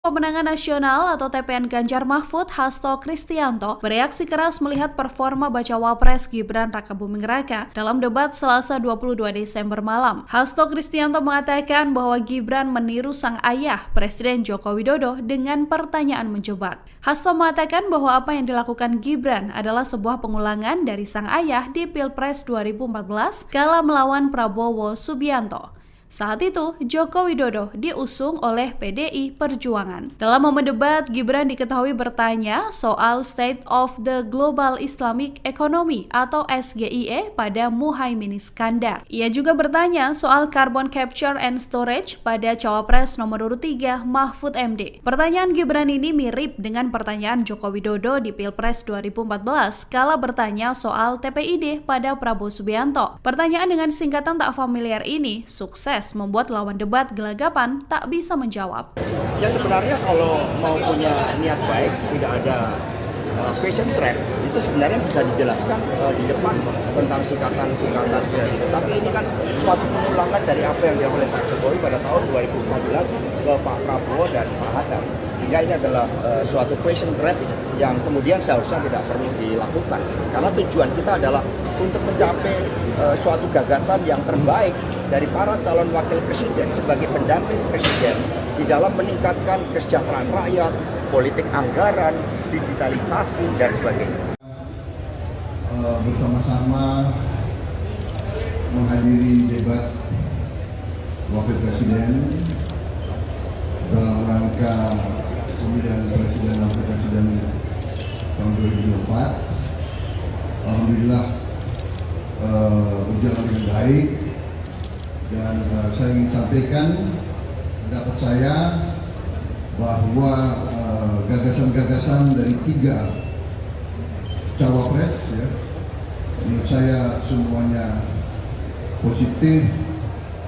Pemenangan Nasional atau TPN Ganjar Mahfud Hasto Kristianto bereaksi keras melihat performa bacawa pres Gibran Rakabuming Raka dalam debat Selasa 22 Desember malam. Hasto Kristianto mengatakan bahwa Gibran meniru sang ayah Presiden Joko Widodo dengan pertanyaan menjebak. Hasto mengatakan bahwa apa yang dilakukan Gibran adalah sebuah pengulangan dari sang ayah di Pilpres 2014 kala melawan Prabowo Subianto. Saat itu, Joko Widodo diusung oleh PDI Perjuangan. Dalam momen debat, Gibran diketahui bertanya soal State of the Global Islamic Economy atau SGIE pada Muhaimin Iskandar. Ia juga bertanya soal Carbon Capture and Storage pada Cawapres nomor urut 3 Mahfud MD. Pertanyaan Gibran ini mirip dengan pertanyaan Joko Widodo di Pilpres 2014 kala bertanya soal TPID pada Prabowo Subianto. Pertanyaan dengan singkatan tak familiar ini sukses membuat lawan debat gelagapan tak bisa menjawab. Ya sebenarnya kalau mau punya niat baik, tidak ada question trap, itu sebenarnya bisa dijelaskan di depan tentang singkatan-singkatan seperti itu. Tapi ini kan suatu pengulangan dari apa yang dilakukan oleh Pak Jokowi pada tahun 2014 ke Pak Prabowo dan Pak Hatta. Sehingga ini adalah suatu question trap yang kemudian seharusnya tidak perlu dilakukan. Karena tujuan kita adalah untuk mencapai suatu gagasan yang terbaik dari para calon wakil presiden sebagai pendamping presiden di dalam meningkatkan kesejahteraan rakyat, politik anggaran, digitalisasi, dan sebagainya. Bersama-sama menghadiri debat wakil presiden dalam rangka pemilihan presiden dan wakil presiden tahun 2024. Alhamdulillah berjalan dengan baik, dan saya ingin sampaikan pendapat saya bahwa gagasan-gagasan dari 3 cawapres, ya, menurut saya semuanya positif,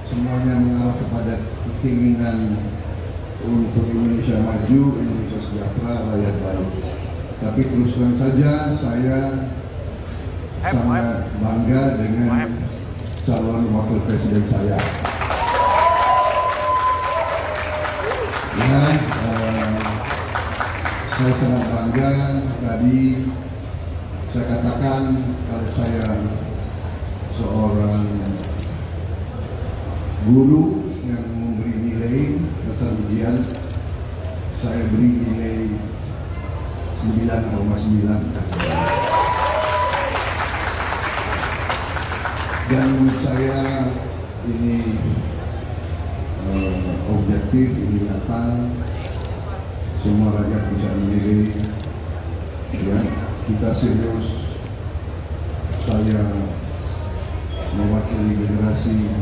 semuanya mengarah kepada keinginan untuk Indonesia maju, Indonesia sejahtera, rakyat baik. Tapi terus terang saja saya sangat bangga dengan calon wakil presiden saya. Ya, saya sangat bangga. Tadi saya katakan kalau saya seorang guru yang memberi nilai dasar ujian, saya beri nilai 9,9. Dan menurut saya ini objektif, ini nyata, semua rakyat bisa menilai. Ya, kita serius. Saya mewakili generasi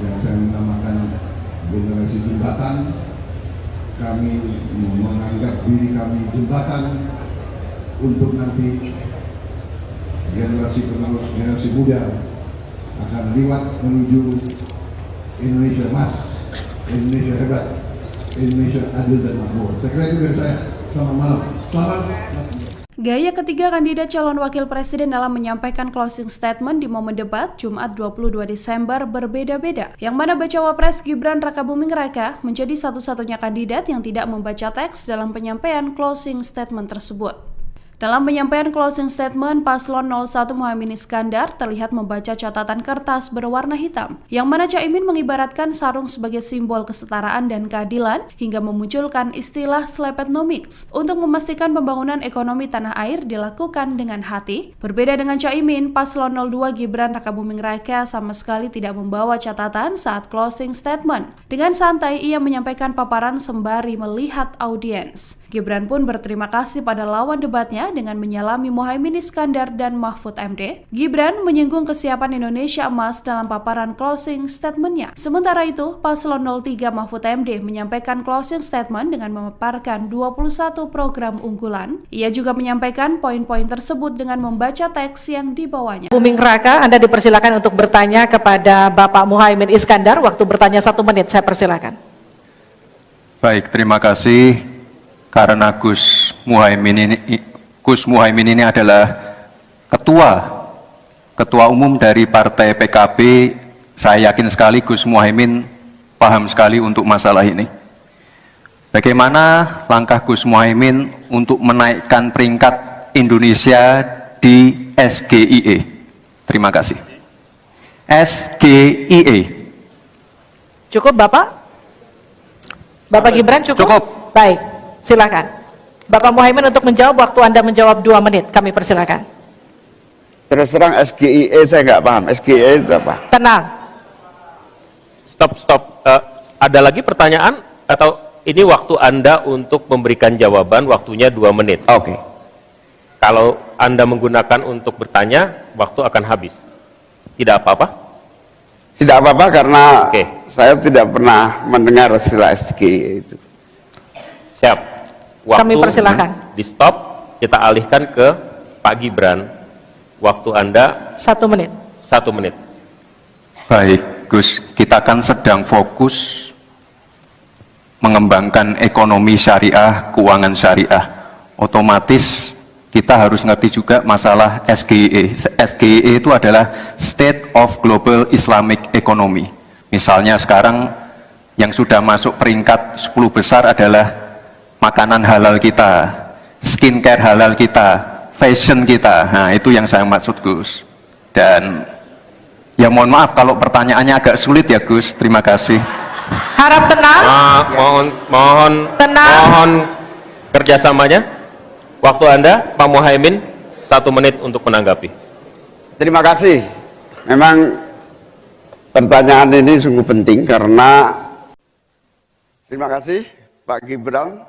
yang saya namakan generasi jembatan. Kami menganggap diri kami jembatan untuk nanti generasi penerus, generasi muda akan lewat menuju Indonesia emas, Indonesia hebat, Indonesia adil dan makmur. Saya kira itu dari saya. Selamat malam. Salam. Gaya ketiga kandidat calon wakil presiden dalam menyampaikan closing statement di momen debat Jumat 22 Desember berbeda-beda. Yang mana bacawa pres Gibran Rakabuming Raka menjadi satu-satunya kandidat yang tidak membaca teks dalam penyampaian closing statement tersebut. Dalam penyampaian closing statement, Paslon 01 Muhaimin Iskandar terlihat membaca catatan kertas berwarna hitam, yang mana Caimin mengibaratkan sarung sebagai simbol kesetaraan dan keadilan hingga memunculkan istilah Slepetnomics untuk memastikan pembangunan ekonomi tanah air dilakukan dengan hati. Berbeda dengan Caimin, Paslon 02 Gibran Rakabuming Raka sama sekali tidak membawa catatan saat closing statement. Dengan santai, ia menyampaikan paparan sembari melihat audiens. Gibran pun berterima kasih pada lawan debatnya dengan menyalami Muhaimin Iskandar dan Mahfud MD. Gibran menyinggung kesiapan Indonesia emas dalam paparan closing statement-nya. Sementara itu, Paslon 03 Mahfud MD menyampaikan closing statement dengan memaparkan 21 program unggulan. Ia juga menyampaikan poin-poin tersebut dengan membaca teks yang dibawanya. Buming Raka, Anda dipersilakan untuk bertanya kepada Bapak Muhaimin Iskandar. Waktu bertanya 1 menit, saya persilakan. Baik, terima kasih. Karena Gus Muhaimin ini adalah ketua umum dari Partai PKB, saya yakin sekali Gus Muhaimin paham sekali untuk masalah ini. bagaimana langkah Gus Muhaimin untuk menaikkan peringkat Indonesia di SGIE? Terima kasih. SGIE. Cukup Bapak? Bapak Gibran cukup? Cukup. Baik, silakan. Bapak Muhaimin untuk menjawab, waktu Anda menjawab 2 menit, kami persilakan. Terus terang SGIE saya nggak paham, SGIE itu apa? Tenang. Stop. Ada lagi pertanyaan atau ini waktu Anda untuk memberikan jawaban, waktunya 2 menit. Oke. Kalau Anda menggunakan untuk bertanya, waktu akan habis. Tidak apa-apa? Tidak apa-apa karena Oke. saya tidak pernah mendengar istilah SGIE itu. Siap. Waktu Kami persilakan. di stop, kita alihkan ke Pak Gibran. Waktu Anda 1 menit. 1 menit. Baik, Gus, kita kan sedang fokus mengembangkan ekonomi syariah, keuangan syariah. Otomatis kita harus ngerti juga masalah SGIE. SGIE itu adalah State of Global Islamic Economy. Misalnya sekarang yang sudah masuk peringkat 10 besar adalah makanan halal kita, skincare halal kita, fashion kita. Nah, itu yang saya maksud, Gus. Dan ya mohon maaf kalau pertanyaannya agak sulit ya, Gus. Terima kasih. Harap tenang. Mohon kerjasamanya. Waktu Anda, Pak Muhaimin, 1 menit untuk menanggapi. Terima kasih. Memang pertanyaan ini sungguh penting karena terima kasih Pak Gibran.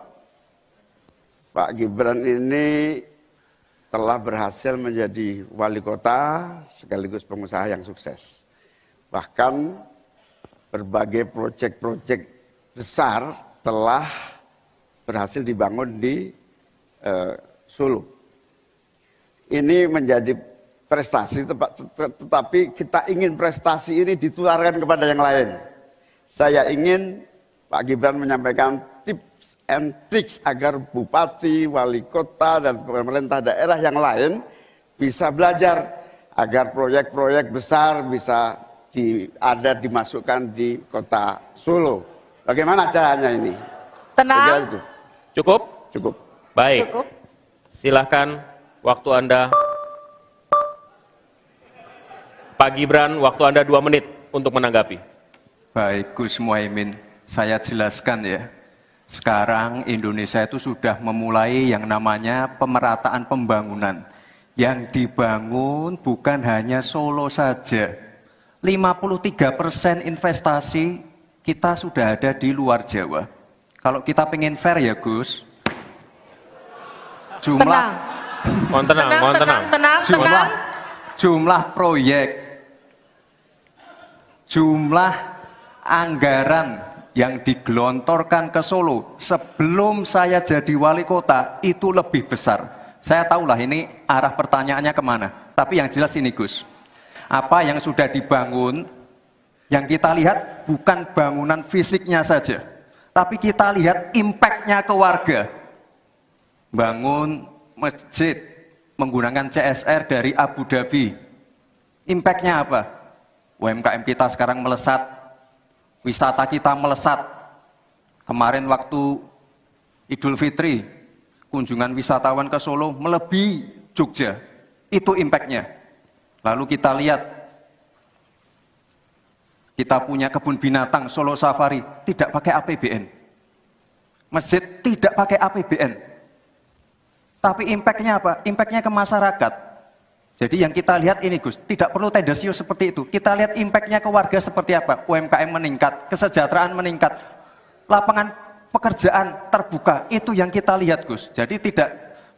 Pak Gibran ini telah berhasil menjadi wali kota sekaligus pengusaha yang sukses. Bahkan berbagai proyek-proyek besar telah berhasil dibangun di Solo. Ini menjadi prestasi, tetapi kita ingin prestasi ini ditularkan kepada yang lain. Saya ingin Pak Gibran menyampaikan tips and tricks agar bupati, wali kota, dan pemerintah daerah yang lain bisa belajar agar proyek-proyek besar bisa dimasukkan di kota Solo. Bagaimana caranya ini? Tenang. Itu. Cukup? Cukup. Baik. Cukup. Silahkan waktu Anda. Pak Gibran, waktu Anda 2 menit untuk menanggapi. Baik, Gus Muhaimin, saya jelaskan ya. Sekarang Indonesia itu sudah memulai yang namanya pemerataan pembangunan. Yang dibangun bukan hanya Solo saja. 53% investasi kita sudah ada di luar Jawa. Kalau kita pengen fair ya Gus, Mohon tenang. jumlah proyek, jumlah anggaran yang digelontorkan ke Solo sebelum saya jadi wali kota itu lebih besar. Saya tahulah ini arah pertanyaannya kemana. Tapi yang jelas ini Gus, apa yang sudah dibangun, yang kita lihat bukan bangunan fisiknya saja, tapi kita lihat impact-nya ke warga. Bangun masjid menggunakan CSR dari Abu Dhabi. Impact-nya apa? UMKM kita sekarang melesat, wisata kita melesat. Kemarin waktu Idul Fitri, kunjungan wisatawan ke Solo melebihi Jogja. Itu impact-nya. Lalu kita lihat, kita punya kebun binatang Solo Safari, tidak pakai APBN. Masjid tidak pakai APBN. Tapi impact-nya apa? Impact-nya ke masyarakat. Jadi yang kita lihat ini Gus, tidak perlu tendensius seperti itu. Kita lihat impact-nya ke warga seperti apa? UMKM meningkat, kesejahteraan meningkat, lapangan pekerjaan terbuka. Itu yang kita lihat Gus. Jadi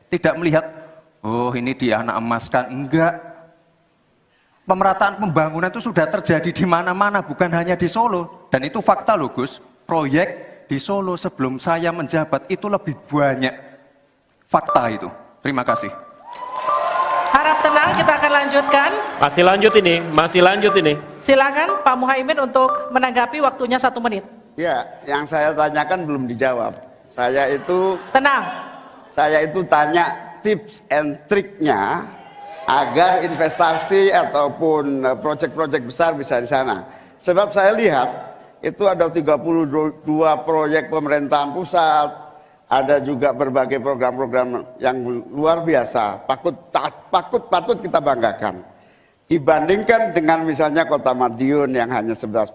tidak melihat, oh ini dia anak emaskan. Enggak. Pemerataan pembangunan itu sudah terjadi di mana-mana, bukan hanya di Solo. Dan itu fakta loh Gus. Proyek di Solo sebelum saya menjabat itu lebih banyak. Fakta itu. Terima kasih. Harap tenang, kita akan lanjutkan. Masih lanjut ini. Silakan Pak Muhaimin untuk menanggapi, waktunya 1 menit. Ya, yang saya tanyakan belum dijawab. Tenang. Saya itu tanya tips and triknya agar investasi ataupun proyek-proyek besar bisa di sana. Sebab saya lihat itu ada 32 proyek pemerintahan pusat, ada juga berbagai program-program yang luar biasa, patut kita banggakan. Dibandingkan dengan misalnya Kota Madiun yang hanya 11%,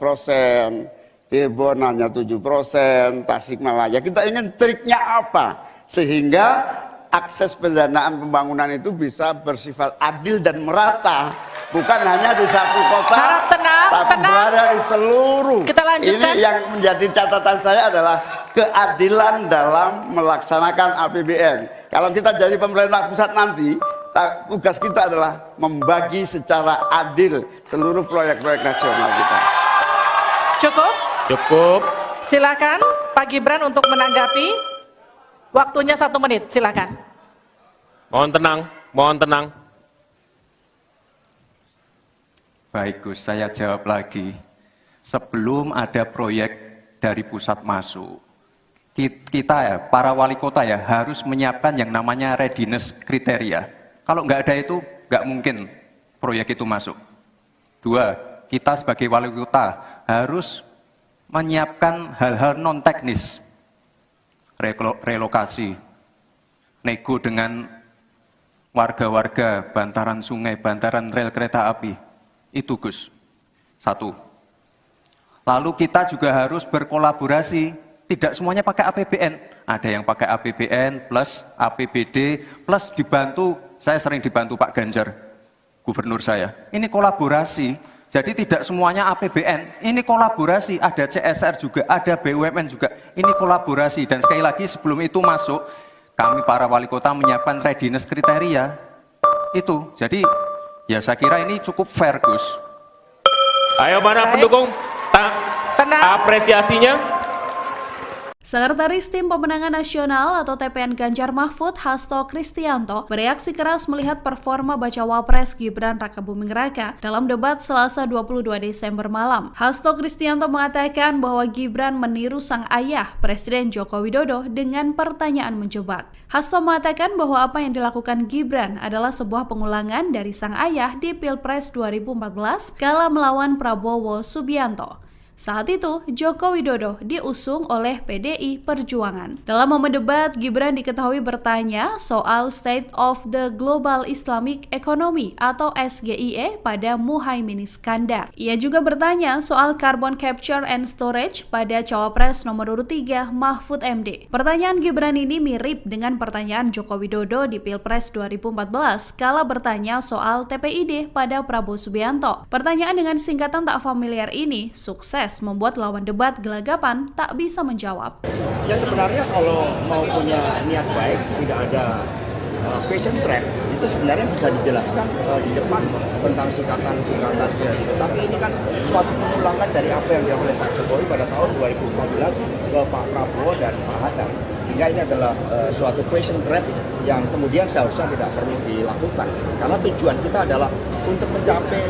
Cirebon hanya 7%, Tasikmalaya. Kita ingin triknya apa? Sehingga akses pendanaan pembangunan itu bisa bersifat adil dan merata. Bukan hanya di satu kota, Harap tenang, tapi tenang. berada di seluruh. Kita lanjutkan. Ini yang menjadi catatan saya adalah keadilan dalam melaksanakan APBN. Kalau kita jadi pemerintah pusat nanti, tugas kita adalah membagi secara adil seluruh proyek-proyek nasional kita. Cukup? Cukup. Silakan Pak Gibran untuk menanggapi. Waktunya 1 menit, silakan. Mohon tenang, mohon tenang. Baik Gus, saya jawab lagi. Sebelum ada proyek dari pusat masuk, kita ya, para wali kota ya, harus menyiapkan yang namanya readiness kriteria. Kalau nggak ada itu, nggak mungkin proyek itu masuk. 2, kita sebagai wali kota harus menyiapkan hal-hal non-teknis. Relokasi, nego dengan warga-warga, bantaran sungai, bantaran rel kereta api. Itu Gus, 1. Lalu kita juga harus berkolaborasi, tidak semuanya pakai APBN. Ada yang pakai APBN plus APBD plus dibantu, saya sering dibantu Pak Ganjar, gubernur saya. Ini kolaborasi, jadi tidak semuanya APBN, ini kolaborasi, ada CSR juga, ada BUMN juga, ini kolaborasi. Dan sekali lagi sebelum itu masuk, kami para wali kota menyiapkan readiness kriteria, itu. Jadi ya saya kira ini cukup fair, Gus. Ayo mana Baik. pendukung? Tenang. Apresiasinya. Sekretaris Tim Pemenangan Nasional atau TPN Ganjar Mahfud, Hasto Kristianto, bereaksi keras melihat performa Bacawa Pres Gibran Rakabuming Raka dalam debat Selasa 22 Desember malam. Hasto Kristianto mengatakan bahwa Gibran meniru sang ayah, Presiden Joko Widodo, dengan pertanyaan menjebak. Hasto mengatakan bahwa apa yang dilakukan Gibran adalah sebuah pengulangan dari sang ayah di Pilpres 2014 kala melawan Prabowo Subianto. Saat itu, Joko Widodo diusung oleh PDI Perjuangan. Dalam momen debat, Gibran diketahui bertanya soal State of the Global Islamic Economy atau SGIE pada Muhaimin Iskandar. Ia juga bertanya soal Carbon Capture and Storage pada Cawapres nomor urut 3 Mahfud MD. Pertanyaan Gibran ini mirip dengan pertanyaan Joko Widodo di Pilpres 2014 kala bertanya soal TPID pada Prabowo Subianto. Pertanyaan dengan singkatan tak familiar ini sukses membuat lawan debat gelagapan tak bisa menjawab. Ya sebenarnya kalau mau punya niat baik, tidak ada question trap, itu sebenarnya bisa dijelaskan di depan tentang singkatan-singkatan seperti itu. Tapi ini kan suatu pengulangan dari apa yang dilakukan oleh Pak Jokowi pada tahun 2014 ke Pak Prabowo dan Pak Hatta. Sehingga ini adalah suatu question trap yang kemudian seharusnya tidak perlu dilakukan. Karena tujuan kita adalah untuk mencapai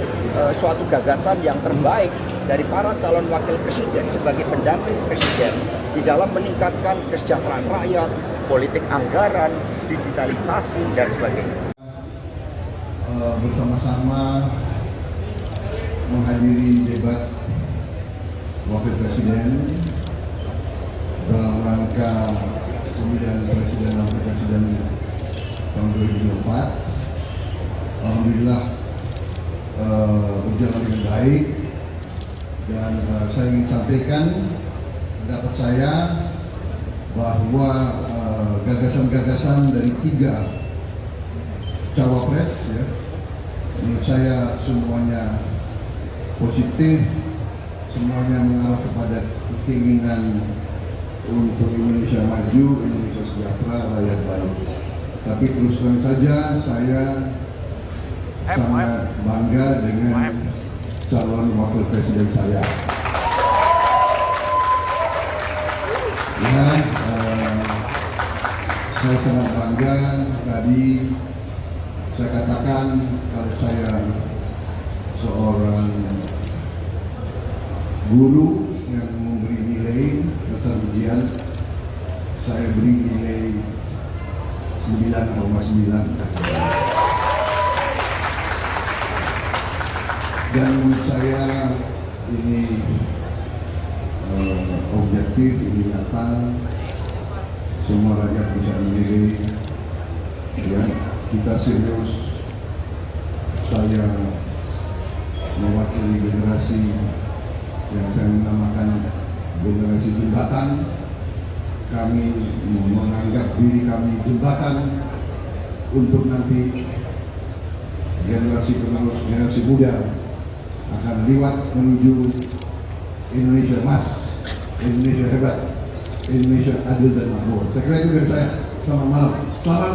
suatu gagasan yang terbaik dari para calon wakil presiden sebagai pendamping presiden di dalam meningkatkan kesejahteraan rakyat, politik anggaran, digitalisasi, dan sebagainya. Bersama-sama menghadiri debat wakil presiden dalam rangka pemilihan presiden dan wakil presiden tahun 2024. Alhamdulillah berjalan dengan baik. Dan saya ingin sampaikan pendapat saya bahwa gagasan-gagasan dari 3 cawapres, ya, menurut saya semuanya positif, semuanya mengarah kepada keinginan untuk Indonesia maju, Indonesia sejahtera, rakyat baik. Tapi terus terang saja saya sangat bangga dengan calon wakil presiden saya. Ya, saya sangat bangga. Tadi saya katakan kalau saya seorang guru yang memberi nilai atas ujian, saya beri nilai 9,9. Dan menurut saya ini objektif, ini nyata, semua rakyat bisa menilai. Ya, kita serius. Saya mewakili generasi yang saya menamakan generasi jembatan. Kami menganggap diri kami jembatan untuk nanti generasi penerus, generasi muda akan lewat menuju Indonesia emas, Indonesia hebat, Indonesia adil dan makmur. Saya kira itu dari saya. Selamat malam. Selamat.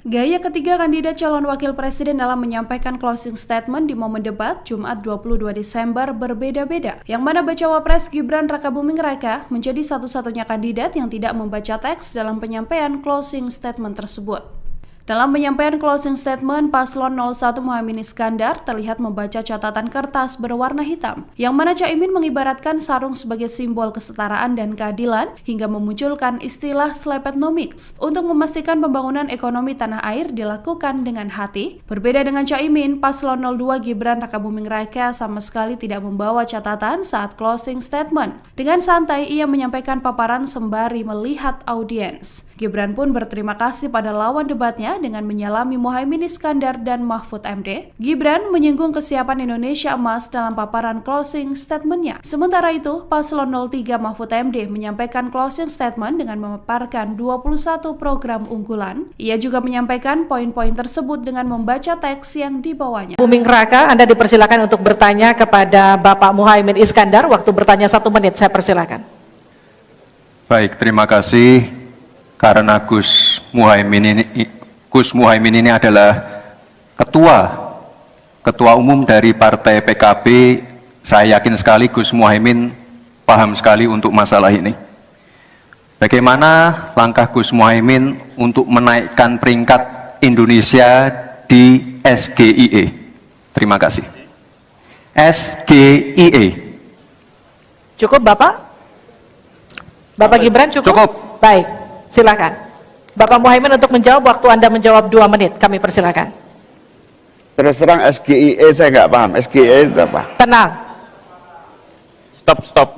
Gaya ketiga kandidat calon wakil presiden dalam menyampaikan closing statement di momen debat Jumat 22 Desember berbeda-beda. Yang mana bacawa pres Gibran Rakabuming Raka menjadi satu-satunya kandidat yang tidak membaca teks dalam penyampaian closing statement tersebut. Dalam penyampaian closing statement, Paslon 01 Muhaimin Iskandar terlihat membaca catatan kertas berwarna hitam, yang mana Caimin mengibaratkan sarung sebagai simbol kesetaraan dan keadilan hingga memunculkan istilah Slepetnomics untuk memastikan pembangunan ekonomi tanah air dilakukan dengan hati. Berbeda dengan Caimin, Paslon 02 Gibran Rakabuming Raka sama sekali tidak membawa catatan saat closing statement. Dengan santai, ia menyampaikan paparan sembari melihat audiens. Gibran pun berterima kasih pada lawan debatnya dengan menyalami Muhaimin Iskandar dan Mahfud MD. Gibran menyinggung kesiapan Indonesia emas dalam paparan closing statement-nya. Sementara itu, Paslon 03 Mahfud MD menyampaikan closing statement dengan memaparkan 21 program unggulan. Ia juga menyampaikan poin-poin tersebut dengan membaca teks yang dibawanya. Buming Raka, Anda dipersilakan untuk bertanya kepada Bapak Muhaimin Iskandar. Waktu bertanya 1 menit, saya persilakan. Baik, terima kasih. Karena Gus Muhaimin ini adalah ketua umum dari Partai PKB, saya yakin sekali Gus Muhaimin paham sekali untuk masalah ini. Bagaimana langkah Gus Muhaimin untuk menaikkan peringkat Indonesia di SGIE? Terima kasih. SGIE. Cukup Bapak? Bapak Gibran cukup? Cukup. Baik, silakan. Bapak Muhaimin untuk menjawab, waktu Anda menjawab 2 menit, kami persilakan. Terus terang SGIE saya nggak paham. SGIE itu apa? Tenang. Stop.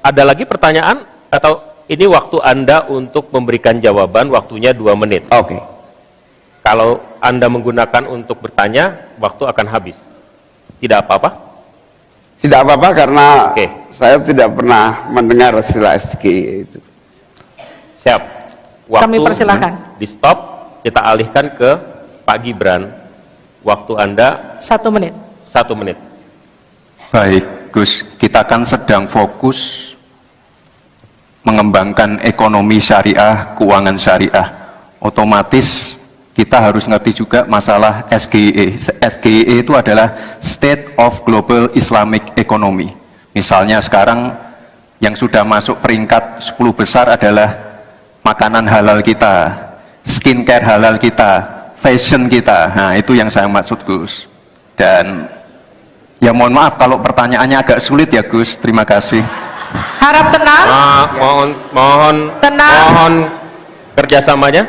Ada lagi pertanyaan atau ini waktu Anda untuk memberikan jawaban, waktunya 2 menit. Oke. Kalau Anda menggunakan untuk bertanya, waktu akan habis. Tidak apa-apa? Tidak apa-apa karena Oke. saya tidak pernah mendengar istilah SGIE itu. Siap. Waktu Kami persilakan. di stop, kita alihkan ke Pak Gibran. Waktu Anda 1 menit. 1 menit. Baik, Gus, kita kan sedang fokus mengembangkan ekonomi syariah, keuangan syariah. Otomatis kita harus ngerti juga masalah SGIE. SGIE itu adalah State of Global Islamic Economy. Misalnya sekarang yang sudah masuk peringkat 10 besar adalah makanan halal kita, skincare halal kita, fashion kita. Nah, itu yang saya maksud, Gus. Dan ya mohon maaf kalau pertanyaannya agak sulit ya, Gus. Terima kasih. Harap tenang. Mohon kerjasamanya.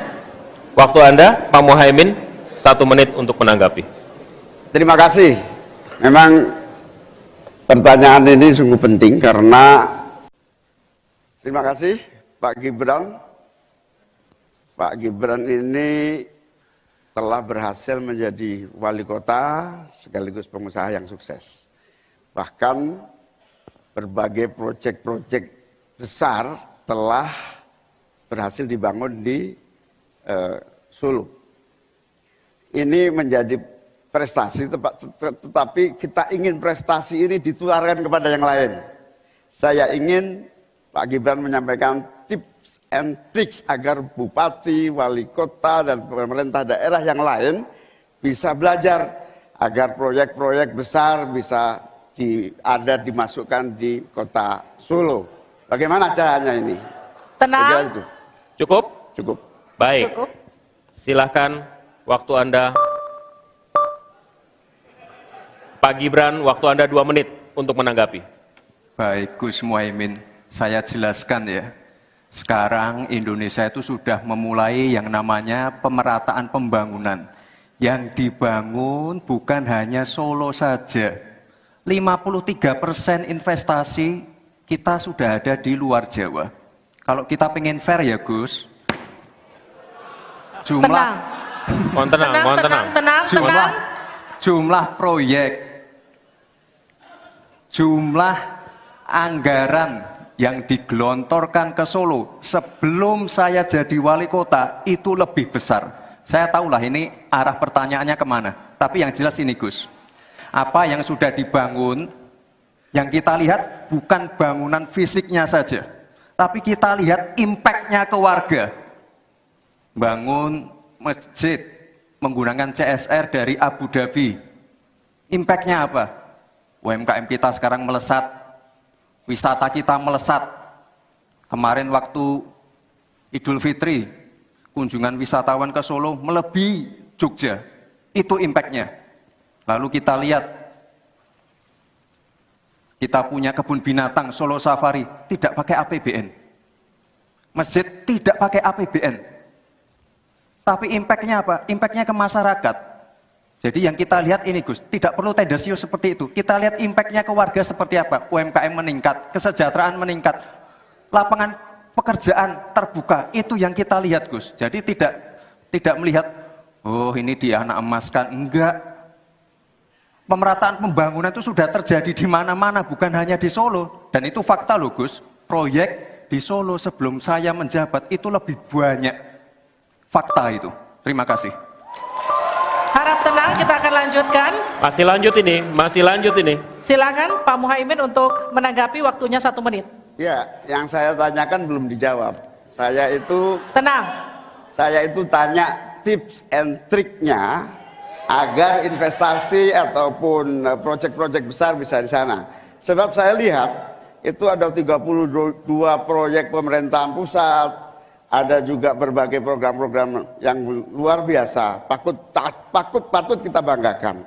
Waktu Anda, Pak Muhaimin, 1 menit untuk menanggapi. Terima kasih. Memang pertanyaan ini sungguh penting karena terima kasih Pak Gibran. Pak Gibran ini telah berhasil menjadi wali kota sekaligus pengusaha yang sukses. Bahkan berbagai proyek-proyek besar telah berhasil dibangun di Solo. Ini menjadi prestasi, tetapi kita ingin prestasi ini ditularkan kepada yang lain. Saya ingin Pak Gibran menyampaikan tips and tricks agar bupati, wali kota, dan pemerintah daerah yang lain bisa belajar agar proyek-proyek besar bisa dimasukkan di kota Solo. Bagaimana caranya ini? Tenang. Itu. Cukup? Cukup. Baik. Cukup. Silahkan waktu Anda. Pak Gibran, waktu Anda 2 menit untuk menanggapi. Baik, Gus Muhaimin, saya jelaskan ya. Sekarang Indonesia itu sudah memulai yang namanya pemerataan pembangunan. Yang dibangun bukan hanya Solo saja. 53% investasi kita sudah ada di luar Jawa. Kalau kita pengen fair ya Gus, jumlah jumlah proyek, jumlah anggaran yang digelontorkan ke Solo sebelum saya jadi wali kota itu lebih besar. Saya tahulah ini arah pertanyaannya kemana. Tapi yang jelas ini Gus, apa yang sudah dibangun, yang kita lihat bukan bangunan fisiknya saja, tapi kita lihat impact-nya ke warga. Bangun masjid menggunakan CSR dari Abu Dhabi. Impact-nya apa? UMKM kita sekarang melesat, wisata kita melesat. Kemarin waktu Idul Fitri, kunjungan wisatawan ke Solo melebihi Jogja. Itu impact-nya. Lalu kita lihat, kita punya kebun binatang Solo Safari, tidak pakai APBN. Masjid tidak pakai APBN. Tapi impact-nya apa? Impact-nya ke masyarakat. Jadi yang kita lihat ini Gus, tidak perlu tendensius seperti itu. Kita lihat impact-nya ke warga seperti apa. UMKM meningkat, kesejahteraan meningkat, lapangan pekerjaan terbuka. Itu yang kita lihat Gus. Jadi tidak melihat, oh ini dia anak emaskan. Enggak. Pemerataan pembangunan itu sudah terjadi di mana-mana, bukan hanya di Solo. Dan itu fakta loh Gus. Proyek di Solo sebelum saya menjabat itu lebih banyak. Fakta itu. Terima kasih. Harap tenang, kita akan lanjutkan. Masih lanjut ini. Silakan Pak Muhaimin untuk menanggapi, waktunya 1 menit. Ya, yang saya tanyakan belum dijawab. Saya itu tanya tips and triknya agar investasi ataupun proyek-proyek besar bisa di sana. Sebab saya lihat itu ada 32 proyek pemerintahan pusat, ada juga berbagai program-program yang luar biasa, patut kita banggakan.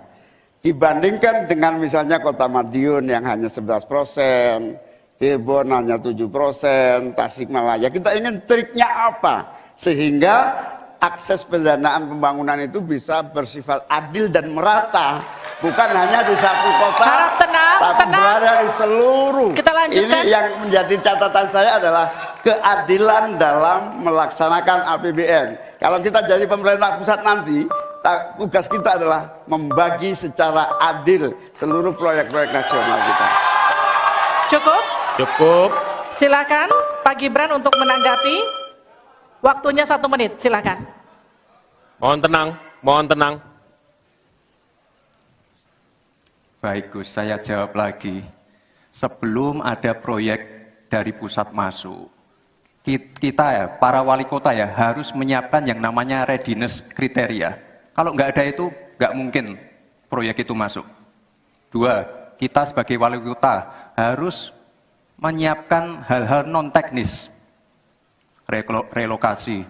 Dibandingkan dengan misalnya Kota Madiun yang hanya 11%, Cirebon hanya 7%, Tasikmalaya. Kita ingin triknya apa? Sehingga akses pendanaan pembangunan itu bisa bersifat adil dan merata. Bukan hanya di satu kota, tapi berada di seluruh. Kita lanjutkan. Ini yang menjadi catatan saya adalah keadilan dalam melaksanakan APBN. Kalau kita jadi pemerintah pusat nanti, tugas kita adalah membagi secara adil seluruh proyek-proyek nasional kita. Cukup. Silakan Pak Gibran untuk menanggapi. Waktunya 1 menit, silakan. Mohon tenang. Baik Gus, saya jawab lagi. Sebelum ada proyek dari pusat masuk, kita ya, para wali kota ya, harus menyiapkan yang namanya readiness kriteria. Kalau nggak ada itu, nggak mungkin proyek itu masuk. 2, kita sebagai wali kota harus menyiapkan hal-hal non-teknis. Relokasi,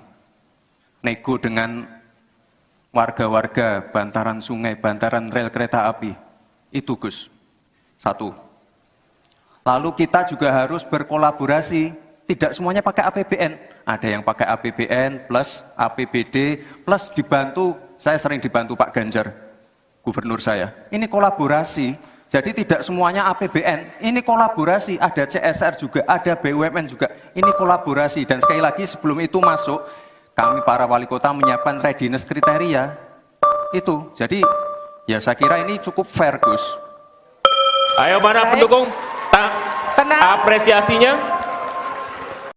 nego dengan warga-warga, bantaran sungai, bantaran rel kereta api. Itu Gus, 1. Lalu kita juga harus berkolaborasi, tidak semuanya pakai APBN. Ada yang pakai APBN plus APBD plus dibantu, saya sering dibantu Pak Ganjar, gubernur saya. Ini kolaborasi, jadi tidak semuanya APBN, ini kolaborasi, ada CSR juga, ada BUMN juga, ini kolaborasi. Dan sekali lagi sebelum itu masuk, kami para wali kota menyiapkan readiness kriteria, itu. Jadi ya saya kira ini cukup fair Gus. Ayo mana pendukung? Apresiasinya.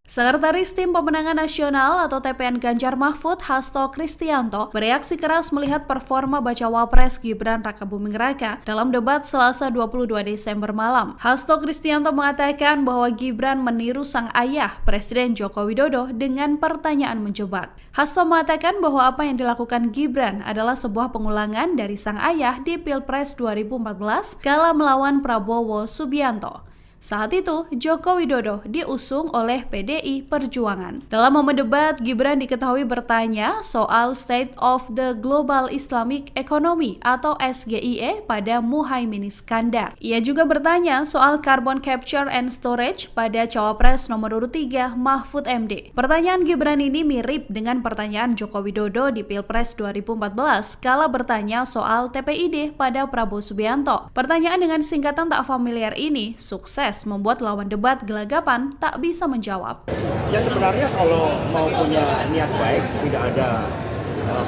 Sekretaris Tim Pemenangan Nasional atau TPN Ganjar Mahfud, Hasto Kristianto, bereaksi keras melihat performa Bacawa Pres Gibran Rakabuming Raka dalam debat Selasa 22 Desember malam. Hasto Kristianto mengatakan bahwa Gibran meniru sang ayah, Presiden Joko Widodo, dengan pertanyaan menjebak. Hasto mengatakan bahwa apa yang dilakukan Gibran adalah sebuah pengulangan dari sang ayah di Pilpres 2014 kala melawan Prabowo Subianto. Saat itu, Joko Widodo diusung oleh PDI Perjuangan. Dalam momen debat, Gibran diketahui bertanya soal State of the Global Islamic Economy atau SGIE pada Muhaimin Iskandar. Ia juga bertanya soal Carbon Capture and Storage pada Cawapres nomor urut 3 Mahfud MD. Pertanyaan Gibran ini mirip dengan pertanyaan Joko Widodo di Pilpres 2014 kala bertanya soal TPID pada Prabowo Subianto. Pertanyaan dengan singkatan tak familiar ini sukses pres membuat lawan debat gelagapan tak bisa menjawab. Ya sebenarnya kalau mau punya niat baik, tidak ada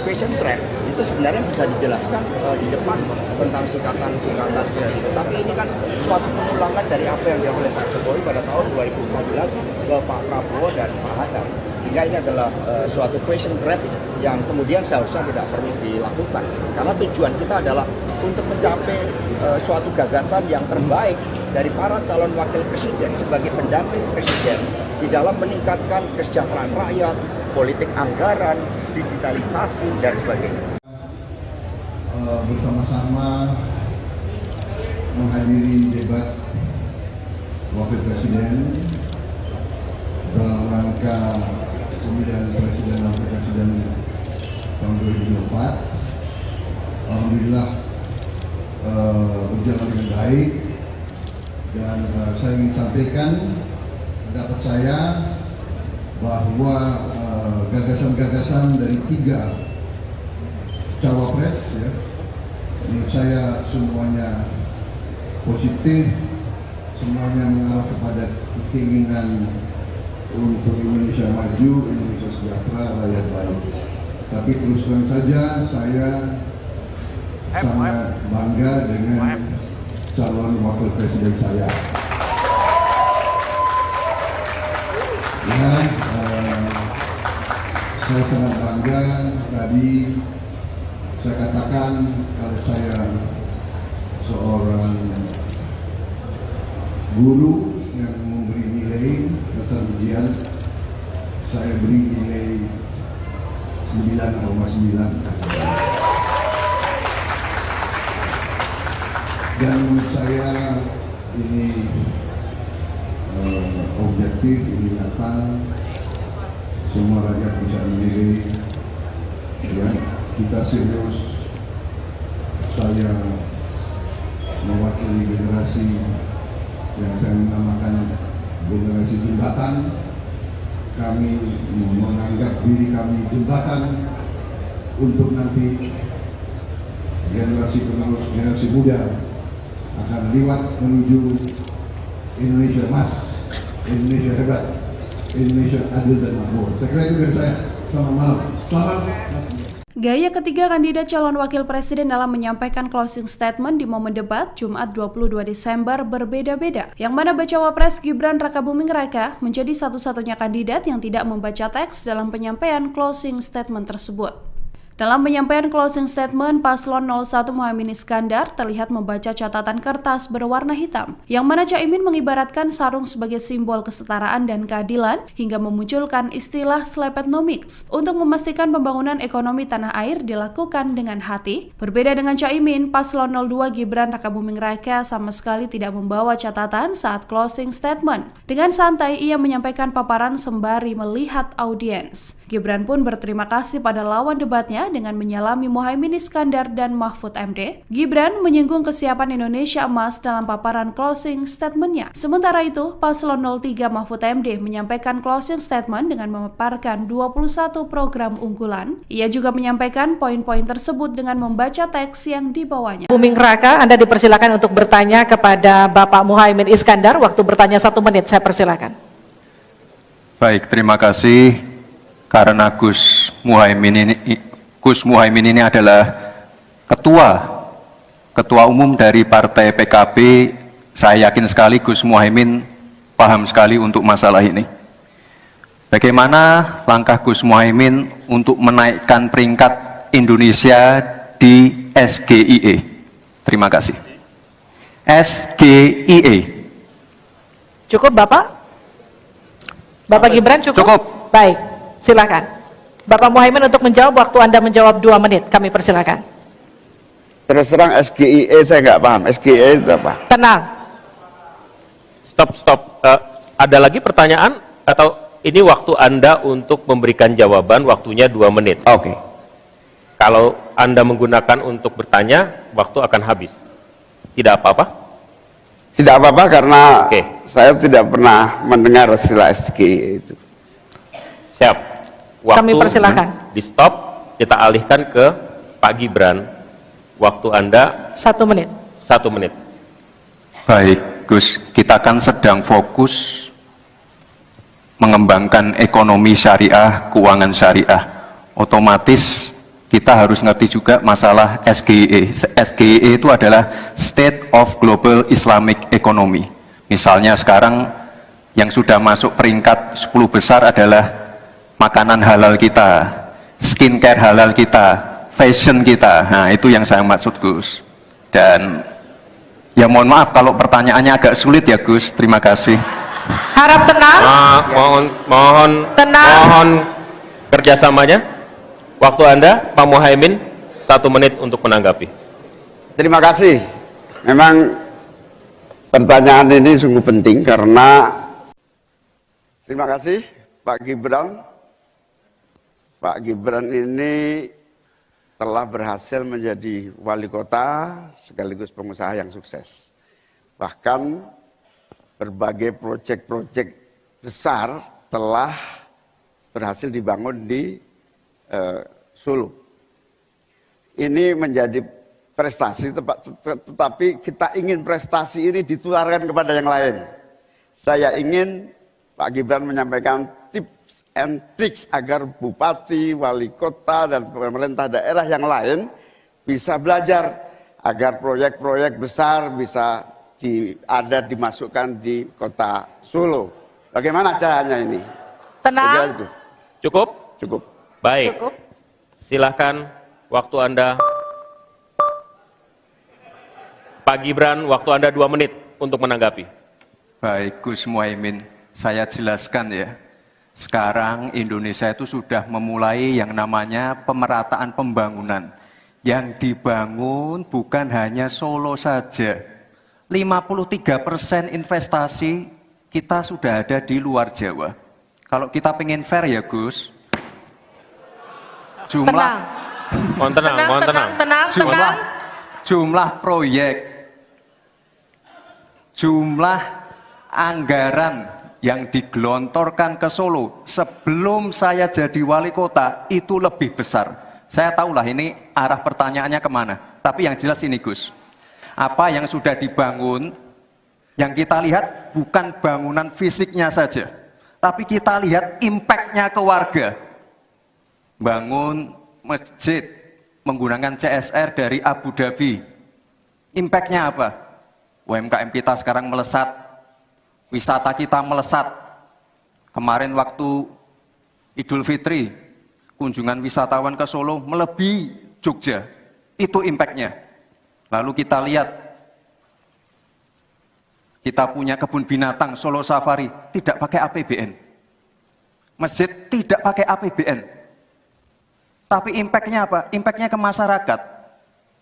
question track, itu sebenarnya bisa dijelaskan di depan tentang singkatan-singkatan seperti itu. Tapi ini kan suatu pengulangan dari apa yang dilakukan oleh Pak Jokowi pada tahun 2014 ke Pak Prabowo dan Pak Hatta. Sehingga ini adalah suatu question trap yang kemudian seharusnya tidak perlu dilakukan. Karena tujuan kita adalah untuk mencapai suatu gagasan yang terbaik dari para calon wakil presiden sebagai pendamping presiden di dalam meningkatkan kesejahteraan rakyat, politik anggaran, digitalisasi, dan sebagainya. Bersama-sama menghadiri debat wakil presiden dalam rangka pemilihan presiden dan wakil presiden tahun 2024. Alhamdulillah berjalan dengan baik, dan saya ingin sampaikan pendapat saya bahwa gagasan-gagasan dari 3 cawapres, ya, menurut saya semuanya positif, semuanya mengarah kepada keinginan untuk Indonesia maju, Indonesia sejahtera, rakyat baik. Tapi terus terang saja saya sangat bangga dengan calon wakil presiden saya. Ya, saya sangat bangga. Tadi saya katakan kalau saya seorang guru yang memberi nilai dasar ujian, saya beri nilai 9,9. Dan menurut saya ini objektif, ini nyata, semua rakyat bisa menilai, ya, kita serius. Saya mewakili generasi yang saya namakan generasi jembatan. Kami menganggap diri kami jembatan untuk nanti generasi penerus, generasi muda akan lewat menuju Indonesia emas, Indonesia hebat, Indonesia adil dan makmur. Saya kira itu dari saya. Selamat malam. Salam. Gaya ketiga kandidat calon wakil presiden dalam menyampaikan closing statement di momen debat Jumat 22 Desember berbeda-beda. Yang mana bacawa pres Gibran Rakabuming Raka menjadi satu-satunya kandidat yang tidak membaca teks dalam penyampaian closing statement tersebut. Dalam penyampaian closing statement, Paslon 01 Muhaimin Iskandar terlihat membaca catatan kertas berwarna hitam, yang mana Caimin mengibaratkan sarung sebagai simbol kesetaraan dan keadilan hingga memunculkan istilah slepetnomics untuk memastikan pembangunan ekonomi tanah air dilakukan dengan hati. Berbeda dengan Caimin, Paslon 02 Gibran Rakabuming Raka sama sekali tidak membawa catatan saat closing statement. Dengan santai, ia menyampaikan paparan sembari melihat audiens. Gibran pun berterima kasih pada lawan debatnya dengan menyalami Muhaimin Iskandar dan Mahfud MD. Gibran menyinggung kesiapan Indonesia emas dalam paparan closing statement-nya. Sementara itu, Paslon 03 Mahfud MD menyampaikan closing statement dengan memaparkan 21 program unggulan. Ia juga menyampaikan poin-poin tersebut dengan membaca teks yang dibawanya. Buming Raka, Anda dipersilakan untuk bertanya kepada Bapak Muhaimin Iskandar. Waktu bertanya 1 menit, saya persilakan. Baik, terima kasih. Karena Gus Muhaimin ini adalah ketua umum dari Partai PKB, saya yakin sekali Gus Muhaimin paham sekali untuk masalah ini. Bagaimana langkah Gus Muhaimin untuk menaikkan peringkat Indonesia di SGIE? Terima kasih. SGIE. Cukup Bapak? Bapak Gibran cukup? Cukup. Baik. Silakan. Bapak Muhaimin untuk menjawab, waktu Anda menjawab 2 menit, kami persilakan. Terus terang SGIE saya nggak paham. SGIE itu apa? Tenang. Stop. Ada lagi pertanyaan atau ini waktu Anda untuk memberikan jawaban, waktunya 2 menit. Oke. Kalau Anda menggunakan untuk bertanya, waktu akan habis. Tidak apa-apa? Tidak apa-apa karena Oke. saya tidak pernah mendengar istilah SGIE itu. Siap. Kami persilakan. Di stop, kita alihkan ke Pak Gibran. Waktu Anda 1 menit. 1 menit. Baik, Gus, kita kan sedang fokus mengembangkan ekonomi syariah, keuangan syariah. Otomatis kita harus ngerti juga masalah SGE. SGE itu adalah State of Global Islamic Economy. Misalnya sekarang yang sudah masuk peringkat 10 besar adalah makanan halal kita, skincare halal kita, fashion kita. Nah, itu yang saya maksud, Gus. Dan ya mohon maaf kalau pertanyaannya agak sulit ya, Gus. Terima kasih. Harap tenang. Mohon kerjasamanya. Waktu Anda, Pak Muhaimin, 1 menit untuk menanggapi. Terima kasih. Memang pertanyaan ini sungguh penting karena terima kasih Pak Gibran. Pak Gibran ini telah berhasil menjadi wali kota sekaligus pengusaha yang sukses. Bahkan berbagai proyek-proyek besar telah berhasil dibangun di Solo. Ini menjadi prestasi, tetapi kita ingin prestasi ini ditularkan kepada yang lain. Saya ingin Pak Gibran menyampaikan tips and tricks agar bupati, wali kota, dan pemerintah daerah yang lain bisa belajar agar proyek-proyek besar bisa dimasukkan di kota Solo. Bagaimana caranya ini? Tenang. Cukup? Cukup. Baik. Cukup. Silahkan, waktu Anda. Pak Gibran, waktu Anda 2 menit untuk menanggapi. Baik, Gus Muhaimin, saya jelaskan ya. Sekarang Indonesia itu sudah memulai yang namanya pemerataan pembangunan. Yang dibangun bukan hanya Solo saja. 53% investasi kita sudah ada di luar Jawa. Kalau kita pengen fair ya, Gus, jumlah proyek, jumlah anggaran yang digelontorkan ke Solo sebelum saya jadi wali kota itu lebih besar. Saya tahulah ini arah pertanyaannya kemana, tapi yang jelas ini, Gus, apa yang sudah dibangun, yang kita lihat bukan bangunan fisiknya saja, tapi kita lihat impact-nya ke warga. Bangun masjid menggunakan CSR dari Abu Dhabi. Impact-nya apa? UMKM kita sekarang melesat, wisata kita melesat. Kemarin waktu Idul Fitri, kunjungan wisatawan ke Solo melebihi Jogja. Itu impact-nya. Lalu kita lihat, kita punya kebun binatang Solo Safari, tidak pakai APBN. Masjid tidak pakai APBN. Tapi impact-nya apa? Impact-nya ke masyarakat.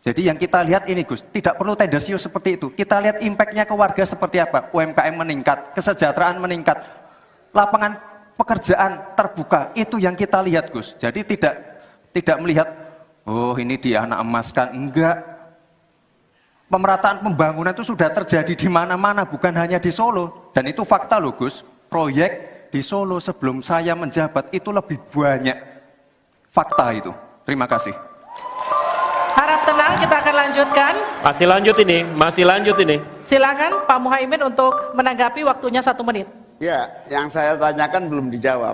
Jadi yang kita lihat ini, Gus, tidak perlu tendensius seperti itu. Kita lihat impact-nya ke warga seperti apa? UMKM meningkat, kesejahteraan meningkat, lapangan pekerjaan terbuka. Itu yang kita lihat, Gus. Jadi tidak melihat, oh ini dia anak emaskan. Enggak. Pemerataan pembangunan itu sudah terjadi di mana-mana, bukan hanya di Solo. Dan itu fakta loh, Gus. Proyek di Solo sebelum saya menjabat itu lebih banyak. Fakta itu. Terima kasih. Harap tenang, kita akan lanjutkan. Masih lanjut ini. Silakan Pak Muhaimin untuk menanggapi, waktunya 1 menit. Ya, yang saya tanyakan belum dijawab.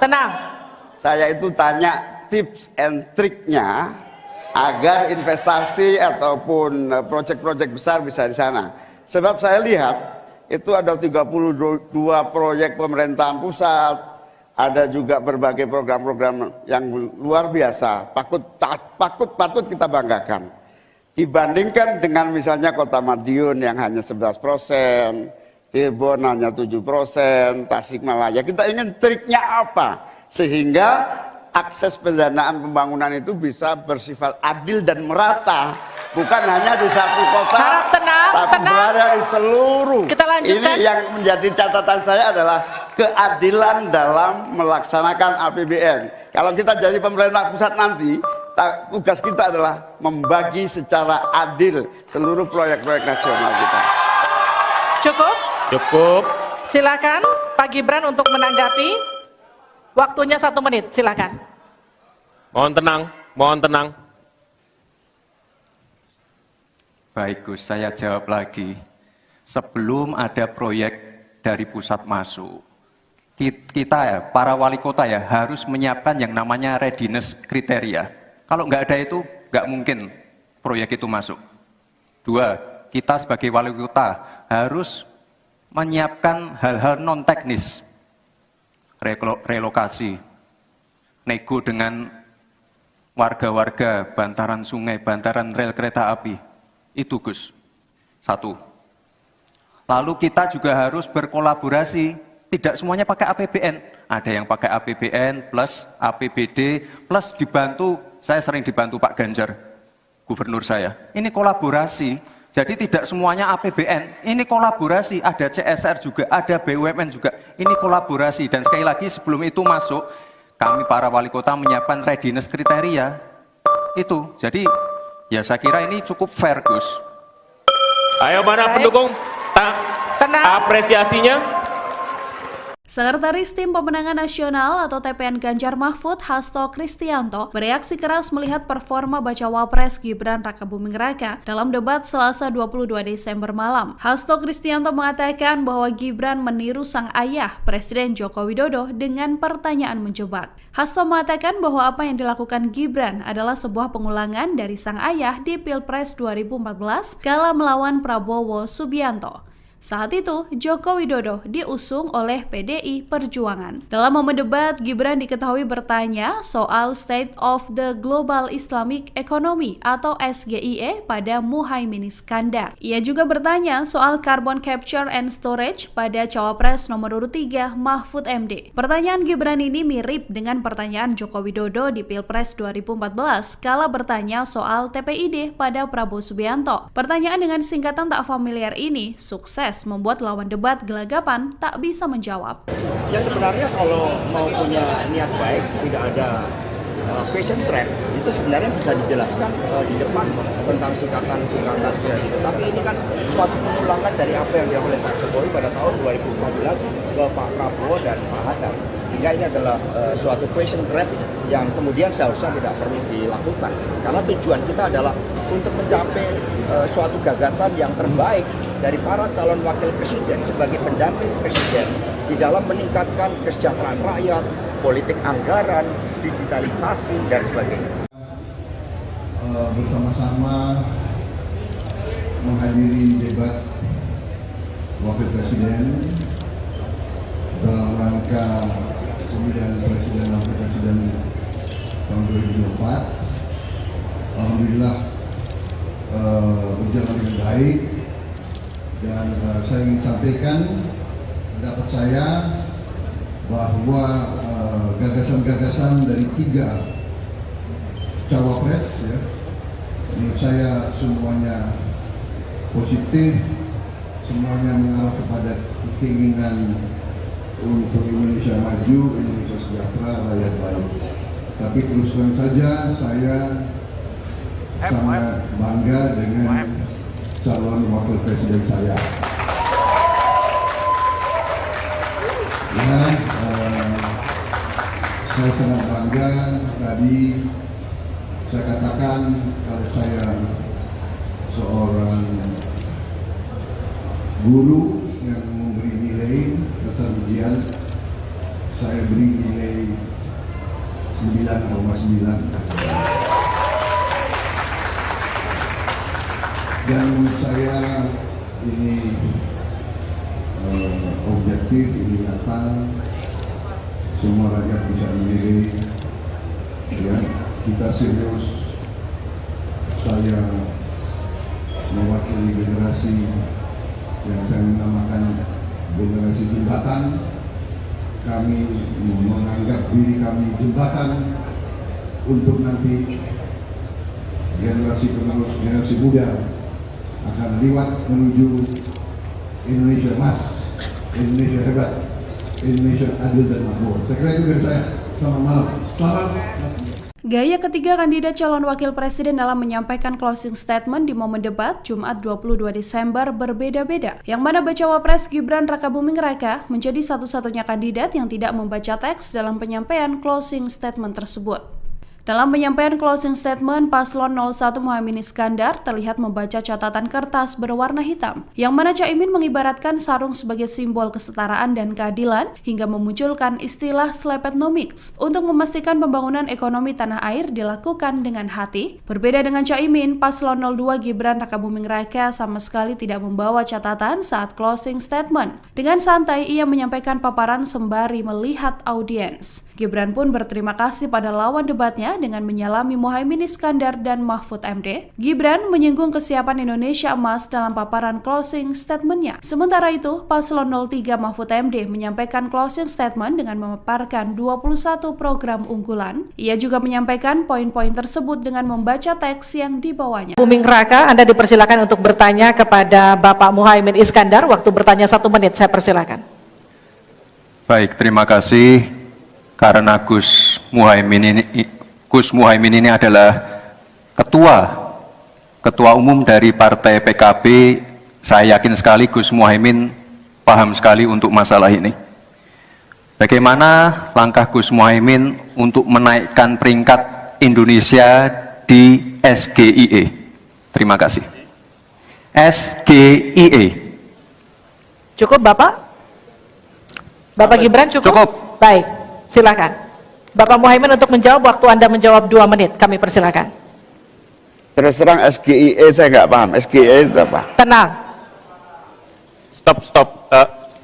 Tenang. Saya itu tanya tips and triknya agar investasi ataupun proyek-proyek besar bisa di sana. Sebab saya lihat itu ada 32 proyek pemerintahan pusat, ada juga berbagai program-program yang luar biasa, patut kita banggakan. Dibandingkan dengan misalnya Kota Madiun yang hanya 11%, Cirebon hanya 7%, Tasikmalaya. Kita ingin triknya apa? Sehingga akses pendanaan pembangunan itu bisa bersifat adil dan merata. Bukan hanya di satu kota, tapi berada di seluruh. Ini yang menjadi catatan saya adalah keadilan dalam melaksanakan APBN. Kalau kita jadi pemerintah pusat nanti, tugas kita adalah membagi secara adil seluruh proyek-proyek nasional kita. Cukup. Silakan Pak Gibran untuk menanggapi. Waktunya 1 menit, silakan. Mohon tenang. Baik, Gus, saya jawab lagi. sebelum ada proyek dari pusat masuk. Kita ya, para wali kota ya, harus menyiapkan yang namanya readiness kriteria. Kalau nggak ada itu, nggak mungkin proyek itu masuk. 2, kita sebagai wali kota harus menyiapkan hal-hal non-teknis, relokasi, nego dengan warga-warga, bantaran sungai, bantaran rel kereta api. Itu Gus, 1. Lalu kita juga harus berkolaborasi, tidak semuanya pakai APBN. Ada yang pakai APBN plus APBD plus dibantu, saya sering dibantu Pak Ganjar, gubernur saya. Ini kolaborasi, jadi tidak semuanya APBN, ini kolaborasi, ada CSR juga, ada BUMN juga, ini kolaborasi. Dan sekali lagi sebelum itu masuk, kami para wali kota menyiapkan readiness kriteria, itu. Jadi ya saya kira ini cukup fair Gus. Ayo mana pendukung? Apresiasinya. Sekretaris Tim Pemenangan Nasional atau TPN Ganjar Mahfud, Hasto Kristianto, bereaksi keras melihat performa Bacawa Pres Gibran Rakabuming Raka dalam debat Selasa 22 Desember malam. Hasto Kristianto mengatakan bahwa Gibran meniru sang ayah, Presiden Joko Widodo, dengan pertanyaan menjebak. Hasto mengatakan bahwa apa yang dilakukan Gibran adalah sebuah pengulangan dari sang ayah di Pilpres 2014 kala melawan Prabowo Subianto. Saat itu, Joko Widodo diusung oleh PDI Perjuangan. Dalam momen debat, Gibran diketahui bertanya soal State of the Global Islamic Economy atau SGIE pada Muhaimin Iskandar. Ia juga bertanya soal Carbon Capture and Storage pada Cawapres nomor urut 3 Mahfud MD. Pertanyaan Gibran ini mirip dengan pertanyaan Joko Widodo di Pilpres 2014 kala bertanya soal TPID pada Prabowo Subianto. Pertanyaan dengan singkatan tak familiar ini sukses membuat lawan debat gelagapan tak bisa menjawab. Ya sebenarnya kalau mau punya niat baik, tidak ada question trap, itu sebenarnya bisa dijelaskan di depan tentang singkatan-singkatan seperti itu. Tapi ini kan suatu pengulangan dari apa yang dilakukan oleh Pak Jokowi pada tahun 2014 ke Pak Prabowo dan Pak Hatta. Sehingga ini adalah suatu question trap yang kemudian seharusnya tidak perlu dilakukan. Karena tujuan kita adalah untuk mencapai suatu gagasan yang terbaik dari para calon wakil presiden sebagai pendamping presiden di dalam meningkatkan kesejahteraan rakyat, politik anggaran, digitalisasi, dan sebagainya. Bersama-sama menghadiri debat wakil presiden dalam rangka pemilihan presiden dan wakil presiden tahun 2024. Alhamdulillah berjalan dengan baik. Dan saya ingin sampaikan pendapat saya bahwa gagasan-gagasan dari 3 cawapres, ya, menurut saya semuanya positif, semuanya mengarah kepada keinginan untuk Indonesia maju, Indonesia sejahtera, rakyat baik. Tapi terus terang saja saya sangat bangga dengan calon wakil presiden saya. Ya, saya sangat bangga. Tadi saya katakan kalau saya seorang guru yang memberi nilai atas ujian, saya beri nilai 9,9. Dan menurut saya ini objektif, ini nyata, semua rakyat bisa menilai. Ya, kita serius. Saya mewakili generasi yang saya namakan generasi jembatan. Kami menganggap diri kami jembatan untuk nanti generasi penerus, generasi muda akan lewat menuju Indonesia emas, Indonesia hebat, Indonesia adil dan makmur. Saya kira itu dari saya. Selamat malam. Selamat. Gaya ketiga kandidat calon wakil presiden dalam menyampaikan closing statement di momen debat Jumat 22 Desember berbeda-beda, yang mana Bacawa Pres Gibran Rakabuming Raka menjadi satu-satunya kandidat yang tidak membaca teks dalam penyampaian closing statement tersebut. Dalam penyampaian closing statement, Paslon 01 Muhaimin Iskandar terlihat membaca catatan kertas berwarna hitam, yang mana Caimin mengibaratkan sarung sebagai simbol kesetaraan dan keadilan hingga memunculkan istilah slepetnomics untuk memastikan pembangunan ekonomi tanah air dilakukan dengan hati. Berbeda dengan Caimin, Paslon 02 Gibran Rakabuming Raka sama sekali tidak membawa catatan saat closing statement. Dengan santai, ia menyampaikan paparan sembari melihat audiens. Gibran pun berterima kasih pada lawan debatnya dengan menyalami Muhaimin Iskandar dan Mahfud MD. Gibran menyinggung kesiapan Indonesia Emas dalam paparan closing statement-nya. Sementara itu, Paslon 03 Mahfud MD menyampaikan closing statement dengan memaparkan 21 program unggulan. Ia juga menyampaikan poin-poin tersebut dengan membaca teks yang dibawanya. Buming Raka, Anda dipersilakan untuk bertanya kepada Bapak Muhaimin Iskandar. Waktu bertanya 1 menit, saya persilakan. Baik, terima kasih. Karena Gus Muhaimin ini adalah ketua umum dari Partai PKB, saya yakin sekali Gus Muhaimin paham sekali untuk masalah ini. Bagaimana langkah Gus Muhaimin untuk menaikkan peringkat Indonesia di SGIE? Terima kasih. SGIE. Cukup Bapak? Bapak Gibran cukup? Cukup. Baik, silakan. Bapak Muhaimin untuk menjawab, waktu Anda menjawab 2 menit, kami persilakan. Terus terang SGIE saya nggak paham. SGIE itu apa? Tenang. Stop.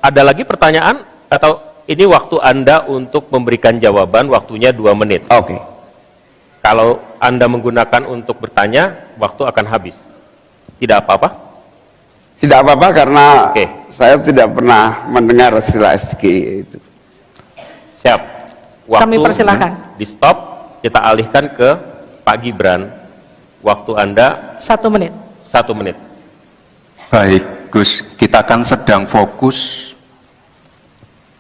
Ada lagi pertanyaan atau ini waktu Anda untuk memberikan jawaban, waktunya 2 menit. Oke. Kalau Anda menggunakan untuk bertanya, waktu akan habis. Tidak apa-apa? Tidak apa-apa karena Oke. saya tidak pernah mendengar istilah SGIE itu. Siap. Waktu Kami persilakan. di stop, kita alihkan ke Pak Gibran. Waktu Anda 1 menit. 1 menit. Baik, Gus, kita kan sedang fokus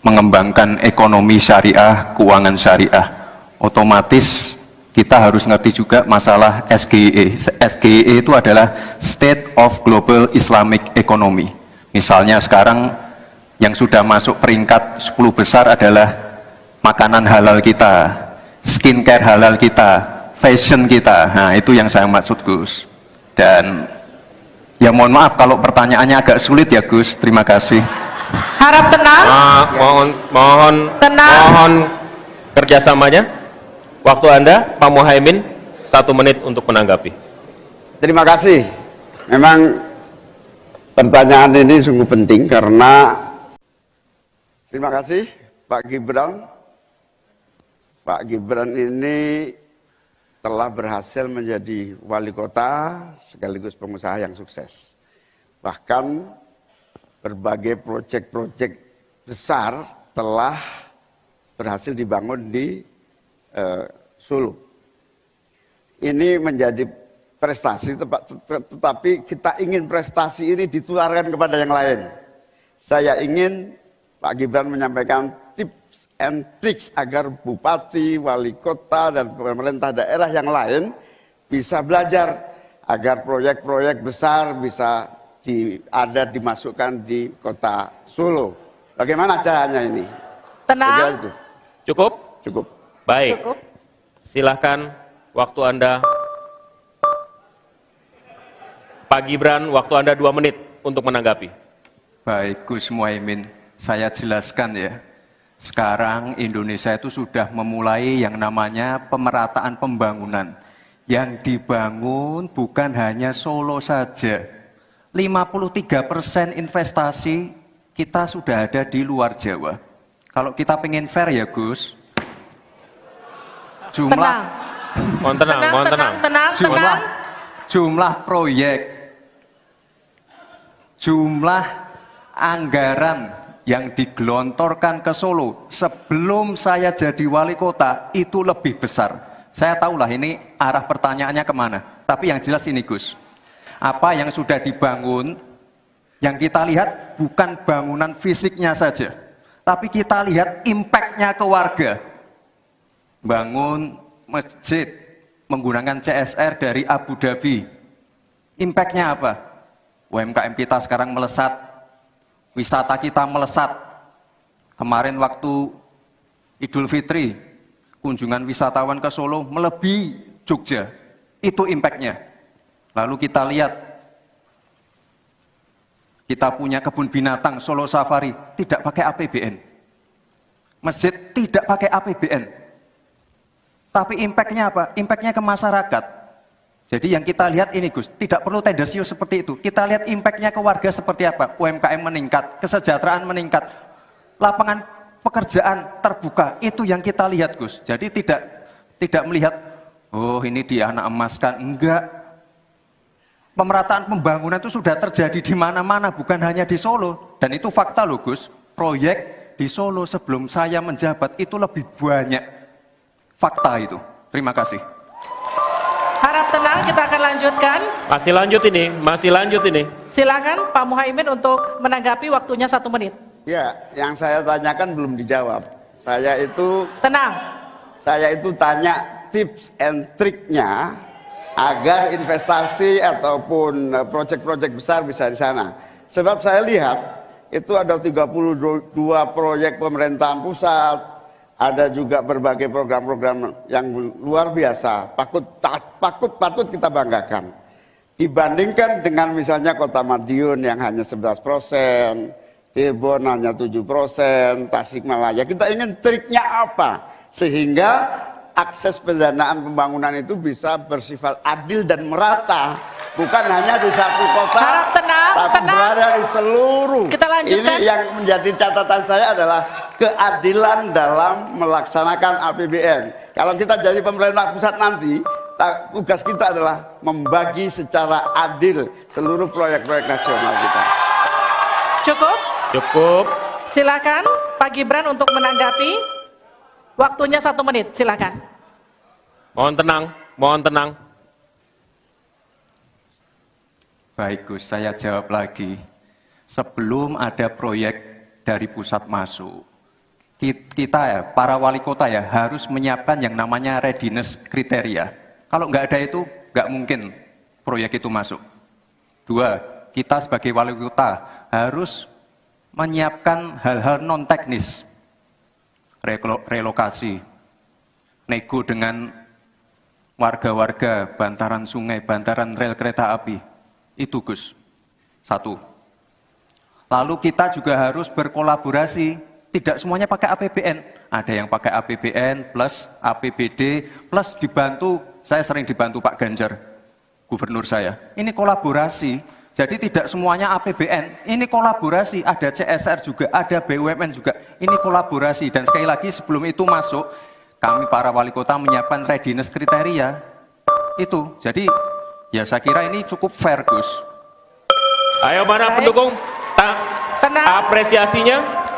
mengembangkan ekonomi syariah, keuangan syariah. Otomatis kita harus ngerti juga masalah SGIE. SGIE itu adalah State of Global Islamic Economy. Misalnya sekarang yang sudah masuk peringkat 10 besar adalah makanan halal kita, skincare halal kita, fashion kita. Nah, itu yang saya maksud, Gus. Dan ya mohon maaf kalau pertanyaannya agak sulit ya, Gus. Terima kasih. Harap tenang. Mohon kerjasamanya. Waktu Anda, Pak Muhaimin, 1 menit untuk menanggapi. Terima kasih. Memang pertanyaan ini sungguh penting karena terima kasih Pak Gibran. Pak Gibran ini telah berhasil menjadi wali kota sekaligus pengusaha yang sukses. Bahkan berbagai proyek-proyek besar telah berhasil dibangun di Solo. Ini menjadi prestasi, tetapi kita ingin prestasi ini ditularkan kepada yang lain. Saya ingin Pak Gibran menyampaikan tips and tricks agar bupati, wali kota, dan pemerintah daerah yang lain bisa belajar agar proyek-proyek besar bisa dimasukkan di kota Solo. Bagaimana caranya ini? Tenang. Itu. Cukup? Cukup. Baik. Cukup. Silahkan waktu Anda. Pak Gibran, waktu Anda 2 menit untuk menanggapi. Baik, Gus Muhaimin, saya jelaskan ya. Sekarang Indonesia itu sudah memulai yang namanya pemerataan pembangunan. Yang dibangun bukan hanya Solo saja. 53% investasi kita sudah ada di luar Jawa. Kalau kita pengen fair ya Gus, jumlah proyek, jumlah anggaran yang digelontorkan ke Solo sebelum saya jadi wali kota itu lebih besar. Saya tahulah ini arah pertanyaannya kemana. Tapi yang jelas ini Gus, apa yang sudah dibangun, yang kita lihat bukan bangunan fisiknya saja, tapi kita lihat impact-nya ke warga. Bangun masjid menggunakan CSR dari Abu Dhabi. Impact-nya apa? UMKM kita sekarang melesat, wisata kita melesat. Kemarin waktu Idul Fitri, kunjungan wisatawan ke Solo melebihi Jogja. Itu impact-nya. Lalu kita lihat, kita punya kebun binatang Solo Safari, tidak pakai APBN. Masjid tidak pakai APBN. Tapi impact-nya apa? Impact-nya ke masyarakat. Jadi yang kita lihat ini Gus, tidak perlu tendensius seperti itu. Kita lihat impact-nya ke warga seperti apa. UMKM meningkat, kesejahteraan meningkat, lapangan pekerjaan terbuka. Itu yang kita lihat Gus. Jadi tidak melihat, oh ini dianak emaskan. Enggak. Pemerataan pembangunan itu sudah terjadi di mana-mana, bukan hanya di Solo. Dan itu fakta loh Gus. Proyek di Solo sebelum saya menjabat itu lebih banyak. Fakta itu. Terima kasih. Harap tenang, kita akan lanjutkan. Masih lanjut ini. Silakan Pak Muhaimin untuk menanggapi, waktunya 1 menit. Ya, yang saya tanyakan belum dijawab. Tenang. Saya itu tanya tips and triknya agar investasi ataupun proyek-proyek besar bisa di sana. Sebab saya lihat itu ada 32 proyek pemerintahan pusat, ada juga berbagai program-program yang luar biasa, patut kita banggakan. Dibandingkan dengan misalnya Kota Madiun yang hanya 11%, Cirebon hanya 7%, Tasikmalaya. Kita ingin triknya apa? Sehingga akses pendanaan pembangunan itu bisa bersifat adil dan merata. Bukan hanya di satu kota, Harap tenang, tapi berada di seluruh. Kita lanjutkan. Ini yang menjadi catatan saya adalah keadilan dalam melaksanakan APBN. Kalau kita jadi pemerintah pusat nanti, tugas kita adalah membagi secara adil seluruh proyek-proyek nasional kita. Cukup. Silakan Pak Gibran untuk menanggapi. Waktunya 1 menit, silakan. Mohon tenang. Baik Gus, saya jawab lagi. Sebelum ada proyek dari pusat masuk, kita ya, para wali kota ya, harus menyiapkan yang namanya readiness kriteria. Kalau nggak ada itu, nggak mungkin proyek itu masuk. 2, kita sebagai wali kota harus menyiapkan hal-hal non-teknis. Relokasi, nego dengan warga-warga, bantaran sungai, bantaran rel kereta api. Itu Gus, 1. Lalu kita juga harus berkolaborasi, tidak semuanya pakai APBN. Ada yang pakai APBN plus APBD plus dibantu, saya sering dibantu Pak Ganjar, gubernur saya. Ini kolaborasi, jadi tidak semuanya APBN, ini kolaborasi, ada CSR juga, ada BUMN juga, ini kolaborasi. Dan sekali lagi sebelum itu masuk, kami para wali kota menyiapkan readiness kriteria, itu. Jadi ya saya kira ini cukup fair Gus. Ayo mana pendukung? Apresiasinya.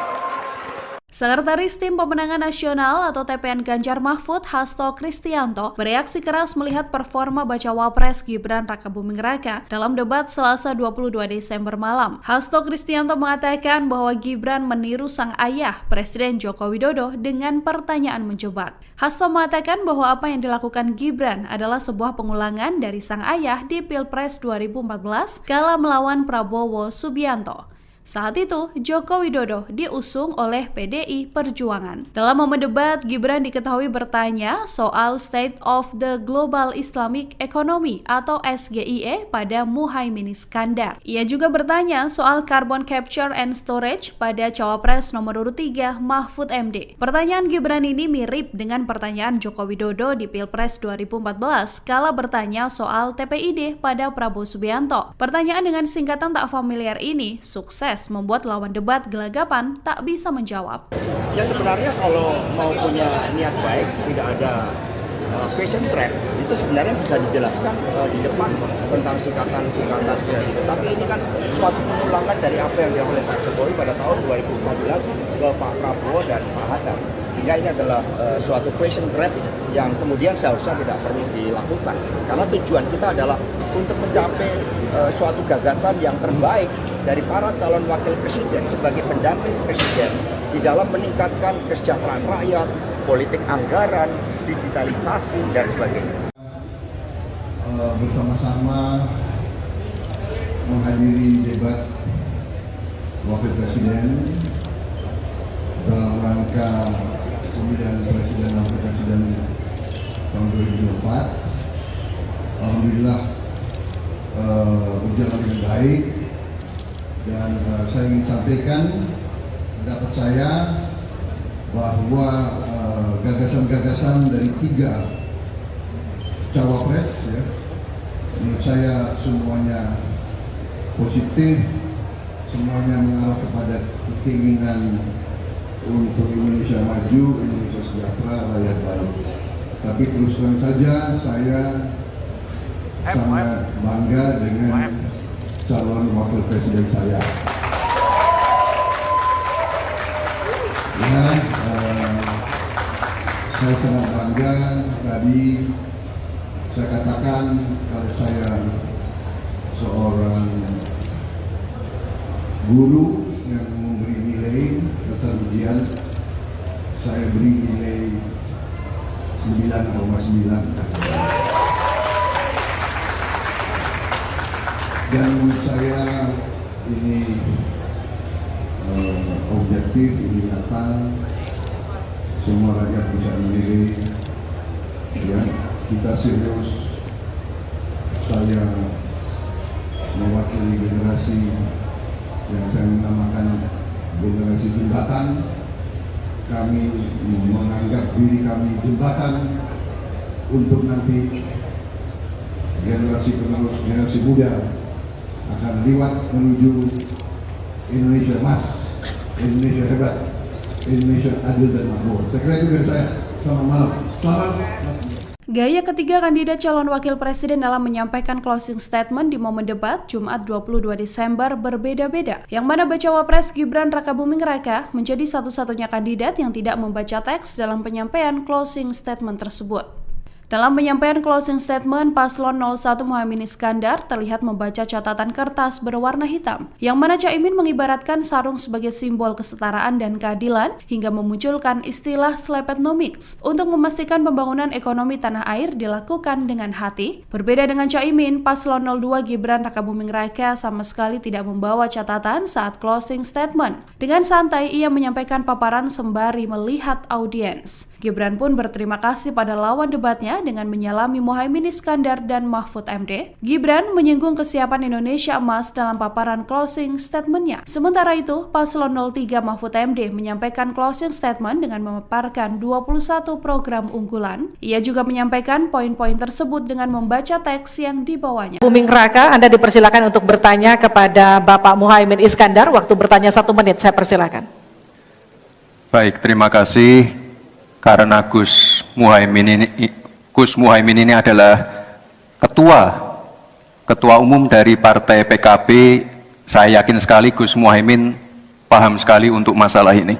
Sekretaris Tim Pemenangan Nasional atau TPN Ganjar Mahfud, Hasto Kristianto, bereaksi keras melihat performa Bacawa Pres Gibran Rakabuming Raka dalam debat Selasa 22 Desember malam. Hasto Kristianto mengatakan bahwa Gibran meniru sang ayah, Presiden Joko Widodo, dengan pertanyaan menjebak. Hasto mengatakan bahwa apa yang dilakukan Gibran adalah sebuah pengulangan dari sang ayah di Pilpres 2014 kala melawan Prabowo Subianto. Saat itu, Joko Widodo diusung oleh PDI Perjuangan. Dalam momen debat, Gibran diketahui bertanya soal State of the Global Islamic Economy atau SGIE pada Muhaimin Iskandar. Ia juga bertanya soal Carbon Capture and Storage pada Cawapres nomor urut 3 Mahfud MD. Pertanyaan Gibran ini mirip dengan pertanyaan Joko Widodo di Pilpres 2014 kala bertanya soal TPID pada Prabowo Subianto. Pertanyaan dengan singkatan tak familiar ini sukses membuat lawan debat gelagapan tak bisa menjawab. Ya sebenarnya kalau mau punya niat baik, tidak ada question trap, itu sebenarnya bisa dijelaskan di depan tentang singkatan-singkatan seperti itu. Tapi ini kan suatu pengulangan dari apa yang dilakukan oleh Pak Jokowi pada tahun 2014 ke Pak Prabowo dan Pak Hatta. Sehingga ini adalah suatu question trap yang kemudian seharusnya tidak perlu dilakukan. Karena tujuan kita adalah untuk mencapai suatu gagasan yang terbaik dari para calon wakil presiden sebagai pendamping presiden di dalam meningkatkan kesejahteraan rakyat, politik anggaran, digitalisasi, dan sebagainya. Bersama-sama menghadiri debat wakil presiden dalam rangka pemilihan presiden dan wakil presiden tahun 2024. Alhamdulillah berjalan dengan baik, dan saya ingin sampaikan pendapat saya bahwa gagasan-gagasan dari 3 cawapres, ya, menurut saya semuanya positif, semuanya mengarah kepada keinginan untuk Indonesia maju, Indonesia sejahtera, rakyat baik. Tapi terus terang saja saya sangat bangga dengan calon wakil presiden saya. Ya, saya sangat bangga. Tadi saya katakan kalau saya seorang guru yang memberi nilai dasar ujian, saya beri nilai 9,9. Dan menurut saya ini objektif, ini nyata, semua rakyat bisa menilai, ya, kita serius. Saya mewakili generasi yang saya namakan generasi jembatan. Kami menganggap diri kami jembatan untuk nanti generasi penerus, generasi muda akan lewat menuju Indonesia emas, Indonesia hebat, Indonesia adil dan makmur. Saya kira itu dari saya. Selamat malam. Selamat. Gaya ketiga kandidat calon wakil presiden dalam menyampaikan closing statement di momen debat Jumat 22 Desember berbeda-beda, yang mana bacawa pres Gibran Rakabuming Raka menjadi satu-satunya kandidat yang tidak membaca teks dalam penyampaian closing statement tersebut. Dalam penyampaian closing statement, Paslon 01 Muhaimin Iskandar terlihat membaca catatan kertas berwarna hitam, yang mana Caimin mengibaratkan sarung sebagai simbol kesetaraan dan keadilan, hingga memunculkan istilah Slepetnomics untuk memastikan pembangunan ekonomi tanah air dilakukan dengan hati. Berbeda dengan Caimin, Paslon 02 Gibran Rakabuming Raka sama sekali tidak membawa catatan saat closing statement. Dengan santai, ia menyampaikan paparan sembari melihat audiens. Gibran pun berterima kasih pada lawan debatnya dengan menyalami Muhaimin Iskandar dan Mahfud MD. Gibran menyinggung kesiapan Indonesia emas dalam paparan closing statement-nya. Sementara itu, Paslon 03 Mahfud MD menyampaikan closing statement dengan memaparkan 21 program unggulan. Ia juga menyampaikan poin-poin tersebut dengan membaca teks yang dibawanya. Buming Raka, Anda dipersilakan untuk bertanya kepada Bapak Muhaimin Iskandar. Waktu bertanya 1 menit, saya persilakan. Baik, terima kasih. Karena Gus Muhaimin ini adalah ketua umum dari Partai PKB, saya yakin sekali Gus Muhaimin paham sekali untuk masalah ini.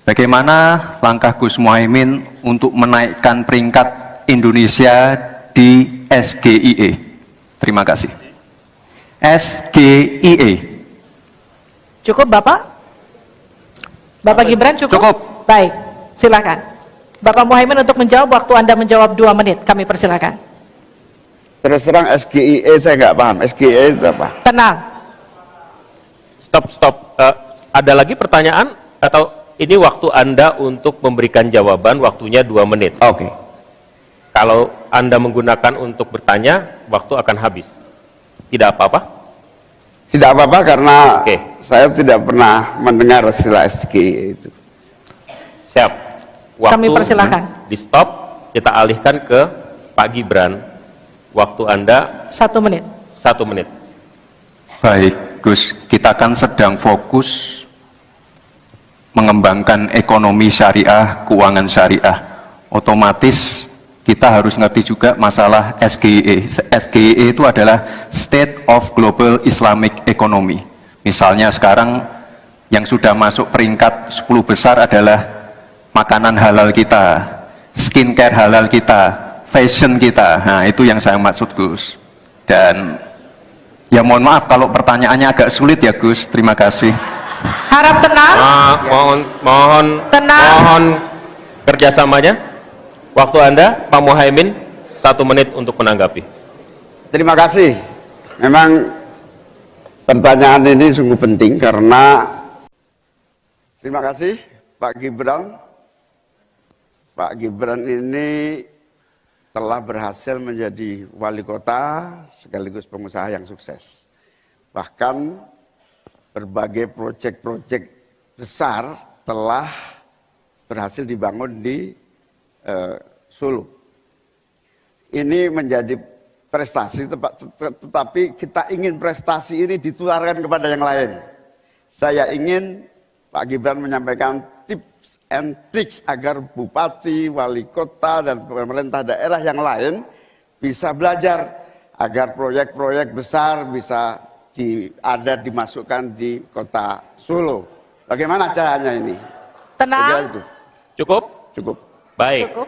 Bagaimana langkah Gus Muhaimin untuk menaikkan peringkat Indonesia di SGIE? Terima kasih. SGIE. Cukup Bapak? Bapak Gibran cukup? Cukup. Baik, silakan. Bapak Muhaimin untuk menjawab, waktu Anda menjawab 2 menit, kami persilakan. Terus terang SGIE saya nggak paham. SGIE itu apa? Tenang. Stop. Ada lagi pertanyaan? Atau ini waktu Anda untuk memberikan jawaban, waktunya 2 menit. Oke. Kalau Anda menggunakan untuk bertanya, waktu akan habis. Tidak apa-apa? Tidak apa-apa karena Oke. saya tidak pernah mendengar istilah SGIE itu. Siap. Waktu Kami persilakan. di stop, kita alihkan ke Pak Gibran. Waktu Anda 1 menit. 1 menit. Baik, Gus, kita kan sedang fokus mengembangkan ekonomi syariah, keuangan syariah. Otomatis kita harus ngerti juga masalah SGIE. SGIE itu adalah State of Global Islamic Economy. Misalnya sekarang yang sudah masuk peringkat 10 besar adalah makanan halal kita, skincare halal kita, fashion kita. Nah, itu yang saya maksud, Gus. Dan ya mohon maaf kalau pertanyaannya agak sulit ya, Gus. Terima kasih. Harap tenang. Tenang. Mohon kerjasamanya. Waktu Anda, Pak Muhaimin, 1 menit untuk menanggapi. Terima kasih. Memang pertanyaan ini sungguh penting karena terima kasih Pak Gibran. Pak Gibran ini telah berhasil menjadi wali kota sekaligus pengusaha yang sukses. Bahkan berbagai proyek-proyek besar telah berhasil dibangun di Solo. Ini menjadi prestasi, tetapi kita ingin prestasi ini ditularkan kepada yang lain. Saya ingin Pak Gibran menyampaikan tips and tricks agar bupati, wali kota, dan pemerintah daerah yang lain bisa belajar agar proyek-proyek besar bisa dimasukkan di kota Solo. Bagaimana caranya ini? Tenang. Cukup? Cukup. Baik. Cukup.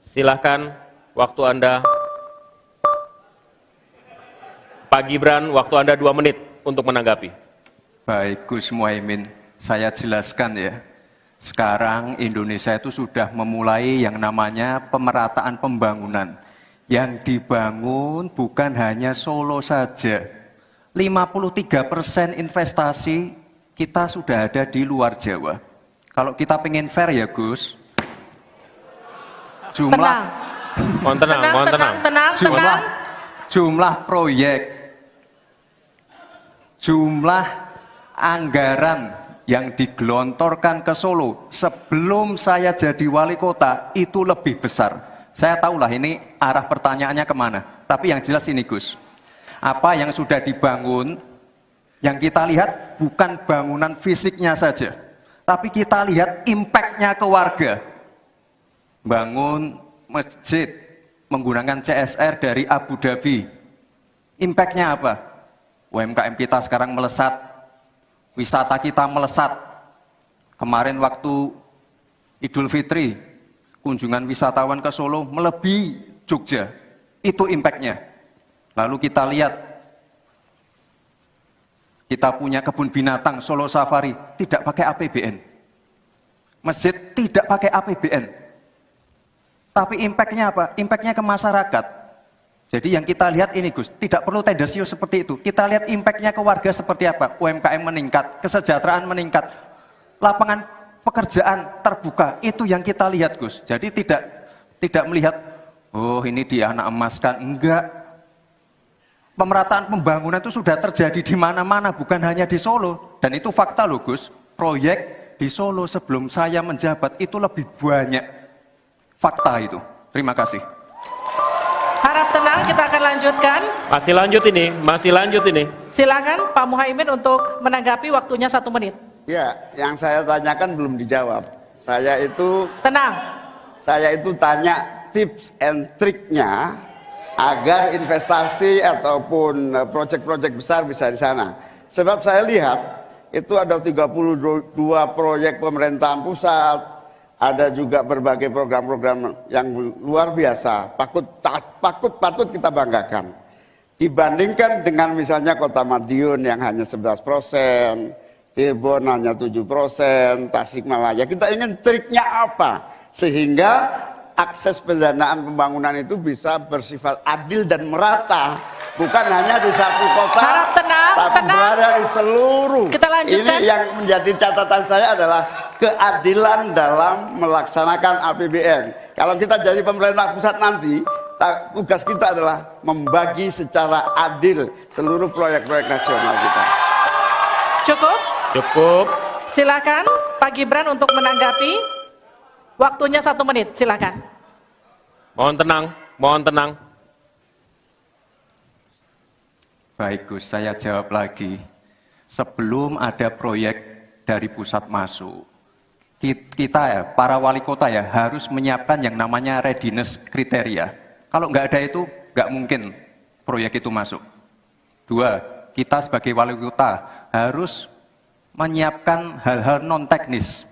Silahkan waktu Anda. Pak Gibran, waktu Anda 2 menit untuk menanggapi. Baik Gus Muhaimin, saya jelaskan ya. Sekarang Indonesia itu sudah memulai yang namanya pemerataan pembangunan. Yang dibangun bukan hanya Solo saja. 53% investasi kita sudah ada di luar Jawa. Kalau kita pengen fair ya Gus, Mohon tenang. Jumlah proyek, jumlah anggaran yang digelontorkan ke Solo sebelum saya jadi wali kota itu lebih besar. Saya tahulah ini arah pertanyaannya kemana. Tapi yang jelas ini Gus, apa yang sudah dibangun, yang kita lihat bukan bangunan fisiknya saja, tapi kita lihat impact-nya ke warga. Bangun masjid menggunakan CSR dari Abu Dhabi. Impact-nya apa? UMKM kita sekarang melesat, wisata kita melesat. Kemarin waktu Idul Fitri, kunjungan wisatawan ke Solo melebihi Jogja. Itu impact-nya. Lalu kita lihat, kita punya kebun binatang Solo Safari, tidak pakai APBN. Masjid tidak pakai APBN. Tapi impact-nya apa? Impact-nya ke masyarakat. Jadi yang kita lihat ini Gus, tidak perlu tendensius seperti itu. Kita lihat impact-nya ke warga seperti apa. UMKM meningkat, kesejahteraan meningkat, lapangan pekerjaan terbuka. Itu yang kita lihat Gus. Jadi tidak melihat, oh ini dia anak emaskan. Enggak. Pemerataan pembangunan itu sudah terjadi di mana-mana, bukan hanya di Solo. Dan itu fakta loh Gus. Proyek di Solo sebelum saya menjabat itu lebih banyak. Fakta itu. Terima kasih. Harap tenang, kita akan lanjutkan. Masih lanjut ini. Silakan Pak Muhaimin untuk menanggapi, waktunya 1 menit. Ya, yang saya tanyakan belum dijawab. Tenang. Saya itu tanya tips and triknya agar investasi ataupun proyek-proyek besar bisa di sana. Sebab saya lihat itu ada 32 proyek pemerintahan pusat, ada juga berbagai program-program yang luar biasa, patut kita banggakan. Dibandingkan dengan misalnya Kota Madiun yang hanya 11%, Cirebon hanya 7%, Tasikmalaya. Kita ingin triknya apa? Sehingga akses pendanaan pembangunan itu bisa bersifat adil dan merata. Bukan hanya di satu kota, tapi berada di seluruh. Kita lanjutkan. Ini yang menjadi catatan saya adalah keadilan dalam melaksanakan APBN. Kalau kita jadi pemerintah pusat nanti, tugas kita adalah membagi secara adil seluruh proyek-proyek nasional kita. Cukup. Silakan Pak Gibran untuk menanggapi. Waktunya 1 menit, silakan. Mohon tenang. Baik Gus, saya jawab lagi. Sebelum ada proyek dari pusat masuk, kita ya, para wali kota ya, harus menyiapkan yang namanya readiness kriteria. Kalau nggak ada itu, nggak mungkin proyek itu masuk. 2, kita sebagai wali kota harus menyiapkan hal-hal non-teknis.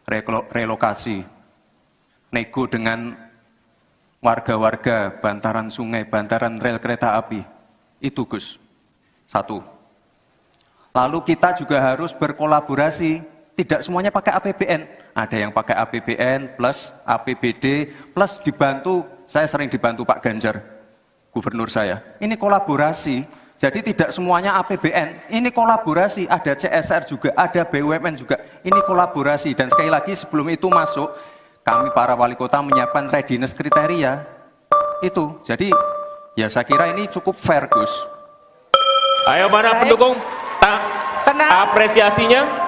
Relokasi, nego dengan warga-warga, bantaran sungai, bantaran rel kereta api. Itu Gus, 1. Lalu kita juga harus berkolaborasi, tidak semuanya pakai APBN. Ada yang pakai APBN plus APBD plus dibantu, saya sering dibantu Pak Ganjar, gubernur saya. Ini kolaborasi, jadi tidak semuanya APBN, ini kolaborasi, ada CSR juga, ada BUMN juga, ini kolaborasi. Dan sekali lagi sebelum itu masuk, kami para wali kota menyiapkan readiness kriteria. itu. Jadi ya saya kira ini cukup fair, Gus. Ayo mana pendukung? Tenang. Apresiasinya.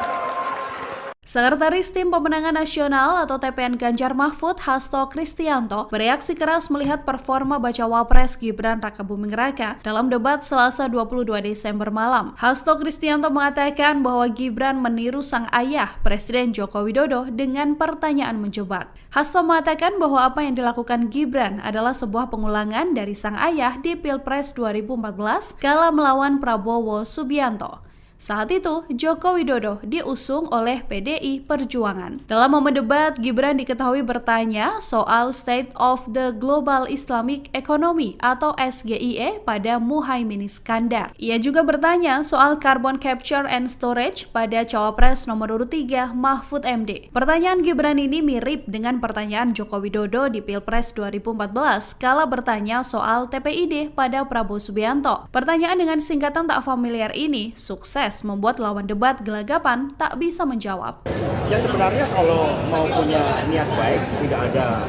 Sekretaris Tim Pemenangan Nasional atau TPN Ganjar Mahfud, Hasto Kristianto, bereaksi keras melihat performa Bacawa Pres Gibran Rakabuming Raka dalam debat Selasa 22 Desember malam. Hasto Kristianto mengatakan bahwa Gibran meniru sang ayah, Presiden Joko Widodo, dengan pertanyaan menjebak. Hasto mengatakan bahwa apa yang dilakukan Gibran adalah sebuah pengulangan dari sang ayah di Pilpres 2014 kala melawan Prabowo Subianto. Saat itu, Joko Widodo diusung oleh PDI Perjuangan. Dalam momen debat, Gibran diketahui bertanya soal State of the Global Islamic Economy atau SGIE pada Muhaimin Iskandar. Ia juga bertanya soal Carbon Capture and Storage pada Cawapres nomor urut 3 Mahfud MD. Pertanyaan Gibran ini mirip dengan pertanyaan Joko Widodo di Pilpres 2014 kala bertanya soal TPID pada Prabowo Subianto. Pertanyaan dengan singkatan tak familiar ini sukses membuat lawan debat gelagapan tak bisa menjawab. Ya sebenarnya kalau mau punya niat baik, tidak ada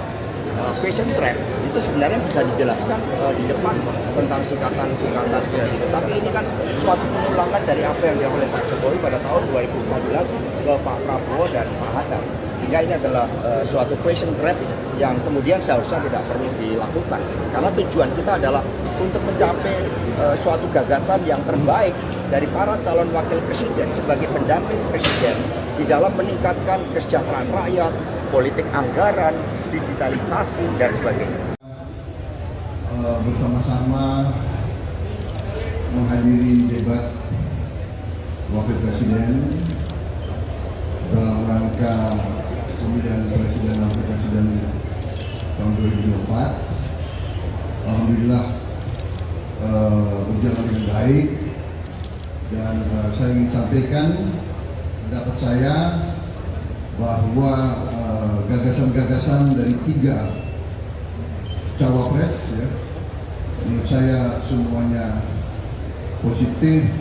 question trap, itu sebenarnya bisa dijelaskan di depan tentang singkatan-singkatan seperti itu. Tapi ini kan suatu pengulangan dari apa yang dilakukan oleh Pak Jokowi pada tahun 2014 ke Pak Prabowo dan Pak Hatta. Sehingga ini adalah suatu question trap yang kemudian seharusnya tidak perlu dilakukan. Karena tujuan kita adalah untuk mencapai suatu gagasan yang terbaik dari para calon wakil presiden sebagai pendamping presiden di dalam meningkatkan kesejahteraan rakyat, politik anggaran, digitalisasi, dan sebagainya. Bersama-sama menghadiri debat wakil presiden dalam rangka pemilihan presiden dan wakil presiden tahun 2024. Alhamdulillah berjalan dengan baik, dan saya ingin sampaikan pendapat saya bahwa gagasan-gagasan dari 3 cawapres, ya, menurut saya semuanya positif,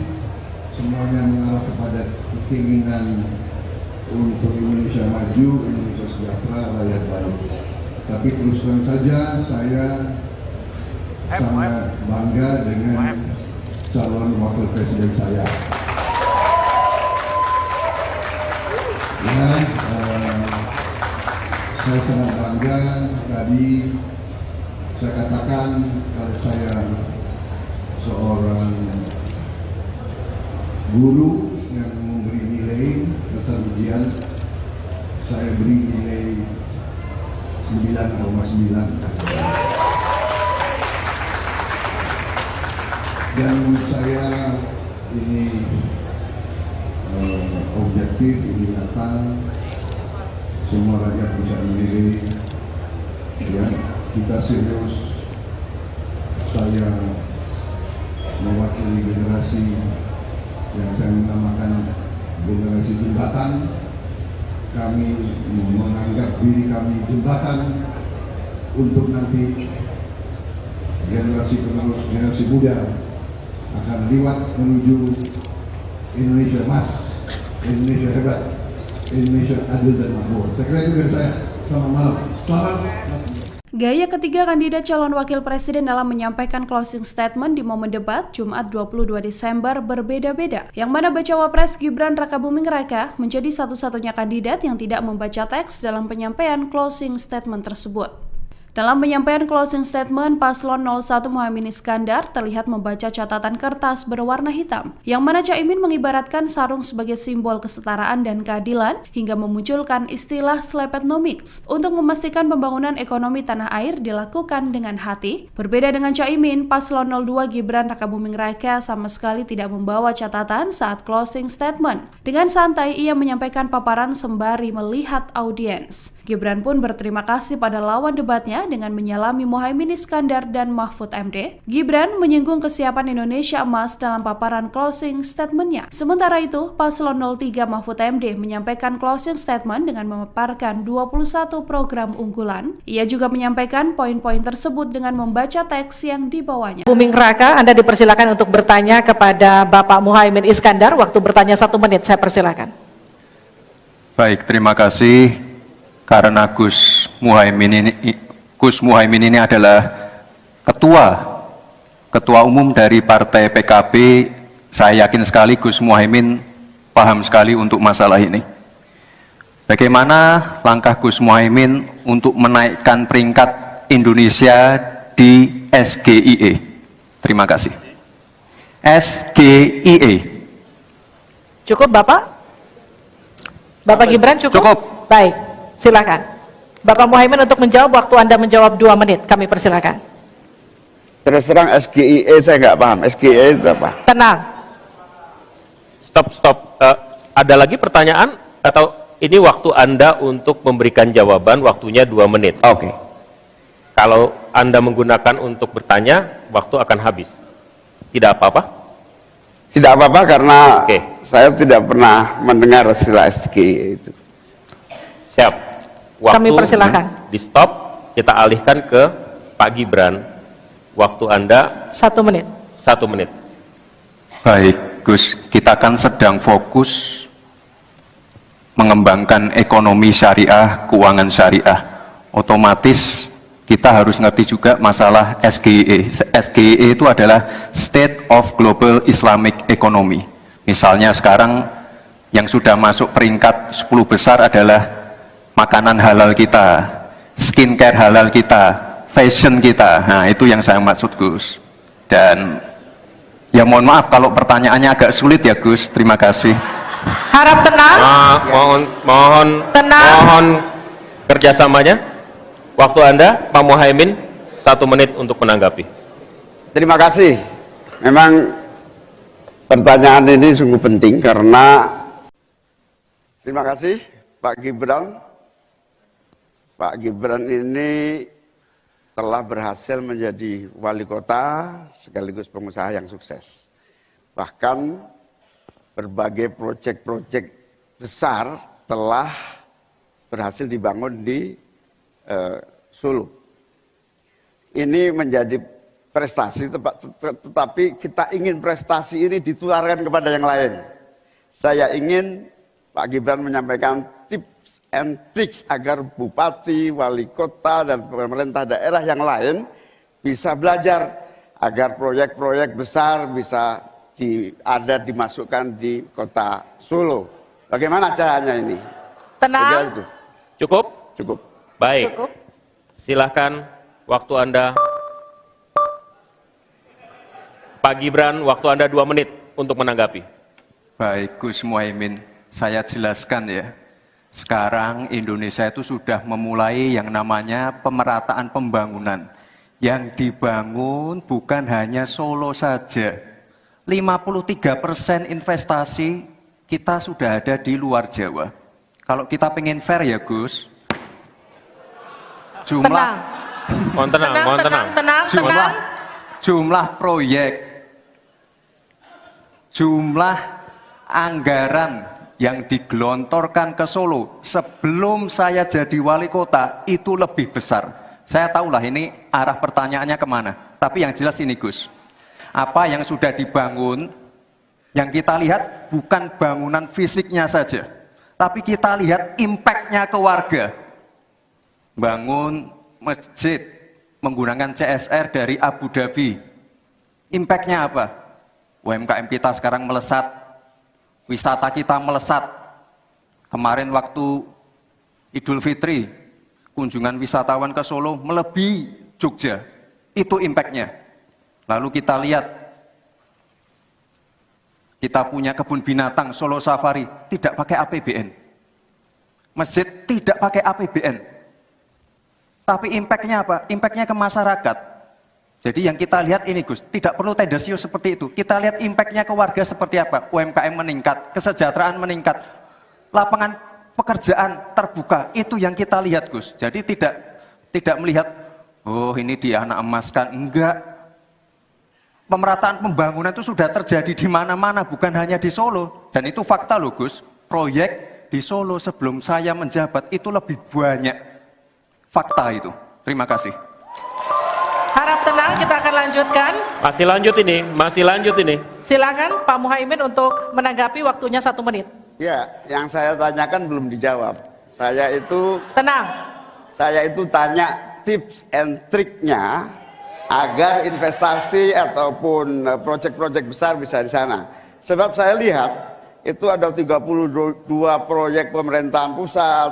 semuanya mengarah kepada keinginan untuk Indonesia maju, Indonesia sejahtera, rakyat baik. Tapi terus terang saja saya sangat bangga dengan calon wakil presiden saya. Ya, saya sangat bangga. Tadi saya katakan kalau saya seorang guru yang memberi nilai dasar ujian, saya beri nilai 9,9. Dan menurut saya ini objektif, ini nyata, semua rakyat bisa menilai. Ya, kita serius. Saya mewakili generasi yang saya namakan generasi jembatan. Kami menganggap diri kami jembatan untuk nanti generasi penerus, generasi muda akan lewat menuju Indonesia emas, Indonesia hebat, Indonesia adil dan makmur. Saya kira itu dari saya. Selamat malam. Selamat. Gaya ketiga kandidat calon wakil presiden dalam menyampaikan closing statement di momen debat Jumat 22 Desember berbeda-beda. Yang mana Bacawa Pres Gibran Rakabuming Raka menjadi satu-satunya kandidat yang tidak membaca teks dalam penyampaian closing statement tersebut. Dalam penyampaian closing statement, Paslon 01 Muhaimin Iskandar terlihat membaca catatan kertas berwarna hitam, yang mana Caimin mengibaratkan sarung sebagai simbol kesetaraan dan keadilan, hingga memunculkan istilah slepetnomics untuk memastikan pembangunan ekonomi tanah air dilakukan dengan hati. Berbeda dengan Caimin, Paslon 02 Gibran Rakabuming Raka sama sekali tidak membawa catatan saat closing statement. Dengan santai, ia menyampaikan paparan sembari melihat audiens. Gibran pun berterima kasih pada lawan debatnya dengan menyalami Muhaimin Iskandar dan Mahfud MD. Gibran menyinggung kesiapan Indonesia emas dalam paparan closing statement-nya. Sementara itu, Paslon 03 Mahfud MD menyampaikan closing statement dengan memaparkan 21 program unggulan. Ia juga menyampaikan poin-poin tersebut dengan membaca teks yang dibawanya. Buming Raka, Anda dipersilakan untuk bertanya kepada Bapak Muhaimin Iskandar. Waktu bertanya 1 menit, saya persilakan. Baik, terima kasih. Karena Gus Muhaimin ini adalah Ketua Umum dari Partai PKB, saya yakin sekali Gus Muhaimin paham sekali untuk masalah ini. Bagaimana langkah Gus Muhaimin untuk menaikkan peringkat Indonesia di SGIE? Terima kasih. SGIE. Cukup Bapak? Bapak Gibran cukup? Cukup. Baik, silakan. Bapak Muhaimin untuk menjawab, waktu Anda menjawab 2 menit, kami persilakan. Terus terang SGIE saya nggak paham. SGIE itu apa? Tenang. Stop. Ada lagi pertanyaan atau ini waktu Anda untuk memberikan jawaban, waktunya 2 menit. Oke. Kalau Anda menggunakan untuk bertanya, waktu akan habis. Tidak apa-apa? Tidak apa-apa karena Oke. saya tidak pernah mendengar istilah SGIE itu. Siap. Waktu Kami persilakan. di stop, kita alihkan ke Pak Gibran. Waktu Anda 1 menit. 1 menit. Baik, Gus, kita kan sedang fokus mengembangkan ekonomi syariah, keuangan syariah. Otomatis kita harus ngerti juga masalah SGIE. SGIE itu adalah State of Global Islamic Economy. Misalnya sekarang yang sudah masuk peringkat 10 besar adalah makanan halal kita, skincare halal kita, fashion kita. Nah, itu yang saya maksud, Gus. Dan ya mohon maaf kalau pertanyaannya agak sulit ya, Gus. Terima kasih. Harap tenang. Tenang. Mohon kerjasamanya. Waktu Anda, Pak Muhaimin, 1 menit untuk menanggapi. Terima kasih. Memang pertanyaan ini sungguh penting karena terima kasih Pak Gibran. Pak Gibran ini telah berhasil menjadi wali kota sekaligus pengusaha yang sukses. Bahkan berbagai proyek-proyek besar telah berhasil dibangun di Solo. Ini menjadi prestasi, tetapi kita ingin prestasi ini ditularkan kepada yang lain. Saya ingin Pak Gibran menyampaikan tips and tricks agar bupati, wali kota, dan pemerintah daerah yang lain bisa belajar agar proyek-proyek besar bisa dimasukkan di kota Solo. Bagaimana caranya ini? Tenang. Itu. Cukup? Cukup. Baik. Cukup. Silahkan waktu Anda. Pak Gibran, waktu Anda 2 menit untuk menanggapi. Baik, Gus Muhaimin, saya jelaskan ya. Sekarang Indonesia itu sudah memulai yang namanya pemerataan pembangunan. Yang dibangun bukan hanya Solo saja. 53% investasi kita sudah ada di luar Jawa. Kalau kita pengen fair ya Gus, Mohon tenang. jumlah proyek, jumlah anggaran yang digelontorkan ke Solo sebelum saya jadi wali kota itu lebih besar. Saya tahulah ini arah pertanyaannya kemana. Tapi yang jelas ini Gus, apa yang sudah dibangun, yang kita lihat bukan bangunan fisiknya saja, tapi kita lihat impact-nya ke warga. Bangun masjid menggunakan CSR dari Abu Dhabi. Impact-nya apa? UMKM kita sekarang melesat, wisata kita melesat. Kemarin waktu Idul Fitri, kunjungan wisatawan ke Solo melebihi Jogja. Itu impact-nya. Lalu kita lihat, kita punya kebun binatang Solo Safari, tidak pakai APBN. Masjid tidak pakai APBN. Tapi impact-nya apa? Impact-nya ke masyarakat. Jadi yang kita lihat ini Gus, tidak perlu tendensius seperti itu. Kita lihat impact-nya ke warga seperti apa? UMKM meningkat, kesejahteraan meningkat, lapangan pekerjaan terbuka. Itu yang kita lihat Gus. Jadi tidak melihat, oh ini dia anak emaskan. Enggak. Pemerataan pembangunan itu sudah terjadi di mana-mana, bukan hanya di Solo. Dan itu fakta loh Gus. Proyek di Solo sebelum saya menjabat itu lebih banyak. Fakta itu. Terima kasih. Harap tenang, kita akan lanjutkan. Masih lanjut ini. Silakan Pak Muhaimin untuk menanggapi, waktunya 1 menit. Ya, yang saya tanyakan belum dijawab. Tenang. Saya itu tanya tips and triknya agar investasi ataupun proyek-proyek besar bisa di sana. Sebab saya lihat itu ada 32 proyek pemerintahan pusat,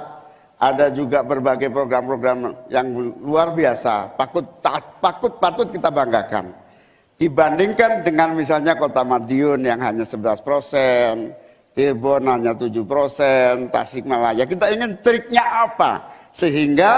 ada juga berbagai program-program yang luar biasa, patut kita banggakan. Dibandingkan dengan misalnya Kota Madiun yang hanya 11%, Cirebon hanya 7%, Tasikmalaya. Kita ingin triknya apa? Sehingga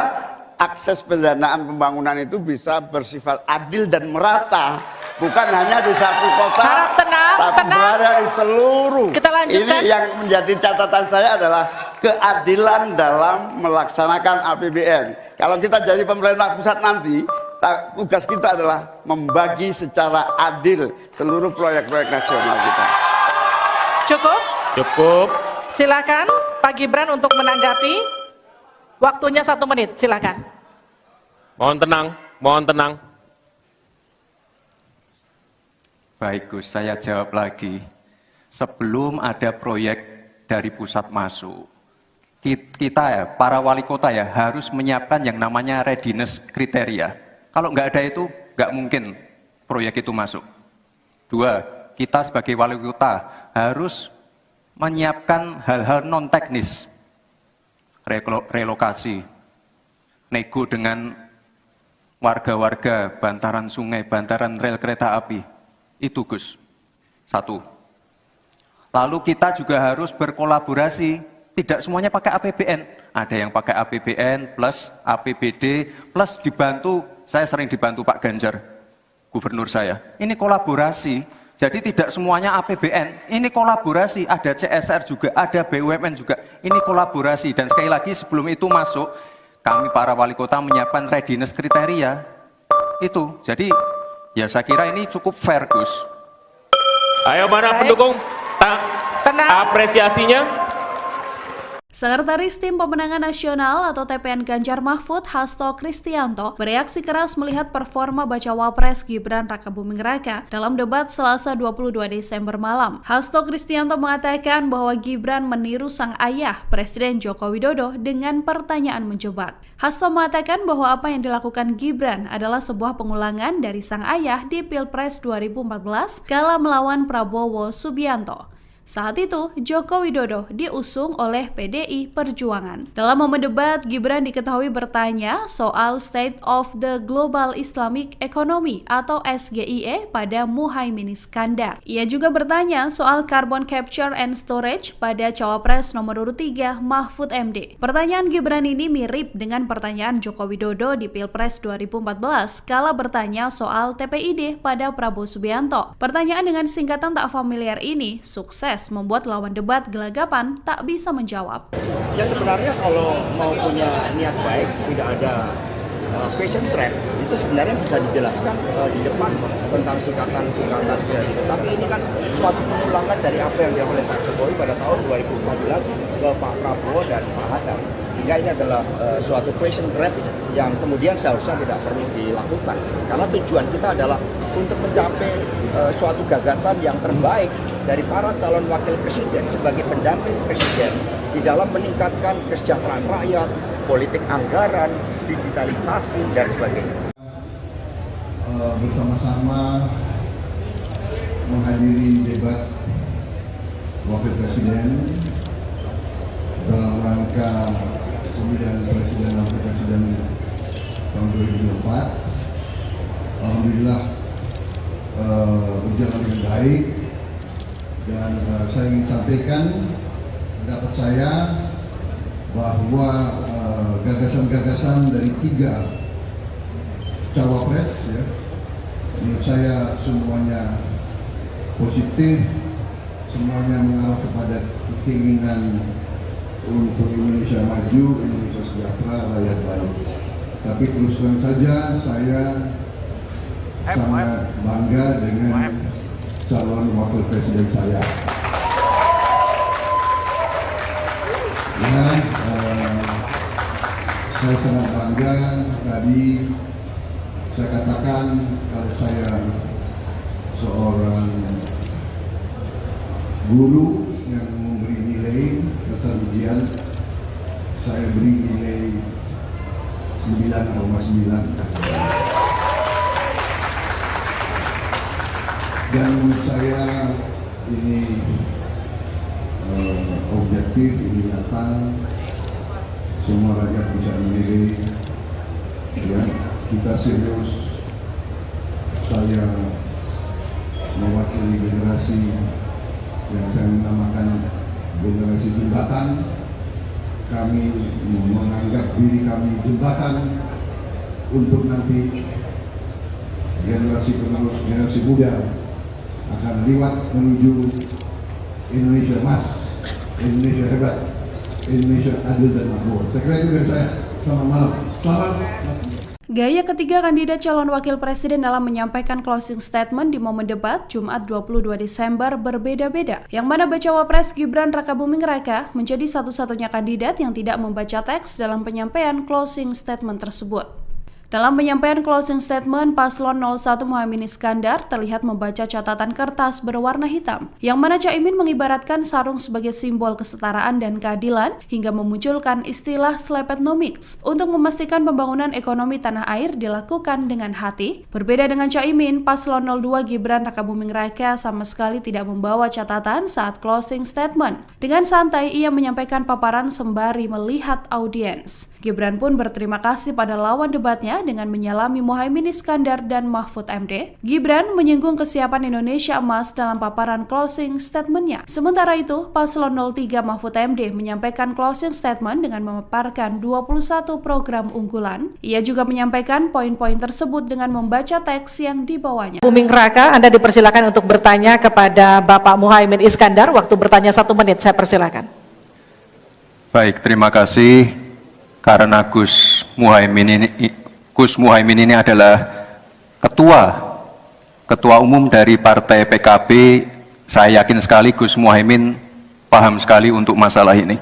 akses pendanaan pembangunan itu bisa bersifat adil dan merata, bukan hanya di satu kota, harap tenang, tapi berada di seluruh. Kita lanjutkan. Ini yang menjadi catatan saya adalah keadilan dalam melaksanakan APBN. Kalau kita jadi pemerintah pusat nanti, tugas kita adalah membagi secara adil seluruh proyek-proyek nasional kita. Cukup? Cukup. Silakan Pak Gibran untuk menanggapi. Waktunya 1 menit, silakan. Mohon tenang, mohon tenang. Baik Gus, saya jawab lagi. Sebelum ada proyek dari pusat masuk, kita ya, para wali kota ya, harus menyiapkan yang namanya readiness kriteria. Kalau nggak ada itu, nggak mungkin proyek itu masuk. 2, kita sebagai wali kota harus menyiapkan hal-hal non-teknis. Relokasi, nego dengan warga-warga, bantaran sungai, bantaran rel kereta api. Itu Gus, 1. Lalu kita juga harus berkolaborasi, tidak semuanya pakai APBN. Ada yang pakai APBN plus APBD plus dibantu, saya sering dibantu Pak Ganjar, gubernur saya. Ini kolaborasi. Jadi tidak semuanya APBN, ini kolaborasi, ada CSR juga, ada BUMN juga, ini kolaborasi. Dan sekali lagi sebelum itu masuk, kami para wali kota menyiapkan readiness kriteria, itu. Jadi ya saya kira ini cukup fair Gus. Ayo mana Baik. pendukung? Tenang. Apresiasinya. Sekretaris Tim Pemenangan Nasional atau TPN Ganjar Mahfud, Hasto Kristianto, bereaksi keras melihat performa Bacawa Pres Gibran Rakabuming Raka dalam debat Selasa 22 Desember malam. Hasto Kristianto mengatakan bahwa Gibran meniru sang ayah, Presiden Joko Widodo, dengan pertanyaan menjebak. Hasto mengatakan bahwa apa yang dilakukan Gibran adalah sebuah pengulangan dari sang ayah di Pilpres 2014 kala melawan Prabowo Subianto. Saat itu, Joko Widodo diusung oleh PDI Perjuangan. Dalam momen debat, Gibran diketahui bertanya soal State of the Global Islamic Economy atau SGIE pada Muhaimin Iskandar. Ia juga bertanya soal Carbon Capture and Storage pada Cawapres nomor urut 3 Mahfud MD. Pertanyaan Gibran ini mirip dengan pertanyaan Joko Widodo di Pilpres 2014 kala bertanya soal TPID pada Prabowo Subianto. Pertanyaan dengan singkatan tak familiar ini sukses membuat lawan debat gelagapan tak bisa menjawab. Ya sebenarnya kalau mau punya niat baik, tidak ada question trap, itu sebenarnya bisa dijelaskan di depan tentang singkatan-singkatan seperti itu. Tapi ini kan suatu pengulangan dari apa yang dilakukan oleh Pak Jokowi pada tahun 2014 ke Pak Prabowo dan Pak Hatta. Sehingga ini adalah suatu question trap yang kemudian seharusnya tidak perlu dilakukan. Karena tujuan kita adalah untuk mencapai suatu gagasan yang terbaik dari para calon wakil presiden sebagai pendamping presiden di dalam meningkatkan kesejahteraan rakyat, politik anggaran, digitalisasi, dan sebagainya. Bersama-sama menghadiri debat wakil presiden dalam rangka pemilihan presiden dan wakil presiden tahun 2024. Alhamdulillah berjalan dengan baik. Dan saya ingin sampaikan pendapat saya bahwa gagasan-gagasan dari 3 cawapres, ya, menurut saya semuanya positif, semuanya mengarah kepada keinginan untuk Indonesia maju, Indonesia sejahtera, rakyat baik. Tapi terus terang saja saya sangat bangga dengan calon wakil presiden saya. Ya, saya sangat bangga. Tadi saya katakan kalau saya seorang guru yang memberi nilai dasar ujian, saya beri nilai 9,9. Dan menurut saya ini objektif, ini nyata, semua rakyat bisa menilai. Ya, kita serius. Saya mewakili generasi yang saya namakan generasi jembatan. Kami menganggap diri kami jembatan untuk nanti generasi penerus, generasi muda akan lewat menuju Indonesia emas, Indonesia hebat, Indonesia adil dan makmur. Saya kira itu dari saya. Selamat malam. Selamat. Gaya ketiga kandidat calon wakil presiden dalam menyampaikan closing statement di momen debat Jumat 22 Desember berbeda-beda. Yang mana bacawa pres Gibran Rakabuming Raka menjadi satu-satunya kandidat yang tidak membaca teks dalam penyampaian closing statement tersebut. Dalam penyampaian closing statement, Paslon 01 Muhaimin Iskandar terlihat membaca catatan kertas berwarna hitam, yang mana Caimin mengibaratkan sarung sebagai simbol kesetaraan dan keadilan hingga memunculkan istilah Slepetnomics untuk memastikan pembangunan ekonomi tanah air dilakukan dengan hati. Berbeda dengan Caimin, Paslon 02 Gibran Rakabuming Raka sama sekali tidak membawa catatan saat closing statement. Dengan santai, ia menyampaikan paparan sembari melihat audiens. Gibran pun berterima kasih pada lawan debatnya dengan menyalami Muhaimin Iskandar dan Mahfud MD. Gibran menyinggung kesiapan Indonesia emas dalam paparan closing statement-nya. Sementara itu, Paslon 03 Mahfud MD menyampaikan closing statement dengan memaparkan 21 program unggulan. Ia juga menyampaikan poin-poin tersebut dengan membaca teks yang dibawanya. Buming Raka, Anda dipersilakan untuk bertanya kepada Bapak Muhaimin Iskandar. Waktu bertanya 1 menit, saya persilakan. Baik, terima kasih. Karena Gus Muhaimin ini adalah ketua umum dari Partai PKB, saya yakin sekali Gus Muhaimin paham sekali untuk masalah ini.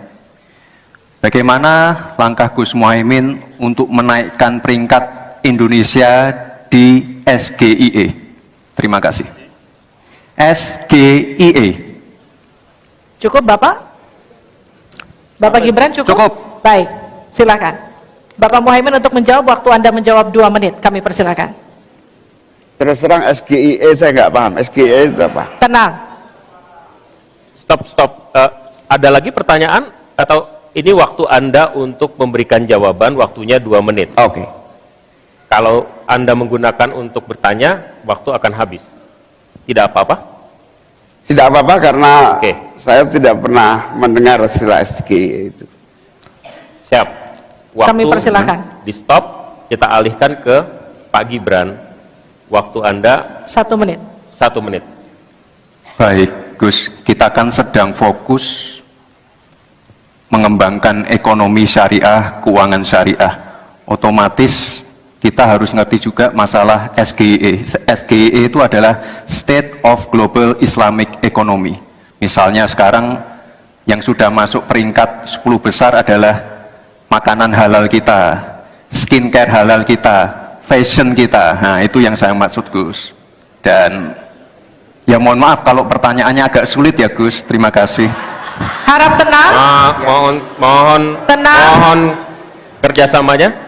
Bagaimana langkah Gus Muhaimin untuk menaikkan peringkat Indonesia di SGIE? Terima kasih. SGIE. Cukup Bapak? Bapak Gibran cukup? Cukup. Baik, silakan. Bapak Muhaimin untuk menjawab, waktu Anda menjawab 2 menit, kami persilakan. Terus terang SGIE saya nggak paham. SGIE itu apa? Tenang. Stop. Ada lagi pertanyaan atau ini waktu Anda untuk memberikan jawaban, waktunya 2 menit. Oke. Kalau Anda menggunakan untuk bertanya, waktu akan habis. Tidak apa-apa? Tidak apa-apa karena Oke. saya tidak pernah mendengar istilah SGIE itu. Siap. Waktu Kami persilakan. di stop, kita alihkan ke Pak Gibran. Waktu Anda 1 menit. 1 menit. Baik, Gus, kita kan sedang fokus mengembangkan ekonomi syariah, keuangan syariah. Otomatis kita harus ngerti juga masalah SGIE. SGIE itu adalah State of Global Islamic Economy. Misalnya sekarang yang sudah masuk peringkat 10 besar adalah makanan halal kita, skincare halal kita, fashion kita. Nah, itu yang saya maksud, Gus. Dan ya mohon maaf kalau pertanyaannya agak sulit ya, Gus. Terima kasih. Harap tenang. Mohon kerjasamanya.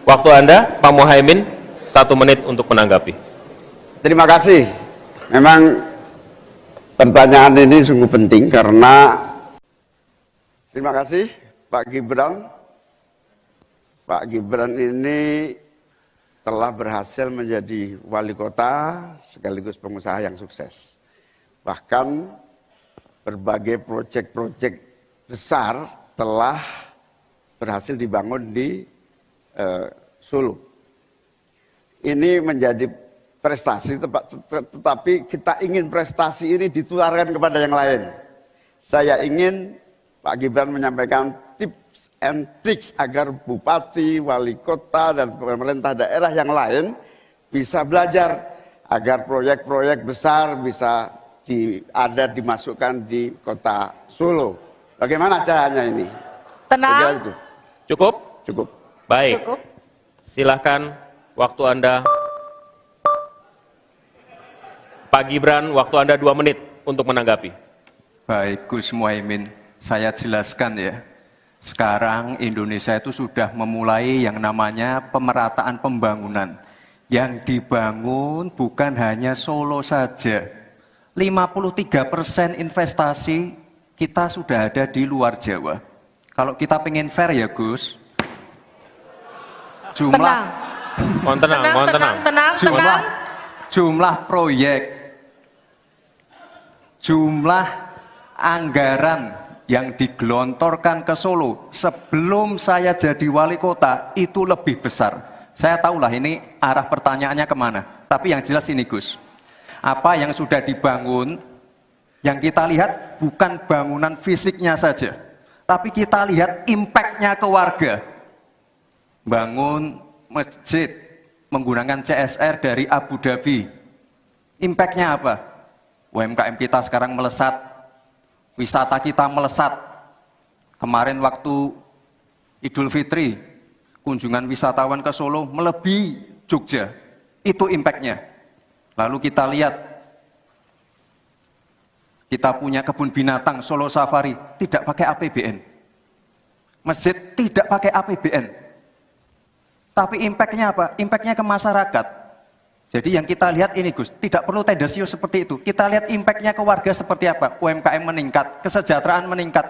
Waktu Anda, Pak Muhaimin, 1 menit untuk menanggapi. Terima kasih. Memang pertanyaan ini sungguh penting karena terima kasih Pak Gibran. Pak Gibran ini telah berhasil menjadi wali kota sekaligus pengusaha yang sukses. Bahkan berbagai proyek-proyek besar telah berhasil dibangun di Solo. Ini menjadi prestasi, tetapi kita ingin prestasi ini ditularkan kepada yang lain. Saya ingin Pak Gibran menyampaikan tips and tricks agar bupati, wali kota, dan pemerintah daerah yang lain bisa belajar agar proyek-proyek besar bisa dimasukkan di kota Solo. Bagaimana caranya ini? Tenang. Cukup? Cukup. Baik. Cukup. Silahkan, waktu Anda. Pak Gibran, waktu Anda 2 menit untuk menanggapi. Baik, Gus Muhaimin, saya jelaskan ya. Sekarang Indonesia itu sudah memulai yang namanya pemerataan pembangunan. Yang dibangun bukan hanya Solo saja. 53% investasi kita sudah ada di luar Jawa. Kalau kita pengen fair ya Gus, jumlah proyek, jumlah anggaran yang digelontorkan ke Solo sebelum saya jadi wali kota itu lebih besar. Saya tahulah ini arah pertanyaannya kemana. Tapi yang jelas ini Gus, apa yang sudah dibangun, yang kita lihat bukan bangunan fisiknya saja, tapi kita lihat impact-nya ke warga. Bangun masjid menggunakan CSR dari Abu Dhabi. Impact-nya apa? UMKM kita sekarang melesat, wisata kita melesat. Kemarin waktu Idul Fitri, kunjungan wisatawan ke Solo melebihi Jogja. Itu impact-nya. Lalu kita lihat, kita punya kebun binatang Solo Safari, tidak pakai APBN. Masjid tidak pakai APBN. Tapi impact-nya apa? Impact-nya ke masyarakat. Jadi yang kita lihat ini Gus, tidak perlu tendensius seperti itu. Kita lihat impact-nya ke warga seperti apa. UMKM meningkat, kesejahteraan meningkat,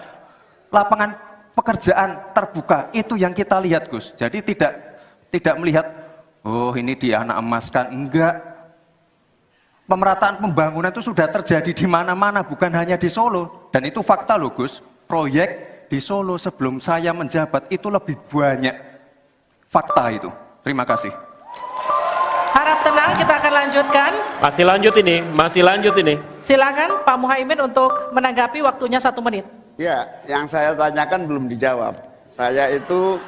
lapangan pekerjaan terbuka. Itu yang kita lihat Gus. Jadi tidak melihat, oh ini dia anak emaskan. Enggak. Pemerataan pembangunan itu sudah terjadi di mana-mana, bukan hanya di Solo. Dan itu fakta loh Gus. Proyek di Solo sebelum saya menjabat itu lebih banyak. Fakta itu. Terima kasih. Harap tenang, kita akan lanjutkan. Masih lanjut ini. Silakan Pak Muhaimin untuk menanggapi, waktunya 1 menit. Ya, yang saya tanyakan belum dijawab. Saya itu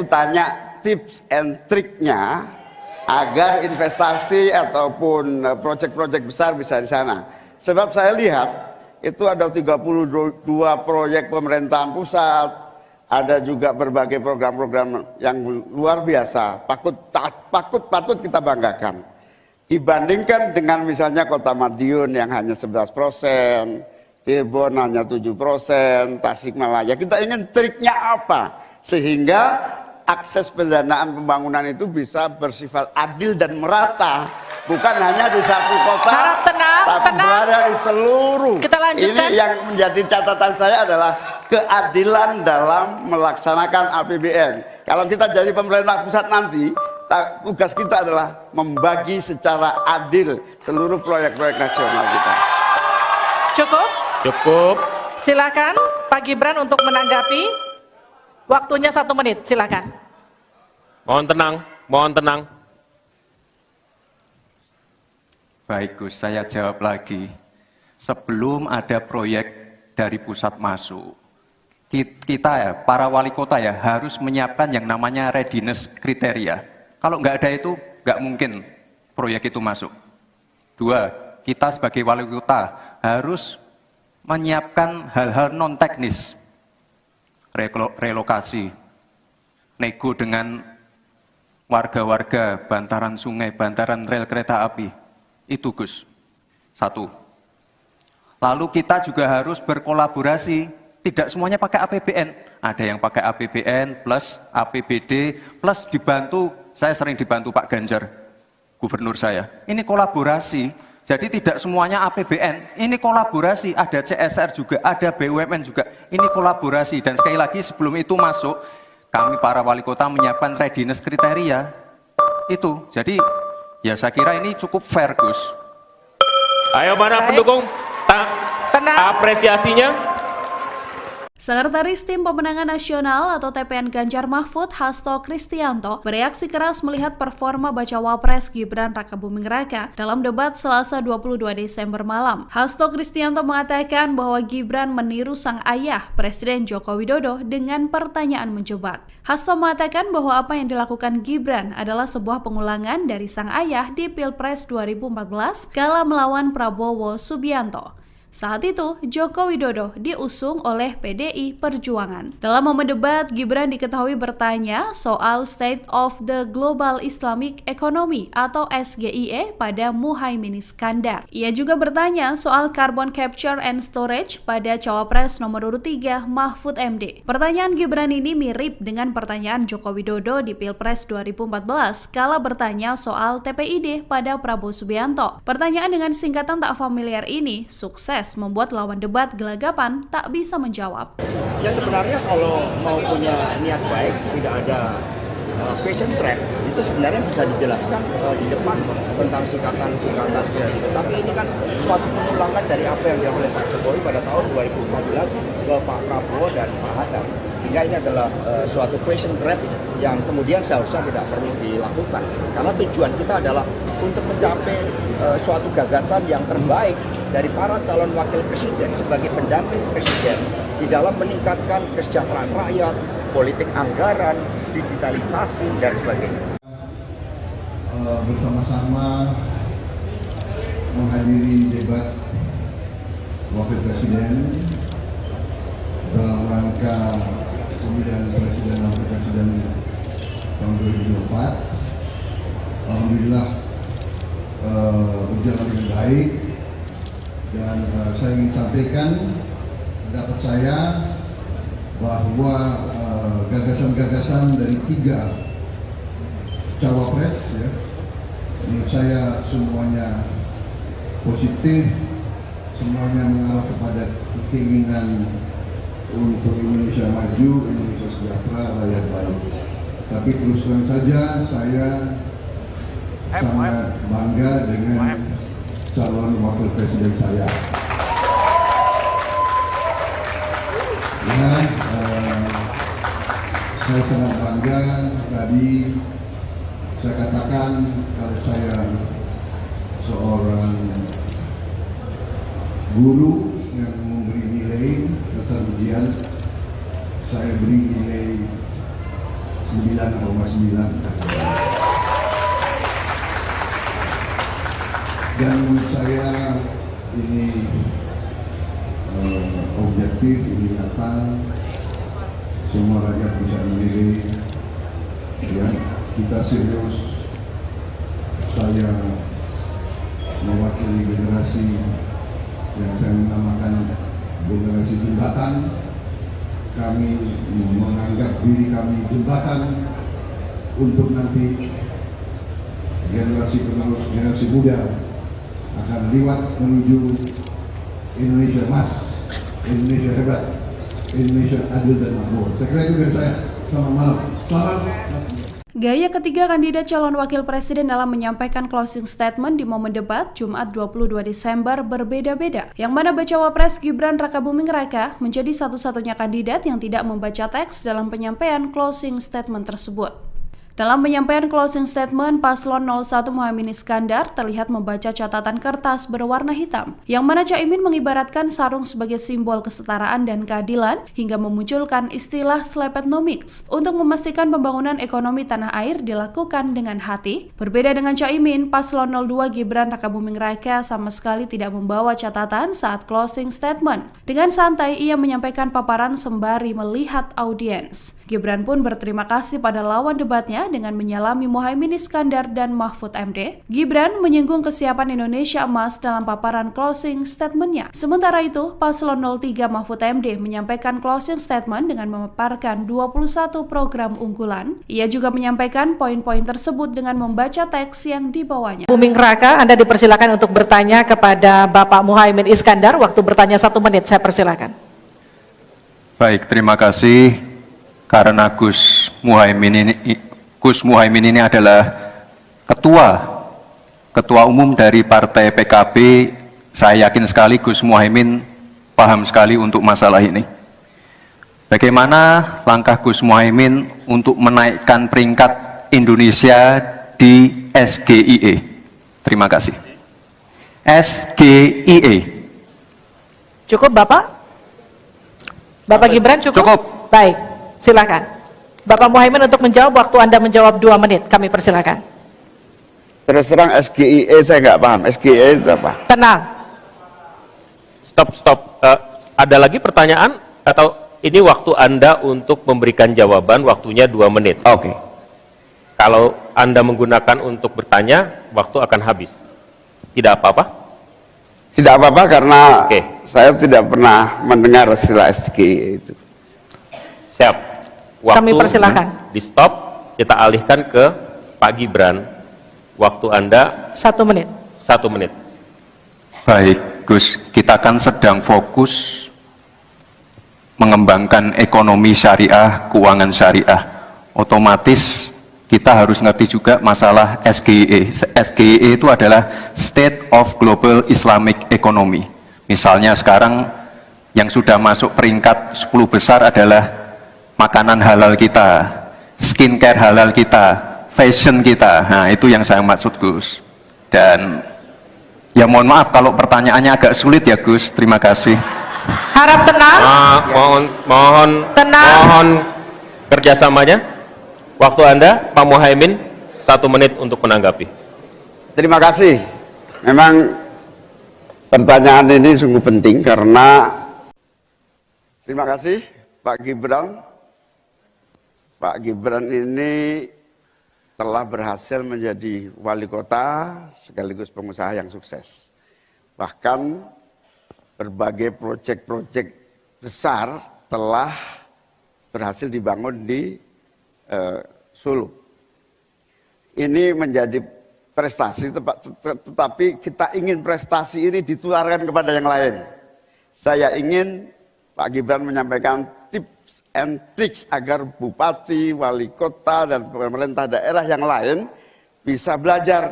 tanya tips and triknya agar investasi ataupun proyek-proyek besar bisa di sana. Sebab saya lihat itu ada 32 proyek pemerintahan pusat, ada juga berbagai program-program yang luar biasa, patut kita banggakan. Dibandingkan dengan misalnya Kota Madiun yang hanya 11%, Cirebon hanya 7%, Tasikmalaya. Kita ingin triknya apa? Sehingga akses pendanaan pembangunan itu bisa bersifat adil dan merata. Bukan hanya di satu kota, tapi berada di seluruh. Kita lanjutkan. Ini yang menjadi catatan saya adalah keadilan dalam melaksanakan APBN. Kalau kita jadi pemerintah pusat nanti, tugas kita adalah membagi secara adil seluruh proyek-proyek nasional kita. Cukup. Silakan Pak Gibran untuk menanggapi. Waktunya 1 menit, silakan. Mohon tenang. Baik Gus, saya jawab lagi. Sebelum ada proyek dari pusat masuk, kita ya, para wali kota ya, harus menyiapkan yang namanya readiness kriteria. Kalau nggak ada itu, nggak mungkin proyek itu masuk. 2, kita sebagai wali kota harus menyiapkan hal-hal non-teknis. Relokasi, nego dengan warga-warga, bantaran sungai, bantaran rel kereta api. Itu Gus, 1. Lalu kita juga harus berkolaborasi, tidak semuanya pakai APBN. Ada yang pakai APBN plus APBD plus dibantu, saya sering dibantu Pak Ganjar, gubernur saya. Ini kolaborasi, jadi tidak semuanya APBN, ini kolaborasi, ada CSR juga, ada BUMN juga, ini kolaborasi. Dan sekali lagi sebelum itu masuk, kami para wali kota menyiapkan readiness kriteria, itu. Jadi ya saya kira ini cukup fair Gus. Ayo mana pendukung? Apresiasinya. Sekretaris Tim Pemenangan Nasional atau TPN Ganjar Mahfud, Hasto Kristianto, bereaksi keras melihat performa Bacawa Pres Gibran Rakabuming Raka dalam debat Selasa 22 Desember malam. Hasto Kristianto mengatakan bahwa Gibran meniru sang ayah, Presiden Joko Widodo, dengan pertanyaan menjebak. Hasto mengatakan bahwa apa yang dilakukan Gibran adalah sebuah pengulangan dari sang ayah di Pilpres 2014 kala melawan Prabowo Subianto. Saat itu, Joko Widodo diusung oleh PDI Perjuangan. Dalam momen debat, Gibran diketahui bertanya soal State of the Global Islamic Economy atau SGIE pada Muhaimin Iskandar. Ia juga bertanya soal Carbon Capture and Storage pada Cawapres nomor urut 3 Mahfud MD. Pertanyaan Gibran ini mirip dengan pertanyaan Joko Widodo di Pilpres 2014 kala bertanya soal TPID pada Prabowo Subianto. Pertanyaan dengan singkatan tak familiar ini sukses membuat lawan debat gelagapan tak bisa menjawab. Ya sebenarnya kalau mau punya niat baik, tidak ada question trap, itu sebenarnya bisa dijelaskan di depan tentang singkatan-singkatan itu. Tapi ini kan suatu pengulangan dari apa yang dilakukan oleh Pak Jokowi pada tahun 2014 ke Pak Prabowo dan Pak Hatta. Sehingga ini adalah suatu question trap yang kemudian seharusnya tidak perlu dilakukan. Karena tujuan kita adalah untuk mencapai suatu gagasan yang terbaik dari para calon wakil presiden sebagai pendamping presiden di dalam meningkatkan kesejahteraan rakyat, politik anggaran, digitalisasi, dan sebagainya. Bersama-sama menghadiri debat wakil presiden dalam rangka pemilihan presiden dan wakil presiden tahun 2024. Alhamdulillah berjalan dengan baik, dan saya ingin sampaikan pendapat saya bahwa gagasan-gagasan dari 3 cawapres, ya, menurut saya semuanya positif, semuanya mengarah kepada keinginan untuk Indonesia maju, Indonesia sejahtera, rakyat baik. Tapi terus terang saja saya sangat bangga dengan calon wakil presiden saya. Ya, saya sangat bangga. Tadi saya katakan kalau saya seorang guru yang memberi nilai dasar ujian, saya beri nilai 9,9. Dan menurut saya ini objektif, ini nyata, semua rakyat bisa menilai. Ya, kita serius. Saya mewakili generasi yang saya namakan generasi jembatan. Kami menganggap diri kami jembatan untuk nanti generasi penerus, generasi muda akan lewat menuju Indonesia emas, Indonesia hebat, Indonesia adil dan makmur. Saya kira itu dari saya. Selamat malam. Selamat. Gaya ketiga kandidat calon wakil presiden dalam menyampaikan closing statement di momen debat Jumat 22 Desember berbeda-beda. Yang mana bacawa pres Gibran Rakabuming Raka menjadi satu-satunya kandidat yang tidak membaca teks dalam penyampaian closing statement tersebut. Dalam penyampaian closing statement, Paslon 01 Muhaimin Iskandar terlihat membaca catatan kertas berwarna hitam, yang mana Caimin mengibaratkan sarung sebagai simbol kesetaraan dan keadilan, hingga memunculkan istilah slepetnomics untuk memastikan pembangunan ekonomi tanah air dilakukan dengan hati. Berbeda dengan Caimin, Paslon 02 Gibran Rakabuming Raka sama sekali tidak membawa catatan saat closing statement. Dengan santai, ia menyampaikan paparan sembari melihat audiens. Gibran pun berterima kasih pada lawan debatnya dengan menyalami Muhaimin Iskandar dan Mahfud MD. Gibran menyinggung kesiapan Indonesia emas dalam paparan closing statement-nya. Sementara itu, Paslon 03 Mahfud MD menyampaikan closing statement dengan memaparkan 21 program unggulan. Ia juga menyampaikan poin-poin tersebut dengan membaca teks yang dibawanya. Buming Raka, Anda dipersilakan untuk bertanya kepada Bapak Muhaimin Iskandar. Waktu bertanya 1 menit, saya persilakan. Baik, terima kasih. Karena Gus Muhaimin ini adalah ketua umum dari Partai PKB, saya yakin sekali Gus Muhaimin paham sekali untuk masalah ini. Bagaimana langkah Gus Muhaimin untuk menaikkan peringkat Indonesia di SGIE? Terima kasih. SGIE. Cukup Bapak? Bapak Gibran cukup? Cukup. Baik. Silakan. Bapak Muhaimin untuk menjawab, waktu Anda menjawab 2 menit, kami persilakan. Terus terang SGIE saya nggak paham. SGIE itu apa? Tenang. Stop. Ada lagi pertanyaan atau ini waktu Anda untuk memberikan jawaban, waktunya 2 menit. Oke. Kalau Anda menggunakan untuk bertanya, waktu akan habis. Tidak apa-apa? Tidak apa-apa karena Oke. saya tidak pernah mendengar istilah SGE itu. Siap. Waktu Kami persilakan. di stop, kita alihkan ke Pak Gibran. Waktu Anda 1 menit. 1 menit. Baik, Gus, kita kan sedang fokus mengembangkan ekonomi syariah, keuangan syariah. Otomatis kita harus ngerti juga masalah SGE. SGE itu adalah State of Global Islamic Economy. Misalnya sekarang yang sudah masuk peringkat 10 besar adalah makanan halal kita, skincare halal kita, fashion kita. Nah, itu yang saya maksud, Gus. Dan ya mohon maaf kalau pertanyaannya agak sulit ya, Gus. Terima kasih. Harap tenang. Tenang. Mohon kerjasamanya. Waktu Anda, Pak Muhaimin, 1 menit untuk menanggapi. Terima kasih. Memang pertanyaan ini sungguh penting karena terima kasih Pak Gibran. Pak Gibran ini telah berhasil menjadi wali kota sekaligus pengusaha yang sukses. Bahkan berbagai proyek-proyek besar telah berhasil dibangun di Solo. Ini menjadi prestasi, tetapi kita ingin prestasi ini ditularkan kepada yang lain. Saya ingin Pak Gibran menyampaikan tips and tricks agar bupati, wali kota, dan pemerintah daerah yang lain bisa belajar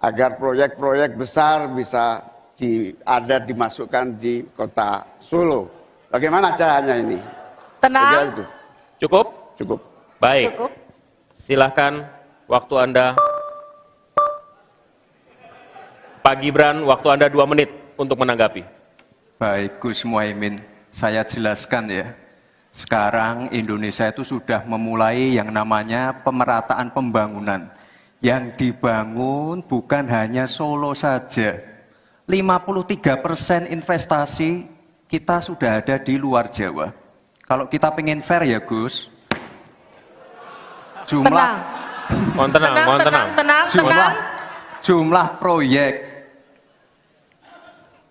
agar proyek-proyek besar bisa dimasukkan di kota Solo. Bagaimana caranya ini? Tenang. Itu. Cukup? Cukup. Baik. Cukup. Silahkan waktu Anda. Pak Gibran, waktu Anda 2 menit untuk menanggapi. Baik, Gus Muhaimin, saya jelaskan ya. Sekarang Indonesia itu sudah memulai yang namanya pemerataan pembangunan. Yang dibangun bukan hanya Solo saja. 53% investasi kita sudah ada di luar Jawa. Kalau kita pengen fair ya, Gus, Mohon tenang. jumlah proyek,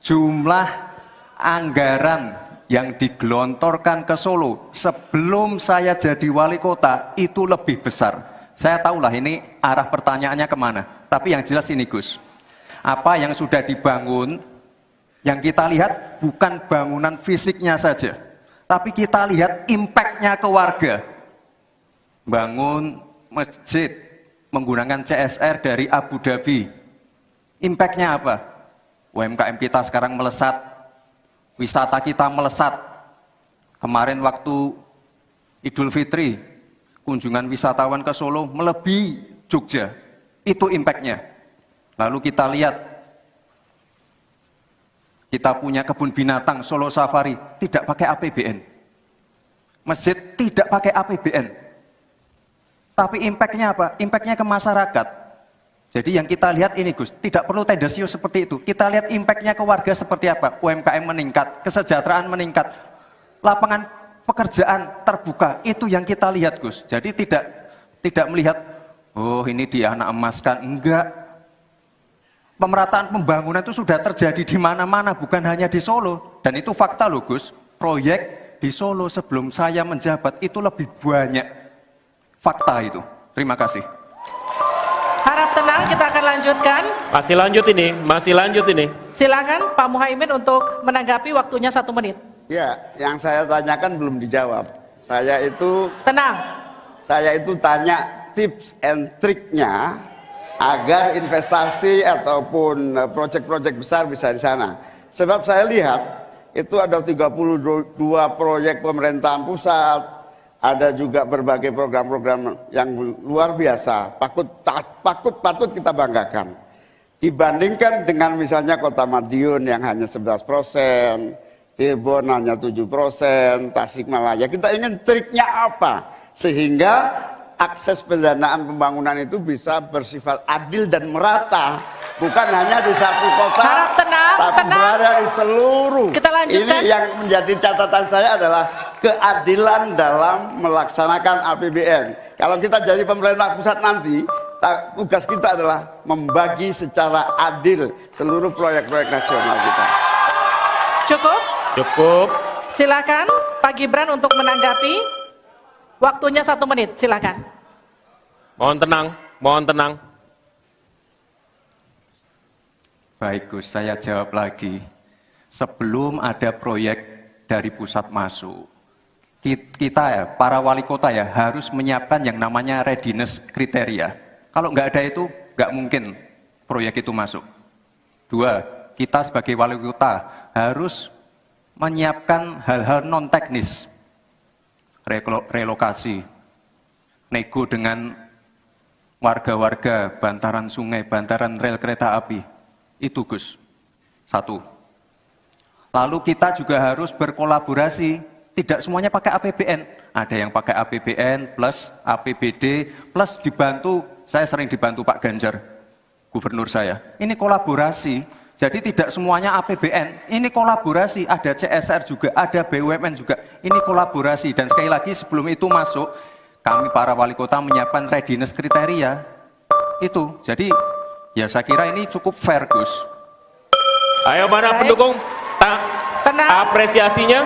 jumlah anggaran yang digelontorkan ke Solo sebelum saya jadi wali kota itu lebih besar. Saya tahulah ini arah pertanyaannya kemana. Tapi yang jelas ini, Gus, apa yang sudah dibangun, yang kita lihat bukan bangunan fisiknya saja, tapi kita lihat impact-nya ke warga. Bangun masjid menggunakan CSR dari Abu Dhabi. Impact-nya apa? UMKM kita sekarang melesat, wisata kita melesat. Kemarin waktu Idul Fitri, kunjungan wisatawan ke Solo melebihi Jogja. Itu impact-nya. Lalu kita lihat, kita punya kebun binatang Solo Safari, tidak pakai APBN. Masjid tidak pakai APBN. Tapi impact-nya apa? Impact-nya ke masyarakat. Jadi yang kita lihat ini, Gus, tidak perlu tendensius seperti itu. Kita lihat impact-nya ke warga seperti apa? UMKM meningkat, kesejahteraan meningkat, lapangan pekerjaan terbuka. Itu yang kita lihat, Gus. Jadi tidak melihat, oh ini dia anak emaskan. Enggak. Pemerataan pembangunan itu sudah terjadi di mana-mana, bukan hanya di Solo. Dan itu fakta loh, Gus. Proyek di Solo sebelum saya menjabat itu lebih banyak. Fakta itu. Terima kasih. Harap tenang, kita akan lanjutkan. Masih lanjut ini. Silakan Pak Muhaimin untuk menanggapi, waktunya 1 menit. Ya, yang saya tanyakan belum dijawab. Tenang. Saya itu tanya tips and triknya agar investasi ataupun proyek-proyek besar bisa di sana. Sebab saya lihat itu ada 32 proyek pemerintahan pusat, ada juga berbagai program-program yang luar biasa, patut kita banggakan. Dibandingkan dengan misalnya Kota Madiun yang hanya 11%, Cirebon hanya 7%, Tasikmalaya. Kita ingin triknya apa? Sehingga akses pendanaan pembangunan itu bisa bersifat adil dan merata. Bukan hanya di satu kota, Harap tenang, tapi berada di seluruh Kita lanjutkan. Ini yang menjadi catatan saya adalah keadilan dalam melaksanakan APBN. Kalau kita jadi pemerintah pusat nanti, tugas kita adalah membagi secara adil seluruh proyek-proyek nasional kita. Cukup? Cukup. Silakan Pak Gibran untuk menanggapi. Waktunya 1 menit, silakan. Mohon tenang, mohon tenang. Baik Gus, saya jawab lagi. Sebelum ada proyek dari pusat masuk, kita ya, para wali kota ya, harus menyiapkan yang namanya readiness kriteria. Kalau nggak ada itu, nggak mungkin proyek itu masuk. 2, kita sebagai wali kota harus menyiapkan hal-hal non-teknis, relokasi, nego dengan warga-warga, bantaran sungai, bantaran rel kereta api. Itu Gus, 1. Lalu kita juga harus berkolaborasi, tidak semuanya pakai APBN. Ada yang pakai APBN plus APBD plus dibantu, saya sering dibantu Pak Ganjar, gubernur saya. Ini kolaborasi, jadi tidak semuanya APBN, ini kolaborasi, ada CSR juga, ada BUMN juga, ini kolaborasi. Dan sekali lagi sebelum itu masuk, kami para wali kota menyiapkan readiness kriteria, itu. Jadi ya saya kira ini cukup fair Gus. Ayo mana pendukung? Tenang. Apresiasinya.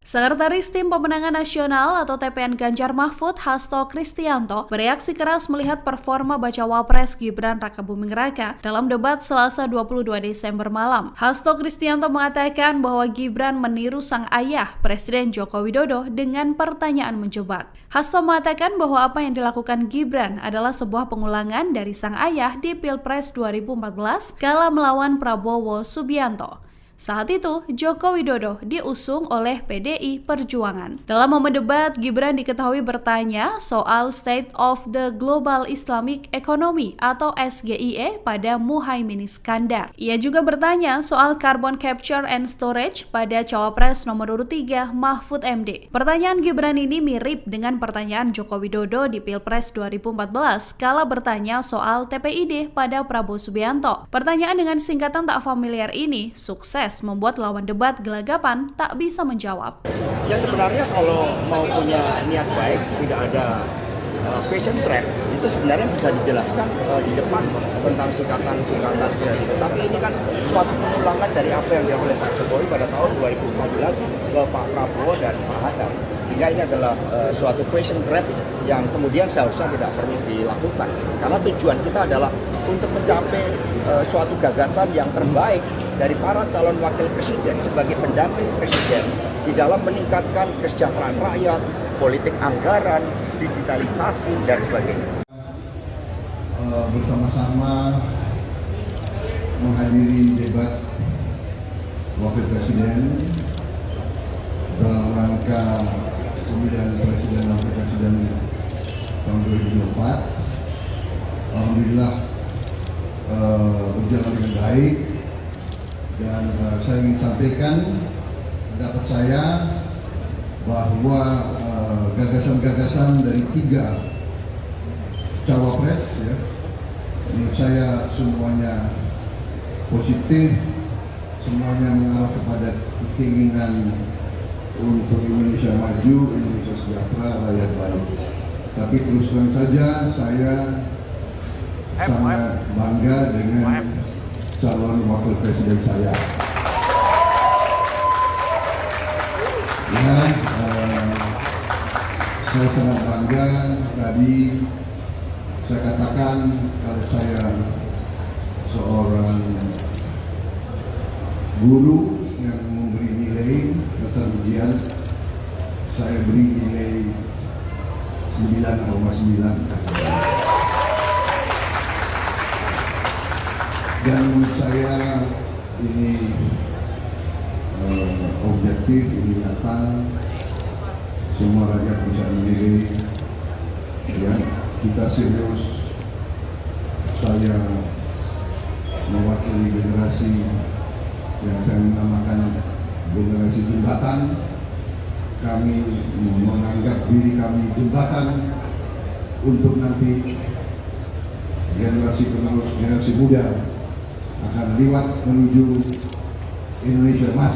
Sekretaris Tim Pemenangan Nasional atau TPN Ganjar Mahfud, Hasto Kristianto, bereaksi keras melihat performa Bacawa Pres Gibran Rakabuming Raka dalam debat Selasa 22 Desember malam. Hasto Kristianto mengatakan bahwa Gibran meniru sang ayah, Presiden Joko Widodo, dengan pertanyaan menjebak. Hasto mengatakan bahwa apa yang dilakukan Gibran adalah sebuah pengulangan dari sang ayah di Pilpres 2014 kala melawan Prabowo Subianto. Saat itu, Joko Widodo diusung oleh PDI Perjuangan. Dalam momen debat, Gibran diketahui bertanya soal State of the Global Islamic Economy atau SGIE pada Muhaimin Iskandar. Ia juga bertanya soal Carbon Capture and Storage pada Cawapres nomor urut 3 Mahfud MD. Pertanyaan Gibran ini mirip dengan pertanyaan Joko Widodo di Pilpres 2014 kala bertanya soal TPID pada Prabowo Subianto. Pertanyaan dengan singkatan tak familiar ini sukses membuat lawan debat gelagapan tak bisa menjawab. Ya sebenarnya kalau mau punya niat baik, tidak ada question trap, itu sebenarnya bisa dijelaskan di depan tentang singkatan-singkatan seperti itu. Tapi ini kan suatu pengulangan dari apa yang dilakukan oleh Pak Jokowi pada tahun 2014 ke Pak Prabowo dan Pak Hatta. Sehingga ini adalah suatu question trap yang kemudian seharusnya tidak perlu dilakukan. Karena tujuan kita adalah untuk mencapai suatu gagasan yang terbaik dari para calon wakil presiden sebagai pendamping presiden di dalam meningkatkan kesejahteraan rakyat, politik anggaran, digitalisasi, dan sebagainya. Bersama-sama menghadiri debat wakil presiden dalam rangka pemilihan presiden dan wakil presiden tahun 2024. Alhamdulillah berjalan dengan baik. Dan saya ingin sampaikan pendapat saya bahwa gagasan-gagasan dari 3 cawapres, ya, menurut saya semuanya positif, semuanya mengarah kepada keinginan untuk Indonesia maju, Indonesia sejahtera, rakyat baik. Tapi terus terang saja saya sangat bangga dengan calon wakil presiden saya. Ya, saya sangat bangga. Tadi saya katakan kalau saya seorang guru yang memberi nilai dasar ujian, saya beri nilai 9,9. Dan menurut saya ini objektif, ini nyata, semua rakyat bisa menilai. Ya, kita serius. Saya mewakili generasi yang saya namakan generasi jembatan. Kami menganggap diri kami jembatan untuk nanti generasi penerus, generasi muda akan lewat menuju Indonesia emas,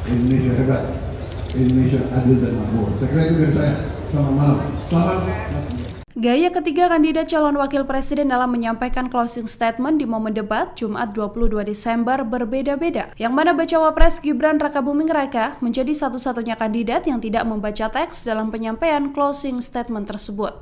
Indonesia hebat, Indonesia adil dan makmur. Saya kira itu dari saya. Selamat malam. Selamat. Gaya ketiga kandidat calon wakil presiden dalam menyampaikan closing statement di momen debat Jumat 22 Desember berbeda-beda, yang mana bacawa pres Gibran Rakabuming Raka menjadi satu-satunya kandidat yang tidak membaca teks dalam penyampaian closing statement tersebut.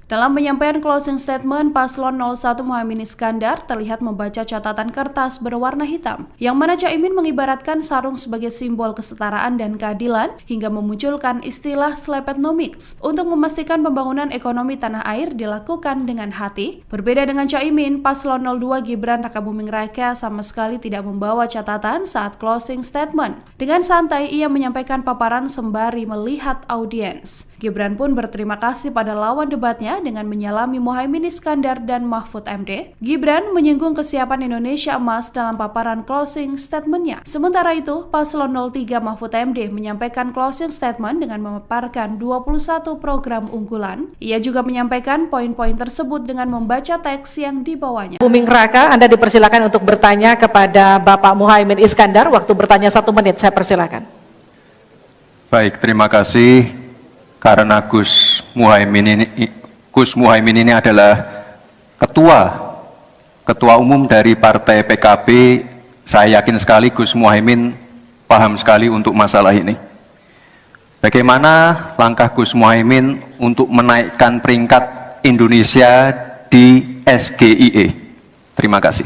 Dalam penyampaian closing statement, Paslon 01 Muhaimin Iskandar terlihat membaca catatan kertas berwarna hitam, yang mana Caimin mengibaratkan sarung sebagai simbol kesetaraan dan keadilan hingga memunculkan istilah Slepetnomics untuk memastikan pembangunan ekonomi tanah air dilakukan dengan hati. Berbeda dengan Caimin, Paslon 02 Gibran Rakabuming Raka sama sekali tidak membawa catatan saat closing statement. Dengan santai, ia menyampaikan paparan sembari melihat audiens. Gibran pun berterima kasih pada lawan debatnya dengan menyalami Muhaimin Iskandar dan Mahfud MD. Gibran menyinggung kesiapan Indonesia emas dalam paparan closing statement-nya. Sementara itu, Paslon 03 Mahfud MD menyampaikan closing statement dengan memaparkan 21 program unggulan. Ia juga menyampaikan poin-poin tersebut dengan membaca teks yang dibawanya. Buming Raka, Anda dipersilakan untuk bertanya kepada Bapak Muhaimin Iskandar. Waktu bertanya 1 menit, saya persilakan. Baik, terima kasih. Karena Gus Muhaimin ini adalah ketua umum dari Partai PKB, saya yakin sekali Gus Muhaimin paham sekali untuk masalah ini. Bagaimana langkah Gus Muhaimin untuk menaikkan peringkat Indonesia di SGIE? Terima kasih.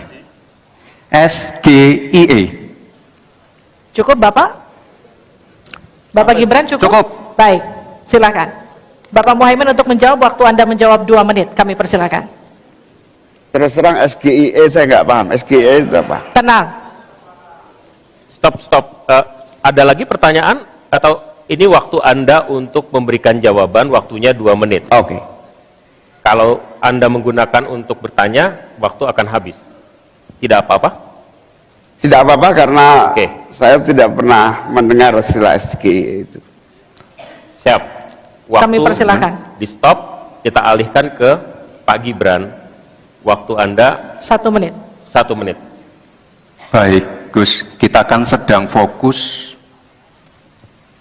SGIE. Cukup Bapak? Bapak Gibran cukup? Cukup. Baik, silakan. Bapak Muhaimin untuk menjawab, waktu Anda menjawab 2 menit, kami persilakan. Terus terang SGIE saya nggak paham. SGIE itu apa? Tenang. Stop. Ada lagi pertanyaan atau ini waktu Anda untuk memberikan jawaban, waktunya 2 menit. Oke. Kalau Anda menggunakan untuk bertanya, waktu akan habis. Tidak apa-apa? Tidak apa-apa karena Oke. saya tidak pernah mendengar istilah SGIE itu. Siap. Waktu Kami persilakan. di stop, kita alihkan ke Pak Gibran. Waktu Anda 1 menit. 1 menit. Baik, Gus, kita kan sedang fokus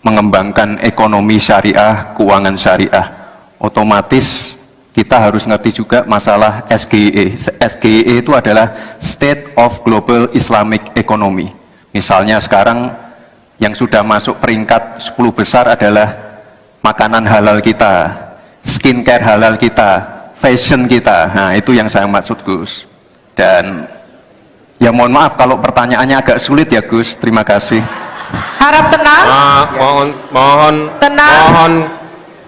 mengembangkan ekonomi syariah, keuangan syariah. Otomatis kita harus ngerti juga masalah SGIE. SGIE itu adalah State of Global Islamic Economy. Misalnya sekarang yang sudah masuk peringkat 10 besar adalah makanan halal kita, skincare halal kita, fashion kita. Nah, itu yang saya maksud, Gus. Dan ya mohon maaf kalau pertanyaannya agak sulit ya, Gus. Terima kasih. Harap tenang. Tenang. Mohon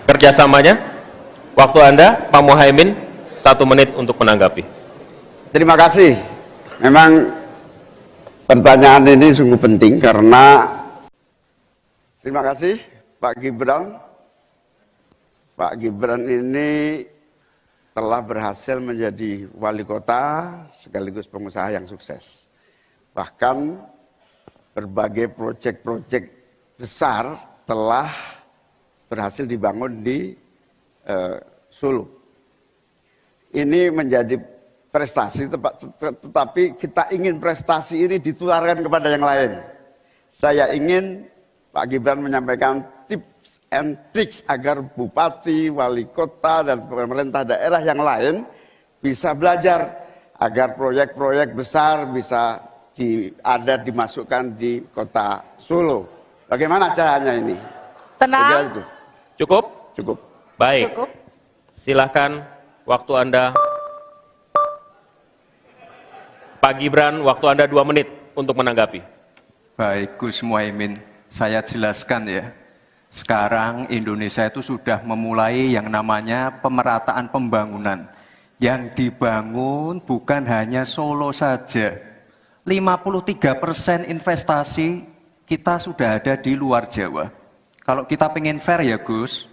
kerjasamanya. Waktu Anda, Pak Muhaimin, 1 menit untuk menanggapi. Terima kasih. Memang pertanyaan ini sungguh penting karena terima kasih Pak Gibran. Pak Gibran ini telah berhasil menjadi wali kota sekaligus pengusaha yang sukses. Bahkan berbagai proyek-proyek besar telah berhasil dibangun di Solo. Ini menjadi prestasi, tetapi kita ingin prestasi ini ditularkan kepada yang lain. Saya ingin Pak Gibran menyampaikan tips and tricks agar bupati, wali kota, dan pemerintah daerah yang lain bisa belajar agar proyek-proyek besar bisa dimasukkan di kota Solo. Bagaimana caranya ini? Tenang. Cukup? Cukup. Baik. Cukup. Silahkan, waktu Anda. Pak Gibran, waktu Anda 2 menit untuk menanggapi. Baik, Gus Muhaimin, saya jelaskan ya. Sekarang Indonesia itu sudah memulai yang namanya pemerataan pembangunan. Yang dibangun bukan hanya Solo saja. 53% investasi kita sudah ada di luar Jawa. Kalau kita pengen fair ya Gus,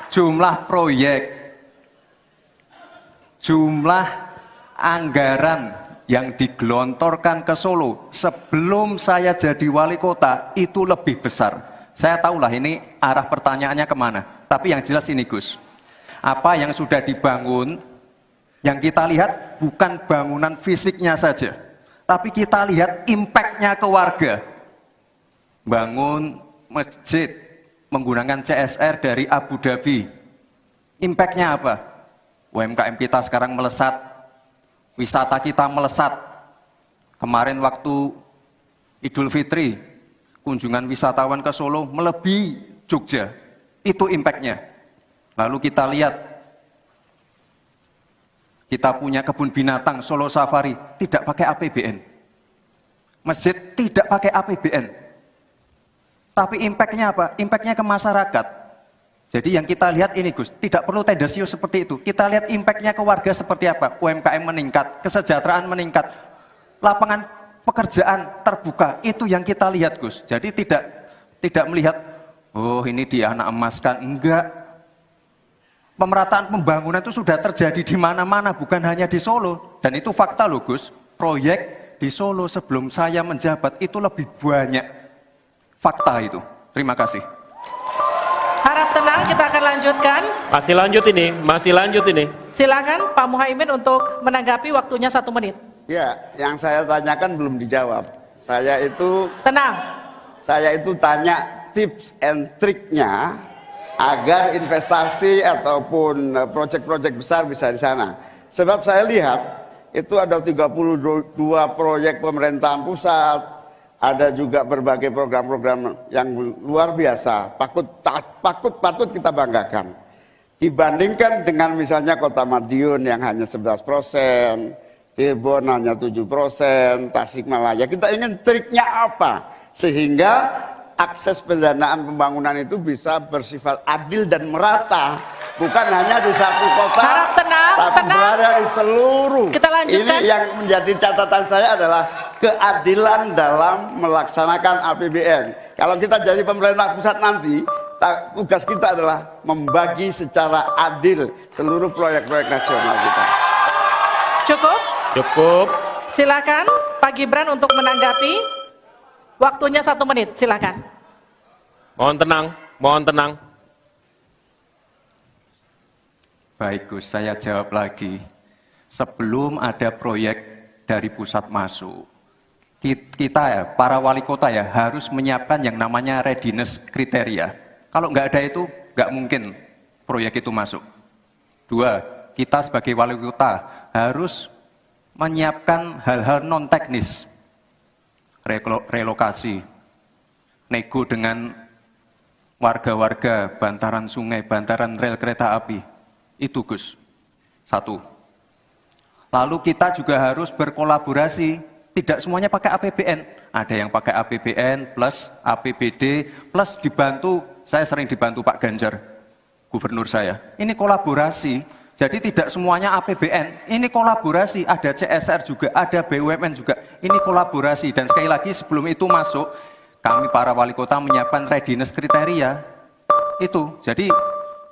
jumlah proyek, jumlah anggaran yang digelontorkan ke Solo sebelum saya jadi wali kota itu lebih besar. Saya tahulah ini arah pertanyaannya kemana, tapi yang jelas ini Gus, apa yang sudah dibangun Yang kita lihat bukan bangunan fisiknya saja, tapi kita lihat impact-nya ke warga. Bangun masjid menggunakan CSR dari Abu Dhabi. Impact-nya apa? UMKM kita sekarang melesat, wisata kita melesat. Kemarin waktu Idul Fitri, kunjungan wisatawan ke Solo melebihi Jogja. Itu impact-nya. Lalu kita lihat, kita punya kebun binatang Solo Safari, tidak pakai APBN. Masjid tidak pakai APBN. Tapi impact-nya apa? Impact-nya ke masyarakat. Jadi yang kita lihat ini Gus, tidak perlu tendensius seperti itu. Kita lihat impact-nya ke warga seperti apa. UMKM meningkat, kesejahteraan meningkat, lapangan pekerjaan terbuka. Itu yang kita lihat Gus. Jadi tidak melihat, oh ini dia anak emaskan. Enggak. Pemerataan pembangunan itu sudah terjadi di mana-mana, bukan hanya di Solo. Dan itu fakta loh Gus. Proyek di Solo sebelum saya menjabat itu lebih banyak. Fakta itu. Terima kasih. Harap tenang, kita akan lanjutkan. Masih lanjut ini. Silakan Pak Muhaimin untuk menanggapi, waktunya 1 menit. Ya, yang saya tanyakan belum dijawab. Tenang. Saya itu tanya tips and triknya agar investasi ataupun proyek-proyek besar bisa di sana. Sebab saya lihat itu ada 32 proyek pemerintahan pusat, ada juga berbagai program-program yang luar biasa, patut kita banggakan. Dibandingkan dengan misalnya Kota Madiun yang hanya 11%, Cirebon hanya 7%, Tasikmalaya. Kita ingin triknya apa? Sehingga akses pendanaan pembangunan itu bisa bersifat adil dan merata. Bukan hanya di satu kota, Harap tenang, tapi berada di seluruh. Kita lanjutkan. Ini yang menjadi catatan saya adalah keadilan dalam melaksanakan APBN. Kalau kita jadi pemerintah pusat nanti, tugas kita adalah membagi secara adil seluruh proyek-proyek nasional kita. Cukup. Silakan Pak Gibran untuk menanggapi. Waktunya 1 menit, silakan. Mohon tenang. Baik Gus, saya jawab lagi. Sebelum ada proyek dari pusat masuk, kita ya, para wali kota ya, harus menyiapkan yang namanya readiness kriteria. Kalau nggak ada itu, nggak mungkin proyek itu masuk. 2, kita sebagai wali kota harus menyiapkan hal-hal non-teknis. Relokasi, nego dengan warga-warga, bantaran sungai, bantaran rel kereta api. Itu Gus, 1. Lalu kita juga harus berkolaborasi, tidak semuanya pakai APBN. Ada yang pakai APBN plus APBD plus dibantu, saya sering dibantu Pak Ganjar, gubernur saya. Ini kolaborasi, jadi tidak semuanya APBN, ini kolaborasi, ada CSR juga, ada BUMN juga, ini kolaborasi. Dan sekali lagi sebelum itu masuk, kami para wali kota menyiapkan readiness kriteria, itu. Jadi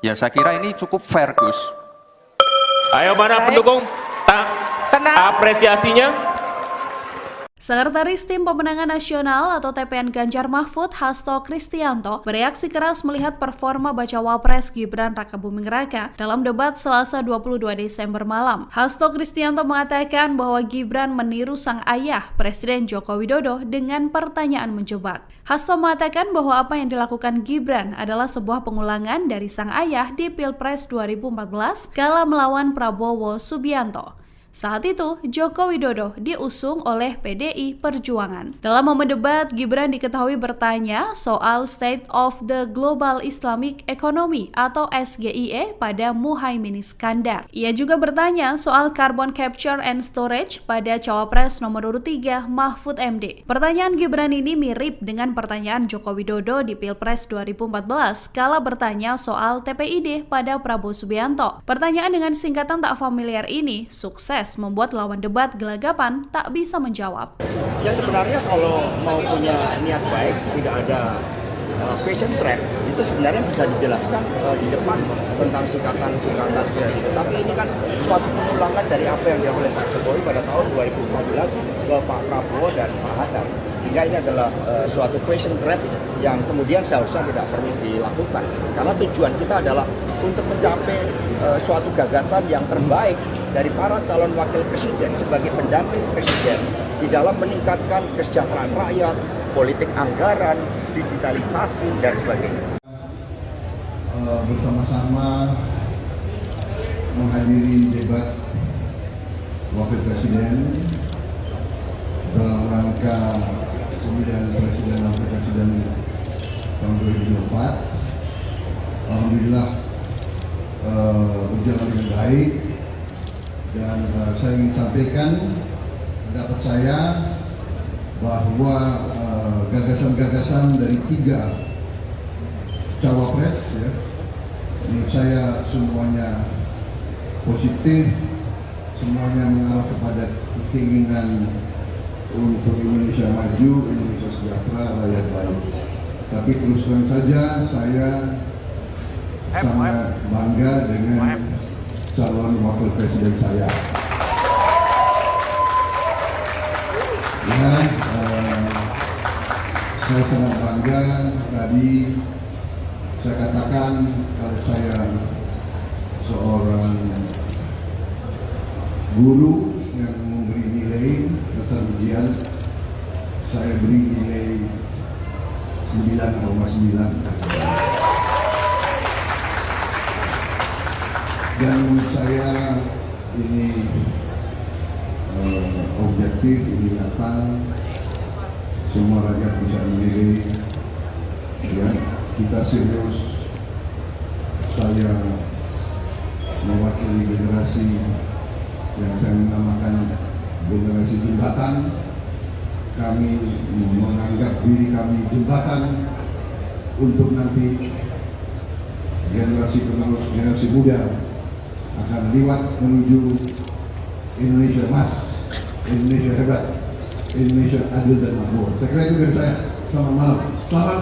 ya saya kira ini cukup fair Gus. Ayo mana pendukung? Tenang. Apresiasinya. Sekretaris Tim Pemenangan Nasional atau TPN Ganjar Mahfud, Hasto Kristianto, bereaksi keras melihat performa Bacawa Pres Gibran Rakabuming Raka dalam debat Selasa 22 Desember malam. Hasto Kristianto mengatakan bahwa Gibran meniru sang ayah, Presiden Joko Widodo, dengan pertanyaan menjebak. Hasto mengatakan bahwa apa yang dilakukan Gibran adalah sebuah pengulangan dari sang ayah di Pilpres 2014 kala melawan Prabowo Subianto. Saat itu, Joko Widodo diusung oleh PDI Perjuangan. Dalam momen debat, Gibran diketahui bertanya soal State of the Global Islamic Economy atau SGIE pada Muhaimin Iskandar. Ia juga bertanya soal Carbon Capture and Storage pada Cawapres nomor urut 3 Mahfud MD. Pertanyaan Gibran ini mirip dengan pertanyaan Joko Widodo di Pilpres 2014 kala bertanya soal TPID pada Prabowo Subianto. Pertanyaan dengan singkatan tak familiar ini sukses membuat lawan debat gelagapan tak bisa menjawab. Ya sebenarnya kalau mau punya niat baik, tidak ada question trap, itu sebenarnya bisa dijelaskan di depan tentang singkatan-singkatan seperti itu. Tapi ini kan suatu pengulangan dari apa yang dilakukan oleh Pak Jokowi pada tahun 2014 ke Pak Prabowo dan Pak Hatta. Sehingga ini adalah suatu question trap yang kemudian seharusnya tidak perlu dilakukan. Karena tujuan kita adalah untuk mencapai suatu gagasan yang terbaik dari para calon wakil presiden sebagai pendamping presiden di dalam meningkatkan kesejahteraan rakyat, politik anggaran, digitalisasi, dan sebagainya. Bersama-sama menghadiri debat wakil presiden dalam rangka pemilihan presiden dan wakil presiden tahun 2024. Alhamdulillah berjalan dengan baik, dan saya ingin sampaikan pendapat saya bahwa gagasan-gagasan dari 3 cawapres, ya, menurut saya semuanya positif, semuanya mengarah kepada keinginan untuk Indonesia maju, Indonesia sejahtera, rakyat baik. Tapi terus terang saja saya sangat bangga dengan calon wakil presiden saya. Ya, saya sangat bangga. Tadi saya katakan kalau saya seorang guru yang memberi nilai dasar ujian, saya beri nilai 9,9. Dan menurut saya ini objektif, ini nyata, semua rakyat bisa menilai. Ya, kita serius. Saya mewakili generasi yang saya namakan generasi jembatan. Kami menganggap diri kami jembatan untuk nanti generasi penerus, generasi muda akan lewat menuju Indonesia emas, Indonesia hebat, Indonesia adil dan makmur. Saya kira itu dari saya. Selamat malam. Selamat.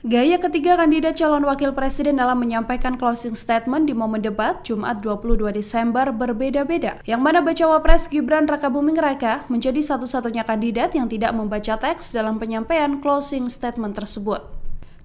Gaya ketiga kandidat calon wakil presiden dalam menyampaikan closing statement di momen debat Jumat 22 Desember berbeda-beda, yang mana bacawa pres Gibran Rakabuming Raka menjadi satu-satunya kandidat yang tidak membaca teks dalam penyampaian closing statement tersebut.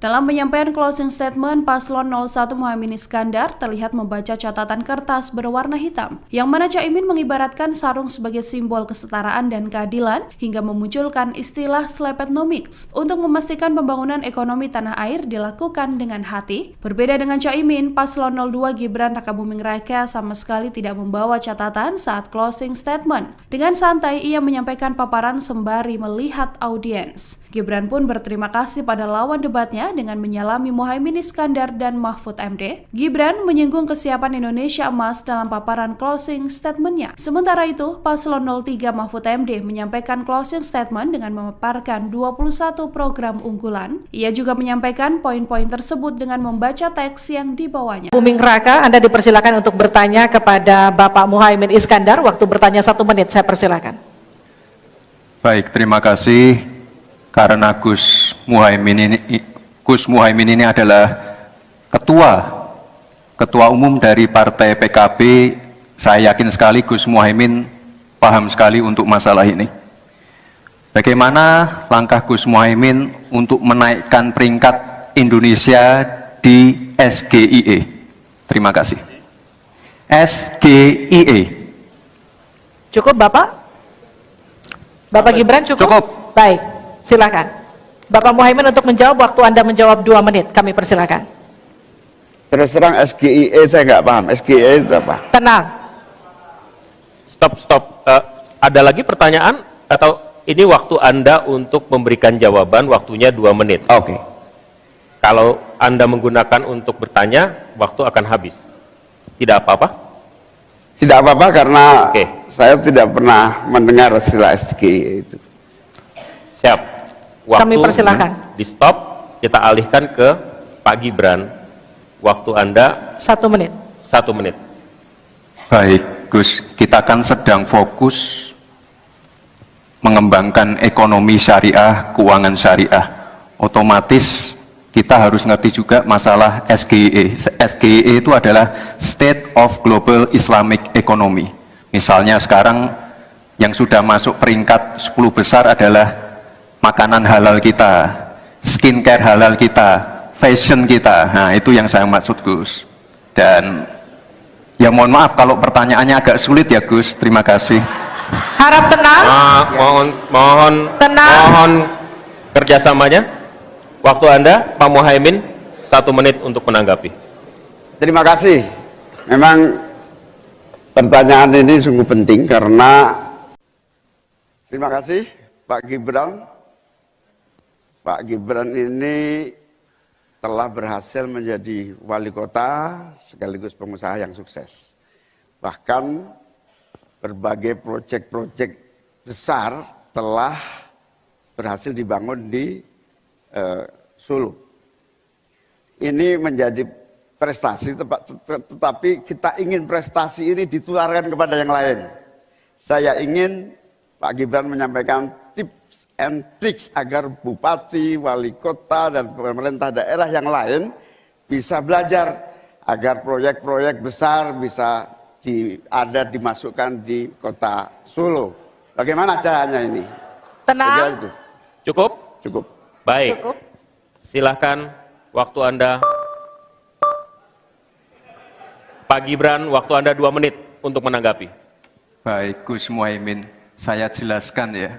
Dalam penyampaian closing statement, Paslon 01 Muhaimin Iskandar terlihat membaca catatan kertas berwarna hitam, yang mana Caimin mengibaratkan sarung sebagai simbol kesetaraan dan keadilan, hingga memunculkan istilah slepetnomics untuk memastikan pembangunan ekonomi tanah air dilakukan dengan hati. Berbeda dengan Caimin, Paslon 02 Gibran Rakabuming Raka sama sekali tidak membawa catatan saat closing statement. Dengan santai, ia menyampaikan paparan sembari melihat audiens. Gibran pun berterima kasih pada lawan debatnya dengan menyalami Muhaimin Iskandar dan Mahfud MD. Gibran menyinggung kesiapan Indonesia emas dalam paparan closing statement-nya. Sementara itu, Paslon 03 Mahfud MD menyampaikan closing statement dengan memaparkan 21 program unggulan. Ia juga menyampaikan poin-poin tersebut dengan membaca teks yang dibawanya. Buming Raka, Anda dipersilakan untuk bertanya kepada Bapak Muhaimin Iskandar. Waktu bertanya 1 menit, saya persilakan. Baik, terima kasih. Karena Gus Muhaimin ini adalah ketua umum dari Partai PKB, saya yakin sekali Gus Muhaimin paham sekali untuk masalah ini. Bagaimana langkah Gus Muhaimin untuk menaikkan peringkat Indonesia di SGIE? Terima kasih. SGIE. Cukup Bapak? Bapak Gibran cukup? Cukup. Baik. Silakan. Bapak Muhaimin untuk menjawab, waktu Anda menjawab 2 menit, kami persilakan. Terus terang SGIE saya nggak paham. SGIE itu apa? Tenang. Stop. Ada lagi pertanyaan atau ini waktu Anda untuk memberikan jawaban, waktunya 2 menit. Oke. Kalau Anda menggunakan untuk bertanya, waktu akan habis. Tidak apa-apa? Tidak apa-apa karena Oke. saya tidak pernah mendengar istilah SGIE itu. Siap. Kami persilakan. Di stop, kita alihkan ke Pak Gibran. Waktu Anda 1 menit. 1 menit. Baik, Gus, kita kan sedang fokus mengembangkan ekonomi syariah, keuangan syariah. Otomatis kita harus ngerti juga masalah SGIE. SGIE itu adalah State of Global Islamic Economy. Misalnya sekarang yang sudah masuk peringkat 10 besar adalah makanan halal kita, skincare halal kita, fashion kita. Nah, itu yang saya maksud, Gus. Dan Ya mohon maaf kalau pertanyaannya agak sulit ya Gus, terima kasih. Harap tenang. Mohon kerjasamanya. Waktu Anda, Pak Muhaimin, 1 menit untuk menanggapi. Terima kasih. Memang pertanyaan ini sungguh penting karena terima kasih Pak Gibran. Pak Gibran ini telah berhasil menjadi wali kota sekaligus pengusaha yang sukses. Bahkan berbagai proyek-proyek besar telah berhasil dibangun di Solo. Ini menjadi prestasi, tetapi kita ingin prestasi ini ditularkan kepada yang lain. Saya ingin Pak Gibran menyampaikan tips and tricks agar bupati, wali kota, dan pemerintah daerah yang lain bisa belajar agar proyek-proyek besar bisa dimasukkan di kota Solo. Bagaimana caranya ini? Tenang. Cukup? Cukup. Baik. Cukup. Silahkan waktu Anda. Pak Gibran, waktu Anda 2 menit untuk menanggapi. Baik Gus Muhaimin, saya jelaskan ya.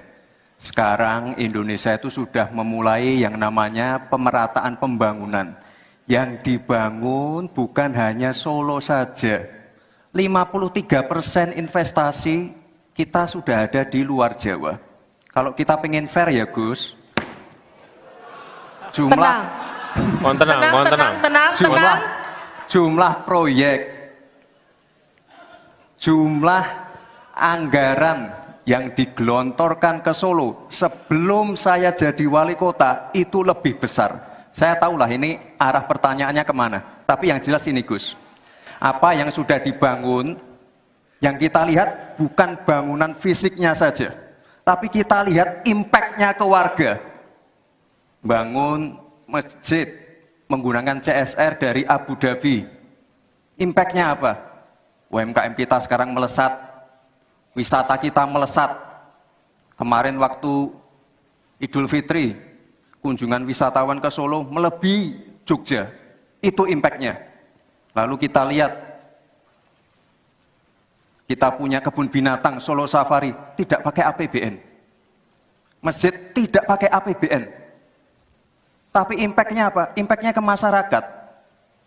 Sekarang Indonesia itu sudah memulai yang namanya pemerataan pembangunan. Yang dibangun bukan hanya Solo saja. 53% investasi kita sudah ada di luar Jawa. Kalau kita pengen fair ya Gus, jumlah proyek, jumlah anggaran yang digelontorkan ke Solo sebelum saya jadi wali kota itu lebih besar. Saya tahulah ini arah pertanyaannya kemana. Tapi yang jelas ini Gus, apa yang sudah dibangun, yang kita lihat bukan bangunan fisiknya saja, tapi kita lihat impact-nya ke warga. Bangun masjid menggunakan CSR dari Abu Dhabi. Impact-nya apa? UMKM kita sekarang melesat, wisata kita melesat. Kemarin waktu Idul Fitri, kunjungan wisatawan ke Solo melebihi Jogja. Itu impact-nya. Lalu kita lihat, kita punya kebun binatang Solo Safari, tidak pakai APBN. Masjid tidak pakai APBN. Tapi impact-nya apa? Impact-nya ke masyarakat.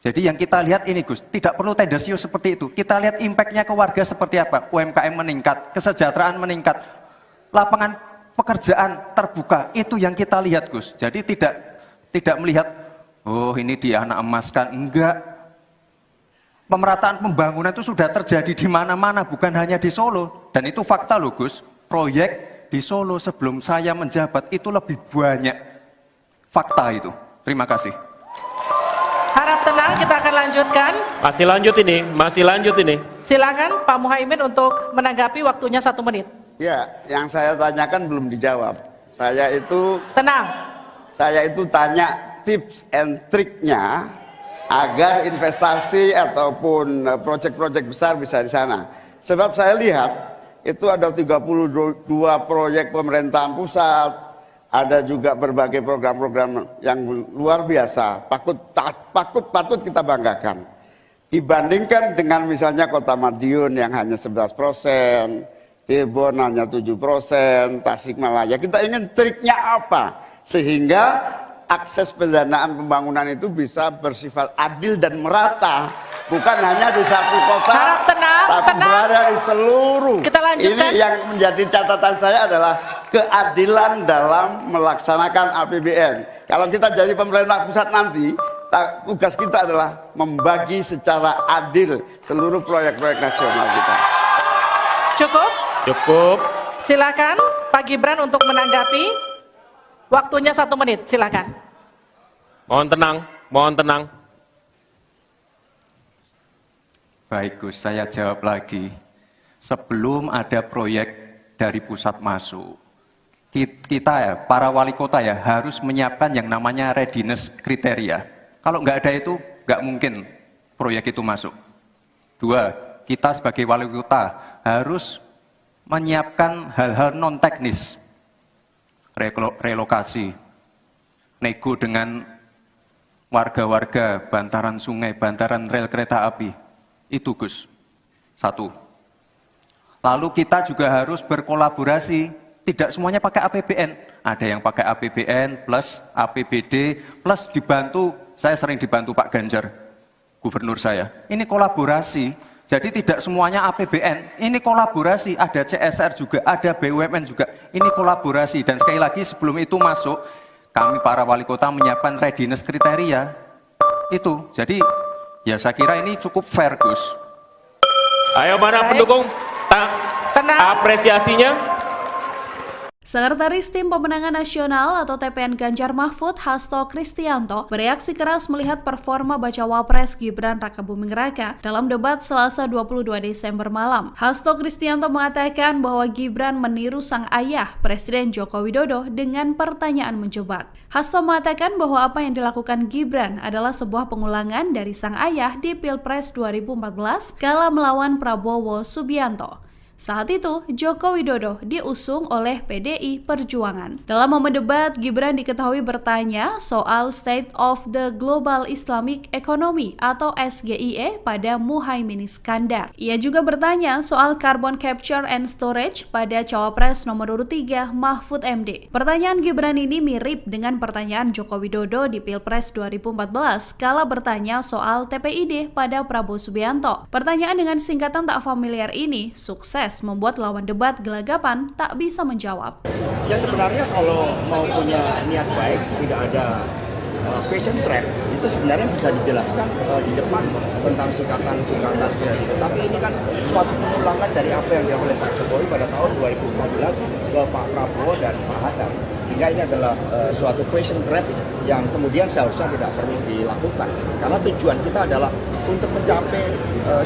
Jadi yang kita lihat ini Gus, tidak perlu tendensius seperti itu. Kita lihat impact-nya ke warga seperti apa? UMKM meningkat, kesejahteraan meningkat, lapangan pekerjaan terbuka. Itu yang kita lihat Gus. Jadi tidak melihat, oh ini dia anak emaskan. Enggak. Pemerataan pembangunan itu sudah terjadi di mana-mana, bukan hanya di Solo. Dan itu fakta loh Gus. Proyek di Solo sebelum saya menjabat itu lebih banyak. Fakta itu. Terima kasih. Harap tenang, kita akan lanjutkan. Masih lanjut ini. Silakan Pak Muhaimin untuk menanggapi, waktunya 1 menit. Ya, yang saya tanyakan belum dijawab. Tenang. Saya itu tanya tips and triknya agar investasi ataupun proyek-proyek besar bisa di sana. Sebab saya lihat itu ada 32 proyek pemerintahan pusat, ada juga berbagai program-program yang luar biasa, patut kita banggakan. Dibandingkan dengan misalnya Kota Madiun yang hanya 11%, Cirebon hanya 7%, Tasikmalaya. Kita ingin triknya apa? Sehingga akses pendanaan pembangunan itu bisa bersifat adil dan merata. Bukan hanya di satu kota, Harap tenang, tapi berada di seluruh. Kita lanjutkan. Ini yang menjadi catatan saya adalah keadilan dalam melaksanakan APBN. Kalau kita jadi pemerintah pusat nanti, tugas kita adalah membagi secara adil seluruh proyek-proyek nasional kita. Cukup. Silakan Pak Gibran untuk menanggapi. Waktunya 1 menit, silakan. Mohon tenang. Baik Gus, saya jawab lagi. Sebelum ada proyek dari pusat masuk, kita ya, para wali kota ya, harus menyiapkan yang namanya readiness kriteria. Kalau nggak ada itu, nggak mungkin proyek itu masuk. 2, kita sebagai wali kota harus menyiapkan hal-hal non-teknis. Relokasi, nego dengan warga-warga, bantaran sungai, bantaran rel kereta api. Itu Gus. Satu. Lalu kita juga harus berkolaborasi, tidak semuanya pakai APBN. Ada yang pakai APBN plus APBD plus dibantu, saya sering dibantu Pak Ganjar, gubernur saya. Ini kolaborasi, jadi tidak semuanya APBN, ini kolaborasi, ada CSR juga, ada BUMN juga, ini kolaborasi. Dan sekali lagi sebelum itu masuk, kami para wali kota menyiapkan readiness kriteria, itu. Jadi ya saya kira ini cukup fair, Gus. Ayo mana pendukung? Apresiasinya. Sekretaris Tim Pemenangan Nasional atau TPN Ganjar Mahfud, Hasto Kristianto, bereaksi keras melihat performa Bacawa Pres Gibran Rakabuming Raka dalam debat Selasa 22 Desember malam. Hasto Kristianto mengatakan bahwa Gibran meniru sang ayah, Presiden Joko Widodo, dengan pertanyaan menjebak. Hasto mengatakan bahwa apa yang dilakukan Gibran adalah sebuah pengulangan dari sang ayah di Pilpres 2014 kala melawan Prabowo Subianto. Saat itu, Joko Widodo diusung oleh PDI Perjuangan. Dalam momen debat, Gibran diketahui bertanya soal State of the Global Islamic Economy atau SGIE pada Muhaimin Iskandar. Ia juga bertanya soal Carbon Capture and Storage pada Cawapres nomor urut 3 Mahfud MD. Pertanyaan Gibran ini mirip dengan pertanyaan Joko Widodo di Pilpres 2014 kala bertanya soal TPID pada Prabowo Subianto. Pertanyaan dengan singkatan tak familiar ini sukses membuat lawan debat gelagapan tak bisa menjawab. Ya sebenarnya kalau mau punya niat baik, tidak ada question trap, itu sebenarnya bisa dijelaskan di depan tentang singkatan-singkatan seperti itu. Tapi ini kan suatu pengulangan dari apa yang dilakukan oleh Pak Jokowi pada tahun 2014 ke Pak Prabowo dan Pak Hatta. Sehingga ini adalah suatu question trap yang kemudian seharusnya tidak perlu dilakukan. Karena tujuan kita adalah untuk mencapai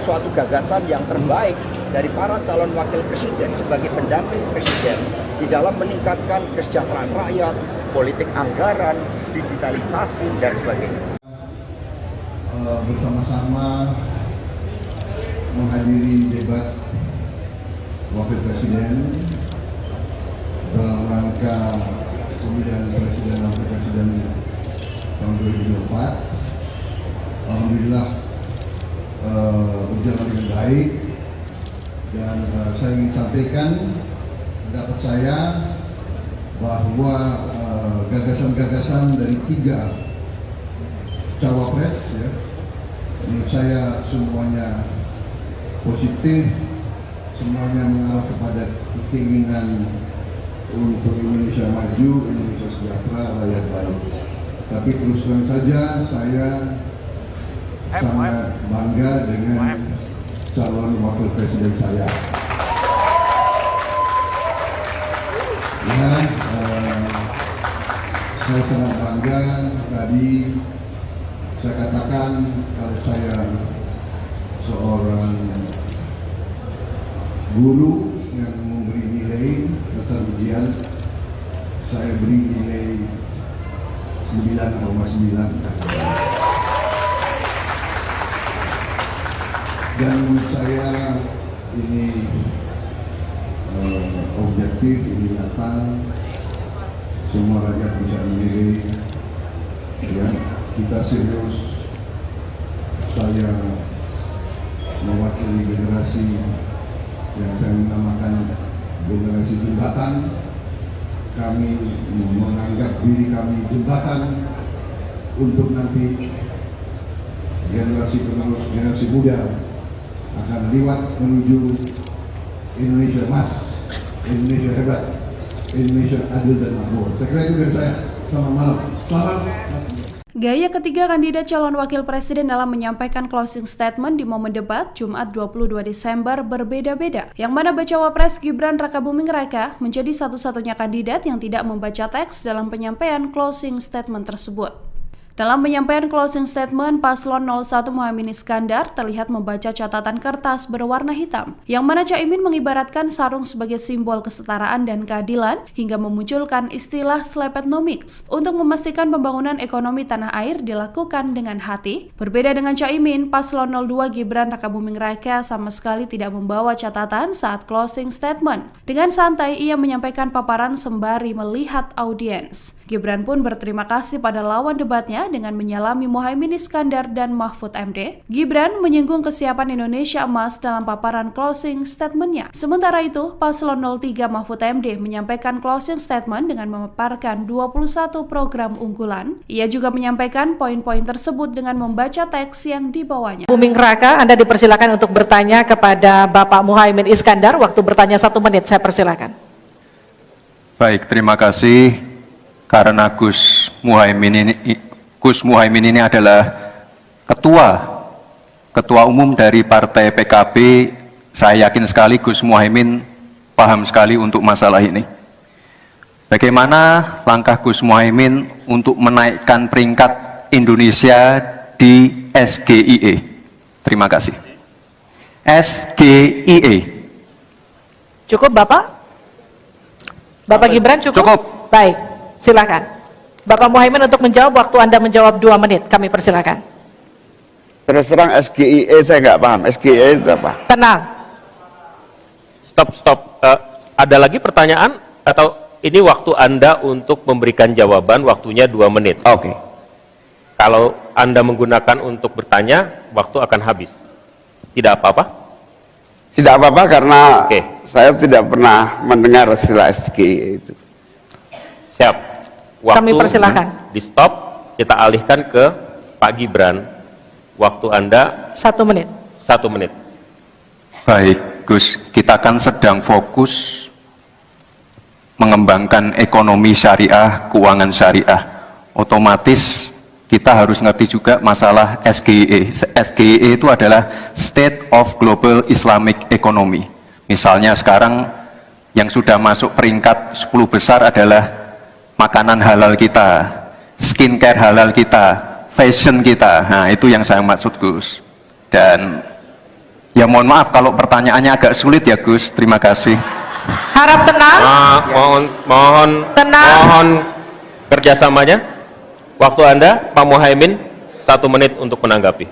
suatu gagasan yang terbaik dari para calon wakil presiden sebagai pendamping presiden di dalam meningkatkan kesejahteraan rakyat, politik anggaran, digitalisasi, dan sebagainya. Bersama-sama menghadiri debat wakil presiden dalam rangka pemilihan presiden dan wakil presiden tahun 2024. Alhamdulillah berjalan dengan baik. Dan saya ingin sampaikan pendapat saya bahwa gagasan-gagasan dari 3 cawapres, ya, menurut saya semuanya positif, semuanya mengarah kepada keinginan untuk Indonesia maju, Indonesia sejahtera, rakyat baik. Tapi terus terang saja saya sangat bangga dengan calon wakil presiden saya. Ya, saya sangat bangga. Tadi saya katakan kalau saya seorang guru yang memberi nilai atas ujian, saya beri nilai 9,9. Dan menurut saya ini objektif, ini nyata, semua rakyat bisa menilai. Ya, kita serius. Saya mewakili generasi yang saya namakan generasi jembatan. Kami menganggap diri kami jembatan untuk nanti generasi penerus, generasi muda akan lewat menuju Indonesia emas, Indonesia hebat, Indonesia adil dan makmur. Saya kira itu dari saya. Selamat malam. Selamat. Gaya ketiga kandidat calon wakil presiden dalam menyampaikan closing statement di momen debat Jumat 22 Desember berbeda-beda. Yang mana Bacawa Pres Gibran Rakabuming Raka menjadi satu-satunya kandidat yang tidak membaca teks dalam penyampaian closing statement tersebut. Dalam penyampaian closing statement, Paslon 01 Muhaimin Iskandar terlihat membaca catatan kertas berwarna hitam, yang mana Caimin mengibaratkan sarung sebagai simbol kesetaraan dan keadilan, hingga memunculkan istilah Slepetnomics untuk memastikan pembangunan ekonomi tanah air dilakukan dengan hati. Berbeda dengan Caimin, Paslon 02 Gibran Rakabuming Raka sama sekali tidak membawa catatan saat closing statement. Dengan santai, ia menyampaikan paparan sembari melihat audiens. Gibran pun berterima kasih pada lawan debatnya dengan menyalami Muhaimin Iskandar dan Mahfud MD. Gibran menyinggung kesiapan Indonesia Emas dalam paparan closing statement-nya. Sementara itu, Paslon 03 Mahfud MD menyampaikan closing statement dengan memaparkan 21 program unggulan. Ia juga menyampaikan poin-poin tersebut dengan membaca teks yang dibawanya. Buming Raka, Anda dipersilakan untuk bertanya kepada Bapak Muhaimin Iskandar. Waktu bertanya 1 menit, saya persilakan. Baik, terima kasih. Karena Gus Muhaimin ini adalah ketua umum dari Partai PKB, saya yakin sekali Gus Muhaimin paham sekali untuk masalah ini. Bagaimana langkah Gus Muhaimin untuk menaikkan peringkat Indonesia di SGIE? Terima kasih. SGIE. Cukup Bapak? Bapak Gibran cukup? Cukup. Baik, silakan. Bapak Muhaimin untuk menjawab, waktu Anda menjawab 2 menit, kami persilakan. Terus terang SGIE saya nggak paham. SGIE itu apa? Tenang. Stop. Ada lagi pertanyaan atau ini waktu Anda untuk memberikan jawaban, waktunya 2 menit. Oke. Kalau Anda menggunakan untuk bertanya, waktu akan habis. Tidak apa-apa? Tidak apa-apa karena Oke. saya tidak pernah mendengar istilah SGIE itu. Siap. Waktu Kami persilakan. di stop, kita alihkan ke Pak Gibran. Waktu Anda 1 menit. 1 menit. Baik, Gus, kita kan sedang fokus mengembangkan ekonomi syariah, keuangan syariah. Otomatis kita harus ngerti juga masalah SGIE. SGIE itu adalah State of Global Islamic Economy. Misalnya sekarang yang sudah masuk peringkat 10 besar adalah makanan halal kita, skincare halal kita, fashion kita. Nah, itu yang saya maksud, Gus. Dan ya mohon maaf kalau pertanyaannya agak sulit ya, Gus. Terima kasih. Harap tenang. Mohon kerjasamanya. Waktu Anda, Pak Muhaimin, 1 menit untuk menanggapi.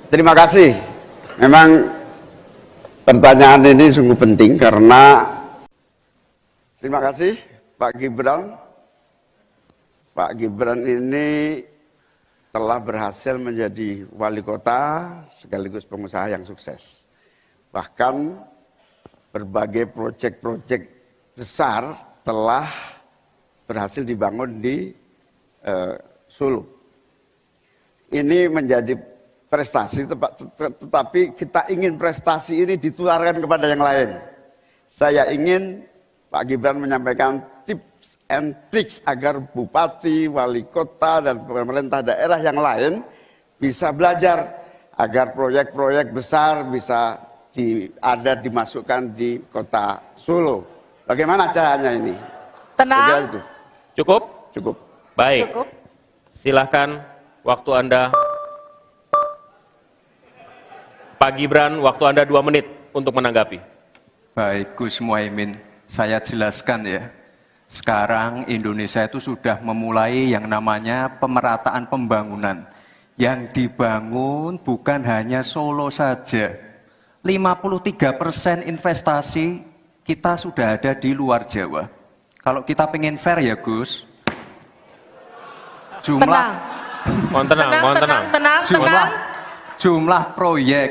Terima kasih. Memang pertanyaan ini sungguh penting karena terima kasih Pak Gibran. Pak Gibran ini telah berhasil menjadi wali kota sekaligus pengusaha yang sukses. Bahkan berbagai proyek-proyek besar telah berhasil dibangun di Solo. Ini menjadi prestasi, tetapi kita ingin prestasi ini ditularkan kepada yang lain. Saya ingin Pak Gibran menyampaikan tips and tricks agar bupati, wali kota, dan pemerintah daerah yang lain bisa belajar agar proyek-proyek besar bisa dimasukkan di kota Solo. Bagaimana caranya ini? Tenang. Itu. Cukup? Cukup. Baik. Cukup. Silahkan waktu Anda. Pak Gibran, waktu Anda 2 menit untuk menanggapi. Baik, Gus Muhaimin, saya jelaskan ya. Sekarang Indonesia itu sudah memulai yang namanya pemerataan pembangunan. Yang dibangun bukan hanya Solo saja. 53% investasi kita sudah ada di luar Jawa. Kalau kita pengen fair ya, Gus, Mohon tenang. Jumlah proyek,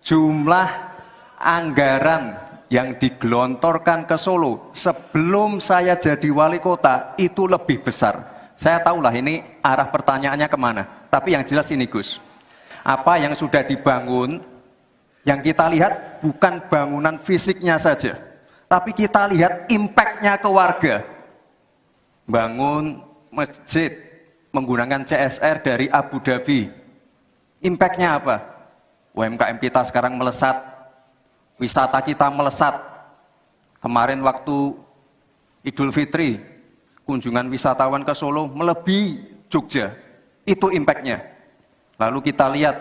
jumlah anggaran yang digelontorkan ke Solo sebelum saya jadi wali kota itu lebih besar. Saya tahulah ini arah pertanyaannya kemana. Tapi yang jelas ini, Gus, apa yang sudah dibangun, yang kita lihat bukan bangunan fisiknya saja, tapi kita lihat impact-nya ke warga. Bangun masjid menggunakan CSR dari Abu Dhabi. Impact-nya apa? UMKM kita sekarang melesat, wisata kita melesat. Kemarin waktu Idul Fitri, kunjungan wisatawan ke Solo melebihi Jogja. Itu impact-nya. Lalu kita lihat,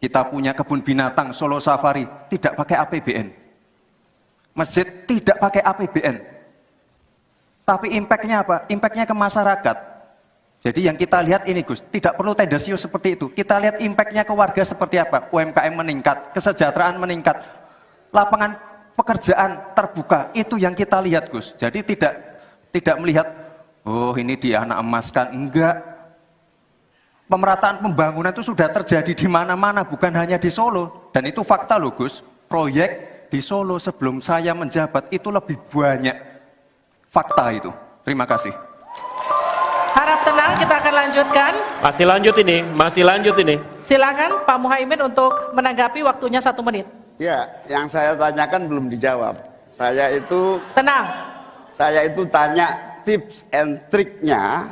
kita punya kebun binatang Solo Safari, tidak pakai APBN. Masjid tidak pakai APBN. Tapi impact-nya apa? Impact-nya ke masyarakat. Jadi yang kita lihat ini, Gus, tidak perlu tendensius seperti itu. Kita lihat impact-nya ke warga seperti apa. UMKM meningkat, kesejahteraan meningkat, lapangan pekerjaan terbuka, itu yang kita lihat Gus. Jadi tidak melihat, oh ini dianak emaskan, enggak. Pemerataan pembangunan itu sudah terjadi di mana-mana, bukan hanya di Solo. Dan itu fakta loh Gus, proyek di Solo sebelum saya menjabat itu lebih banyak. Fakta itu. Terima kasih. Harap tenang, kita akan lanjutkan. Masih lanjut ini. Silakan Pak Muhaimin untuk menanggapi, waktunya 1 menit. Ya, yang saya tanyakan belum dijawab. Tenang. Saya itu tanya tips and triknya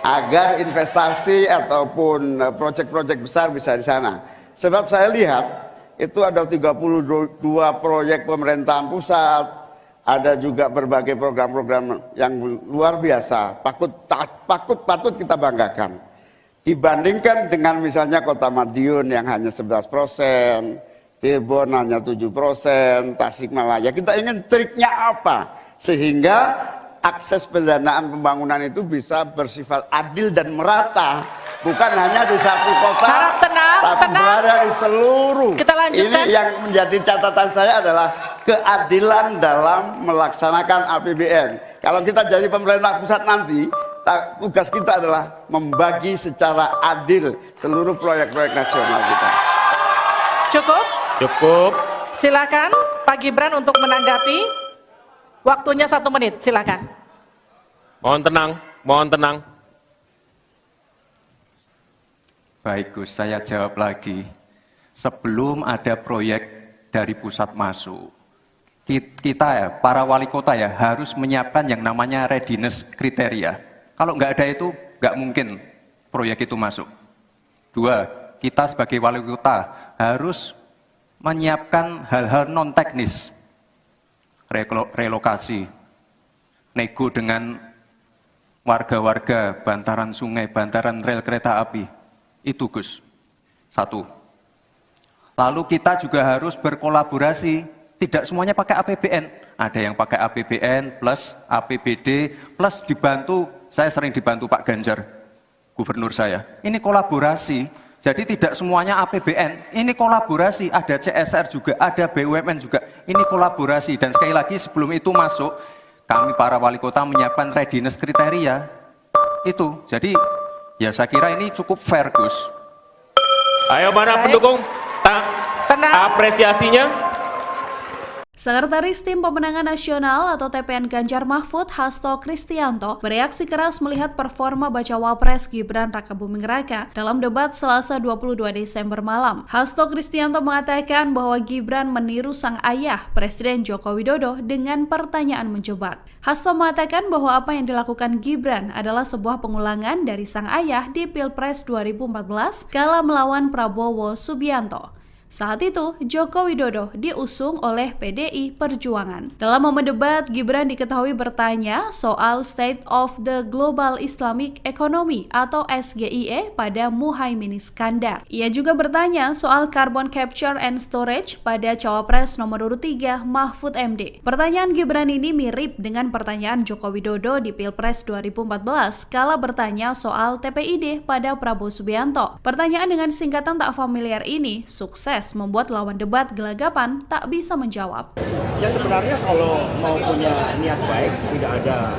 agar investasi ataupun proyek-proyek besar bisa di sana. Sebab saya lihat itu ada 32 proyek pemerintahan pusat, ada juga berbagai program-program yang luar biasa, patut kita banggakan. Dibandingkan dengan misalnya Kota Madiun yang hanya 11%, Cirebon hanya 7%, Tasikmalaya. Kita ingin triknya apa? Sehingga akses pendanaan pembangunan itu bisa bersifat adil dan merata, bukan hanya di satu kota, Harap tenang, tapi berada di seluruh. Kita lanjutkan. Ini yang menjadi catatan saya adalah keadilan dalam melaksanakan APBN. Kalau kita jadi pemerintah pusat nanti, tugas kita adalah membagi secara adil seluruh proyek-proyek nasional kita. Cukup. Silakan Pak Gibran untuk menanggapi. Waktunya 1 menit, silakan. Mohon tenang. Baik Gus, saya jawab lagi. Sebelum ada proyek dari pusat masuk, kita ya, para wali kota ya, harus menyiapkan yang namanya readiness kriteria. Kalau nggak ada itu, nggak mungkin proyek itu masuk. 2, kita sebagai wali kota harus menyiapkan hal-hal non-teknis. Relokasi, nego dengan warga-warga, bantaran sungai, bantaran rel kereta api. Itu Gus, 1. Lalu kita juga harus berkolaborasi, tidak semuanya pakai APBN. Ada yang pakai APBN plus APBD plus dibantu, saya sering dibantu Pak Ganjar, gubernur saya. Ini kolaborasi. Jadi tidak semuanya APBN, ini kolaborasi, ada CSR juga, ada BUMN juga, ini kolaborasi. Dan sekali lagi sebelum itu masuk, kami para wali kota menyiapkan readiness kriteria, itu. Jadi ya saya kira ini cukup fair Gus. Ayo mana pendukung? Apresiasinya. Sekretaris Tim Pemenangan Nasional atau TPN Ganjar Mahfud, Hasto Kristianto, bereaksi keras melihat performa Bacawa Pres Gibran Rakabuming Raka dalam debat Selasa 22 Desember malam. Hasto Kristianto mengatakan bahwa Gibran meniru sang ayah, Presiden Joko Widodo, dengan pertanyaan menjebak. Hasto mengatakan bahwa apa yang dilakukan Gibran adalah sebuah pengulangan dari sang ayah di Pilpres 2014 kala melawan Prabowo Subianto. Saat itu, Joko Widodo diusung oleh PDI Perjuangan. Dalam momen debat, Gibran diketahui bertanya soal State of the Global Islamic Economy atau SGIE pada Muhaimin Iskandar. Ia juga bertanya soal Carbon Capture and Storage pada Cawapres nomor urut 3 Mahfud MD. Pertanyaan Gibran ini mirip dengan pertanyaan Joko Widodo di Pilpres 2014 kala bertanya soal TPID pada Prabowo Subianto. Pertanyaan dengan singkatan tak familiar ini sukses membuat lawan debat gelagapan tak bisa menjawab. Ya sebenarnya kalau mau punya niat baik, tidak ada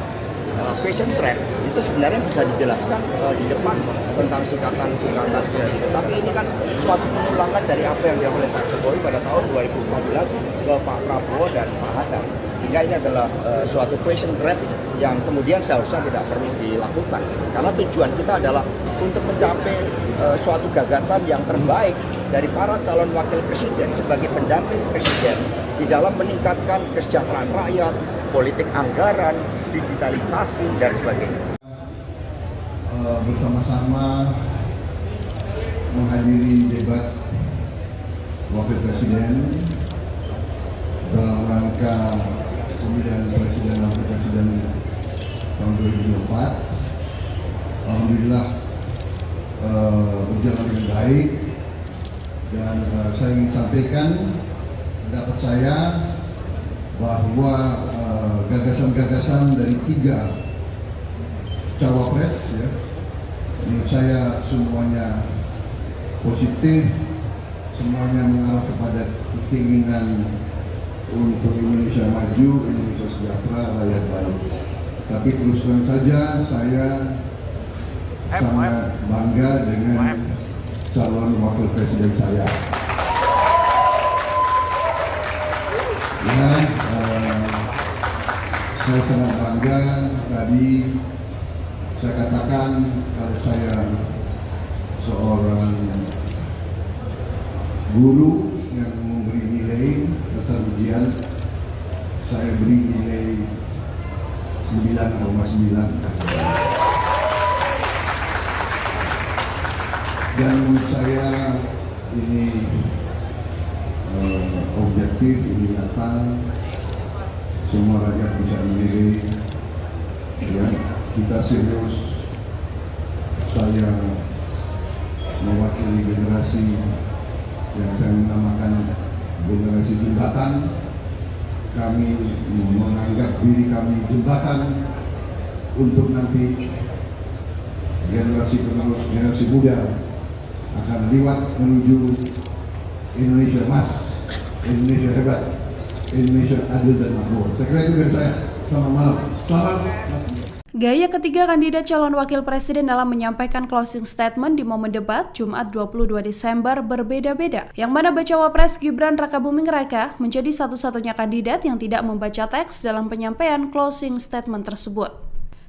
question trap, itu sebenarnya bisa dijelaskan di depan tentang singkatan-singkatan seperti itu. Tapi ini kan suatu pengulangan dari apa yang dilakukan oleh Pak Jokowi pada tahun 2014 ke Pak Prabowo dan Pak Hatta. Sehingga ini adalah suatu question trap yang kemudian seharusnya tidak perlu dilakukan. Karena tujuan kita adalah untuk mencapai suatu gagasan yang terbaik dari para calon wakil presiden sebagai pendamping presiden di dalam meningkatkan kesejahteraan rakyat, politik anggaran, digitalisasi, dan sebagainya. Bersama-sama menghadiri debat wakil presiden dalam rangka pemilihan presiden dan wakil presiden tahun 2024. Alhamdulillah berjalan dengan baik, dan saya ingin sampaikan pendapat saya bahwa gagasan-gagasan dari 3 cawapres ya, menurut saya semuanya positif, semuanya mengarah kepada keinginan untuk Indonesia maju, Indonesia sejahtera, rakyat baik. Tapi terus terang saja saya sangat bangga dengan calon wakil presiden saya. Ya, saya sangat bangga. Tadi saya katakan kalau saya seorang guru yang memberi nilai dasar ujian, saya beri nilai 9,9. Dan menurut saya ini objektif, ini nyata, semua rakyat bisa menilai. Ya, kita serius. Saya mewakili generasi yang saya namakan generasi jembatan. Kami menganggap diri kami jembatan untuk nanti generasi penerus, generasi muda akan lewat menuju Indonesia emas, Indonesia hebat, Indonesia adil dan makmur. Saya kira itu dari saya. Selamat malam. Salam. Gaya ketiga kandidat calon wakil presiden dalam menyampaikan closing statement di momen debat Jumat 22 Desember berbeda-beda, yang mana bacawa pres Gibran Rakabuming Raka menjadi satu-satunya kandidat yang tidak membaca teks dalam penyampaian closing statement tersebut.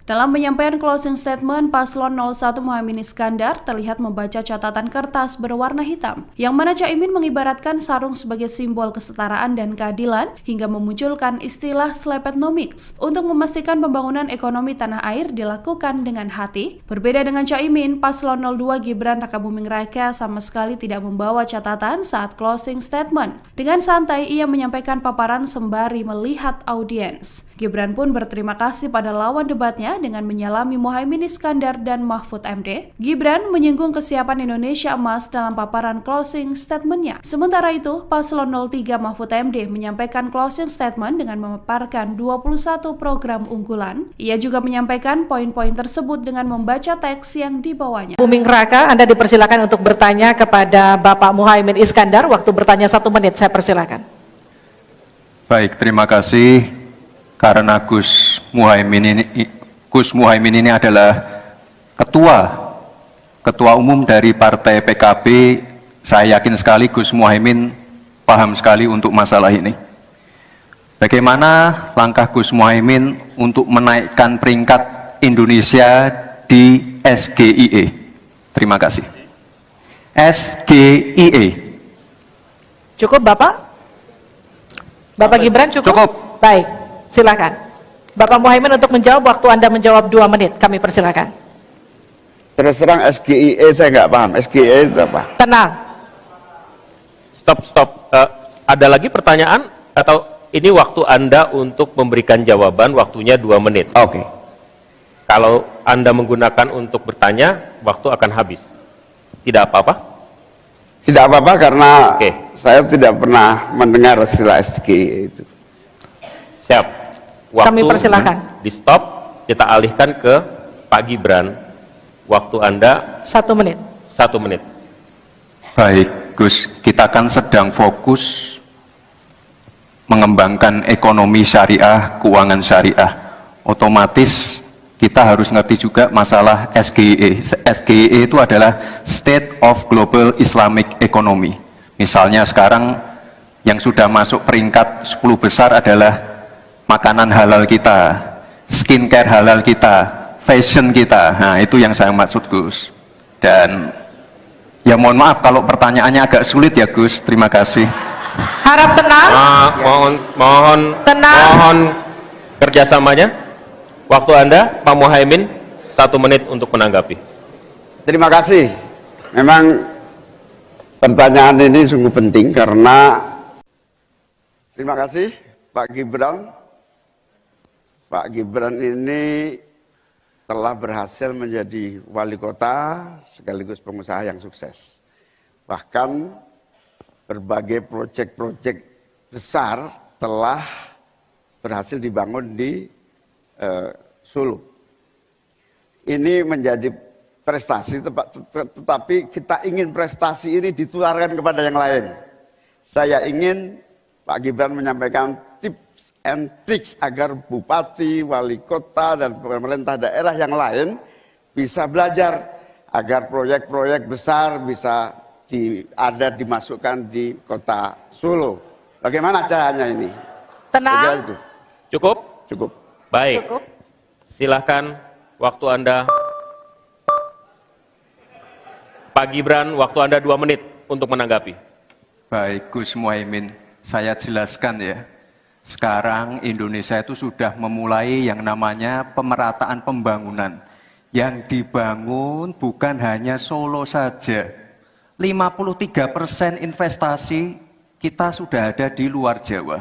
Dalam penyampaian closing statement, Paslon 01 Muhaimin Iskandar terlihat membaca catatan kertas berwarna hitam, yang mana Caimin mengibaratkan sarung sebagai simbol kesetaraan dan keadilan hingga memunculkan istilah Slepetnomics untuk memastikan pembangunan ekonomi tanah air dilakukan dengan hati. Berbeda dengan Caimin, Paslon 02 Gibran Rakabuming Raka sama sekali tidak membawa catatan saat closing statement. Dengan santai, ia menyampaikan paparan sembari melihat audiens. Gibran pun berterima kasih pada lawan debatnya dengan menyalami Muhaimin Iskandar dan Mahfud MD. Gibran menyinggung kesiapan Indonesia emas dalam paparan closing statement-nya. Sementara itu, Paslon 03 Mahfud MD menyampaikan closing statement dengan memaparkan 21 program unggulan. Ia juga menyampaikan poin-poin tersebut dengan membaca teks yang dibawanya. Buming Raka, Anda dipersilakan untuk bertanya kepada Bapak Muhaimin Iskandar. Waktu bertanya 1 menit, saya persilakan. Baik, terima kasih. Karena Gus Muhaimin ini adalah ketua umum dari Partai PKB, saya yakin sekali Gus Muhaimin paham sekali untuk masalah ini. Bagaimana langkah Gus Muhaimin untuk menaikkan peringkat Indonesia di SGIE? Terima kasih. SGIE. Cukup Bapak? Bapak Gibran cukup? Cukup. Baik, silakan. Bapak Muhaimin untuk menjawab, waktu Anda menjawab 2 menit, kami persilakan. Terus terang SGIE saya nggak paham. SGIE itu apa? Tenang. Stop. Ada lagi pertanyaan? Atau ini waktu Anda untuk memberikan jawaban, waktunya 2 menit. Oke. Kalau Anda menggunakan untuk bertanya, waktu akan habis. Tidak apa-apa? Tidak apa-apa karena Oke. saya tidak pernah mendengar istilah SGIE itu. Siap. Waktu Kami persilakan. di stop, kita alihkan ke Pak Gibran. Waktu Anda 1 menit. 1 menit. Baik, Gus, kita kan sedang fokus mengembangkan ekonomi syariah, keuangan syariah. Otomatis kita harus ngerti juga masalah SGIE. SGIE itu adalah State of Global Islamic Economy. Misalnya sekarang yang sudah masuk peringkat 10 besar adalah makanan halal kita, skincare halal kita, fashion kita. Nah, itu yang saya maksud, Gus. Dan ya mohon maaf kalau pertanyaannya agak sulit ya, Gus. Terima kasih. Harap tenang. Tenang. Mohon kerjasamanya. Waktu Anda, Pak Muhaimin, 1 menit untuk menanggapi. Terima kasih. Memang pertanyaan ini sungguh penting karena terima kasih Pak Gibran. Pak Gibran ini telah berhasil menjadi wali kota sekaligus pengusaha yang sukses. Bahkan berbagai proyek-proyek besar telah berhasil dibangun di Solo. Ini menjadi prestasi, tetapi kita ingin prestasi ini ditularkan kepada yang lain. Saya ingin Pak Gibran menyampaikan tips and tricks agar bupati, wali kota, dan pemerintah daerah yang lain bisa belajar agar proyek-proyek besar bisa dimasukkan di kota Solo. Bagaimana caranya ini? Tenang. Itu. Cukup? Cukup. Baik. Cukup. Silahkan waktu Anda. Pak Gibran, waktu Anda 2 menit untuk menanggapi. Baik Gus Muhaimin, saya jelaskan ya. Sekarang Indonesia itu sudah memulai yang namanya pemerataan pembangunan. Yang dibangun bukan hanya Solo saja. 53% investasi kita sudah ada di luar Jawa.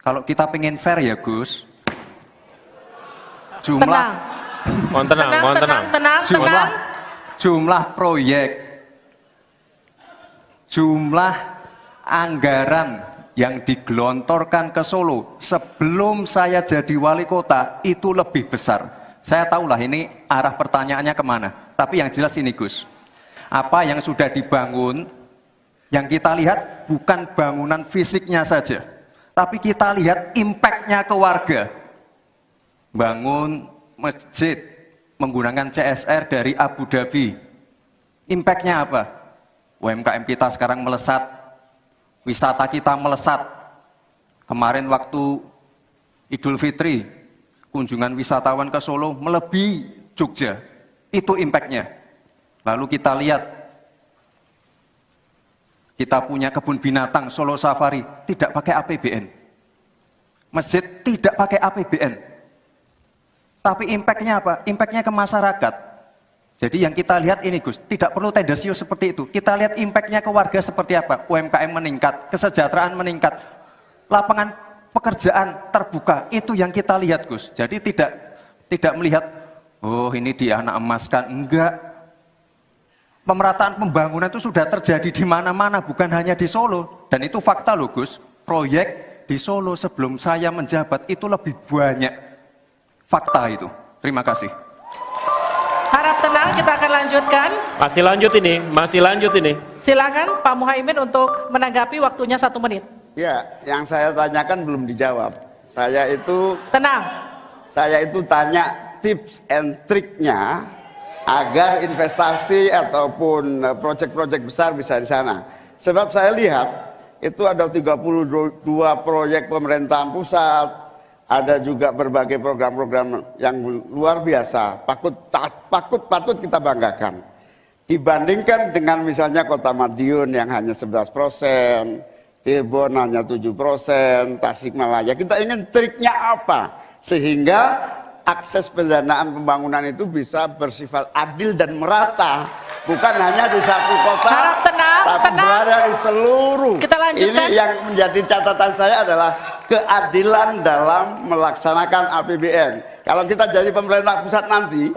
Kalau kita pengen fair ya Gus, Tenang. Mohon tenang. Jumlah proyek, jumlah anggaran yang digelontorkan ke Solo sebelum saya jadi wali kota itu lebih besar. Saya tahulah ini arah pertanyaannya kemana. Tapi yang jelas ini Gus, apa yang sudah dibangun, yang kita lihat bukan bangunan fisiknya saja, tapi kita lihat impact-nya ke warga. Bangun masjid menggunakan CSR dari Abu Dhabi. Impact-nya apa? UMKM kita sekarang melesat, wisata kita melesat. Kemarin waktu Idul Fitri, kunjungan wisatawan ke Solo melebihi Jogja. Itu impact-nya. Lalu kita lihat, kita punya kebun binatang Solo Safari, tidak pakai APBN. Masjid tidak pakai APBN. Tapi impact-nya apa? Impact-nya ke masyarakat. Jadi yang kita lihat ini Gus, tidak perlu tendensius seperti itu. Kita lihat impact-nya ke warga seperti apa. UMKM meningkat, kesejahteraan meningkat, lapangan pekerjaan terbuka. Itu yang kita lihat Gus. Jadi tidak melihat, oh ini dia anak emaskan. Enggak. Pemerataan pembangunan itu sudah terjadi di mana-mana, bukan hanya di Solo. Dan itu fakta loh Gus. Proyek di Solo sebelum saya menjabat itu lebih banyak. Fakta itu. Terima kasih. Harap tenang, kita akan lanjutkan. Masih lanjut ini. Silakan Pak Muhaimin untuk menanggapi, waktunya 1 menit. Ya, yang saya tanyakan belum dijawab. Tenang. Saya itu tanya tips and triknya agar investasi ataupun proyek-proyek besar bisa di sana. Sebab saya lihat itu ada 32 proyek pemerintahan pusat, ada juga berbagai program-program yang luar biasa, patut kita banggakan. Dibandingkan dengan misalnya Kota Madiun yang hanya 11%, Cirebon hanya 7%, Tasikmalaya. Kita ingin triknya apa? Sehingga akses pendanaan pembangunan itu bisa bersifat adil dan merata. Bukan hanya di satu kota, Harap tenang, tapi berada di seluruh. Kita lanjutkan. Ini yang menjadi catatan saya adalah keadilan dalam melaksanakan APBN. Kalau kita jadi pemerintah pusat nanti,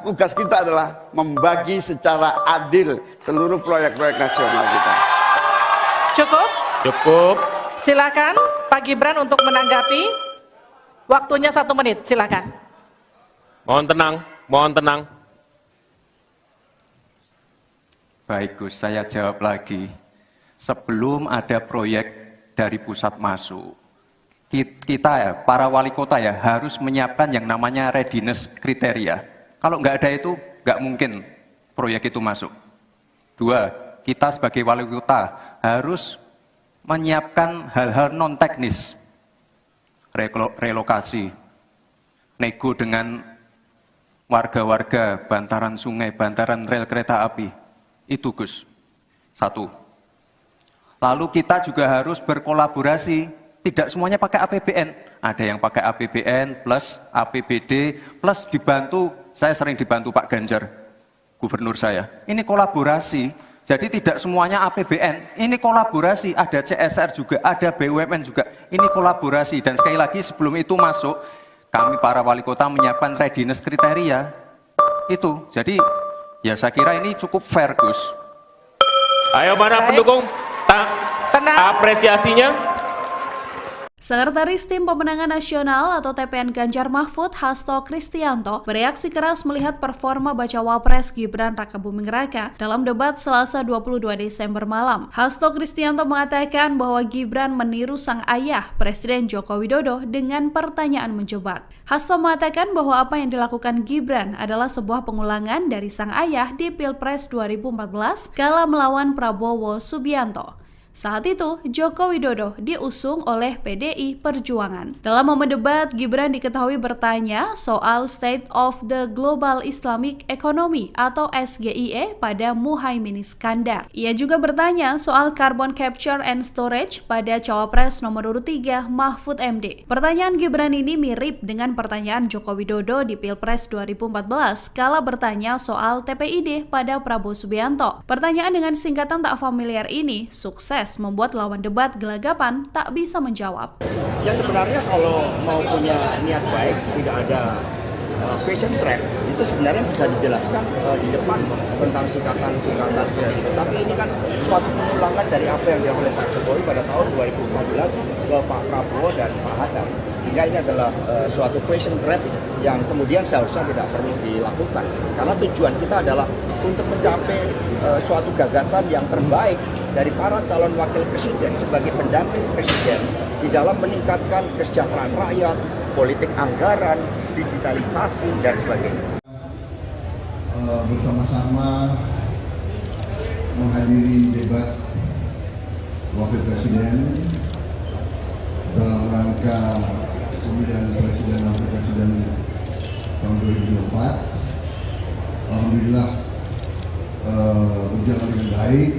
tugas kita adalah membagi secara adil seluruh proyek-proyek nasional kita. Cukup. Silakan Pak Gibran untuk menanggapi. Waktunya 1 menit, silakan. Mohon tenang. Baik Gus, saya jawab lagi. Sebelum ada proyek dari pusat masuk, kita ya, para wali kota ya, harus menyiapkan yang namanya readiness kriteria. Kalau nggak ada itu, nggak mungkin proyek itu masuk. 2, kita sebagai wali kota harus menyiapkan hal-hal non-teknis. Relokasi, nego dengan warga-warga, bantaran sungai, bantaran rel kereta api. Itu Gus, 1. Lalu kita juga harus berkolaborasi, tidak semuanya pakai APBN. Ada yang pakai APBN plus APBD plus dibantu, saya sering dibantu Pak Ganjar, gubernur saya. Ini kolaborasi, jadi tidak semuanya APBN, ini kolaborasi, ada CSR juga, ada BUMN juga, ini kolaborasi. Dan sekali lagi sebelum itu masuk, kami para wali kota menyiapkan readiness kriteria, itu. Jadi ya saya kira ini cukup fair Gus. Ayo mana pendukung? Tenang. Apresiasinya. Sekretaris Tim Pemenangan Nasional atau TPN Ganjar Mahfud, Hasto Kristianto, bereaksi keras melihat performa Bacawa Pres Gibran Rakabuming Raka dalam debat Selasa 22 Desember malam. Hasto Kristianto mengatakan bahwa Gibran meniru sang ayah, Presiden Joko Widodo, dengan pertanyaan menjebak. Hasto mengatakan bahwa apa yang dilakukan Gibran adalah sebuah pengulangan dari sang ayah di Pilpres 2014 kala melawan Prabowo Subianto. Saat itu, Joko Widodo diusung oleh PDI Perjuangan. Dalam momen debat, Gibran diketahui bertanya soal State of the Global Islamic Economy atau SGIE pada Muhaimin Iskandar. Ia juga bertanya soal Carbon Capture and Storage pada Cawapres nomor urut 3 Mahfud MD. Pertanyaan Gibran ini mirip dengan pertanyaan Joko Widodo di Pilpres 2014 kala bertanya soal TPID pada Prabowo Subianto. Pertanyaan dengan singkatan tak familiar ini sukses membuat lawan debat gelagapan tak bisa menjawab. Ya sebenarnya kalau mau punya niat baik, tidak ada question trap, itu sebenarnya bisa dijelaskan di depan tentang singkatan-singkatan. Tapi ini kan suatu pengulangan dari apa yang dilakukan oleh Pak Jokowi pada tahun 2014 ke Pak Prabowo dan Pak Hatta. Sehingga ini adalah suatu question trap yang kemudian seharusnya tidak perlu dilakukan. Karena tujuan kita adalah untuk mencapai suatu gagasan yang terbaik dari para calon wakil presiden sebagai pendamping presiden di dalam meningkatkan kesejahteraan rakyat, politik anggaran, digitalisasi, dan sebagainya. Bersama-sama menghadiri debat wakil presiden dalam rangka pemilihan presiden dan wakil presiden tahun 2024. Alhamdulillah berjalan dengan baik.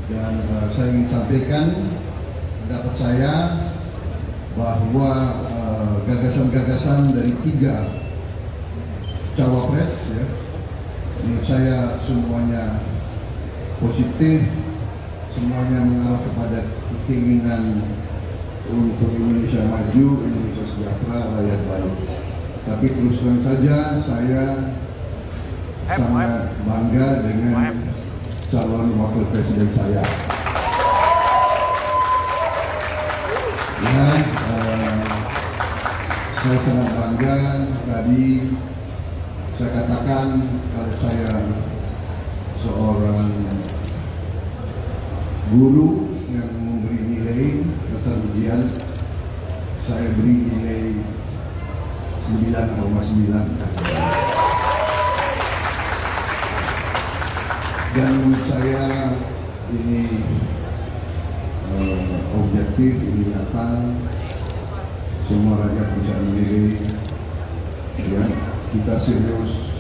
Dan saya ingin sampaikan pendapat saya bahwa gagasan-gagasan dari 3 cawapres, ya, menurut saya semuanya positif, semuanya mengarah kepada keinginan untuk Indonesia maju, Indonesia sejahtera, rakyat baik. Tapi terus terang saja saya sangat bangga dengan calon wakil presiden saya. Ya, saya sangat bangga. Tadi saya katakan kalau saya seorang guru yang memberi nilai atas ujian, saya beri nilai 9,9. Dan menurut saya ini objektif, ini nyata, semua rakyat bisa menilai. Ya, kita serius.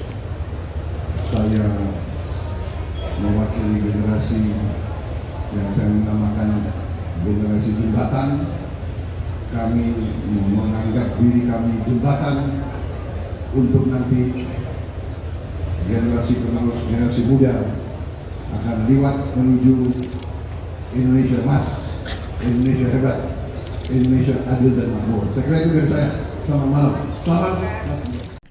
Saya mewakili generasi yang saya namakan generasi jembatan. Kami menganggap diri kami jembatan untuk nanti generasi penerus, generasi muda akan lewat menuju Indonesia emas, Indonesia hebat, Indonesia adil dan makmur. Saya kira itu dari saya. Selamat malam. Selamat.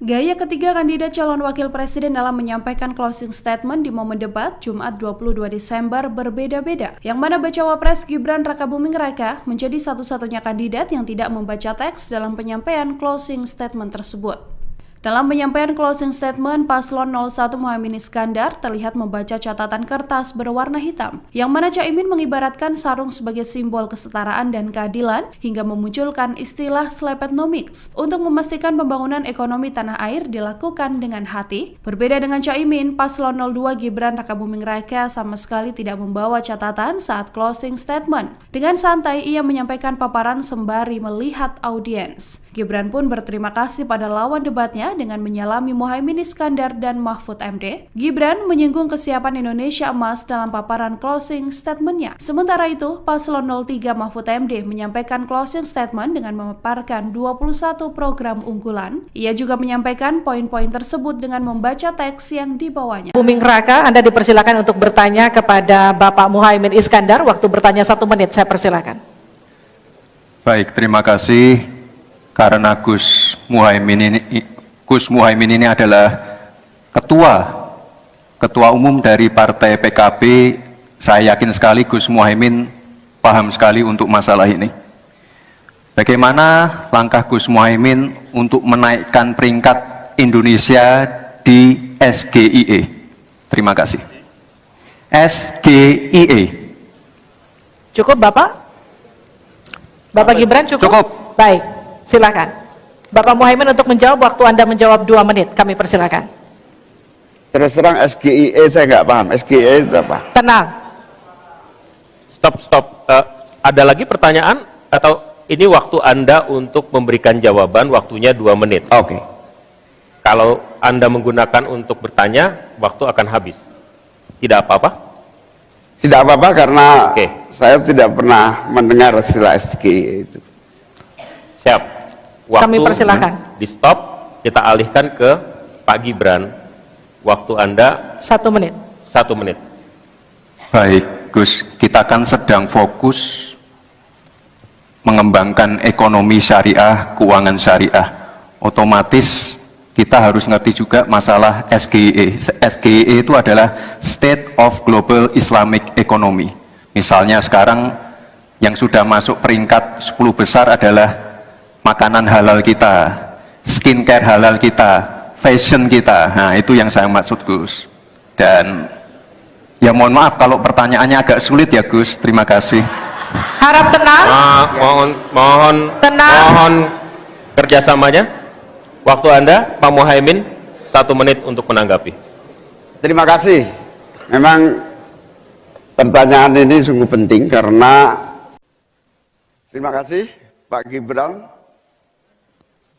Gaya ketiga kandidat calon wakil presiden dalam menyampaikan closing statement di momen debat Jumat 22 Desember berbeda-beda. Yang mana Bacawa Pres Gibran Rakabuming Raka menjadi satu-satunya kandidat yang tidak membaca teks dalam penyampaian closing statement tersebut. Dalam penyampaian closing statement, Paslon 01 Muhaimin Iskandar terlihat membaca catatan kertas berwarna hitam, yang mana Caimin mengibaratkan sarung sebagai simbol kesetaraan dan keadilan, hingga memunculkan istilah Slepetnomics untuk memastikan pembangunan ekonomi tanah air dilakukan dengan hati. Berbeda dengan Caimin, Paslon 02 Gibran Rakabuming Raka sama sekali tidak membawa catatan saat closing statement. Dengan santai, ia menyampaikan paparan sembari melihat audiens. Gibran pun berterima kasih pada lawan debatnya dengan menyalami Muhaimin Iskandar dan Mahfud MD. Gibran menyinggung kesiapan Indonesia emas dalam paparan closing statement-nya. Sementara itu, Paslon 03 Mahfud MD menyampaikan closing statement dengan memaparkan 21 program unggulan. Ia juga menyampaikan poin-poin tersebut dengan membaca teks yang dibawanya. Buming Raka, Anda dipersilakan untuk bertanya kepada Bapak Muhaimin Iskandar. Waktu bertanya 1 menit, saya persilakan. Baik, terima kasih. Karena Gus Muhaimin ini adalah ketua umum dari Partai PKB, saya yakin sekali Gus Muhaimin paham sekali untuk masalah ini. Bagaimana langkah Gus Muhaimin untuk menaikkan peringkat Indonesia di SGIE? Terima kasih. SGIE. Cukup Bapak? Bapak Gibran cukup? Cukup. Baik, silakan. Bapak Muhaimin untuk menjawab, waktu Anda menjawab 2 menit, kami persilakan. Terus terang SGIE saya nggak paham. SGIE itu apa? Tenang. Stop. Ada lagi pertanyaan atau ini waktu Anda untuk memberikan jawaban, waktunya 2 menit. Oke. Kalau Anda menggunakan untuk bertanya, waktu akan habis. Tidak apa-apa? Tidak apa-apa karena Oke. saya tidak pernah mendengar istilah SGIE itu. Siap. Waktu Kami persilakan. di stop, kita alihkan ke Pak Gibran. Waktu Anda 1 menit. 1 menit. Baik, Gus, kita kan sedang fokus mengembangkan ekonomi syariah, keuangan syariah. Otomatis kita harus ngerti juga masalah SGIE. SGIE itu adalah State of Global Islamic Economy. Misalnya sekarang yang sudah masuk peringkat 10 besar adalah makanan halal kita, skincare halal kita, fashion kita. Nah, itu yang saya maksud, Gus. Dan ya mohon maaf kalau pertanyaannya agak sulit ya, Gus. Terima kasih. Harap tenang. Tenang. Mohon kerjasamanya. Waktu Anda, Pak Muhaimin, 1 menit untuk menanggapi. Terima kasih. Memang pertanyaan ini sungguh penting karena terima kasih Pak Gibran.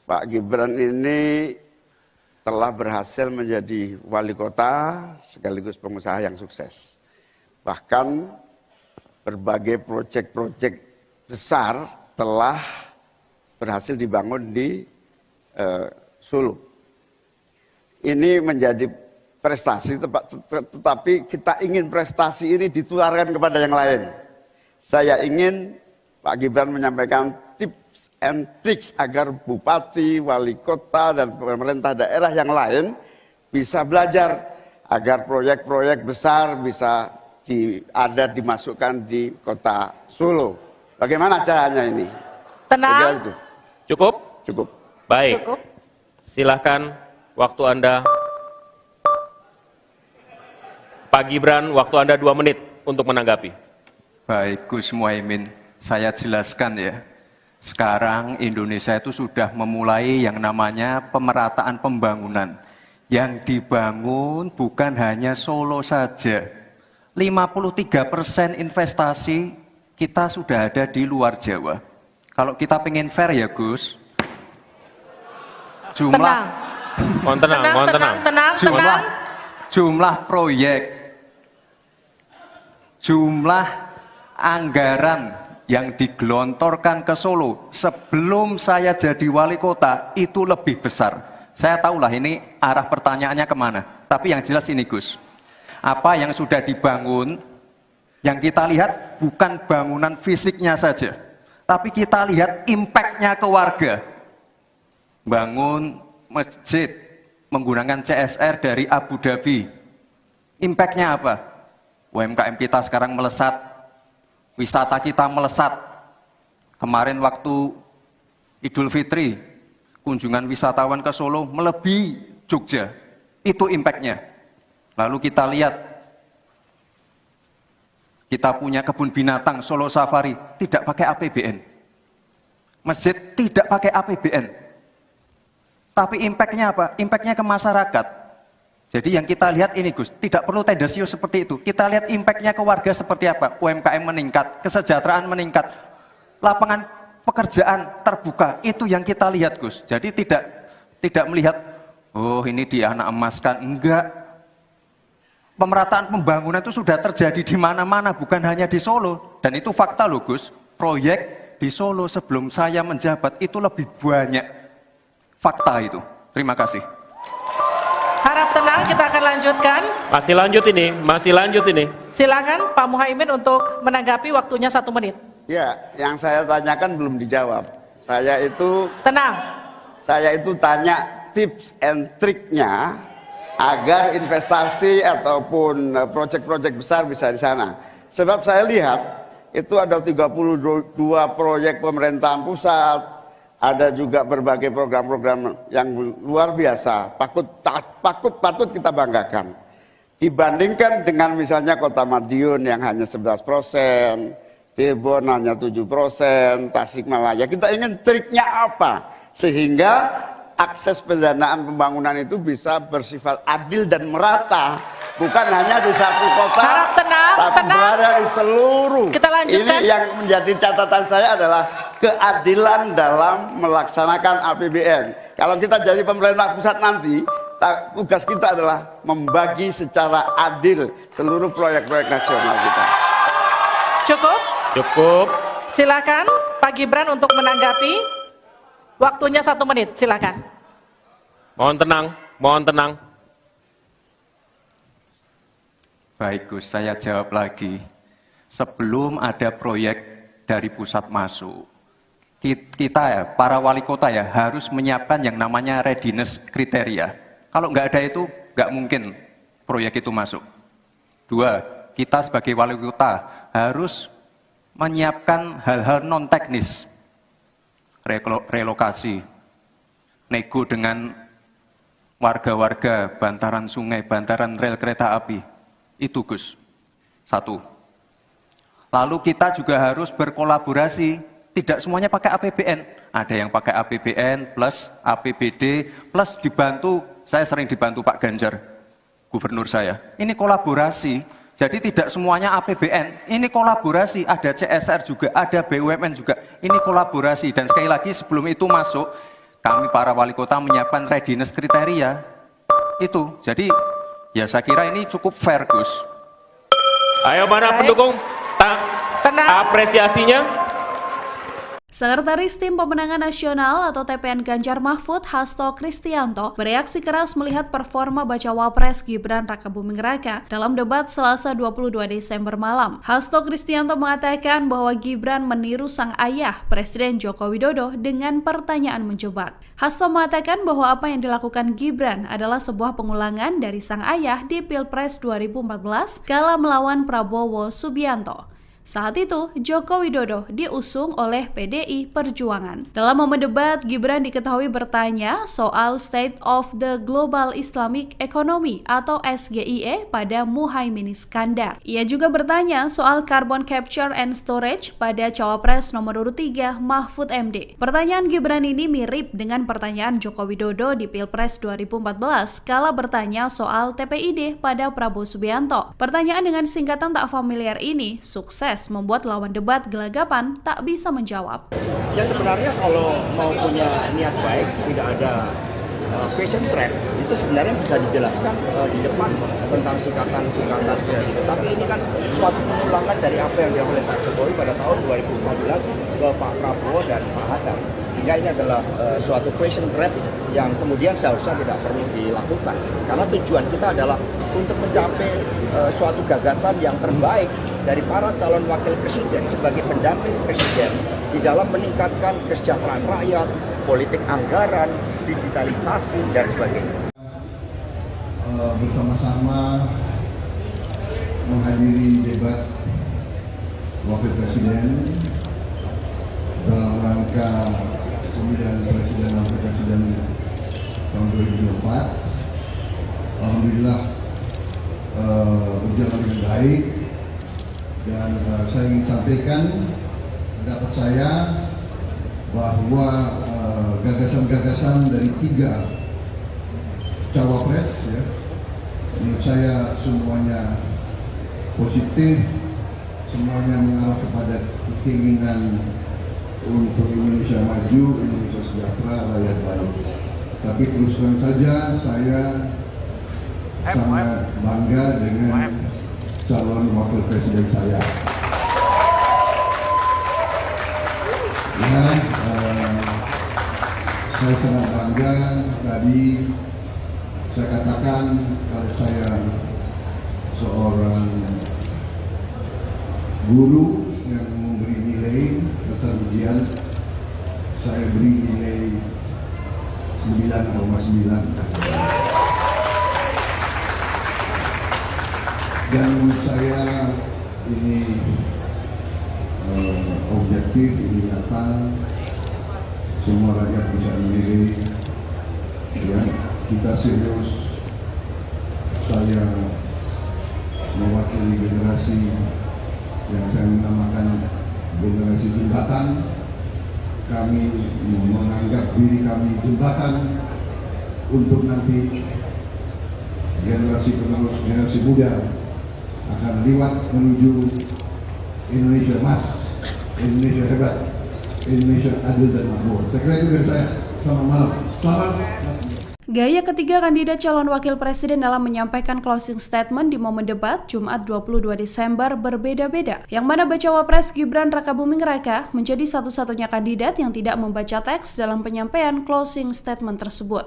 Pak Gibran ini telah berhasil menjadi wali kota sekaligus pengusaha yang sukses. Bahkan berbagai proyek-proyek besar telah berhasil dibangun di Solo. Ini menjadi prestasi, tetapi kita ingin prestasi ini ditularkan kepada yang lain. Saya ingin Pak Gibran menyampaikan tips and tricks agar bupati, wali kota, dan pemerintah daerah yang lain bisa belajar agar proyek-proyek besar bisa dimasukkan di kota Solo. Bagaimana caranya ini? Tenang. Itu. Cukup? Cukup. Baik. Cukup. Silahkan waktu Anda. Pak Gibran, waktu Anda 2 menit untuk menanggapi. Baik, Gus Muhaimin, saya jelaskan ya. Sekarang Indonesia itu sudah memulai yang namanya pemerataan pembangunan. Yang dibangun bukan hanya Solo saja. 53% investasi kita sudah ada di luar Jawa. Kalau kita pengen fair ya Gus, Mohon tenang. jumlah proyek, jumlah anggaran yang digelontorkan ke Solo sebelum saya jadi wali kota itu lebih besar. Saya tahulah ini arah pertanyaannya kemana. Tapi yang jelas ini Gus, apa yang sudah dibangun, yang kita lihat bukan bangunan fisiknya saja, tapi kita lihat impact-nya ke warga. Bangun masjid menggunakan CSR dari Abu Dhabi. Impact-nya apa? UMKM kita sekarang melesat, wisata kita melesat. Kemarin waktu Idul Fitri, kunjungan wisatawan ke Solo melebihi Jogja. Itu impact-nya. Lalu kita lihat, kita punya kebun binatang Solo Safari, tidak pakai APBN. Masjid tidak pakai APBN. Tapi impact-nya apa? Impact-nya ke masyarakat. Jadi yang kita lihat ini Gus, tidak perlu tendensius seperti itu. Kita lihat impact-nya ke warga seperti apa? UMKM meningkat, kesejahteraan meningkat, lapangan pekerjaan terbuka. Itu yang kita lihat Gus. Jadi tidak melihat, oh ini dianak emaskan. Enggak. Pemerataan pembangunan itu sudah terjadi di mana-mana, bukan hanya di Solo. Dan itu fakta loh Gus. Proyek di Solo sebelum saya menjabat itu lebih banyak. Fakta itu. Terima kasih. Harap tenang, kita akan lanjutkan. Masih lanjut ini. Silakan Pak Muhaimin untuk menanggapi, waktunya 1 menit. Ya, yang saya tanyakan belum dijawab. Tenang. Saya itu tanya tips and triknya agar investasi ataupun proyek-proyek besar bisa di sana. Sebab saya lihat itu ada 32 proyek pemerintahan pusat, ada juga berbagai program-program yang luar biasa, patut kita banggakan. Dibandingkan dengan misalnya Kota Madiun yang hanya 11%, Cirebon hanya 7%, Tasikmalaya. Kita ingin triknya apa? Sehingga akses pendanaan pembangunan itu bisa bersifat adil dan merata. Bukan hanya di satu kota, harap tenang, tapi berada di seluruh. Kita lanjutkan. Ini yang menjadi catatan saya adalah keadilan dalam melaksanakan APBN. Kalau kita jadi pemerintah pusat nanti, tugas kita adalah membagi secara adil seluruh proyek-proyek nasional kita. Cukup? Cukup. Silakan Pak Gibran untuk menanggapi. Waktunya 1 menit, silakan. Mohon tenang, mohon tenang. Baik Gus, saya jawab lagi. Sebelum ada proyek dari pusat masuk, kita ya, para wali kota ya, harus menyiapkan yang namanya readiness kriteria. Kalau nggak ada itu, nggak mungkin proyek itu masuk. 2, kita sebagai wali kota harus menyiapkan hal-hal non-teknis. Relokasi, nego dengan warga-warga, bantaran sungai, bantaran rel kereta api. Itu Gus, 1. Lalu kita juga harus berkolaborasi, tidak semuanya pakai APBN. Ada yang pakai APBN plus APBD plus dibantu, saya sering dibantu Pak Ganjar, gubernur saya. Ini kolaborasi, jadi tidak semuanya APBN, ini kolaborasi, ada CSR juga, ada BUMN juga, ini kolaborasi. Dan sekali lagi sebelum itu masuk, kami para wali kota menyiapkan readiness kriteria, itu. Jadi ya saya kira ini cukup fair, Gus. Ayo mana pendukung? Apresiasinya. Sekretaris Tim Pemenangan Nasional atau TPN Ganjar Mahfud, Hasto Kristianto, bereaksi keras melihat performa Bacawa Pres Gibran Rakabuming Raka dalam debat Selasa 22 Desember malam. Hasto Kristianto mengatakan bahwa Gibran meniru sang ayah, Presiden Joko Widodo, dengan pertanyaan menjebak. Hasto mengatakan bahwa apa yang dilakukan Gibran adalah sebuah pengulangan dari sang ayah di Pilpres 2014 kala melawan Prabowo Subianto. Saat itu, Joko Widodo diusung oleh PDI Perjuangan. Dalam momen debat, Gibran diketahui bertanya soal State of the Global Islamic Economy atau SGIE pada Muhaimin Iskandar. Ia juga bertanya soal Carbon Capture and Storage pada Cawapres nomor urut 3 Mahfud MD. Pertanyaan Gibran ini mirip dengan pertanyaan Joko Widodo di Pilpres 2014 kala bertanya soal TPID pada Prabowo Subianto. Pertanyaan dengan singkatan tak familiar ini sukses membuat lawan debat gelagapan tak bisa menjawab. Ya sebenarnya kalau mau punya niat baik, tidak ada question trap, itu sebenarnya bisa dijelaskan di depan tentang singkatan-singkatan seperti itu. Tapi ini kan suatu pengulangan dari apa yang dilakukan oleh Pak Jokowi pada tahun 2014 ke Pak Prabowo dan Pak Hatta. Sehingga ini adalah suatu question trap yang kemudian seharusnya tidak perlu dilakukan. Karena tujuan kita adalah untuk mencapai suatu gagasan yang terbaik dari para calon wakil presiden sebagai pendamping presiden di dalam meningkatkan kesejahteraan rakyat, politik anggaran, digitalisasi, dan sebagainya. Bersama-sama menghadiri debat wakil presiden dalam rangka pemilihan presiden dan wakil presiden tahun 2024. Alhamdulillah berjalan dengan baik. Dan saya ingin sampaikan pendapat saya bahwa gagasan-gagasan dari 3 cawapres, ya, menurut saya semuanya positif, semuanya mengarah kepada keinginan untuk Indonesia maju, Indonesia sejahtera, rakyat baik. Tapi terus terang saja saya sangat bangga dengan calon wakil presiden saya. Ya, saya sangat bangga. Tadi saya katakan kalau saya seorang guru yang memberi nilai atas ujian, saya beri nilai 9,9. Dan menurut saya ini objektif, ini nyata, semua rakyat bisa menilai. Ya, kita serius. Saya mewakili generasi yang saya namakan generasi jembatan. Kami menganggap diri kami jembatan untuk nanti generasi penerus, generasi muda akan lewat menuju Indonesia emas, Indonesia hebat, Indonesia adil dan makmur. Saya kira itu dari saya. Selamat malam. Selamat. Gaya ketiga kandidat calon wakil presiden dalam menyampaikan closing statement di momen debat Jumat 22 Desember berbeda-beda. Yang mana bacawa pres Gibran Rakabuming Raka menjadi satu-satunya kandidat yang tidak membaca teks dalam penyampaian closing statement tersebut.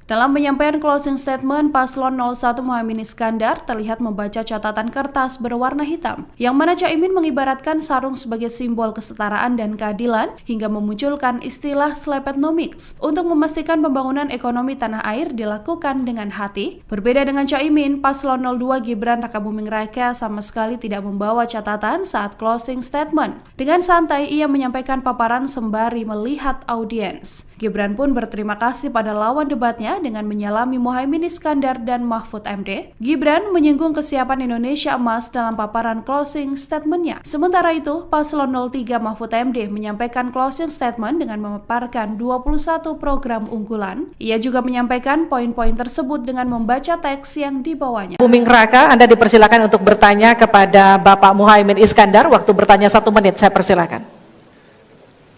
Dalam penyampaian closing statement, Paslon 01 Muhaimin Iskandar terlihat membaca catatan kertas berwarna hitam, yang mana Caimin mengibaratkan sarung sebagai simbol kesetaraan dan keadilan, hingga memunculkan istilah Slepetnomics untuk memastikan pembangunan ekonomi tanah air dilakukan dengan hati. Berbeda dengan Caimin, Paslon 02 Gibran Rakabuming Raka sama sekali tidak membawa catatan saat closing statement. Dengan santai, ia menyampaikan paparan sembari melihat audiens. Gibran pun berterima kasih pada lawan debatnya dengan menyalami Muhaimin Iskandar dan Mahfud MD. Gibran menyinggung kesiapan Indonesia emas dalam paparan closing statement-nya. Sementara itu, Paslon 03 Mahfud MD menyampaikan closing statement dengan memaparkan 21 program unggulan. Ia juga menyampaikan poin-poin tersebut dengan membaca teks yang dibawanya. Buming Raka, Anda dipersilakan untuk bertanya kepada Bapak Muhaimin Iskandar. Waktu bertanya 1 menit, saya persilakan.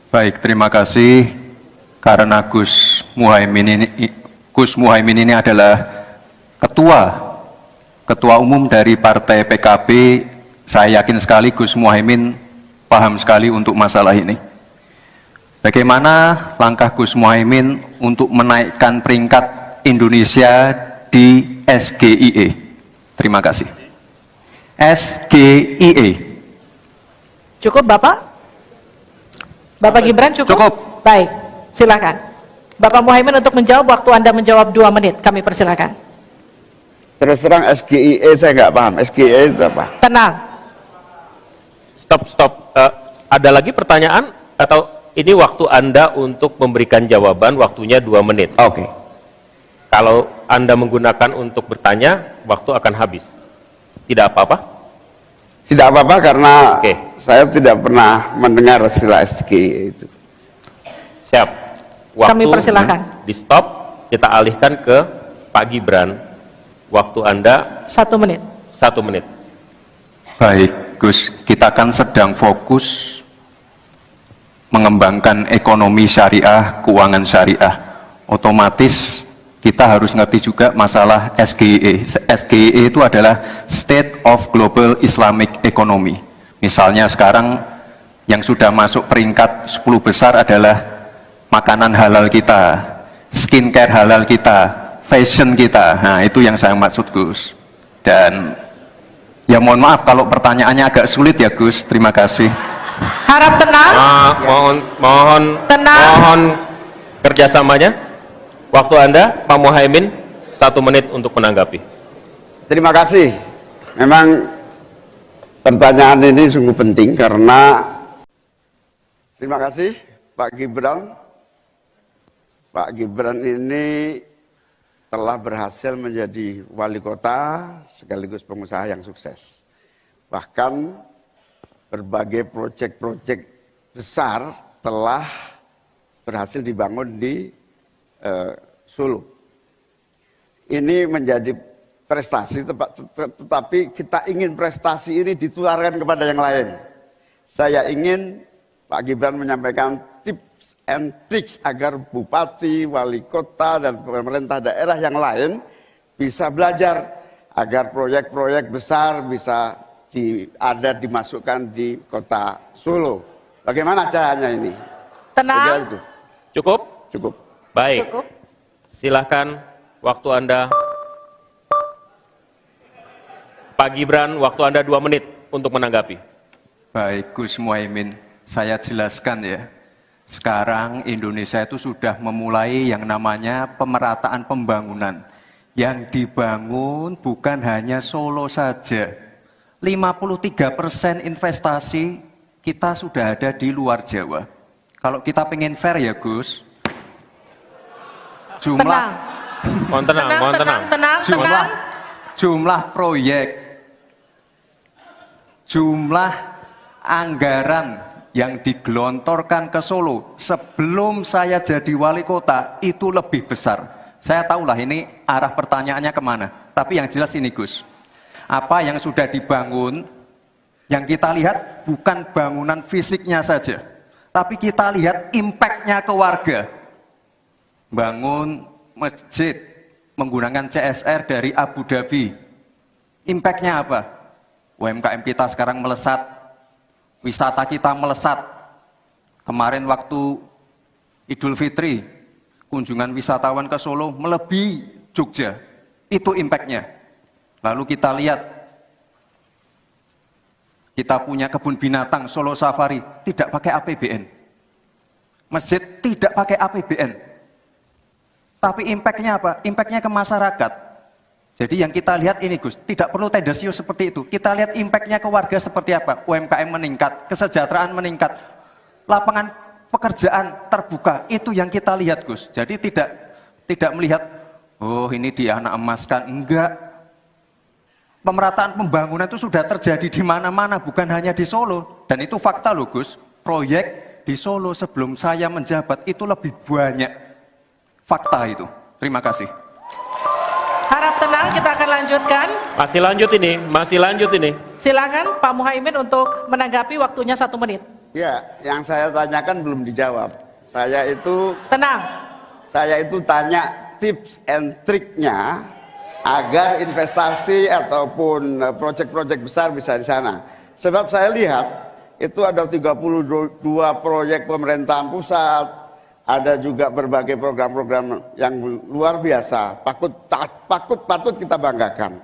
Baik, terima kasih. Karena Gus Muhaimin ini adalah ketua umum dari Partai PKB, saya yakin sekali Gus Muhaimin paham sekali untuk masalah ini. Bagaimana langkah Gus Muhaimin untuk menaikkan peringkat Indonesia di SGIE? Terima kasih. SGIE. Cukup Bapak? Bapak Gibran cukup? Cukup. Baik, silakan. Bapak Muhaimin untuk menjawab, waktu Anda menjawab 2 menit, kami persilakan. Terus terang SGIE saya nggak paham. SGIE itu apa? Tenang. Stop. Ada lagi pertanyaan atau ini waktu Anda untuk memberikan jawaban, waktunya 2 menit. Oke. Kalau Anda menggunakan untuk bertanya, waktu akan habis. Tidak apa-apa? Tidak apa-apa karena Oke. saya tidak pernah mendengar istilah SGIE itu. Siap. Waktu Kami persilakan. di stop, kita alihkan ke Pak Gibran. Waktu Anda 1 menit. 1 menit. Baik, Gus, kita kan sedang fokus mengembangkan ekonomi syariah, keuangan syariah. Otomatis kita harus ngerti juga masalah SGIE. SGIE itu adalah State of Global Islamic Economy. Misalnya sekarang yang sudah masuk peringkat 10 besar adalah makanan halal kita, skincare halal kita, fashion kita. Nah, itu yang saya maksud, Gus. Dan ya mohon maaf kalau pertanyaannya agak sulit ya, Gus. Terima kasih. Harap tenang. Mohon kerjasamanya. Waktu Anda, Pak Muhaimin, 1 menit untuk menanggapi. Terima kasih. Memang pertanyaan ini sungguh penting karena terima kasih Pak Gibran. Pak Gibran ini telah berhasil menjadi wali kota sekaligus pengusaha yang sukses. Bahkan berbagai proyek-proyek besar telah berhasil dibangun di Solo. Ini menjadi prestasi, tetapi kita ingin prestasi ini ditularkan kepada yang lain. Saya ingin Pak Gibran menyampaikan tips and tricks agar bupati, wali kota, dan pemerintah daerah yang lain bisa belajar agar proyek-proyek besar bisa dimasukkan di kota Solo. Bagaimana caranya ini? Tenang. Cukup? Cukup. Baik. Cukup. Silahkan, waktu Anda. Pak Gibran, waktu Anda 2 menit untuk menanggapi. Baik, Gus Muhaimin, saya jelaskan ya. Sekarang Indonesia itu sudah memulai yang namanya pemerataan pembangunan. Yang dibangun bukan hanya Solo saja. 53% investasi kita sudah ada di luar Jawa. Kalau kita pengen fair ya Gus, Mohon tenang. Jumlah proyek, jumlah anggaran yang digelontorkan ke Solo sebelum saya jadi wali kota itu lebih besar. Saya tahulah ini arah pertanyaannya kemana. Tapi yang jelas ini Gus, apa yang sudah dibangun, yang kita lihat bukan bangunan fisiknya saja, tapi kita lihat impact-nya ke warga. Bangun masjid menggunakan CSR dari Abu Dhabi. Impact-nya apa? UMKM kita sekarang melesat, wisata kita melesat. Kemarin waktu Idul Fitri, kunjungan wisatawan ke Solo melebihi Jogja. Itu impact-nya. Lalu kita lihat, kita punya kebun binatang Solo Safari, tidak pakai APBN. Masjid tidak pakai APBN. Tapi impact-nya apa? Impact-nya ke masyarakat. Jadi yang kita lihat ini Gus, tidak perlu tendensius seperti itu. Kita lihat impact-nya ke warga seperti apa. UMKM meningkat, kesejahteraan meningkat, lapangan pekerjaan terbuka. Itu yang kita lihat Gus. Jadi tidak melihat, oh ini dia anak emaskan. Enggak. Pemerataan pembangunan itu sudah terjadi di mana-mana, bukan hanya di Solo. Dan itu fakta loh Gus. Proyek di Solo sebelum saya menjabat itu lebih banyak. Fakta itu. Terima kasih. Harap tenang, kita akan lanjutkan. Masih lanjut ini. Silakan Pak Muhaimin untuk menanggapi, waktunya 1 menit. Ya, yang saya tanyakan belum dijawab. Saya itu tanya tips and triknya agar investasi ataupun proyek-proyek besar bisa di sana. Sebab saya lihat itu ada 32 proyek pemerintahan pusat, ada juga berbagai program-program yang luar biasa, patut kita banggakan.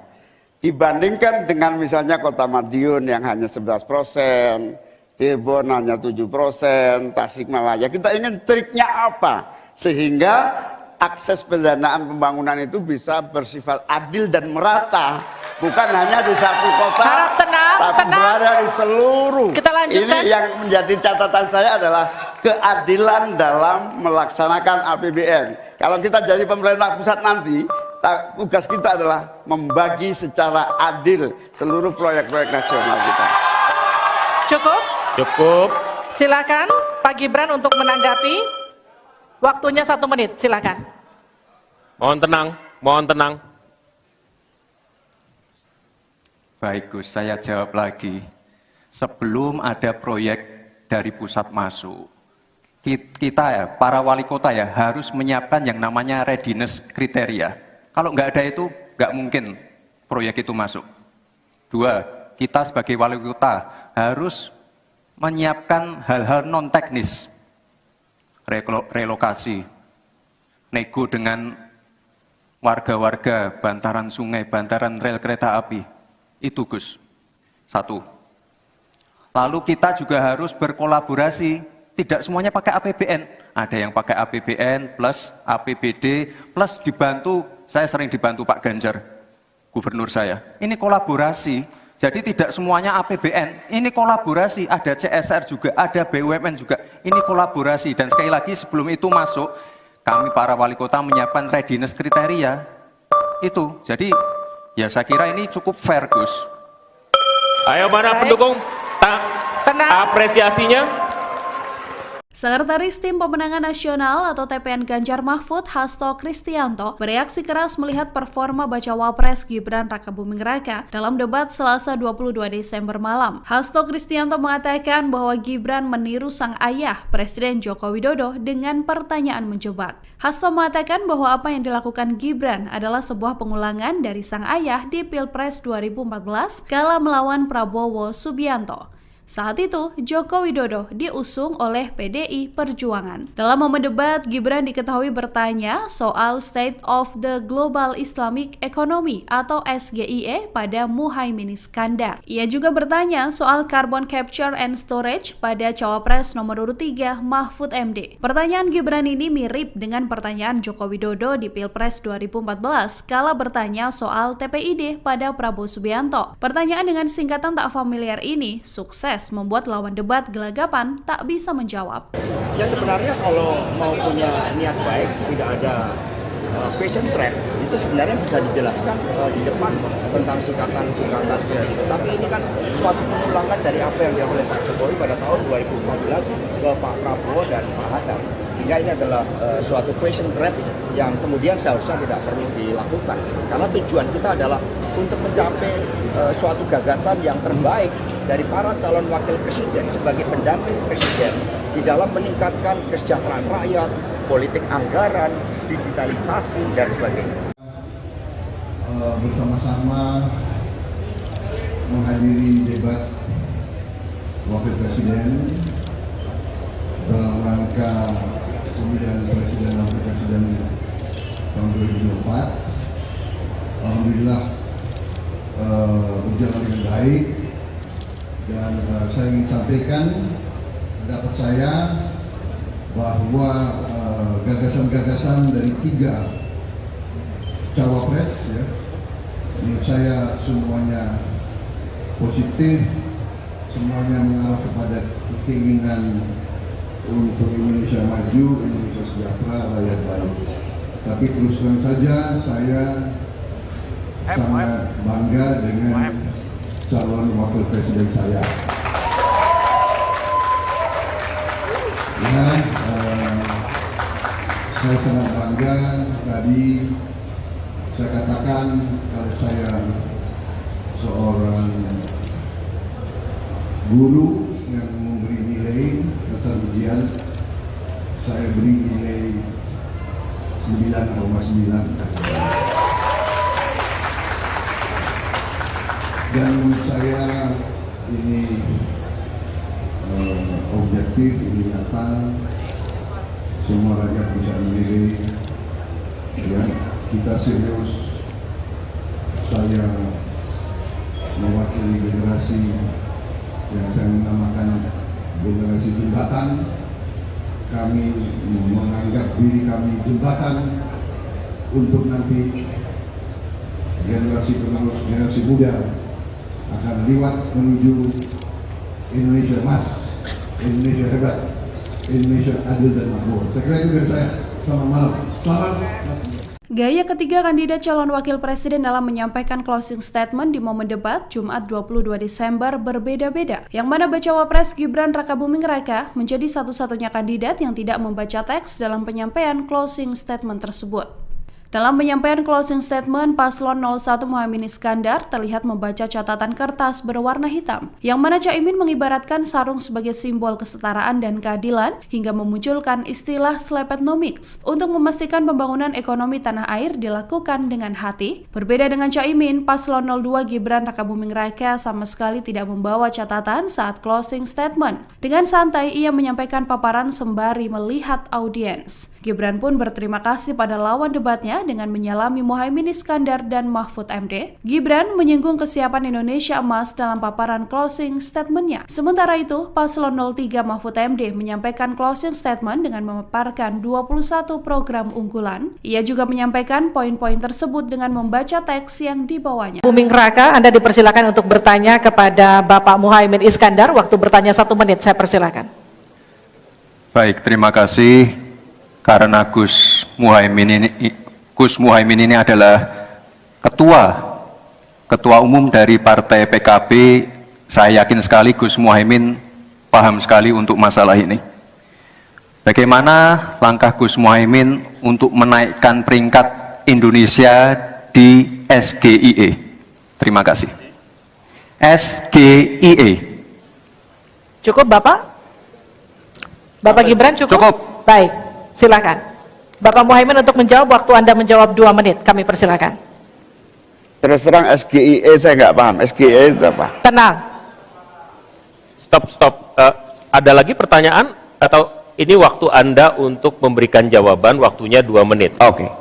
Dibandingkan dengan misalnya Kota Madiun yang hanya 11%, Cirebon hanya 7%, Tasikmalaya. Kita ingin triknya apa? Sehingga akses pendanaan pembangunan itu bisa bersifat adil dan merata. Bukan hanya di satu kota, tapi berada di seluruh. Kita lanjutkan. Ini yang menjadi catatan saya adalah keadilan dalam melaksanakan APBN. Kalau kita jadi pemerintah pusat nanti, tugas kita adalah membagi secara adil seluruh proyek-proyek nasional kita. Cukup. Silakan Pak Gibran untuk menanggapi. Waktunya 1 menit, silakan. Mohon tenang. Baik Gus, saya jawab lagi. Sebelum ada proyek dari pusat masuk, kita ya, para wali kota ya, harus menyiapkan yang namanya readiness kriteria. Kalau nggak ada itu, nggak mungkin proyek itu masuk. 2, kita sebagai wali kota harus menyiapkan hal-hal non-teknis. Relokasi, nego dengan warga-warga, bantaran sungai, bantaran rel kereta api. Itu Gus, 1. Lalu kita juga harus berkolaborasi, tidak semuanya pakai APBN. Ada yang pakai APBN plus APBD plus dibantu, saya sering dibantu Pak Ganjar, gubernur saya. Ini kolaborasi, jadi tidak semuanya APBN, ini kolaborasi, ada CSR juga, ada BUMN juga, ini kolaborasi. Dan sekali lagi sebelum itu masuk, kami para wali kota menyiapkan readiness kriteria, itu. Jadi ya saya kira ini cukup fair Gus. Ayo mana pendukung? Apresiasinya. Sekretaris Tim Pemenangan Nasional atau TPN Ganjar Mahfud, Hasto Kristianto, bereaksi keras melihat performa Bacawa Pres Gibran Rakabuming Raka dalam debat Selasa 22 Desember malam. Hasto Kristianto mengatakan bahwa Gibran meniru sang ayah, Presiden Joko Widodo, dengan pertanyaan menjebak. Hasto mengatakan bahwa apa yang dilakukan Gibran adalah sebuah pengulangan dari sang ayah di Pilpres 2014 kala melawan Prabowo Subianto. Saat itu, Joko Widodo diusung oleh PDI Perjuangan. Dalam momen debat, Gibran diketahui bertanya soal State of the Global Islamic Economy atau SGIE pada Muhaimin Iskandar. Ia juga bertanya soal Carbon Capture and Storage pada Cawapres nomor urut 3 Mahfud MD. Pertanyaan Gibran ini mirip dengan pertanyaan Joko Widodo di Pilpres 2014 kala bertanya soal TPID pada Prabowo Subianto. Pertanyaan dengan singkatan tak familiar ini sukses pres membuat lawan debat gelagapan tak bisa menjawab. Ya sebenarnya kalau mau punya niat baik, tidak ada question trap, itu sebenarnya bisa dijelaskan di depan tentang singkatan-singkatan seperti itu. Tapi ini kan suatu pengulangan dari apa yang dilakukan oleh Pak Jokowi pada tahun 2014 ke Pak Prabowo dan Pak Hatta. Sehingga ini adalah suatu question trap yang kemudian seharusnya tidak perlu dilakukan. Karena tujuan kita adalah untuk mencapai suatu gagasan yang terbaik dari para calon wakil presiden sebagai pendamping presiden di dalam meningkatkan kesejahteraan rakyat, politik anggaran, digitalisasi, dan sebagainya. Bersama-sama menghadiri debat wakil presiden dalam rangka pemilihan presiden dan wakil presiden tahun 2024. Alhamdulillah berjalan dengan baik, dan saya ingin sampaikan pendapat saya bahwa gagasan-gagasan dari 3 cawapres, ya, menurut saya semuanya positif, semuanya mengarah kepada keinginan untuk Indonesia maju, Indonesia sejahtera, rakyat baik. Tapi terus terang saja saya sangat bangga dengan calon wakil presiden saya. Ya, saya sangat bangga. Tadi saya katakan kalau saya seorang guru yang memberi nilai dasar ujian, saya beri nilai 9,9. Dan menurut saya ini objektif, ini nyata, semua rakyat bisa menilai. Ya, kita serius. Saya mewakili generasi yang saya namakan generasi jembatan. Kami menganggap diri kami jembatan untuk nanti generasi penerus, generasi muda akan lewat menuju Indonesia emas, Indonesia hebat, Indonesia adil dan makmur. Saya kira itu dari saya. Selamat malam. Selamat. Gaya ketiga kandidat calon wakil presiden dalam menyampaikan closing statement di momen debat Jumat 22 Desember berbeda-beda. Yang mana bacawa pres Gibran Rakabuming Raka menjadi satu-satunya kandidat yang tidak membaca teks dalam penyampaian closing statement tersebut. Dalam penyampaian closing statement, Paslon 01 Muhaimin Iskandar terlihat membaca catatan kertas berwarna hitam, yang mana Caimin mengibaratkan sarung sebagai simbol kesetaraan dan keadilan hingga memunculkan istilah slepetnomics untuk memastikan pembangunan ekonomi tanah air dilakukan dengan hati. Berbeda dengan Caimin, Paslon 02 Gibran Rakabuming Raka sama sekali tidak membawa catatan saat closing statement. Dengan santai, ia menyampaikan paparan sembari melihat audiens. Gibran pun berterima kasih pada lawan debatnya dengan menyalami Muhaimin Iskandar dan Mahfud MD. Gibran menyinggung kesiapan Indonesia emas dalam paparan closing statement-nya. Sementara itu, Paslon 03 Mahfud MD menyampaikan closing statement dengan memaparkan 21 program unggulan. Ia juga menyampaikan poin-poin tersebut dengan membaca teks yang dibawanya. Buming Raka, Anda dipersilakan untuk bertanya kepada Bapak Muhaimin Iskandar. Waktu bertanya 1 menit, saya persilakan. Baik, terima kasih. Karena Gus Muhaimin ini adalah ketua umum dari Partai PKB, saya yakin sekali Gus Muhaimin paham sekali untuk masalah ini. Bagaimana langkah Gus Muhaimin untuk menaikkan peringkat Indonesia di SGIE? Terima kasih. SGIE. Cukup Bapak? Bapak Gibran cukup? Cukup. Baik. Silakan. Bapak Muhaimin untuk menjawab, waktu Anda menjawab 2 menit, kami persilakan. Terus terang SGIE saya nggak paham. SGIE itu apa? Tenang. Stop. Ada lagi pertanyaan atau ini waktu Anda untuk memberikan jawaban, waktunya 2 menit. Oke.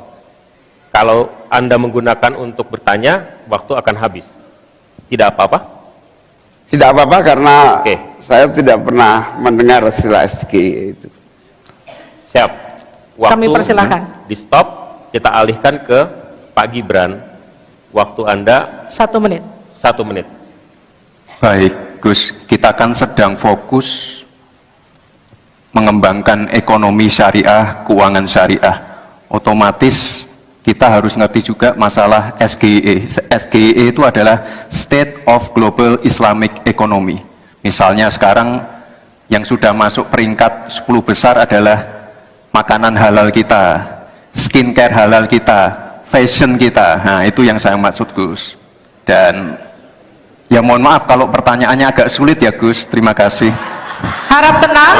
Kalau Anda menggunakan untuk bertanya, waktu akan habis. Tidak apa-apa? Tidak apa-apa karena Oke. saya tidak pernah mendengar istilah SGIE itu. Siap. Kami persilakan. Di stop, kita alihkan ke Pak Gibran. Waktu Anda 1 menit. 1 menit. Baik, Gus, kita kan sedang fokus mengembangkan ekonomi syariah, keuangan syariah. Otomatis kita harus ngerti juga masalah SGE. SGE itu adalah State of Global Islamic Economy. Misalnya sekarang yang sudah masuk peringkat 10 besar adalah makanan halal kita, skincare halal kita, fashion kita. Nah, itu yang saya maksud, Gus. Dan ya mohon maaf kalau pertanyaannya agak sulit ya, Gus. Terima kasih. Harap tenang.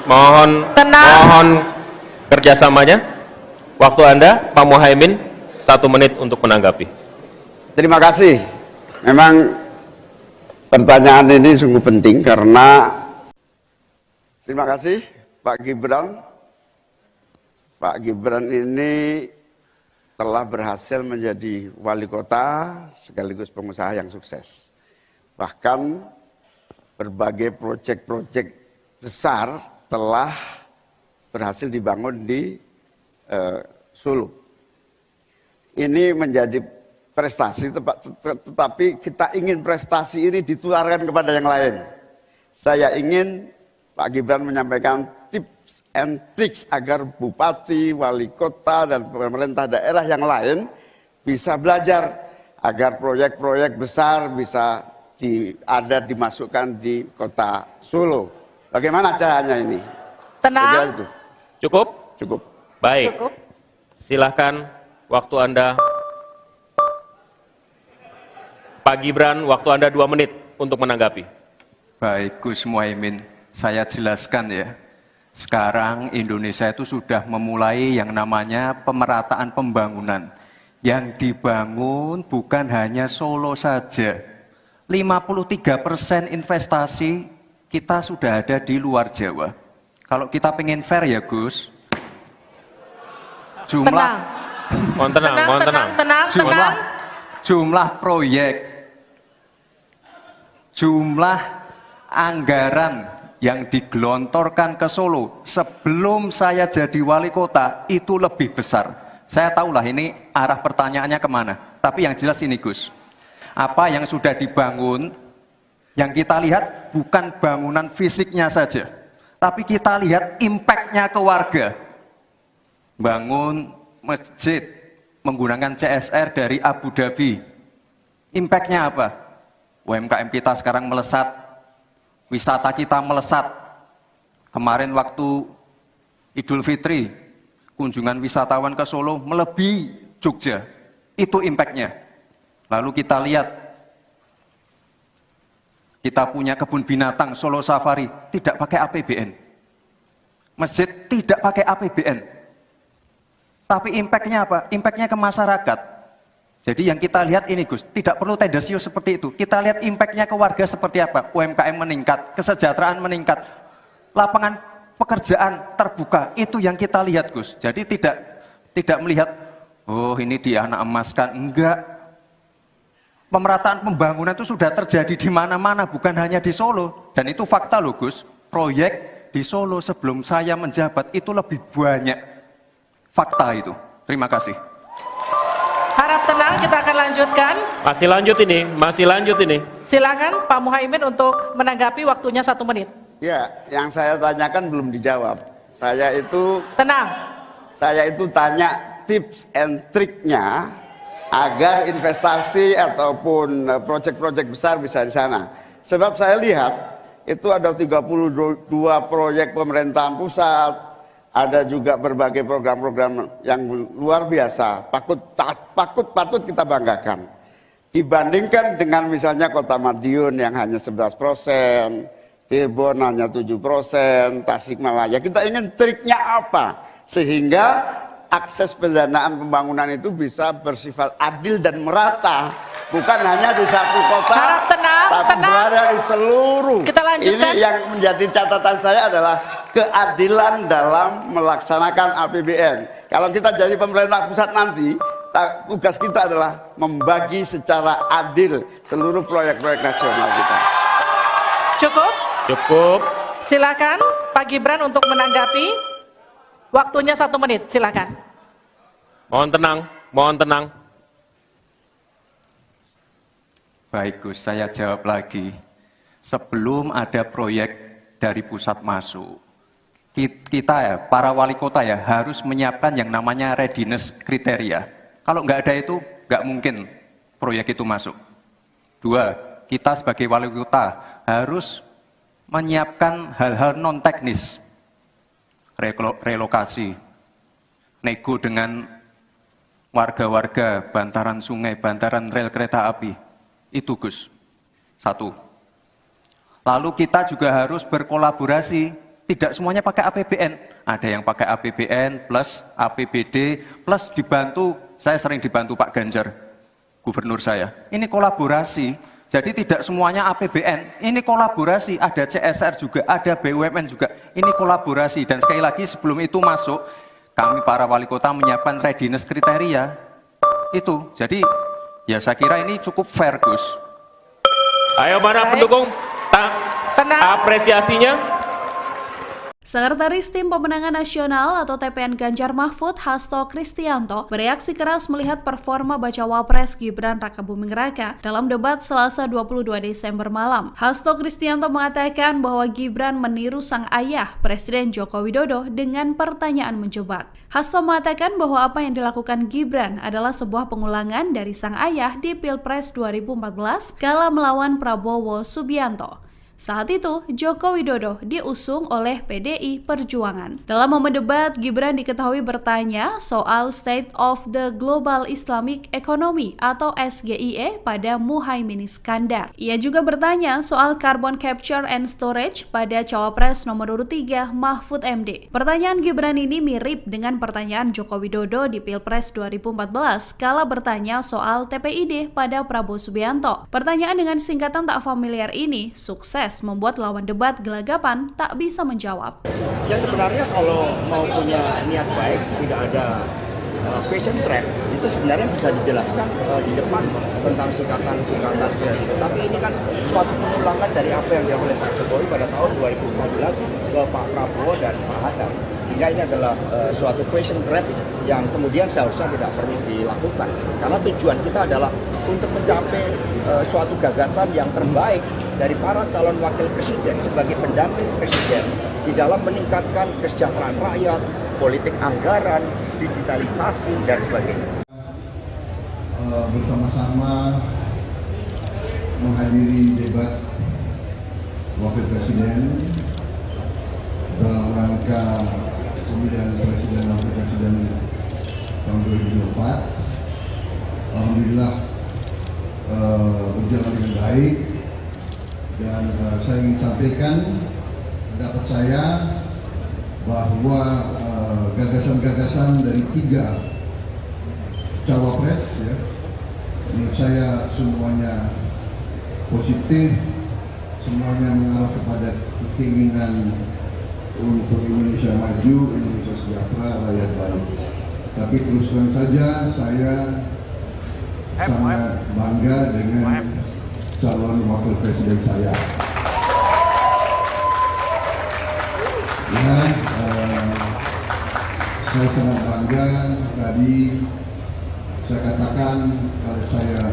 Mohon kerjasamanya. Waktu Anda, Pak Muhaimin, 1 menit untuk menanggapi. Terima kasih. Memang pertanyaan ini sungguh penting karena terima kasih Pak Gibran. Pak Gibran ini telah berhasil menjadi wali kota sekaligus pengusaha yang sukses. Bahkan berbagai proyek-proyek besar telah berhasil dibangun di Solo. Ini menjadi prestasi, tetapi kita ingin prestasi ini ditularkan kepada yang lain. Saya ingin Pak Gibran menyampaikan tips and tricks agar bupati, wali kota, dan pemerintah daerah yang lain bisa belajar agar proyek-proyek besar bisa dimasukkan di kota Solo. Bagaimana caranya ini? Tenang. Cukup? Cukup. Baik. Cukup. Silahkan waktu Anda. Pak Gibran, waktu Anda 2 menit untuk menanggapi. Baik, Gus Muhaimin, saya jelaskan ya. Sekarang Indonesia itu sudah memulai yang namanya pemerataan pembangunan. Yang dibangun bukan hanya Solo saja. 53% investasi kita sudah ada di luar Jawa. Kalau kita pengen fair ya, Gus, jumlah proyek, jumlah anggaran yang digelontorkan ke Solo sebelum saya jadi wali kota itu lebih besar. Saya tahulah ini arah pertanyaannya kemana, tapi yang jelas ini, Gus, apa yang sudah dibangun, yang kita lihat bukan bangunan fisiknya saja, tapi kita lihat impact-nya ke warga. Bangun masjid menggunakan CSR dari Abu Dhabi. Impact-nya apa? UMKM kita sekarang melesat, wisata kita melesat. Kemarin waktu Idul Fitri, kunjungan wisatawan ke Solo melebihi Jogja. Itu impact-nya. Lalu kita lihat, kita punya kebun binatang Solo Safari, tidak pakai APBN. Masjid tidak pakai APBN. Tapi impact-nya apa? Impact-nya ke masyarakat. Jadi yang kita lihat ini, Gus, tidak perlu tendensius seperti itu. Kita lihat impact-nya ke warga seperti apa? UMKM meningkat, kesejahteraan meningkat, lapangan pekerjaan terbuka. Itu yang kita lihat, Gus. Jadi tidak melihat, oh ini dianak emaskan. Enggak. Pemerataan pembangunan itu sudah terjadi di mana-mana, bukan hanya di Solo. Dan itu fakta loh, Gus. Proyek di Solo sebelum saya menjabat itu lebih banyak. Fakta itu. Terima kasih. Harap tenang, kita akan lanjutkan. Masih lanjut ini. Silakan Pak Muhaimin untuk menanggapi, waktunya 1 menit. Ya, yang saya tanyakan belum dijawab. Tenang. Saya itu tanya tips and triknya agar investasi ataupun proyek-proyek besar bisa di sana. Sebab saya lihat itu ada 32 proyek pemerintahan pusat, ada juga berbagai program-program yang luar biasa, patut kita banggakan. Dibandingkan dengan misalnya Kota Madiun yang hanya 11%, Cirebon hanya 7%, Tasikmalaya. Kita ingin triknya apa? Sehingga akses pendanaan pembangunan itu bisa bersifat adil dan merata. Bukan hanya di satu kota, Harap tenang, tapi tenang. berada di seluruh. Kita lanjutkan. Ini yang menjadi catatan saya adalah keadilan dalam melaksanakan APBN. Kalau kita jadi pemerintah pusat nanti, tugas kita adalah membagi secara adil seluruh proyek-proyek nasional kita. Cukup. Silakan Pak Gibran untuk menanggapi. Waktunya 1 menit, silakan. Mohon tenang. Baik, Gus, saya jawab lagi. sebelum ada proyek dari pusat masuk. Kita ya, para wali kota ya, harus menyiapkan yang namanya readiness kriteria. Kalau nggak ada itu, nggak mungkin proyek itu masuk. 2, kita sebagai wali kota harus menyiapkan hal-hal non-teknis, relokasi, nego dengan warga-warga, bantaran sungai, bantaran rel kereta api. Itu Gus, 1. Lalu kita juga harus berkolaborasi, tidak semuanya pakai APBN. Ada yang pakai APBN plus APBD plus dibantu, saya sering dibantu Pak Ganjar, gubernur saya. Ini kolaborasi, jadi tidak semuanya APBN, ini kolaborasi, ada CSR juga, ada BUMN juga, ini kolaborasi. Dan sekali lagi sebelum itu masuk, kami para wali kota menyiapkan readiness kriteria, itu. Jadi ya saya kira ini cukup fair Gus. Ayo mana pendukung, apresiasinya. Sekretaris Tim Pemenangan Nasional atau TPN Ganjar Mahfud, Hasto Kristianto, bereaksi keras melihat performa Bacawa Pres Gibran Rakabuming Raka dalam debat Selasa 22 Desember malam. Hasto Kristianto mengatakan bahwa Gibran meniru sang ayah, Presiden Joko Widodo, dengan pertanyaan menjebak. Hasto mengatakan bahwa apa yang dilakukan Gibran adalah sebuah pengulangan dari sang ayah di Pilpres 2014 kala melawan Prabowo Subianto. Saat itu, Joko Widodo diusung oleh PDI Perjuangan. Dalam momen debat, Gibran diketahui bertanya soal State of the Global Islamic Economy atau SGIE pada Muhaimin Iskandar. Ia juga bertanya soal Carbon Capture and Storage pada Cawapres nomor urut 3 Mahfud MD. Pertanyaan Gibran ini mirip dengan pertanyaan Joko Widodo di Pilpres 2014 kala bertanya soal TPID pada Prabowo Subianto. Pertanyaan dengan singkatan tak familiar ini sukses membuat lawan debat gelagapan tak bisa menjawab. Ya sebenarnya kalau mau punya niat baik, tidak ada question trap, itu sebenarnya bisa dijelaskan di depan tentang singkatan-singkatan seperti itu. Tapi ini kan suatu pengulangan dari apa yang dilakukan oleh Pak Jokowi pada tahun 2014 ke Pak Prabowo dan Pak Hatta. Sehingga ini adalah suatu question trap yang kemudian seharusnya tidak perlu dilakukan. Karena tujuan kita adalah untuk mencapai suatu gagasan yang terbaik dari para calon wakil presiden sebagai pendamping presiden di dalam meningkatkan kesejahteraan rakyat, politik anggaran, digitalisasi, dan sebagainya. Bersama-sama menghadiri debat wakil presiden dalam rangka pemilihan presiden dan wakil presiden tahun 2024. Alhamdulillah berjalan dengan baik. Dan saya ingin sampaikan pendapat saya bahwa gagasan-gagasan dari 3 cawapres, ya, menurut saya semuanya positif, semuanya mengarah kepada keinginan untuk Indonesia maju, Indonesia sejahtera, rakyat baik. Tapi terus terang saja saya sangat bangga dengan calon wakil presiden saya. Ya, saya sangat bangga. Tadi saya katakan kalau saya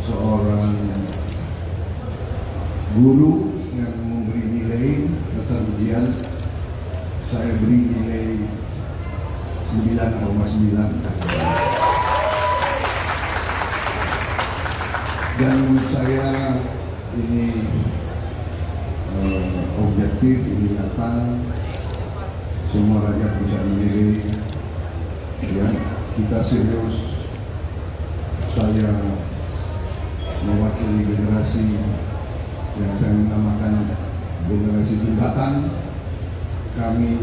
seorang guru yang memberi nilai, kemudian saya beri nilai 9,9. Dan menurut saya ini objektif, ini nyata, semua rakyat bisa menilai. Ya, kita serius. Saya mewakili generasi yang saya namakan generasi jembatan. Kami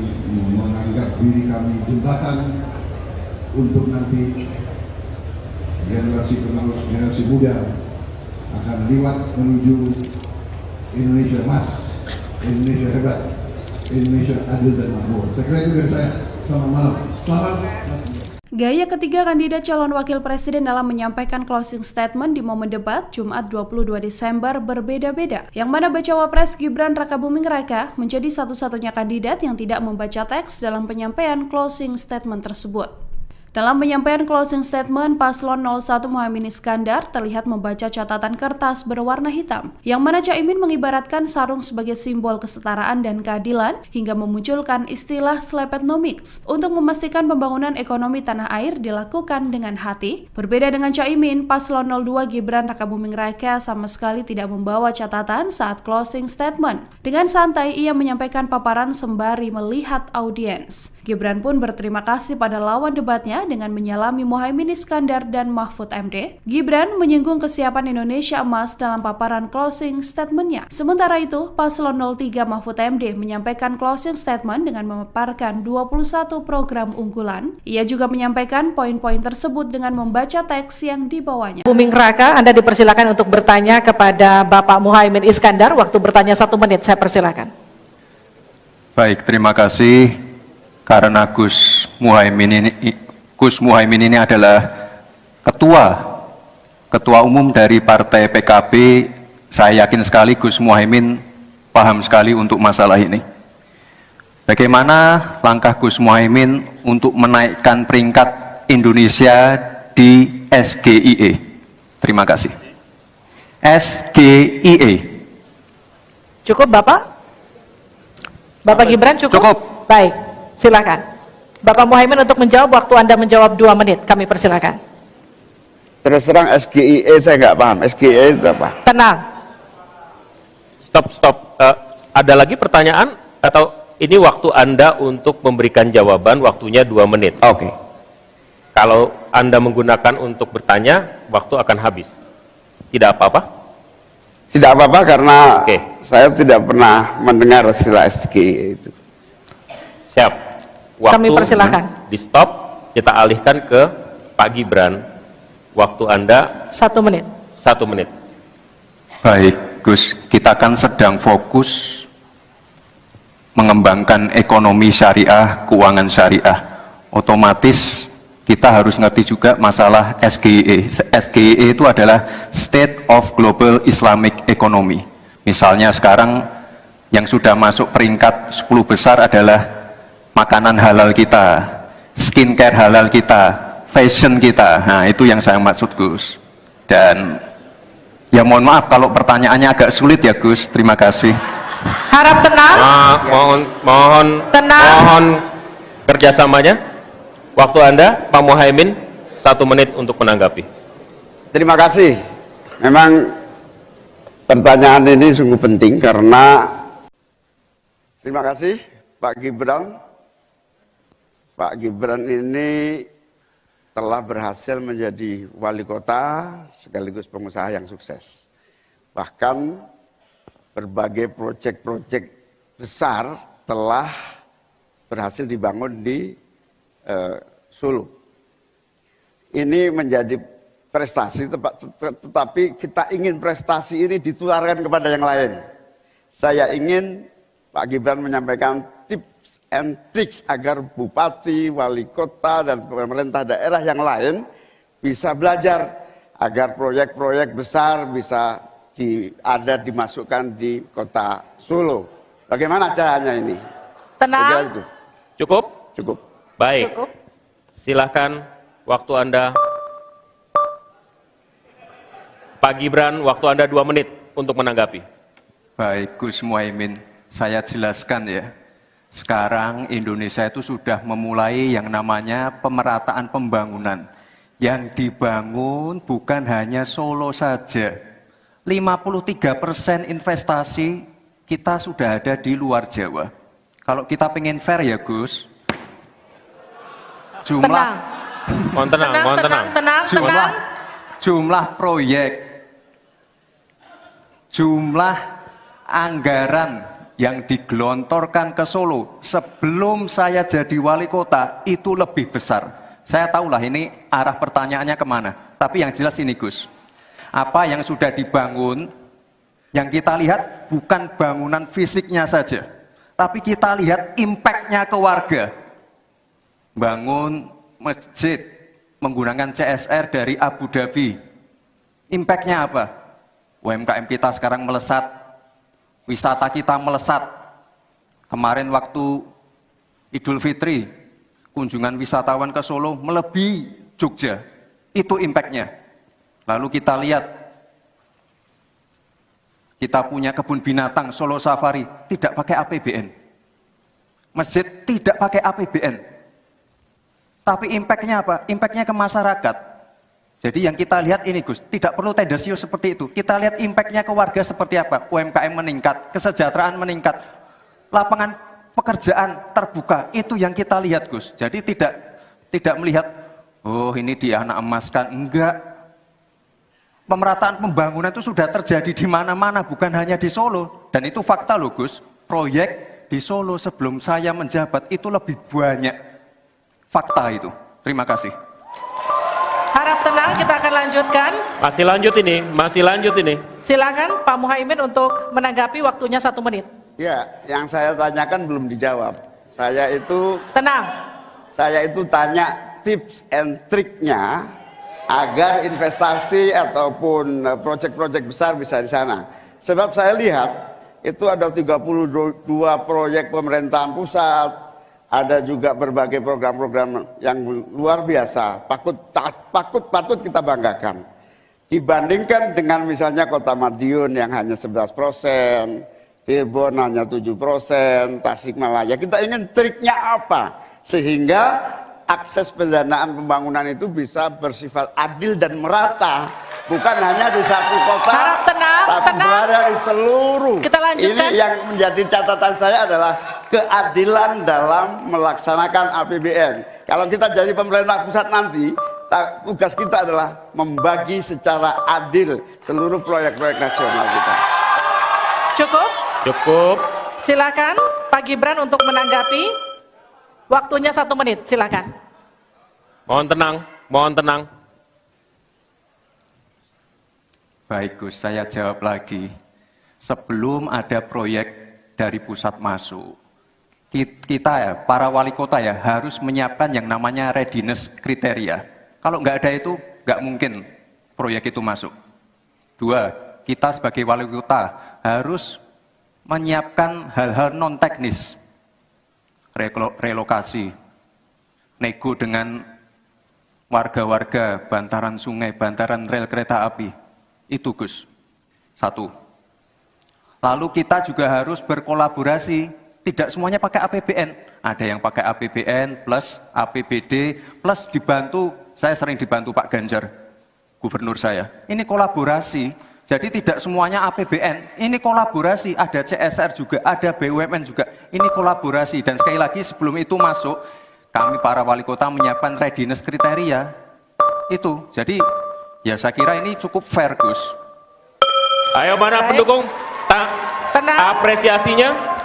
menganggap diri kami jembatan untuk nanti generasi penerus, generasi muda akan lewat menuju Indonesia emas, Indonesia hebat, Indonesia adil dan makmur. Saya kira itu dari saya. Selamat malam. Selamat. Gaya ketiga kandidat calon wakil presiden dalam menyampaikan closing statement di momen debat Jumat 22 Desember berbeda-beda, yang mana Bacawa Pres Gibran Rakabuming Raka menjadi satu-satunya kandidat yang tidak membaca teks dalam penyampaian closing statement tersebut. Dalam penyampaian closing statement, Paslon 01 Muhaimin Iskandar terlihat membaca catatan kertas berwarna hitam, yang mana Caimin mengibaratkan sarung sebagai simbol kesetaraan dan keadilan hingga memunculkan istilah Slepetnomics untuk memastikan pembangunan ekonomi tanah air dilakukan dengan hati. Berbeda dengan Caimin, Paslon 02 Gibran Rakabuming Raka sama sekali tidak membawa catatan saat closing statement. Dengan santai, ia menyampaikan paparan sembari melihat audiens. Gibran pun berterima kasih pada lawan debatnya dengan menyalami Muhaimin Iskandar dan Mahfud MD. Gibran menyinggung kesiapan Indonesia Emas dalam paparan closing statement-nya. Sementara itu, Paslon 03 Mahfud MD menyampaikan closing statement dengan memaparkan 21 program unggulan. Ia juga menyampaikan poin-poin tersebut dengan membaca teks yang dibawanya. Buming Raka, Anda dipersilakan untuk bertanya kepada Bapak Muhaimin Iskandar. Waktu bertanya 1 menit, saya persilakan. Baik, terima kasih. Karena Gus Muhaimin ini adalah ketua umum dari Partai PKB, saya yakin sekali Gus Muhaimin paham sekali untuk masalah ini. Bagaimana langkah Gus Muhaimin untuk menaikkan peringkat Indonesia di SGIE? Terima kasih. SGIE. Cukup Bapak? Bapak Gibran cukup? Cukup. Baik, silakan. Bapak Muhaimin untuk menjawab, waktu Anda menjawab 2 menit, kami persilakan. Terus terang SGIE saya nggak paham. SGIE itu apa? Tenang. Stop. Ada lagi pertanyaan atau ini waktu Anda untuk memberikan jawaban, waktunya 2 menit. Oke. Kalau Anda menggunakan untuk bertanya, waktu akan habis. Tidak apa-apa? Tidak apa-apa karena Oke. saya tidak pernah mendengar istilah SGIE itu. Siap. Waktu Kami persilakan. di stop, kita alihkan ke Pak Gibran. Waktu Anda 1 menit. 1 menit. Baik, Gus, kita kan sedang fokus mengembangkan ekonomi syariah, keuangan syariah. Otomatis kita harus ngerti juga masalah SGIE. SGIE itu adalah State of Global Islamic Economy. Misalnya sekarang yang sudah masuk peringkat 10 besar adalah makanan halal kita, skincare halal kita, fashion kita. Nah, itu yang saya maksud, Gus. Dan ya mohon maaf kalau pertanyaannya agak sulit ya, Gus. Terima kasih. Harap tenang. Mohon kerjasamanya. Waktu Anda, Pak Muhaimin, 1 menit untuk menanggapi. Terima kasih. Memang pertanyaan ini sungguh penting karena terima kasih Pak Gibran. Pak Gibran ini telah berhasil menjadi wali kota sekaligus pengusaha yang sukses. Bahkan berbagai proyek-proyek besar telah berhasil dibangun di Solo. Ini menjadi prestasi, tetapi kita ingin prestasi ini ditularkan kepada yang lain. Saya ingin Pak Gibran menyampaikan tips and tricks agar bupati, wali kota, dan pemerintah daerah yang lain bisa belajar agar proyek-proyek besar bisa dimasukkan di kota Solo. Bagaimana caranya ini? Tenang. Itu. Cukup? Cukup. Baik. Cukup. Silahkan waktu Anda. Pak Gibran, waktu Anda 2 menit untuk menanggapi. Baik, Gus Muhaimin, saya jelaskan ya. Sekarang Indonesia itu sudah memulai yang namanya pemerataan pembangunan. Yang dibangun bukan hanya Solo saja. 53% investasi kita sudah ada di luar Jawa. Kalau kita pengen fair ya Gus, Mohon tenang. Jumlah proyek, jumlah anggaran yang digelontorkan ke Solo sebelum saya jadi wali kota itu lebih besar. Saya tahulah ini arah pertanyaannya kemana. Tapi yang jelas ini Gus, apa yang sudah dibangun, yang kita lihat bukan bangunan fisiknya saja, tapi kita lihat impact-nya ke warga. Bangun masjid menggunakan CSR dari Abu Dhabi. Impact-nya apa? UMKM kita sekarang melesat, wisata kita melesat. Kemarin waktu Idul Fitri, kunjungan wisatawan ke Solo melebihi Jogja. Itu impact-nya. Lalu kita lihat, kita punya kebun binatang Solo Safari, tidak pakai APBN. Masjid tidak pakai APBN. Tapi impact-nya apa? Impact-nya ke masyarakat. Jadi yang kita lihat ini Gus, tidak perlu tendensius seperti itu. Kita lihat impact-nya ke warga seperti apa. UMKM meningkat, kesejahteraan meningkat, lapangan pekerjaan terbuka. Itu yang kita lihat Gus. Jadi tidak melihat, oh ini dia anak emaskan. Enggak. Pemerataan pembangunan itu sudah terjadi di mana-mana, bukan hanya di Solo. Dan itu fakta loh Gus. Proyek di Solo sebelum saya menjabat itu lebih banyak. Fakta itu. Terima kasih. Harap tenang, kita akan lanjutkan. Masih lanjut ini. Silakan Pak Muhaimin untuk menanggapi, waktunya 1 menit. Ya, yang saya tanyakan belum dijawab. Tenang. Saya itu tanya tips and triknya agar investasi ataupun proyek-proyek besar bisa di sana. Sebab saya lihat itu ada 32 proyek pemerintahan pusat, ada juga berbagai program-program yang luar biasa, patut kita banggakan. Dibandingkan dengan misalnya Kota Madiun yang hanya 11%, Cirebon hanya 7%, Tasikmalaya. Kita ingin triknya apa? Sehingga akses pendanaan pembangunan itu bisa bersifat adil dan merata. Bukan hanya di satu kota, Harap tenang, tapi berada di seluruh. Kita lanjutkan. Ini yang menjadi catatan saya adalah keadilan dalam melaksanakan APBN. Kalau kita jadi pemerintah pusat nanti, tugas kita adalah membagi secara adil seluruh proyek-proyek nasional kita. Cukup. Silakan Pak Gibran untuk menanggapi. Waktunya 1 menit, silakan. Mohon tenang. Baik Gus, saya jawab lagi. Sebelum ada proyek dari pusat masuk, kita ya, para wali kota ya, harus menyiapkan yang namanya readiness kriteria. Kalau nggak ada itu, nggak mungkin proyek itu masuk. 2, kita sebagai wali kota harus menyiapkan hal-hal non-teknis. Relokasi, nego dengan warga-warga, bantaran sungai, bantaran rel kereta api. Itu Gus, 1. Lalu kita juga harus berkolaborasi, tidak semuanya pakai APBN. Ada yang pakai APBN plus APBD plus dibantu, saya sering dibantu Pak Ganjar, gubernur saya. Ini kolaborasi, jadi tidak semuanya APBN, ini kolaborasi, ada CSR juga, ada BUMN juga, ini kolaborasi. Dan sekali lagi sebelum itu masuk, kami para wali kota menyiapkan readiness kriteria, itu. Jadi ya saya kira ini cukup fair Gus. Ayo mana pendukung? Apresiasinya.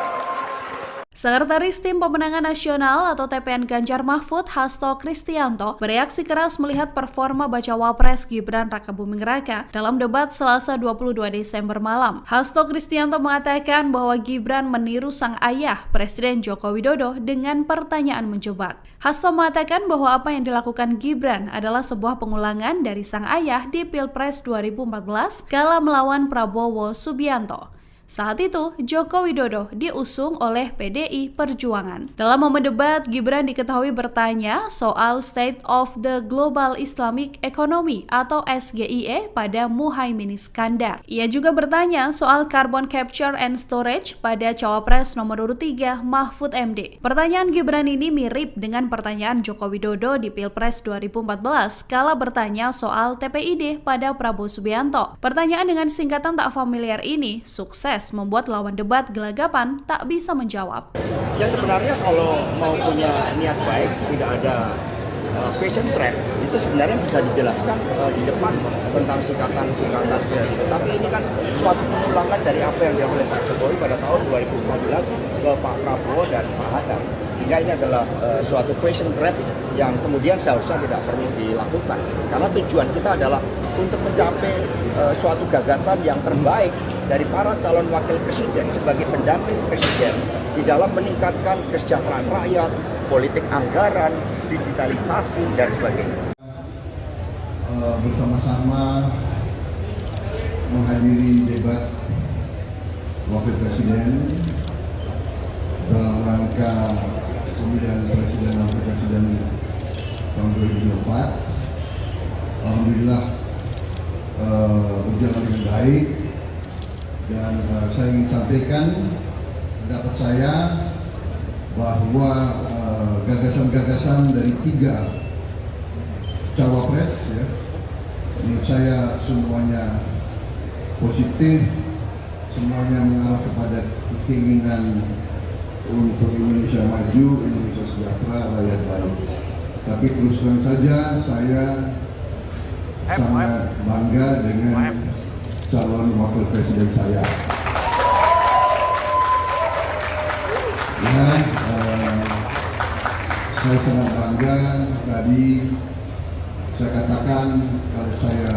Sekretaris Tim Pemenangan Nasional atau TPN Ganjar Mahfud, Hasto Kristianto, bereaksi keras melihat performa bacawa pres Gibran Rakabuming Raka dalam debat Selasa 22 Desember malam. Hasto Kristianto mengatakan bahwa Gibran meniru sang ayah, Presiden Joko Widodo, dengan pertanyaan menjebak. Hasto mengatakan bahwa apa yang dilakukan Gibran adalah sebuah pengulangan dari sang ayah di Pilpres 2014 kala melawan Prabowo Subianto. Saat itu, Joko Widodo diusung oleh PDI Perjuangan. Dalam momen debat, Gibran diketahui bertanya soal State of the Global Islamic Economy atau SGIE pada Muhaimin Iskandar. Ia juga bertanya soal Carbon Capture and Storage pada Cawapres nomor urut 3 Mahfud MD. Pertanyaan Gibran ini mirip dengan pertanyaan Joko Widodo di Pilpres 2014 kala bertanya soal TPID pada Prabowo Subianto. Pertanyaan dengan singkatan tak familiar ini sukses membuat lawan debat gelagapan tak bisa menjawab. Ya sebenarnya kalau mau punya niat baik, tidak ada question trap, itu sebenarnya bisa dijelaskan di depan tentang singkatan-singkatan seperti itu. Tapi ini kan suatu pengulangan dari apa yang dilakukan oleh Pak Jokowi pada tahun 2014 ke Pak Prabowo dan Pak Hatta. Sehingga ini adalah suatu question trap yang kemudian seharusnya tidak perlu dilakukan. Karena tujuan kita adalah untuk mencapai suatu gagasan yang terbaik dari para calon wakil presiden sebagai pendamping presiden di dalam meningkatkan kesejahteraan rakyat, politik anggaran, digitalisasi, dan sebagainya. Bersama-sama menghadiri debat wakil presiden dalam rangka pemilihan presiden dan wakil presiden tahun 2024. Alhamdulillah berjalan dengan baik, dan saya ingin sampaikan pendapat saya bahwa gagasan-gagasan dari 3 cawapres, ya, menurut saya semuanya positif, semuanya mengarah kepada keinginan untuk Indonesia maju, Indonesia sejahtera, rakyat baik. Tapi terus terang saja saya sangat bangga dengan calon wakil presiden saya. Ya, saya sangat bangga. Tadi saya katakan kalau saya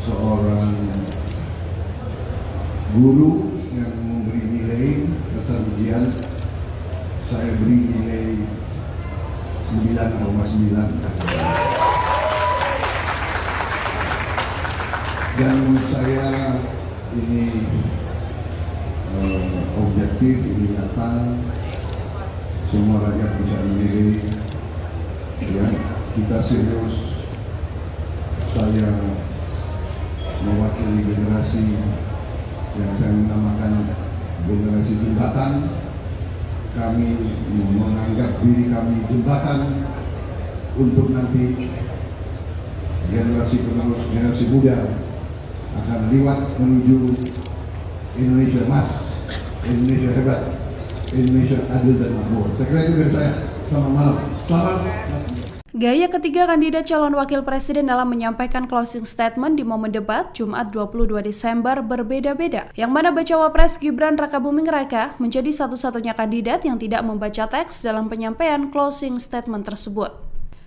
seorang guru yang memberi nilai dasar ujian, saya beri nilai 9,9. Dan menurut saya ini objektif, ini nyata, semua rakyat bisa menilai. Ya, kita serius. Saya mewakili generasi yang saya namakan generasi jembatan. Kami menganggap diri kami jembatan untuk nanti generasi penerus, generasi muda akan lewat menuju Indonesia emas, Indonesia hebat, Indonesia adil dan makmur. Saya kira itu dari saya. Selamat malam. Salam. Gaya ketiga kandidat calon wakil presiden dalam menyampaikan closing statement di momen debat Jumat 22 Desember berbeda-beda. Yang mana bacawa pres Gibran Rakabuming Raka menjadi satu-satunya kandidat yang tidak membaca teks dalam penyampaian closing statement tersebut.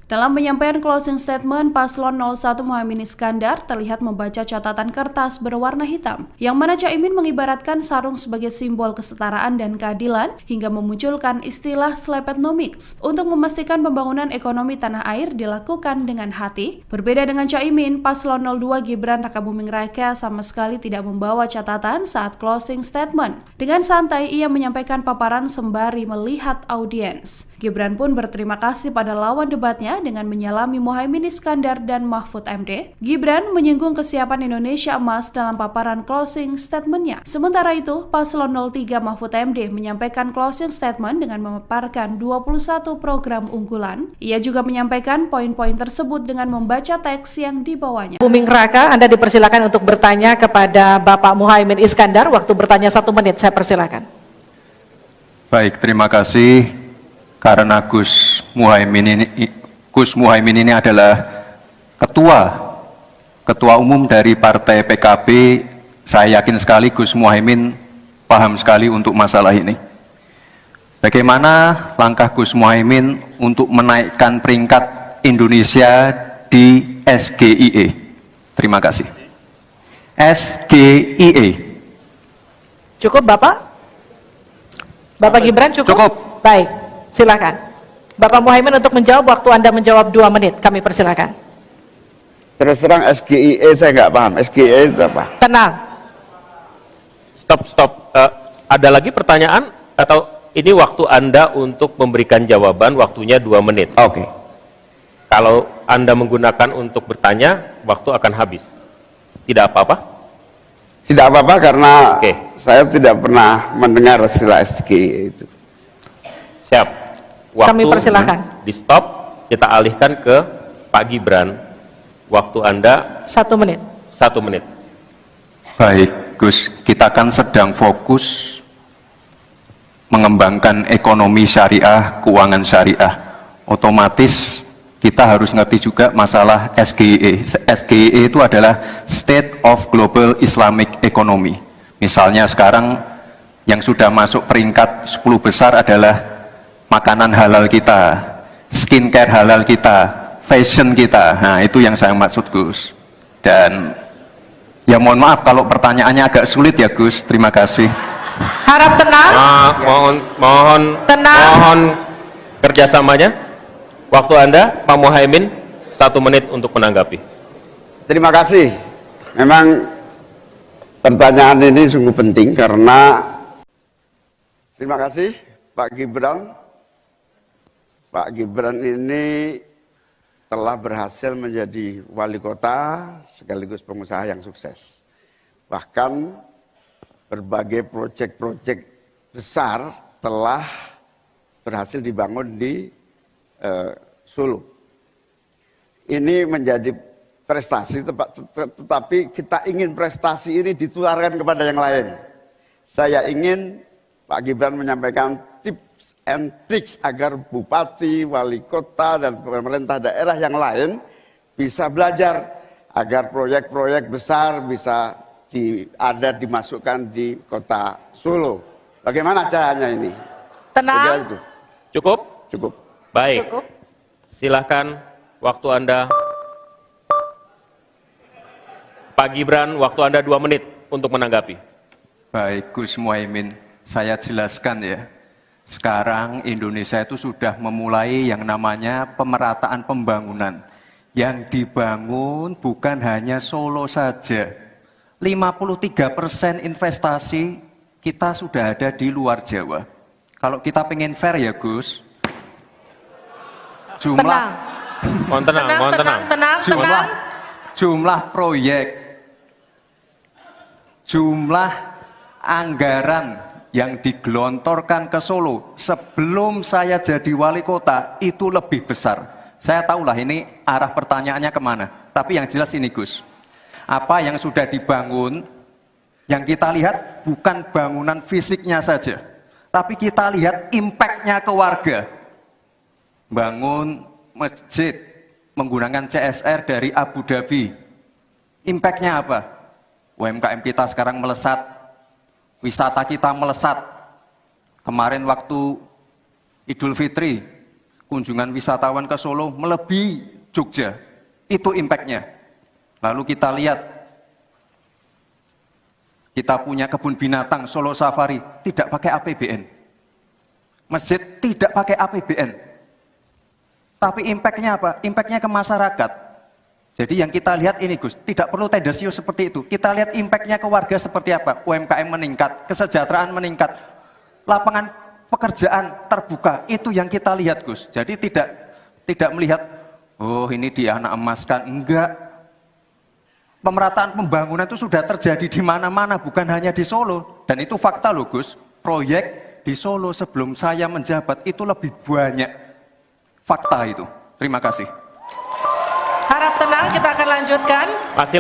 Dalam penyampaian closing statement, Paslon 01 Muhaimin Iskandar terlihat membaca catatan kertas berwarna hitam, yang mana Caimin mengibaratkan sarung sebagai simbol kesetaraan dan keadilan hingga memunculkan istilah slepetnomics untuk memastikan pembangunan ekonomi tanah air dilakukan dengan hati. Berbeda dengan Caimin, Paslon 02 Gibran Rakabuming Raka sama sekali tidak membawa catatan saat closing statement. Dengan santai, ia menyampaikan paparan sembari melihat audiens. Gibran pun berterima kasih pada lawan debatnya dengan menyalami Muhaimin Iskandar dan Mahfud MD. Gibran menyinggung kesiapan Indonesia emas dalam paparan closing statement-nya. Sementara itu, Paslon 03 Mahfud MD menyampaikan closing statement dengan memaparkan 21 program unggulan. Ia juga menyampaikan poin-poin tersebut dengan membaca teks yang dibawanya. Buming Raka, Anda dipersilakan untuk bertanya kepada Bapak Muhaimin Iskandar. Waktu bertanya 1 menit, saya persilakan. Baik, terima kasih. Karena Gus Muhaimin ini adalah ketua umum dari Partai PKB, saya yakin sekali Gus Muhaimin paham sekali untuk masalah ini. Bagaimana langkah Gus Muhaimin untuk menaikkan peringkat Indonesia di SGIE? Terima kasih. SGIE. Cukup Bapak? Bapak Gibran cukup? Cukup. Baik. Silakan. Bapak Muhaimin untuk menjawab, waktu Anda menjawab 2 menit, kami persilakan. Terus terang SGIE saya nggak paham. SGIE itu apa? Tenang. Stop. Ada lagi pertanyaan atau ini waktu Anda untuk memberikan jawaban, waktunya 2 menit. Oke. Kalau Anda menggunakan untuk bertanya, waktu akan habis. Tidak apa-apa? Tidak apa-apa karena Oke. saya tidak pernah mendengar istilah SGIE itu. Siap. Kami persilakan. Di stop, kita alihkan ke Pak Gibran. Waktu Anda 1 menit. 1 menit. Baik, Gus, kita kan sedang fokus mengembangkan ekonomi syariah, keuangan syariah. Otomatis kita harus ngerti juga masalah SGIE. SGIE itu adalah State of Global Islamic Economy. Misalnya sekarang yang sudah masuk peringkat 10 besar adalah makanan halal kita, skincare halal kita, fashion kita. Nah, itu yang saya maksud, Gus. Dan ya mohon maaf kalau pertanyaannya agak sulit ya, Gus. Terima kasih. Harap tenang. Mohon kerjasamanya. Waktu Anda, Pak Muhaimin, 1 menit untuk menanggapi. Terima kasih. Memang pertanyaan ini sungguh penting karena terima kasih Pak Gibran Pak Gibran ini telah berhasil menjadi wali kota sekaligus pengusaha yang sukses. Bahkan berbagai proyek-proyek besar telah berhasil dibangun di Solo. Ini menjadi prestasi, tetapi kita ingin prestasi ini ditularkan kepada yang lain. Saya ingin Pak Gibran menyampaikan tips and tricks agar bupati, wali kota, dan pemerintah daerah yang lain bisa belajar agar proyek-proyek besar bisa dimasukkan di kota Solo. Bagaimana caranya ini? Tenang. Cukup? Cukup. Baik. Cukup. Silahkan waktu Anda. Pak Gibran, waktu Anda 2 menit untuk menanggapi. Baik Gus Muhaimin, saya jelaskan ya. Sekarang Indonesia itu sudah memulai yang namanya pemerataan pembangunan. Yang dibangun bukan hanya Solo saja. 53% investasi kita sudah ada di luar Jawa. Kalau kita pengen fair ya Gus, Mohon tenang. Jumlah proyek, jumlah anggaran yang digelontorkan ke Solo sebelum saya jadi wali kota itu lebih besar. Saya tahulah ini arah pertanyaannya kemana. Tapi yang jelas ini Gus, apa yang sudah dibangun, yang kita lihat bukan bangunan fisiknya saja, tapi kita lihat impact-nya ke warga. Bangun masjid menggunakan CSR dari Abu Dhabi. Impact-nya apa? UMKM kita sekarang melesat, wisata kita melesat. Kemarin waktu Idul Fitri, kunjungan wisatawan ke Solo melebihi Jogja. Itu impact-nya. Lalu kita lihat, kita punya kebun binatang Solo Safari, tidak pakai APBN. Masjid tidak pakai APBN. Tapi impact-nya apa? Impact-nya ke masyarakat. Jadi yang kita lihat ini Gus, tidak perlu tendensius seperti itu. Kita lihat impact-nya ke warga seperti apa? UMKM meningkat, kesejahteraan meningkat, lapangan pekerjaan terbuka. Itu yang kita lihat Gus. Jadi tidak melihat, oh ini dia anak emaskan. Enggak. Pemerataan pembangunan itu sudah terjadi di mana-mana, bukan hanya di Solo. Dan itu fakta loh Gus. Proyek di Solo sebelum saya menjabat itu lebih banyak. Fakta itu. Terima kasih. Harap tenang, kita akan lanjutkan. Masih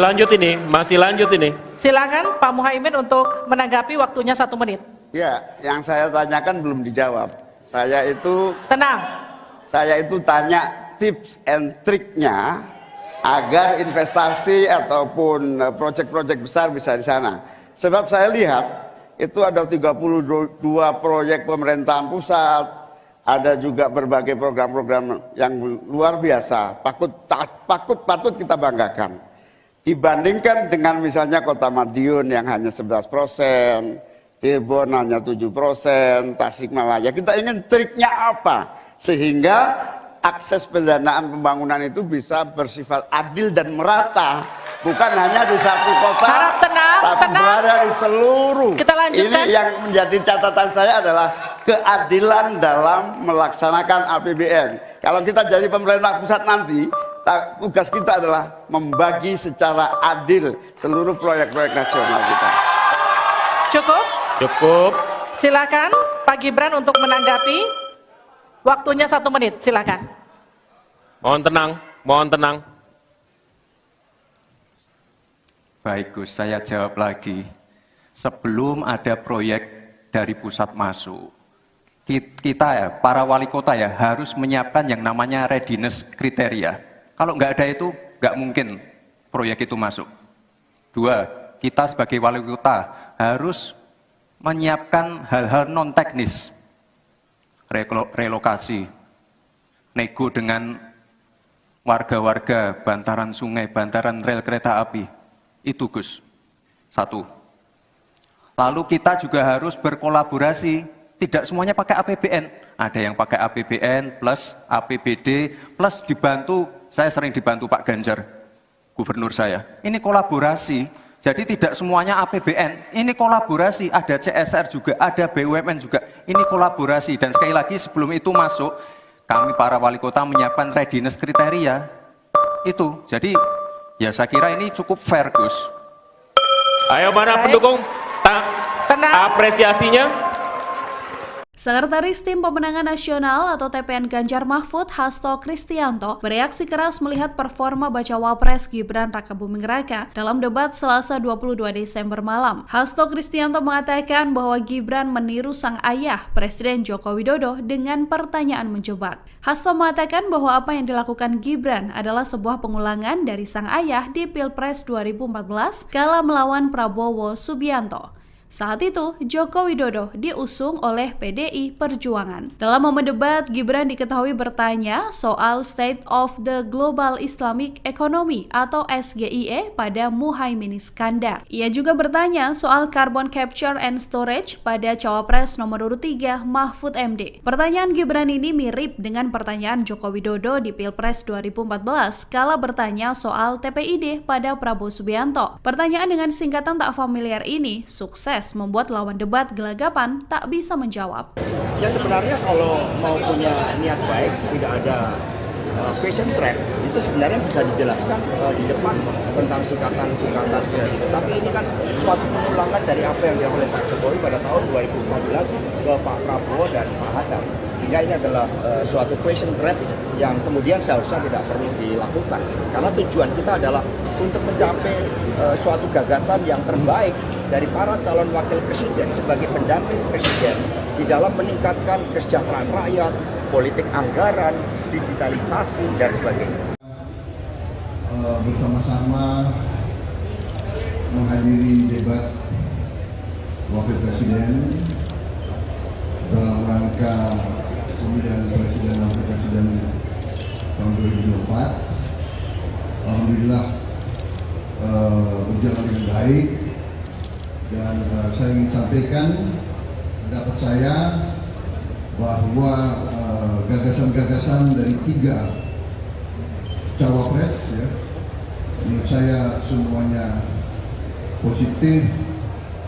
lanjut ini. Silakan Pak Muhaimin untuk menanggapi, waktunya 1 menit. Ya, yang saya tanyakan belum dijawab. Tenang. Saya itu tanya tips and triknya agar investasi ataupun proyek-proyek besar bisa di sana. Sebab saya lihat itu ada 32 proyek pemerintahan pusat, ada juga berbagai program-program yang luar biasa, patut kita banggakan. Dibandingkan dengan misalnya Kota Madiun yang hanya 11%, Cirebon hanya 7%, Tasikmalaya. Kita ingin triknya apa? Sehingga akses pendanaan pembangunan itu bisa bersifat adil dan merata. Bukan hanya di satu kota, Harap tenang, tapi berada di seluruh. Kita lanjutkan. Ini yang menjadi catatan saya adalah keadilan dalam melaksanakan APBN. Kalau kita jadi pemerintah pusat nanti, tugas kita adalah membagi secara adil seluruh proyek-proyek nasional kita. Cukup. Silakan Pak Gibran untuk menanggapi. Waktunya 1 menit, silakan. Mohon tenang. Baik Gus, saya jawab lagi. Sebelum ada proyek dari pusat masuk, kita ya, para wali kota ya, harus menyiapkan yang namanya readiness kriteria. Kalau nggak ada itu, nggak mungkin proyek itu masuk. 2, kita sebagai wali kota harus menyiapkan hal-hal non-teknis. Relokasi, nego dengan warga-warga, bantaran sungai, bantaran rel kereta api. Itu Gus, 1. Lalu kita juga harus berkolaborasi, tidak semuanya pakai APBN. Ada yang pakai APBN plus APBD plus dibantu, saya sering dibantu Pak Ganjar, gubernur saya. Ini kolaborasi, jadi tidak semuanya APBN, ini kolaborasi, ada CSR juga, ada BUMN juga, ini kolaborasi. Dan sekali lagi sebelum itu masuk, kami para wali kota menyiapkan readiness kriteria itu. Jadi ya saya kira ini cukup fair, Gus. Ayo mana pendukung? Apresiasinya. Sekretaris Tim Pemenangan Nasional atau TPN Ganjar Mahfud, Hasto Kristianto, bereaksi keras melihat performa Bacawa Pres Gibran Rakabuming Raka dalam debat Selasa 22 Desember malam. Hasto Kristianto mengatakan bahwa Gibran meniru sang ayah, Presiden Joko Widodo, dengan pertanyaan menjebak. Hasto mengatakan bahwa apa yang dilakukan Gibran adalah sebuah pengulangan dari sang ayah di Pilpres 2014 kala melawan Prabowo Subianto. Saat itu, Joko Widodo diusung oleh PDI Perjuangan. Dalam momen debat, Gibran diketahui bertanya soal State of the Global Islamic Economy atau SGIE pada Muhaimin Iskandar. Ia juga bertanya soal Carbon Capture and Storage pada Cawapres nomor urut 3 Mahfud MD. Pertanyaan Gibran ini mirip dengan pertanyaan Joko Widodo di Pilpres 2014 kala bertanya soal TPID pada Prabowo Subianto. Pertanyaan dengan singkatan tak familiar ini sukses membuat lawan debat gelagapan tak bisa menjawab. Ya sebenarnya kalau mau punya niat baik, tidak ada question trap, itu sebenarnya bisa dijelaskan di depan tentang singkatan-singkatan seperti itu. Tapi ini kan suatu pengulangan dari apa yang dilakukan oleh Pak Jokowi pada tahun 2014 ke Pak Prabowo dan Pak Hatta. Sehingga ini adalah suatu question trap yang kemudian seharusnya tidak perlu dilakukan. Karena tujuan kita adalah untuk mencapai suatu gagasan yang terbaik dari para calon wakil presiden sebagai pendamping presiden di dalam meningkatkan kesejahteraan rakyat, politik anggaran, digitalisasi, dan sebagainya. Bersama-sama menghadiri debat wakil presiden dalam rangka pemilihan presiden dan wakil presiden tahun 2024. Alhamdulillah berjalan dengan baik. Dan saya ingin sampaikan pendapat saya bahwa gagasan-gagasan dari 3 cawapres, ya, menurut saya semuanya positif,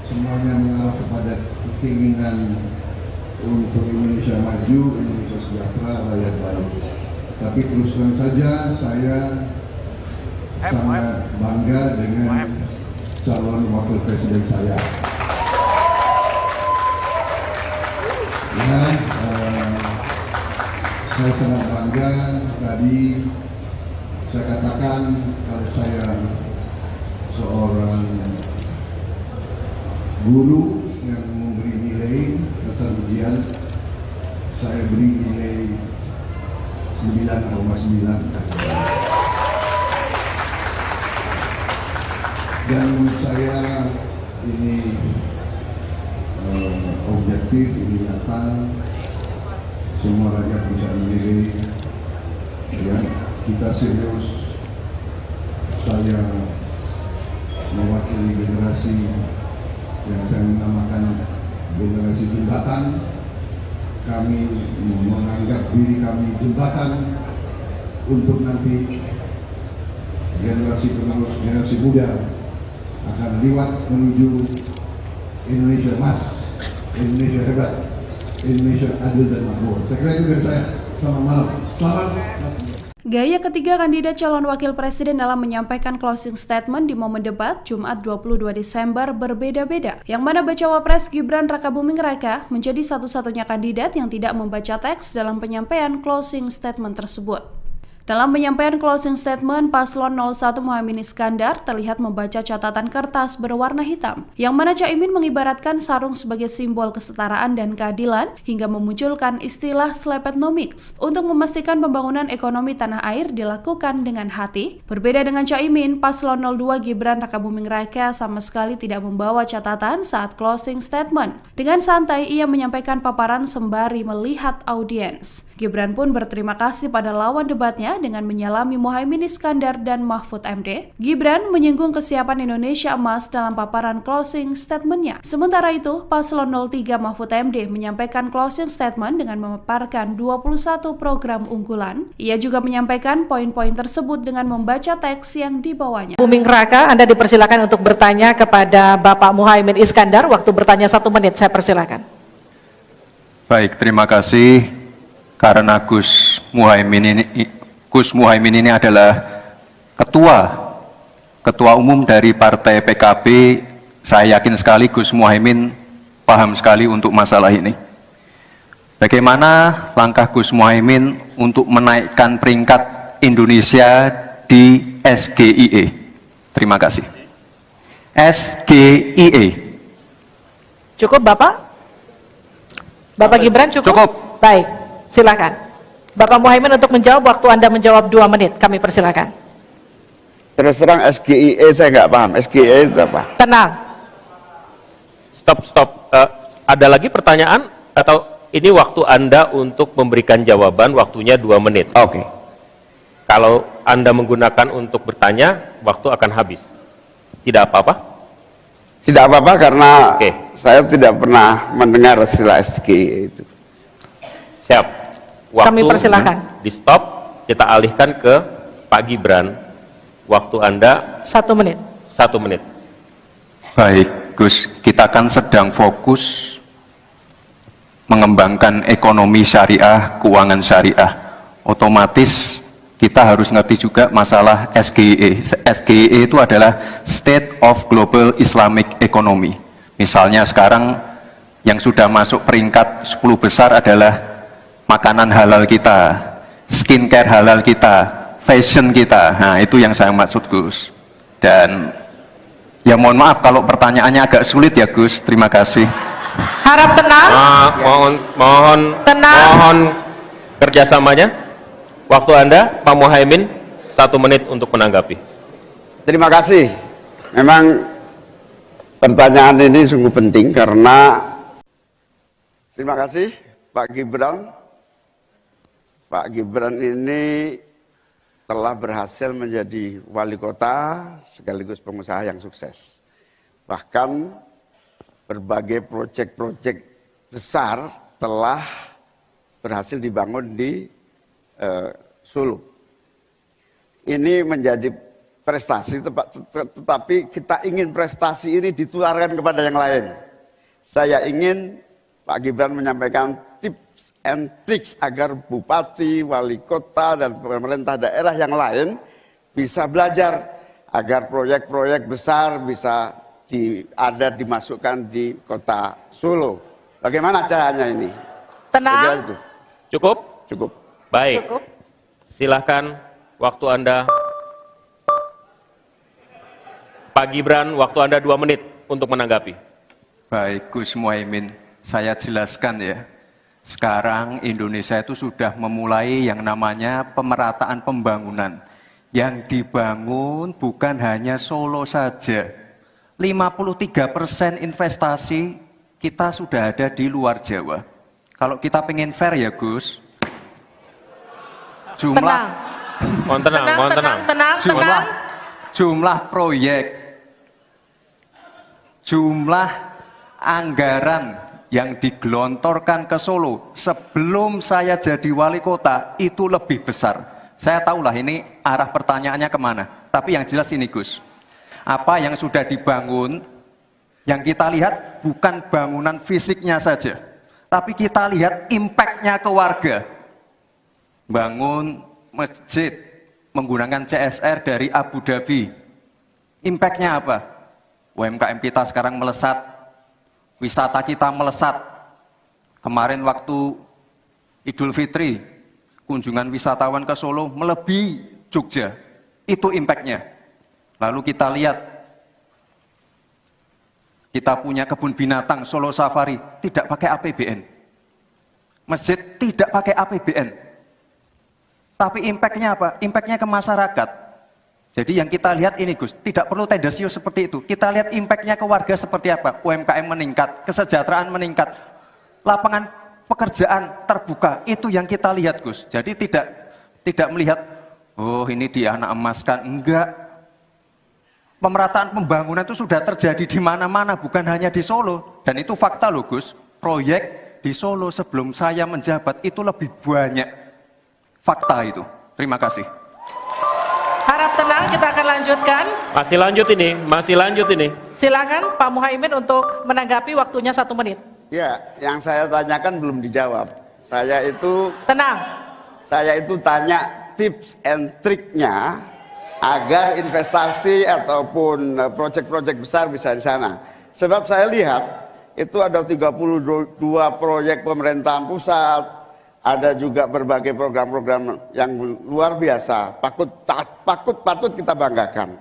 semuanya mengarah kepada keinginan untuk Indonesia maju, Indonesia sejahtera, rakyat baik. Tapi terus terang saja saya sangat bangga dengan calon wakil presiden saya. Ya, saya sangat bangga. Tadi saya katakan kalau saya seorang guru yang memberi nilai atas ujian, saya beri nilai 9,9. Dan menurut saya ini objektif, ini nyata, semua rakyat bisa menilai, ya, kita serius. Saya mewakili generasi yang saya namakan generasi jembatan. Kami menganggap diri kami jembatan untuk nanti generasi penerus, generasi muda akan lewat menuju Indonesia emas, Indonesia hebat, Indonesia adil dan makmur. Saya kira itu dari saya. Selamat malam. Selamat. Gaya ketiga kandidat calon wakil presiden dalam menyampaikan closing statement di momen debat Jumat 22 Desember berbeda-beda. Yang mana Bacawa Pres Gibran Rakabuming Raka menjadi satu-satunya kandidat yang tidak membaca teks dalam penyampaian closing statement tersebut. Dalam penyampaian closing statement, Paslon 01 Muhaimin Iskandar terlihat membaca catatan kertas berwarna hitam, yang mana Caimin mengibaratkan sarung sebagai simbol kesetaraan dan keadilan hingga memunculkan istilah Slepetnomics untuk memastikan pembangunan ekonomi tanah air dilakukan dengan hati. Berbeda dengan Caimin, Paslon 02 Gibran Rakabuming Raka sama sekali tidak membawa catatan saat closing statement. Dengan santai, ia menyampaikan paparan sembari melihat audiens. Gibran pun berterima kasih pada lawan debatnya dengan menyalami Muhaimin Iskandar dan Mahfud MD. Gibran menyinggung kesiapan Indonesia emas dalam paparan closing statement-nya. Sementara itu, Paslon 03 Mahfud MD menyampaikan closing statement dengan memaparkan 21 program unggulan. Ia juga menyampaikan poin-poin tersebut dengan membaca teks yang dibawanya. Buming Raka, Anda dipersilakan untuk bertanya kepada Bapak Muhaimin Iskandar. Waktu bertanya 1 menit, saya persilakan. Baik, terima kasih. Karena Gus Muhaimin ini adalah ketua umum dari Partai PKB. Saya yakin sekali Gus Muhaimin paham sekali untuk masalah ini. Bagaimana langkah Gus Muhaimin untuk menaikkan peringkat Indonesia di SGIE? Terima kasih. SGIE. Cukup Bapak? Bapak Gibran cukup? Cukup. Baik, silakan. Bapak Muhaimin untuk menjawab, waktu Anda menjawab 2 menit, kami persilakan. Terus terang SGIE saya nggak paham. SGIE itu apa? Tenang. Stop. Ada lagi pertanyaan atau ini waktu Anda untuk memberikan jawaban, waktunya 2 menit. Oke. Kalau Anda menggunakan untuk bertanya, waktu akan habis. Tidak apa-apa? Tidak apa-apa karena Oke. saya tidak pernah mendengar istilah SGIE itu. Siap. Waktu Kami persilakan. di stop, kita alihkan ke Pak Gibran. Waktu Anda 1 menit. 1 menit. Baik, Gus, kita kan sedang fokus mengembangkan ekonomi syariah, keuangan syariah. Otomatis kita harus ngerti juga masalah SGIE. SGIE itu adalah State of Global Islamic Economy. Misalnya sekarang yang sudah masuk peringkat 10 besar adalah makanan halal kita, skincare halal kita, fashion kita. Nah, itu yang saya maksud, Gus. Dan ya mohon maaf kalau pertanyaannya agak sulit ya, Gus. Terima kasih. Harap tenang. Mohon kerjasamanya. Waktu Anda, Pak Muhaimin, 1 menit untuk menanggapi. Terima kasih. Memang pertanyaan ini sungguh penting karena terima kasih Pak Gibran. Pak Gibran ini telah berhasil menjadi wali kota sekaligus pengusaha yang sukses. Bahkan berbagai proyek-proyek besar telah berhasil dibangun di Solo. Ini menjadi prestasi, tetapi kita ingin prestasi ini ditularkan kepada yang lain. Saya ingin Pak Gibran menyampaikan tips and tricks agar bupati, wali kota, dan pemerintah daerah yang lain bisa belajar agar proyek-proyek besar bisa dimasukkan di kota Solo. Bagaimana caranya ini? Tenang. Itu. Cukup? Cukup. Baik. Cukup. Silahkan waktu Anda. Pak Gibran, waktu Anda 2 menit untuk menanggapi. Baik, Gus Muhaimin, saya jelaskan ya. Sekarang Indonesia itu sudah memulai yang namanya pemerataan pembangunan. Yang dibangun bukan hanya Solo saja. 53% investasi kita sudah ada di luar Jawa. Kalau kita pengen fair ya, Gus, Mohon tenang. Jumlah proyek, jumlah anggaran yang digelontorkan ke Solo sebelum saya jadi wali kota itu lebih besar. Saya tahulah ini arah pertanyaannya kemana. Tapi yang jelas ini, Gus, apa yang sudah dibangun, yang kita lihat bukan bangunan fisiknya saja, tapi kita lihat impact-nya ke warga. Bangun masjid menggunakan CSR dari Abu Dhabi. Impact-nya apa? UMKM kita sekarang melesat, wisata kita melesat. Kemarin waktu Idul Fitri, kunjungan wisatawan ke Solo melebihi Jogja. Itu impact-nya. Lalu kita lihat, kita punya kebun binatang Solo Safari, tidak pakai APBN. Masjid tidak pakai APBN. Tapi impact-nya apa? Impact-nya ke masyarakat. Jadi yang kita lihat ini, Gus, tidak perlu tendensius seperti itu. Kita lihat impact-nya ke warga seperti apa. UMKM meningkat, kesejahteraan meningkat, lapangan pekerjaan terbuka. Itu yang kita lihat, Gus. Jadi tidak melihat, oh ini dianak emaskan. Enggak. Pemerataan pembangunan itu sudah terjadi di mana-mana, bukan hanya di Solo. Dan itu fakta loh, Gus. Proyek di Solo sebelum saya menjabat itu lebih banyak. Fakta itu. Terima kasih. Harap tenang, kita akan lanjutkan. Masih lanjut ini. Silakan Pak Muhaimin untuk menanggapi, waktunya 1 menit. Ya, yang saya tanyakan belum dijawab. Saya itu Tenang. saya itu tanya tips and triknya agar investasi ataupun proyek-proyek besar bisa di sana. Sebab saya lihat itu ada 32 proyek pemerintahan pusat, ada juga berbagai program-program yang luar biasa, patut kita banggakan.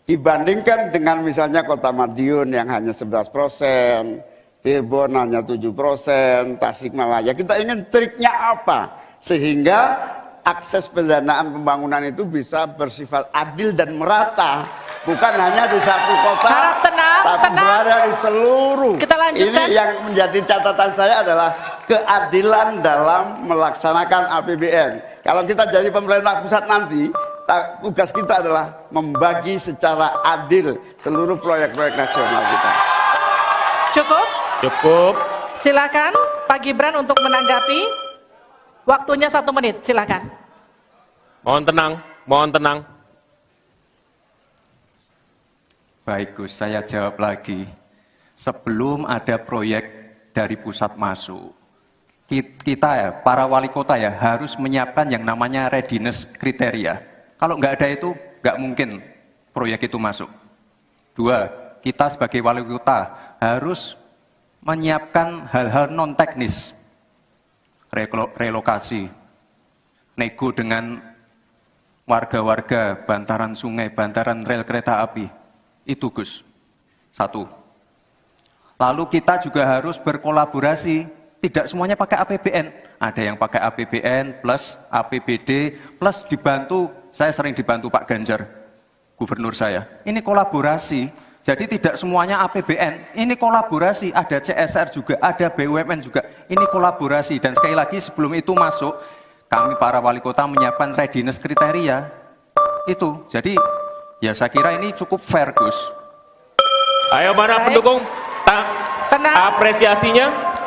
Dibandingkan dengan misalnya Kota Madiun yang hanya 11%, Cirebon hanya 7%, Tasikmalaya. Kita ingin triknya apa? Sehingga akses pendanaan pembangunan itu bisa bersifat adil dan merata. Bukan hanya di satu kota, Harap tenang, tapi berada di seluruh. Kita lanjutkan. Ini yang menjadi catatan saya adalah keadilan dalam melaksanakan APBN. Kalau kita jadi pemerintah pusat nanti, tugas kita adalah membagi secara adil seluruh proyek-proyek nasional kita. Cukup? Cukup. Silakan Pak Gibran untuk menanggapi. Waktunya 1 menit, silakan. Mohon tenang, mohon tenang. Baik Gus, saya jawab lagi. Sebelum ada proyek dari pusat masuk, kita ya, para wali kota ya, harus menyiapkan yang namanya readiness kriteria. Kalau nggak ada itu, nggak mungkin proyek itu masuk. 2, kita sebagai wali kota harus menyiapkan hal-hal non-teknis. Relokasi, nego dengan warga-warga, bantaran sungai, bantaran rel kereta api. Itu Gus, 1. Lalu kita juga harus berkolaborasi, tidak semuanya pakai APBN. Ada yang pakai APBN plus APBD plus dibantu, saya sering dibantu Pak Ganjar, gubernur saya. Ini kolaborasi, jadi tidak semuanya APBN, ini kolaborasi, ada CSR juga, ada BUMN juga, ini kolaborasi. Dan sekali lagi sebelum itu masuk, kami para wali kota menyiapkan readiness kriteria, itu. Jadi ya saya kira ini cukup fair Gus. Ayo mana pendukung? Tenang. Apresiasinya.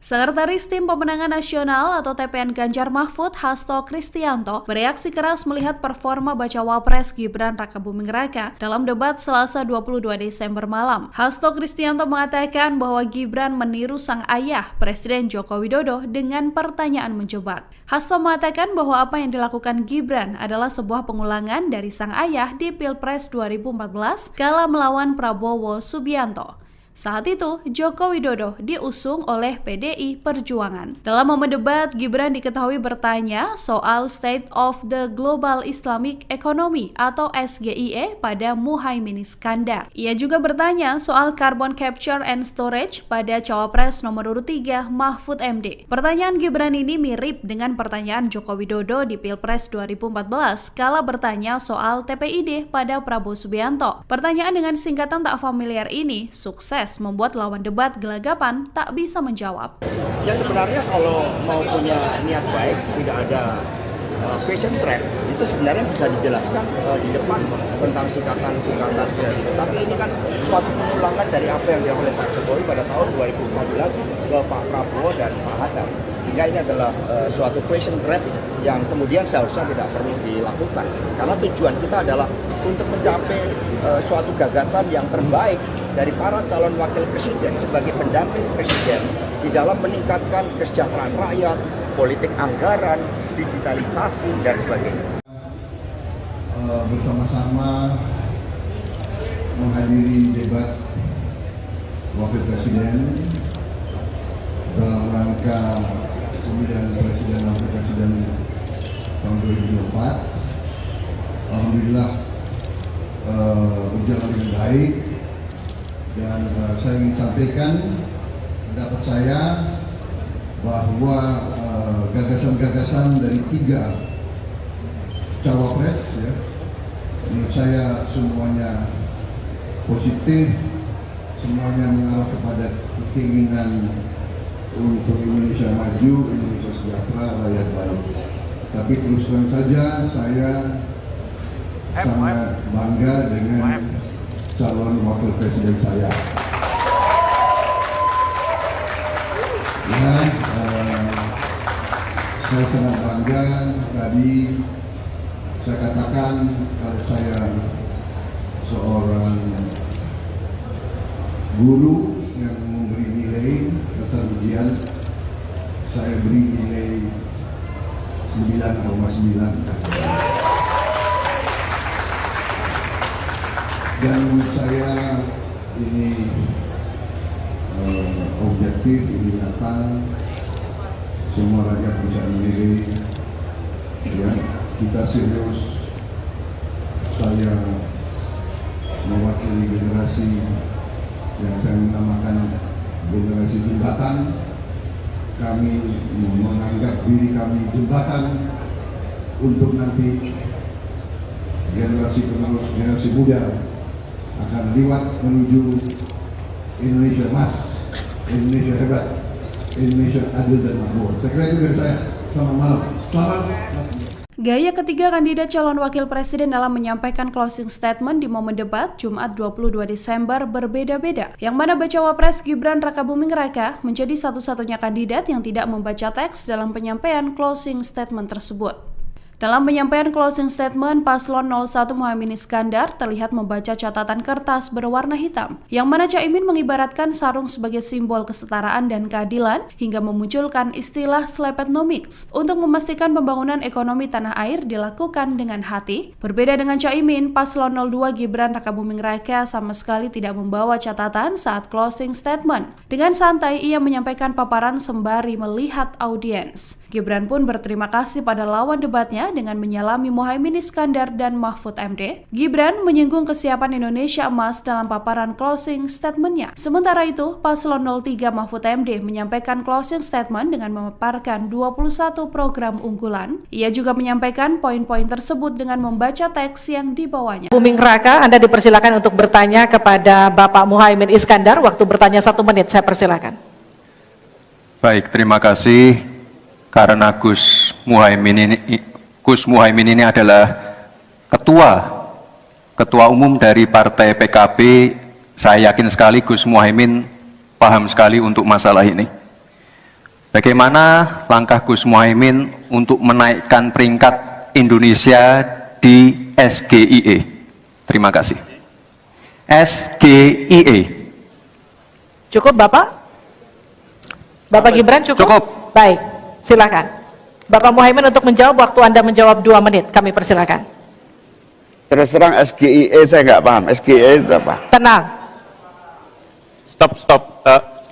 Sekretaris Tim Pemenangan Nasional atau TPN Ganjar Mahfud, Hasto Kristianto, bereaksi keras melihat performa bacawa pres Gibran Rakabuming Raka dalam debat Selasa 22 Desember malam. Hasto Kristianto mengatakan bahwa Gibran meniru sang ayah, Presiden Joko Widodo, dengan pertanyaan menjebak. Hasto mengatakan bahwa apa yang dilakukan Gibran adalah sebuah pengulangan dari sang ayah di Pilpres 2014 kala melawan Prabowo Subianto. Saat itu, Joko Widodo diusung oleh PDI Perjuangan. Dalam momen debat, Gibran diketahui bertanya soal State of the Global Islamic Economy atau SGIE pada Muhaimin Iskandar. Ia juga bertanya soal Carbon Capture and Storage pada Cawapres nomor urut 3 Mahfud MD. Pertanyaan Gibran ini mirip dengan pertanyaan Joko Widodo di Pilpres 2014 kala bertanya soal TPID pada Prabowo Subianto. Pertanyaan dengan singkatan tak familiar ini sukses membuat lawan debat gelagapan tak bisa menjawab. Ya sebenarnya kalau mau punya niat baik, tidak ada question trap, itu sebenarnya bisa dijelaskan di depan tentang singkatan-singkatan. Tapi ini kan suatu pengulangan dari apa yang dilakukan oleh Pak Jokowi pada tahun 2014 ke Pak Prabowo dan Pak Hatta. Sehingga ini adalah suatu question trap yang kemudian seharusnya tidak perlu dilakukan. Karena tujuan kita adalah untuk mencapai suatu gagasan yang terbaik dari para calon wakil presiden sebagai pendamping presiden di dalam meningkatkan kesejahteraan rakyat, politik anggaran, digitalisasi, dan sebagainya. Bersama-sama menghadiri debat wakil presiden dalam rangka pemilihan presiden dan wakil presiden tahun 2024. Alhamdulillah berjalan dengan baik. Dan saya ingin sampaikan pendapat saya bahwa gagasan-gagasan dari 3 cawapres ya, menurut saya semuanya positif, semuanya mengarah kepada keinginan untuk Indonesia maju, Indonesia sejahtera, rakyat baik. Tapi terus terang saja saya sangat bangga dengan calon wakil presiden saya. Ya, saya sangat bangga. Tadi saya katakan kalau saya seorang guru yang memberi nilai dasar ujian, saya beri nilai Dan saya ini objektif, ini nyata, semua rakyat bisa memilih, ya, kita serius. Saya mewakili generasi yang saya namakan generasi jembatan. Kami menganggap diri kami jembatan untuk nanti generasi penerus, generasi muda akan lewat menuju Indonesia emas, Indonesia hebat, Indonesia adil dan makmur. Saya kira itu dari saya. Selamat malam. Selamat. Gaya ketiga kandidat calon wakil presiden dalam menyampaikan closing statement di momen debat Jumat 22 Desember berbeda-beda. Yang mana bacawa pres Gibran Rakabuming Raka menjadi satu-satunya kandidat yang tidak membaca teks dalam penyampaian closing statement tersebut. Dalam penyampaian closing statement, Paslon 01 Muhaimin Iskandar terlihat membaca catatan kertas berwarna hitam, yang mana Caimin mengibaratkan sarung sebagai simbol kesetaraan dan keadilan hingga memunculkan istilah slepetnomics untuk memastikan pembangunan ekonomi tanah air dilakukan dengan hati. Berbeda dengan Caimin, Paslon 02 Gibran Rakabuming Raka sama sekali tidak membawa catatan saat closing statement. Dengan santai, ia menyampaikan paparan sembari melihat audiens. Gibran pun berterima kasih pada lawan debatnya dengan menyalami Muhaimin Iskandar dan Mahfud MD. Gibran menyinggung kesiapan Indonesia emas dalam paparan closing statement-nya. Sementara itu, Paslon 03 Mahfud MD menyampaikan closing statement dengan memaparkan 21 program unggulan. Ia juga menyampaikan poin-poin tersebut dengan membaca teks yang dibawanya. Buming Raka, Anda dipersilakan untuk bertanya kepada Bapak Muhaimin Iskandar. Waktu bertanya 1 menit, saya persilakan. Baik, terima kasih. Karena Gus Muhaimin ini adalah ketua umum dari Partai PKB, saya yakin sekali Gus Muhaimin paham sekali untuk masalah ini. Bagaimana langkah Gus Muhaimin untuk menaikkan peringkat Indonesia di SGIE? Terima kasih. SGIE. Cukup Bapak? Bapak Gibran cukup? Cukup. Baik. Silakan. Bapak Muhaimin untuk menjawab, waktu Anda menjawab 2 menit, kami persilakan. Terus terang SGIE saya nggak paham. SGIE itu apa? Tenang. Stop.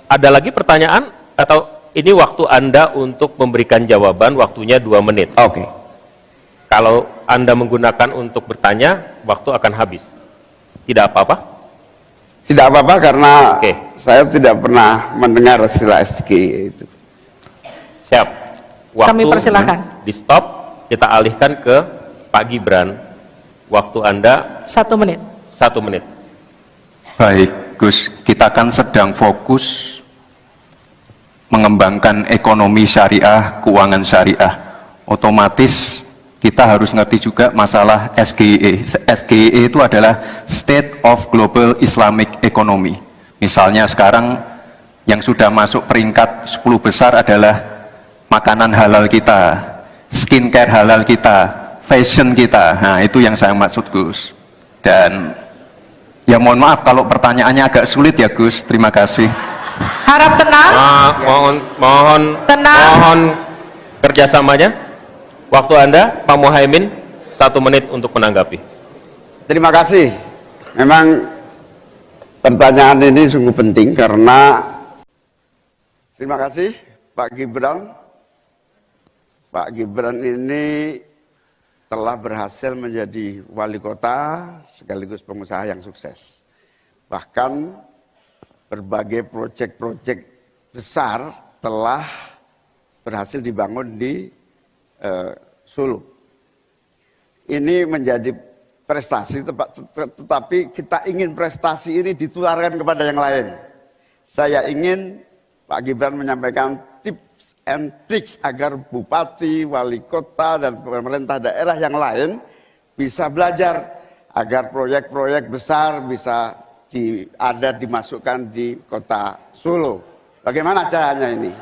Ada lagi pertanyaan atau ini waktu Anda untuk memberikan jawaban, waktunya 2 menit. Oke. Kalau Anda menggunakan untuk bertanya, waktu akan habis. Tidak apa-apa? Tidak apa-apa karena Oke. saya tidak pernah mendengar istilah SGIE itu. Siap. Waktu Kami persilakan. di stop, kita alihkan ke Pak Gibran. Waktu Anda 1 menit. 1 menit. Baik, Gus, kita kan sedang fokus mengembangkan ekonomi syariah, keuangan syariah. Otomatis kita harus ngerti juga masalah SGIE. SGIE itu adalah State of Global Islamic Economy. Misalnya sekarang yang sudah masuk peringkat 10 besar adalah makanan halal kita, skincare halal kita, fashion kita. Nah, itu yang saya maksud, Gus. Dan ya mohon maaf kalau pertanyaannya agak sulit ya, Gus. Terima kasih. Harap tenang. Mohon kerjasamanya. Waktu Anda, Pak Muhaimin, 1 menit untuk menanggapi. Terima kasih. Memang pertanyaan ini sungguh penting karena terima kasih Pak Gibran. Pak Gibran ini telah berhasil menjadi wali kota sekaligus pengusaha yang sukses. Bahkan berbagai proyek-proyek besar telah berhasil dibangun di Solo. Ini menjadi prestasi, tetapi kita ingin prestasi ini ditularkan kepada yang lain. Saya ingin Pak Gibran menyampaikan tips and tricks agar bupati, wali kota, dan pemerintah daerah yang lain bisa belajar agar proyek-proyek besar bisa dimasukkan di kota Solo. Bagaimana caranya ini?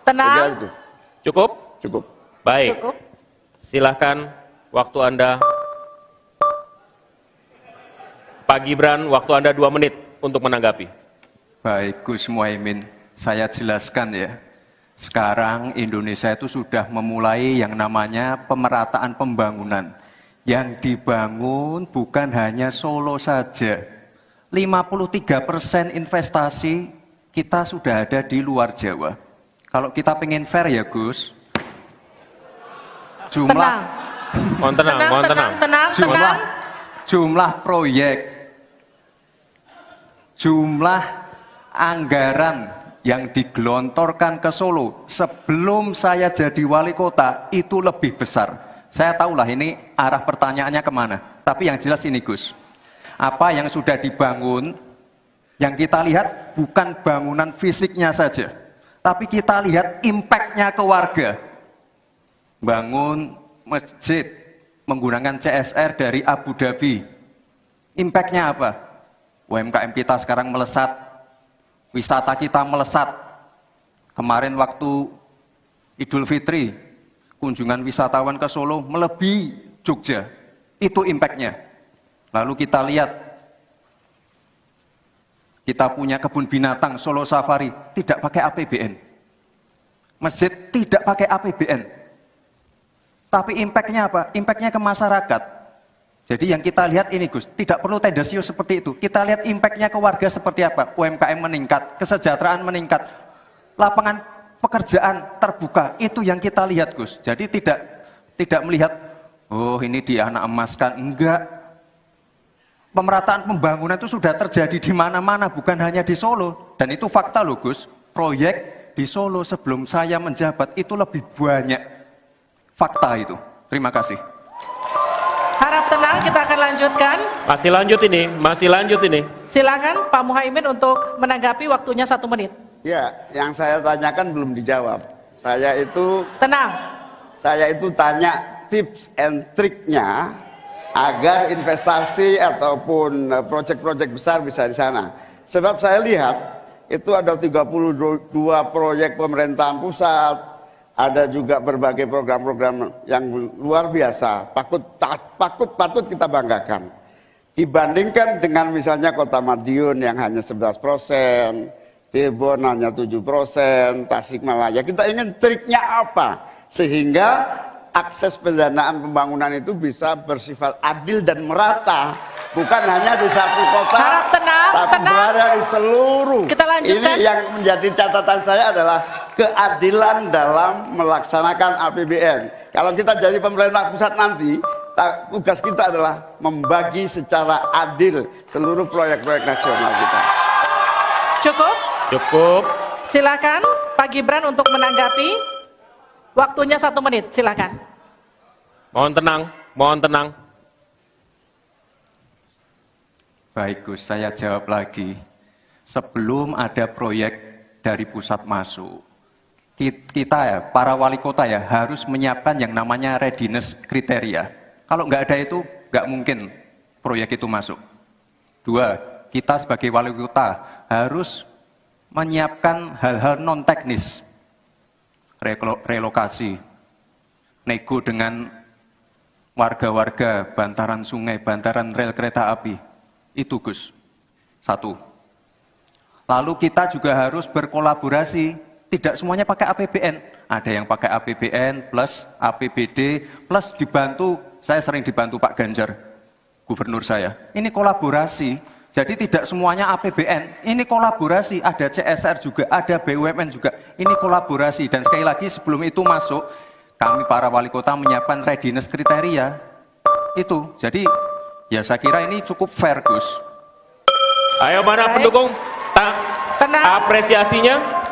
Tenang. Itu. Cukup? Cukup. Baik. Cukup. Silahkan, waktu Anda. Pak Gibran, waktu Anda 2 menit untuk menanggapi. Baik, Gus Muhaimin, saya jelaskan ya. Sekarang Indonesia itu sudah memulai yang namanya pemerataan pembangunan. Yang dibangun bukan hanya Solo saja. 53% investasi kita sudah ada di luar Jawa. Kalau kita pengen fair ya Gus, jumlah proyek, jumlah anggaran yang digelontorkan ke Solo sebelum saya jadi wali kota itu lebih besar. Saya tahulah ini arah pertanyaannya kemana. Tapi yang jelas ini Gus, apa yang sudah dibangun, yang kita lihat bukan bangunan fisiknya saja, tapi kita lihat impact-nya ke warga. Bangun masjid menggunakan CSR dari Abu Dhabi. Impact-nya apa? UMKM kita sekarang melesat, wisata kita melesat. Kemarin waktu Idul Fitri, kunjungan wisatawan ke Solo melebihi Jogja. Itu impact-nya. Lalu kita lihat, kita punya kebun binatang Solo Safari, tidak pakai APBN. Masjid tidak pakai APBN. Tapi impact-nya apa? Impact-nya ke masyarakat. Jadi yang kita lihat ini Gus, tidak perlu tendensius seperti itu. Kita lihat impact-nya ke warga seperti apa? UMKM meningkat, kesejahteraan meningkat, lapangan pekerjaan terbuka. Itu yang kita lihat Gus. Jadi tidak melihat, oh ini dianak emaskan. Enggak. Pemerataan pembangunan itu sudah terjadi di mana-mana, bukan hanya di Solo. Dan itu fakta loh Gus, proyek di Solo sebelum saya menjabat itu lebih banyak. Fakta itu. Terima kasih. Harap tenang, kita akan lanjutkan. Masih lanjut ini. Silakan Pak Muhaimin untuk menanggapi, waktunya 1 menit. Ya, yang saya tanyakan belum dijawab. Saya itu tanya tips and triknya agar investasi ataupun proyek-proyek besar bisa di sana. Sebab saya lihat itu ada 32 proyek pemerintahan pusat, ada juga berbagai program-program yang luar biasa, patut kita banggakan. Dibandingkan dengan misalnya Kota Madiun yang hanya 11%, Cirebon hanya 7%, Tasikmalaya. Kita ingin triknya apa? Sehingga akses pendanaan pembangunan itu bisa bersifat adil dan merata, bukan hanya di satu kota, tapi berada di seluruh. Ini yang menjadi catatan saya adalah keadilan dalam melaksanakan APBN. Kalau kita jadi pemerintah pusat nanti, tugas kita adalah membagi secara adil seluruh proyek-proyek nasional kita. Cukup. Silakan Pak Gibran untuk menanggapi. Waktunya 1 menit, silakan. Mohon tenang. Baik Gus, saya jawab lagi. Sebelum ada proyek dari pusat masuk, kita ya, para wali kota ya, harus menyiapkan yang namanya readiness kriteria. Kalau nggak ada itu, nggak mungkin proyek itu masuk. 2, kita sebagai wali kota harus menyiapkan hal-hal non-teknis. Relokasi, nego dengan warga-warga, bantaran sungai, bantaran rel kereta api. Itu Gus, 1. Lalu kita juga harus berkolaborasi, tidak semuanya pakai APBN. Ada yang pakai APBN plus APBD plus dibantu, saya sering dibantu Pak Ganjar, gubernur saya. Ini kolaborasi. Jadi tidak semuanya APBN, ini kolaborasi, ada CSR juga, ada BUMN juga, ini kolaborasi. Dan sekali lagi sebelum itu masuk, kami para wali kota menyiapkan readiness kriteria, itu. Jadi ya saya kira ini cukup fair Gus. Ayo mana pendukung, apresiasinya.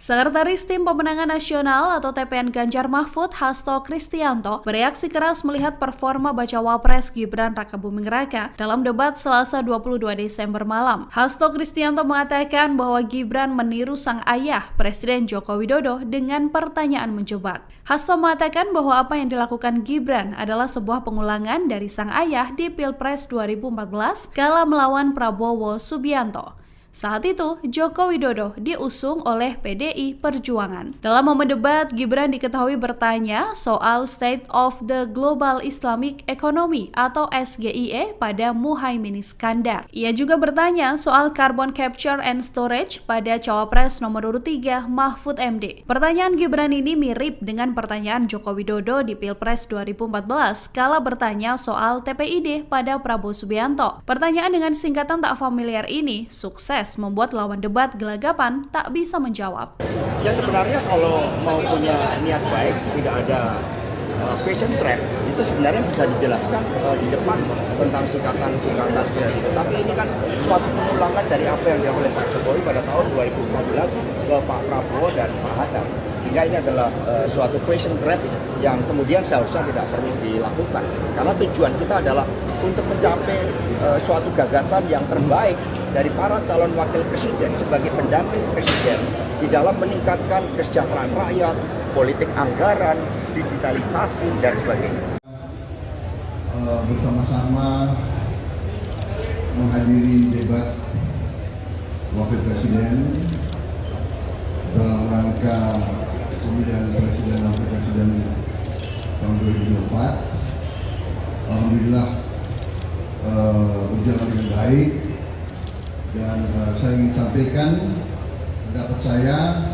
Sekretaris Tim Pemenangan Nasional atau TPN Ganjar Mahfud, Hasto Kristianto, bereaksi keras melihat performa Bacawa Pres Gibran Rakabuming Raka dalam debat Selasa 22 Desember malam. Hasto Kristianto mengatakan bahwa Gibran meniru sang ayah, Presiden Joko Widodo, dengan pertanyaan menjebak. Hasto mengatakan bahwa apa yang dilakukan Gibran adalah sebuah pengulangan dari sang ayah di Pilpres 2014 kala melawan Prabowo Subianto. Saat itu, Joko Widodo diusung oleh PDI Perjuangan. Dalam momen debat, Gibran diketahui bertanya soal State of the Global Islamic Economy atau SGIE pada Muhaimin Iskandar. Ia juga bertanya soal Carbon Capture and Storage pada Cawapres nomor urut 3 Mahfud MD. Pertanyaan Gibran ini mirip dengan pertanyaan Joko Widodo di Pilpres 2014 kala bertanya soal TPID pada Prabowo Subianto. Pertanyaan dengan singkatan tak familiar ini sukses membuat lawan debat gelagapan tak bisa menjawab. Ya sebenarnya kalau mau punya niat baik, tidak ada question trap, itu sebenarnya bisa dijelaskan di depan tentang singkatan-singkatan seperti itu. Tapi ini kan suatu pengulangan dari apa yang dilakukan oleh Pak Jokowi pada tahun 2014 ke Pak Prabowo dan Pak Hatta. Sehingga ini adalah suatu question trap yang kemudian seharusnya tidak perlu dilakukan. Karena tujuan kita adalah untuk mencapai suatu gagasan yang terbaik dari para calon wakil presiden sebagai pendamping presiden di dalam meningkatkan kesejahteraan rakyat, politik anggaran, digitalisasi, dan sebagainya. Bersama-sama menghadiri debat wakil presiden dalam rangka pemilihan presiden dan wakil presiden tahun 2024. Alhamdulillah berjalan dengan baik. Dan saya ingin sampaikan pendapat saya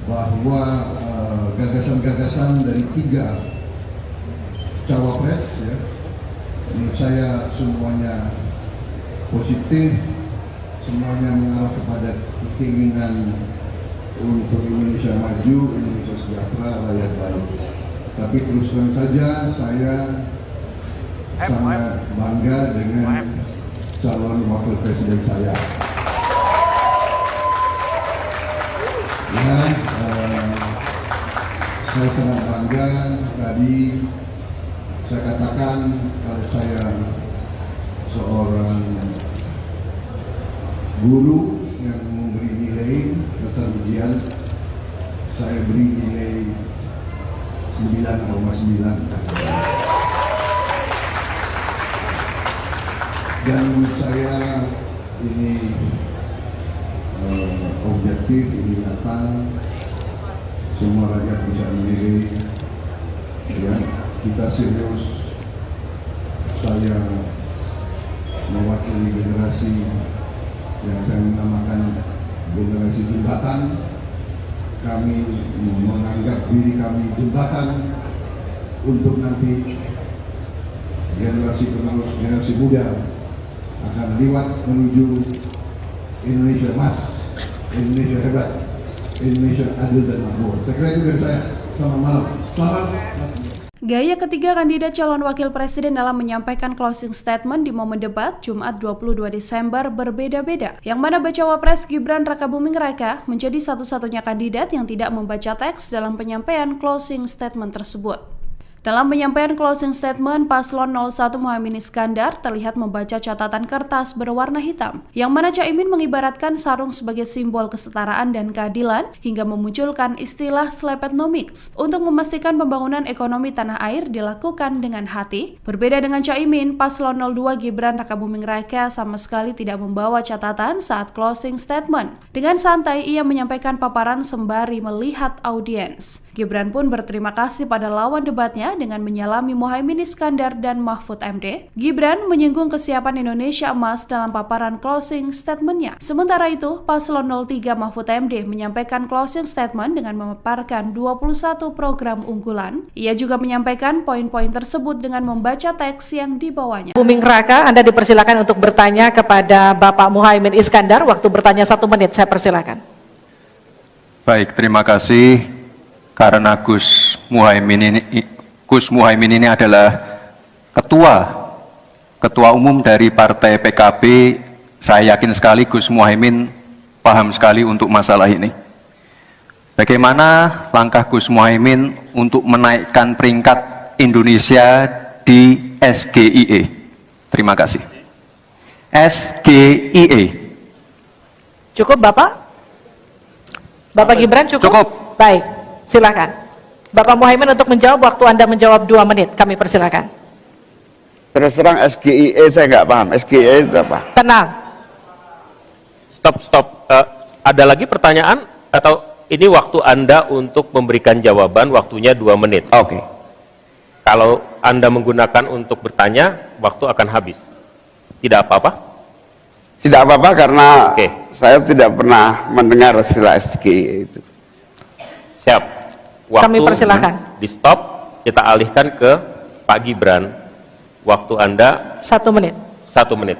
bahwa gagasan-gagasan dari 3 cawapres, ya, menurut saya semuanya positif, semuanya mengarah kepada keinginan untuk Indonesia maju, Indonesia sejahtera, rakyat baik. Tapi terus terang saja saya sangat bangga dengan calon wakil presiden saya. Ya, saya sangat bangga. Tadi saya katakan kalau saya seorang guru yang memberi nilai dasar ujian, saya beri nilai 9,9. Dan menurut saya ini objektif, ini nyata, semua rakyat bisa menilai. Ya, kita serius. Saya mewakili generasi yang saya namakan generasi jembatan. Kami menganggap diri kami jembatan untuk nanti generasi penerus, generasi muda akan lewat menuju Indonesia emas, Indonesia hebat, Indonesia adil dan makmur. Saya kira itu dari saya. Selamat malam. Selamat. Gaya ketiga kandidat calon wakil presiden dalam menyampaikan closing statement di momen debat Jumat 22 Desember berbeda-beda. Yang mana bacawa pres Gibran Rakabuming Raka menjadi satu-satunya kandidat yang tidak membaca teks dalam penyampaian closing statement tersebut. Dalam penyampaian closing statement, Paslon 01 Muhaimin Iskandar terlihat membaca catatan kertas berwarna hitam, yang mana Caimin mengibaratkan sarung sebagai simbol kesetaraan dan keadilan hingga memunculkan istilah Slepetnomics untuk memastikan pembangunan ekonomi tanah air dilakukan dengan hati. Berbeda dengan Caimin, Paslon 02 Gibran Rakabuming Raka sama sekali tidak membawa catatan saat closing statement. Dengan santai, ia menyampaikan paparan sembari melihat audiens. Gibran pun berterima kasih pada lawan debatnya dengan menyalami Muhaimin Iskandar dan Mahfud MD. Gibran menyinggung kesiapan Indonesia emas dalam paparan closing statement-nya. Sementara itu, Paslon 03 Mahfud MD menyampaikan closing statement dengan memaparkan 21 program unggulan. Ia juga menyampaikan poin-poin tersebut dengan membaca teks yang dibawanya. Buming Raka, Anda dipersilakan untuk bertanya kepada Bapak Muhaimin Iskandar. Waktu bertanya 1 menit, saya persilakan. Baik, terima kasih. Karena Gus Muhaimin ini adalah ketua umum dari Partai PKB, saya yakin sekali Gus Muhaimin paham sekali untuk masalah ini. Bagaimana langkah Gus Muhaimin untuk menaikkan peringkat Indonesia di SGIE? Terima kasih. SGIE. Cukup Bapak? Bapak Gibran cukup? Cukup. Baik, silakan. Bapak Muhaimin untuk menjawab, waktu Anda menjawab 2 menit, kami persilakan. Terus terang SGIE saya nggak paham. SGIE itu apa? Tenang. Stop. Ada lagi pertanyaan atau ini waktu Anda untuk memberikan jawaban, waktunya 2 menit. Oke. Kalau Anda menggunakan untuk bertanya, waktu akan habis. Tidak apa-apa? Tidak apa-apa karena Oke. saya tidak pernah mendengar istilah SGE itu. Siap. Waktu Kami persilahkan. di stop, kita alihkan ke Pak Gibran. Waktu Anda 1 menit. 1 menit.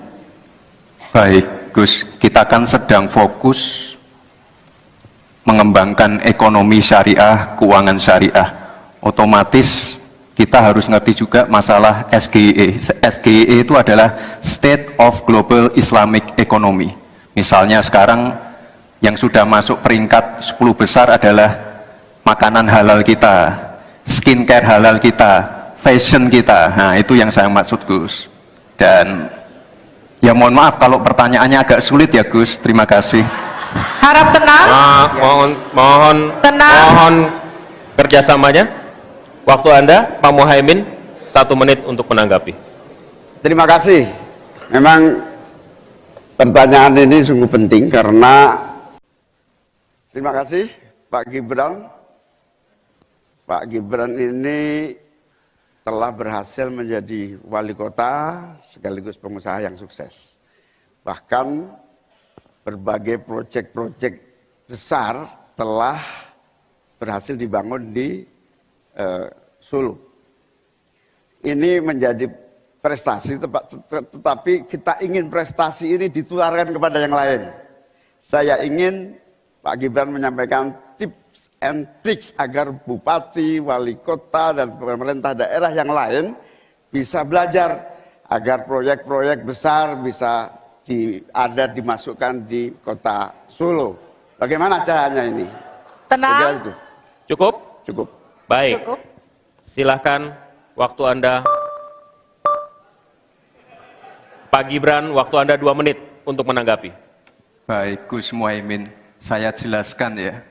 Baik, Gus, kita kan sedang fokus mengembangkan ekonomi syariah, keuangan syariah. Otomatis kita harus ngerti juga masalah SGE. SGE itu adalah State of Global Islamic Economy. Misalnya sekarang yang sudah masuk peringkat 10 besar adalah makanan halal kita, skincare halal kita, fashion kita. Nah, itu yang saya maksud, Gus. Dan ya mohon maaf kalau pertanyaannya agak sulit ya, Gus. Terima kasih. Harap tenang. Tenang. Mohon kerjasamanya. Waktu Anda, Pak Muhaimin, 1 menit untuk menanggapi. Terima kasih. Memang pertanyaan ini sungguh penting karena terima kasih Pak Gibran. Pak Gibran ini telah berhasil menjadi wali kota sekaligus pengusaha yang sukses. Bahkan berbagai proyek-proyek besar telah berhasil dibangun di Solo. Ini menjadi prestasi, tetapi kita ingin prestasi ini ditularkan kepada yang lain. Saya ingin Pak Gibran menyampaikan tips and tricks agar bupati, wali kota, dan pemerintah daerah yang lain bisa belajar agar proyek-proyek besar bisa dimasukkan di kota Solo. Bagaimana caranya ini? Tenang. Itu. Cukup? Cukup. Baik. Cukup. Silahkan waktu Anda. Pak Gibran, waktu Anda 2 menit untuk menanggapi. Baik, Gus Muhaimin, saya jelaskan ya.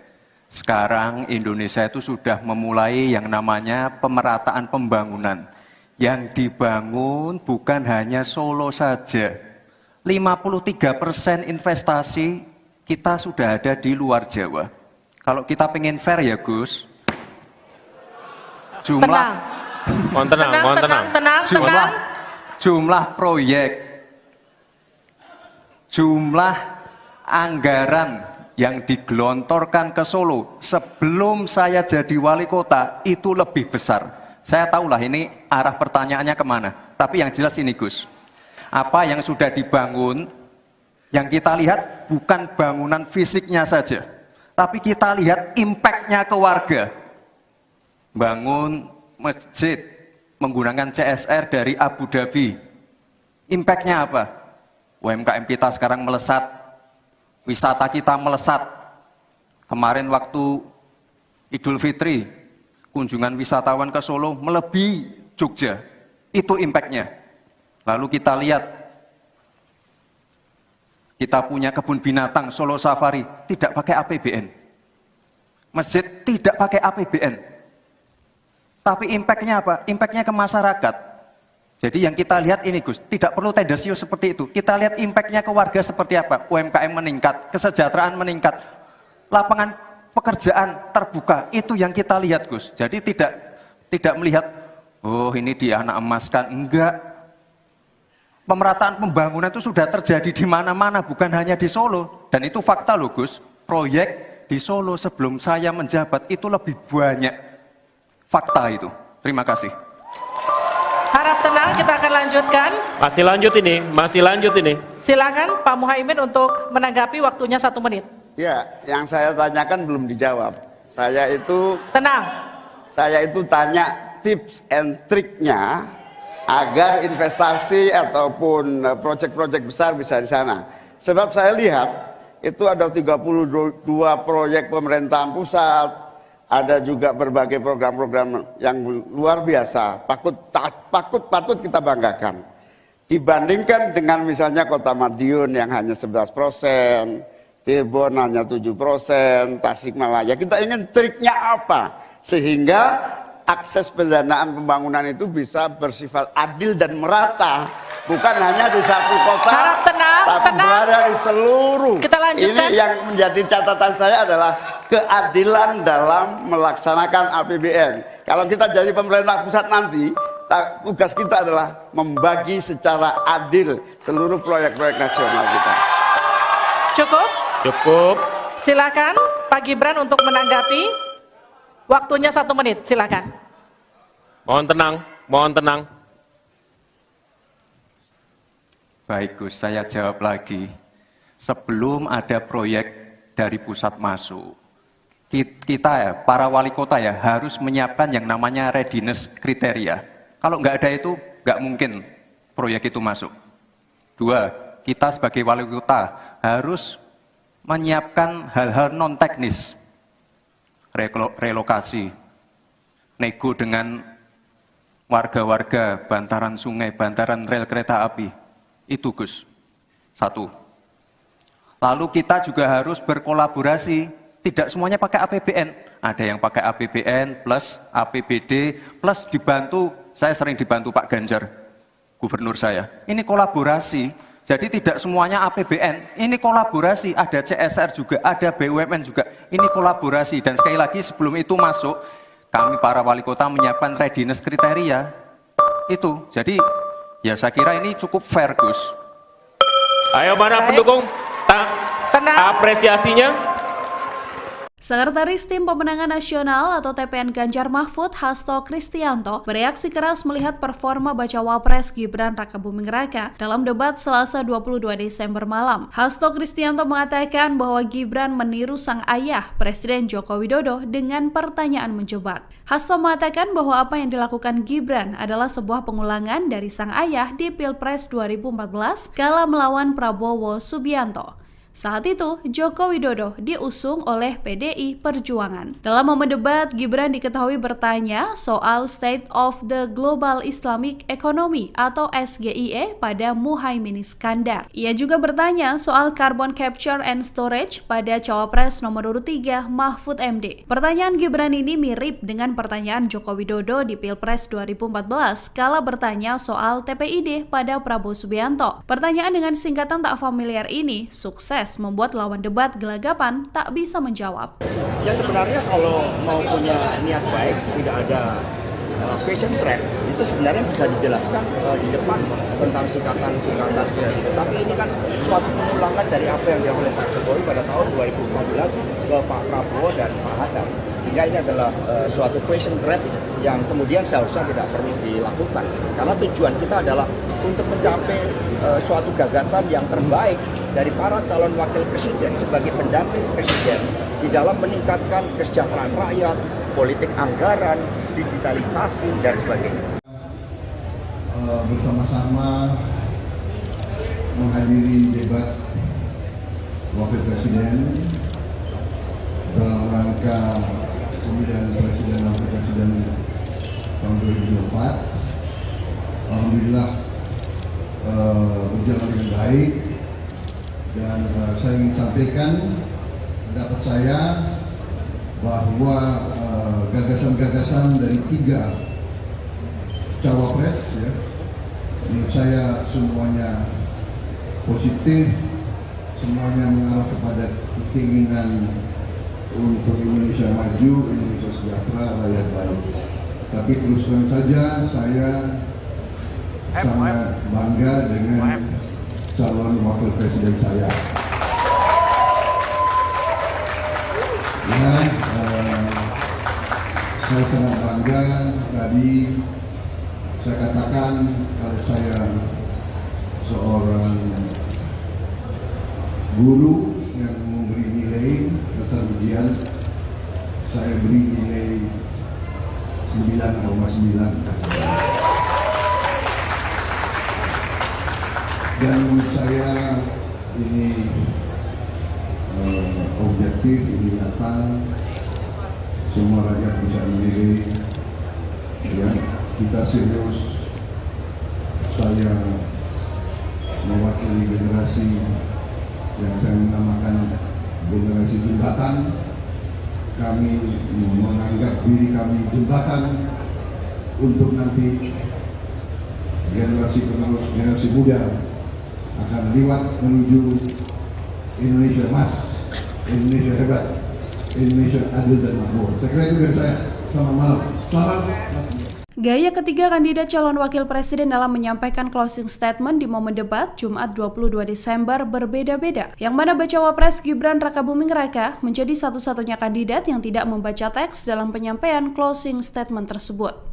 Sekarang Indonesia itu sudah memulai yang namanya pemerataan pembangunan. Yang dibangun bukan hanya Solo saja. 53% investasi kita sudah ada di luar Jawa. Kalau kita pengen fair ya Gus, Mohon tenang. jumlah proyek, jumlah anggaran yang digelontorkan ke Solo sebelum saya jadi wali kota itu lebih besar. Saya tahulah ini arah pertanyaannya kemana. Tapi yang jelas ini Gus, apa yang sudah dibangun, yang kita lihat bukan bangunan fisiknya saja, tapi kita lihat impact-nya ke warga. Bangun masjid menggunakan CSR dari Abu Dhabi. Impact-nya apa? UMKM kita sekarang melesat, wisata kita melesat. Kemarin waktu Idul Fitri, kunjungan wisatawan ke Solo melebihi Jogja. Itu impact-nya. Lalu kita lihat, kita punya kebun binatang Solo Safari, tidak pakai APBN. Masjid tidak pakai APBN. Tapi impact-nya apa? Impact-nya ke masyarakat. Jadi yang kita lihat ini Gus, tidak perlu tendensius seperti itu. Kita lihat impact-nya ke warga seperti apa. UMKM meningkat, kesejahteraan meningkat, lapangan pekerjaan terbuka. Itu yang kita lihat Gus. Jadi tidak melihat, oh ini dia anak emaskan. Enggak. Pemerataan pembangunan itu sudah terjadi di mana-mana, bukan hanya di Solo. Dan itu fakta loh Gus. Proyek di Solo sebelum saya menjabat itu lebih banyak. Fakta itu. Terima kasih. Harap tenang, kita akan lanjutkan. Masih lanjut ini. Silakan Pak Muhaimin untuk menanggapi, waktunya 1 menit. Ya, yang saya tanyakan belum dijawab. Tenang. Saya itu tanya tips and triknya agar investasi ataupun proyek-proyek besar bisa di sana. Sebab saya lihat itu ada 32 proyek pemerintahan pusat, ada juga berbagai program-program yang luar biasa, patut kita banggakan. Dibandingkan dengan misalnya Kota Madiun yang hanya 11%, Cirebon hanya 7%, Tasikmalaya. Kita ingin triknya apa? Sehingga akses pendanaan pembangunan itu bisa bersifat adil dan merata bukan hanya di satu kota, Harap tenang, tapi tenang. berada di seluruh. Kita lanjutkan. Ini yang menjadi catatan saya adalah keadilan dalam melaksanakan APBN. Kalau kita jadi pemerintah pusat nanti, tugas kita adalah membagi secara adil seluruh proyek-proyek nasional kita. Cukup? Cukup. Silakan Pak Gibran untuk menanggapi. Waktunya 1 menit, silakan. Mohon tenang, mohon tenang. Baik Gus, saya jawab lagi. Sebelum ada proyek dari pusat masuk, kita ya, para wali kota ya, harus menyiapkan yang namanya readiness kriteria. Kalau nggak ada itu, nggak mungkin proyek itu masuk. 2, kita sebagai wali kota harus menyiapkan hal-hal non-teknis. Relokasi, nego dengan warga-warga, bantaran sungai, bantaran rel kereta api. Itu Gus, 1. Lalu kita juga harus berkolaborasi, tidak semuanya pakai APBN. Ada yang pakai APBN plus APBD plus dibantu, saya sering dibantu Pak Ganjar, gubernur saya. Ini kolaborasi. Jadi tidak semuanya APBN, ini kolaborasi, ada CSR juga, ada BUMN juga, ini kolaborasi. Dan sekali lagi sebelum itu masuk, kami para wali kota menyiapkan readiness kriteria, itu. Jadi ya saya kira ini cukup fair Gus. Ayo mana Baik. pendukung? Tenang. Apresiasinya. Sekretaris Tim Pemenangan Nasional atau TPN Ganjar Mahfud, Hasto Kristianto, bereaksi keras melihat performa bacawa pres Gibran Rakabuming Raka dalam debat Selasa 22 Desember malam. Hasto Kristianto mengatakan bahwa Gibran meniru sang ayah, Presiden Joko Widodo, dengan pertanyaan menjebak. Hasto mengatakan bahwa apa yang dilakukan Gibran adalah sebuah pengulangan dari sang ayah di Pilpres 2014 kala melawan Prabowo Subianto. Saat itu, Joko Widodo diusung oleh PDI Perjuangan. Dalam momen debat, Gibran diketahui bertanya soal State of the Global Islamic Economy atau SGIE pada Muhaimin Iskandar. Ia juga bertanya soal Carbon Capture and Storage pada Cawapres nomor urut 3 Mahfud MD. Pertanyaan Gibran ini mirip dengan pertanyaan Joko Widodo di Pilpres 2014 kala bertanya soal TPID pada Prabowo Subianto. Pertanyaan dengan singkatan tak familiar ini sukses membuat lawan debat gelagapan tak bisa menjawab. Ya sebenarnya kalau mau punya niat baik, tidak ada question trap, itu sebenarnya bisa dijelaskan di depan tentang singkatan-singkatan seperti itu. Tapi ini kan suatu pengulangan dari apa yang dilakukan oleh Pak Jokowi pada tahun 2014 ke Pak Prabowo dan Pak Hatta. Sehingga ini adalah suatu question trap yang kemudian seharusnya tidak perlu dilakukan. Karena tujuan kita adalah untuk mencapai suatu gagasan yang terbaik dari para calon wakil presiden sebagai pendamping presiden di dalam meningkatkan kesejahteraan rakyat, politik anggaran, digitalisasi, dan sebagainya. Bersama-sama menghadiri debat wakil presiden dalam rangka pemilihan presiden dan wakil presiden tahun 2024. Alhamdulillah berjalan dengan baik, dan saya ingin sampaikan pendapat saya bahwa gagasan-gagasan dari 3 cawapres ya, menurut saya semuanya positif, semuanya mengarah kepada keinginan untuk Indonesia maju, Indonesia sejahtera, rakyat baik. Tapi terus terang saja saya sangat bangga dengan calon wakil presiden saya. Ya, saya sangat bangga. Tadi saya katakan kalau saya seorang guru yang memberi nilai dasar ujian, saya beri nilai 9,9. Dan menurut saya ini objektif, ini nyata, semua rakyat bisa menilai. Ya, kita serius. Saya mewakili generasi yang saya namakan generasi jembatan. Kami menganggap diri kami jembatan untuk nanti generasi penerus, generasi muda akan lewat menuju Indonesia emas, Indonesia hebat, Indonesia adil dan makmur. Saya kira itu dari saya. Selamat malam. Salam. Gaya ketiga kandidat calon wakil presiden dalam menyampaikan closing statement di momen debat Jumat 22 Desember berbeda-beda. Yang mana bacawa pres Gibran Rakabuming Raka menjadi satu-satunya kandidat yang tidak membaca teks dalam penyampaian closing statement tersebut.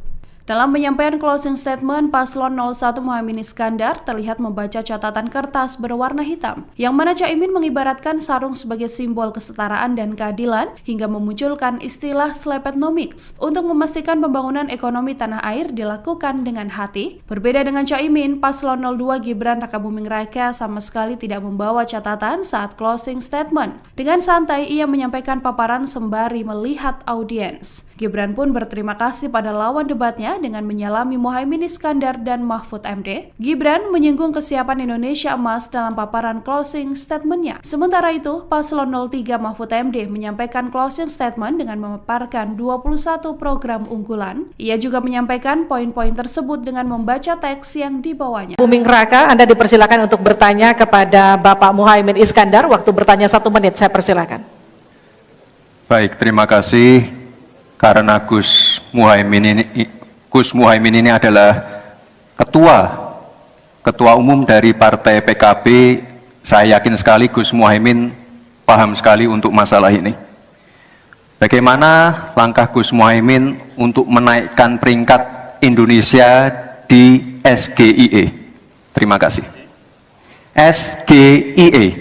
Dalam penyampaian closing statement, Paslon 01 Muhaimin Iskandar terlihat membaca catatan kertas berwarna hitam, yang mana Caimin mengibaratkan sarung sebagai simbol kesetaraan dan keadilan hingga memunculkan istilah slepetnomics untuk memastikan pembangunan ekonomi tanah air dilakukan dengan hati. Berbeda dengan Caimin, Paslon 02 Gibran Rakabuming Raka sama sekali tidak membawa catatan saat closing statement. Dengan santai, ia menyampaikan paparan sembari melihat audiens. Gibran pun berterima kasih pada lawan debatnya dengan menyalami Muhaimin Iskandar dan Mahfud MD. Gibran menyinggung kesiapan Indonesia emas dalam paparan closing statement-nya. Sementara itu, Paslon 03 Mahfud MD menyampaikan closing statement dengan memaparkan 21 program unggulan. Ia juga menyampaikan poin-poin tersebut dengan membaca teks yang dibawanya. Buming Raka, Anda dipersilakan untuk bertanya kepada Bapak Muhaimin Iskandar. Waktu bertanya 1 menit, saya persilakan. Baik, terima kasih. Karena Gus Muhaimin ini adalah ketua umum dari Partai PKB, saya yakin sekali Gus Muhaimin paham sekali untuk masalah ini. Bagaimana langkah Gus Muhaimin untuk menaikkan peringkat Indonesia di SGIE? Terima kasih. SGIE.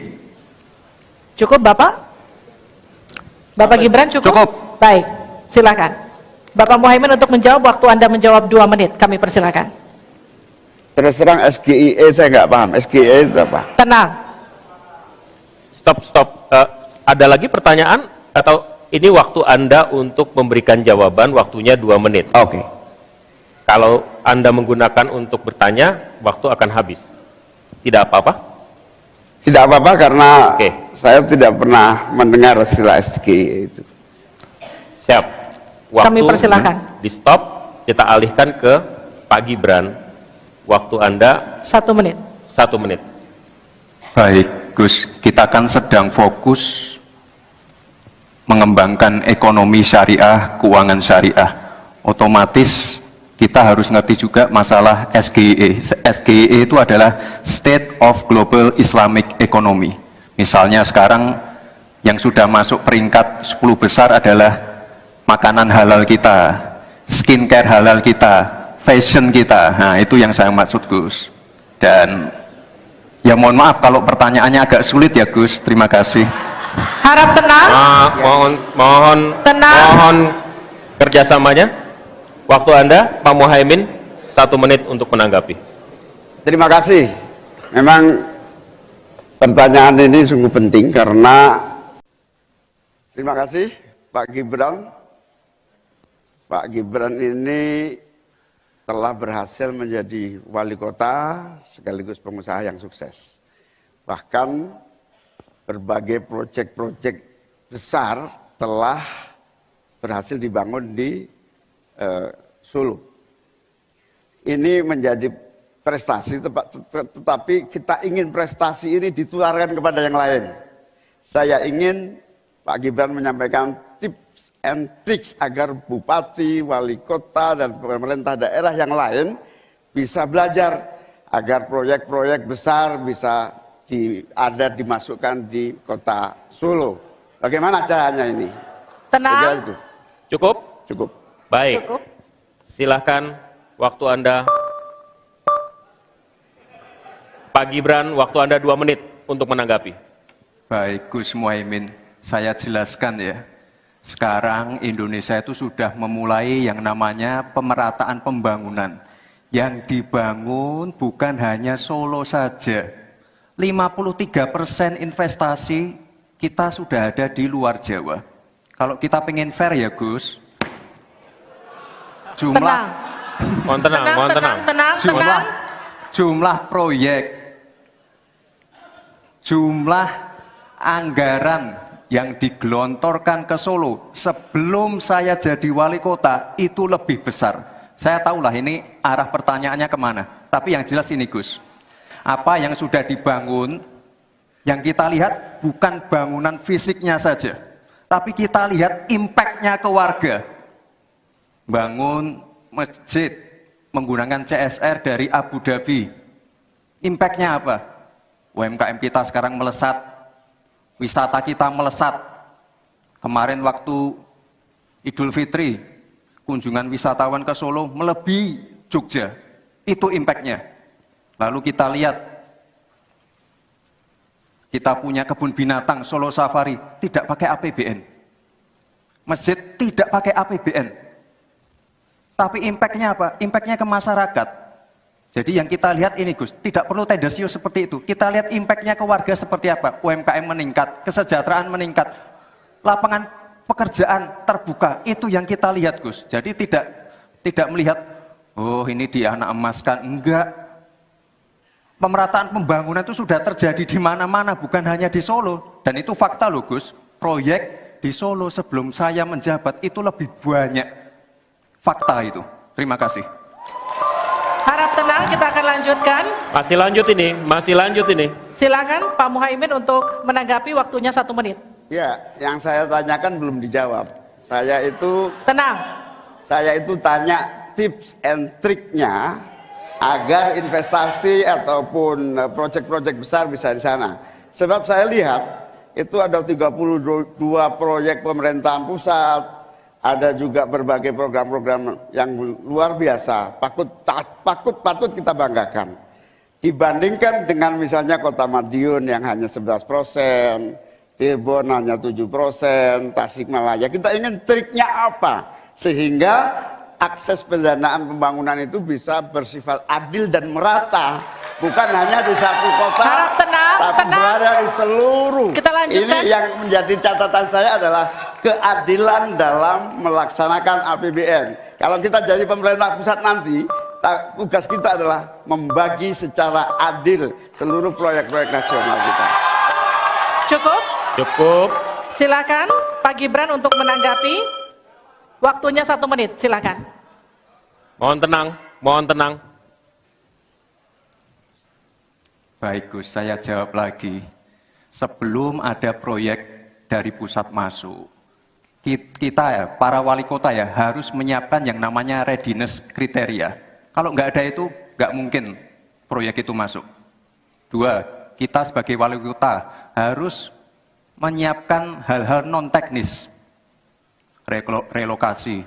Cukup Bapak? Bapak Gibran cukup? Cukup. Baik. Silakan. Bapak Muhaimin untuk menjawab, waktu Anda menjawab 2 menit, kami persilakan. Terus terang SGIE saya nggak paham. SGIE itu apa? Tenang. Stop. Ada lagi pertanyaan atau ini waktu Anda untuk memberikan jawaban, waktunya 2 menit. Oke. Kalau Anda menggunakan untuk bertanya, waktu akan habis. Tidak apa-apa? Tidak apa-apa karena Oke. saya tidak pernah mendengar istilah SGIE itu. Siap. Kami persilakan. Di stop, kita alihkan ke Pak Gibran. Waktu Anda 1 menit. 1 menit. Baik, Gus, kita kan sedang fokus mengembangkan ekonomi syariah, keuangan syariah. Otomatis kita harus ngerti juga masalah SGIE. SGIE itu adalah State of Global Islamic Economy. Misalnya sekarang yang sudah masuk peringkat 10 besar adalah makanan halal kita, skincare halal kita, fashion kita. Nah, itu yang saya maksud, Gus. Dan ya mohon maaf kalau pertanyaannya agak sulit ya, Gus. Terima kasih. Harap tenang. Mohon kerjasamanya. Waktu Anda, Pak Muhaimin, 1 menit untuk menanggapi. Terima kasih. Memang pertanyaan ini sungguh penting karena terima kasih Pak Gibran. Pak Gibran ini telah berhasil menjadi wali kota sekaligus pengusaha yang sukses. Bahkan berbagai proyek-proyek besar telah berhasil dibangun di Solo. Ini menjadi prestasi, tetapi kita ingin prestasi ini ditularkan kepada yang lain. Saya ingin Pak Gibran menyampaikan tips and tricks agar bupati, wali kota, dan pemerintah daerah yang lain bisa belajar agar proyek-proyek besar bisa dimasukkan di kota Solo. Bagaimana caranya ini? Tenang. Itu. Cukup? Cukup. Baik. Cukup. Silahkan, waktu Anda. Pak Gibran, waktu Anda 2 menit untuk menanggapi. Baik, Gus Muhaimin, saya jelaskan ya. Sekarang Indonesia itu sudah memulai yang namanya pemerataan pembangunan. Yang dibangun bukan hanya Solo saja. 53% investasi kita sudah ada di luar Jawa. Kalau kita pengen fair ya Gus, jumlah proyek, jumlah anggaran yang digelontorkan ke Solo sebelum saya jadi wali kota itu lebih besar. Saya tahulah ini arah pertanyaannya kemana. Tapi yang jelas ini Gus, apa yang sudah dibangun, yang kita lihat bukan bangunan fisiknya saja, tapi kita lihat impact-nya ke warga. Bangun masjid menggunakan CSR dari Abu Dhabi. Impact-nya apa? UMKM kita sekarang melesat, wisata kita melesat. Kemarin waktu Idul Fitri, kunjungan wisatawan ke Solo melebihi Jogja. Itu impact-nya. Lalu kita lihat, kita punya kebun binatang Solo Safari, tidak pakai APBN. Masjid tidak pakai APBN. Tapi impact-nya apa? Impact-nya ke masyarakat. Jadi yang kita lihat ini Gus, tidak perlu tendensius seperti itu. Kita lihat impact-nya ke warga seperti apa. UMKM meningkat, kesejahteraan meningkat, lapangan pekerjaan terbuka. Itu yang kita lihat Gus. Jadi tidak melihat, oh ini dia anak emaskan. Enggak. Pemerataan pembangunan itu sudah terjadi di mana-mana, bukan hanya di Solo. Dan itu fakta loh Gus. Proyek di Solo sebelum saya menjabat itu lebih banyak. Fakta itu. Terima kasih. Harap tenang, kita akan lanjutkan. Masih lanjut ini. Silakan Pak Muhaimin untuk menanggapi, waktunya 1 menit. Ya, yang saya tanyakan belum dijawab. Tenang. Saya itu tanya tips and triknya agar investasi ataupun proyek-proyek besar bisa di sana. Sebab saya lihat itu ada 32 proyek pemerintahan pusat, ada juga berbagai program-program yang luar biasa, patut kita banggakan. Dibandingkan dengan misalnya Kota Madiun yang hanya 11%, Cirebon hanya 7%, Tasikmalaya. Kita ingin triknya apa? Sehingga akses pendanaan pembangunan itu bisa bersifat adil dan merata. Bukan hanya di satu kota, Harap tenang, tapi tenang. berada di seluruh. Kita lanjutkan. Ini yang menjadi catatan saya adalah keadilan dalam melaksanakan APBN. Kalau kita jadi pemerintah pusat nanti, tugas kita adalah membagi secara adil seluruh proyek-proyek nasional kita. Cukup. Silakan Pak Gibran untuk menanggapi. Waktunya 1 menit, silakan. Mohon tenang. Baik Gus, saya jawab lagi. Sebelum ada proyek dari pusat masuk, kita ya, para wali kota ya, harus menyiapkan yang namanya readiness kriteria. Kalau nggak ada itu, nggak mungkin proyek itu masuk. 2, kita sebagai wali kota harus menyiapkan hal-hal non-teknis. Relokasi,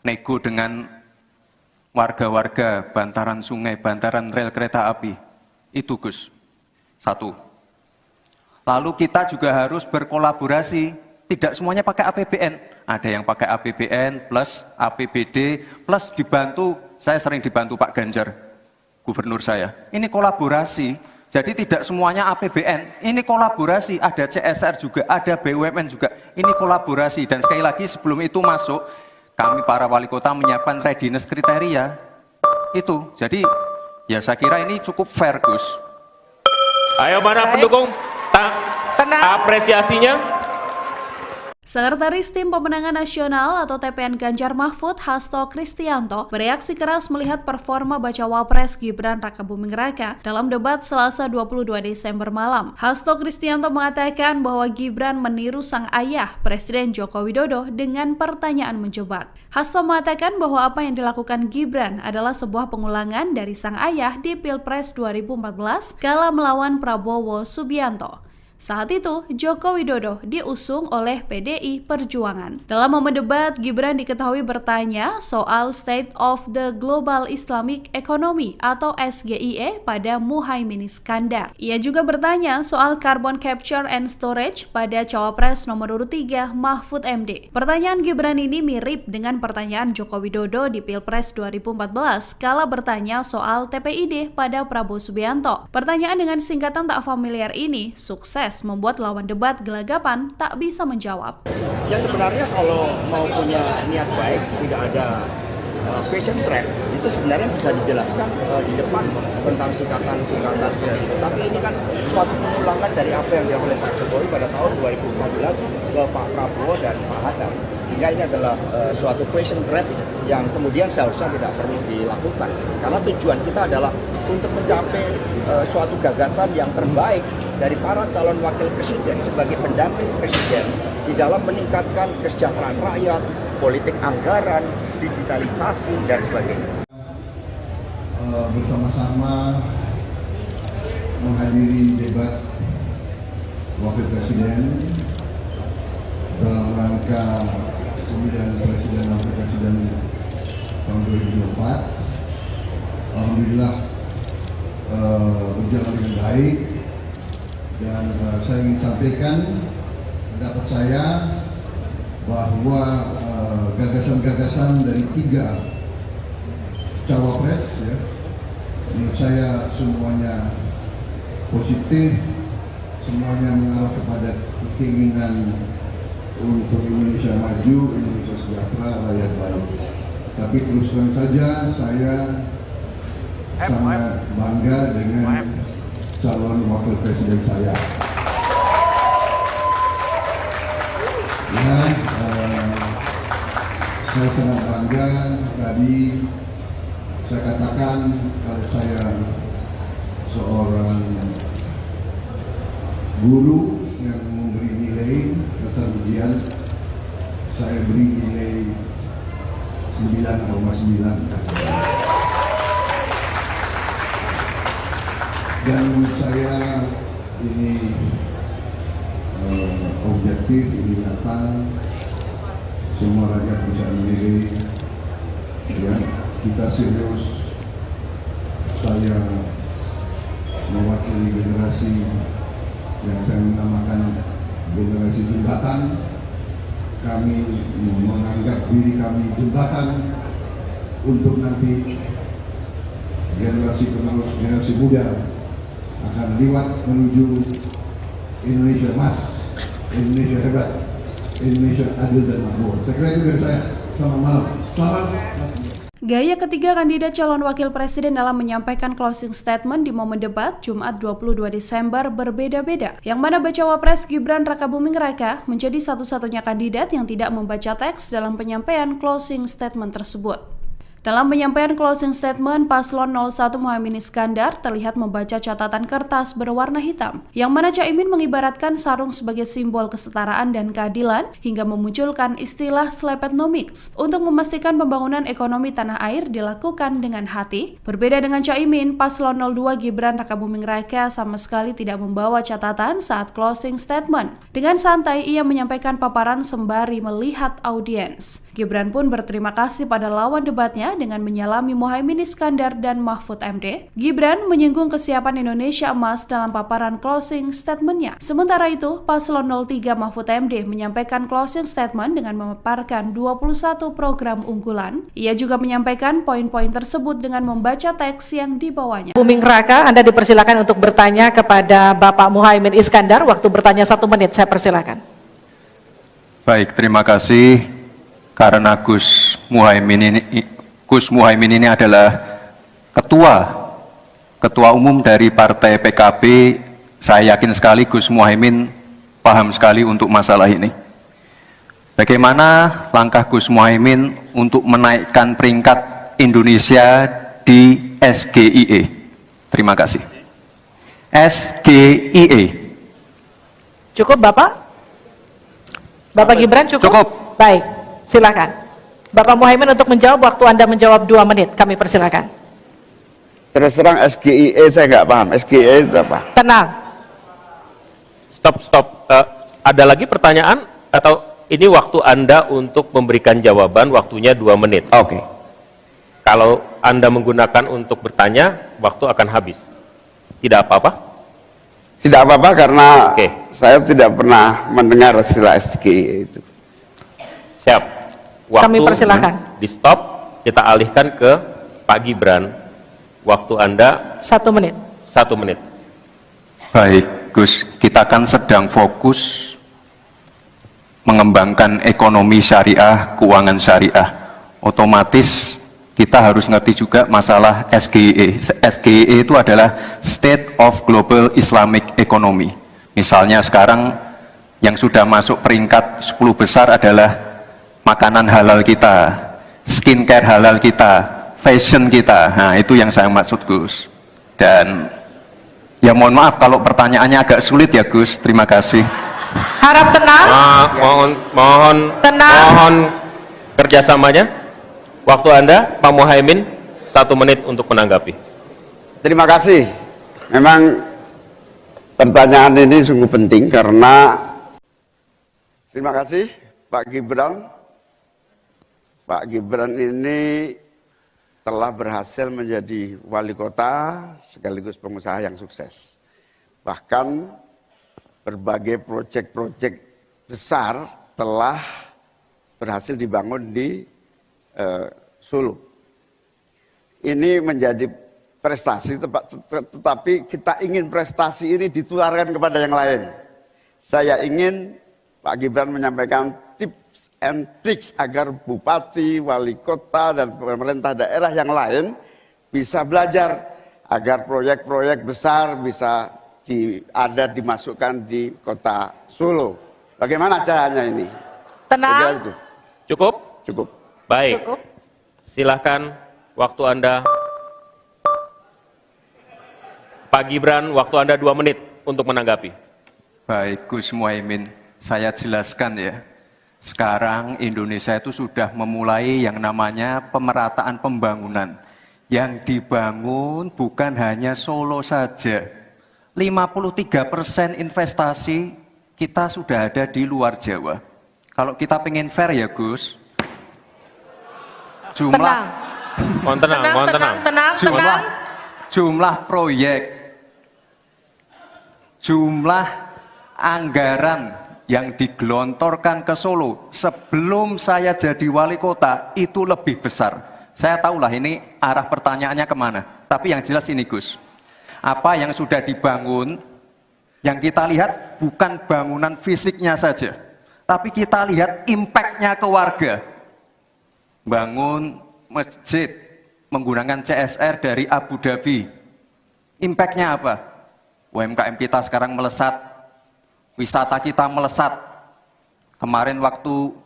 nego dengan warga-warga, bantaran sungai, bantaran rel kereta api. Itu Gus, 1. Lalu kita juga harus berkolaborasi, tidak semuanya pakai APBN. Ada yang pakai APBN plus APBD plus dibantu, saya sering dibantu Pak Ganjar, gubernur saya. Ini kolaborasi, jadi tidak semuanya APBN, ini kolaborasi, ada CSR juga, ada BUMN juga, ini kolaborasi. Dan sekali lagi sebelum itu masuk, kami para wali kota menyiapkan readiness kriteria, itu. Jadi ya saya kira ini cukup fair Gus. Ayo mana pendukung? Tenang. Apresiasinya. Sekretaris Tim Pemenangan Nasional atau TPN Ganjar Mahfud, Hasto Kristianto, bereaksi keras melihat performa Bacawa Pres Gibran Rakabuming Raka dalam debat Selasa 22 Desember malam. Hasto Kristianto mengatakan bahwa Gibran meniru sang ayah, Presiden Joko Widodo, dengan pertanyaan menjebak. Hasto mengatakan bahwa apa yang dilakukan Gibran adalah sebuah pengulangan dari sang ayah di Pilpres 2014 kala melawan Prabowo Subianto. Saat itu, Joko Widodo diusung oleh PDI Perjuangan. Dalam momen debat, Gibran diketahui bertanya soal State of the Global Islamic Economy atau SGIE pada Muhaimin Iskandar. Ia juga bertanya soal Carbon Capture and Storage pada Cawapres nomor urut 3 Mahfud MD. Pertanyaan Gibran ini mirip dengan pertanyaan Joko Widodo di Pilpres 2014 kala bertanya soal TPID pada Prabowo Subianto. Pertanyaan dengan singkatan tak familiar ini sukses membuat lawan debat gelagapan tak bisa menjawab. Ya sebenarnya kalau mau punya niat baik, tidak ada question track itu sebenarnya bisa dijelaskan di depan tentang singkatan-singkatan seperti itu. Tapi ini kan suatu pengulangan dari apa yang dilakukan oleh Pak Jokowi pada tahun 2014 ke Pak Prabowo dan Pak Hatta. Sehingga ini adalah suatu question trap yang kemudian seharusnya tidak perlu dilakukan. Karena tujuan kita adalah untuk mencapai suatu gagasan yang terbaik dari para calon wakil presiden sebagai pendamping presiden di dalam meningkatkan kesejahteraan rakyat, politik anggaran, digitalisasi, dan sebagainya. Bersama-sama menghadiri debat wakil presiden dalam rangka pemilihan presiden dan wakil presiden tahun 2024. Alhamdulillah berjalan dengan baik, dan saya ingin sampaikan pendapat saya bahwa gagasan-gagasan dari 3 cawapres, ya, menurut saya semuanya positif, semuanya mengarah kepada keinginan untuk Indonesia maju, Indonesia sejahtera, rakyat baik. Tapi terus terang saja saya sangat bangga dengan calon wakil presiden saya. Ya, saya sangat bangga. Tadi saya katakan kalau saya seorang guru yang memberi nilai atas ujian, saya beri nilai 9,9. Dan menurut saya ini objektif, ini nyata, semua rakyat bisa menilai. Ya, kita serius. Saya mewakili generasi yang saya namakan generasi jembatan. Kami menganggap diri kami jembatan untuk nanti generasi penerus, generasi muda akan lewat menuju Indonesia emas, Indonesia hebat, Indonesia adil dan makmur. Saya kira itu dari saya. Selamat malam. Selamat. Gaya ketiga kandidat calon wakil presiden dalam menyampaikan closing statement di momen debat Jumat 22 Desember berbeda-beda, yang mana bacawa pres Gibran Rakabuming Raka menjadi satu-satunya kandidat yang tidak membaca teks dalam penyampaian closing statement tersebut. Dalam penyampaian closing statement, Paslon 01 Muhaimin Iskandar terlihat membaca catatan kertas berwarna hitam, yang mana Caimin mengibaratkan sarung sebagai simbol kesetaraan dan keadilan hingga memunculkan istilah Slepetnomics untuk memastikan pembangunan ekonomi tanah air dilakukan dengan hati. Berbeda dengan Caimin, Paslon 02 Gibran Rakabuming Raka sama sekali tidak membawa catatan saat closing statement. Dengan santai, ia menyampaikan paparan sembari melihat audiens. Gibran pun berterima kasih pada lawan debatnya dengan menyalami Muhaimin Iskandar dan Mahfud MD. Gibran menyinggung kesiapan Indonesia emas dalam paparan closing statement-nya. Sementara itu, Paslon 03 Mahfud MD menyampaikan closing statement dengan memaparkan 21 program unggulan. Ia juga menyampaikan poin-poin tersebut dengan membaca teks yang dibawanya. Buming Raka, Anda dipersilakan untuk bertanya kepada Bapak Muhaimin Iskandar. Waktu bertanya 1 menit, saya persilakan. Baik, terima kasih. Karena Gus Muhaimin ini adalah ketua umum dari Partai PKB, saya yakin sekali Gus Muhaimin paham sekali untuk masalah ini. Bagaimana langkah Gus Muhaimin untuk menaikkan peringkat Indonesia di SGIE? Terima kasih. SGIE. Cukup Bapak? Bapak Gibran cukup? Cukup. Baik, silakan. Bapak Muhaimin untuk menjawab, waktu Anda menjawab 2 menit, kami persilakan. Terus terang SGIE saya nggak paham. SGIE itu apa? Tenang. Stop. Ada lagi pertanyaan? Atau ini waktu Anda untuk memberikan jawaban, waktunya 2 menit. Oke. Kalau Anda menggunakan untuk bertanya, waktu akan habis. Tidak apa-apa? Tidak apa-apa karena Oke. saya tidak pernah mendengar istilah SGIE itu. Siap. Waktu Kami persilakan. di stop, kita alihkan ke Pak Gibran. Waktu Anda 1 menit. 1 menit. Baik, Gus, kita kan sedang fokus mengembangkan ekonomi syariah, keuangan syariah. Otomatis kita harus ngerti juga masalah SGE. SGE itu adalah State of Global Islamic Economy. Misalnya sekarang yang sudah masuk peringkat 10 besar adalah makanan halal kita, skincare halal kita, fashion kita. Nah, itu yang saya maksud, Gus. Dan ya mohon maaf kalau pertanyaannya agak sulit ya, Gus. Terima kasih. Harap tenang. Mohon kerjasamanya. Waktu Anda, Pak Muhaimin, 1 menit untuk menanggapi. Terima kasih. Memang pertanyaan ini sungguh penting karena terima kasih Pak Gibran. Pak Gibran ini telah berhasil menjadi wali kota sekaligus pengusaha yang sukses. Bahkan berbagai proyek-proyek besar telah berhasil dibangun di Solo. Ini menjadi prestasi, tetapi kita ingin prestasi ini ditularkan kepada yang lain. Saya ingin Pak Gibran menyampaikan tips and tricks agar bupati, wali kota, dan pemerintah daerah yang lain bisa belajar agar proyek-proyek besar bisa dimasukkan di kota Solo. Bagaimana caranya ini? Tenang. Cukup? Cukup. Baik. Cukup. Silahkan, waktu Anda. Pak Gibran, waktu Anda 2 menit untuk menanggapi. Baik, Gus Muhaimin, saya jelaskan ya. Sekarang Indonesia itu sudah memulai yang namanya pemerataan pembangunan. Yang dibangun bukan hanya Solo saja. 53% investasi kita sudah ada di luar Jawa. Kalau kita pengen fair ya, Gus, jumlah proyek, jumlah anggaran yang digelontorkan ke Solo sebelum saya jadi wali kota itu lebih besar. Saya tahulah ini arah pertanyaannya kemana, tapi yang jelas ini, Gus, apa yang sudah dibangun, yang kita lihat bukan bangunan fisiknya saja, tapi kita lihat impact-nya ke warga. Bangun masjid menggunakan CSR dari Abu Dhabi. Impact-nya apa? UMKM kita sekarang melesat, wisata kita melesat. Kemarin waktu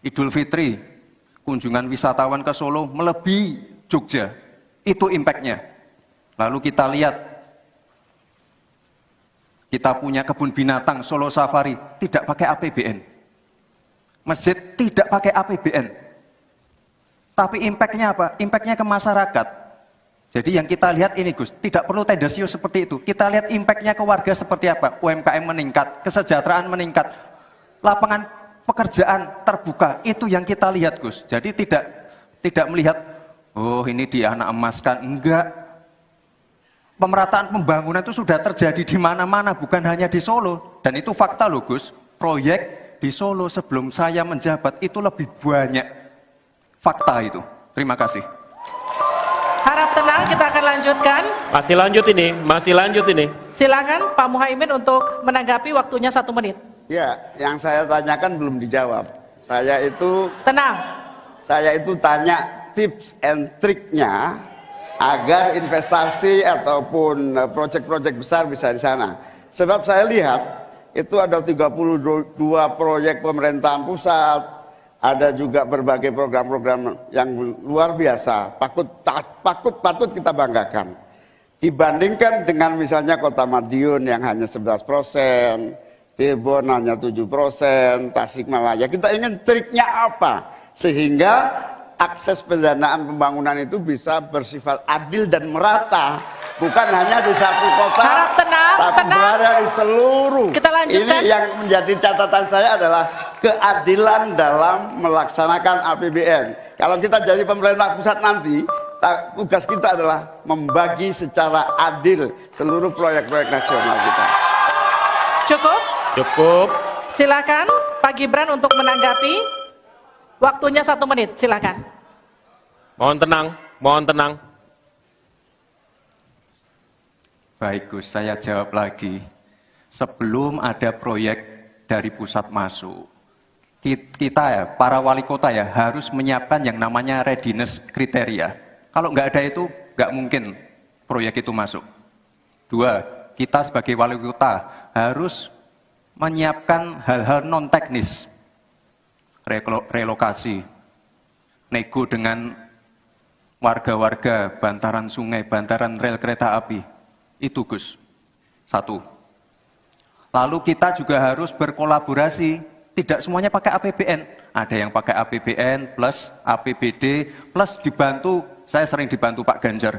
Idul Fitri, kunjungan wisatawan ke Solo melebihi Jogja. Itu impact-nya. Lalu kita lihat, kita punya kebun binatang Solo Safari, tidak pakai APBN. Masjid tidak pakai APBN. Tapi impact-nya apa? Impact-nya ke masyarakat. Jadi yang kita lihat ini, Gus, tidak perlu tendensius seperti itu. Kita lihat impact-nya ke warga seperti apa. UMKM meningkat, kesejahteraan meningkat, lapangan pekerjaan terbuka. Itu yang kita lihat, Gus. Jadi tidak melihat, oh ini dianak emaskan. Enggak. Pemerataan pembangunan itu sudah terjadi di mana-mana, bukan hanya di Solo. Dan itu fakta loh, Gus. Proyek di Solo sebelum saya menjabat itu lebih banyak. Fakta itu. Terima kasih. Harap tenang, kita akan lanjutkan. Masih lanjut ini. Silakan Pak Muhaimin untuk menanggapi, waktunya 1 menit. Ya, yang saya tanyakan belum dijawab. Tenang. Saya itu tanya tips and triknya agar investasi ataupun proyek-proyek besar bisa di sana. Sebab saya lihat itu ada 32 proyek pemerintahan pusat, ada juga berbagai program-program yang luar biasa, patut kita banggakan. Dibandingkan dengan misalnya Kota Madiun yang hanya 11%, Cirebon hanya 7%, Tasikmalaya. Kita ingin triknya apa? Sehingga akses pendanaan pembangunan itu bisa bersifat adil dan merata. Bukan hanya di satu kota, Harap tenang, tapi berada di seluruh. Kita lanjutkan. Ini yang menjadi catatan saya adalah keadilan dalam melaksanakan APBN. Kalau kita jadi pemerintah pusat nanti, tugas kita adalah membagi secara adil seluruh proyek-proyek nasional kita. Cukup. Silakan Pak Gibran untuk menanggapi. Waktunya 1 menit, silakan. Mohon tenang. Baik, Gus, saya jawab lagi. Sebelum ada proyek dari pusat masuk, kita ya, para wali kota ya, harus menyiapkan yang namanya readiness kriteria. Kalau nggak ada itu, nggak mungkin proyek itu masuk. 2, kita sebagai wali kota harus menyiapkan hal-hal non-teknis, relokasi, nego dengan warga-warga, bantaran sungai, bantaran rel kereta api. Itu Gus, 1. Lalu kita juga harus berkolaborasi, tidak semuanya pakai APBN. Ada yang pakai APBN plus APBD plus dibantu, saya sering dibantu Pak Ganjar,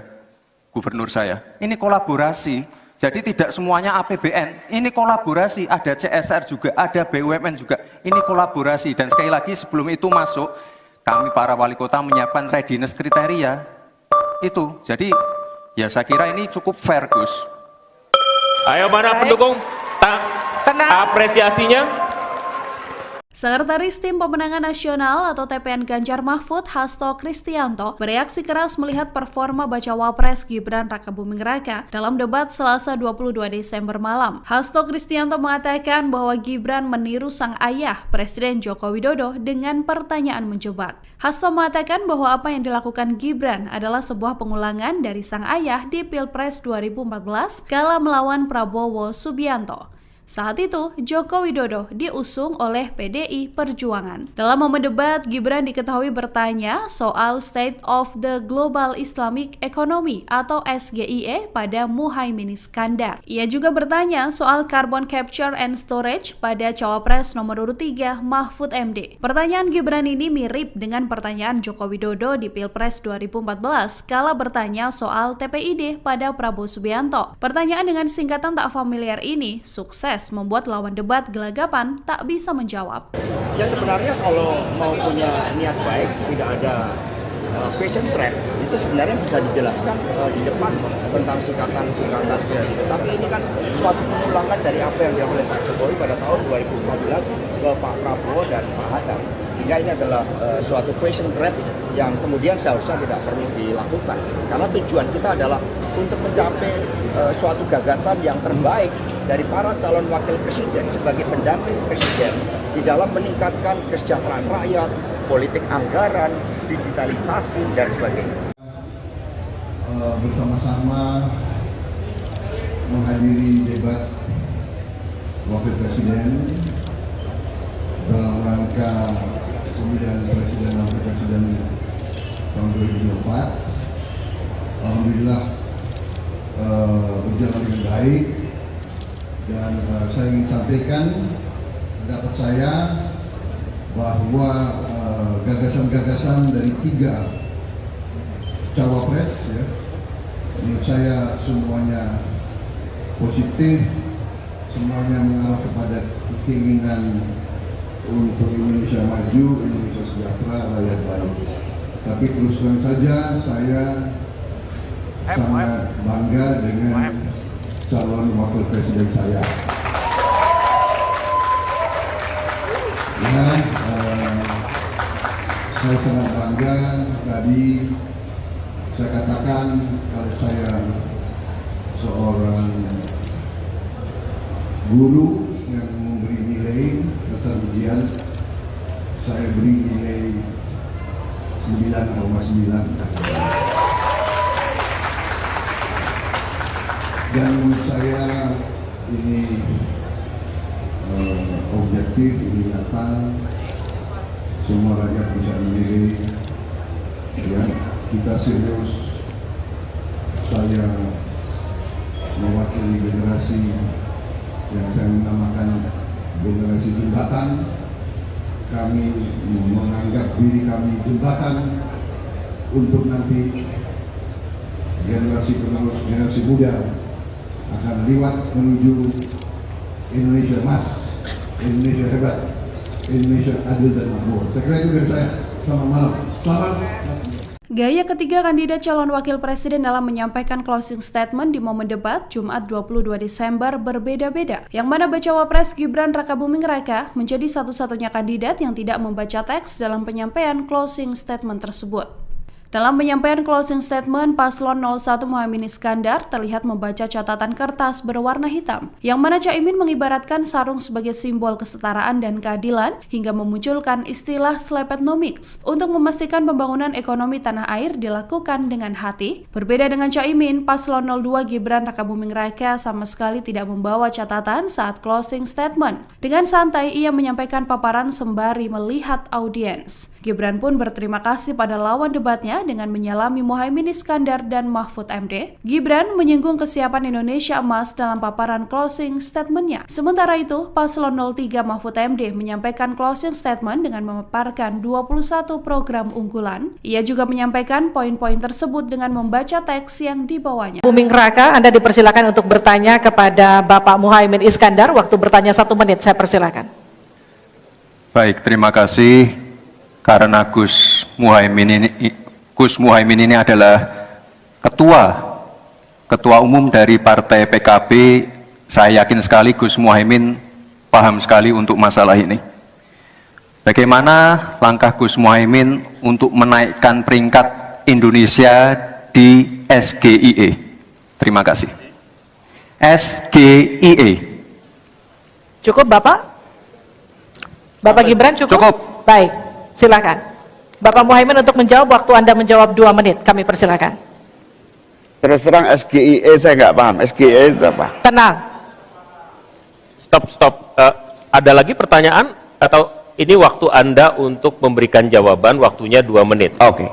gubernur saya. Ini kolaborasi, jadi tidak semuanya APBN, ini kolaborasi, ada CSR juga, ada BUMN juga, ini kolaborasi. Dan sekali lagi sebelum itu masuk, kami para wali kota menyiapkan readiness kriteria, itu. Jadi ya saya kira ini cukup fair Gus. Ayo mana pendukung? Apresiasinya. Sekretaris Tim Pemenangan Nasional atau TPN Ganjar Mahfud, Hasto Kristianto, bereaksi keras melihat performa Bacawa Pres Gibran Rakabuming Raka dalam debat Selasa 22 Desember malam. Hasto Kristianto mengatakan bahwa Gibran meniru sang ayah, Presiden Joko Widodo, dengan pertanyaan menjebak. Hasto mengatakan bahwa apa yang dilakukan Gibran adalah sebuah pengulangan dari sang ayah di Pilpres 2014 kala melawan Prabowo Subianto. Saat itu, Joko Widodo diusung oleh PDI Perjuangan. Dalam momen debat, Gibran diketahui bertanya soal State of the Global Islamic Economy atau SGIE pada Muhaimin Iskandar. Ia juga bertanya soal Carbon Capture and Storage pada Cawapres nomor urut 3 Mahfud MD. Pertanyaan Gibran ini mirip dengan pertanyaan Joko Widodo di Pilpres 2014 kala bertanya soal TPID pada Prabowo Subianto. Pertanyaan dengan singkatan tak familiar ini sukses membuat lawan debat gelagapan tak bisa menjawab. Ya sebenarnya kalau mau punya niat baik, tidak ada question trap, itu sebenarnya bisa dijelaskan di depan tentang singkatan-singkatan seperti itu. Tapi ini kan suatu pengulangan dari apa yang dilakukan oleh Pak Jokowi pada tahun 2014 ke Pak Prabowo dan Pak Hatta. Sehingga ini adalah suatu question trap yang kemudian seharusnya tidak perlu dilakukan. Karena tujuan kita adalah untuk mencapai suatu gagasan yang terbaik dari para calon wakil presiden sebagai pendamping presiden di dalam meningkatkan kesejahteraan rakyat, politik anggaran, digitalisasi, dan sebagainya. Bersama-sama menghadiri debat wakil presiden dalam rangka pemilihan presiden dan wakil presiden tahun 2024. Alhamdulillah berjalan dengan baik, dan saya ingin sampaikan pendapat saya bahwa gagasan-gagasan dari 3 cawapres ya, menurut saya semuanya positif, semuanya mengarah kepada keinginan untuk Indonesia maju, Indonesia sejahtera, rakyat baik. Tapi terus terang saja saya sangat bangga dengan calon wakil presiden saya. Ya, saya sangat bangga. Tadi saya katakan kalau saya seorang guru yang memberi nilai dasar ujian, saya beri nilai 9,9. Dan menurut saya ini objektif, ini nyata, semua rakyat bisa menilai. Ya, kita serius. Saya mewakili generasi yang saya namakan generasi jembatan. Kami menganggap diri kami jembatan untuk nanti generasi penerus, generasi muda akan lewat menuju Indonesia emas, Indonesia hebat, Indonesia adil dan makmur. Saya kira itu dari saya. Selamat malam. Selamat. Gaya ketiga kandidat calon wakil presiden dalam menyampaikan closing statement di momen debat Jumat 22 Desember berbeda-beda, yang mana Bacawa Pres Gibran Rakabuming Raka menjadi satu-satunya kandidat yang tidak membaca teks dalam penyampaian closing statement tersebut. Dalam penyampaian closing statement, Paslon 01 Muhaimin Iskandar terlihat membaca catatan kertas berwarna hitam, yang mana Caimin mengibaratkan sarung sebagai simbol kesetaraan dan keadilan, hingga memunculkan istilah Slepetnomics untuk memastikan pembangunan ekonomi tanah air dilakukan dengan hati. Berbeda dengan Caimin, Paslon 02 Gibran Rakabuming Raka sama sekali tidak membawa catatan saat closing statement. Dengan santai, ia menyampaikan paparan sembari melihat audiens. Gibran pun berterima kasih pada lawan debatnya dengan menyalami Muhaimin Iskandar dan Mahfud MD. Gibran menyinggung kesiapan Indonesia Emas dalam paparan closing statementnya. Sementara itu, Paslon 03 Mahfud MD menyampaikan closing statement dengan memaparkan 21 program unggulan. Ia juga menyampaikan poin-poin tersebut dengan membaca teks yang dibawanya. Buming Raka, Anda dipersilakan untuk bertanya kepada Bapak Muhaimin Iskandar. Waktu bertanya 1 menit, saya persilakan. Baik, terima kasih. Karena Gus Muhaimin ini adalah ketua umum dari Partai PKB, saya yakin sekali Gus Muhaimin paham sekali untuk masalah ini. Bagaimana langkah Gus Muhaimin untuk menaikkan peringkat Indonesia di SGIE? Terima kasih. SGIE. Cukup Bapak? Bapak Gibran cukup? Cukup. Baik, silakan. Bapak Muhaimin untuk menjawab, waktu Anda menjawab 2 menit, kami persilakan. Terus terang SGIE saya nggak paham. SGIE itu apa? Tenang. Stop. Ada lagi pertanyaan atau ini waktu Anda untuk memberikan jawaban, waktunya 2 menit. Oke.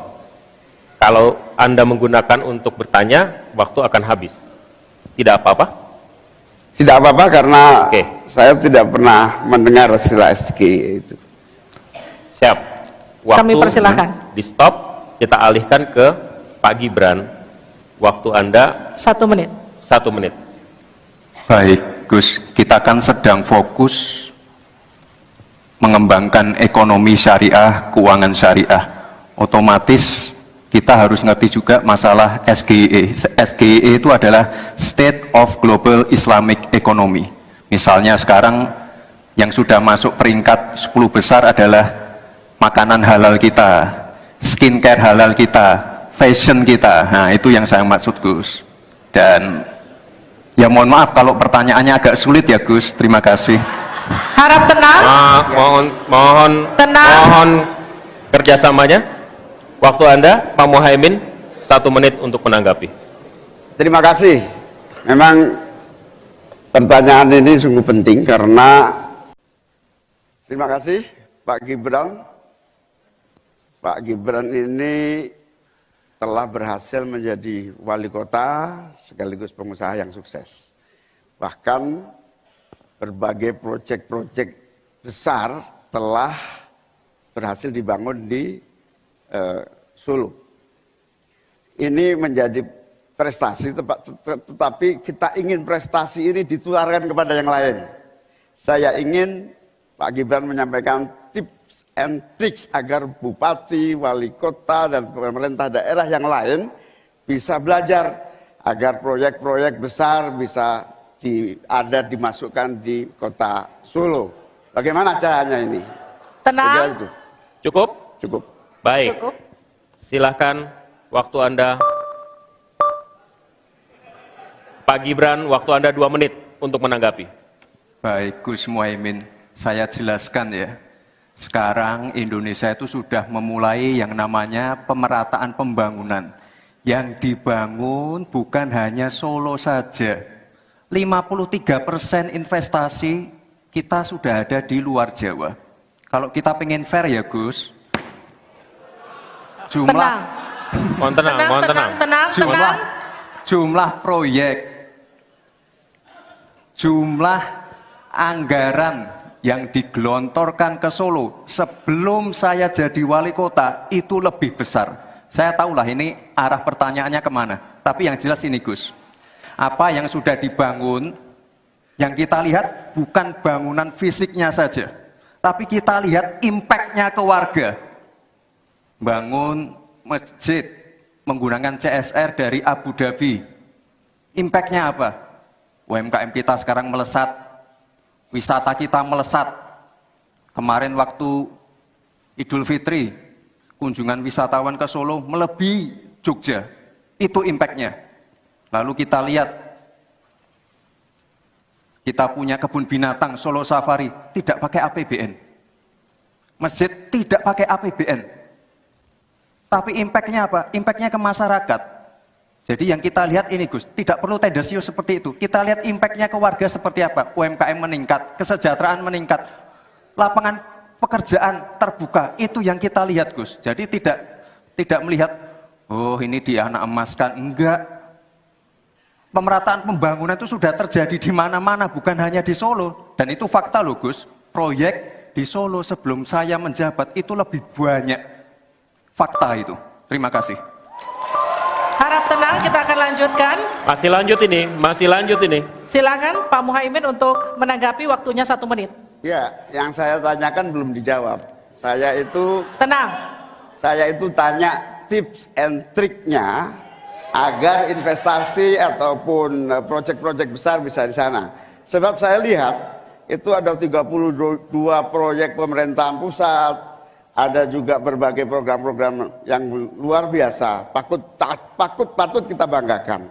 Kalau Anda menggunakan untuk bertanya, waktu akan habis. Tidak apa-apa? Tidak apa-apa karena Oke. saya tidak pernah mendengar istilah SGIE itu. Siap. Waktu Kami persilakan. di stop, kita alihkan ke Pak Gibran. Waktu Anda 1 menit. 1 menit. Baik, Gus, kita kan sedang fokus mengembangkan ekonomi syariah, keuangan syariah. Otomatis kita harus ngerti juga masalah SGIE. SGIE itu adalah State of Global Islamic Economy. Misalnya sekarang yang sudah masuk peringkat 10 besar adalah makanan halal kita, skincare halal kita, fashion kita. Nah, itu yang saya maksud, Gus. Dan ya mohon maaf kalau pertanyaannya agak sulit ya, Gus. Terima kasih. Harap tenang. Tenang. Mohon kerjasamanya. Waktu Anda, Pak Muhaimin, 1 menit untuk menanggapi. Terima kasih. Memang pertanyaan ini sungguh penting karena terima kasih Pak Gibran. Pak Gibran ini telah berhasil menjadi wali kota sekaligus pengusaha yang sukses. Bahkan berbagai proyek-proyek besar telah berhasil dibangun di Solo. Ini menjadi prestasi, tetapi kita ingin prestasi ini ditularkan kepada yang lain. Saya ingin Pak Gibran menyampaikan tips and tricks agar bupati, wali kota, dan pemerintah daerah yang lain bisa belajar agar proyek-proyek besar bisa dimasukkan di kota Solo. Bagaimana caranya ini? Tenang. Cukup? Cukup. Baik. Cukup. Silahkan, waktu Anda. Pak Gibran, waktu Anda 2 menit untuk menanggapi. Baik, Gus Muhaimin, saya jelaskan ya. Sekarang Indonesia itu sudah memulai yang namanya pemerataan pembangunan. Yang dibangun bukan hanya Solo saja. 53% investasi kita sudah ada di luar Jawa. Kalau kita pengen fair ya Gus, jumlah proyek, jumlah anggaran yang digelontorkan ke Solo sebelum saya jadi wali kota itu lebih besar. Saya tahulah ini arah pertanyaannya kemana, tapi yang jelas ini Gus, apa yang sudah dibangun, yang kita lihat bukan bangunan fisiknya saja, tapi kita lihat impact-nya ke warga. Bangun masjid menggunakan CSR dari Abu Dhabi. Impact-nya apa? UMKM kita sekarang melesat, wisata kita melesat. Kemarin waktu Idul Fitri, kunjungan wisatawan ke Solo melebihi Jogja. Itu impact-nya. Lalu kita lihat, kita punya kebun binatang Solo Safari, tidak pakai APBN. Masjid tidak pakai APBN. Tapi impact-nya apa? Impact-nya ke masyarakat. Jadi yang kita lihat ini Gus, tidak perlu tendensius seperti itu. Kita lihat impact-nya ke warga seperti apa. UMKM meningkat, kesejahteraan meningkat, lapangan pekerjaan terbuka. Itu yang kita lihat Gus. Jadi tidak melihat, oh ini dia anak emaskan. Enggak. Pemerataan pembangunan itu sudah terjadi di mana-mana, bukan hanya di Solo. Dan itu fakta loh Gus. Proyek di Solo sebelum saya menjabat itu lebih banyak. Fakta itu. Terima kasih. Harap tenang, kita akan lanjutkan. Masih lanjut ini. Silakan Pak Muhaimin untuk menanggapi, waktunya 1 menit. Ya, yang saya tanyakan belum dijawab. Tenang. Saya itu tanya tips and triknya agar investasi ataupun proyek-proyek besar bisa di sana. Sebab saya lihat itu ada 32 proyek pemerintahan pusat, ada juga berbagai program-program yang luar biasa, patut kita banggakan.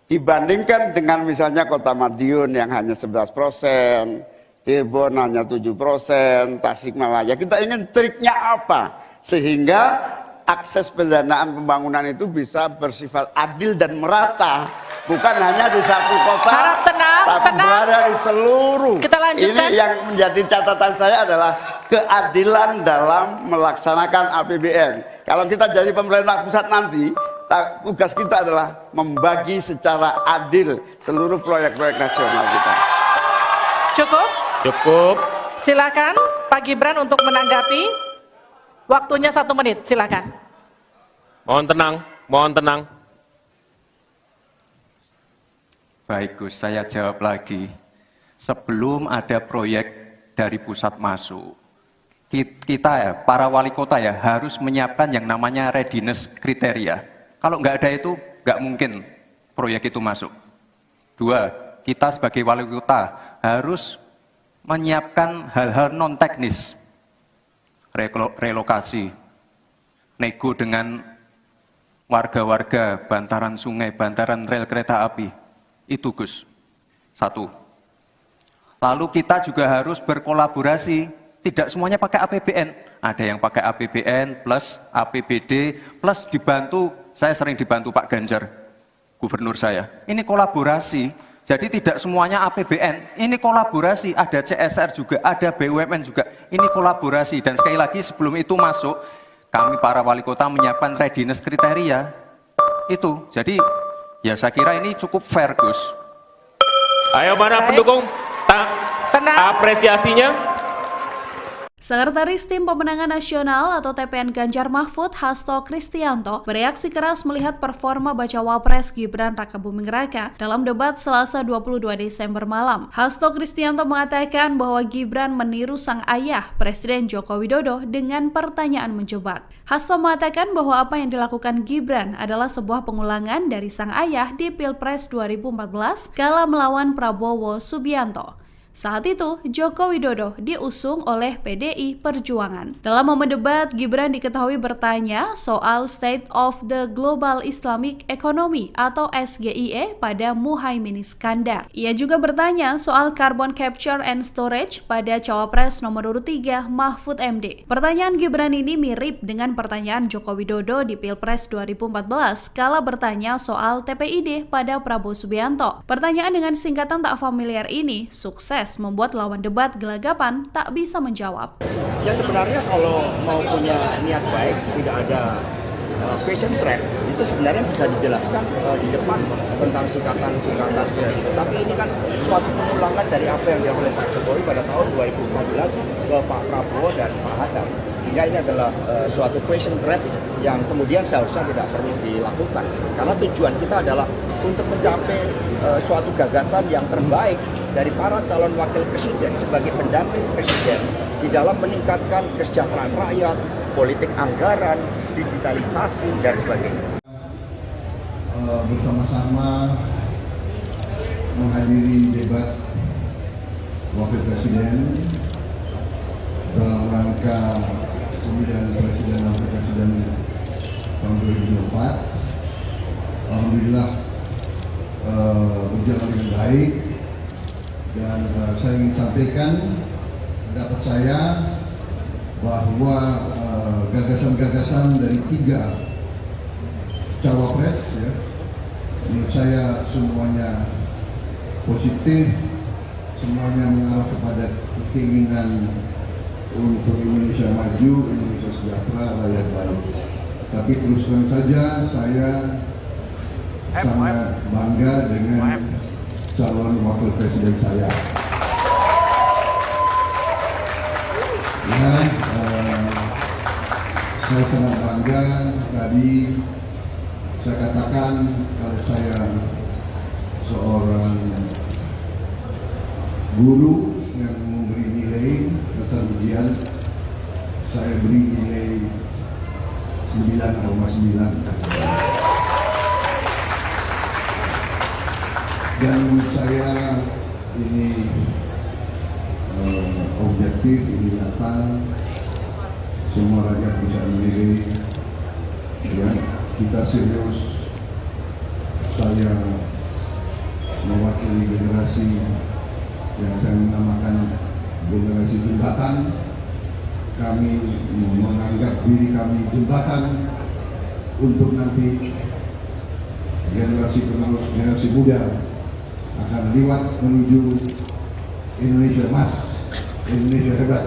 Dibandingkan dengan misalnya Kota Madiun yang hanya 11%, Cirebon hanya 7%, Tasikmalaya. Kita ingin triknya apa? Sehingga akses pendanaan pembangunan itu bisa bersifat adil dan merata. Bukan hanya di satu kota, Harap tenang, tapi tenang. berada di seluruh. Kita lanjutkan. Ini yang menjadi catatan saya adalah keadilan dalam melaksanakan APBN. Kalau kita jadi pemerintah pusat nanti, tugas kita adalah membagi secara adil seluruh proyek-proyek nasional kita. Cukup. Silakan Pak Gibran untuk menanggapi. Waktunya 1 menit, silakan. Mohon tenang. Baik Gus, saya jawab lagi. Sebelum ada proyek dari pusat masuk, kita ya, para wali kota ya harus menyiapkan yang namanya readiness kriteria. Kalau nggak ada itu, nggak mungkin proyek itu masuk. 2, kita sebagai wali kota harus menyiapkan hal-hal non-teknis. Relokasi, nego dengan warga-warga, bantaran sungai, bantaran rel kereta api. Itu Gus. 1. Lalu kita juga harus berkolaborasi. Tidak semuanya pakai APBN. Ada yang pakai APBN plus APBD plus dibantu. Saya sering dibantu Pak Ganjar, gubernur saya. Ini kolaborasi. Jadi tidak semuanya APBN, ini kolaborasi, ada CSR juga, ada BUMN juga, ini kolaborasi. Dan sekali lagi sebelum itu masuk, kami para wali kota menyiapkan readiness kriteria, itu. Jadi ya saya kira ini cukup fair Gus. Ayo mana pendukung? Tenang. Apresiasinya. Sekretaris Tim Pemenangan Nasional atau TPN Ganjar Mahfud, Hasto Kristianto, bereaksi keras melihat performa Bacawa Pres Gibran Rakabuming Raka dalam debat Selasa 22 Desember malam. Hasto Kristianto mengatakan bahwa Gibran meniru sang ayah, Presiden Joko Widodo, dengan pertanyaan menjebak. Hasto mengatakan bahwa apa yang dilakukan Gibran adalah sebuah pengulangan dari sang ayah di Pilpres 2014 kala melawan Prabowo Subianto. Saat itu, Joko Widodo diusung oleh PDI Perjuangan. Dalam momen debat, Gibran diketahui bertanya soal State of the Global Islamic Economy atau SGIE pada Muhaimin Iskandar. Ia juga bertanya soal Carbon Capture and Storage pada Cawapres nomor urut 3 Mahfud MD. Pertanyaan Gibran ini mirip dengan pertanyaan Joko Widodo di Pilpres 2014 kala bertanya soal TPID pada Prabowo Subianto. Pertanyaan dengan singkatan tak familiar ini sukses membuat lawan debat gelagapan tak bisa menjawab. Ya sebenarnya kalau mau punya niat baik, tidak ada question track, itu sebenarnya bisa dijelaskan di depan tentang singkatan-singkatan seperti itu. Tapi ini kan suatu pengulangan dari apa yang dilakukan oleh Pak Jokowi pada tahun 2014 ke Pak Prabowo dan Pak Hatta. Sehingga ini adalah suatu question trap yang kemudian seharusnya tidak perlu dilakukan. Karena tujuan kita adalah untuk mencapai suatu gagasan yang terbaik dari para calon wakil presiden sebagai pendamping presiden di dalam meningkatkan kesejahteraan rakyat, politik anggaran, digitalisasi, dan sebagainya. Bersama-sama menghadiri debat wakil presiden dalam rangka pemilihan presiden dan wakil presiden Presiden tahun 2024. Alhamdulillah berjalan dengan baik, dan saya ingin sampaikan pendapat saya bahwa gagasan-gagasan dari 3 cawapres, ya, menurut saya semuanya positif, semuanya mengarah kepada keinginan untuk Indonesia maju, Indonesia sejahtera, rakyat baik. Tapi terus terang saja saya sangat bangga dengan calon wakil presiden saya. Ya, saya sangat bangga. Tadi saya katakan kalau saya seorang guru yang memberi nilai dasar ujian, saya beri nilai 9,9. Dan menurut saya ini objektif, ini nyata, semua rakyat bisa menilai. Ya, kita serius. Saya mewakili generasi yang saya namakan generasi jembatan. Kami menganggap diri kami jembatan untuk nanti generasi penerus, generasi muda akan lewat menuju Indonesia emas, Indonesia hebat,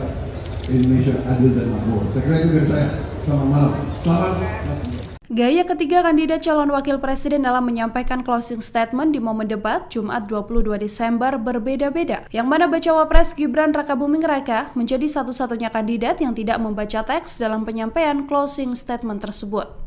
Indonesia adil dan makmur. Saya kira itu dari saya. Selamat malam. Selamat. Gaya ketiga kandidat calon wakil presiden dalam menyampaikan closing statement di momen debat Jumat 22 Desember berbeda-beda, yang mana bacawa pres Gibran Rakabuming Raka menjadi satu-satunya kandidat yang tidak membaca teks dalam penyampaian closing statement tersebut.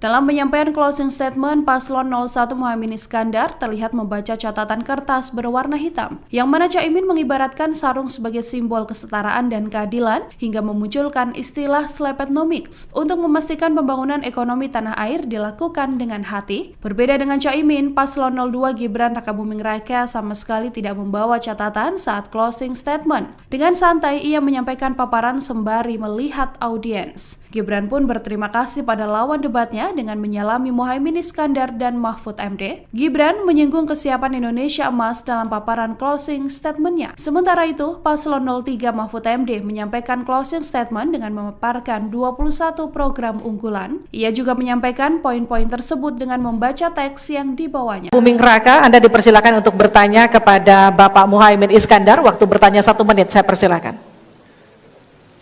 Dalam penyampaian closing statement, Paslon 01 Muhaimin Iskandar terlihat membaca catatan kertas berwarna hitam, yang mana Caimin mengibaratkan sarung sebagai simbol kesetaraan dan keadilan, hingga memunculkan istilah slepetnomics untuk memastikan pembangunan ekonomi tanah air dilakukan dengan hati. Berbeda dengan Caimin, Paslon 02 Gibran Rakabuming Raka sama sekali tidak membawa catatan saat closing statement. Dengan santai, ia menyampaikan paparan sembari melihat audiens. Gibran pun berterima kasih pada lawan debatnya dengan menyalami Muhaimin Iskandar dan Mahfud MD. Gibran menyinggung kesiapan Indonesia emas dalam paparan closing statement-nya. Sementara itu, Paslon 03 Mahfud MD menyampaikan closing statement dengan memaparkan 21 program unggulan. Ia juga menyampaikan poin-poin tersebut dengan membaca teks yang dibawanya. Buming Raka, Anda dipersilakan untuk bertanya kepada Bapak Muhaimin Iskandar. Waktu bertanya 1 menit, saya persilakan.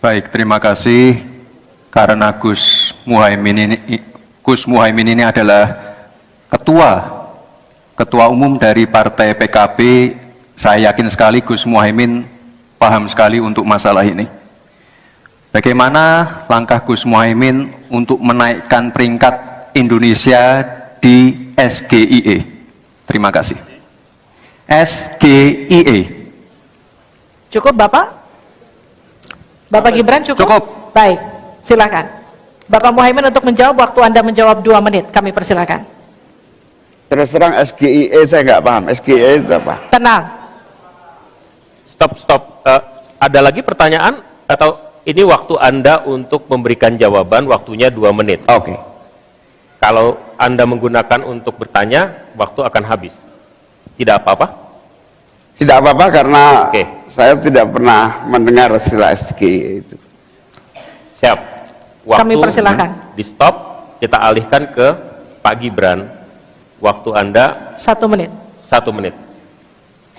Baik, terima kasih. Karena Gus Muhaimin ini adalah ketua umum dari Partai PKB, saya yakin sekali Gus Muhaimin paham sekali untuk masalah ini. Bagaimana langkah Gus Muhaimin untuk menaikkan peringkat Indonesia di SGIE? Terima kasih. SGIE. Cukup Bapak? Bapak Gibran cukup? Cukup. Baik. Silakan. Bapak Muhaimin untuk menjawab, waktu Anda menjawab 2 menit, kami persilakan. Terus terang SGIE saya nggak paham. SGIE itu apa? Tenang. Stop. Ada lagi pertanyaan atau ini waktu Anda untuk memberikan jawaban, waktunya 2 menit. Oke. Kalau Anda menggunakan untuk bertanya, waktu akan habis. Tidak apa-apa? Tidak apa-apa karena Oke. saya tidak pernah mendengar istilah SGIE itu. Siap. Kami persilakan. Di stop, kita alihkan ke Pak Gibran. Waktu Anda 1 menit. 1 menit.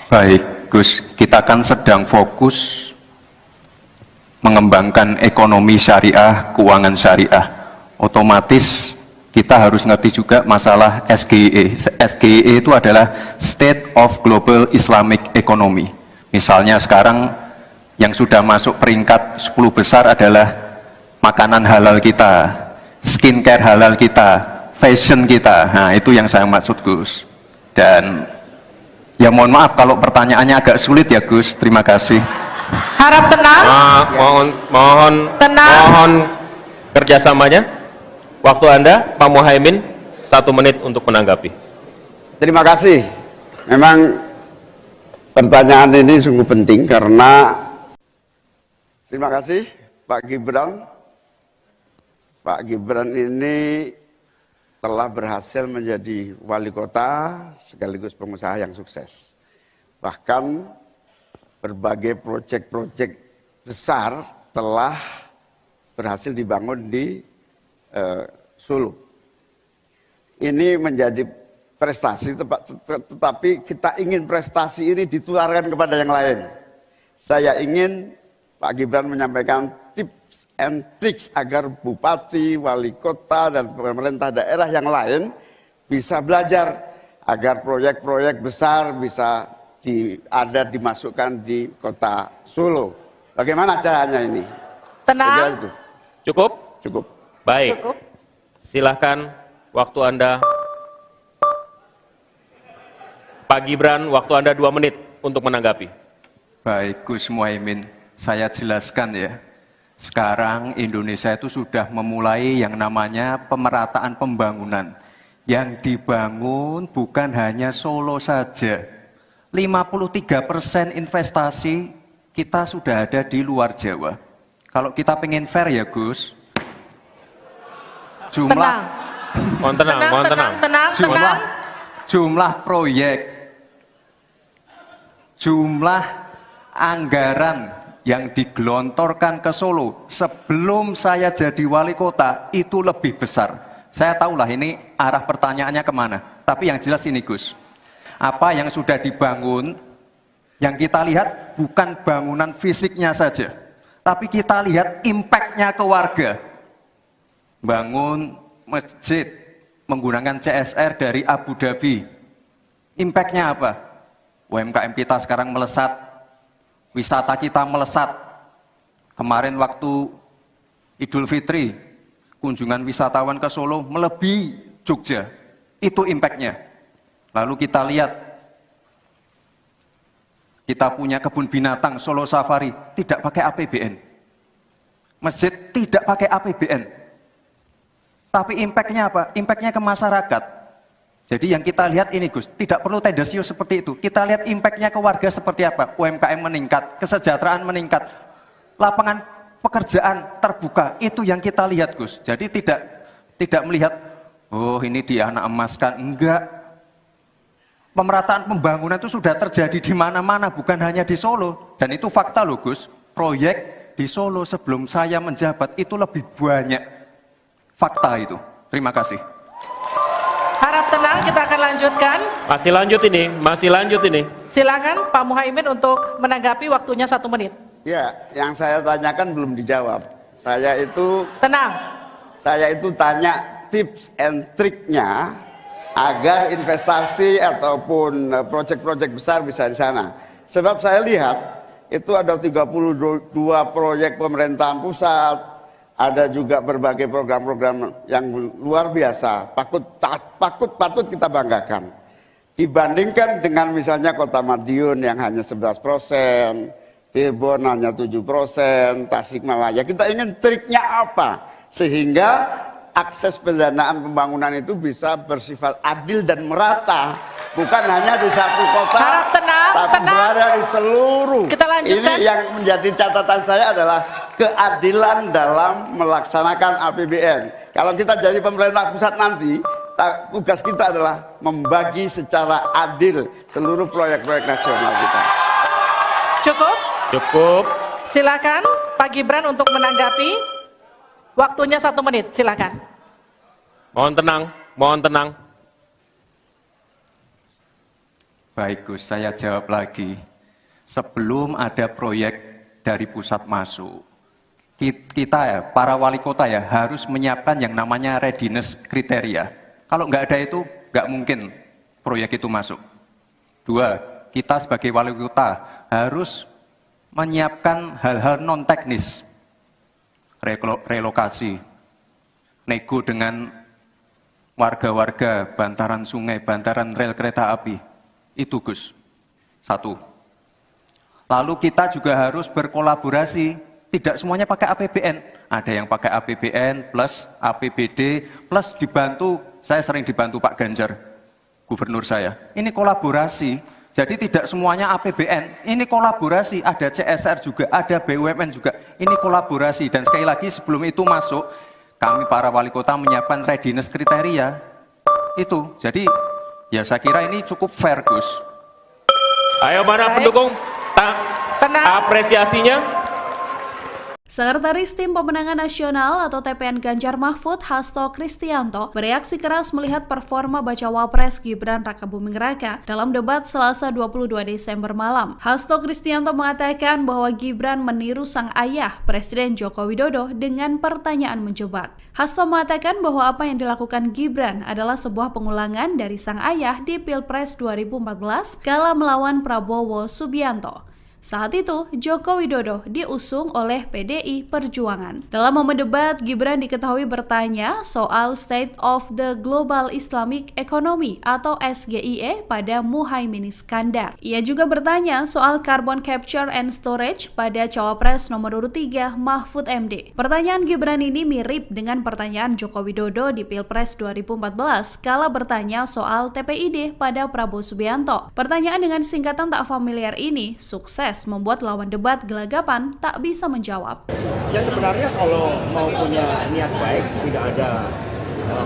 Baik, Gus, kita kan sedang fokus mengembangkan ekonomi syariah, keuangan syariah. Otomatis kita harus ngerti juga masalah SGIE. SGIE itu adalah State of Global Islamic Economy. Misalnya sekarang yang sudah masuk peringkat 10 besar adalah makanan halal kita, skincare halal kita, fashion kita. Nah, itu yang saya maksud, Gus. Dan ya mohon maaf kalau pertanyaannya agak sulit ya, Gus. Terima kasih. Harap tenang. Mohon kerjasamanya. Waktu Anda, Pak Muhaimin, 1 menit untuk menanggapi. Terima kasih. Memang pertanyaan ini sungguh penting karena terima kasih Pak Gibran Pak Gibran ini telah berhasil menjadi wali kota sekaligus pengusaha yang sukses. Bahkan berbagai proyek-proyek besar telah berhasil dibangun di Solo. Ini menjadi prestasi, tetapi kita ingin prestasi ini ditularkan kepada yang lain. Saya ingin Pak Gibran menyampaikan tips and tricks agar bupati, wali kota, dan pemerintah daerah yang lain bisa belajar agar proyek-proyek besar bisa dimasukkan di kota Solo. Bagaimana caranya ini? Tenang. Cukup? Cukup. Baik. Cukup. Silahkan waktu Anda. Pak Gibran, waktu Anda 2 menit untuk menanggapi. Baik Gus Muhaimin, saya jelaskan ya. Sekarang Indonesia itu sudah memulai yang namanya pemerataan pembangunan. Yang dibangun bukan hanya Solo saja. 53% investasi kita sudah ada di luar Jawa. Kalau kita pengen fair ya Gus, jumlah proyek, jumlah anggaran yang digelontorkan ke Solo sebelum saya jadi wali kota itu lebih besar. Saya tahulah ini arah pertanyaannya kemana. Tapi yang jelas ini Gus, apa yang sudah dibangun, yang kita lihat bukan bangunan fisiknya saja, tapi kita lihat impact-nya ke warga. Bangun masjid menggunakan CSR dari Abu Dhabi. Impact-nya apa? UMKM kita sekarang melesat, wisata kita melesat. Kemarin waktu Idul Fitri, kunjungan wisatawan ke Solo melebihi Jogja. Itu impact-nya. Lalu kita lihat, kita punya kebun binatang Solo Safari, tidak pakai APBN. Masjid tidak pakai APBN. Tapi impact-nya apa? Impact-nya ke masyarakat. Jadi yang kita lihat ini Gus, tidak perlu tendensius seperti itu. Kita lihat impact-nya ke warga seperti apa? UMKM meningkat, kesejahteraan meningkat, lapangan pekerjaan terbuka. Itu yang kita lihat Gus. Jadi tidak melihat, oh ini dianak emaskan. Enggak. Pemerataan pembangunan itu sudah terjadi di mana-mana, bukan hanya di Solo. Dan itu fakta loh Gus. Proyek di Solo sebelum saya menjabat itu lebih banyak. Fakta itu. Terima kasih. Harap tenang, kita akan lanjutkan. Masih lanjut ini. Silakan Pak Muhaimin untuk menanggapi, waktunya 1 menit. Ya, yang saya tanyakan belum dijawab. Tenang. Saya itu tanya tips and triknya agar investasi ataupun proyek-proyek besar bisa di sana. Sebab saya lihat itu ada 32 proyek pemerintahan pusat, ada juga berbagai program-program yang luar biasa, patut kita banggakan. Dibandingkan dengan misalnya Kota Madiun yang hanya 11%, Cirebon hanya 7%, Tasikmalaya. Kita ingin triknya apa? Sehingga akses pendanaan pembangunan itu bisa bersifat adil dan merata. Bukan hanya di satu kota, Harap tenang, tapi berada di seluruh. Kita lanjutkan. Ini yang menjadi catatan saya adalah keadilan dalam melaksanakan APBN. Kalau kita jadi pemerintah pusat nanti, tugas kita adalah membagi secara adil seluruh proyek-proyek nasional kita. Cukup. Silakan Pak Gibran untuk menanggapi. Waktunya 1 menit, silakan. Mohon tenang. Baik Gus, saya jawab lagi. Sebelum ada proyek dari pusat masuk, kita ya, para wali kota ya, harus menyiapkan yang namanya readiness kriteria. Kalau nggak ada itu, nggak mungkin proyek itu masuk. 2, kita sebagai wali kota harus menyiapkan hal-hal non-teknis. Relokasi, nego dengan warga-warga, bantaran sungai, bantaran rel kereta api. Itu Gus, 1. Lalu kita juga harus berkolaborasi, tidak semuanya pakai APBN. Ada yang pakai APBN plus APBD plus dibantu, saya sering dibantu Pak Ganjar, gubernur saya. Ini kolaborasi, jadi tidak semuanya APBN, ini kolaborasi, ada CSR juga, ada BUMN juga, ini kolaborasi. Dan sekali lagi sebelum itu masuk, kami para wali kota menyiapkan readiness kriteria. Itu, jadi ya saya kira ini cukup fair, Gus. Ayo mana pendukung? Apresiasinya. Sekretaris Tim Pemenangan Nasional atau TPN Ganjar Mahfud, Hasto Kristianto, bereaksi keras melihat performa Bacawa Pres Gibran Rakabuming Raka dalam debat Selasa 22 Desember malam. Hasto Kristianto mengatakan bahwa Gibran meniru sang ayah, Presiden Joko Widodo, dengan pertanyaan menjebak. Hasto mengatakan bahwa apa yang dilakukan Gibran adalah sebuah pengulangan dari sang ayah di Pilpres 2014 kala melawan Prabowo Subianto. Saat itu, Joko Widodo diusung oleh PDI Perjuangan. Dalam momen debat, Gibran diketahui bertanya soal State of the Global Islamic Economy atau SGIE pada Muhaimin Iskandar. Ia juga bertanya soal Carbon Capture and Storage pada Cawapres nomor urut 3 Mahfud MD. Pertanyaan Gibran ini mirip dengan pertanyaan Joko Widodo di Pilpres 2014 kala bertanya soal TPID pada Prabowo Subianto. Pertanyaan dengan singkatan tak familiar ini sukses membuat lawan debat gelagapan tak bisa menjawab. Ya sebenarnya kalau mau punya niat baik, tidak ada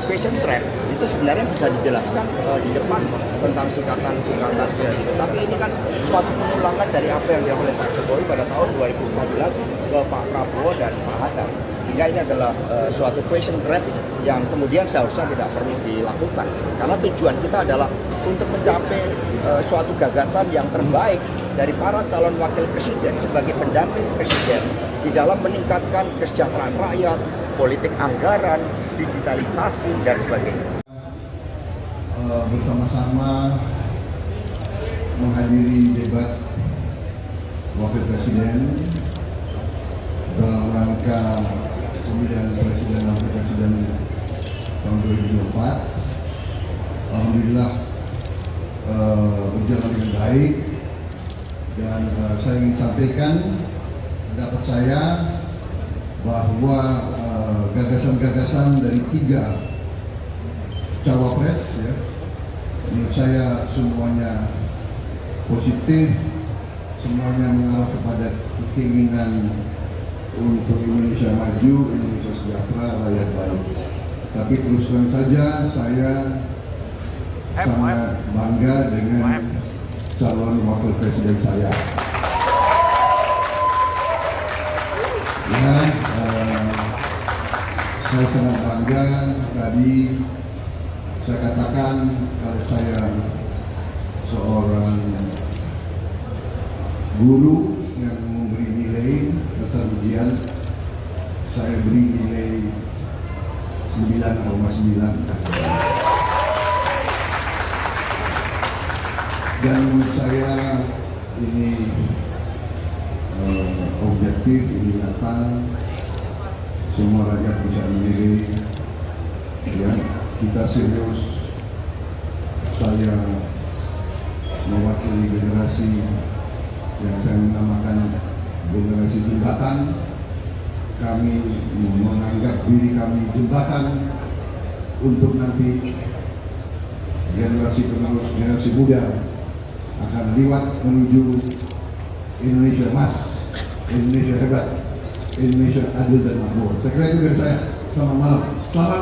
question trap, itu sebenarnya bisa dijelaskan di depan tentang singkatan-singkatan seperti itu. Tapi ini kan suatu pengulangan dari apa yang dilakukan oleh Pak Jokowi pada tahun 2014 ke Pak Prabowo dan Pak Hatta. Sehingga ini adalah suatu question trap yang kemudian seharusnya tidak perlu dilakukan. Karena tujuan kita adalah untuk mencapai suatu gagasan yang terbaik dari para calon wakil presiden sebagai pendamping presiden di dalam meningkatkan kesejahteraan rakyat, politik anggaran, digitalisasi, dan sebagainya. Bersama-sama menghadiri debat wakil presiden dalam rangka pemilihan presiden dan wakil presiden tahun 2024. Alhamdulillah berjalan dengan baik. Dan saya ingin sampaikan pendapat saya bahwa gagasan-gagasan dari 3 cawapres, ya, menurut saya semuanya positif, semuanya mengarah kepada keinginan untuk Indonesia maju, Indonesia sejahtera, rakyat baik. Tapi terus terang saja saya sangat bangga dengan calon wakil presiden saya. Ya, saya sangat bangga. Tadi saya katakan kalau saya seorang guru yang memberi nilai atas ujian, saya beri nilai 9,9. Dan menurut saya ini objektif, ini nyata, semua rakyat bisa menilai. Ya, kita serius. Saya mewakili generasi yang saya namakan generasi jembatan. Kami menganggap diri kami jembatan untuk nanti generasi penerus, generasi muda akan lewat menuju Indonesia emas, Indonesia hebat, Indonesia adil dan makmur. Saya kira itu dari saya. Selamat malam. Selamat.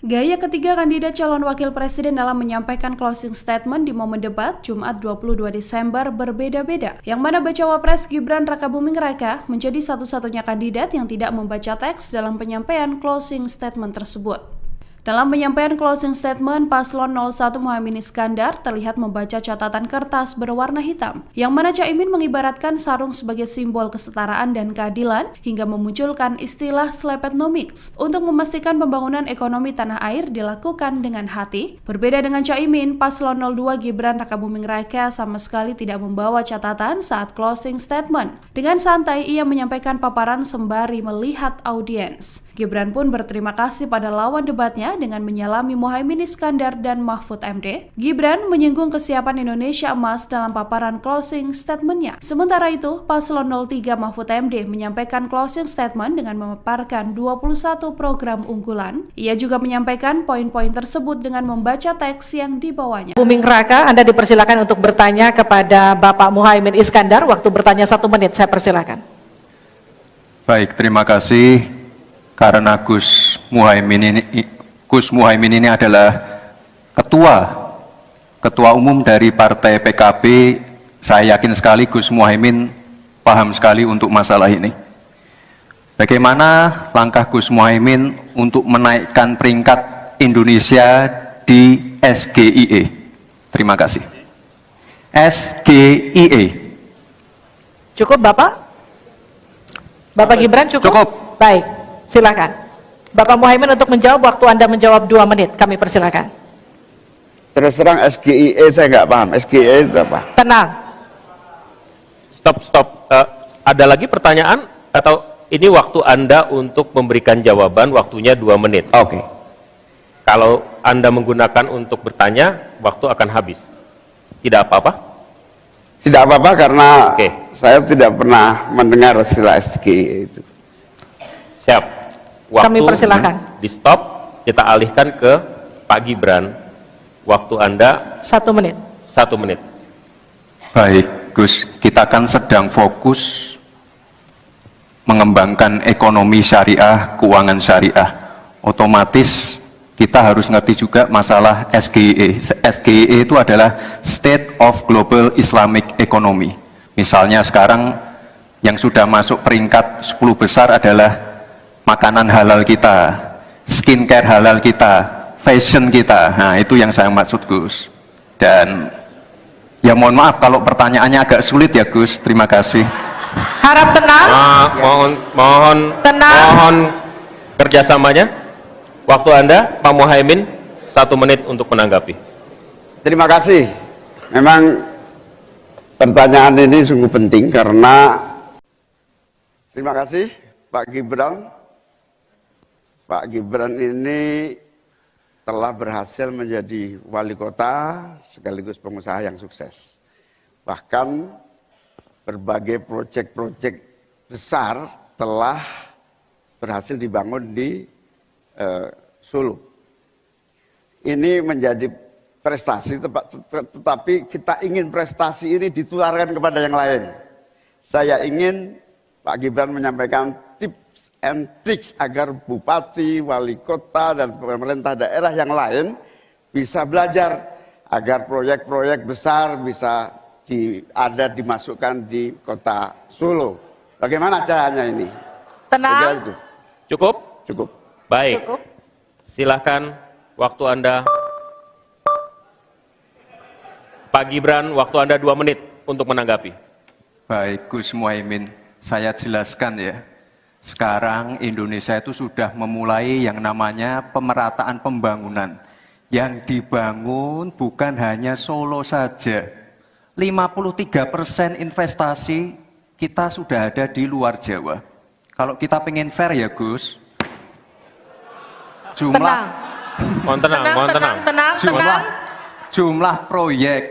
Gaya ketiga kandidat calon wakil presiden dalam menyampaikan closing statement di momen debat Jumat 22 Desember berbeda-beda. Yang mana Bacawa Pres Gibran Rakabuming Raka menjadi satu-satunya kandidat yang tidak membaca teks dalam penyampaian closing statement tersebut. Dalam penyampaian closing statement, Paslon 01 Muhaimin Iskandar terlihat membaca catatan kertas berwarna hitam, yang mana Caimin mengibaratkan sarung sebagai simbol kesetaraan dan keadilan hingga memunculkan istilah Slepetnomics untuk memastikan pembangunan ekonomi tanah air dilakukan dengan hati. Berbeda dengan Caimin, Paslon 02 Gibran Rakabuming Raka sama sekali tidak membawa catatan saat closing statement. Dengan santai, ia menyampaikan paparan sembari melihat audiens. Gibran pun berterima kasih pada lawan debatnya dengan menyalami Muhaimin Iskandar dan Mahfud MD. Gibran menyinggung kesiapan Indonesia emas dalam paparan closing statement-nya. Sementara itu, Paslon 03 Mahfud MD menyampaikan closing statement dengan memaparkan 21 program unggulan. Ia juga menyampaikan poin-poin tersebut dengan membaca teks yang dibawanya. Buming Raka, Anda dipersilakan untuk bertanya kepada Bapak Muhaimin Iskandar. Waktu bertanya 1 menit, saya persilakan. Baik, terima kasih. Karena Gus Muhaimin ini adalah ketua umum dari Partai PKB. Saya yakin sekali Gus Muhaimin paham sekali untuk masalah ini. Bagaimana langkah Gus Muhaimin untuk menaikkan peringkat Indonesia di SGIE? Terima kasih. SGIE. Cukup Bapak? Bapak Gibran cukup? Cukup. Baik, silakan. Bapak Muhaimin untuk menjawab, waktu Anda menjawab 2 menit, kami persilakan. Terus terang SGIE saya nggak paham. SGIE itu apa? Tenang. Stop. Ada lagi pertanyaan atau ini waktu Anda untuk memberikan jawaban, waktunya 2 menit. Oke. Kalau Anda menggunakan untuk bertanya, waktu akan habis. Tidak apa-apa? Tidak apa-apa karena Oke. saya tidak pernah mendengar istilah SGIE itu. Siap. Waktu Kami persilakan. di stop, kita alihkan ke Pak Gibran. Waktu Anda 1 menit. 1 menit. Baik Gus, kita kan sedang fokus mengembangkan ekonomi syariah, keuangan syariah. Otomatis kita harus ngerti juga masalah SGIE. SGIE itu adalah State of Global Islamic Economy. Misalnya sekarang yang sudah masuk peringkat 10 besar adalah makanan halal kita, skincare halal kita, fashion kita. Nah, itu yang saya maksud Gus. Dan ya mohon maaf kalau pertanyaannya agak sulit ya Gus. Terima kasih. Harap tenang. Tenang. Mohon kerjasamanya. Waktu Anda, Pak Muhaimin, 1 menit untuk menanggapi. Terima kasih. Memang pertanyaan ini sungguh penting karena terima kasih Pak Gibran. Pak Gibran ini telah berhasil menjadi wali kota sekaligus pengusaha yang sukses. Bahkan berbagai proyek-proyek besar telah berhasil dibangun di Solo. Ini menjadi prestasi, tetapi kita ingin prestasi ini ditularkan kepada yang lain. Saya ingin Pak Gibran menyampaikan tips and tricks agar bupati, wali kota, dan pemerintah daerah yang lain bisa belajar agar proyek-proyek besar bisa dimasukkan di kota Solo. Bagaimana caranya ini? Tenang. Cukup? Cukup. Baik. Cukup. Silahkan, waktu Anda. Pak Gibran, waktu Anda 2 menit untuk menanggapi. Baik Gus Muhaimin, saya jelaskan ya. Sekarang Indonesia itu sudah memulai yang namanya pemerataan pembangunan. Yang dibangun bukan hanya Solo saja. 53% investasi kita sudah ada di luar Jawa. Kalau kita pengen fair ya Gus, jumlah proyek,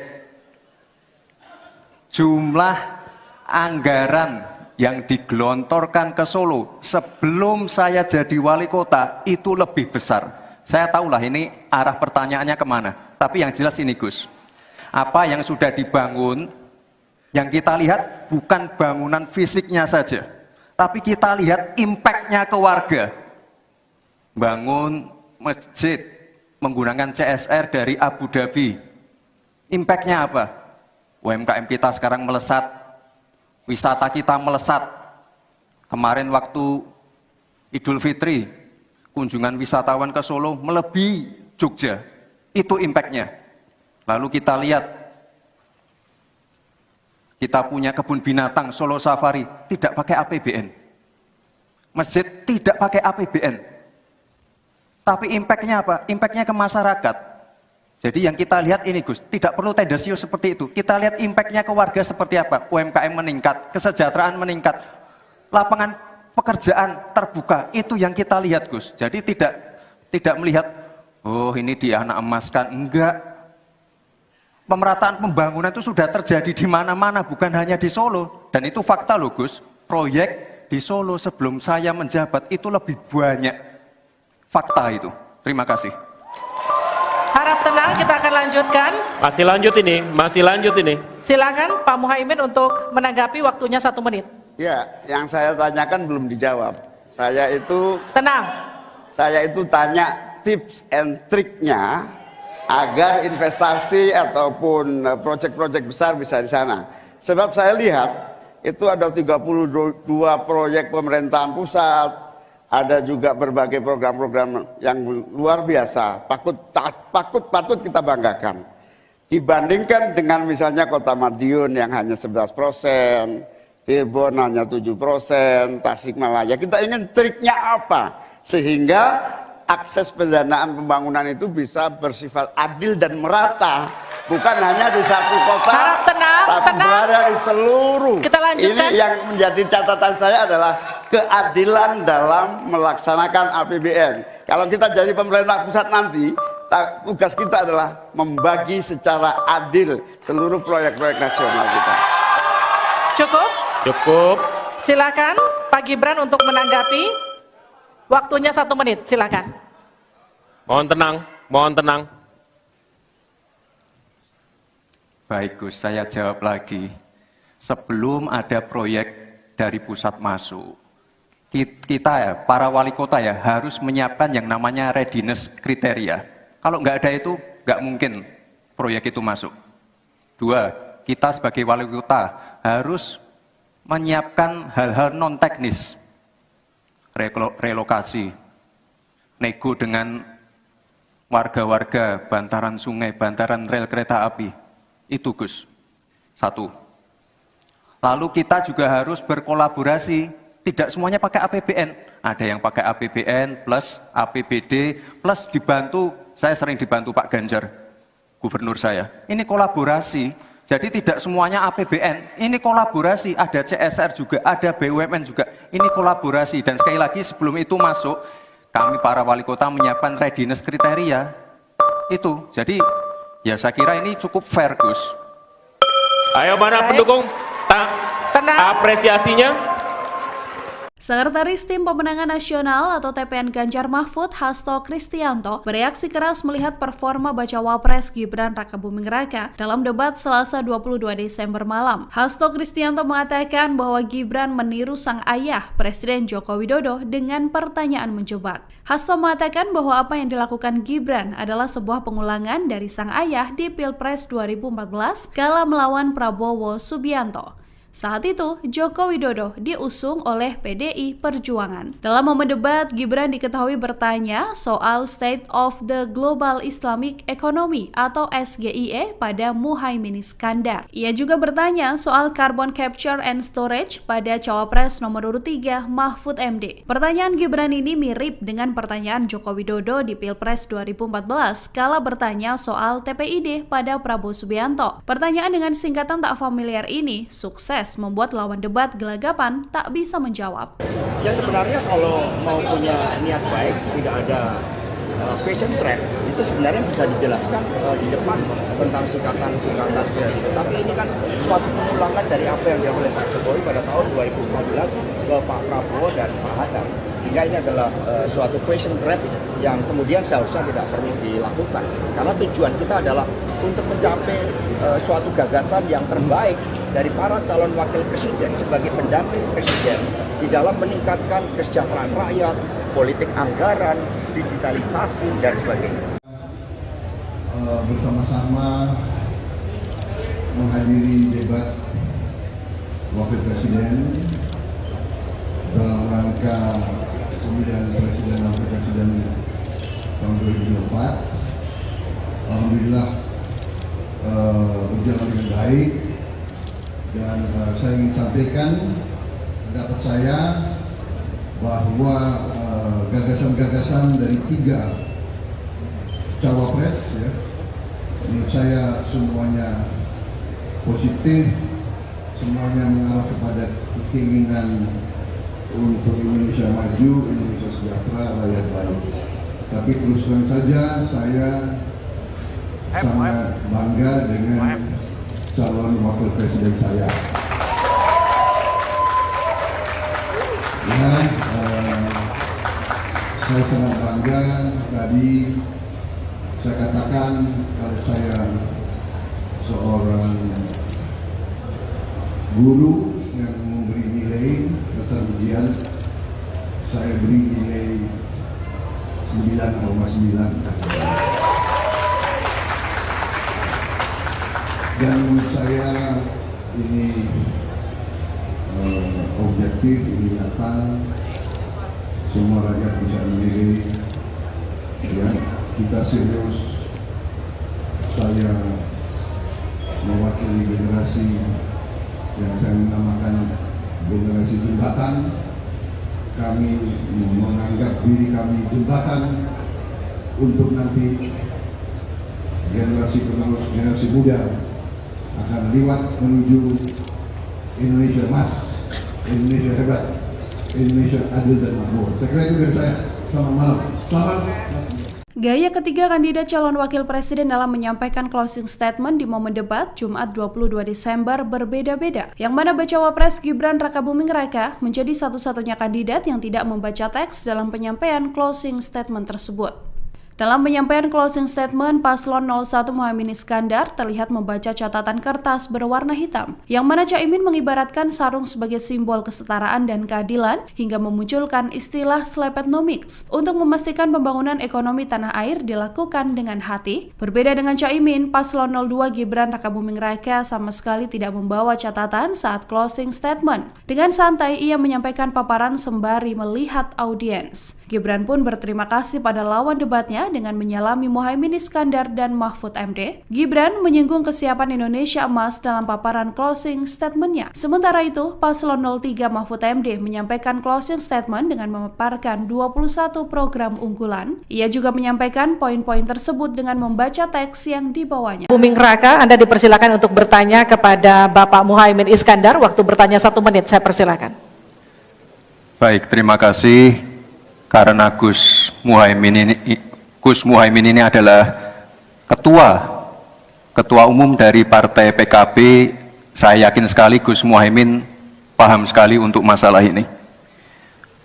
jumlah anggaran yang digelontorkan ke Solo sebelum saya jadi wali kota itu lebih besar. Saya tahulah ini arah pertanyaannya kemana. Tapi yang jelas ini Gus, apa yang sudah dibangun, yang kita lihat bukan bangunan fisiknya saja, tapi kita lihat impact-nya ke warga. Bangun masjid menggunakan CSR dari Abu Dhabi. Impact-nya apa? UMKM kita sekarang melesat, wisata kita melesat. Kemarin waktu Idul Fitri, kunjungan wisatawan ke Solo melebihi Jogja. Itu impact-nya. Lalu kita lihat, kita punya kebun binatang Solo Safari, tidak pakai APBN. Masjid tidak pakai APBN. Tapi impact-nya apa? Impact-nya ke masyarakat. Jadi yang kita lihat ini Gus, tidak perlu tendensius seperti itu. Kita lihat impact-nya ke warga seperti apa. UMKM meningkat, kesejahteraan meningkat, lapangan pekerjaan terbuka. Itu yang kita lihat Gus. Jadi tidak melihat, oh ini dia anak emaskan. Enggak. Pemerataan pembangunan itu sudah terjadi di mana-mana, bukan hanya di Solo. Dan itu fakta loh Gus. Proyek di Solo sebelum saya menjabat itu lebih banyak. Fakta itu. Terima kasih. Harap tenang, kita akan lanjutkan. Masih lanjut ini. Silakan Pak Muhaimin untuk menanggapi, waktunya 1 menit. Ya, yang saya tanyakan belum dijawab. Saya itu Tenang. saya itu tanya tips and triknya agar investasi ataupun proyek-proyek besar bisa di sana. Sebab saya lihat itu ada 32 proyek pemerintahan pusat, ada juga berbagai program-program yang luar biasa, patut kita banggakan. Dibandingkan dengan misalnya Kota Madiun yang hanya 11%, Cirebon hanya 7%, Tasikmalaya. Kita ingin triknya apa? Sehingga akses pendanaan pembangunan itu bisa bersifat adil dan merata. Bukan hanya di satu kota, Harap tenang, tapi berada di seluruh. Kita lanjutkan. Ini yang menjadi catatan saya adalah keadilan dalam melaksanakan APBN. Kalau kita jadi pemerintah pusat nanti, tugas kita adalah membagi secara adil seluruh proyek-proyek nasional kita. Cukup? Cukup. Silakan Pak Gibran untuk menanggapi. Waktunya 1 menit, silakan. Mohon tenang, mohon tenang. Baik Gus, saya jawab lagi. Sebelum ada proyek dari pusat masuk, kita ya, para wali kota ya harus menyiapkan yang namanya readiness kriteria. Kalau nggak ada itu, nggak mungkin proyek itu masuk. 2, kita sebagai wali kota harus menyiapkan hal-hal non-teknis. Relokasi, nego dengan warga-warga, bantaran sungai, bantaran rel kereta api. Itu Gus, 1. Lalu kita juga harus berkolaborasi, tidak semuanya pakai APBN. Ada yang pakai APBN plus APBD plus dibantu, saya sering dibantu Pak Ganjar, gubernur saya. Ini kolaborasi, jadi tidak semuanya APBN, ini kolaborasi, ada CSR juga, ada BUMN juga, ini kolaborasi. Dan sekali lagi sebelum itu masuk, kami para wali kota menyiapkan readiness kriteria, itu. Jadi ya saya kira ini cukup fair Gus. Ayo mana pendukung? Tenang. Apresiasinya. Sekretaris Tim Pemenangan Nasional atau TPN Ganjar Mahfud, Hasto Kristianto, bereaksi keras melihat performa Bacawa Pres Gibran Rakabuming Raka dalam debat Selasa 22 Desember malam. Hasto Kristianto mengatakan bahwa Gibran meniru sang ayah, Presiden Joko Widodo, dengan pertanyaan menjebak. Hasto mengatakan bahwa apa yang dilakukan Gibran adalah sebuah pengulangan dari sang ayah di Pilpres 2014 kala melawan Prabowo Subianto. Saat itu, Joko Widodo diusung oleh PDI Perjuangan. Dalam momen debat, Gibran diketahui bertanya soal State of the Global Islamic Economy atau SGIE pada Muhaimin Iskandar. Ia juga bertanya soal Carbon Capture and Storage pada Cawapres nomor urut 3 Mahfud MD. Pertanyaan Gibran ini mirip dengan pertanyaan Joko Widodo di Pilpres 2014 kala bertanya soal TPID pada Prabowo Subianto. Pertanyaan dengan singkatan tak familiar ini sukses membuat lawan debat gelagapan tak bisa menjawab. Ya sebenarnya kalau mau punya niat baik, tidak ada question trap, itu sebenarnya bisa dijelaskan di depan tentang singkatan-singkatan. Tapi ini kan suatu pengulangan dari apa yang dilakukan oleh Pak Jokowi pada tahun 2014 ke Pak Prabowo dan Pak Hatta. Sehingga ini adalah suatu question trap yang kemudian seharusnya tidak perlu dilakukan. Karena tujuan kita adalah untuk mencapai suatu gagasan yang terbaik dari para calon wakil presiden sebagai pendamping presiden di dalam meningkatkan kesejahteraan rakyat, politik anggaran, digitalisasi, dan sebagainya. Bersama-sama menghadiri debat wakil presiden dalam rangka pemilihan presiden dan wakil presiden tahun 2024. Alhamdulillah berjalan dengan baik. Dan saya ingin sampaikan pendapat saya bahwa gagasan-gagasan dari 3 cawapres ya, menurut saya semuanya positif, semuanya mengarah kepada keinginan untuk Indonesia maju, Indonesia sejahtera, rakyat baik. Tapi terus terang saja saya sangat bangga dengan calon wakil presiden saya. Ya, saya sangat bangga. Tadi saya katakan kalau saya seorang guru yang memberi nilai atas ujian, saya beri nilai 9,9. Dan menurut saya ini objektif, ini nyata, semua rakyat bisa memilih. Ya, kita serius. Saya mewakili generasi yang saya namakan generasi jembatan. Kami menganggap diri kami jembatan untuk nanti generasi penerus, generasi muda akan lewat menuju Indonesia emas, Indonesia hebat, Indonesia adil dan makmur. Saya kira itu dari saya. Selamat malam. Selamat. Gaya ketiga kandidat calon wakil presiden dalam menyampaikan closing statement di momen debat Jumat 22 Desember berbeda-beda, yang mana bacawa pres Gibran Rakabuming Raka menjadi satu-satunya kandidat yang tidak membaca teks dalam penyampaian closing statement tersebut. Dalam penyampaian closing statement, Paslon 01 Muhaimin Iskandar terlihat membaca catatan kertas berwarna hitam, yang mana Caimin mengibaratkan sarung sebagai simbol kesetaraan dan keadilan, hingga memunculkan istilah slepetnomics untuk memastikan pembangunan ekonomi tanah air dilakukan dengan hati. Berbeda dengan Caimin, Paslon 02 Gibran Rakabuming Raka sama sekali tidak membawa catatan saat closing statement. Dengan santai, ia menyampaikan paparan sembari melihat audiens. Gibran pun berterima kasih pada lawan debatnya dengan menyalami Muhaimin Iskandar dan Mahfud MD. Gibran menyinggung kesiapan Indonesia emas dalam paparan closing statement-nya. Sementara itu, Paslon 03 Mahfud MD menyampaikan closing statement dengan memaparkan 21 program unggulan. Ia juga menyampaikan poin-poin tersebut dengan membaca teks yang dibawanya. Buming Raka, Anda dipersilakan untuk bertanya kepada Bapak Muhaimin Iskandar. Waktu bertanya 1 menit, saya persilakan. Baik, terima kasih. Karena Gus Muhaimin ini adalah ketua umum dari Partai PKB, saya yakin sekali Gus Muhaimin paham sekali untuk masalah ini.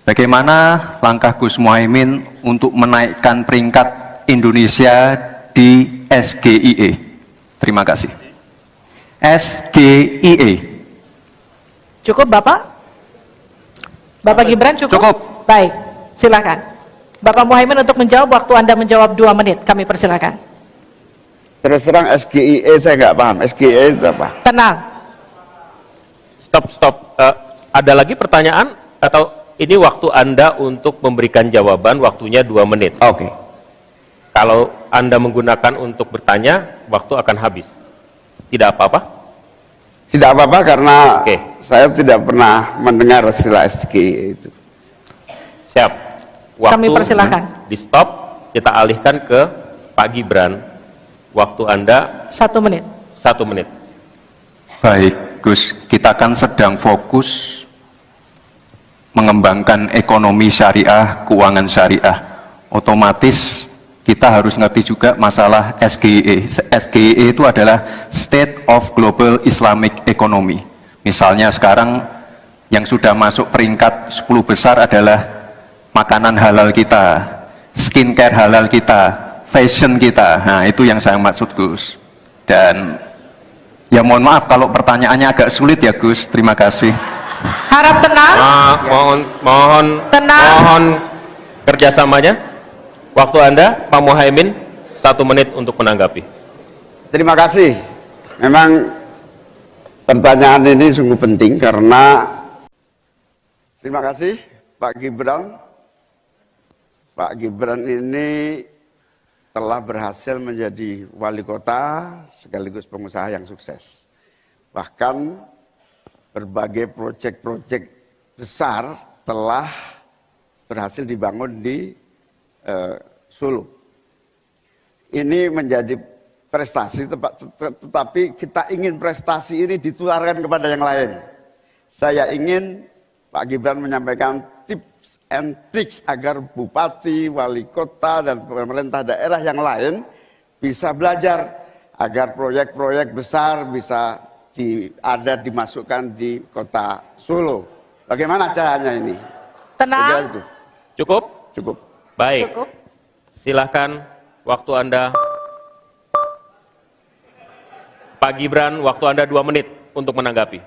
Bagaimana langkah Gus Muhaimin untuk menaikkan peringkat Indonesia di SGIE? Terima kasih. SGIE. Cukup Bapak? Bapak Gibran cukup? Cukup. Baik, silakan. Bapak Muhaimin untuk menjawab, waktu Anda menjawab 2 menit, kami persilakan. Terus terang SGIE saya nggak paham. SGIE itu apa? Tenang. Stop. Ada lagi pertanyaan atau ini waktu Anda untuk memberikan jawaban, waktunya 2 menit. Oke. Kalau Anda menggunakan untuk bertanya, waktu akan habis. Tidak apa-apa? Tidak apa-apa karena Oke. saya tidak pernah mendengar istilah SGIE itu. Siap. Waktu Kami persilakan. di stop, kita alihkan ke Pak Gibran. Waktu Anda 1 menit. 1 menit. Baik, Gus, kita kan sedang fokus mengembangkan ekonomi syariah, keuangan syariah. Otomatis kita harus ngerti juga masalah SGIE. SGIE itu adalah State of Global Islamic Economy. Misalnya sekarang yang sudah masuk peringkat 10 besar adalah makanan halal kita, skincare halal kita, fashion kita. Nah, itu yang saya maksud, Gus. Dan ya mohon maaf kalau pertanyaannya agak sulit ya, Gus. Terima kasih. Harap tenang. Tenang. Mohon kerjasamanya. Waktu Anda, Pak Muhaimin, 1 menit untuk menanggapi. Terima kasih. Memang pertanyaan ini sungguh penting karena terima kasih Pak Gibran. Pak Gibran ini telah berhasil menjadi wali kota sekaligus pengusaha yang sukses. Bahkan berbagai proyek-proyek besar telah berhasil dibangun di Solo. Ini menjadi prestasi, tetapi kita ingin prestasi ini ditularkan kepada yang lain. Saya ingin Pak Gibran menyampaikan tips and tricks agar bupati, wali kota, dan pemerintah daerah yang lain bisa belajar agar proyek-proyek besar bisa dimasukkan di kota Solo. Bagaimana caranya ini? Tenang. Itu. Cukup? Cukup. Baik. Cukup. Silahkan waktu Anda. Pak Gibran, waktu Anda 2 menit untuk menanggapi.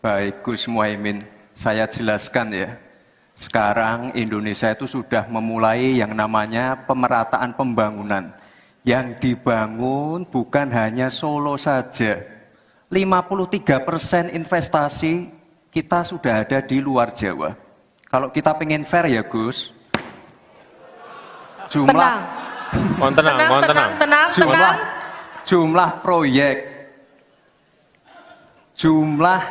Baik, Gus Muhaimin, saya jelaskan ya. Sekarang Indonesia itu sudah memulai yang namanya pemerataan pembangunan. Yang dibangun bukan hanya Solo saja. 53% investasi kita sudah ada di luar Jawa. Kalau kita pengen fair ya Gus, jumlah proyek, jumlah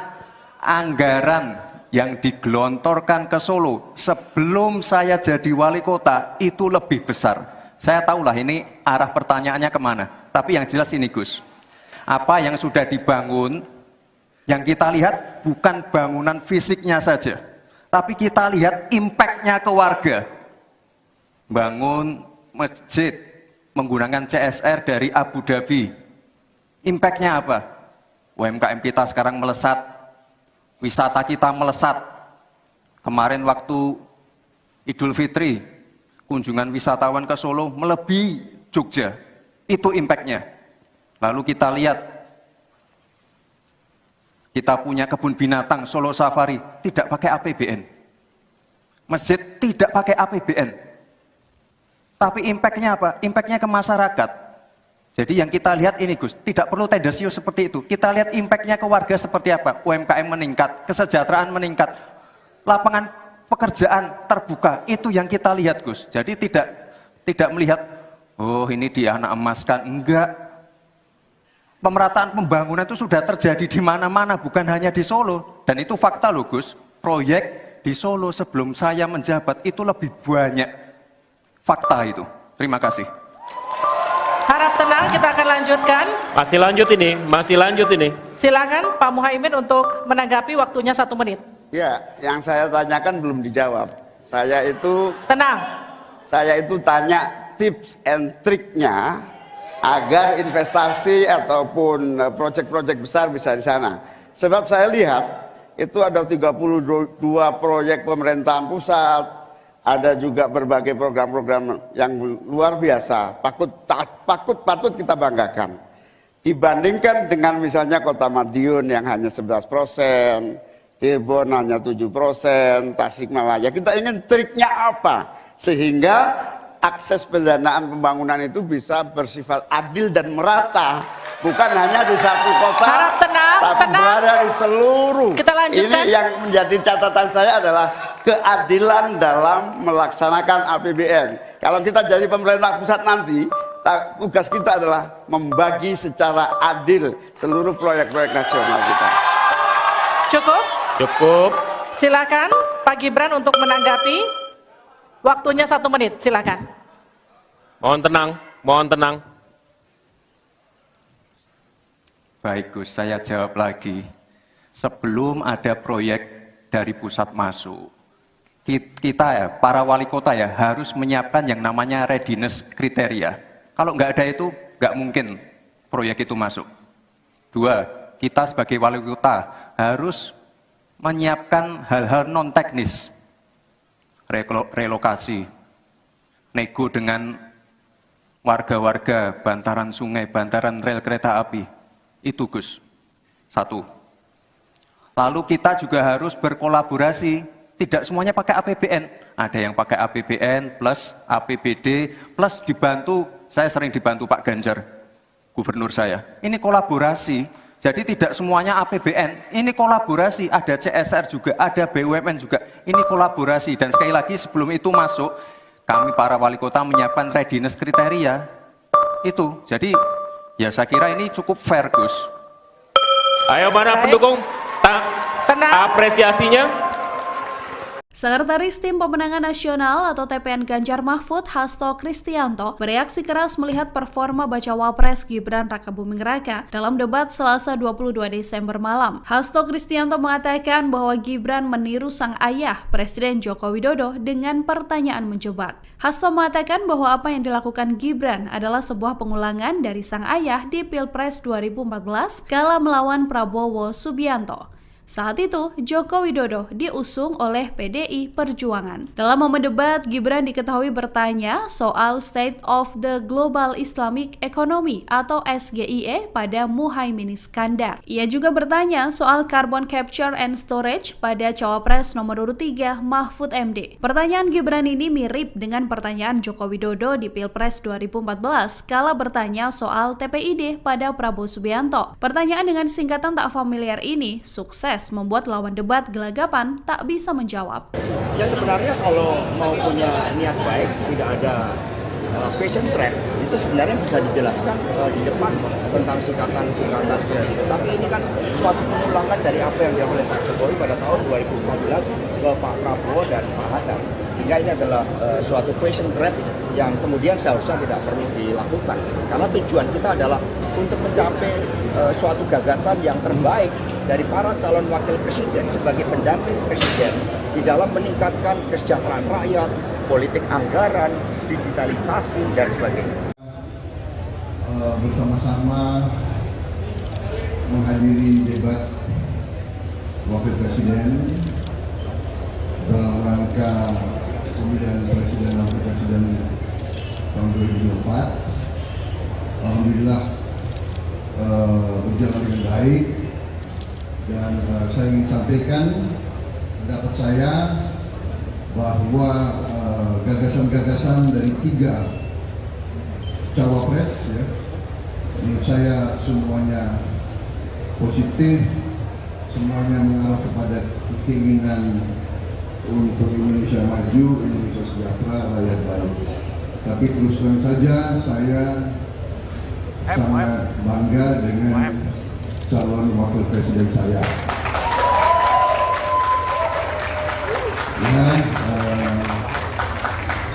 anggaran yang digelontorkan ke Solo sebelum saya jadi wali kota itu lebih besar. Saya tahulah ini arah pertanyaannya kemana. Tapi yang jelas ini Gus, apa yang sudah dibangun, yang kita lihat bukan bangunan fisiknya saja, tapi kita lihat impact-nya ke warga. Bangun masjid menggunakan CSR dari Abu Dhabi. Impact-nya apa? UMKM kita sekarang melesat, wisata kita melesat. Kemarin waktu Idul Fitri, kunjungan wisatawan ke Solo melebihi Jogja. Itu impact-nya. Lalu kita lihat, kita punya kebun binatang Solo Safari, tidak pakai APBN. Masjid tidak pakai APBN. Tapi impact-nya apa? Impact-nya ke masyarakat. Jadi yang kita lihat ini Gus, tidak perlu tendensius seperti itu. Kita lihat impact-nya ke warga seperti apa? UMKM meningkat, kesejahteraan meningkat, lapangan pekerjaan terbuka. Itu yang kita lihat Gus. Jadi tidak melihat, oh ini dia anak emaskan. Enggak. Pemerataan pembangunan itu sudah terjadi di mana-mana, bukan hanya di Solo. Dan itu fakta loh Gus. Proyek di Solo sebelum saya menjabat itu lebih banyak. Fakta itu. Terima kasih. Harap tenang, kita akan lanjutkan. Masih lanjut ini. Silakan Pak Muhaimin untuk menanggapi, waktunya 1 menit. Ya, yang saya tanyakan belum dijawab. Saya itu tanya tips and triknya agar investasi ataupun proyek-proyek besar bisa di sana. Sebab saya lihat itu ada 32 proyek pemerintahan pusat, ada juga berbagai program-program yang luar biasa, patut kita banggakan. Dibandingkan dengan misalnya Kota Madiun yang hanya 11%, Cirebon hanya 7%, Tasikmalaya. Kita ingin triknya apa? Sehingga akses pendanaan pembangunan itu bisa bersifat adil dan merata. Bukan hanya di satu kota, harap tenang, tapi berada di seluruh. Kita lanjutkan. Ini yang menjadi catatan saya adalah keadilan dalam melaksanakan APBN. Kalau kita jadi pemerintah pusat nanti, tugas kita adalah membagi secara adil seluruh proyek-proyek nasional kita. Cukup. Silakan Pak Gibran untuk menanggapi. Waktunya 1 menit, silakan. Mohon tenang. Baik Gus, saya jawab lagi. Sebelum ada proyek dari pusat masuk, kita ya, para wali kota ya, harus menyiapkan yang namanya readiness kriteria. Kalau nggak ada itu, nggak mungkin proyek itu masuk. 2, kita sebagai wali kota harus menyiapkan hal-hal non-teknis. Relokasi, nego dengan warga-warga, bantaran sungai, bantaran rel kereta api. Itu Gus, 1. Lalu kita juga harus berkolaborasi, tidak semuanya pakai APBN. Ada yang pakai APBN plus APBD plus dibantu, saya sering dibantu Pak Ganjar, gubernur saya. Ini kolaborasi, jadi tidak semuanya APBN, ini kolaborasi, ada CSR juga, ada BUMN juga, ini kolaborasi. Dan sekali lagi sebelum itu masuk, kami para wali kota menyiapkan readiness kriteria, itu. Jadi ya saya kira ini cukup fair Gus. Ayo mana pendukung? Apresiasinya. Sekretaris Tim Pemenangan Nasional atau TPN Ganjar Mahfud, Hasto Kristianto, bereaksi keras melihat performa Bacawa Pres Gibran Rakabuming Raka dalam debat Selasa 22 Desember malam. Hasto Kristianto mengatakan bahwa Gibran meniru sang ayah, Presiden Joko Widodo, dengan pertanyaan menjebak. Hasto mengatakan bahwa apa yang dilakukan Gibran adalah sebuah pengulangan dari sang ayah di Pilpres 2014 kala melawan Prabowo Subianto. Saat itu, Joko Widodo diusung oleh PDI Perjuangan. Dalam momen debat, Gibran diketahui bertanya soal State of the Global Islamic Economy atau SGIE pada Muhaimin Iskandar. Ia juga bertanya soal Carbon Capture and Storage pada Cawapres nomor urut 3 Mahfud MD. Pertanyaan Gibran ini mirip dengan pertanyaan Joko Widodo di Pilpres 2014 kala bertanya soal TPID pada Prabowo Subianto. Pertanyaan dengan singkatan tak familiar ini sukses membuat lawan debat gelagapan tak bisa menjawab. Ya sebenarnya kalau mau punya niat baik, tidak ada question trap, itu sebenarnya bisa dijelaskan di depan tentang singkatan-singkatan seperti itu. Tapi ini kan suatu pengulangan dari apa yang dilakukan oleh Pak Jokowi pada tahun 2014 ke Pak Prabowo dan Pak Hatta. Sehingga ini adalah suatu question trap yang kemudian seharusnya tidak perlu dilakukan. Karena tujuan kita adalah untuk mencapai suatu gagasan yang terbaik dari para calon wakil presiden sebagai pendamping presiden di dalam meningkatkan kesejahteraan rakyat, politik anggaran, digitalisasi, dan sebagainya. Bersama-sama menghadiri debat wakil presiden dalam rangka pemilihan presiden dan wakil presiden tahun 2024. Alhamdulillah berjalan dengan baik, dan saya ingin sampaikan pendapat saya bahwa gagasan-gagasan dari 3 cawapres, ya, menurut saya semuanya positif, semuanya mengarah kepada keinginan untuk Indonesia maju, Indonesia sejahtera, rakyat baik. Tapi terus terang saja saya sangat bangga dengan calon wakil presiden saya. Ya,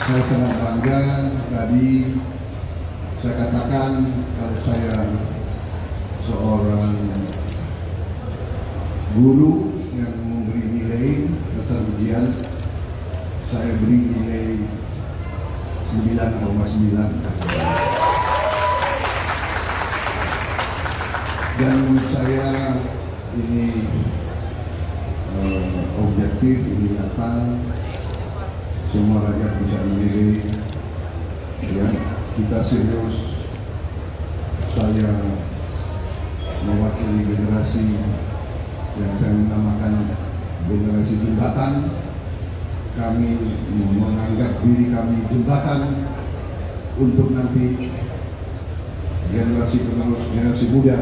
saya sangat bangga. Tadi saya katakan kalau saya seorang guru yang memberi nilai dasar ujian, saya beri nilai 9,9. Dan menurut saya ini objektif, ini nyata, semua rakyat bisa menilai. Ya, kita serius. Saya mewakili generasi yang saya namakan generasi jembatan. Kami menganggap diri kami jembatan untuk nanti generasi penerus, generasi muda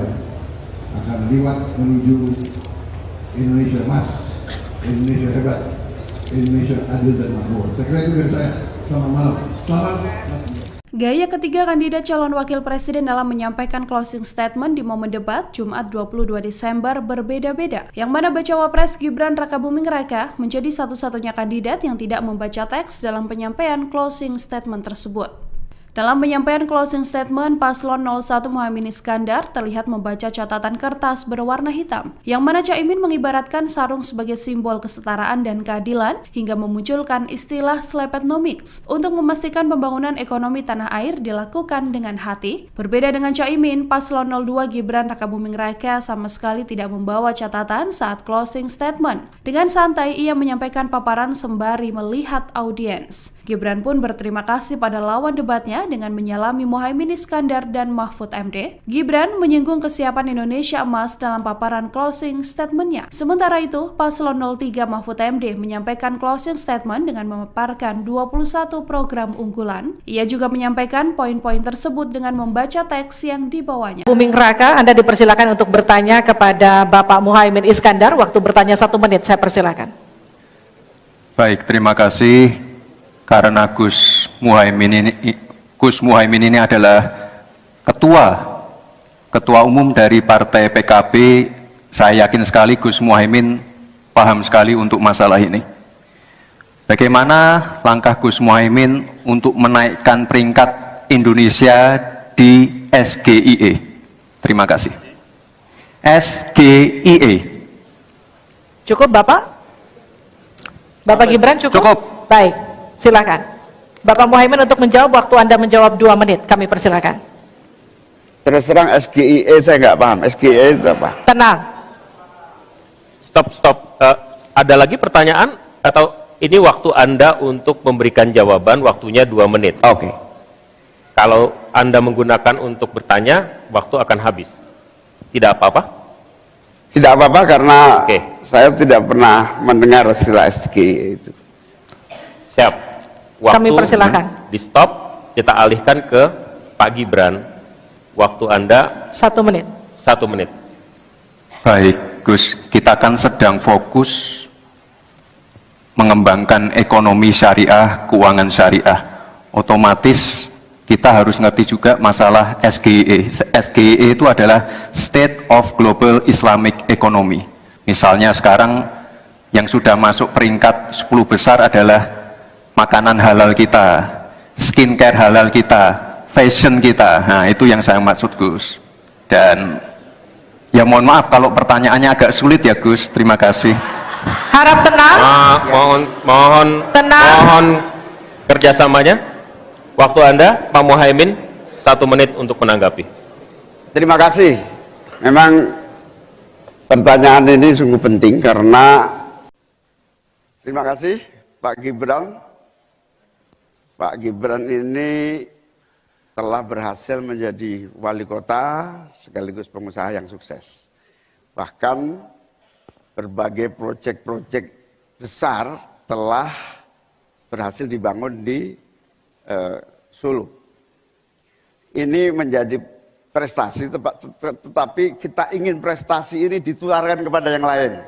akan lewat menuju Indonesia emas, Indonesia hebat, Indonesia adil dan makmur. Saya kira itu dari saya. Selamat malam. Salam. Gaya ketiga kandidat calon wakil presiden dalam menyampaikan closing statement di momen debat Jumat 22 Desember berbeda-beda. Yang mana bacawa pres Gibran Rakabuming Raka menjadi satu-satunya kandidat yang tidak membaca teks dalam penyampaian closing statement tersebut. Dalam penyampaian closing statement, Paslon 01 Muhaimin Iskandar terlihat membaca catatan kertas berwarna hitam, yang mana Caimin mengibaratkan sarung sebagai simbol kesetaraan dan keadilan hingga memunculkan istilah Slepetnomics untuk memastikan pembangunan ekonomi tanah air dilakukan dengan hati. Berbeda dengan Caimin, Paslon 02 Gibran Rakabuming Raka sama sekali tidak membawa catatan saat closing statement. Dengan santai, ia menyampaikan paparan sembari melihat audiens. Gibran pun berterima kasih pada lawan debatnya dengan menyalami Muhaimin Iskandar dan Mahfud MD. Gibran menyinggung kesiapan Indonesia emas dalam paparan closing statement-nya. Sementara itu, Paslon 03 Mahfud MD menyampaikan closing statement dengan memaparkan 21 program unggulan. Ia juga menyampaikan poin-poin tersebut dengan membaca teks yang dibawanya. Buming Raka, Anda dipersilakan untuk bertanya kepada Bapak Muhaimin Iskandar. Waktu bertanya 1 menit, saya persilakan. Baik, terima kasih. Karena Gus Muhaimin ini adalah ketua umum dari Partai PKB, saya yakin sekali Gus Muhaimin paham sekali untuk masalah ini. Bagaimana langkah Gus Muhaimin untuk menaikkan peringkat Indonesia di SGIE? Terima kasih. SGIE. Cukup Bapak? Bapak Gibran cukup? Cukup. Baik, silakan. Bapak Muhaimin untuk menjawab, waktu Anda menjawab 2 menit, kami persilakan. Terus terang SGIE saya nggak paham. SGIE itu apa? Tenang. Stop. Ada lagi pertanyaan atau ini waktu Anda untuk memberikan jawaban, waktunya 2 menit. Oke. Kalau Anda menggunakan untuk bertanya, waktu akan habis. Tidak apa-apa? Tidak apa-apa karena Oke. saya tidak pernah mendengar istilah SG itu. Siap. Waktu Kami persilahkan. di stop, kita alihkan ke Pak Gibran. Waktu Anda 1 menit. 1 menit. Baik, Gus, kita kan sedang fokus mengembangkan ekonomi syariah, keuangan syariah. Otomatis kita harus ngerti juga masalah SGE. SGE itu adalah State of Global Islamic Economy. Misalnya sekarang yang sudah masuk peringkat 10 besar adalah makanan halal kita, skincare halal kita, fashion kita. Nah, itu yang saya maksud, Gus. Dan ya mohon maaf kalau pertanyaannya agak sulit ya, Gus. Terima kasih. Harap tenang. Tenang. Mohon kerjasamanya. Waktu Anda, Pak Muhaimin, 1 menit untuk menanggapi. Terima kasih. Memang pertanyaan ini sungguh penting karena terima kasih Pak Gibran. Pak Gibran ini telah berhasil menjadi wali kota sekaligus pengusaha yang sukses. Bahkan berbagai proyek-proyek besar telah berhasil dibangun di Solo. Ini menjadi prestasi, tetapi kita ingin prestasi ini ditularkan kepada yang lain.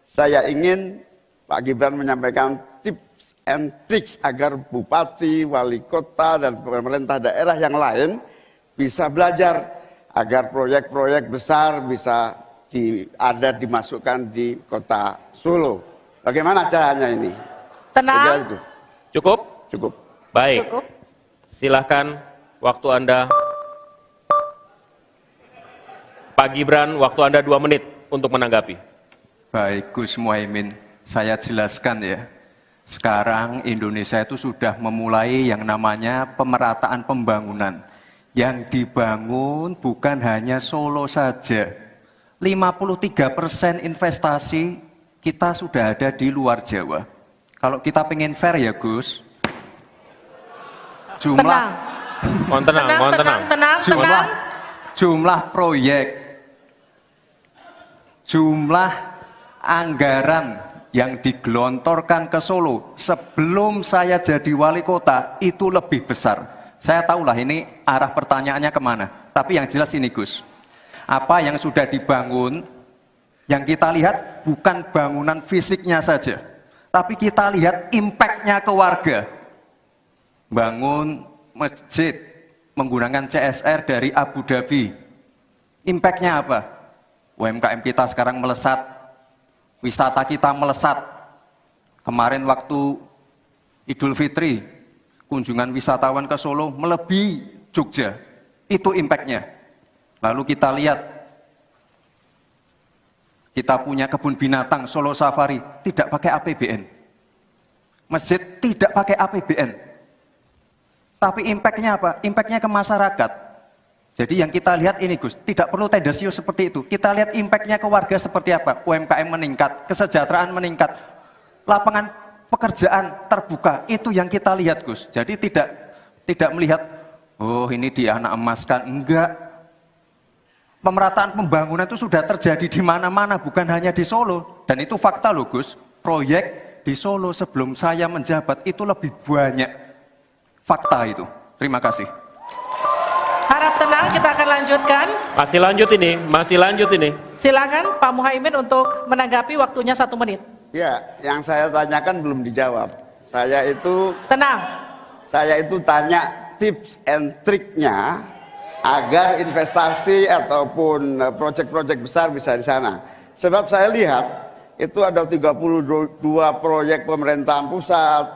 Saya ingin Pak Gibran menyampaikan tips and tricks agar bupati, wali kota, dan pemerintah daerah yang lain bisa belajar agar proyek-proyek besar bisa dimasukkan di kota Solo. Bagaimana caranya ini? Tenang. Itu. Cukup? Cukup. Baik. Cukup. Silahkan waktu Anda. Pak Gibran, waktu Anda 2 menit untuk menanggapi. Baik, Gus Muhaimin, saya jelaskan ya. Sekarang Indonesia itu sudah memulai yang namanya pemerataan pembangunan. Yang dibangun bukan hanya Solo saja. 53% investasi kita sudah ada di luar Jawa. Kalau kita pengen fair ya Gus, Mohon tenang. Jumlah proyek, jumlah anggaran yang digelontorkan ke Solo sebelum saya jadi wali kota itu lebih besar. Saya tahulah ini arah pertanyaannya kemana, tapi yang jelas ini Gus. Apa yang sudah dibangun, yang kita lihat bukan bangunan fisiknya saja, tapi kita lihat impact-nya ke warga. Bangun masjid menggunakan CSR dari Abu Dhabi. Impact-nya apa? UMKM kita sekarang melesat, wisata kita melesat. Kemarin waktu Idul Fitri, kunjungan wisatawan ke Solo melebihi Jogja. Itu impact-nya. Lalu kita lihat, kita punya kebun binatang Solo Safari, tidak pakai APBN. Masjid tidak pakai APBN. Tapi impact-nya apa? Impact-nya ke masyarakat. Jadi yang kita lihat ini Gus, tidak perlu tendensius seperti itu. Kita lihat impact-nya ke warga seperti apa? UMKM meningkat, kesejahteraan meningkat, lapangan pekerjaan terbuka. Itu yang kita lihat Gus. Jadi tidak melihat, oh ini dia anak emaskan. Enggak. Pemerataan pembangunan itu sudah terjadi di mana-mana, bukan hanya di Solo. Dan itu fakta loh Gus, proyek di Solo sebelum saya menjabat itu lebih banyak. Fakta itu. Terima kasih. Harap tenang, kita akan lanjutkan. Masih lanjut ini. Silakan Pak Muhaimin untuk menanggapi, waktunya 1 menit. Ya, yang saya tanyakan belum dijawab. Tenang. Saya itu tanya tips and triknya agar investasi ataupun proyek-proyek besar bisa di sana. Sebab saya lihat itu ada 32 proyek pemerintahan pusat,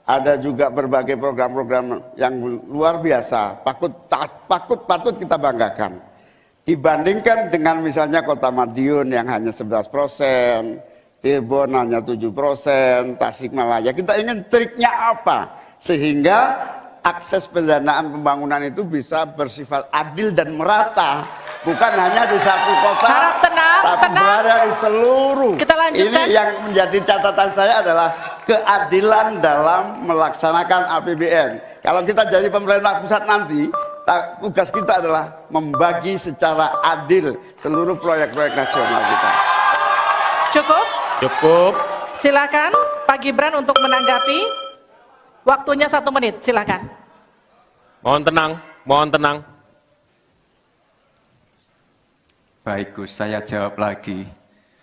ada juga berbagai program-program yang luar biasa, patut kita banggakan. Dibandingkan dengan misalnya Kota Madiun yang hanya 11%, Cirebon hanya 7%, Tasikmalaya. Kita ingin triknya apa? Sehingga akses pendanaan pembangunan itu bisa bersifat adil dan merata, bukan hanya di satu kota. Harap tenang. berada di seluruh. Kita lanjutkan. Ini yang menjadi catatan saya adalah keadilan dalam melaksanakan APBN. Kalau kita jadi pemerintah pusat nanti, tugas kita adalah membagi secara adil seluruh proyek-proyek nasional kita. Cukup? Cukup. Silakan Pak Gibran untuk menanggapi. Waktunya 1 menit, silakan. Mohon tenang, mohon tenang. Baik Gus, saya jawab lagi.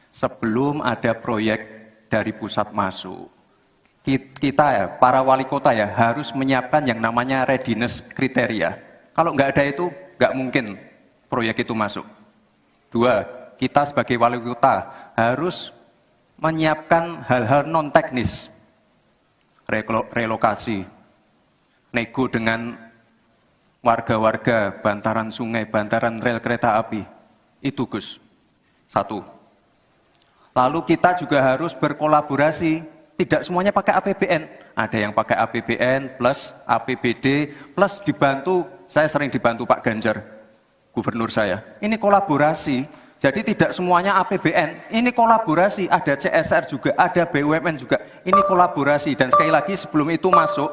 Sebelum ada proyek dari pusat masuk, kita ya, para wali kota ya, harus menyiapkan yang namanya readiness kriteria. Kalau nggak ada itu, nggak mungkin proyek itu masuk. 2, kita sebagai wali kota harus menyiapkan hal-hal non-teknis. Relokasi, nego dengan warga-warga, bantaran sungai, bantaran rel kereta api. Itu Gus, 1. Lalu kita juga harus berkolaborasi, tidak semuanya pakai APBN. Ada yang pakai APBN plus APBD plus dibantu, saya sering dibantu Pak Ganjar, gubernur saya. Ini kolaborasi, jadi tidak semuanya APBN, ini kolaborasi, ada CSR juga, ada BUMN juga, ini kolaborasi. Dan sekali lagi sebelum itu masuk,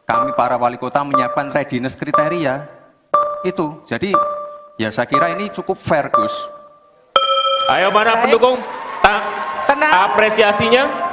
kami para wali kota menyiapkan readiness kriteria, itu. Jadi ya saya kira ini cukup fair, Gus. Ayo mana pendukung? Tenang. Apresiasinya.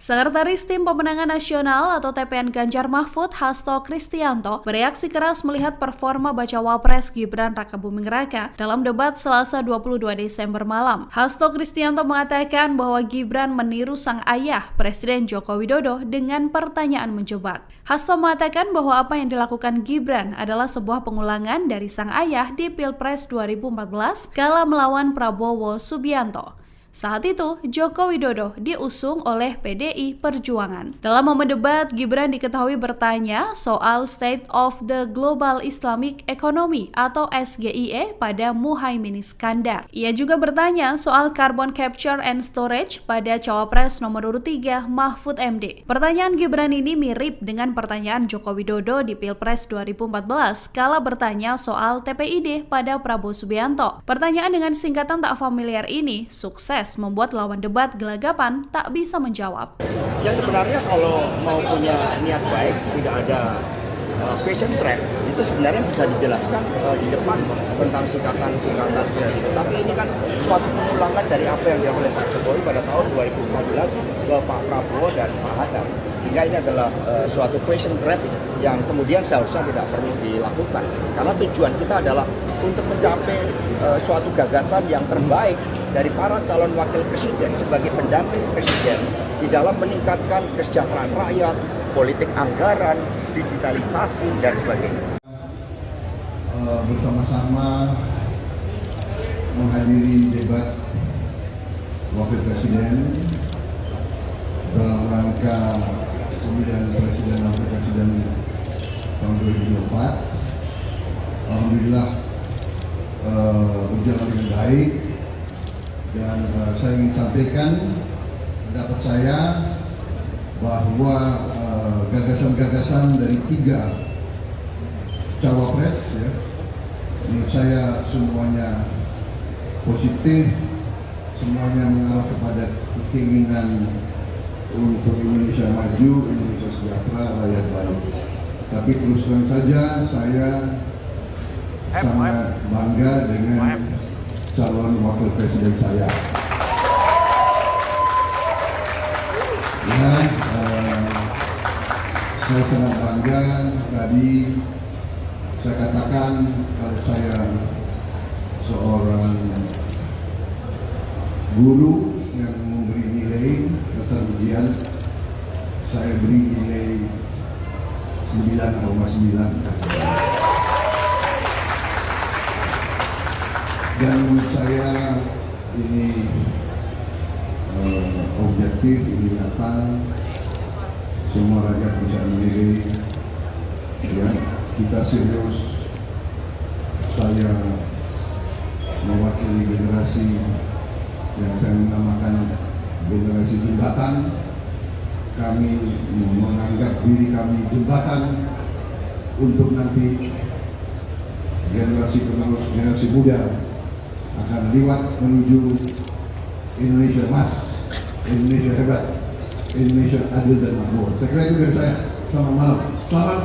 Sekretaris Tim Pemenangan Nasional atau TPN Ganjar Mahfud, Hasto Kristianto, bereaksi keras melihat performa Bacawa Pres Gibran Rakabuming Raka dalam debat Selasa 22 Desember malam. Hasto Kristianto mengatakan bahwa Gibran meniru sang ayah, Presiden Joko Widodo, dengan pertanyaan menjebak. Hasto mengatakan bahwa apa yang dilakukan Gibran adalah sebuah pengulangan dari sang ayah di Pilpres 2014 kala melawan Prabowo Subianto. Saat itu, Joko Widodo diusung oleh PDI Perjuangan. Dalam momen debat, Gibran diketahui bertanya soal State of the Global Islamic Economy atau SGIE pada Muhaimin Iskandar. Ia juga bertanya soal Carbon Capture and Storage pada Cawapres nomor urut 3 Mahfud MD. Pertanyaan Gibran ini mirip dengan pertanyaan Joko Widodo di Pilpres 2014 kala bertanya soal TPID pada Prabowo Subianto. Pertanyaan dengan singkatan tak familiar ini sukses membuat lawan debat gelagapan tak bisa menjawab. Ya sebenarnya kalau mau punya niat baik, tidak ada question trap, itu sebenarnya bisa dijelaskan di depan tentang singkatan-singkatan seperti itu. Tapi ini kan suatu pengulangan dari apa yang dilakukan oleh Pak Jokowi pada tahun 2014 ke Pak Prabowo dan Pak Hatta. Sehingga ini adalah suatu question trap yang kemudian seharusnya tidak perlu dilakukan. Karena tujuan kita adalah untuk mencapai suatu gagasan yang terbaik dari para calon wakil presiden sebagai pendamping presiden di dalam meningkatkan kesejahteraan rakyat, politik anggaran, digitalisasi, dan sebagainya. Bersama-sama menghadiri debat wakil presiden dalam rangka pemilihan presiden dan wakil presiden tahun 2024. Alhamdulillah berjalan dengan baik. Dan saya ingin sampaikan pendapat saya bahwa gagasan-gagasan dari 3 cawapres, ya, menurut saya semuanya positif, semuanya mengarah kepada keinginan untuk Indonesia maju, Indonesia sejahtera, rakyat baik. Tapi terus terang saja saya sangat bangga dengan calon wakil presiden saya. Ya, saya sangat bangga. Tadi saya katakan kalau saya seorang guru yang memberi nilai atas ujian, saya beri nilai 9,9. Dan menurut saya ini objektif, ini nyata, semua rakyat bisa menilai. Ya, kita serius. Saya mewakili generasi yang saya namakan generasi jembatan. Kami menganggap diri kami jembatan untuk nanti generasi penerus, generasi muda akan liwat menuju Indonesia emas, Indonesia hebat, Indonesia adil dan makmur. Saya kira itu dari saya. Selamat malam. Selamat.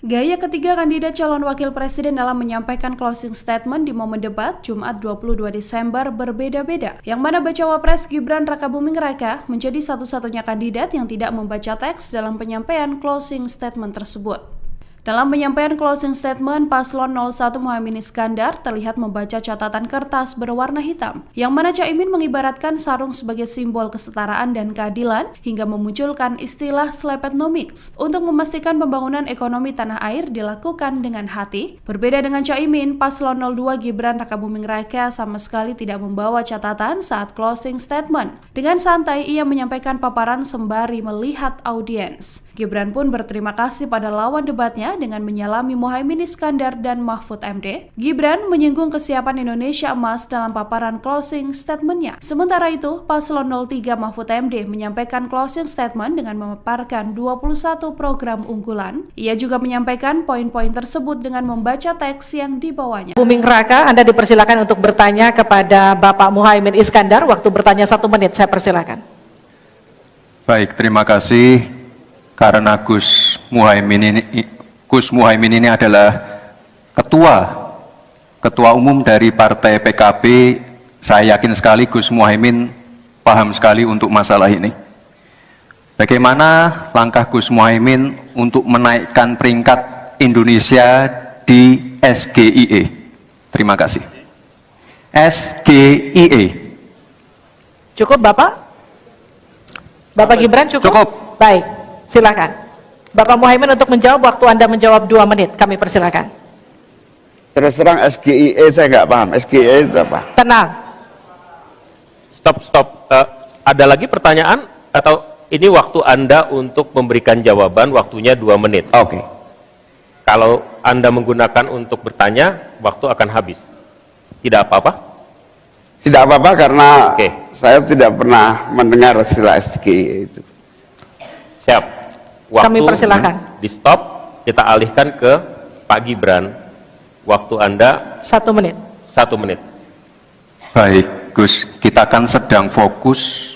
Gaya ketiga kandidat calon wakil presiden dalam menyampaikan closing statement di momen debat Jumat 22 Desember berbeda-beda, yang mana bacawa pres Gibran Rakabuming Raka menjadi satu-satunya kandidat yang tidak membaca teks dalam penyampaian closing statement tersebut. Dalam penyampaian closing statement, Paslon 01 Muhaimin Iskandar terlihat membaca catatan kertas berwarna hitam, yang mana Caimin mengibaratkan sarung sebagai simbol kesetaraan dan keadilan hingga memunculkan istilah Slepetnomics untuk memastikan pembangunan ekonomi tanah air dilakukan dengan hati. Berbeda dengan Caimin, Paslon 02 Gibran Rakabuming Raka sama sekali tidak membawa catatan saat closing statement. Dengan santai, ia menyampaikan paparan sembari melihat audiens. Gibran pun berterima kasih pada lawan debatnya dengan menyalami Muhaimin Iskandar dan Mahfud MD. Gibran menyinggung kesiapan Indonesia emas dalam paparan closing statement-nya. Sementara itu, Paslon 03 Mahfud MD menyampaikan closing statement dengan memaparkan 21 program unggulan. Ia juga menyampaikan poin-poin tersebut dengan membaca teks yang dibawanya. Buming Raka, Anda dipersilakan untuk bertanya kepada Bapak Muhaimin Iskandar. Waktu bertanya 1 menit, saya persilakan. Baik, terima kasih. Karena Gus Muhaimin ini adalah ketua umum dari Partai PKB, saya yakin sekali Gus Muhaimin paham sekali untuk masalah ini. Bagaimana langkah Gus Muhaimin untuk menaikkan peringkat Indonesia di SGIE? Terima kasih. SGIE. Cukup Bapak? Bapak Gibran cukup? Cukup. Baik, silakan. Bapak Muhaimin untuk menjawab, waktu Anda menjawab 2 menit, kami persilakan. Terus terang SGIE saya nggak paham. SGIE itu apa? Tenang. Stop. Ada lagi pertanyaan atau ini waktu Anda untuk memberikan jawaban, waktunya 2 menit. Oke. Kalau Anda menggunakan untuk bertanya, waktu akan habis. Tidak apa-apa? Tidak apa-apa karena Oke. saya tidak pernah mendengar istilah SGIE itu. Siap. Kami persilakan. Di stop, kita alihkan ke Pak Gibran. Waktu Anda 1 menit. 1 menit. Baik, Gus, kita kan sedang fokus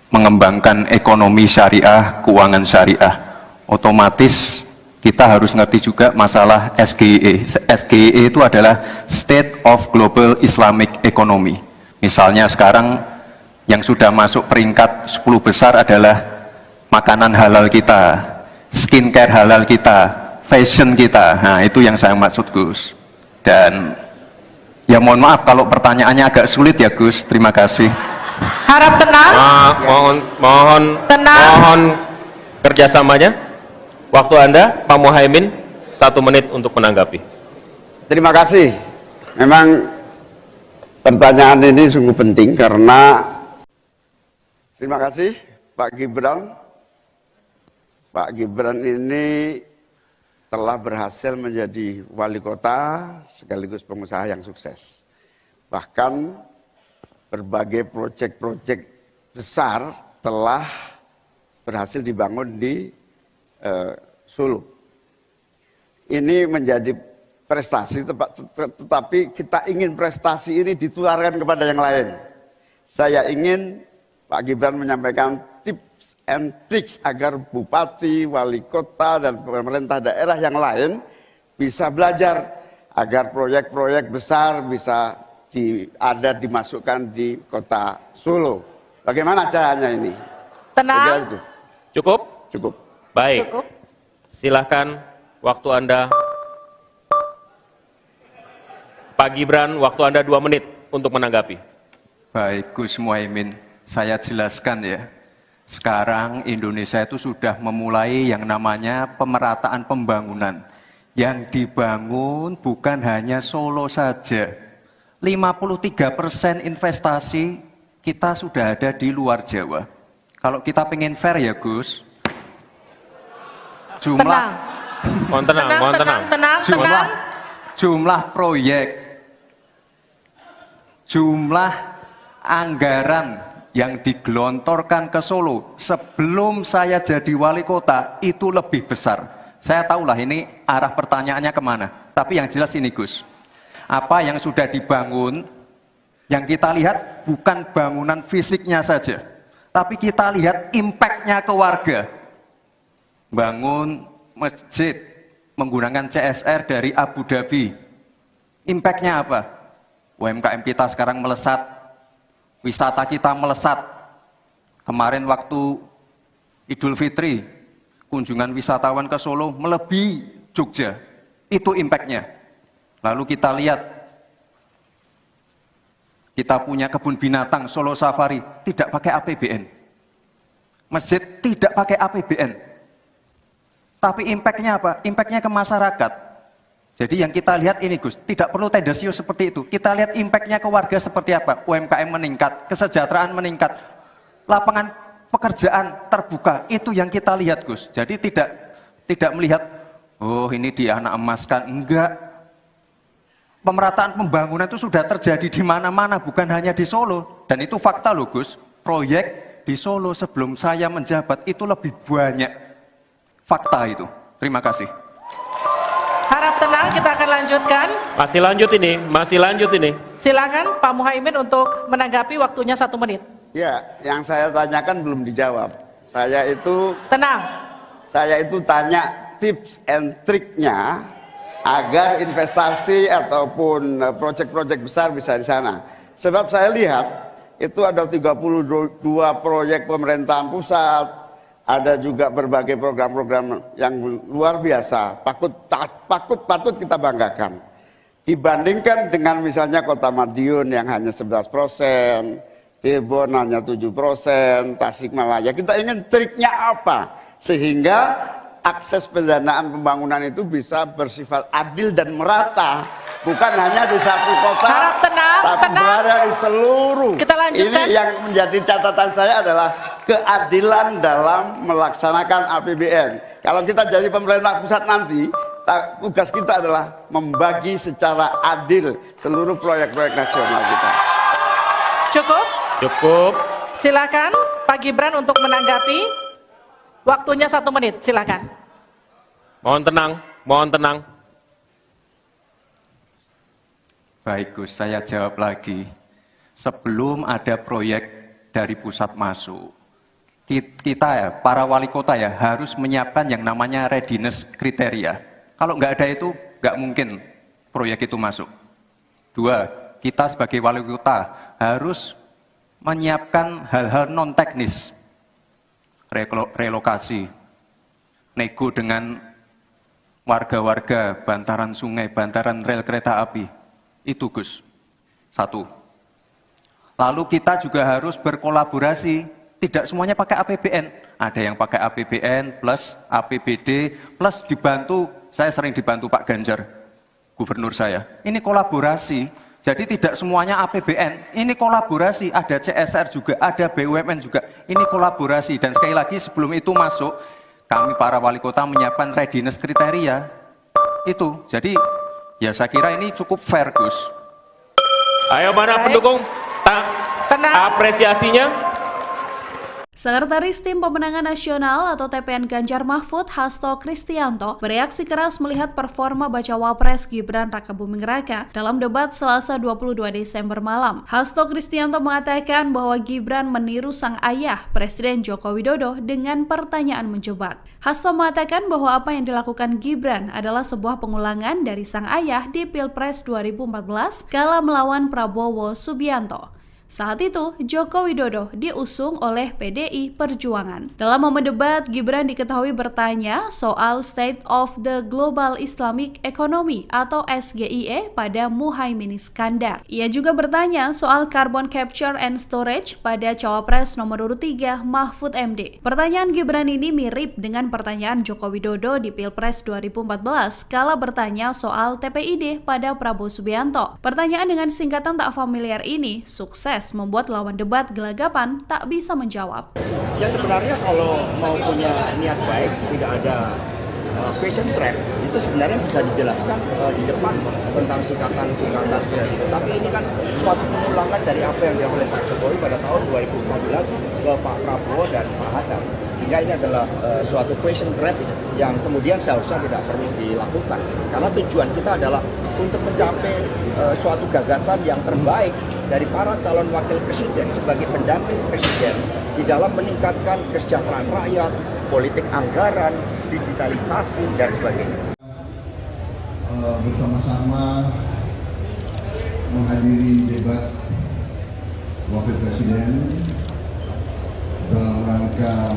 mengembangkan ekonomi syariah, keuangan syariah. Otomatis kita harus ngerti juga masalah SGIE. SGIE itu adalah State of Global Islamic Economy. Misalnya sekarang yang sudah masuk peringkat 10 besar adalah makanan halal kita, skincare halal kita, fashion kita. Nah, itu yang saya maksud, Gus. Dan ya mohon maaf kalau pertanyaannya agak sulit ya, Gus. Terima kasih. Harap tenang. Mohon kerjasamanya. Waktu Anda, Pak Muhaimin, 1 menit untuk menanggapi. Terima kasih. Memang pertanyaan ini sungguh penting karena terima kasih Pak Gibran. Pak Gibran ini telah berhasil menjadi wali kota sekaligus pengusaha yang sukses. Bahkan berbagai proyek-proyek besar telah berhasil dibangun di Solo. Ini menjadi prestasi, tetapi kita ingin prestasi ini ditularkan kepada yang lain. Saya ingin Pak Gibran menyampaikan tips and tricks agar bupati, wali kota, dan pemerintah daerah yang lain bisa belajar agar proyek-proyek besar bisa dimasukkan di kota Solo. Bagaimana caranya ini? Tenang. Cukup? Cukup. Baik. Cukup. Silahkan, waktu Anda. Pak Gibran, waktu Anda 2 menit untuk menanggapi. Baik, Gus Muhaimin, saya jelaskan ya. Sekarang Indonesia itu sudah memulai yang namanya pemerataan pembangunan. Yang dibangun bukan hanya Solo saja. 53% investasi kita sudah ada di luar Jawa. Kalau kita pengen fair ya Gus, jumlah proyek, jumlah anggaran yang digelontorkan ke Solo sebelum saya jadi wali kota itu lebih besar. Saya tahulah ini arah pertanyaannya kemana, tapi yang jelas ini Gus, apa yang sudah dibangun. Yang kita lihat bukan bangunan fisiknya saja, tapi kita lihat impact-nya ke warga. Bangun masjid menggunakan CSR dari Abu Dhabi. Impact-nya apa? UMKM kita sekarang melesat, wisata kita melesat. Kemarin waktu Idul Fitri, kunjungan wisatawan ke Solo melebihi Jogja. Itu impact-nya. Lalu kita lihat, kita punya kebun binatang Solo Safari, tidak pakai APBN. Masjid tidak pakai APBN. Tapi impact-nya apa? Impact-nya ke masyarakat. Jadi yang kita lihat ini Gus, tidak perlu tendensius seperti itu. Kita lihat impact-nya ke warga seperti apa? UMKM meningkat, kesejahteraan meningkat, lapangan pekerjaan terbuka. Itu yang kita lihat Gus. Jadi tidak melihat, oh ini dia anak emaskan. Enggak. Pemerataan pembangunan itu sudah terjadi di mana-mana, bukan hanya di Solo. Dan itu fakta loh Gus, proyek di Solo sebelum saya menjabat itu lebih banyak. Fakta itu. Terima kasih. Harap tenang, kita akan lanjutkan. Masih lanjut ini. Silakan Pak Muhaimin untuk menanggapi, waktunya 1 menit. Ya, yang saya tanyakan belum dijawab. Tenang. Saya itu tanya tips and triknya agar investasi ataupun proyek-proyek besar bisa di sana. Sebab saya lihat itu ada 32 proyek pemerintahan pusat, ada juga berbagai program-program yang luar biasa, patut kita banggakan. Dibandingkan dengan misalnya Kota Madiun yang hanya 11%, Cirebon hanya 7%, Tasikmalaya. Kita ingin triknya apa? Sehingga akses pendanaan pembangunan itu bisa bersifat adil dan merata, bukan hanya di satu kota, Harap tenang, tapi berada di seluruh. Kita lanjutkan. Ini yang menjadi catatan saya adalah keadilan dalam melaksanakan APBN. Kalau kita jadi pemerintah pusat nanti, tugas kita adalah membagi secara adil seluruh proyek-proyek nasional kita. Cukup. Silakan Pak Gibran untuk menanggapi. Waktunya 1 menit, silakan. Mohon tenang. Baik Gus, saya jawab lagi. Sebelum ada proyek dari pusat masuk, kita ya, para wali kota ya, harus menyiapkan yang namanya readiness kriteria. Kalau nggak ada itu, nggak mungkin proyek itu masuk. 2, kita sebagai wali kota harus menyiapkan hal-hal non-teknis. Relokasi, nego dengan warga-warga, bantaran sungai, bantaran rel kereta api. Itu Gus, 1. Lalu kita juga harus berkolaborasi, tidak semuanya pakai APBN. Ada yang pakai APBN plus APBD plus dibantu, saya sering dibantu Pak Ganjar, gubernur saya. Ini kolaborasi. Jadi tidak semuanya APBN, ini kolaborasi, ada CSR juga, ada BUMN juga, ini kolaborasi. Dan sekali lagi sebelum itu masuk, kami para wali kota menyiapkan readiness kriteria, itu. Jadi ya saya kira ini cukup fair Gus. Ayo mana pendukung, apresiasinya. Sekretaris Tim Pemenangan Nasional atau TPN Ganjar Mahfud, Hasto Kristianto, bereaksi keras melihat performa Bacawa Pres Gibran Rakabuming Raka dalam debat Selasa 22 Desember malam. Hasto Kristianto mengatakan bahwa Gibran meniru sang ayah, Presiden Joko Widodo, dengan pertanyaan menjebak. Hasto mengatakan bahwa apa yang dilakukan Gibran adalah sebuah pengulangan dari sang ayah di Pilpres 2014 kala melawan Prabowo Subianto. Saat itu, Joko Widodo diusung oleh PDI Perjuangan. Dalam momen debat, Gibran diketahui bertanya soal State of the Global Islamic Economy atau SGIE pada Muhaimin Iskandar. Ia juga bertanya soal Carbon Capture and Storage pada Cawapres nomor urut 3 Mahfud MD. Pertanyaan Gibran ini mirip dengan pertanyaan Joko Widodo di Pilpres 2014 kala bertanya soal TPID pada Prabowo Subianto. Pertanyaan dengan singkatan tak familiar ini sukses membuat lawan debat gelagapan tak bisa menjawab. Ya sebenarnya kalau mau punya niat baik, tidak ada question trap, itu sebenarnya bisa dijelaskan di depan tentang singkatan-singkatan seperti itu. Tapi ini kan suatu pengulangan dari apa yang dilakukan oleh Pak Jokowi pada tahun 2014 ke Pak Prabowo dan Pak Hatta. Sehingga ini adalah suatu question trap yang kemudian seharusnya tidak perlu dilakukan. Karena tujuan kita adalah untuk mencapai suatu gagasan yang terbaik dari para calon wakil presiden sebagai pendamping presiden di dalam meningkatkan kesejahteraan rakyat, politik anggaran, digitalisasi, dan sebagainya. Bersama-sama menghadiri debat wakil presiden dalam rangka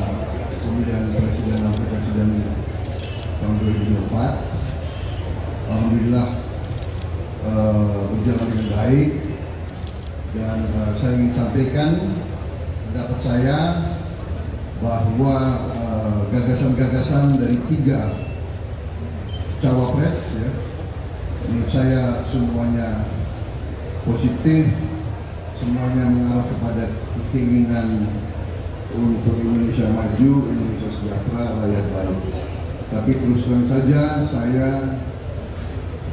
pemilihan presiden dan wakil presiden tahun 2024. Alhamdulillah berjalan dengan baik, dan saya ingin sampaikan pendapat saya bahwa gagasan-gagasan dari 3 cawapres, ya, menurut saya semuanya positif, semuanya mengarah kepada keinginan untuk Indonesia maju, Indonesia sejahtera, rakyat baik. Tapi terus terang saja saya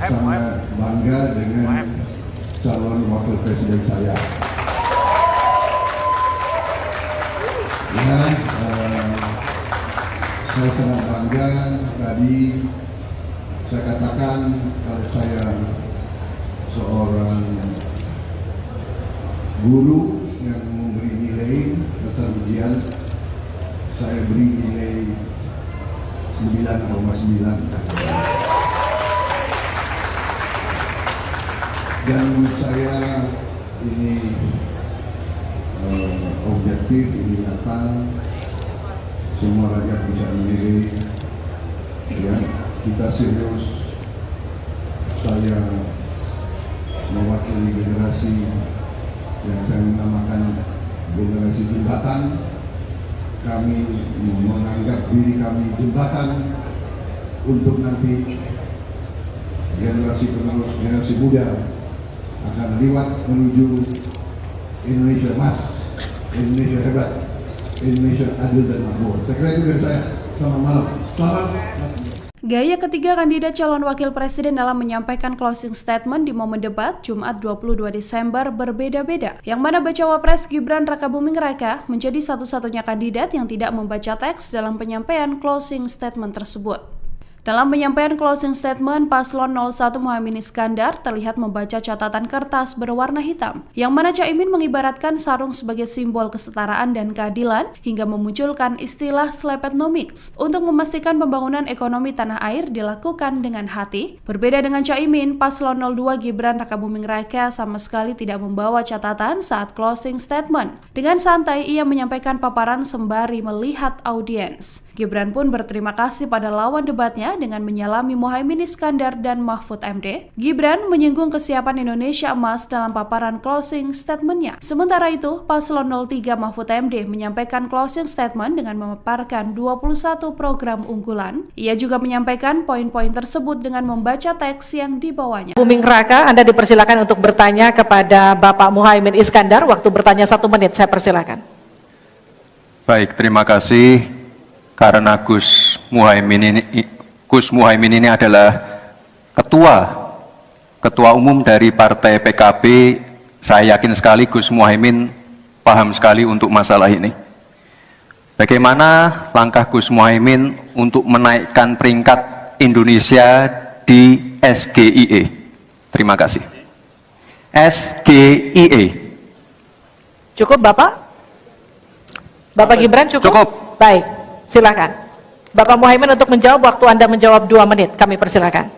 sangat bangga dengan calon wakil presiden saya. Ya, saya sangat bangga. Tadi saya katakan kalau saya seorang guru yang memberi nilai dasar ujian, saya beri nilai 9,9. Dan menurut saya ini objektif, ini nyata, semua rakyat bisa menilai. Ya, kita serius. Saya mewakili generasi yang saya namakan generasi jembatan. Kami menganggap diri kami jembatan untuk nanti generasi penerus, generasi muda akan lewat menuju Indonesia emas, Indonesia hebat, Indonesia adil dan makmur. Saya kira itu dari saya. Selamat malam. Salam. Gaya ketiga kandidat calon wakil presiden dalam menyampaikan closing statement di momen debat Jumat 22 Desember berbeda-beda, yang mana bacawa pres Gibran Rakabuming Raka menjadi satu-satunya kandidat yang tidak membaca teks dalam penyampaian closing statement tersebut. Dalam penyampaian closing statement, Paslon 01 Muhaimin Iskandar terlihat membaca catatan kertas berwarna hitam, yang mana Caimin mengibaratkan sarung sebagai simbol kesetaraan dan keadilan hingga memunculkan istilah Slepetnomics untuk memastikan pembangunan ekonomi tanah air dilakukan dengan hati. Berbeda dengan Caimin, Paslon 02 Gibran Rakabuming Raka sama sekali tidak membawa catatan saat closing statement. Dengan santai, ia menyampaikan paparan sembari melihat audiens. Gibran pun berterima kasih pada lawan debatnya dengan menyalami Muhaimin Iskandar dan Mahfud MD. Gibran menyinggung kesiapan Indonesia emas dalam paparan closing statement-nya. Sementara itu, Paslon 03 Mahfud MD menyampaikan closing statement dengan memaparkan 21 program unggulan. Ia juga menyampaikan poin-poin tersebut dengan membaca teks yang dibawanya. Buming Raka, Anda dipersilakan untuk bertanya kepada Bapak Muhaimin Iskandar. Waktu bertanya 1 menit, saya persilakan. Baik, terima kasih. Karena Gus Muhaimin ini adalah ketua umum dari Partai PKB, saya yakin sekali Gus Muhaimin paham sekali untuk masalah ini. Bagaimana langkah Gus Muhaimin untuk menaikkan peringkat Indonesia di SGIE? Terima kasih. SGIE. Cukup Bapak? Bapak Gibran cukup? Cukup. Baik, silakan. Bapak Muhaimin untuk menjawab, waktu Anda menjawab 2 menit, kami persilakan.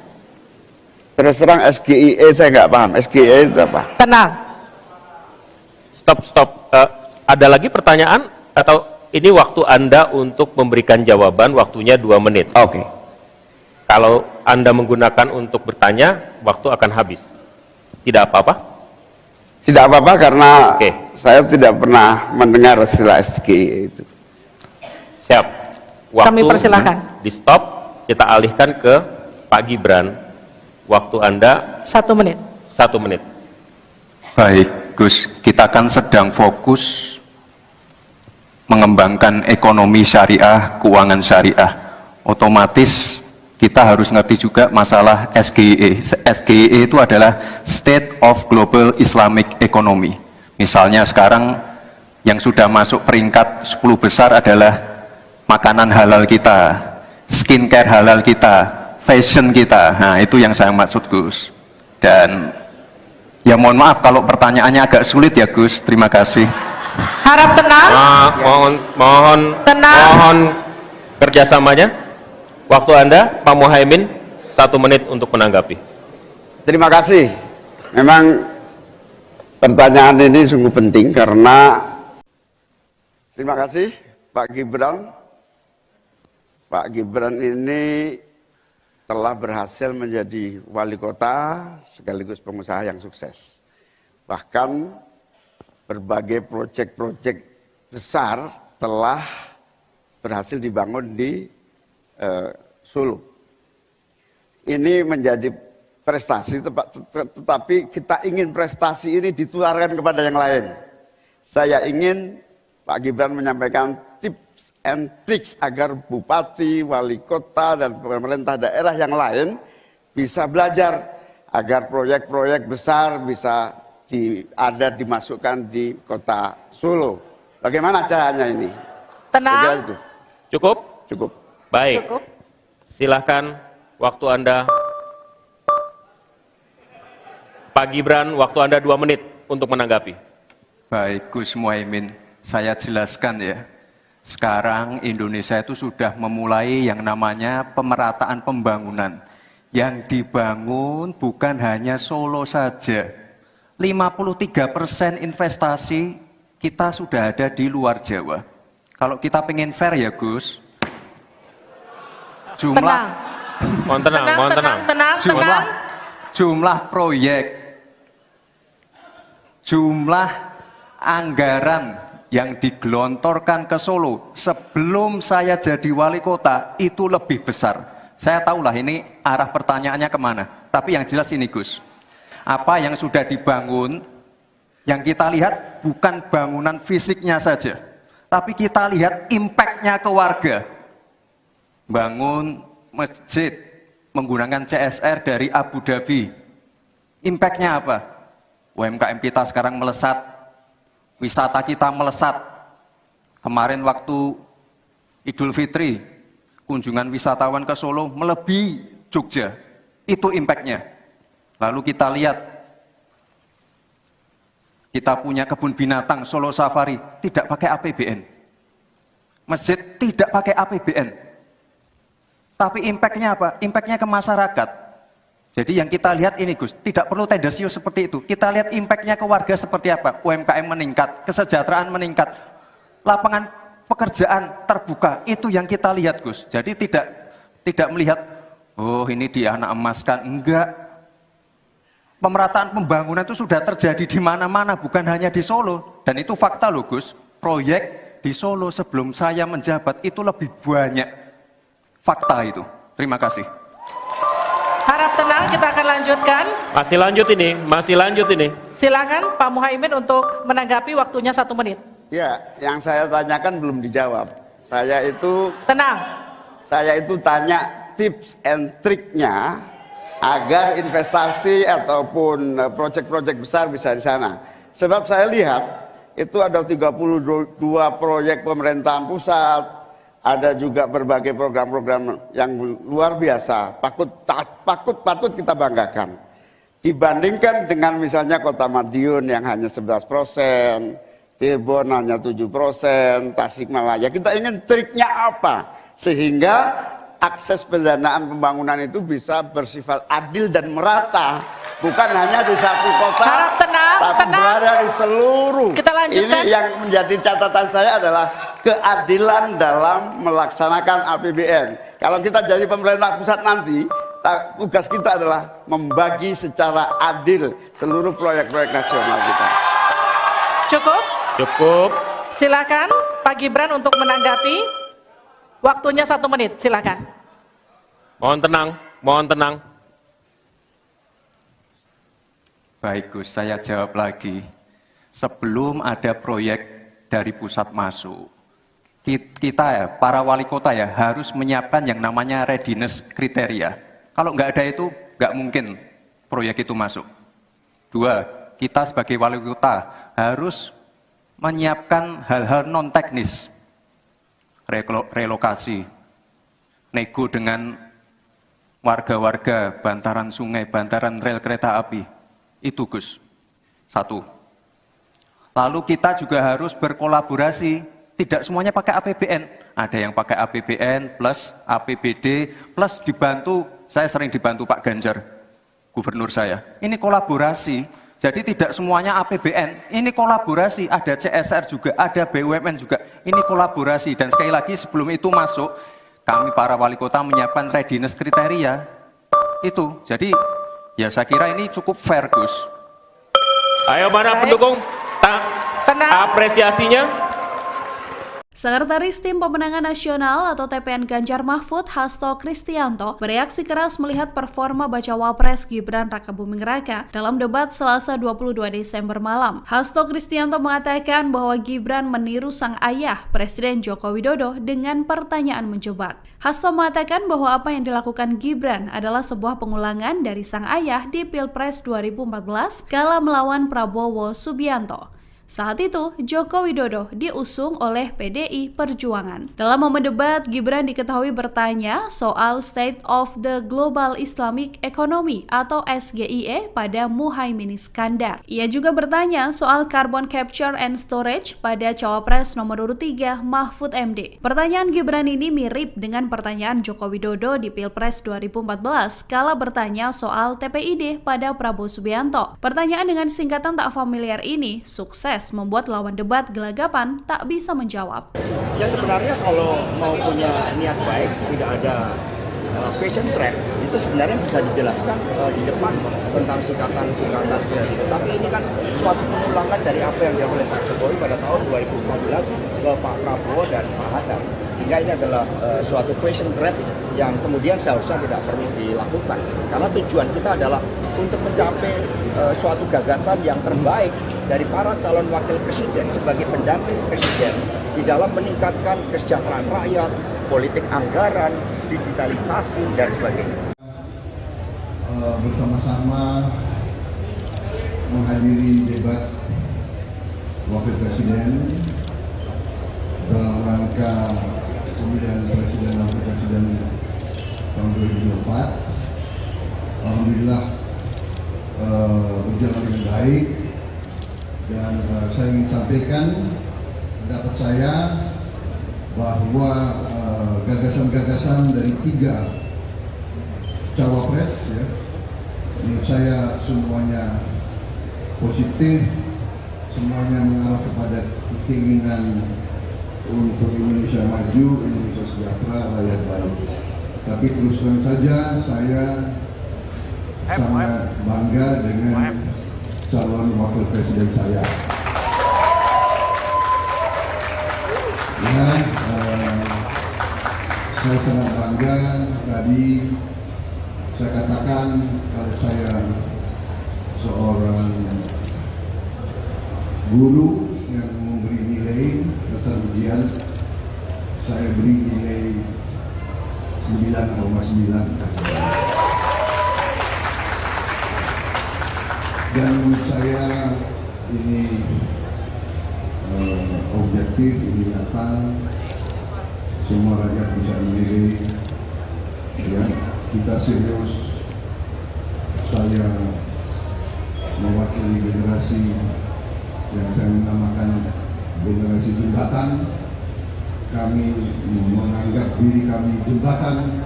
Terus terang SGIE saya nggak paham. SGIE itu apa? Tenang. Stop. Ada lagi pertanyaan atau ini waktu Anda untuk memberikan jawaban, waktunya 2 menit. Oke. Kalau Anda menggunakan untuk bertanya, waktu akan habis. Tidak apa-apa? Tidak apa-apa karena Oke. saya tidak pernah mendengar istilah SGIE itu. Siap. Waktu Kami persilakan. di stop, kita alihkan ke Pak Gibran. Waktu Anda 1 menit. 1 menit. Baik, Gus, kita kan sedang fokus mengembangkan ekonomi syariah, keuangan syariah. Otomatis kita harus ngerti juga masalah SGIE. SGIE itu adalah State of Global Islamic Economy. Misalnya sekarang yang sudah masuk peringkat 10 besar adalah makanan halal kita, skincare halal kita, fashion kita. Nah, itu yang saya maksud, Gus. Dan ya mohon maaf kalau pertanyaannya agak sulit ya, Gus. Terima kasih. Harap tenang. Mohon kerjasamanya. Waktu Anda, Pak Muhaimin, 1 menit untuk menanggapi. Terima kasih. Memang pertanyaan ini sungguh penting karena terima kasih Pak Gibran. Pak Gibran ini telah berhasil menjadi wali kota sekaligus pengusaha yang sukses. Bahkan berbagai proyek-proyek besar telah berhasil dibangun di Solo. Ini menjadi prestasi, tetapi kita ingin prestasi ini ditularkan kepada yang lain. Saya ingin Pak Gibran menyampaikan tips and tricks agar bupati, wali kota, dan pemerintah daerah yang lain bisa belajar agar proyek-proyek besar bisa dimasukkan di kota Solo. Bagaimana caranya ini? Tenang. Cukup? Cukup. Baik. Cukup. Silahkan, waktu Anda. Pak Gibran, waktu Anda 2 menit untuk menanggapi. Baik, Gus Muhaimin, saya jelaskan ya. Sekarang Indonesia itu sudah memulai yang namanya pemerataan pembangunan. Yang dibangun bukan hanya Solo saja. 53% investasi kita sudah ada di luar Jawa. Kalau kita pengen fair ya, Gus, Mohon tenang. Jumlah proyek, jumlah anggaran yang digelontorkan ke Solo sebelum saya jadi wali kota itu lebih besar. Saya tahulah ini arah pertanyaannya kemana. Tapi yang jelas ini, Gus, apa yang sudah dibangun, yang kita lihat bukan bangunan fisiknya saja, tapi kita lihat impact-nya ke warga. Bangun masjid menggunakan CSR dari Abu Dhabi. Impact-nya apa? UMKM kita sekarang melesat, wisata kita melesat. Kemarin waktu Idul Fitri, kunjungan wisatawan ke Solo melebihi Jogja. Itu impact-nya. Lalu kita lihat, kita punya kebun binatang Solo Safari, tidak pakai APBN. Masjid tidak pakai APBN. Tapi impact-nya apa? Impact-nya ke masyarakat. Jadi yang kita lihat ini, Gus, tidak perlu tendensius seperti itu. Kita lihat impact-nya ke warga seperti apa. UMKM meningkat, kesejahteraan meningkat, lapangan pekerjaan terbuka. Itu yang kita lihat, Gus. Jadi tidak melihat, oh ini dia anak emaskan. Enggak. Pemerataan pembangunan itu sudah terjadi di mana-mana, bukan hanya di Solo. Dan itu fakta loh, Gus. Proyek di Solo sebelum saya menjabat itu lebih banyak. Fakta itu. Terima kasih. Harap tenang, kita akan lanjutkan. Masih lanjut ini. Silakan Pak Muhaimin untuk menanggapi, waktunya 1 menit. Ya, yang saya tanyakan belum dijawab. Tenang. Saya itu tanya tips and triknya agar investasi ataupun proyek-proyek besar bisa di sana. Sebab saya lihat itu ada 32 proyek pemerintahan pusat, ada juga berbagai program-program yang luar biasa, patut kita banggakan. Dibandingkan dengan misalnya Kota Madiun yang hanya 11%, Cirebon hanya 7%, Tasikmalaya. Kita ingin triknya apa? Sehingga akses pendanaan pembangunan itu bisa bersifat adil dan merata. Bukan hanya di satu kota, tapi berada di seluruh. Kita lanjutkan. Ini yang menjadi catatan saya adalah keadilan dalam melaksanakan APBN. Kalau kita jadi pemerintah pusat nanti, tugas kita adalah membagi secara adil seluruh proyek-proyek nasional kita. Cukup. Silakan Pak Gibran untuk menanggapi. Waktunya 1 menit, silakan. Mohon tenang. Baik, Gus, saya jawab lagi. Sebelum ada proyek dari pusat masuk, kita ya, para wali kota ya, harus menyiapkan yang namanya readiness kriteria. Kalau nggak ada itu, nggak mungkin proyek itu masuk. 2, kita sebagai wali kota harus menyiapkan hal-hal non-teknis. relokasi, nego dengan warga-warga bantaran sungai, bantaran rel kereta api. Itu Gus, satu. Lalu kita juga harus berkolaborasi, tidak semuanya pakai APBN. Ada yang pakai APBN plus APBD plus dibantu, saya sering dibantu Pak Ganjar, gubernur saya. Ini kolaborasi, jadi tidak semuanya APBN, ini kolaborasi, ada CSR juga, ada BUMN juga, ini kolaborasi. Dan sekali lagi sebelum itu masuk, kami para wali kota menyiapkan readiness kriteria, itu. Jadi ya saya kira ini cukup fair Gus. Ayo mana pendukung? Apresiasinya. Sekretaris Tim Pemenangan Nasional atau TPN Ganjar Mahfud, Hasto Kristianto, bereaksi keras melihat performa Bacawa Pres Gibran Rakabuming Raka dalam debat Selasa 22 Desember malam. Hasto Kristianto mengatakan bahwa Gibran meniru sang ayah, Presiden Joko Widodo, dengan pertanyaan menjebak. Hasto mengatakan bahwa apa yang dilakukan Gibran adalah sebuah pengulangan dari sang ayah di Pilpres 2014 kala melawan Prabowo Subianto. Saat itu, Joko Widodo diusung oleh PDI Perjuangan. Dalam momen debat, Gibran diketahui bertanya soal State of the Global Islamic Economy atau SGIE pada Muhaimin Iskandar. Ia juga bertanya soal Carbon Capture and Storage pada Cawapres nomor urut 3 Mahfud MD. Pertanyaan Gibran ini mirip dengan pertanyaan Joko Widodo di Pilpres 2014 kala bertanya soal TPID pada Prabowo Subianto. Pertanyaan dengan singkatan tak familiar ini sukses membuat lawan debat gelagapan tak bisa menjawab. Ya sebenarnya kalau mau punya niat baik, tidak ada question trap, itu sebenarnya bisa dijelaskan di depan tentang singkatan-singkatan. Tapi ini kan suatu pengulangan dari apa yang dilakukan oleh Pak Jokowi pada tahun 2014 ke Pak Prabowo dan Pak Hatta. Sehingga ini adalah suatu question trap yang kemudian seharusnya tidak perlu dilakukan. Karena tujuan kita adalah untuk mencapai suatu gagasan yang terbaik dari para calon wakil presiden sebagai pendamping presiden di dalam meningkatkan kesejahteraan rakyat, politik anggaran, digitalisasi, dan sebagainya. Bersama-sama menghadiri debat wakil presiden dalam rangka pemilihan presiden dan wakil presiden tahun 2024. Alhamdulillah berjalan dengan baik. Dan saya ingin sampaikan pendapat saya bahwa gagasan-gagasan dari 3 cawapres, ya, menurut saya semuanya positif, semuanya mengarah kepada keinginan untuk Indonesia maju, Indonesia sejahtera, rakyat baik. Tapi terus terang saja saya sangat bangga dengan calon wakil presiden saya. Ya, saya sangat bangga. Tadi saya katakan kalau saya seorang guru yang memberi nilai dasar ujian, saya beri nilai 9,9. Dan menurut saya ini objektif, ini nyata, semua rakyat bisa menilai. Ya, kita serius. Saya mewakili generasi yang saya namakan generasi jembatan. Kami menganggap diri kami jembatan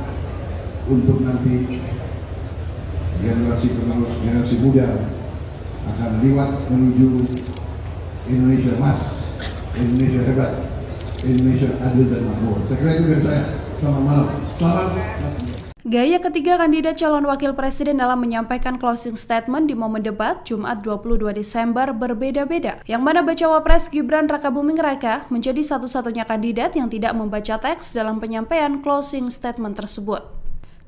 untuk nanti generasi penerus, generasi muda akan lewat menuju Indonesia emas, Indonesia hebat, Indonesia adil dan makmur. Saya kira itu dari saya. Selamat malam. Salam. Gaya ketiga kandidat calon wakil presiden dalam menyampaikan closing statement di momen debat Jumat 22 Desember berbeda-beda, yang mana Bacawa Pres Gibran Rakabuming Raka menjadi satu-satunya kandidat yang tidak membaca teks dalam penyampaian closing statement tersebut.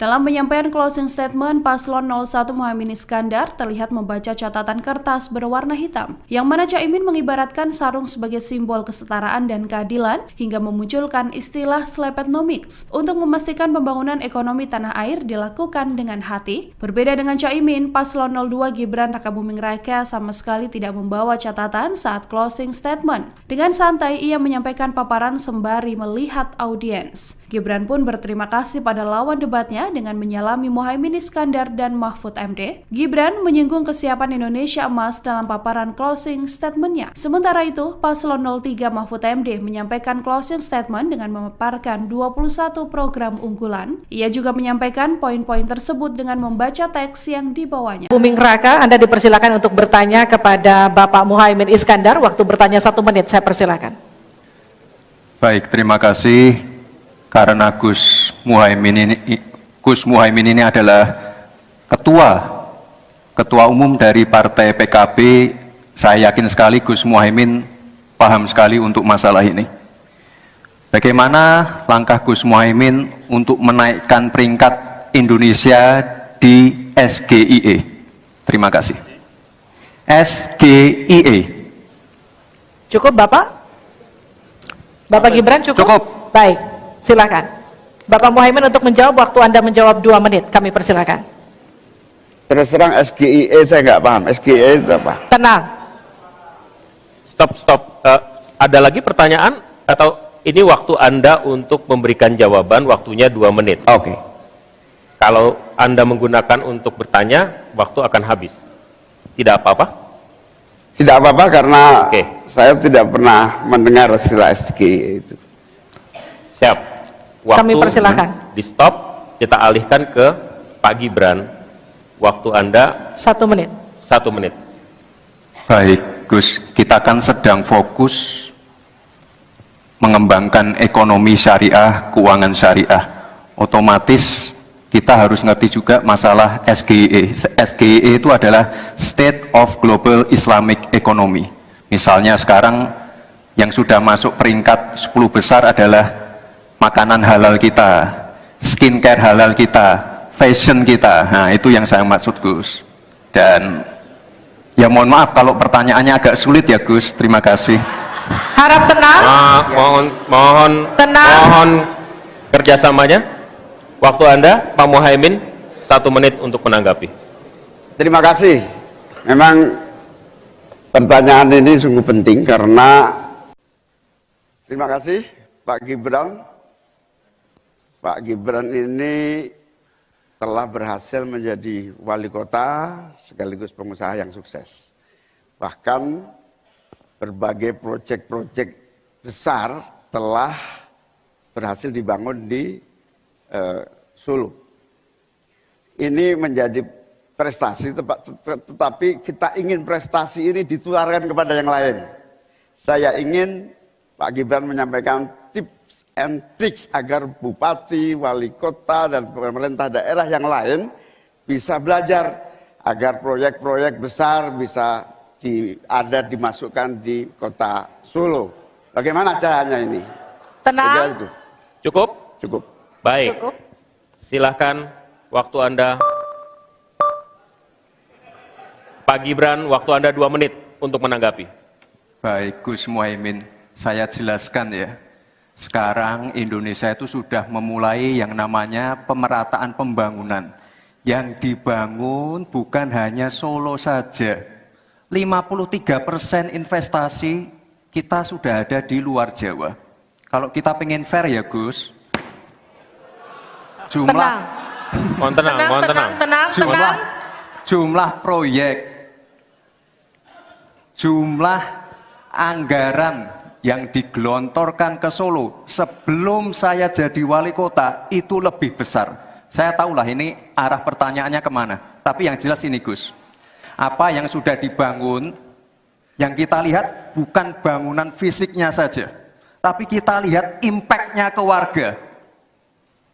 Dalam penyampaian closing statement, Paslon 01 Muhaimin Iskandar terlihat membaca catatan kertas berwarna hitam, yang mana Caimin mengibaratkan sarung sebagai simbol kesetaraan dan keadilan, hingga memunculkan istilah slepetnomics untuk memastikan pembangunan ekonomi tanah air dilakukan dengan hati. Berbeda dengan Caimin, Paslon 02 Gibran Rakabuming Raka sama sekali tidak membawa catatan saat closing statement. Dengan santai, ia menyampaikan paparan sembari melihat audiens. Gibran pun berterima kasih pada lawan debatnya dengan menyalami Muhaimin Iskandar dan Mahfud MD. Gibran menyinggung kesiapan Indonesia Emas dalam paparan closing statement-nya. Sementara itu, Paslon 03 Mahfud MD menyampaikan closing statement dengan memaparkan 21 program unggulan. Ia juga menyampaikan poin-poin tersebut dengan membaca teks yang dibawanya. Buming Raka, Anda dipersilakan untuk bertanya kepada Bapak Muhaimin Iskandar. Waktu bertanya 1 menit, saya persilakan. Baik, terima kasih. Karena Gus Muhaimin ini adalah ketua umum dari Partai PKB, saya yakin sekali Gus Muhaimin paham sekali untuk masalah ini. Bagaimana langkah Gus Muhaimin untuk menaikkan peringkat Indonesia di SGIE? Terima kasih. SGIE. Cukup Bapak? Bapak Gibran cukup? Cukup. Baik, silakan. Bapak Muhaimin untuk menjawab, waktu Anda menjawab 2 menit, kami persilakan. Terus terang SGIE saya nggak paham. SGIE itu apa? Tenang. Stop. Ada lagi pertanyaan atau ini waktu Anda untuk memberikan jawaban, waktunya 2 menit. Oke. Kalau Anda menggunakan untuk bertanya, waktu akan habis. Tidak apa-apa? Tidak apa-apa karena Oke. saya tidak pernah mendengar istilah SGIE itu. Siap. Waktu Kami persilakan. di stop, kita alihkan ke Pak Gibran. Waktu Anda 1 menit. 1 menit. Baik, Gus, kita kan sedang fokus mengembangkan ekonomi syariah, keuangan syariah. Otomatis kita harus ngerti juga masalah SGIE. SGIE itu adalah State of Global Islamic Economy. Misalnya sekarang yang sudah masuk peringkat 10 besar adalah makanan halal kita, skincare halal kita, fashion kita. Nah, itu yang saya maksud, Gus. Dan ya mohon maaf kalau pertanyaannya agak sulit ya, Gus. Terima kasih. Harap tenang. Tenang. Mohon kerjasamanya. Waktu Anda, Pak Muhaimin, 1 menit untuk menanggapi. Terima kasih. Memang pertanyaan ini sungguh penting karena terima kasih Pak Gibran. Pak Gibran ini telah berhasil menjadi wali kota sekaligus pengusaha yang sukses. Bahkan berbagai proyek-proyek besar telah berhasil dibangun di Solo. Ini menjadi prestasi, tetapi kita ingin prestasi ini ditularkan kepada yang lain. Saya ingin Pak Gibran menyampaikan tips and tricks agar bupati, wali kota, dan pemerintah daerah yang lain bisa belajar agar proyek-proyek besar bisa dimasukkan di kota Solo. Bagaimana caranya ini? Tenang. Itu. Cukup? Cukup. Baik. Cukup. Silahkan, waktu Anda. Pak Gibran, waktu Anda 2 menit untuk menanggapi. Baik, Gus Muhaimin, saya jelaskan ya. Sekarang Indonesia itu sudah memulai yang namanya pemerataan pembangunan. Yang dibangun bukan hanya Solo saja. 53% investasi kita sudah ada di luar Jawa. Kalau kita pengen fair ya Gus, Mohon tenang. jumlah proyek, jumlah anggaran yang digelontorkan ke Solo sebelum saya jadi wali kota itu lebih besar. Saya tahulah ini arah pertanyaannya kemana. Tapi yang jelas ini Gus, apa yang sudah dibangun, yang kita lihat bukan bangunan fisiknya saja, tapi kita lihat impact-nya ke warga.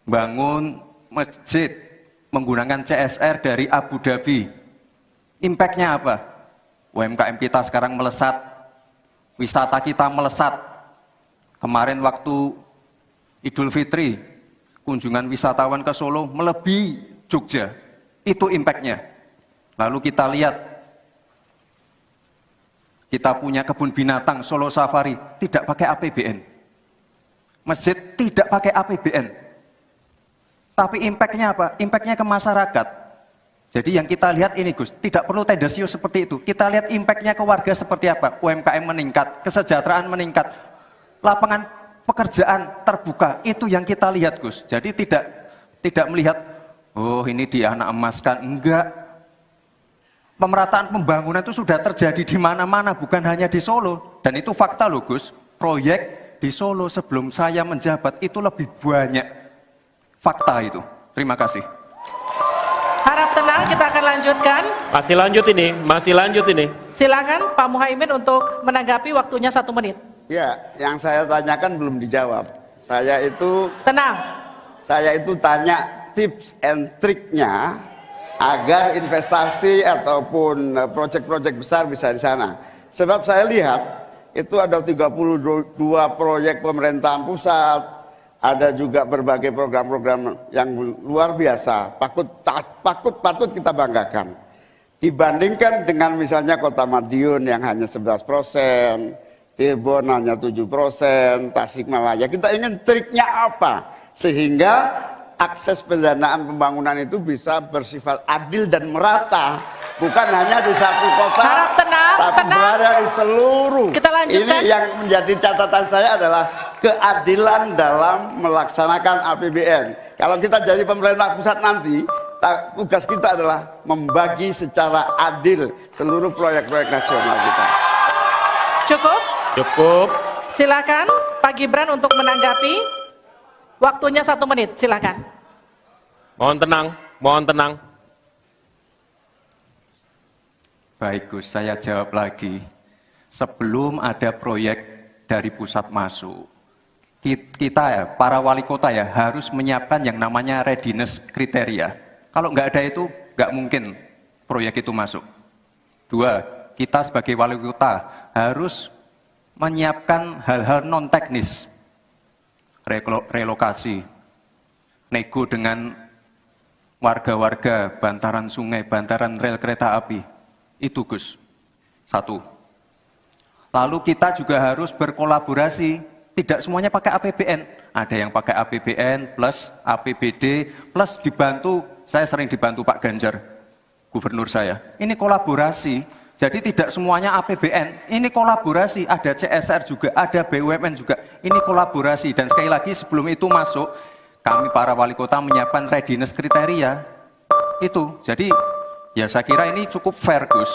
Bangun masjid menggunakan CSR dari Abu Dhabi. Impact-nya apa? UMKM kita sekarang melesat, wisata kita melesat. Kemarin waktu Idul Fitri, kunjungan wisatawan ke Solo melebihi Jogja. Itu impact-nya. Lalu kita lihat, kita punya kebun binatang Solo Safari, tidak pakai APBN. Masjid tidak pakai APBN. Tapi impact-nya apa? Impact-nya ke masyarakat. Jadi yang kita lihat ini Gus, tidak perlu tendensius seperti itu. Kita lihat impact-nya ke warga seperti apa? UMKM meningkat, kesejahteraan meningkat, lapangan pekerjaan terbuka. Itu yang kita lihat Gus. Jadi tidak melihat, oh ini di anak emaskan. Enggak. Pemerataan pembangunan itu sudah terjadi di mana-mana, bukan hanya di Solo. Dan itu fakta loh Gus, proyek di Solo sebelum saya menjabat itu lebih banyak. Fakta itu. Terima kasih. Harap tenang, kita akan lanjutkan. Masih lanjut ini. Silakan Pak Muhaimin untuk menanggapi, waktunya 1 menit. Ya, yang saya tanyakan belum dijawab. Tenang. Saya itu tanya tips and triknya agar investasi ataupun proyek-proyek besar bisa di sana. Sebab saya lihat itu ada 32 proyek pemerintahan pusat, ada juga berbagai program-program yang luar biasa, patut kita banggakan. Dibandingkan dengan misalnya Kota Madiun yang hanya 11%, Cirebon hanya 7%, Tasikmalaya. Kita ingin triknya apa? Sehingga akses pendanaan pembangunan itu bisa bersifat adil dan merata, bukan hanya di satu kota, Harap tenang, tapi berada di seluruh. Kita lanjutkan. Ini yang menjadi catatan saya adalah keadilan dalam melaksanakan APBN. Kalau kita jadi pemerintah pusat nanti, tugas kita adalah membagi secara adil seluruh proyek-proyek nasional kita. Cukup. Silakan Pak Gibran untuk menanggapi. Waktunya 1 menit, silakan. Mohon tenang. Baik Gus, saya jawab lagi. Sebelum ada proyek dari pusat masuk, kita ya, para wali kota ya, harus menyiapkan yang namanya readiness kriteria. Kalau nggak ada itu, nggak mungkin proyek itu masuk. 2, kita sebagai wali kota harus menyiapkan hal-hal non-teknis. Relokasi, nego dengan warga-warga, bantaran sungai, bantaran rel kereta api. Itu Gus, 1. Lalu kita juga harus berkolaborasi, tidak semuanya pakai APBN. Ada yang pakai APBN plus APBD plus dibantu, saya sering dibantu Pak Ganjar, gubernur saya. Ini kolaborasi. Jadi tidak semuanya APBN, ini kolaborasi, ada CSR juga, ada BUMN juga, ini kolaborasi. Dan sekali lagi sebelum itu masuk, kami para wali kota menyiapkan readiness kriteria, itu. Jadi ya saya kira ini cukup fair Gus.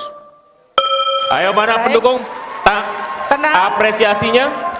Ayo mana pendukung, apresiasinya.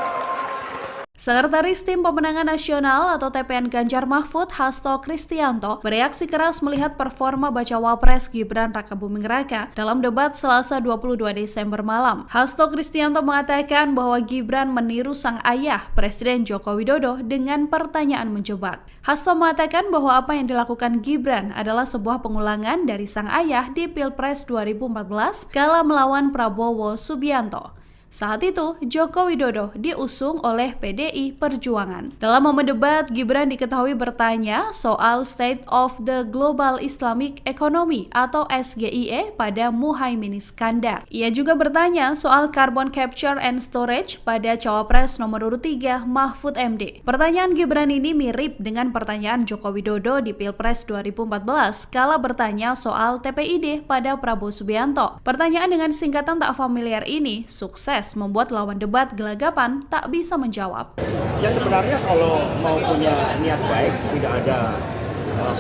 Sekretaris Tim Pemenangan Nasional atau TPN Ganjar Mahfud, Hasto Kristianto, bereaksi keras melihat performa Bacawa Pres Gibran Rakabuming Raka dalam debat Selasa 22 Desember malam. Hasto Kristianto mengatakan bahwa Gibran meniru sang ayah, Presiden Joko Widodo, dengan pertanyaan menjebak. Hasto mengatakan bahwa apa yang dilakukan Gibran adalah sebuah pengulangan dari sang ayah di Pilpres 2014 kala melawan Prabowo Subianto. Saat itu, Joko Widodo diusung oleh PDI Perjuangan. Dalam momen debat, Gibran diketahui bertanya soal State of the Global Islamic Economy atau SGIE pada Muhaimin Iskandar. Ia juga bertanya soal Carbon Capture and Storage pada Cawapres nomor urut 3 Mahfud MD. Pertanyaan Gibran ini mirip dengan pertanyaan Joko Widodo di Pilpres 2014 kala bertanya soal TPID pada Prabowo Subianto. Pertanyaan dengan singkatan tak familiar ini sukses membuat lawan debat gelagapan tak bisa menjawab. Ya sebenarnya kalau mau punya niat baik, tidak ada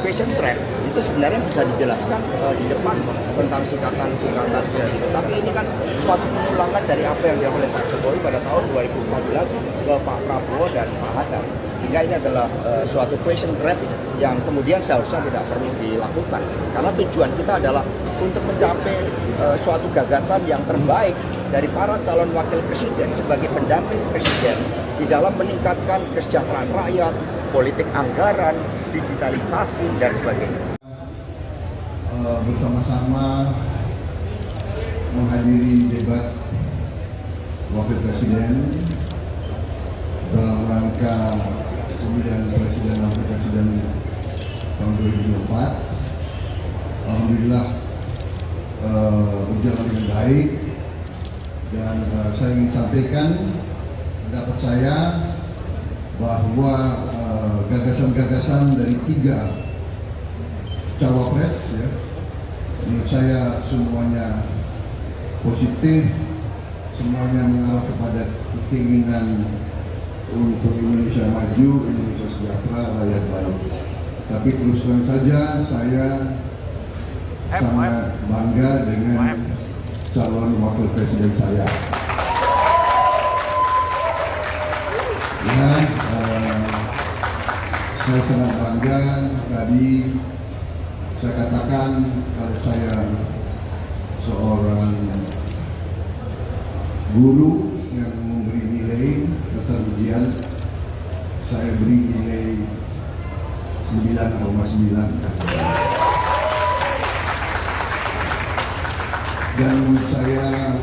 question trap, itu sebenarnya bisa dijelaskan di depan tentang singkatan-singkatan seperti itu. Tapi ini kan suatu pengulangan dari apa yang dilakukan oleh Pak Jokowi pada tahun 2014 ke Pak Prabowo dan Pak Hatta. Sehingga ini adalah suatu question trap yang kemudian seharusnya tidak perlu dilakukan. Karena tujuan kita adalah untuk mencapai suatu gagasan yang terbaik dari para calon wakil presiden sebagai pendamping presiden di dalam meningkatkan kesejahteraan rakyat, politik anggaran, digitalisasi, dan sebagainya. Bersama-sama menghadiri debat wakil presiden dalam rangka pemilihan presiden dan wakil presiden tahun 2024. Alhamdulillah berjalan dengan baik, dan saya ingin sampaikan pendapat saya bahwa gagasan-gagasan dari 3 cawapres, ya, menurut saya semuanya positif, semuanya mengarah kepada keinginan untuk Indonesia maju, Indonesia sejahtera, rakyat baik. Tapi terus terang saja saya sangat bangga dengan calon wakil presiden saya. Ya, saya sangat bangga. Tadi saya katakan kalau saya seorang guru yang memberi nilai dasar ujian, saya beri nilai 9,9. Dan menurut saya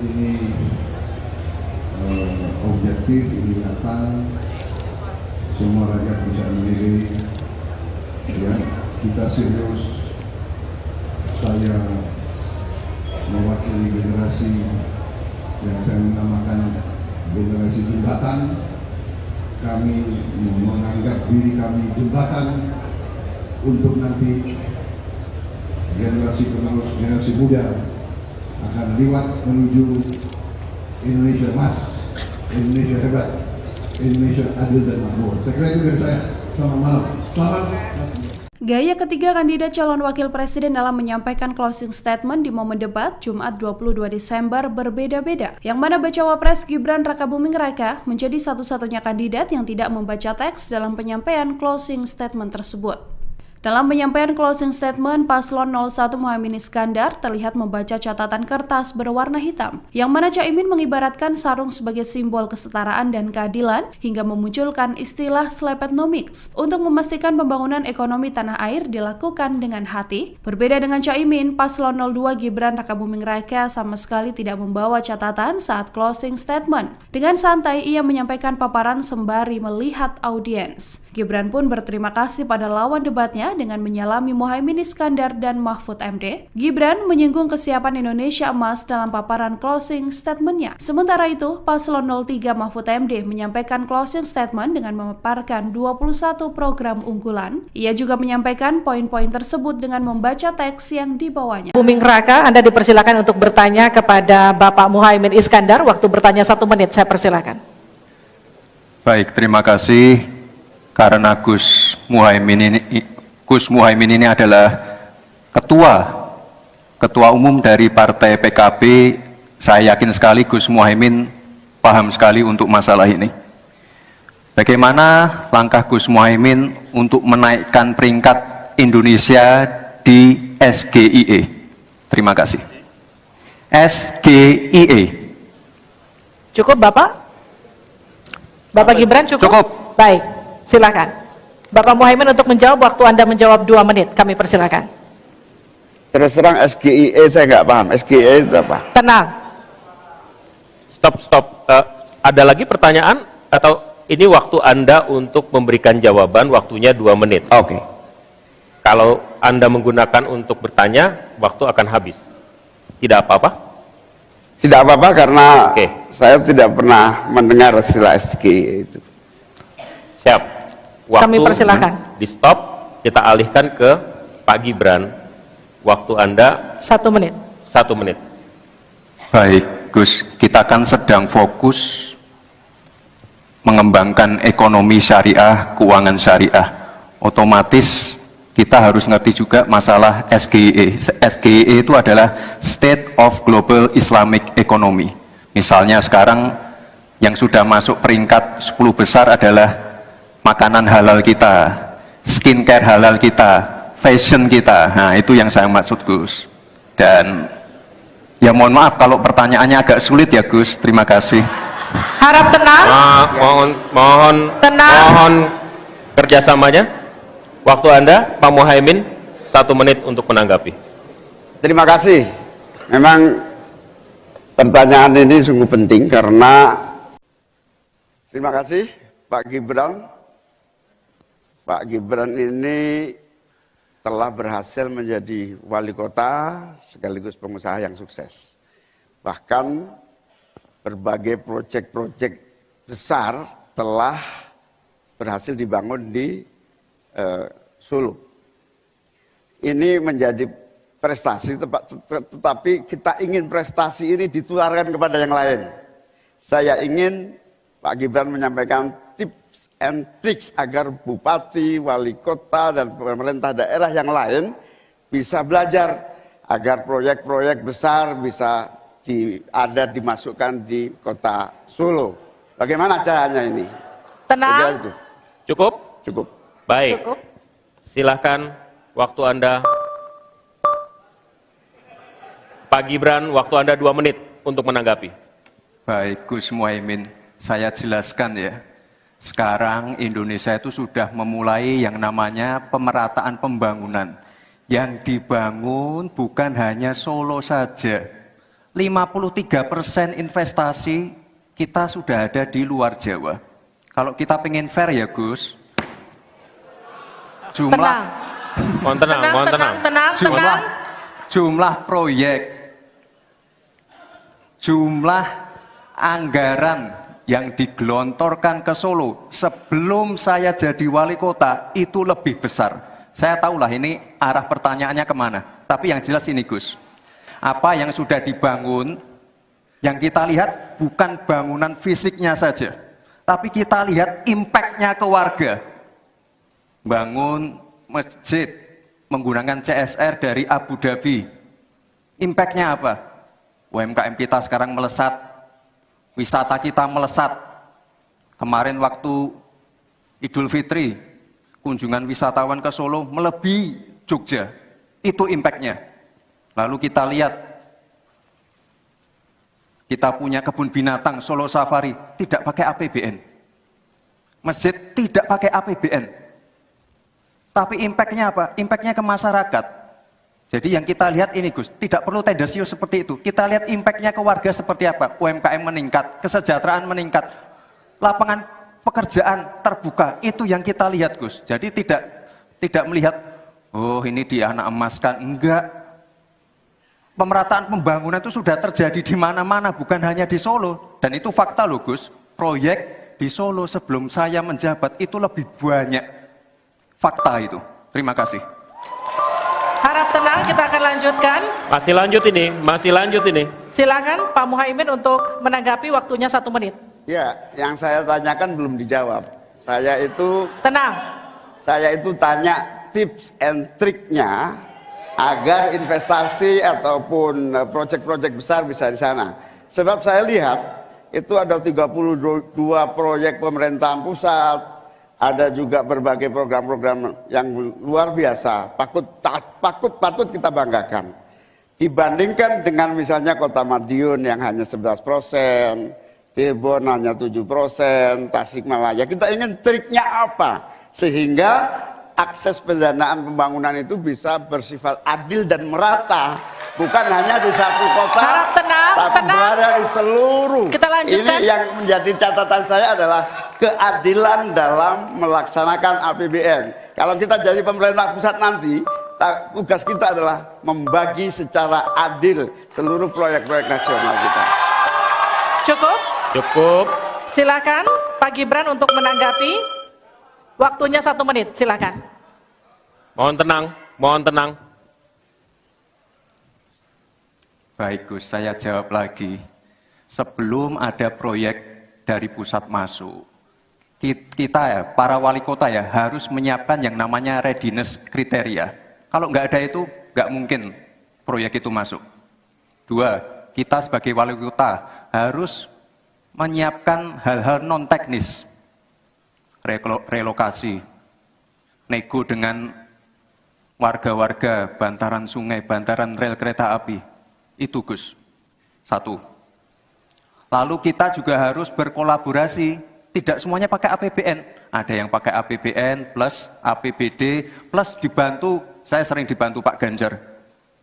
ini objektif, ini nyata, semua rakyat bisa menilai, ya, kita serius. Saya mewakili generasi yang saya menamakan generasi jembatan. Kami menganggap diri kami jembatan untuk nanti generasi penerus, generasi muda akan lewat menuju Indonesia emas, Indonesia hebat, Indonesia adil dan makmur. Saya kira itu dari saya. Selamat malam. Selamat. Gaya ketiga kandidat calon wakil presiden dalam menyampaikan closing statement di momen debat Jumat 22 Desember berbeda-beda. Yang mana bacawa pres Gibran Rakabuming Raka menjadi satu-satunya kandidat yang tidak membaca teks dalam penyampaian closing statement tersebut. Dalam penyampaian closing statement, Paslon 01 Muhaimin Iskandar terlihat membaca catatan kertas berwarna hitam, yang mana Caimin mengibaratkan sarung sebagai simbol kesetaraan dan keadilan, hingga memunculkan istilah Slepetnomics untuk memastikan pembangunan ekonomi tanah air dilakukan dengan hati. Berbeda dengan Caimin, Paslon 02 Gibran Rakabuming Raka sama sekali tidak membawa catatan saat closing statement. Dengan santai, ia menyampaikan paparan sembari melihat audiens. Gibran pun berterima kasih pada lawan debatnya dengan menyalami Muhaimin Iskandar dan Mahfud MD. Gibran menyinggung kesiapan Indonesia emas dalam paparan closing statement-nya. Sementara itu, Paslon 03 Mahfud MD menyampaikan closing statement dengan memaparkan 21 program unggulan. Ia juga menyampaikan poin-poin tersebut dengan membaca teks yang dibawanya. Buming Raka, Anda dipersilakan untuk bertanya kepada Bapak Muhaimin Iskandar. Waktu bertanya 1 menit, saya persilakan. Baik, terima kasih. Karena Gus Muhaimin ini adalah ketua umum dari Partai PKB, saya yakin sekali Gus Muhaimin paham sekali untuk masalah ini. Bagaimana langkah Gus Muhaimin untuk menaikkan peringkat Indonesia di SGIE? Terima kasih. SGIE. Cukup Bapak? Bapak Gibran cukup? Cukup. Baik, silakan. Bapak Muhaimin untuk menjawab, waktu Anda menjawab 2 menit, kami persilakan. Terus terang SGIE saya nggak paham. SGIE itu apa? Tenang. Stop. Ada lagi pertanyaan atau ini waktu Anda untuk memberikan jawaban, waktunya 2 menit. Oke. Kalau Anda menggunakan untuk bertanya, waktu akan habis. Tidak apa-apa? Tidak apa-apa karena Oke. saya tidak pernah mendengar istilah SGIE itu. Siap. Waktu Kami persilakan. di stop, kita alihkan ke Pak Gibran. Waktu Anda 1 menit. 1 menit. Baik, Gus, kita kan sedang fokus mengembangkan ekonomi syariah, keuangan syariah. Otomatis kita harus ngerti juga masalah SGIE. SGIE itu adalah State of Global Islamic Economy. Misalnya sekarang yang sudah masuk peringkat 10 besar adalah makanan halal kita, skincare halal kita, fashion kita. Nah, itu yang saya maksud, Gus. Dan ya mohon maaf kalau pertanyaannya agak sulit ya, Gus. Terima kasih. Harap tenang. Mohon kerjasamanya. Waktu Anda, Pak Muhaimin, 1 menit untuk menanggapi. Terima kasih. Memang pertanyaan ini sungguh penting karena terima kasih Pak Gibran Pak Gibran ini telah berhasil menjadi wali kota sekaligus pengusaha yang sukses. Bahkan berbagai proyek-proyek besar telah berhasil dibangun di Solo. Ini menjadi prestasi, tetapi kita ingin prestasi ini ditularkan kepada yang lain. Saya ingin Pak Gibran menyampaikan tips and tricks agar bupati, wali kota, dan pemerintah daerah yang lain bisa belajar agar proyek-proyek besar bisa dimasukkan di kota Solo. Bagaimana caranya ini? Tenang. Cukup? Cukup. Baik. Cukup. Silahkan waktu Anda. Pak Gibran, waktu Anda 2 menit untuk menanggapi. Baik Gus Muhaimin, saya jelaskan ya. Sekarang Indonesia itu sudah memulai yang namanya pemerataan pembangunan. Yang dibangun bukan hanya Solo saja. 53% investasi kita sudah ada di luar Jawa. Kalau kita pengen fair ya Gus, jumlah proyek, jumlah anggaran yang digelontorkan ke Solo sebelum saya jadi wali kota itu lebih besar. Saya tahulah ini arah pertanyaannya kemana. Tapi yang jelas ini Gus, apa yang sudah dibangun, yang kita lihat bukan bangunan fisiknya saja, tapi kita lihat impact-nya ke warga. Bangun masjid menggunakan CSR dari Abu Dhabi. Impact-nya apa? UMKM kita sekarang melesat, wisata kita melesat. Kemarin waktu Idul Fitri, kunjungan wisatawan ke Solo melebihi Jogja. Itu impact-nya. Lalu kita lihat, kita punya kebun binatang Solo Safari, tidak pakai APBN. Masjid tidak pakai APBN. Tapi impact-nya apa? Impact-nya ke masyarakat. Jadi yang kita lihat ini Gus, tidak perlu tendensius seperti itu. Kita lihat impact-nya ke warga seperti apa. UMKM meningkat, kesejahteraan meningkat, lapangan pekerjaan terbuka. Itu yang kita lihat Gus. Jadi tidak melihat, oh ini dia anak emaskan. Enggak. Pemerataan pembangunan itu sudah terjadi di mana-mana, bukan hanya di Solo. Dan itu fakta loh Gus. Proyek di Solo sebelum saya menjabat itu lebih banyak. Fakta itu. Terima kasih. Harap tenang, kita akan lanjutkan. Masih lanjut ini. Silakan Pak Muhaimin untuk menanggapi, waktunya 1 menit. Ya, yang saya tanyakan belum dijawab. Saya itu tanya tips and triknya agar investasi ataupun proyek-proyek besar bisa di sana. Sebab saya lihat itu ada 32 proyek pemerintahan pusat, ada juga berbagai program-program yang luar biasa, patut kita banggakan. Dibandingkan dengan misalnya Kota Madiun yang hanya 11%, Cirebon hanya 7%, Tasikmalaya. Kita ingin triknya apa? Sehingga akses pendanaan pembangunan itu bisa bersifat adil dan merata. Bukan hanya di satu kota, tapi berada di seluruh. Kita lanjutkan. Ini yang menjadi catatan saya adalah keadilan dalam melaksanakan APBN. Kalau kita jadi pemerintah pusat nanti, tugas kita adalah membagi secara adil seluruh proyek-proyek nasional kita. Cukup. Silakan Pak Gibran untuk menanggapi. Waktunya 1 menit, silakan. Mohon tenang. Baik Gus, saya jawab lagi. Sebelum ada proyek dari pusat masuk, kita ya, para wali kota ya, harus menyiapkan yang namanya readiness kriteria. Kalau nggak ada itu, nggak mungkin proyek itu masuk. 2, kita sebagai wali kota harus menyiapkan hal-hal non-teknis. Relokasi, nego dengan warga-warga, bantaran sungai, bantaran rel kereta api. Itu Gus, 1. Lalu kita juga harus berkolaborasi, tidak semuanya pakai APBN. Ada yang pakai APBN plus APBD plus dibantu, saya sering dibantu Pak Ganjar,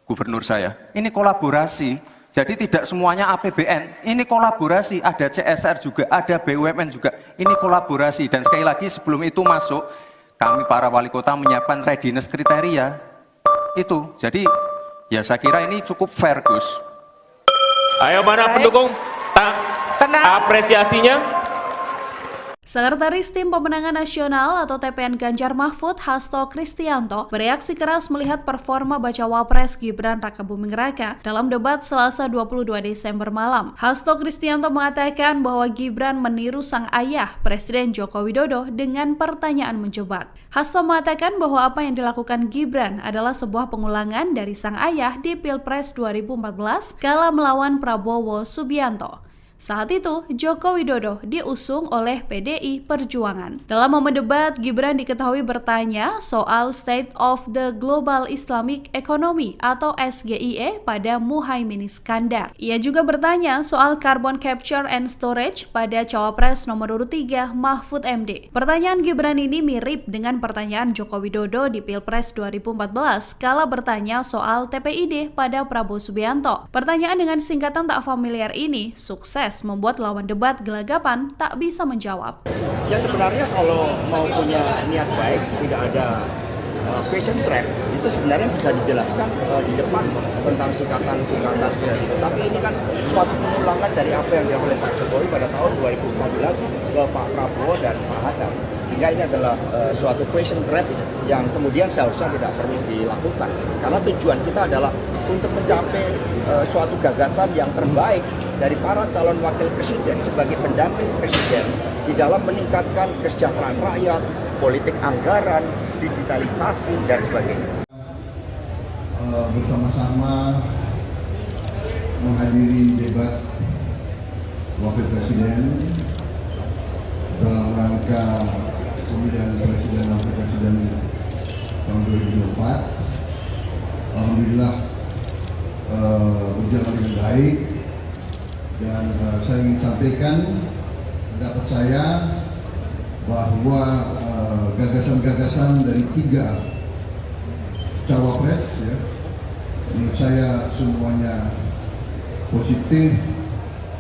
gubernur saya. Ini kolaborasi, jadi tidak semuanya APBN, ini kolaborasi, ada CSR juga, ada BUMN juga, ini kolaborasi. Dan sekali lagi sebelum itu masuk, kami para wali kota menyiapkan readiness kriteria itu. Jadi ya saya kira ini cukup fair, Gus. Ayo mana pendukung? Apresiasinya. Sekretaris Tim Pemenangan Nasional atau TPN Ganjar Mahfud, Hasto Kristianto, bereaksi keras melihat performa Bacawa Pres Gibran Rakabuming Raka dalam debat Selasa 22 Desember malam. Hasto Kristianto mengatakan bahwa Gibran meniru sang ayah, Presiden Joko Widodo, dengan pertanyaan menjebak. Hasto mengatakan bahwa apa yang dilakukan Gibran adalah sebuah pengulangan dari sang ayah di Pilpres 2014 kala melawan Prabowo Subianto. Saat itu, Joko Widodo diusung oleh PDI Perjuangan. Dalam momen debat, Gibran diketahui bertanya soal State of the Global Islamic Economy atau SGIE pada Muhaimin Iskandar. Ia juga bertanya soal Carbon Capture and Storage pada Cawapres nomor urut 3 Mahfud MD. Pertanyaan Gibran ini mirip dengan pertanyaan Joko Widodo di Pilpres 2014 kala bertanya soal TPID pada Prabowo Subianto. Pertanyaan dengan singkatan tak familiar ini sukses membuat lawan debat gelagapan tak bisa menjawab. Ya sebenarnya kalau mau punya niat baik, tidak ada question trap, itu sebenarnya bisa dijelaskan di depan tentang singkatan-singkatan seperti itu. Tapi ini kan suatu pengulangan dari apa yang dilakukan oleh Pak Jokowi pada tahun 2014 ke Pak Prabowo dan Pak Hatta. Sehingga ini adalah suatu question trap yang kemudian seharusnya tidak perlu dilakukan. Karena tujuan kita adalah untuk mencapai suatu gagasan yang terbaik dari para calon wakil presiden sebagai pendamping presiden di dalam meningkatkan kesejahteraan rakyat, politik anggaran, digitalisasi, dan sebagainya. Bersama-sama menghadiri debat wakil presiden dalam rangka pemilihan presiden dan wakil presiden tahun 2024. Alhamdulillah berjalan dengan baik, dan saya ingin sampaikan pendapat saya bahwa gagasan-gagasan dari 3 cawapres, ya, menurut saya semuanya positif,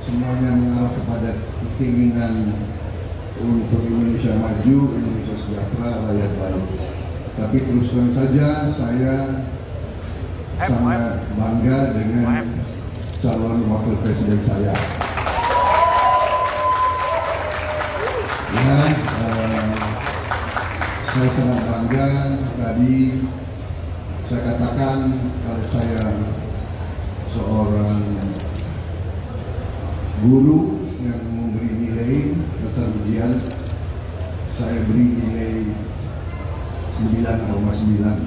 semuanya mengarah kepada keinginan untuk Indonesia maju, Indonesia sejahtera, rakyat baik. Tapi terus terang saja saya sangat bangga dengan calon wakil presiden saya. Ya, saya sangat bangga. Tadi saya katakan kalau saya seorang guru yang memberi nilai dasar ujian, saya beri nilai 9,9.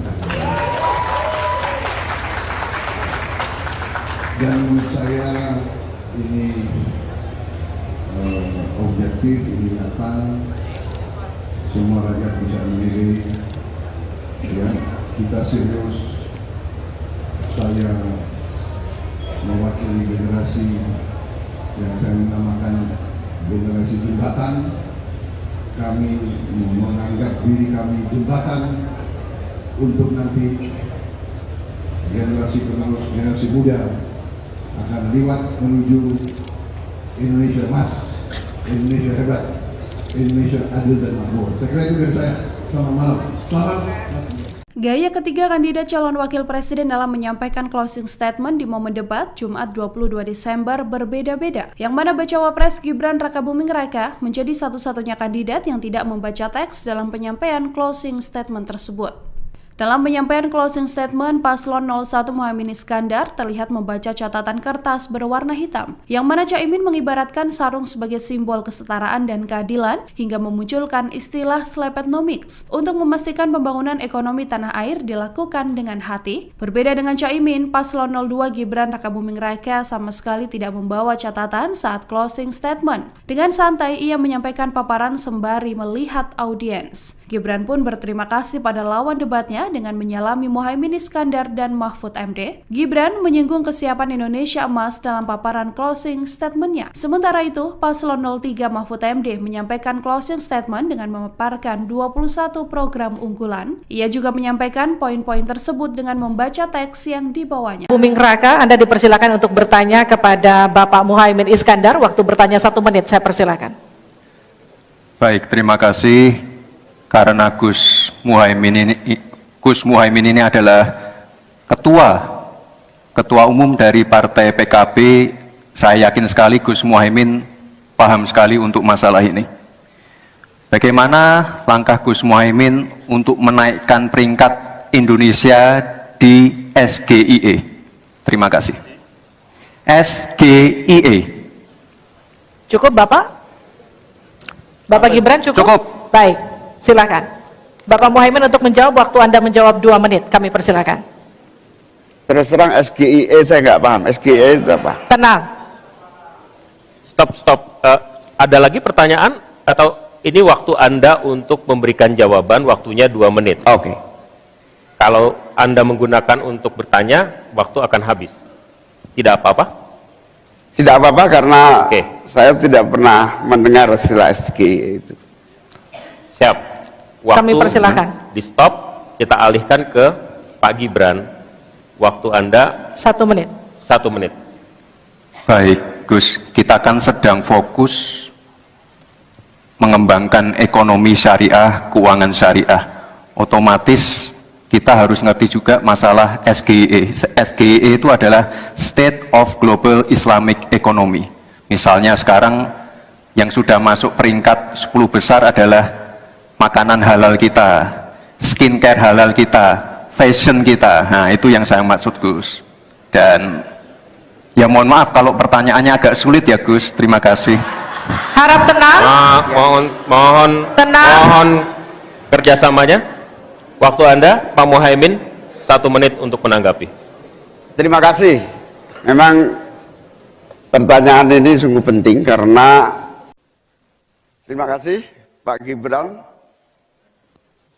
Dan menurut saya ini objektif, ini nyata, semua rakyat bisa menilai. Ya, kita serius. Saya mewakili generasi yang saya namakan generasi jembatan. Kami menganggap diri kami jembatan untuk nanti generasi penerus, generasi muda akan lewat menuju Indonesia emas, Indonesia hebat, Indonesia adil dan makmur. Saya kira itu dari saya. Selamat malam. Selamat. Gaya ketiga kandidat calon wakil presiden dalam menyampaikan closing statement di momen debat Jumat 22 Desember berbeda-beda. Yang mana Bacawa Pres Gibran Rakabuming Raka menjadi satu-satunya kandidat yang tidak membaca teks dalam penyampaian closing statement tersebut. Dalam penyampaian closing statement, Paslon 01 Muhaimin Iskandar terlihat membaca catatan kertas berwarna hitam, yang mana Caimin mengibaratkan sarung sebagai simbol kesetaraan dan keadilan, hingga memunculkan istilah Slepetnomics untuk memastikan pembangunan ekonomi tanah air dilakukan dengan hati. Berbeda dengan Caimin, Paslon 02 Gibran Rakabuming Raka sama sekali tidak membawa catatan saat closing statement. Dengan santai, ia menyampaikan paparan sembari melihat audiens. Gibran pun berterima kasih pada lawan debatnya dengan menyalami Muhaimin Iskandar dan Mahfud MD. Gibran menyinggung kesiapan Indonesia emas dalam paparan closing statement-nya. Sementara itu, Paslon 03 Mahfud MD menyampaikan closing statement dengan memaparkan 21 program unggulan. Ia juga menyampaikan poin-poin tersebut dengan membaca teks yang dibawanya. Buming Raka, Anda dipersilakan untuk bertanya kepada Bapak Muhaimin Iskandar. Waktu bertanya 1 menit, saya persilakan. Baik, terima kasih. Karena Gus Muhaimin ini adalah ketua umum dari Partai PKB. Saya yakin sekali Gus Muhaimin paham sekali untuk masalah ini. Bagaimana langkah Gus Muhaimin untuk menaikkan peringkat Indonesia di SGIE? Terima kasih. SGIE. Cukup Bapak? Bapak Gibran cukup? Cukup. Baik, silakan. Bapak Muhaimin untuk menjawab, waktu Anda menjawab 2 menit, kami persilakan. Terus terang SGIE saya nggak paham. SGIE itu apa? Tenang. Stop. Ada lagi pertanyaan atau ini waktu Anda untuk memberikan jawaban, waktunya 2 menit. Oke. Kalau Anda menggunakan untuk bertanya, waktu akan habis. Tidak apa-apa? Tidak apa-apa karena Oke. saya tidak pernah mendengar istilah SGIE itu. Siap. Waktu Kami persilakan. di stop, kita alihkan ke Pak Gibran. Waktu Anda 1 menit. 1 menit. Baik, Gus, kita kan sedang fokus mengembangkan ekonomi syariah, keuangan syariah. Otomatis kita harus ngerti juga masalah SGIE. SGIE itu adalah State of Global Islamic Economy. Misalnya sekarang yang sudah masuk peringkat 10 besar adalah makanan halal kita, skincare halal kita, fashion kita. Nah, itu yang saya maksud, Gus. Dan ya mohon maaf kalau pertanyaannya agak sulit ya, Gus. Terima kasih. Harap tenang. Tenang. Mohon kerjasamanya. Waktu Anda, Pak Muhaimin, 1 menit untuk menanggapi. Terima kasih. Memang pertanyaan ini sungguh penting karena terima kasih Pak Gibran.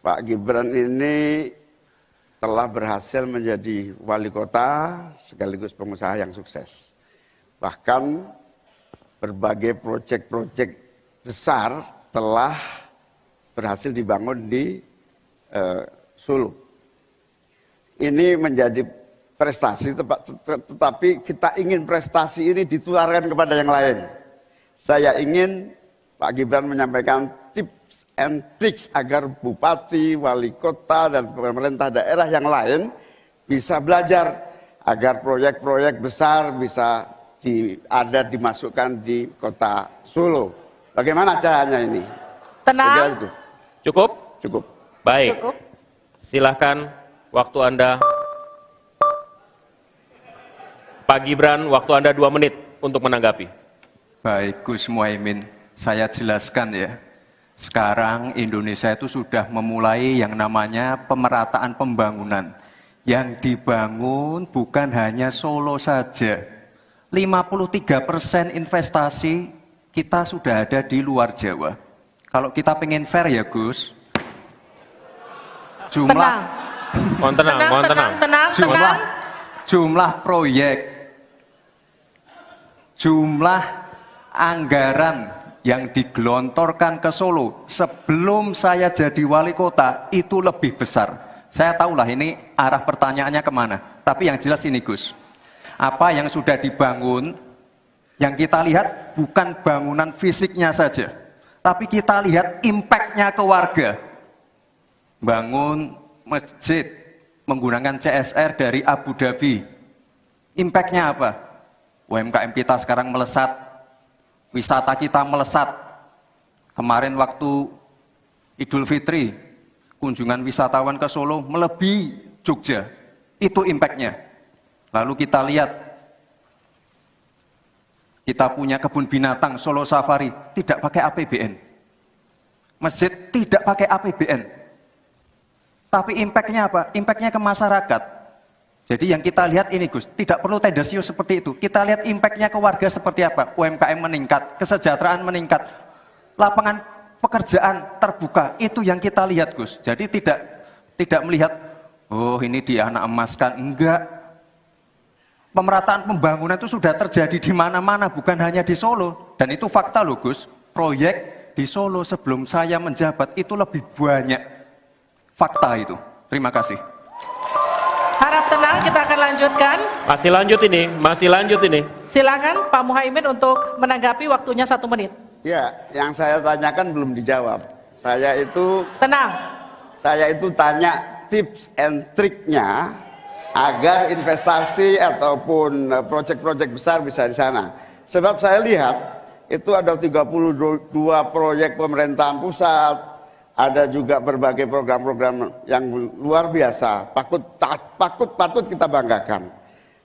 Pak Gibran ini telah berhasil menjadi wali kota sekaligus pengusaha yang sukses. Bahkan berbagai proyek-proyek besar telah berhasil dibangun di Solo. Ini menjadi prestasi, tetapi kita ingin prestasi ini ditularkan kepada yang lain. Saya ingin Pak Gibran menyampaikan tips and tricks agar bupati, wali kota, dan pemerintah daerah yang lain bisa belajar agar proyek-proyek besar bisa dimasukkan di kota Solo. Bagaimana caranya ini? Tenang. Itu. Cukup? Cukup. Baik. Cukup. Silahkan waktu Anda. Pak Gibran, waktu Anda 2 menit untuk menanggapi. Baik, Gus Muhaimin, saya jelaskan ya. Sekarang Indonesia itu sudah memulai yang namanya pemerataan pembangunan. Yang dibangun bukan hanya Solo saja. 53% investasi kita sudah ada di luar Jawa. Kalau kita pengen fair ya Gus, Mohon tenang. jumlah proyek, jumlah anggaran yang digelontorkan ke Solo sebelum saya jadi wali kota itu lebih besar. Saya tahulah ini arah pertanyaannya kemana. Tapi yang jelas ini Gus, apa yang sudah dibangun, yang kita lihat bukan bangunan fisiknya saja, tapi kita lihat impact-nya ke warga. Bangun masjid menggunakan CSR dari Abu Dhabi. Impact-nya apa? UMKM kita sekarang melesat, wisata kita melesat. Kemarin waktu Idul Fitri, kunjungan wisatawan ke Solo melebihi Jogja. Itu impact-nya. Lalu kita lihat, kita punya kebun binatang Solo Safari, tidak pakai APBN. Masjid tidak pakai APBN. Tapi impact-nya apa? Impact-nya ke masyarakat. Jadi yang kita lihat ini Gus, tidak perlu tendensius seperti itu. Kita lihat impact-nya ke warga seperti apa? UMKM meningkat, kesejahteraan meningkat, lapangan pekerjaan terbuka. Itu yang kita lihat Gus. Jadi tidak melihat, oh ini dia anak emaskan. Enggak. Pemerataan pembangunan itu sudah terjadi di mana-mana, bukan hanya di Solo. Dan itu fakta loh Gus. Proyek di Solo sebelum saya menjabat itu lebih banyak. Fakta itu. Terima kasih. Harap tenang, kita akan lanjutkan. Masih lanjut ini. Silakan Pak Muhaimin untuk menanggapi, waktunya 1 menit. Ya, yang saya tanyakan belum dijawab. Saya itu Tenang. saya itu tanya tips and triknya agar investasi ataupun proyek-proyek besar bisa di sana. Sebab saya lihat itu ada 32 proyek pemerintahan pusat, ada juga berbagai program-program yang luar biasa, patut kita banggakan.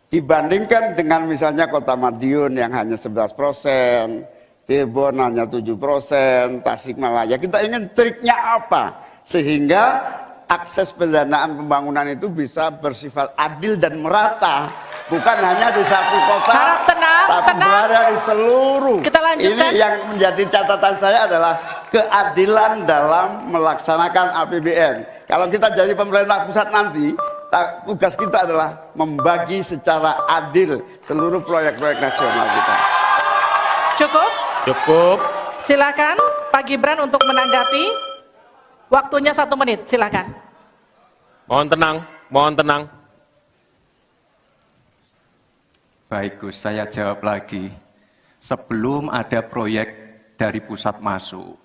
Dibandingkan dengan misalnya Kota Madiun yang hanya 11%, Cirebon hanya 7%, Tasikmalaya. Kita ingin triknya apa? Sehingga akses pendanaan pembangunan itu bisa bersifat adil dan merata. Bukan hanya di satu kota, Harap tenang, tapi tenang. berada di seluruh. Kita lanjutkan. Ini yang menjadi catatan saya adalah keadilan dalam melaksanakan APBN. Kalau kita jadi pemerintah pusat nanti, tugas kita adalah membagi secara adil seluruh proyek-proyek nasional kita. Cukup? Cukup. Silakan Pak Gibran untuk menanggapi. Waktunya 1 menit, silakan. Mohon tenang, mohon tenang. Baik Gus, saya jawab lagi. Sebelum ada proyek dari pusat masuk,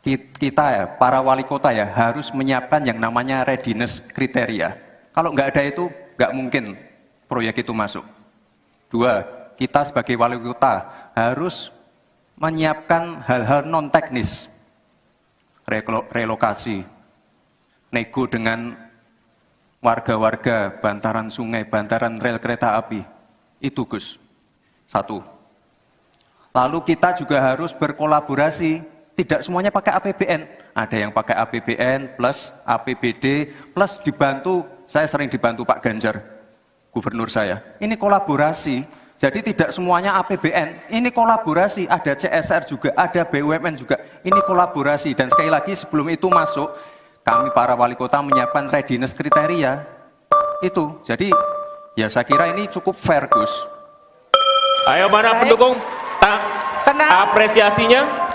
kita ya, para wali kota ya, harus menyiapkan yang namanya readiness kriteria. Kalau nggak ada itu, nggak mungkin proyek itu masuk. 2, kita sebagai wali kota harus menyiapkan hal-hal non-teknis, relokasi, nego dengan warga-warga, bantaran sungai, bantaran rel kereta api, itu Gus, 1. Lalu kita juga harus berkolaborasi, tidak semuanya pakai APBN, ada yang pakai APBN plus APBD plus dibantu, saya sering dibantu Pak Ganjar, gubernur saya, ini kolaborasi. Jadi tidak semuanya APBN, ini kolaborasi, ada CSR juga, ada BUMN juga, ini kolaborasi. Dan sekali lagi sebelum itu masuk, kami para wali kota menyiapkan readiness kriteria, itu. Jadi ya saya kira ini cukup fair Gus. Ayo mana Baik. pendukung? Tenang. Apresiasinya.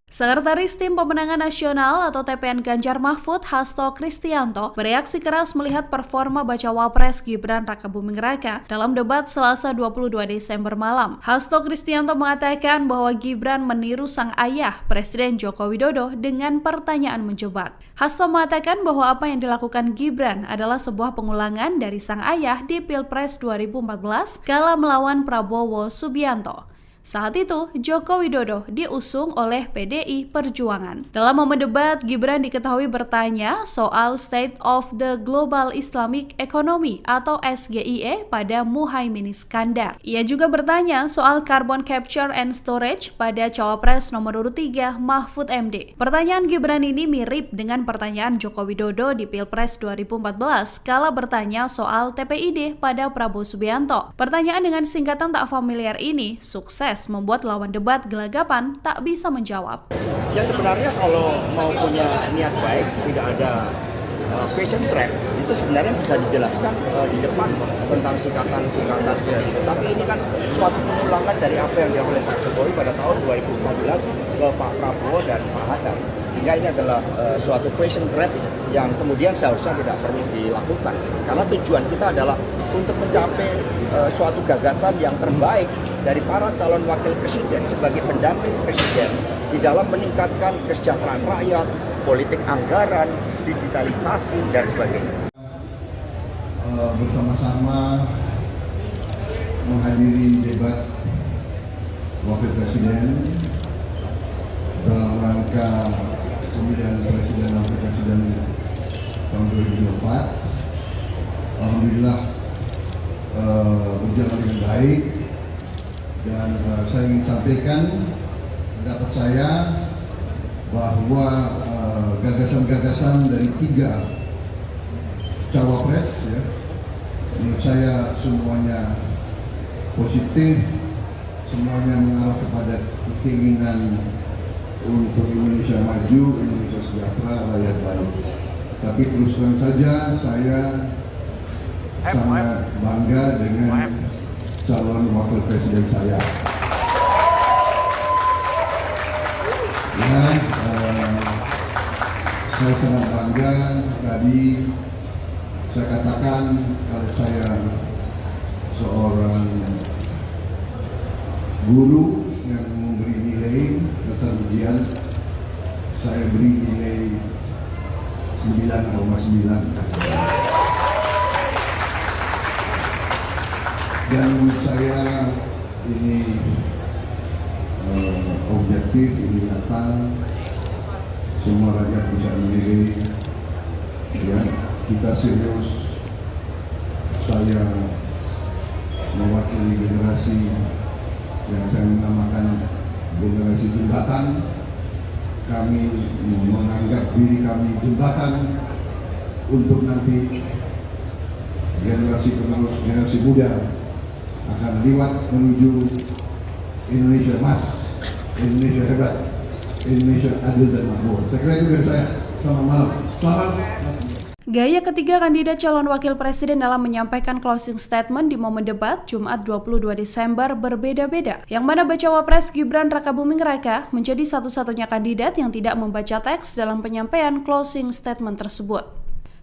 Sekretaris Tim Pemenangan Nasional atau TPN Ganjar Mahfud, Hasto Kristianto, bereaksi keras melihat performa Bacawa Pres Gibran Rakabuming Raka dalam debat Selasa 22 Desember malam. Hasto Kristianto mengatakan bahwa Gibran meniru sang ayah, Presiden Joko Widodo, dengan pertanyaan menjebak. Hasto mengatakan bahwa apa yang dilakukan Gibran adalah sebuah pengulangan dari sang ayah di Pilpres 2014 kala melawan Prabowo Subianto. Saat itu, Joko Widodo diusung oleh PDI Perjuangan. Dalam momen debat, Gibran diketahui bertanya soal State of the Global Islamic Economy atau SGIE pada Muhaimin Iskandar. Ia juga bertanya soal Carbon Capture and Storage pada Cawapres nomor urut 3 Mahfud MD. Pertanyaan Gibran ini mirip dengan pertanyaan Joko Widodo di Pilpres 2014 kala bertanya soal TPID pada Prabowo Subianto. Pertanyaan dengan singkatan tak familiar ini sukses membuat lawan debat gelagapan tak bisa menjawab. Ya sebenarnya kalau mau punya niat baik, tidak ada question trap, itu sebenarnya bisa dijelaskan di depan tentang singkatan-singkatan seperti itu. Tapi ini kan suatu pengulangan dari apa yang dilakukan oleh Pak Jokowi pada tahun 2014 ke Pak Prabowo dan Pak Hatta. Sehingga ini adalah suatu question trap yang kemudian seharusnya tidak perlu dilakukan. Karena tujuan kita adalah untuk mencapai suatu gagasan yang terbaik dari para calon wakil presiden sebagai pendamping presiden di dalam meningkatkan kesejahteraan rakyat, politik anggaran, digitalisasi, dan sebagainya. Bersama-sama menghadiri debat wakil presiden dalam rangka pemilihan presiden dan wakil presiden tahun 2024. Alhamdulillah berjalan dengan baik, dan saya ingin sampaikan pendapat saya bahwa gagasan-gagasan dari 3 cawapres ya, menurut saya semuanya positif, semuanya mengarah kepada keinginan untuk Indonesia maju, Indonesia sejahtera, rakyat baik. Tapi terus terang saja saya sangat bangga dengan calon wakil presiden saya. Ya, saya sangat bangga. Tadi saya katakan kalau saya seorang guru yang memberi nilai dasar ujian, saya beri nilai 9,9. Dan menurut saya ini objektif, ini nyata, semua rakyat bisa menilai. Ya, kita serius. Saya mewakili generasi yang saya namakan generasi jembatan. Kami menganggap diri kami jembatan untuk nanti generasi penerus, generasi muda akan lewat menuju Indonesia emas, Indonesia hebat, Indonesia adil dan makmur. Saya kira itu dari saya. Selamat malam. Selamat. Gaya ketiga kandidat calon wakil presiden dalam menyampaikan closing statement di momen debat Jumat 22 Desember berbeda-beda, yang mana bacawa pres Gibran Rakabuming Raka menjadi satu-satunya kandidat yang tidak membaca teks dalam penyampaian closing statement tersebut.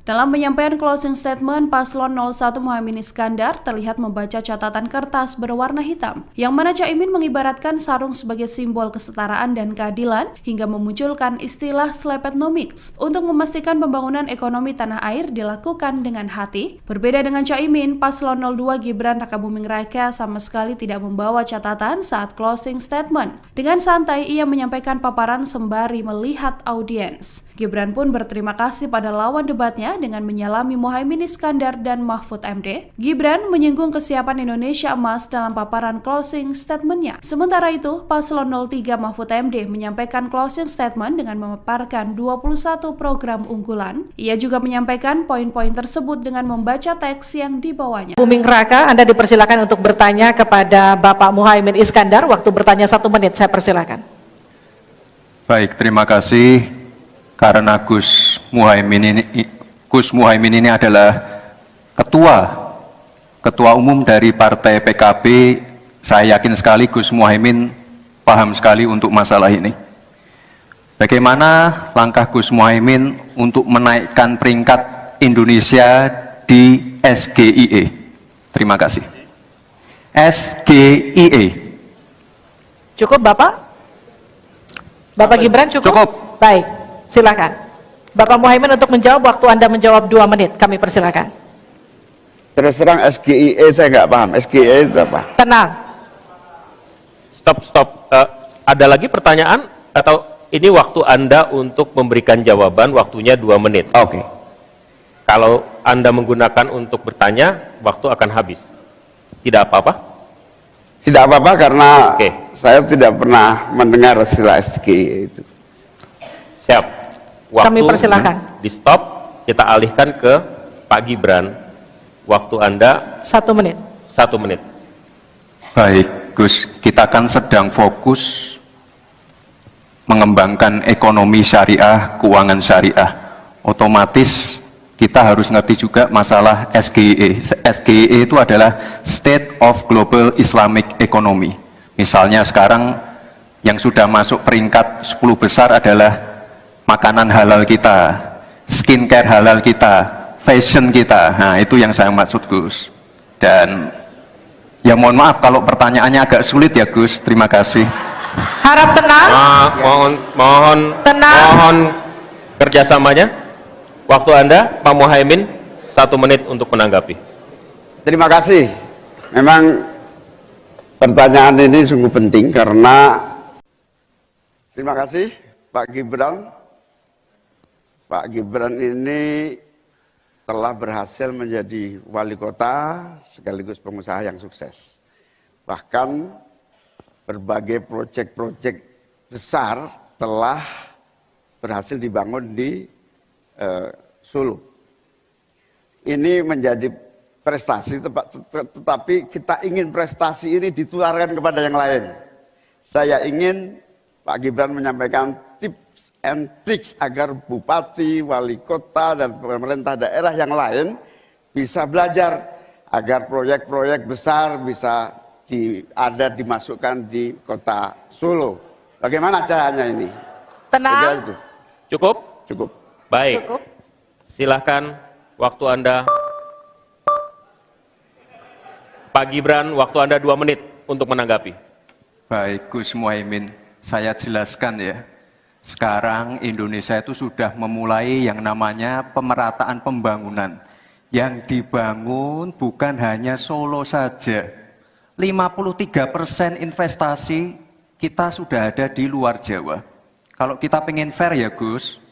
Dalam penyampaian closing statement, Paslon 01 Muhaimin Iskandar terlihat membaca catatan kertas berwarna hitam, yang mana Caimin mengibaratkan sarung sebagai simbol kesetaraan dan keadilan, hingga memunculkan istilah Slepetnomics untuk memastikan pembangunan ekonomi tanah air dilakukan dengan hati. Berbeda dengan Caimin, Paslon 02 Gibran Rakabuming Raka sama sekali tidak membawa catatan saat closing statement. Dengan santai, ia menyampaikan paparan sembari melihat audiens. Gibran pun berterima kasih pada lawan debatnya dengan menyalami Muhaimin Iskandar dan Mahfud MD. Gibran menyinggung kesiapan Indonesia emas dalam paparan closing statement-nya. Sementara itu, Paslon 03 Mahfud MD menyampaikan closing statement dengan memaparkan 21 program unggulan. Ia juga menyampaikan poin-poin tersebut dengan membaca teks yang dibawanya. Buming Raka, Anda dipersilakan untuk bertanya kepada Bapak Muhaimin Iskandar. Waktu bertanya 1 menit, saya persilakan. Baik, terima kasih. Karena Gus Muhaimin ini adalah ketua umum dari Partai PKB, saya yakin sekali Gus Muhaimin paham sekali untuk masalah ini. Bagaimana langkah Gus Muhaimin untuk menaikkan peringkat Indonesia di SGIE? Terima kasih. SGIE. Cukup Bapak? Bapak Gibran cukup? Cukup. Baik, silakan. Bapak Muhaimin untuk menjawab, waktu Anda menjawab 2 menit, kami persilakan. Terus terang SGIE saya nggak paham. SGIE itu apa? Tenang. Stop. Ada lagi pertanyaan atau ini waktu Anda untuk memberikan jawaban, waktunya 2 menit. Oke. Kalau Anda menggunakan untuk bertanya, waktu akan habis. Tidak apa-apa? Tidak apa-apa karena Oke. saya tidak pernah mendengar istilah SGIE itu. Siap. Waktu Kami persilakan. di stop, kita alihkan ke Pak Gibran. Waktu Anda 1 menit. 1 menit. Baik, Gus, kita kan sedang fokus mengembangkan ekonomi syariah, keuangan syariah. Otomatis kita harus ngerti juga masalah SGIE. SGIE itu adalah State of Global Islamic Economy. Misalnya sekarang yang sudah masuk peringkat 10 besar adalah makanan halal kita, skincare halal kita, fashion kita. Nah, itu yang saya maksud, Gus. Dan ya mohon maaf kalau pertanyaannya agak sulit ya, Gus. Terima kasih. Harap tenang. Tenang. Mohon kerjasamanya. Waktu Anda, Pak Muhaimin, 1 menit untuk menanggapi. Terima kasih. Memang pertanyaan ini sungguh penting karena terima kasih Pak Gibran. Pak Gibran ini telah berhasil menjadi wali kota sekaligus pengusaha yang sukses. Bahkan berbagai proyek-proyek besar telah berhasil dibangun di Solo. Ini menjadi prestasi, tetapi kita ingin prestasi ini ditularkan kepada yang lain. Saya ingin Pak Gibran menyampaikan tips and tricks agar bupati, wali kota, dan pemerintah daerah yang lain bisa belajar agar proyek-proyek besar bisa dimasukkan di kota Solo. Bagaimana caranya ini? Tenang. Cukup? Cukup. Baik. Cukup. Silahkan, waktu Anda. Pak Gibran, waktu Anda 2 menit untuk menanggapi. Baik, Gus Muhaimin, saya jelaskan ya. Sekarang Indonesia itu sudah memulai yang namanya pemerataan pembangunan. Yang dibangun bukan hanya Solo saja. 53% investasi kita sudah ada di luar Jawa. Kalau kita pengen fair ya Gus,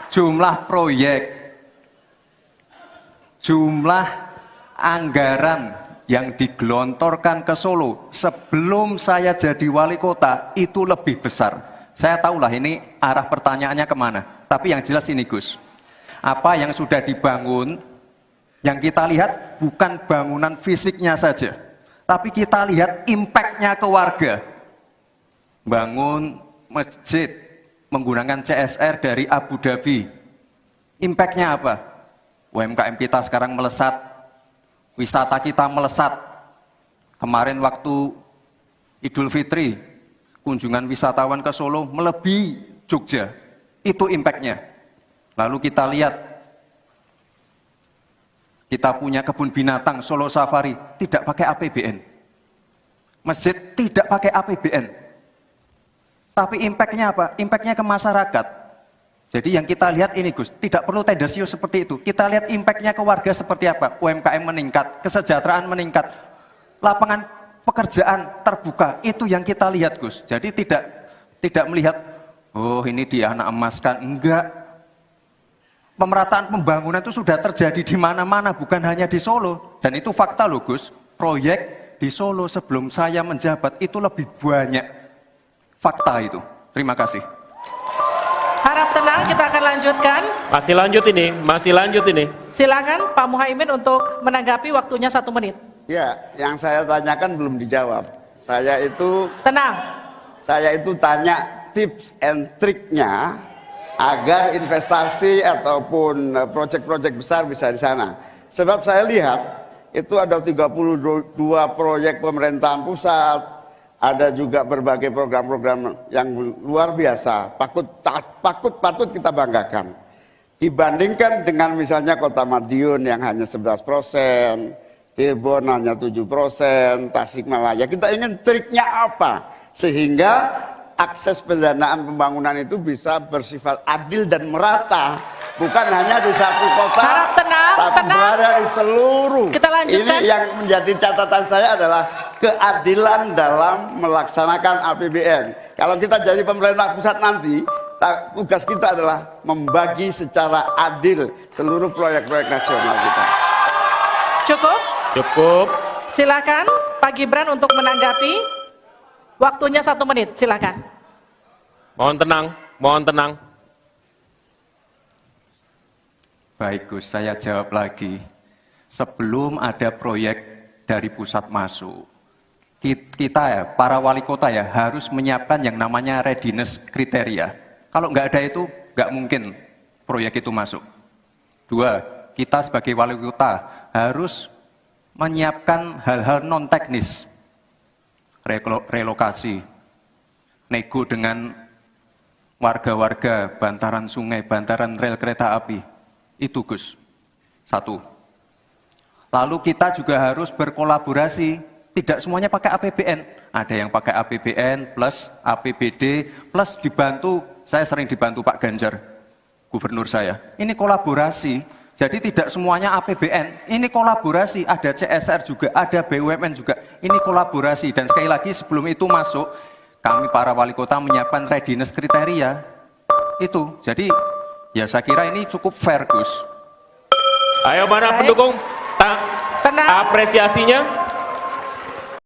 jumlah proyek, jumlah anggaran yang digelontorkan ke Solo sebelum saya jadi wali kota itu lebih besar. Saya tahulah ini arah pertanyaannya kemana. Tapi yang jelas ini Gus, apa yang sudah dibangun, yang kita lihat bukan bangunan fisiknya saja, tapi kita lihat impact-nya ke warga. Bangun masjid menggunakan CSR dari Abu Dhabi. Impact-nya apa? UMKM kita sekarang melesat, wisata kita melesat. Kemarin waktu Idul Fitri, kunjungan wisatawan ke Solo melebihi Jogja. Itu impact-nya. Lalu kita lihat, kita punya kebun binatang Solo Safari, tidak pakai APBN. Masjid tidak pakai APBN. Tapi impact-nya apa? Impact-nya ke masyarakat. Jadi yang kita lihat ini Gus, tidak perlu tendensius seperti itu. Kita lihat impact-nya ke warga seperti apa. UMKM meningkat, kesejahteraan meningkat, lapangan pekerjaan terbuka. Itu yang kita lihat Gus. Jadi tidak melihat, oh ini dia anak emaskan. Enggak. Pemerataan pembangunan itu sudah terjadi di mana-mana, bukan hanya di Solo. Dan itu fakta loh Gus. Proyek di Solo sebelum saya menjabat itu lebih banyak. Fakta itu. Terima kasih. Harap tenang, kita akan lanjutkan. Masih lanjut ini. Silakan Pak Muhaimin untuk menanggapi, waktunya 1 menit. Ya, yang saya tanyakan belum dijawab. Saya itu tanya tips and triknya agar investasi ataupun proyek-proyek besar bisa di sana. Sebab saya lihat itu ada 32 proyek pemerintahan pusat, ada juga berbagai program-program yang luar biasa, patut kita banggakan. Dibandingkan dengan misalnya Kota Madiun yang hanya 11%, Cirebon hanya 7%, Tasikmalaya. Kita ingin triknya apa? Sehingga akses pendanaan pembangunan itu bisa bersifat adil dan merata. Bukan hanya di satu kota, tapi berada di seluruh. Ini yang menjadi catatan saya adalah keadilan dalam melaksanakan APBN. Kalau kita jadi pemerintah pusat nanti, tugas kita adalah membagi secara adil seluruh proyek-proyek nasional kita. Cukup. Silakan Pak Gibran untuk menanggapi. Waktunya 1 menit, silakan. Mohon tenang. Baik Gus, saya jawab lagi. Sebelum ada proyek dari pusat masuk, kita ya, para wali kota ya, harus menyiapkan yang namanya readiness kriteria. Kalau nggak ada itu, nggak mungkin proyek itu masuk. 2, kita sebagai wali kota harus menyiapkan hal-hal non-teknis. Relokasi, nego dengan warga-warga, bantaran sungai, bantaran rel kereta api. Itu Gus, 1. Lalu kita juga harus berkolaborasi, tidak semuanya pakai APBN. Ada yang pakai APBN plus APBD plus dibantu, saya sering dibantu Pak Ganjar, gubernur saya. Ini kolaborasi, jadi tidak semuanya APBN, ini kolaborasi, ada CSR juga, ada BUMN juga, ini kolaborasi. Dan sekali lagi sebelum itu masuk, kami para wali kota menyiapkan readiness kriteria, itu. Jadi ya saya kira ini cukup fair Gus. Ayo mana pendukung? Apresiasinya.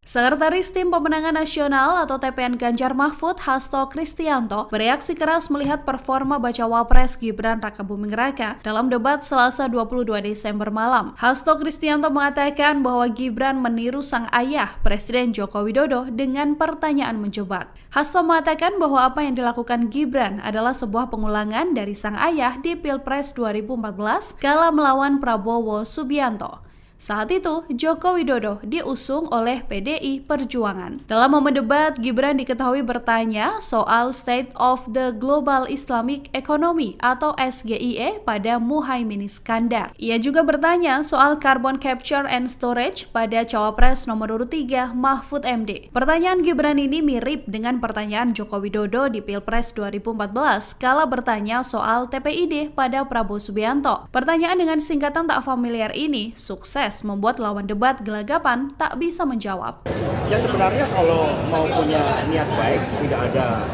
Sekretaris Tim Pemenangan Nasional atau TPN Ganjar Mahfud, Hasto Kristianto, bereaksi keras melihat performa Bacawa Pres Gibran Rakabuming Raka dalam debat Selasa 22 Desember malam. Hasto Kristianto mengatakan bahwa Gibran meniru sang ayah, Presiden Joko Widodo, dengan pertanyaan menjebak. Hasto mengatakan bahwa apa yang dilakukan Gibran adalah sebuah pengulangan dari sang ayah di Pilpres 2014 kala melawan Prabowo Subianto. Saat itu, Joko Widodo diusung oleh PDI Perjuangan. Dalam momen debat, Gibran diketahui bertanya soal State of the Global Islamic Economy atau SGIE pada Muhaimin Iskandar. Ia juga bertanya soal Carbon Capture and Storage pada Cawapres nomor urut 3 Mahfud MD. Pertanyaan Gibran ini mirip dengan pertanyaan Joko Widodo di Pilpres 2014 kala bertanya soal TPID pada Prabowo Subianto. Pertanyaan dengan singkatan tak familiar ini sukses membuat lawan debat gelagapan tak bisa menjawab. Ya sebenarnya kalau mau punya niat baik, tidak ada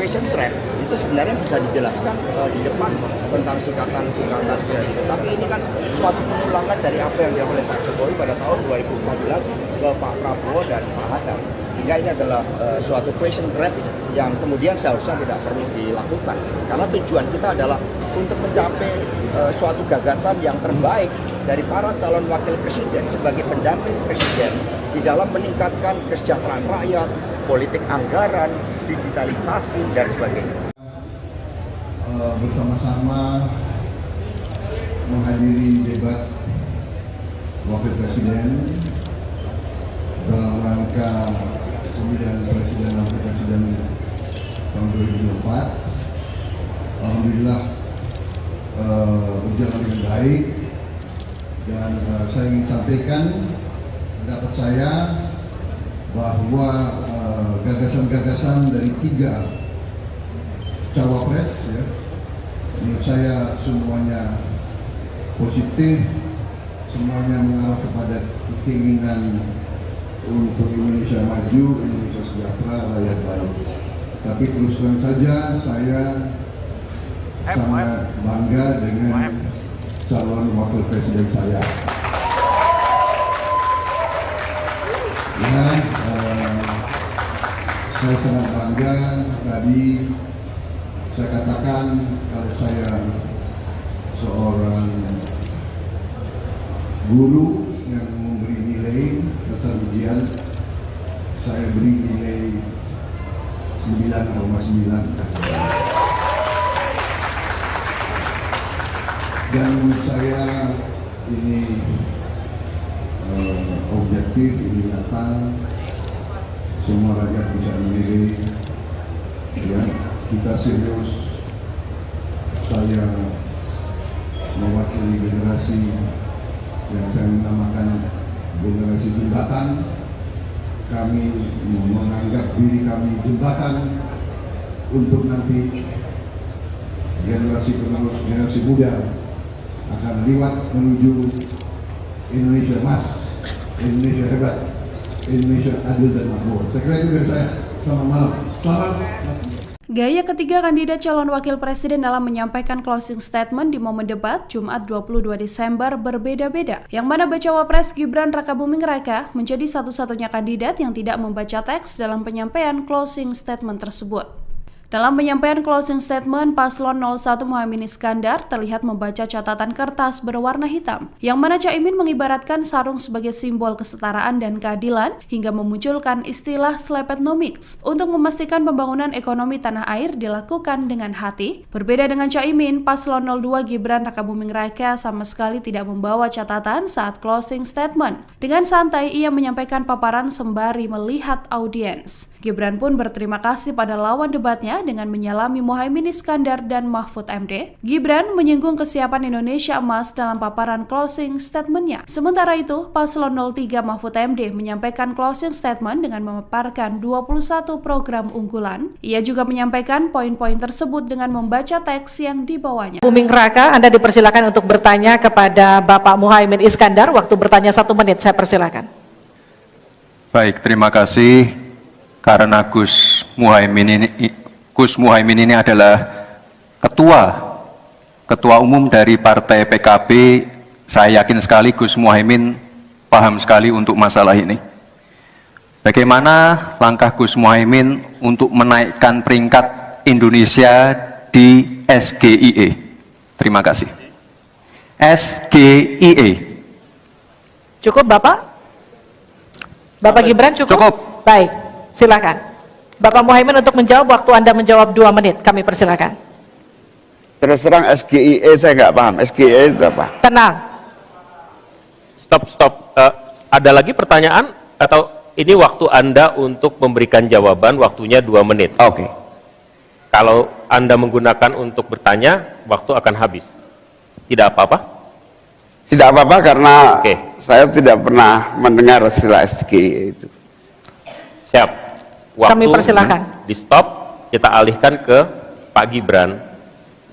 question trap, itu sebenarnya bisa dijelaskan di depan tentang singkatan-singkatan itu. Tapi ini kan suatu pengulangan dari apa yang dilakukan oleh Pak Jokowi pada tahun 2014 ke Pak Prabowo dan Pak Hatta. Sehingga ini adalah suatu question trap yang kemudian seharusnya tidak perlu dilakukan. Karena tujuan kita adalah untuk mencapai suatu gagasan yang terbaik dari para calon wakil presiden sebagai pendamping presiden di dalam meningkatkan kesejahteraan rakyat, politik anggaran, digitalisasi, dan sebagainya. Bersama-sama menghadiri debat wakil presiden dalam rangka pemilihan presiden dan wakil presiden tahun 2024. Alhamdulillah berjalan dengan baik, dan saya ingin sampaikan pendapat saya bahwa gagasan-gagasan dari 3 cawapres, ya, menurut saya semuanya positif, semuanya mengarah kepada keinginan untuk Indonesia maju, Indonesia sejahtera, rakyat baik. Tapi terus terang saja saya sangat bangga dengan calon wakil presiden saya. Ya, saya sangat bangga. Tadi saya katakan kalau saya seorang guru yang memberi nilai dasar ujian, saya beri nilai 9,9. Dan menurut saya ini objektif, ini nyata, semua rakyat bisa menilai. Ya, kita serius. Saya mewakili generasi yang saya namakan generasi jembatan. Kami menganggap diri kami jembatan untuk nanti generasi penerus, generasi muda akan lewat menuju Indonesia emas, Indonesia hebat, Indonesia adil dan makmur. Saya kira itu dari saya. Selamat malam. Selamat. Gaya ketiga kandidat calon wakil presiden dalam menyampaikan closing statement di momen debat Jumat 22 Desember berbeda-beda. Yang mana bacawa pres Gibran Rakabuming Raka menjadi satu-satunya kandidat yang tidak membaca teks dalam penyampaian closing statement tersebut. Dalam penyampaian closing statement, Paslon 01 Muhaimin Iskandar terlihat membaca catatan kertas berwarna hitam, yang mana Caimin mengibaratkan sarung sebagai simbol kesetaraan dan keadilan, hingga memunculkan istilah slepetnomics untuk memastikan pembangunan ekonomi tanah air dilakukan dengan hati. Berbeda dengan Caimin, Paslon 02 Gibran Rakabuming Raka sama sekali tidak membawa catatan saat closing statement. Dengan santai, ia menyampaikan paparan sembari melihat audiens. Gibran pun berterima kasih pada lawan debatnya dengan menyalami Muhaimin Iskandar dan Mahfud MD. Gibran menyinggung kesiapan Indonesia emas dalam paparan closing statement-nya. Sementara itu, Paslon 03 Mahfud MD menyampaikan closing statement dengan memaparkan 21 program unggulan. Ia juga menyampaikan poin-poin tersebut dengan membaca teks yang dibawanya. Buming Raka, Anda dipersilakan untuk bertanya kepada Bapak Muhaimin Iskandar. Waktu bertanya 1 menit, saya persilakan. Baik, terima kasih. Karena Gus Muhaimin ini adalah ketua umum dari Partai PKB, saya yakin sekali Gus Muhaimin paham sekali untuk masalah ini. Bagaimana langkah Gus Muhaimin untuk menaikkan peringkat Indonesia di SGIE? Terima kasih. SGIE. Cukup Bapak? Bapak Gibran cukup? Cukup. Baik. Silakan. Bapak Muhaimin untuk menjawab, waktu Anda menjawab 2 menit, kami persilakan. Terus terang SGIE saya nggak paham. SGIE itu apa? Tenang. Stop. Ada lagi pertanyaan atau ini waktu Anda untuk memberikan jawaban, waktunya 2 menit. Oke. Kalau Anda menggunakan untuk bertanya, waktu akan habis. Tidak apa-apa? Tidak apa-apa karena Oke. saya tidak pernah mendengar istilah SGE itu. Siap. Waktu Kami persilakan. di stop, kita alihkan ke Pak Gibran.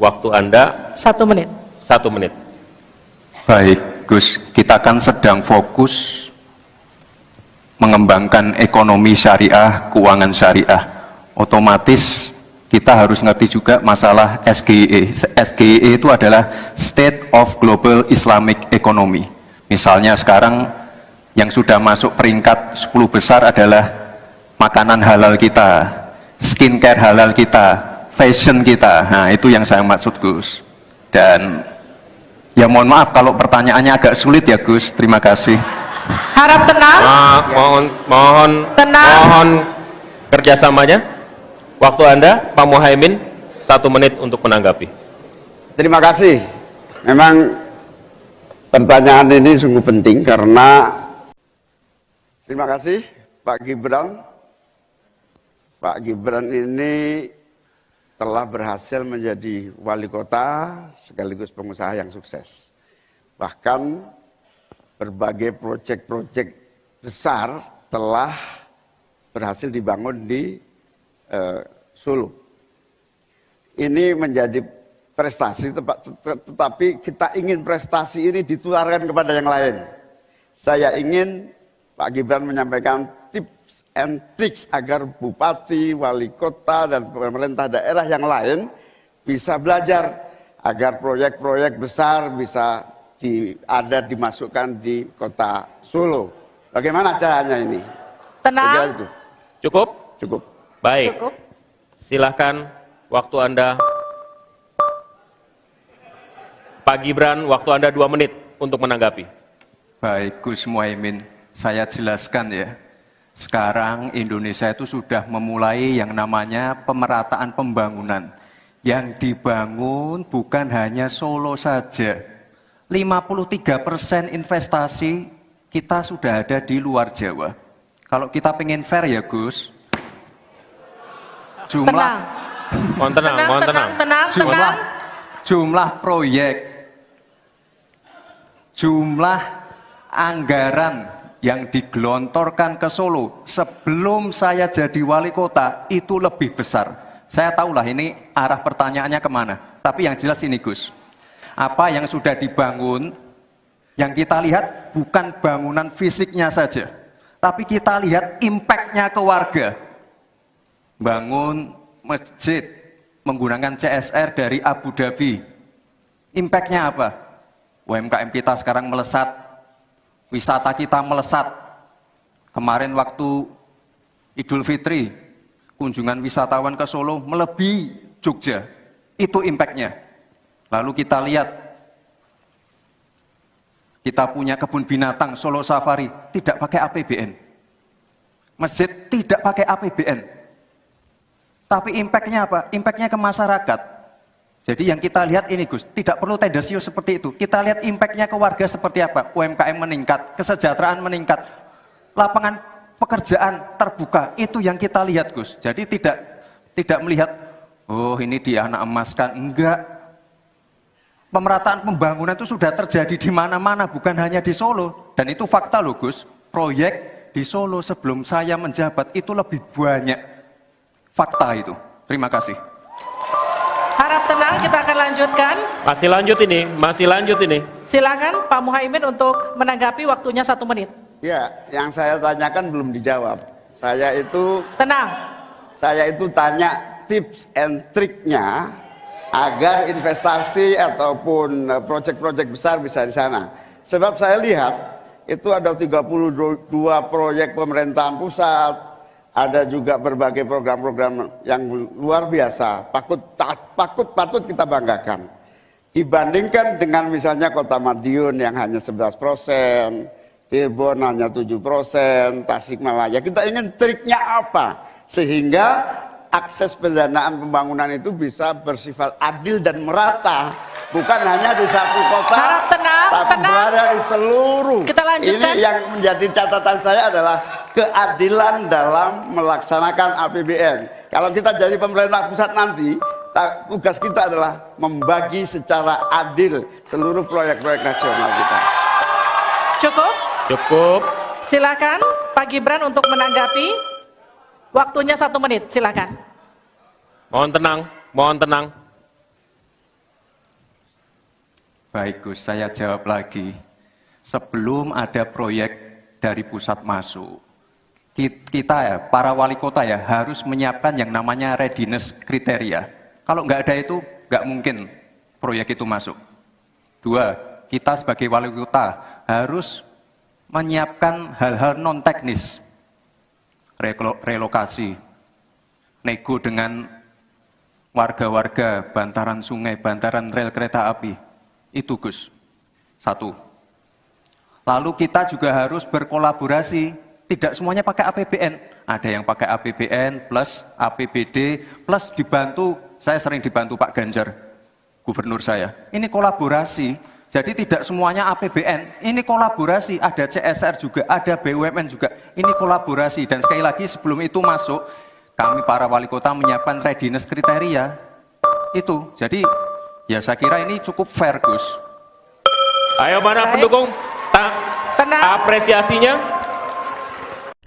Waktu Anda 1 menit. 1 menit. Baik, Gus, kita kan sedang fokus mengembangkan ekonomi syariah, keuangan syariah. Otomatis kita harus ngerti juga masalah SGE. SGE itu adalah State of Global Islamic Economy. Misalnya sekarang yang sudah masuk peringkat 10 besar adalah makanan halal kita, skincare halal kita, fashion kita. Nah, itu yang saya maksud, Gus. Dan ya mohon maaf kalau pertanyaannya agak sulit ya, Gus. Terima kasih. Harap tenang. Tenang. Mohon kerjasamanya. Waktu Anda, Pak Muhaimin, 1 menit untuk menanggapi. Terima kasih. Memang pertanyaan ini sungguh penting karena terima kasih Pak Gibran. Pak Gibran ini telah berhasil menjadi wali kota sekaligus pengusaha yang sukses. Bahkan berbagai proyek-proyek besar telah berhasil dibangun di Solo. Ini menjadi prestasi, tetapi kita ingin prestasi ini ditularkan kepada yang lain. Saya ingin Pak Gibran menyampaikan tips and tricks agar bupati, wali kota, dan pemerintah daerah yang lain bisa belajar agar proyek-proyek besar bisa dimasukkan di kota Solo. Bagaimana caranya ini? Tenang. Itu. Cukup? Cukup. Baik. Cukup. Silahkan waktu Anda. Pak Gibran, waktu Anda 2 menit untuk menanggapi. Baik, Gus Muhaimin, saya jelaskan ya. Sekarang Indonesia itu sudah memulai yang namanya pemerataan pembangunan. Yang dibangun bukan hanya Solo saja. 53% investasi kita sudah ada di luar Jawa. Kalau kita pengen fair ya, Gus, Mohon tenang. jumlah proyek, jumlah anggaran yang digelontorkan ke Solo sebelum saya jadi wali kota itu lebih besar. Saya tahulah ini arah pertanyaannya kemana. Tapi yang jelas ini, Gus, apa yang sudah dibangun, yang kita lihat bukan bangunan fisiknya saja, tapi kita lihat impact-nya ke warga. Bangun masjid menggunakan CSR dari Abu Dhabi. Impact-nya apa? UMKM kita sekarang melesat, wisata kita melesat. Kemarin waktu Idul Fitri, kunjungan wisatawan ke Solo melebihi Jogja. Itu impact-nya. Lalu kita lihat, kita punya kebun binatang Solo Safari, tidak pakai APBN. Masjid tidak pakai APBN. Tapi impact-nya apa? Impact-nya ke masyarakat. Jadi yang kita lihat ini, Gus, tidak perlu tendensius seperti itu. Kita lihat impact-nya ke warga seperti apa? UMKM meningkat, kesejahteraan meningkat, lapangan pekerjaan terbuka. Itu yang kita lihat, Gus. Jadi tidak melihat, oh ini dia anak emaskan. Enggak. Pemerataan pembangunan itu sudah terjadi di mana-mana, bukan hanya di Solo. Dan itu fakta loh, Gus. Proyek di Solo sebelum saya menjabat itu lebih banyak. Fakta itu. Terima kasih. Harap tenang, kita akan lanjutkan. Masih lanjut ini. Silakan Pak Muhaimin untuk menanggapi, waktunya 1 menit. Ya, yang saya tanyakan belum dijawab. Tenang. Saya itu tanya tips and triknya agar investasi ataupun proyek-proyek besar bisa di sana. Sebab saya lihat itu ada 32 proyek pemerintahan pusat, ada juga berbagai program-program yang luar biasa, patut kita banggakan. Dibandingkan dengan misalnya Kota Madiun yang hanya 11%, Cirebon hanya 7%, Tasikmalaya. Kita ingin triknya apa? Sehingga akses pendanaan pembangunan itu bisa bersifat adil dan merata, bukan hanya di satu kota. Harap tenang. tapi tenang. berada di seluruh. Kita lanjutkan. Ini yang menjadi catatan saya adalah keadilan dalam melaksanakan APBN. Kalau kita jadi pemerintah pusat nanti, tugas kita adalah membagi secara adil seluruh proyek-proyek nasional kita. Cukup? Cukup. Silakan Pak Gibran untuk menanggapi. Waktunya 1 menit, silakan. Mohon tenang, mohon tenang. Baik Gus, saya jawab lagi. Sebelum ada proyek dari pusat masuk, kita ya, para wali kota ya, harus menyiapkan yang namanya readiness kriteria. Kalau nggak ada itu, nggak mungkin proyek itu masuk. 2, kita sebagai wali kota harus menyiapkan hal-hal non-teknis. Relokasi, nego dengan warga-warga, bantaran sungai, bantaran rel kereta api. Itu Gus, 1. Lalu kita juga harus berkolaborasi, tidak semuanya pakai APBN. Ada yang pakai APBN plus APBD plus dibantu, saya sering dibantu Pak Ganjar, gubernur saya. Ini kolaborasi, jadi tidak semuanya APBN, ini kolaborasi, ada CSR juga, ada BUMN juga, ini kolaborasi. Dan sekali lagi sebelum itu masuk, kami para wali kota menyiapkan readiness kriteria, itu. Jadi ya saya kira ini cukup fair Gus. Ayo mana Baik. pendukung? Tenang. Apresiasinya.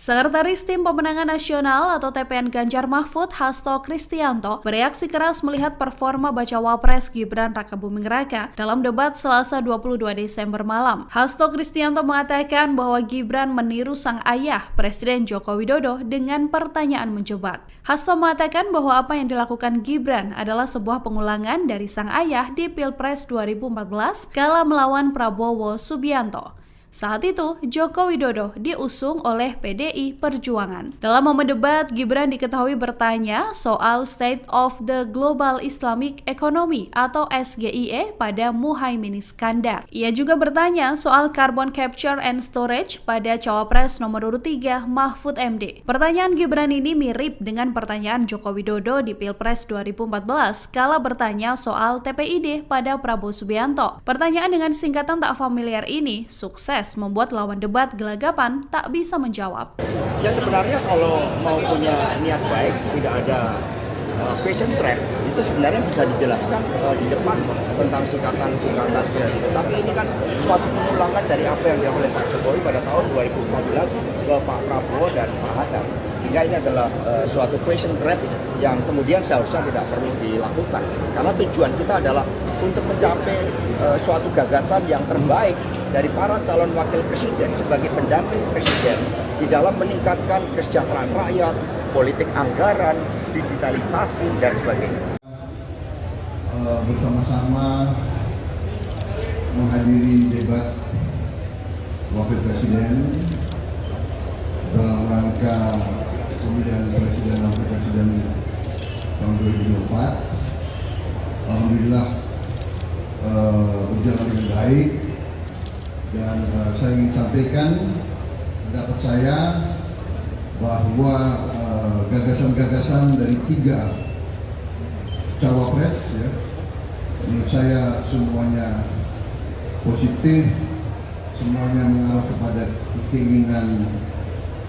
Sekretaris Tim Pemenangan Nasional atau TPN Ganjar Mahfud, Hasto Kristianto, bereaksi keras melihat performa Bacawa Pres Gibran Rakabuming Raka dalam debat Selasa 22 Desember malam. Hasto Kristianto mengatakan bahwa Gibran meniru sang ayah, Presiden Joko Widodo, dengan pertanyaan menjebak. Hasto mengatakan bahwa apa yang dilakukan Gibran adalah sebuah pengulangan dari sang ayah di Pilpres 2014 kala melawan Prabowo Subianto. Saat itu, Joko Widodo diusung oleh PDI Perjuangan. Dalam momen debat, Gibran diketahui bertanya soal State of the Global Islamic Economy atau SGIE pada Muhaimin Iskandar. Ia juga bertanya soal Carbon Capture and Storage pada Cawapres nomor urut 3 Mahfud MD. Pertanyaan Gibran ini mirip dengan pertanyaan Joko Widodo di Pilpres 2014 kala bertanya soal TPID pada Prabowo Subianto. Pertanyaan dengan singkatan tak familiar ini sukses membuat lawan debat gelagapan tak bisa menjawab. Ya sebenarnya kalau mau punya niat baik, tidak ada question trap, itu sebenarnya bisa dijelaskan di depan tentang singkatan-singkatan seperti itu. Tapi ini kan suatu pengulangan dari apa yang dilakukan oleh Pak Jokowi pada tahun 2014 ke Pak Prabowo dan Pak Hatta. Sehingga ini adalah suatu question trap yang kemudian seharusnya tidak perlu dilakukan. Karena tujuan kita adalah untuk mencapai suatu gagasan yang terbaik dari para calon wakil presiden sebagai pendamping presiden di dalam meningkatkan kesejahteraan rakyat, politik anggaran, digitalisasi, dan sebagainya. Bersama-sama menghadiri debat wakil presiden dalam rangka pemilihan presiden dan wakil presiden tahun 2024. Alhamdulillah berjalan dengan baik. Dan saya ingin sampaikan pendapat saya bahwa gagasan-gagasan dari 3 cawapres, ya, menurut saya semuanya positif, semuanya mengarah kepada keinginan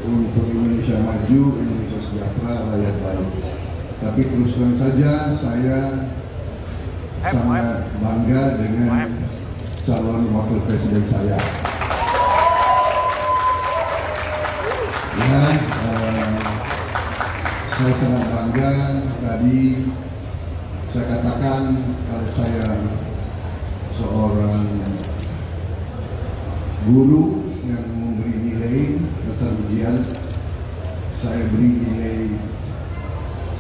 untuk Indonesia maju, Indonesia sejahtera, rakyat baik. Tapi terus terang saja saya sangat bangga dengan calon wakil presiden saya. Ya, saya sangat bangga. Tadi saya katakan kalau saya seorang guru yang memberi nilai dasar ujian, saya beri nilai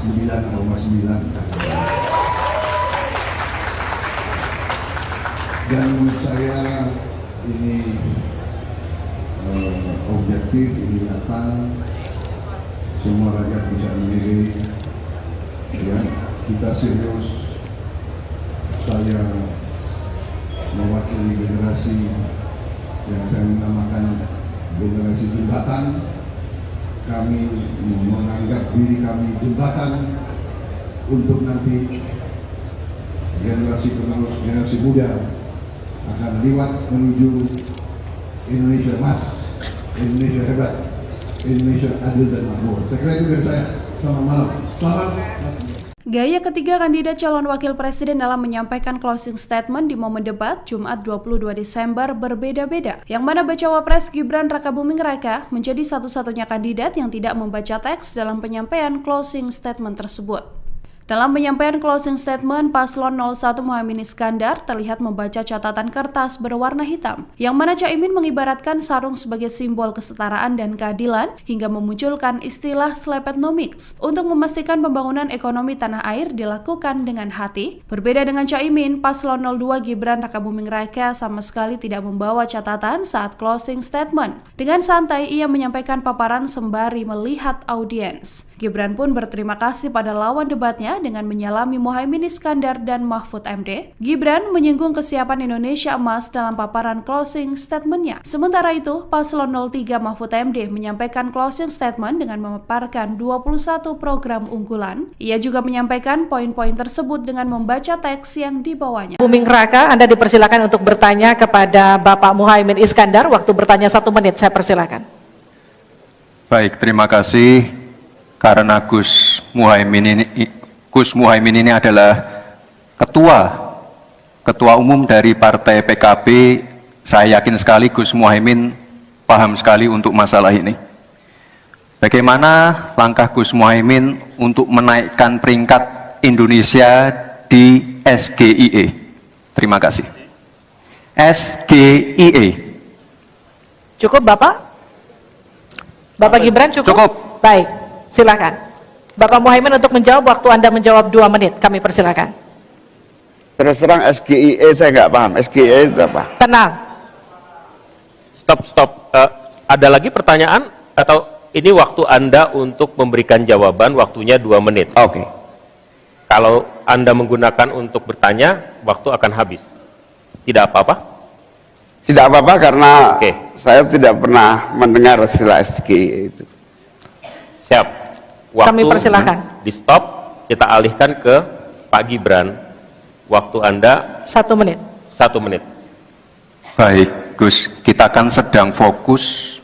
9,9. Dan menurut saya ini objektif, ini nyata, semua rakyat bisa menilai. Ya, kita serius. Saya mewakili generasi yang saya namakan generasi jembatan. Kami menganggap diri kami jembatan untuk nanti generasi penerus, generasi muda akan lewat menuju Indonesia emas, Indonesia hebat, Indonesia adil dan makmur. Saya kira itu dari saya. Selamat malam. Selamat. Gaya ketiga kandidat calon wakil presiden dalam menyampaikan closing statement di momen debat Jumat 22 Desember berbeda-beda. Yang mana bacawa pres Gibran Rakabuming Raka menjadi satu-satunya kandidat yang tidak membaca teks dalam penyampaian closing statement tersebut. Dalam penyampaian closing statement, Paslon 01 Muhaimin Iskandar terlihat membaca catatan kertas berwarna hitam, yang mana Caimin mengibaratkan sarung sebagai simbol kesetaraan dan keadilan hingga memunculkan istilah Slepetnomics untuk memastikan pembangunan ekonomi tanah air dilakukan dengan hati. Berbeda dengan Caimin, Paslon 02 Gibran Rakabuming Raka sama sekali tidak membawa catatan saat closing statement. Dengan santai, ia menyampaikan paparan sembari melihat audiens. Gibran pun berterima kasih pada lawan debatnya dengan menyalami Muhaimin Iskandar dan Mahfud MD. Gibran menyinggung kesiapan Indonesia emas dalam paparan closing statement-nya. Sementara itu, Paslon 03 Mahfud MD menyampaikan closing statement dengan memaparkan 21 program unggulan. Ia juga menyampaikan poin-poin tersebut dengan membaca teks yang dibawanya. Buming Raka, Anda dipersilakan untuk bertanya kepada Bapak Muhaimin Iskandar. Waktu bertanya 1 menit, saya persilakan. Baik, terima kasih. Karena Gus Muhaimin ini adalah ketua umum dari Partai PKB, saya yakin sekali Gus Muhaimin paham sekali untuk masalah ini. Bagaimana langkah Gus Muhaimin untuk menaikkan peringkat Indonesia di SGIE? Terima kasih. SGIE. Cukup Bapak? Bapak Gibran cukup? Cukup. Baik, silakan. Bapak Muhaimin untuk menjawab, waktu Anda menjawab 2 menit, kami persilakan. Terus terang SGIE saya nggak paham. SGIE itu apa? Tenang. Stop. Ada lagi pertanyaan atau ini waktu Anda untuk memberikan jawaban, waktunya 2 menit. Oke. Kalau Anda menggunakan untuk bertanya, waktu akan habis. Tidak apa-apa? Tidak apa-apa karena Oke. saya tidak pernah mendengar istilah SGIE itu. Siap. Waktu Kami persilakan. di stop, kita alihkan ke Pak Gibran. Waktu Anda 1 menit. 1 menit. Baik, Gus, kita kan sedang fokus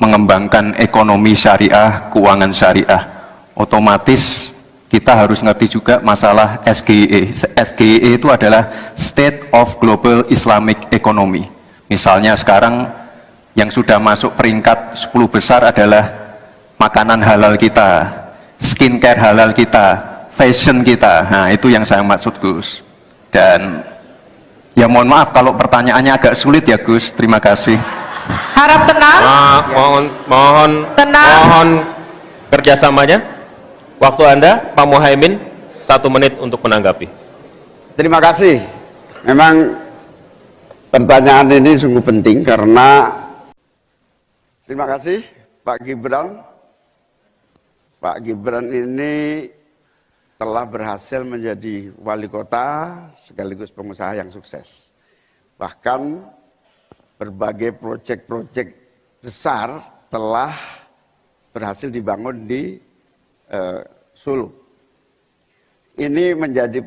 mengembangkan ekonomi syariah, keuangan syariah. Otomatis kita harus ngerti juga masalah SGIE. SGIE itu adalah State of Global Islamic Economy. Misalnya sekarang yang sudah masuk peringkat 10 besar adalah makanan halal kita, skincare halal kita, fashion kita. Nah, itu yang saya maksud, Gus. Dan ya mohon maaf kalau pertanyaannya agak sulit ya, Gus. Terima kasih. Harap tenang. Mohon kerjasamanya. Waktu Anda, Pak Muhaimin, 1 menit untuk menanggapi. Terima kasih. Memang pertanyaan ini sungguh penting karena terima kasih Pak Gibran. Pak Gibran ini telah berhasil menjadi wali kota sekaligus pengusaha yang sukses. Bahkan berbagai proyek-proyek besar telah berhasil dibangun di Solo. Ini menjadi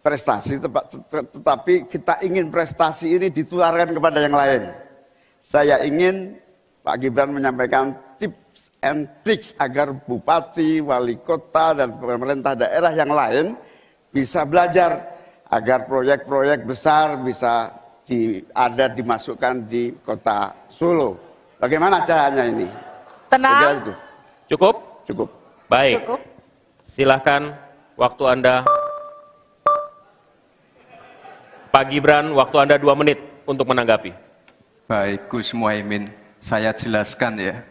prestasi, tetapi kita ingin prestasi ini ditularkan kepada yang lain. Saya ingin Pak Gibran menyampaikan tips and tricks agar bupati, wali kota, dan pemerintah daerah yang lain bisa belajar agar proyek-proyek besar bisa dimasukkan di kota Solo. Bagaimana caranya ini? Tenang. Cukup? Cukup. Baik. Cukup. Silahkan, waktu Anda. Pak Gibran, waktu Anda 2 menit untuk menanggapi. Baik, Gus Muhaimin, saya jelaskan ya.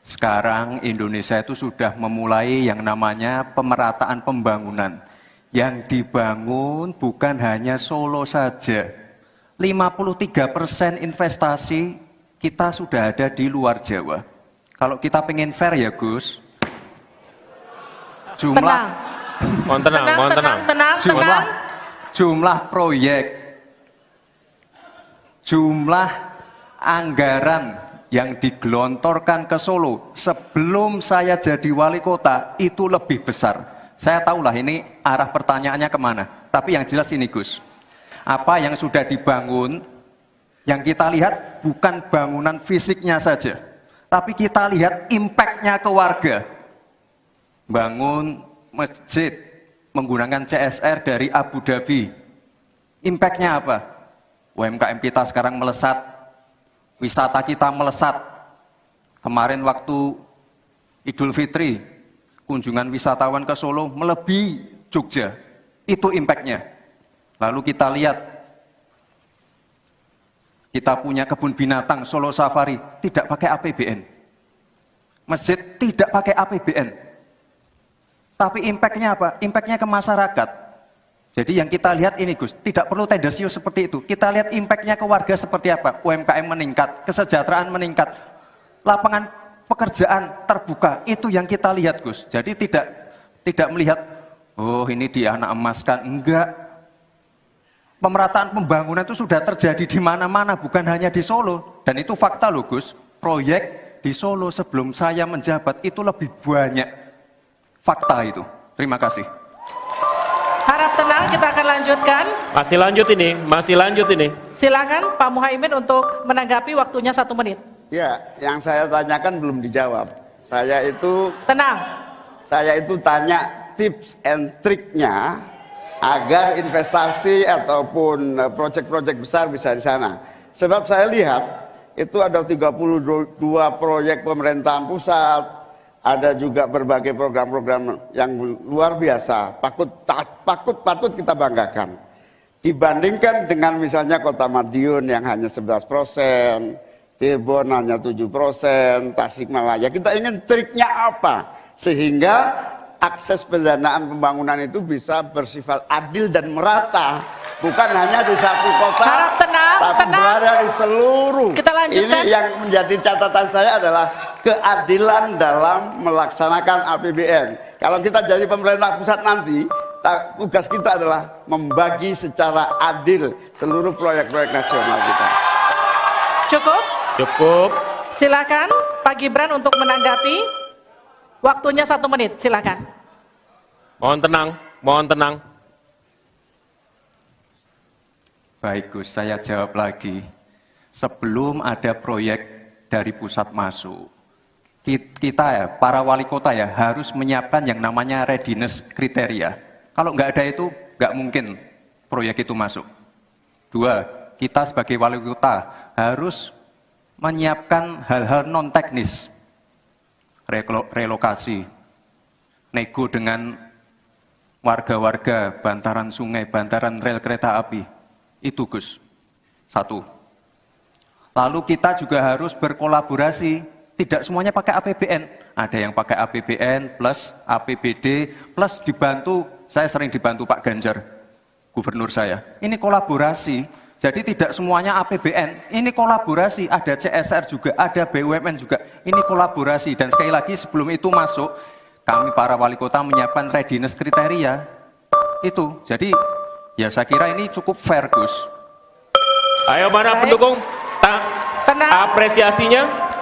Sekarang Indonesia itu sudah memulai yang namanya pemerataan pembangunan. Yang dibangun bukan hanya Solo saja. 53% investasi kita sudah ada di luar Jawa. Kalau kita pengen fair ya Gus, jumlah proyek, jumlah anggaran yang digelontorkan ke Solo sebelum saya jadi wali kota itu lebih besar. Saya tahulah ini arah pertanyaannya kemana, tapi yang jelas ini Gus, Apa yang sudah dibangun, yang kita lihat bukan bangunan fisiknya saja, tapi kita lihat impact-nya ke warga. Bangun masjid menggunakan CSR dari Abu Dhabi. Impact-nya apa? UMKM kita sekarang melesat, wisata kita melesat. Kemarin waktu Idul Fitri, kunjungan wisatawan ke Solo melebihi Jogja. Itu impact-nya. Lalu kita lihat, kita punya kebun binatang Solo Safari, tidak pakai APBN. Masjid tidak pakai APBN. Tapi impact-nya apa? Impact-nya ke masyarakat. Jadi yang kita lihat ini Gus, tidak perlu tendensius seperti itu. Kita lihat impact-nya ke warga seperti apa. UMKM meningkat, kesejahteraan meningkat, lapangan pekerjaan terbuka. Itu yang kita lihat Gus. Jadi tidak melihat, oh ini dia anak emaskan. Enggak. Pemerataan pembangunan itu sudah terjadi di mana-mana, bukan hanya di Solo. Dan itu fakta loh Gus. Proyek di Solo sebelum saya menjabat itu lebih banyak. Fakta itu. Terima kasih. Harap tenang, kita akan lanjutkan. Masih lanjut ini. Silakan Pak Muhaimin untuk menanggapi, waktunya 1 menit. Ya, yang saya tanyakan belum dijawab. Tenang. Saya itu tanya tips and triknya agar investasi ataupun proyek-proyek besar bisa di sana. Sebab saya lihat itu ada 32 proyek pemerintahan pusat, ada juga berbagai program-program yang luar biasa, patut kita banggakan. Dibandingkan dengan misalnya Kota Madiun yang hanya 11%, Cirebon hanya 7%, Tasikmalaya. Kita ingin triknya apa? Sehingga akses pendanaan pembangunan itu bisa bersifat adil dan merata. Bukan hanya di satu kota, Harap tenang, tapi berada di seluruh. Kita lanjutkan. Ini yang menjadi catatan saya adalah keadilan dalam melaksanakan APBN. Kalau kita jadi pemerintah pusat nanti, tugas kita adalah membagi secara adil seluruh proyek-proyek nasional kita. Cukup. Silakan Pak Gibran untuk menanggapi. Waktunya 1 menit, silakan. Mohon tenang. Baik Gus, saya jawab lagi. Sebelum ada proyek dari pusat masuk, kita ya, para wali kota ya, harus menyiapkan yang namanya readiness kriteria. Kalau nggak ada itu, nggak mungkin proyek itu masuk. 2, kita sebagai wali kota harus menyiapkan hal-hal non-teknis. Relokasi, nego dengan warga-warga, bantaran sungai, bantaran rel kereta api. Itu Gus, 1. Lalu kita juga harus berkolaborasi, tidak semuanya pakai APBN. Ada yang pakai APBN plus APBD plus dibantu, saya sering dibantu Pak Ganjar, gubernur saya. Ini kolaborasi, jadi tidak semuanya APBN, ini kolaborasi, ada CSR juga, ada BUMN juga, ini kolaborasi. Dan sekali lagi sebelum itu masuk, kami para wali kota menyiapkan readiness kriteria, itu. Jadi ya saya kira ini cukup fair Gus. Ayo mana pendukung? Apresiasinya.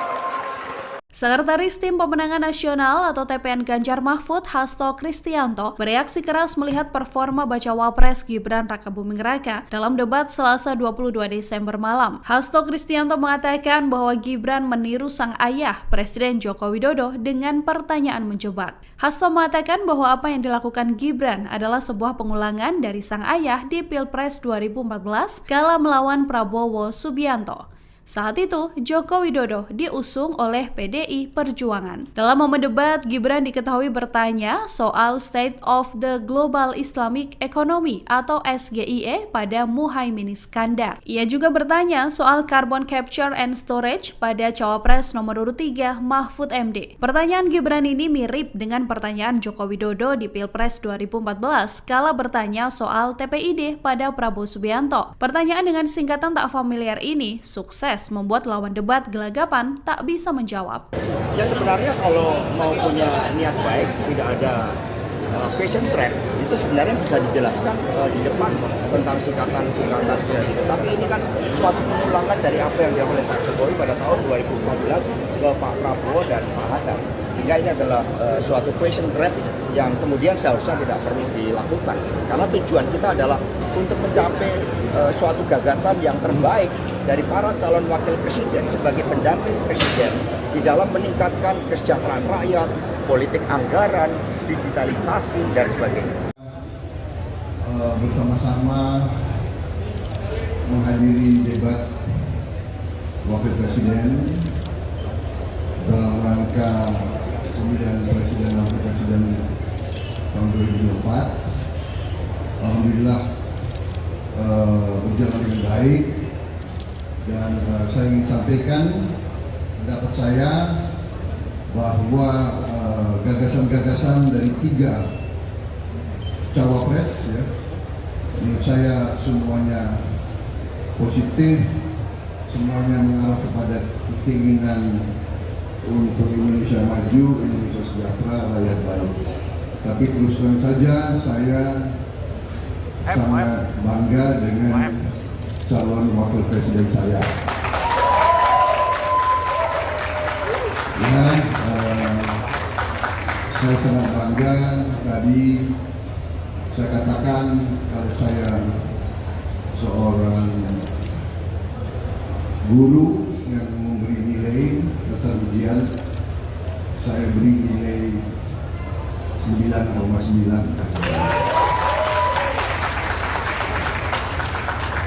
Sekretaris Tim Pemenangan Nasional atau TPN Ganjar Mahfud, Hasto Kristianto, bereaksi keras melihat performa Bacawa Pres Gibran Rakabuming Raka dalam debat Selasa 22 Desember malam. Hasto Kristianto mengatakan bahwa Gibran meniru sang ayah, Presiden Joko Widodo, dengan pertanyaan menjebak. Hasto mengatakan bahwa apa yang dilakukan Gibran adalah sebuah pengulangan dari sang ayah di Pilpres 2014 kala melawan Prabowo Subianto. Saat itu, Joko Widodo diusung oleh PDI Perjuangan. Dalam momen debat, Gibran diketahui bertanya soal State of the Global Islamic Economy atau SGIE pada Muhaimin Iskandar. Ia juga bertanya soal Carbon Capture and Storage pada Cawapres nomor urut 3 Mahfud MD. Pertanyaan Gibran ini mirip dengan pertanyaan Joko Widodo di Pilpres 2014 kala bertanya soal TPID pada Prabowo Subianto. Pertanyaan dengan singkatan tak familiar ini sukses membuat lawan debat gelagapan tak bisa menjawab. Ya sebenarnya kalau mau punya niat baik, tidak ada question trap, itu sebenarnya bisa dijelaskan di depan tentang singkatan-singkatan seperti itu. Tapi ini kan suatu pengulangan dari apa yang dilakukan oleh Pak Jokowi pada tahun 2014 ke Pak Prabowo dan Pak Hatta. Sehingga ini adalah suatu question trap yang kemudian seharusnya tidak perlu dilakukan. Karena tujuan kita adalah untuk mencapai suatu gagasan yang terbaik dari para calon wakil presiden sebagai pendamping presiden di dalam meningkatkan kesejahteraan rakyat, politik anggaran, digitalisasi, dan sebagainya. Bersama-sama menghadiri debat wakil presiden dalam rangka pemilihan presiden dan wakil presiden tahun 2024. Alhamdulillah berjalan dengan baik, dan saya ingin sampaikan pendapat saya bahwa gagasan-gagasan dari 3 cawapres, ya, menurut saya semuanya positif, semuanya mengarah kepada keinginan untuk Indonesia maju, Indonesia sejahtera, rakyat baik. Tapi terus terang saja saya sangat bangga dengan calon wakil presiden saya. Ya, saya sangat bangga. Tadi saya katakan kalau saya seorang guru yang memberi nilai dasar ujian, saya beri nilai 9,9.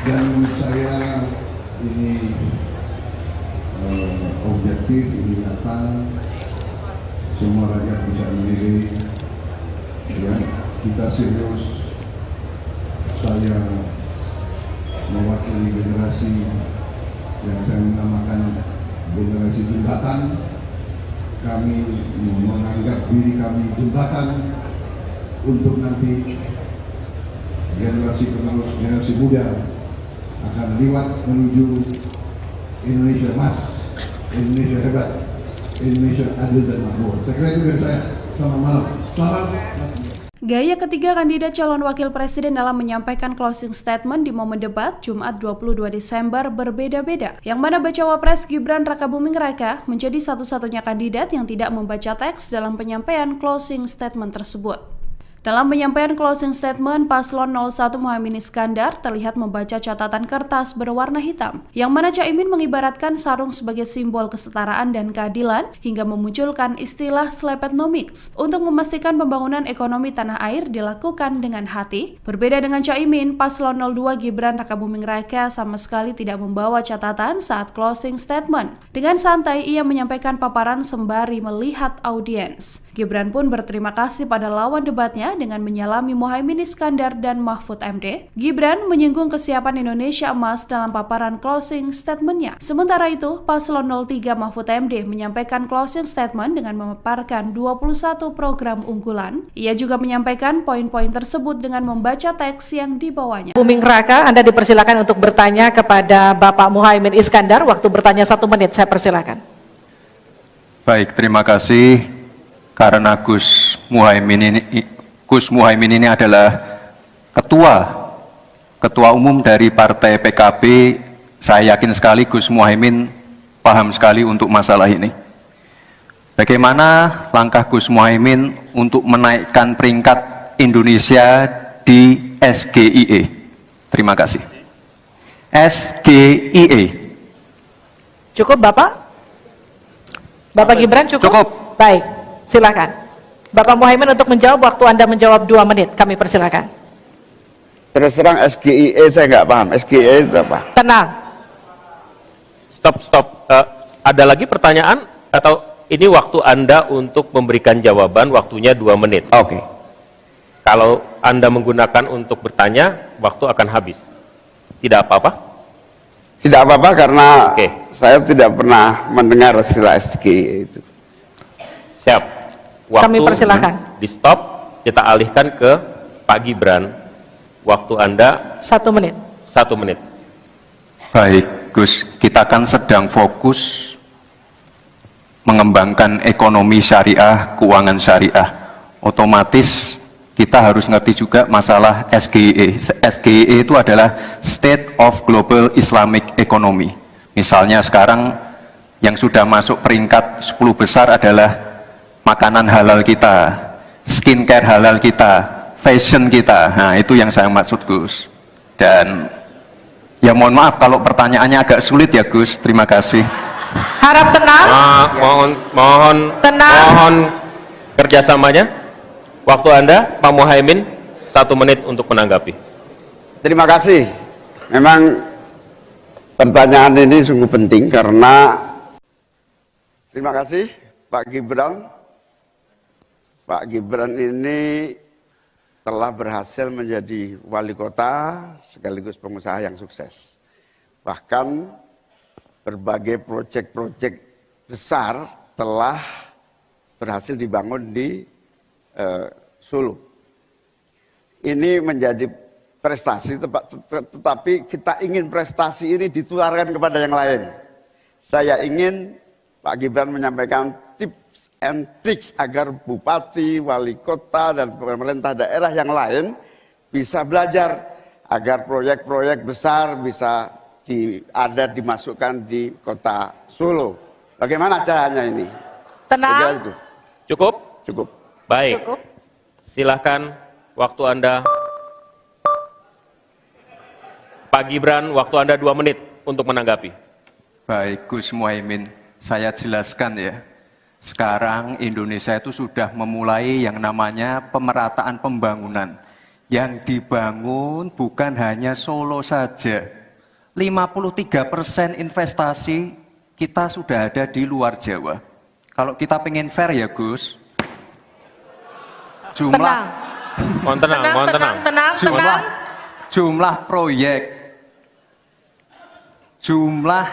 Dan menurut saya ini objektif, ini nyata, semua rakyat bisa menilai. Ya, kita serius. Saya mewakili generasi yang saya namakan generasi jembatan. Kami menganggap diri kami jembatan untuk nanti generasi penerus, generasi muda akan lewat menuju Indonesia emas, Indonesia hebat, Indonesia adil dan makmur. Saya kira itu dari saya. Selamat malam. Salam. Gaya ketiga kandidat calon wakil presiden dalam menyampaikan closing statement di momen debat Jumat 22 Desember berbeda-beda. Yang mana bacawa pres Gibran Rakabuming Raka menjadi satu-satunya kandidat yang tidak membaca teks dalam penyampaian closing statement tersebut. Dalam penyampaian closing statement, Paslon 01 Muhaimin Iskandar terlihat membaca catatan kertas berwarna hitam, yang mana Caimin mengibaratkan sarung sebagai simbol kesetaraan dan keadilan hingga memunculkan istilah slepetnomics untuk memastikan pembangunan ekonomi tanah air dilakukan dengan hati. Berbeda dengan Caimin, Paslon 02 Gibran Rakabuming Raka sama sekali tidak membawa catatan saat closing statement. Dengan santai, ia menyampaikan paparan sembari melihat audiens. Gibran pun berterima kasih pada lawan debatnya dengan menyalami Muhaimin Iskandar dan Mahfud MD. Gibran menyinggung kesiapan Indonesia emas dalam paparan closing statement-nya. Sementara itu, Paslon 03 Mahfud MD menyampaikan closing statement dengan memaparkan 21 program unggulan. Ia juga menyampaikan poin-poin tersebut dengan membaca teks yang dibawanya. Buming Raka, Anda dipersilakan untuk bertanya kepada Bapak Muhaimin Iskandar. Waktu bertanya 1 menit, saya persilakan. Baik, terima kasih. Karena Gus Muhaimin ini adalah ketua umum dari Partai PKB, saya yakin sekali Gus Muhaimin paham sekali untuk masalah ini. Bagaimana langkah Gus Muhaimin untuk menaikkan peringkat Indonesia di SGIE? Terima kasih. SGIE. Cukup Bapak? Bapak Gibran cukup? Cukup. Baik. Silakan. Bapak Muhaimin untuk menjawab, waktu Anda menjawab 2 menit, kami persilakan. Terus terang SGIE saya nggak paham. SGIE itu apa? Tenang. Stop. Ada lagi pertanyaan atau ini waktu Anda untuk memberikan jawaban, waktunya 2 menit. Oke. Kalau Anda menggunakan untuk bertanya, waktu akan habis. Tidak apa-apa? Tidak apa-apa karena Oke. saya tidak pernah mendengar istilah SGIE itu. Siap. Kami persilakan. Di stop, kita alihkan ke Pak Gibran. Waktu Anda 1 menit. 1 menit. Baik, Gus, kita kan sedang fokus mengembangkan ekonomi syariah, keuangan syariah. Otomatis kita harus ngerti juga masalah SGIE. SGIE itu adalah State of Global Islamic Economy. Misalnya sekarang yang sudah masuk peringkat 10 besar adalah makanan halal kita. skincare halal kita, fashion kita. Nah, itu yang saya maksud, Gus. Dan ya mohon maaf kalau pertanyaannya agak sulit ya, Gus. Terima kasih. Harap tenang. Mohon kerjasamanya. Waktu Anda, Pak Muhaimin, 1 menit untuk menanggapi. Terima kasih. Memang pertanyaan ini sungguh penting karena terima kasih Pak Gibran. Pak Gibran ini telah berhasil menjadi wali kota sekaligus pengusaha yang sukses. Bahkan berbagai proyek-proyek besar telah berhasil dibangun di Solo. Ini menjadi prestasi, tetapi kita ingin prestasi ini ditularkan kepada yang lain. Saya ingin Pak Gibran menyampaikan tips and tricks agar bupati, wali kota, dan pemerintah daerah yang lain bisa belajar agar proyek-proyek besar bisa dimasukkan di kota Solo. Bagaimana caranya ini? Tenang. Cukup? Cukup. Baik. Cukup. Silahkan waktu Anda. Pak Gibran, waktu Anda 2 menit untuk menanggapi. Baik, Gus Muhaimin, saya jelaskan ya. Sekarang Indonesia itu sudah memulai yang namanya pemerataan pembangunan. Yang dibangun bukan hanya Solo saja. 53% investasi kita sudah ada di luar Jawa. Kalau kita pengen fair ya Gus, jumlah proyek, jumlah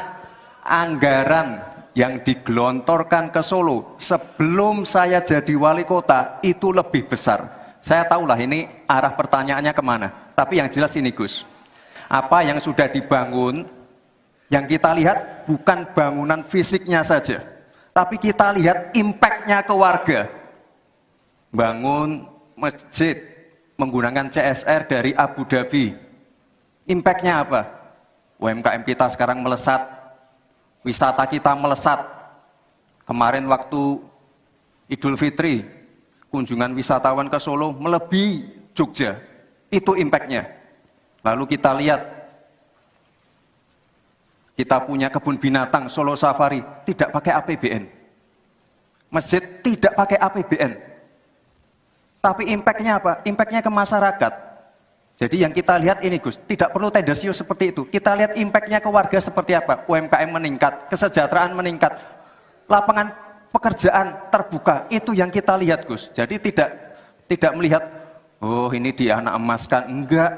anggaran yang digelontorkan ke Solo sebelum saya jadi wali kota itu lebih besar. Saya tahulah ini arah pertanyaannya kemana. Tapi yang jelas ini Gus, apa yang sudah dibangun, yang kita lihat bukan bangunan fisiknya saja, tapi kita lihat impact-nya ke warga. Bangun masjid menggunakan CSR dari Abu Dhabi. Impact-nya apa? UMKM kita sekarang melesat, wisata kita melesat. Kemarin waktu Idul Fitri, kunjungan wisatawan ke Solo melebihi Jogja. Itu impact-nya. Lalu kita lihat, kita punya kebun binatang Solo Safari, tidak pakai APBN. Masjid tidak pakai APBN. Tapi impact-nya apa? Impact-nya ke masyarakat. Jadi yang kita lihat ini Gus, tidak perlu tendensius seperti itu. Kita lihat impact-nya ke warga seperti apa? UMKM meningkat, kesejahteraan meningkat, lapangan pekerjaan terbuka. Itu yang kita lihat Gus. Jadi tidak melihat, oh ini di anak emaskan. Enggak.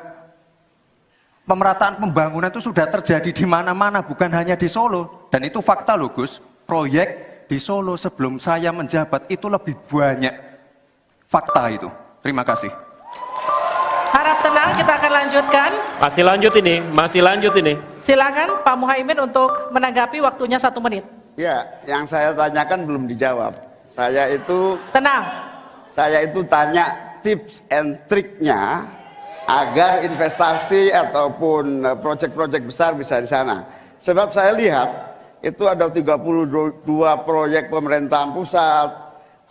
Pemerataan pembangunan itu sudah terjadi di mana-mana, bukan hanya di Solo. Dan itu fakta loh Gus. Proyek di Solo sebelum saya menjabat itu lebih banyak. Fakta itu. Terima kasih. Harap tenang, kita akan lanjutkan. Masih lanjut ini. Silakan Pak Muhaimin untuk menanggapi, waktunya 1 menit. Ya, yang saya tanyakan belum dijawab. Tenang. Saya itu tanya tips and triknya agar investasi ataupun proyek-proyek besar bisa di sana. Sebab saya lihat itu ada 32 proyek pemerintahan pusat,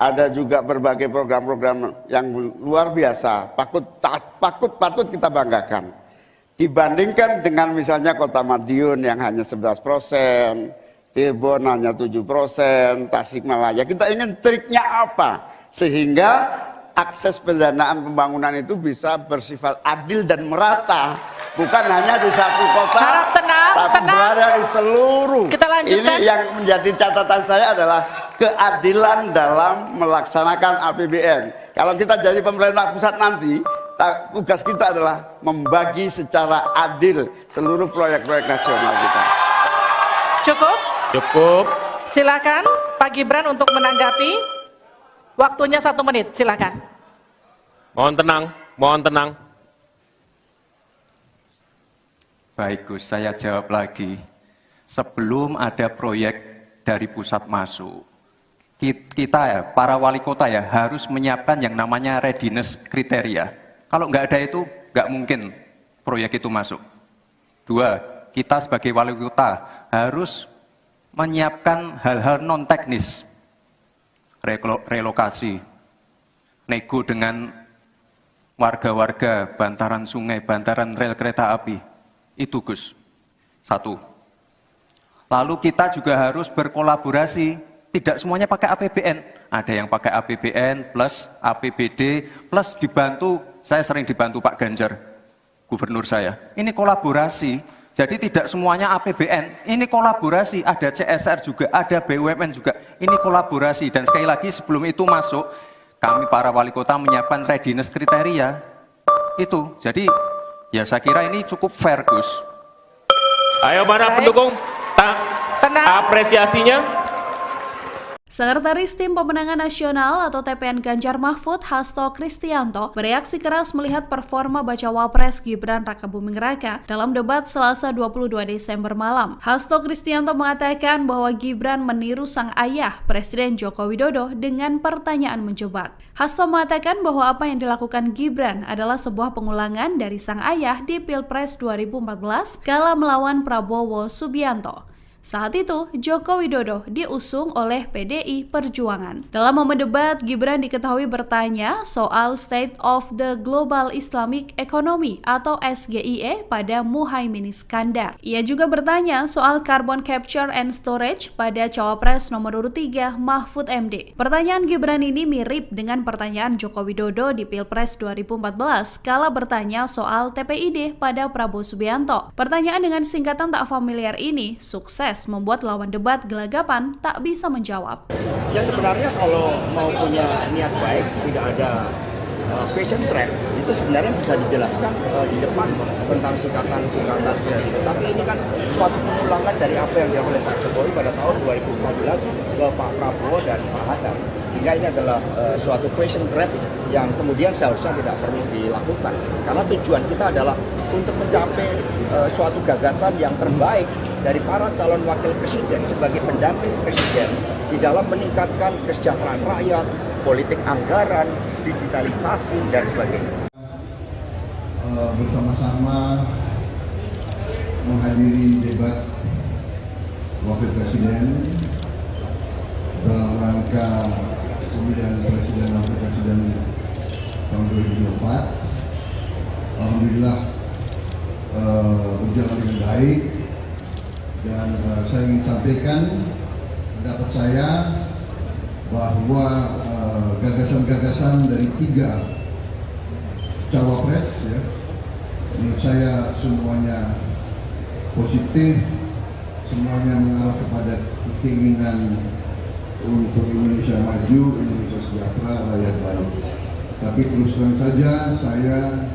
ada juga berbagai program-program yang luar biasa, patut kita banggakan. Dibandingkan dengan misalnya Kota Madiun yang hanya 11%, Cirebon hanya 7%, Tasikmalaya. Kita ingin triknya apa? Sehingga akses pendanaan pembangunan itu bisa bersifat adil dan merata. Bukan hanya di satu kota, Harap tenang, tapi berada di seluruh. Kita lanjutkan. Ini yang menjadi catatan saya adalah keadilan dalam melaksanakan APBN. Kalau kita jadi pemerintah pusat nanti, tugas kita adalah membagi secara adil seluruh proyek-proyek nasional kita. Cukup. Silakan Pak Gibran untuk menanggapi. Waktunya 1 menit, silakan. Mohon tenang. Baik Gus, saya jawab lagi. Sebelum ada proyek dari pusat masuk, kita ya, para wali kota ya, harus menyiapkan yang namanya readiness kriteria. Kalau nggak ada itu, nggak mungkin proyek itu masuk. 2, kita sebagai wali kota harus menyiapkan hal-hal non-teknis. Relokasi, nego dengan warga-warga bantaran sungai, bantaran rel kereta api. Itu Gus, satu. Lalu kita juga harus berkolaborasi, tidak semuanya pakai APBN. Ada yang pakai APBN plus APBD plus dibantu, saya sering dibantu Pak Ganjar, gubernur saya. Ini kolaborasi, jadi tidak semuanya APBN, ini kolaborasi, ada CSR juga, ada BUMN juga, ini kolaborasi. Dan sekali lagi sebelum itu masuk, kami para wali kota menyiapkan readiness kriteria, itu. Jadi ya saya kira ini cukup fair Gus. Ayo mana pendukung, apresiasinya. Sekretaris Tim Pemenangan Nasional atau TPN Ganjar Mahfud, Hasto Kristianto, bereaksi keras melihat performa Bacawa Pres Gibran Rakabuming Raka dalam debat Selasa 22 Desember malam. Hasto Kristianto mengatakan bahwa Gibran meniru sang ayah, Presiden Joko Widodo, dengan pertanyaan menjebak. Hasto mengatakan bahwa apa yang dilakukan Gibran adalah sebuah pengulangan dari sang ayah di Pilpres 2014 kala melawan Prabowo Subianto. Saat itu, Joko Widodo diusung oleh PDI Perjuangan. Dalam momen debat, Gibran diketahui bertanya soal State of the Global Islamic Economy atau SGIE pada Muhaimin Iskandar. Ia juga bertanya soal Carbon Capture and Storage pada Cawapres nomor urut 3 Mahfud MD. Pertanyaan Gibran ini mirip dengan pertanyaan Joko Widodo di Pilpres 2014 kala bertanya soal TPID pada Prabowo Subianto. Pertanyaan dengan singkatan tak familiar ini sukses membuat lawan debat gelagapan tak bisa menjawab. Ya sebenarnya kalau mau punya niat baik, tidak ada question trap, itu sebenarnya bisa dijelaskan di depan tentang singkatan-singkatan seperti itu. Tapi ini kan suatu pengulangan dari apa yang dilakukan oleh Pak Jokowi pada tahun 2014 ke Pak Prabowo dan Pak Hatta. Sehingga ini adalah suatu question trap yang kemudian seharusnya tidak perlu dilakukan. Karena tujuan kita adalah untuk mencapai suatu gagasan yang terbaik dari para calon wakil presiden sebagai pendamping presiden di dalam meningkatkan kesejahteraan rakyat, politik anggaran, digitalisasi, dan sebagainya. Bersama-sama menghadiri debat wakil presiden dalam rangka pemilihan presiden dan wakil presiden tahun 2024. Alhamdulillah berjalan dengan baik. Dan saya ingin sampaikan pendapat saya bahwa gagasan-gagasan dari 3 cawapres, ya, menurut saya semuanya positif, semuanya mengarah kepada keinginan untuk Indonesia maju, Indonesia sejahtera, rakyat baik. Tapi terus terang saja saya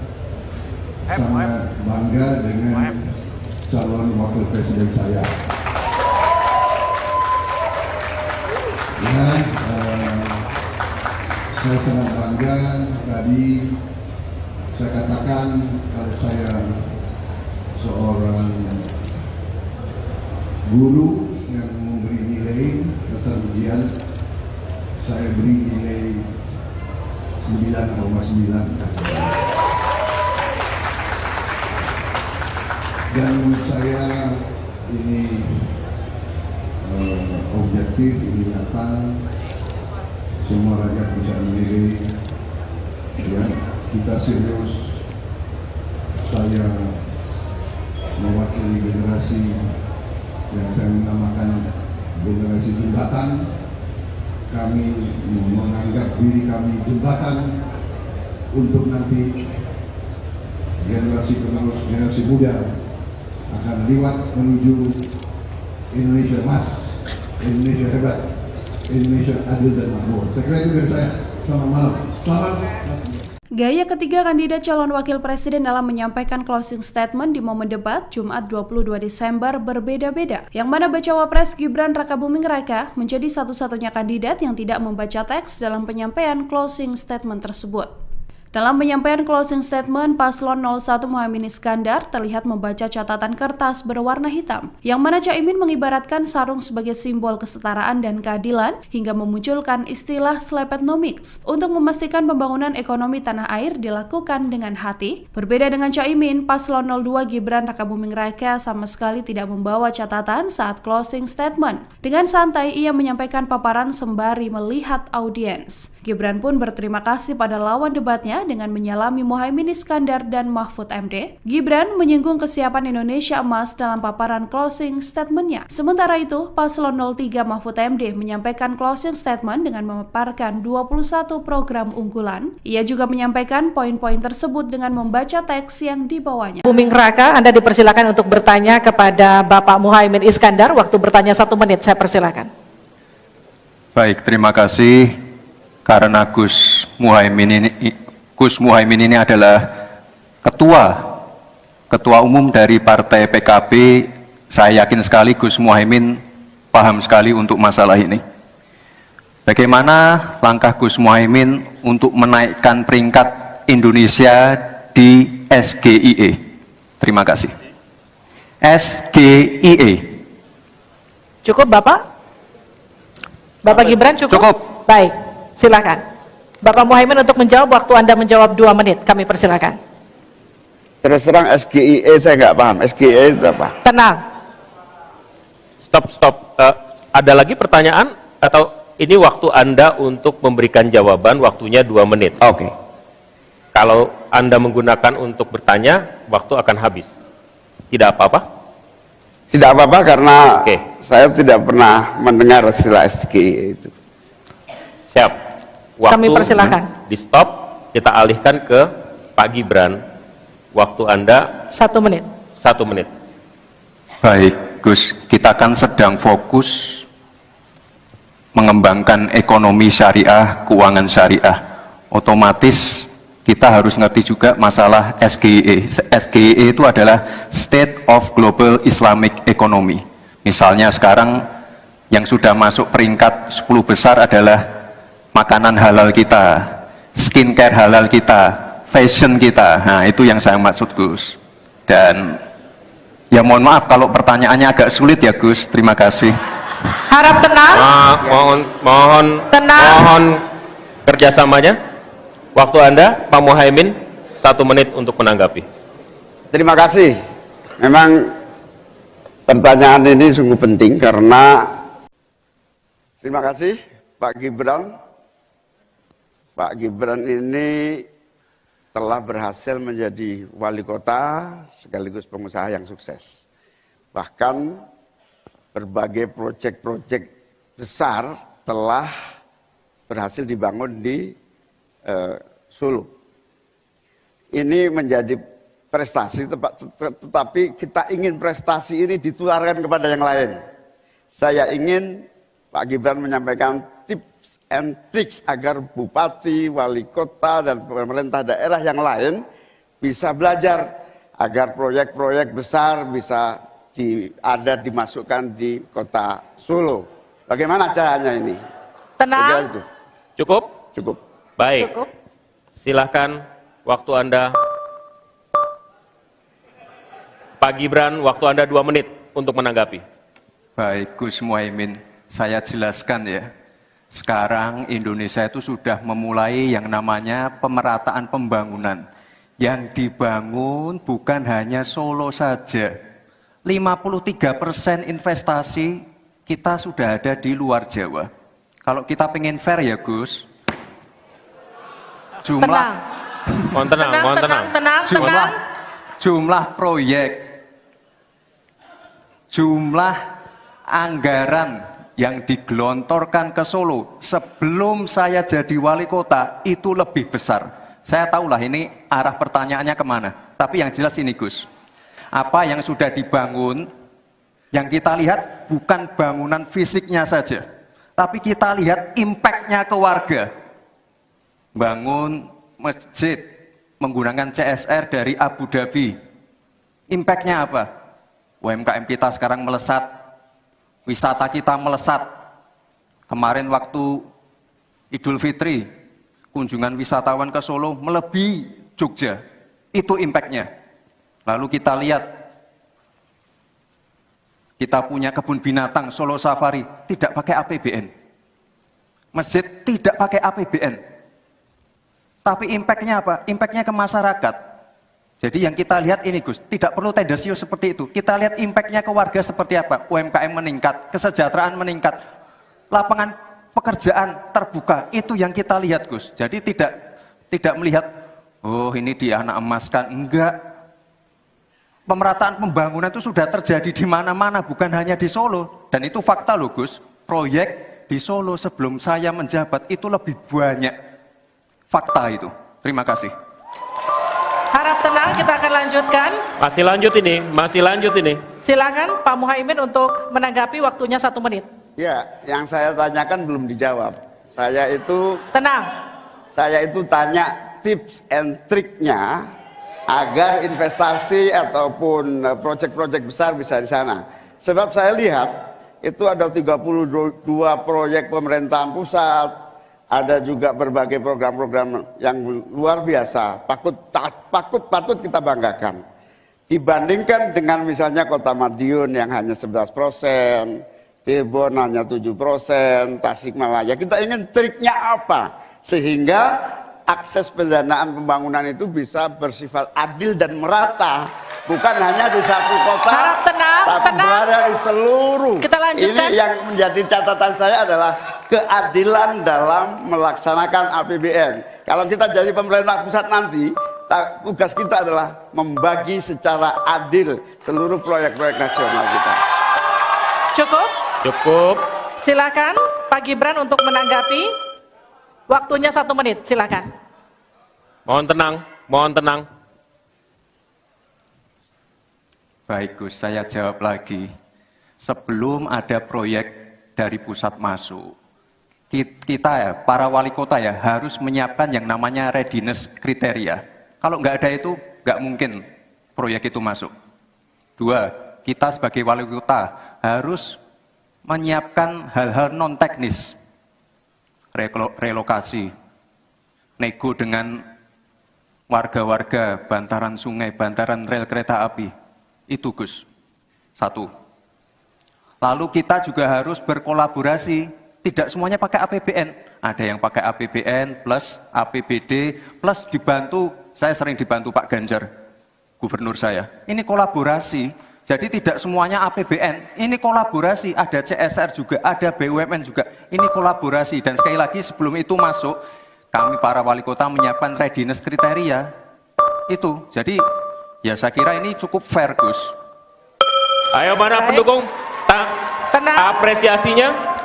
sangat bangga dengan calon wakil presiden saya. Ya, saya sangat bangga. Tadi saya katakan kalau saya seorang guru yang memberi nilai atas ujian, saya beri nilai 9,9. Dan menurut saya ini objektif, ini nyata, semua rakyat bisa menilai. Ya, kita serius. Saya mewakili generasi yang saya namakan generasi jembatan. Kami menganggap diri kami jembatan untuk nanti generasi penerus, generasi muda akan lewat menuju Indonesia emas, Indonesia hebat, Indonesia adil dan makmur. Saya kira itu dari saya. Selamat malam. Selamat. Gaya ketiga kandidat calon wakil presiden dalam menyampaikan closing statement di momen debat Jumat 22 Desember berbeda-beda. Yang mana Bacawa Pres Gibran Rakabuming Raka menjadi satu-satunya kandidat yang tidak membaca teks dalam penyampaian closing statement tersebut. Dalam penyampaian closing statement, Paslon 01 Muhaimin Iskandar terlihat membaca catatan kertas berwarna hitam, yang mana Caimin mengibaratkan sarung sebagai simbol kesetaraan dan keadilan hingga memunculkan istilah Slepetnomics untuk memastikan pembangunan ekonomi tanah air dilakukan dengan hati. Berbeda dengan Caimin, Paslon 02 Gibran Rakabuming Raka sama sekali tidak membawa catatan saat closing statement. Dengan santai, ia menyampaikan paparan sembari melihat audiens. Gibran pun berterima kasih pada lawan debatnya dengan menyalami Muhaimin Iskandar dan Mahfud MD. Gibran menyinggung kesiapan Indonesia Emas dalam paparan closing statement-nya. Sementara itu, Paslon 03 Mahfud MD menyampaikan closing statement dengan memaparkan 21 program unggulan. Ia juga menyampaikan poin-poin tersebut dengan membaca teks yang dibawanya. Buming Raka, Anda dipersilakan untuk bertanya kepada Bapak Muhaimin Iskandar. Waktu bertanya 1 menit, saya persilakan. Baik, terima kasih. Karena Gus Muhaimin ini adalah ketua umum dari Partai PKB, saya yakin sekali Gus Muhaimin paham sekali untuk masalah ini. Bagaimana langkah Gus Muhaimin untuk menaikkan peringkat Indonesia di SGIE? Terima kasih. SGIE. Cukup Bapak? Bapak Gibran cukup? Cukup. Baik, silakan. Bapak Muhaimin untuk menjawab, waktu Anda menjawab 2 menit, kami persilakan. Terus terang SGIE saya nggak paham. SGIE itu apa? Tenang. Stop. Ada lagi pertanyaan atau ini waktu Anda untuk memberikan jawaban, waktunya 2 menit. Oke. Kalau Anda menggunakan untuk bertanya, waktu akan habis. Tidak apa-apa? Tidak apa-apa karena Oke. saya tidak pernah mendengar istilah SGIE itu. Siap. Waktu Kami persilakan. di stop, kita alihkan ke Pak Gibran. Waktu Anda 1 menit. 1 menit. Baik, Gus, kita kan sedang fokus mengembangkan ekonomi syariah, keuangan syariah. Otomatis kita harus ngerti juga masalah SGIE. SGIE itu adalah State of Global Islamic Economy. Misalnya sekarang yang sudah masuk peringkat 10 besar adalah makanan halal kita, skincare halal kita, fashion kita. Nah, itu yang saya maksud, Gus. Dan ya mohon maaf kalau pertanyaannya agak sulit ya, Gus. Terima kasih. Harap tenang. Mohon kerjasamanya. Waktu Anda, Pak Muhaimin, 1 menit untuk menanggapi. Terima kasih. Memang pertanyaan ini sungguh penting karena terima kasih Pak Gibran. Pak Gibran ini telah berhasil menjadi wali kota sekaligus pengusaha yang sukses. Bahkan berbagai proyek-proyek besar telah berhasil dibangun di Solo. Ini menjadi prestasi, tetapi kita ingin prestasi ini ditularkan kepada yang lain. Saya ingin Pak Gibran menyampaikan tips and tricks agar bupati, wali kota, dan pemerintah daerah yang lain bisa belajar agar proyek-proyek besar bisa dimasukkan di kota Solo. Bagaimana caranya ini? Tenang. Itu. Cukup? Cukup. Baik. Cukup. Silahkan waktu Anda. Pak Gibran, waktu Anda 2 menit untuk menanggapi. Baik, Gus Muhaimin, saya jelaskan ya. Sekarang Indonesia itu sudah memulai yang namanya pemerataan pembangunan. Yang dibangun bukan hanya Solo saja. 53% investasi kita sudah ada di luar Jawa. Kalau kita pengen fair ya, Gus, jumlah proyek, jumlah anggaran yang digelontorkan ke Solo sebelum saya jadi wali kota itu lebih besar. Saya tahulah ini arah pertanyaannya kemana. Tapi yang jelas ini, Gus, apa yang sudah dibangun, yang kita lihat bukan bangunan fisiknya saja, tapi kita lihat impact-nya ke warga. Bangun masjid menggunakan CSR dari Abu Dhabi. Impact-nya apa? UMKM kita sekarang melesat, wisata kita melesat. Kemarin waktu Idul Fitri, kunjungan wisatawan ke Solo melebihi Jogja. Itu impact-nya. Lalu kita lihat, kita punya kebun binatang Solo Safari, tidak pakai APBN. Masjid tidak pakai APBN. Tapi impact-nya apa? Impact-nya ke masyarakat. Jadi yang kita lihat ini, Gus, tidak perlu tendensius seperti itu. Kita lihat impact-nya ke warga seperti apa. UMKM meningkat, kesejahteraan meningkat, lapangan pekerjaan terbuka, itu yang kita lihat Gus. Jadi tidak melihat, oh ini dianak emaskan, enggak. Pemerataan pembangunan itu sudah terjadi di mana-mana, bukan hanya di Solo. Dan itu fakta loh Gus, proyek di Solo sebelum saya menjabat itu lebih banyak. Fakta itu. Terima kasih. Harap tenang, kita akan lanjutkan. Masih lanjut ini. Silakan Pak Muhaimin untuk menanggapi, waktunya 1 menit. Ya, yang saya tanyakan belum dijawab. Tenang. Saya itu tanya tips and triknya agar investasi ataupun proyek-proyek besar bisa di sana. Sebab saya lihat itu ada 32 proyek pemerintahan pusat, ada juga berbagai program-program yang luar biasa, patut kita banggakan. Dibandingkan dengan misalnya Kota Madiun yang hanya 11%, Cirebon hanya 7%, Tasikmalaya. Kita ingin triknya apa? Sehingga akses pendanaan pembangunan itu bisa bersifat adil dan merata. Bukan hanya di satu kota, Harap tenang, tapi berada di seluruh. Kita lanjutkan. Ini yang menjadi catatan saya adalah keadilan dalam melaksanakan APBN. Kalau kita jadi pemerintah pusat nanti, tugas kita adalah membagi secara adil seluruh proyek-proyek nasional kita. Cukup. Silakan Pak Gibran untuk menanggapi. Waktunya 1 menit, silakan. Mohon tenang. Baik Gus, saya jawab lagi. Sebelum ada proyek dari pusat masuk, kita ya, para wali kota ya, harus menyiapkan yang namanya readiness kriteria. Kalau nggak ada itu, nggak mungkin proyek itu masuk. 2, kita sebagai wali kota harus menyiapkan hal-hal non-teknis. Relokasi, nego dengan warga-warga, bantaran sungai, bantaran rel kereta api. Itu Gus, 1. Lalu kita juga harus berkolaborasi, tidak semuanya pakai APBN. Ada yang pakai APBN plus APBD plus dibantu, saya sering dibantu Pak Ganjar, gubernur saya. Ini kolaborasi, jadi tidak semuanya APBN, ini kolaborasi, ada CSR juga, ada BUMN juga, ini kolaborasi. Dan sekali lagi sebelum itu masuk, kami para wali kota menyiapkan readiness kriteria, itu. Jadi ya saya kira ini cukup fair Gus. Ayo mana pendukung? Apresiasinya.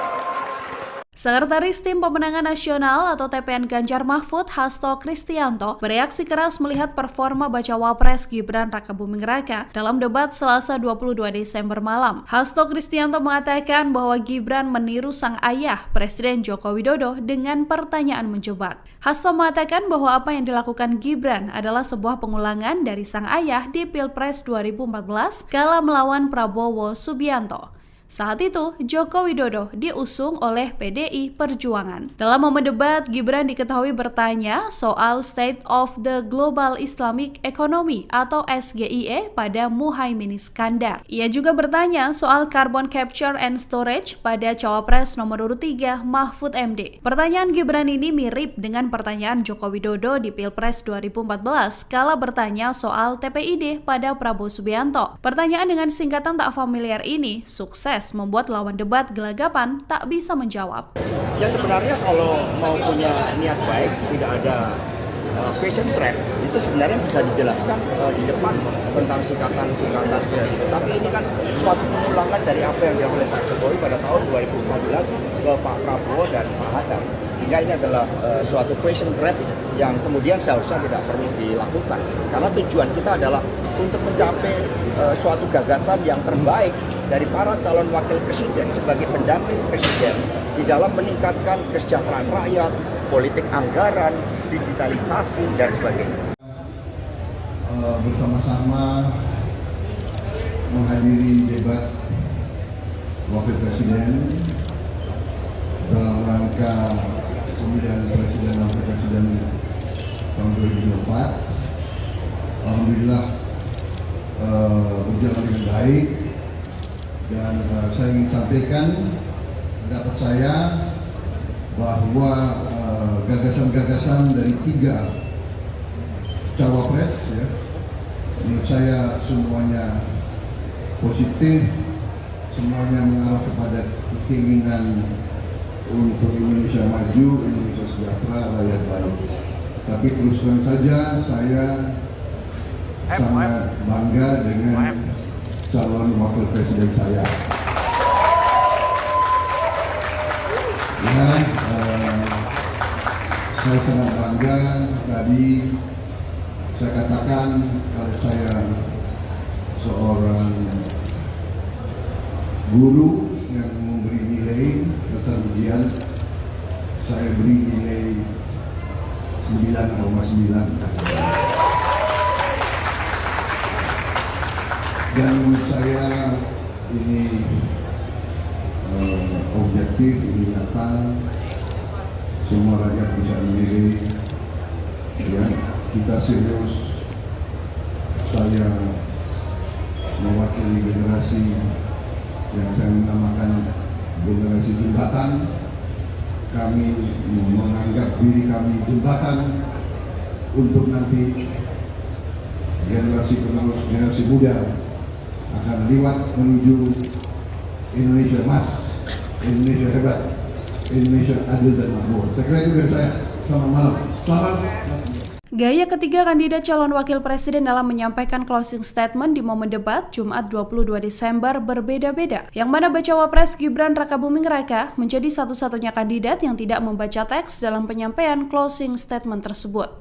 Sekretaris Tim Pemenangan Nasional atau TPN Ganjar Mahfud, Hasto Kristianto, bereaksi keras melihat performa Bacawa Pres Gibran Rakabuming Raka dalam debat Selasa 22 Desember malam. Hasto Kristianto mengatakan bahwa Gibran meniru sang ayah, Presiden Joko Widodo, dengan pertanyaan menjebak. Hasto mengatakan bahwa apa yang dilakukan Gibran adalah sebuah pengulangan dari sang ayah di Pilpres 2014 kala melawan Prabowo Subianto. Saat itu, Joko Widodo diusung oleh PDI Perjuangan. Dalam momen debat, Gibran diketahui bertanya soal State of the Global Islamic Economy atau SGIE pada Muhaimin Iskandar. Ia juga bertanya soal Carbon Capture and Storage pada Cawapres nomor urut 3 Mahfud MD. Pertanyaan Gibran ini mirip dengan pertanyaan Joko Widodo di Pilpres 2014 kala bertanya soal TPID pada Prabowo Subianto. Pertanyaan dengan singkatan tak familiar ini sukses membuat lawan debat gelagapan tak bisa menjawab. Ya sebenarnya kalau mau punya niat baik, tidak ada question trap, itu sebenarnya bisa dijelaskan di depan tentang singkatan-singkatan seperti itu. Tapi ini kan suatu pengulangan dari apa yang dilakukan oleh Pak Jokowi pada tahun 2014 ke Pak Prabowo dan Pak Hatta. Sehingga ini adalah suatu question trap yang kemudian seharusnya tidak perlu dilakukan. Karena tujuan kita adalah untuk mencapai suatu gagasan yang terbaik dari para calon wakil presiden sebagai pendamping presiden di dalam meningkatkan kesejahteraan rakyat, politik anggaran, digitalisasi, dan sebagainya. Bersama-sama menghadiri debat wakil presiden dalam rangka pemilihan presiden dan wakil presiden tahun 2024. Alhamdulillah berjalan dengan baik, dan saya ingin sampaikan pendapat saya bahwa gagasan-gagasan dari 3 cawapres ya, menurut saya semuanya positif, semuanya mengarah kepada keinginan untuk Indonesia maju, Indonesia sejahtera, rakyat baik. Tapi terus terang saja saya sangat bangga dengan calon wakil presiden saya. Ya, saya sangat bangga. Tadi saya katakan kalau saya seorang guru yang memberi nilai dasar ujian, saya beri nilai 9,9. Dan menurut saya ini objektif, ini nyata, semua rakyat bisa menilai. Ya, kita serius. Saya mewakili generasi yang saya namakan generasi jembatan. Kami menganggap diri kami jembatan untuk nanti generasi penerus, generasi muda akan lewat menuju Indonesia emas, Indonesia hebat, Indonesia adil dan makmur. Saya kira itu dari saya. Selamat malam. Selamat. Gaya ketiga kandidat calon wakil presiden dalam menyampaikan closing statement di momen debat Jumat 22 Desember berbeda-beda, yang mana bacawa pres Gibran Rakabuming Raka menjadi satu-satunya kandidat yang tidak membaca teks dalam penyampaian closing statement tersebut.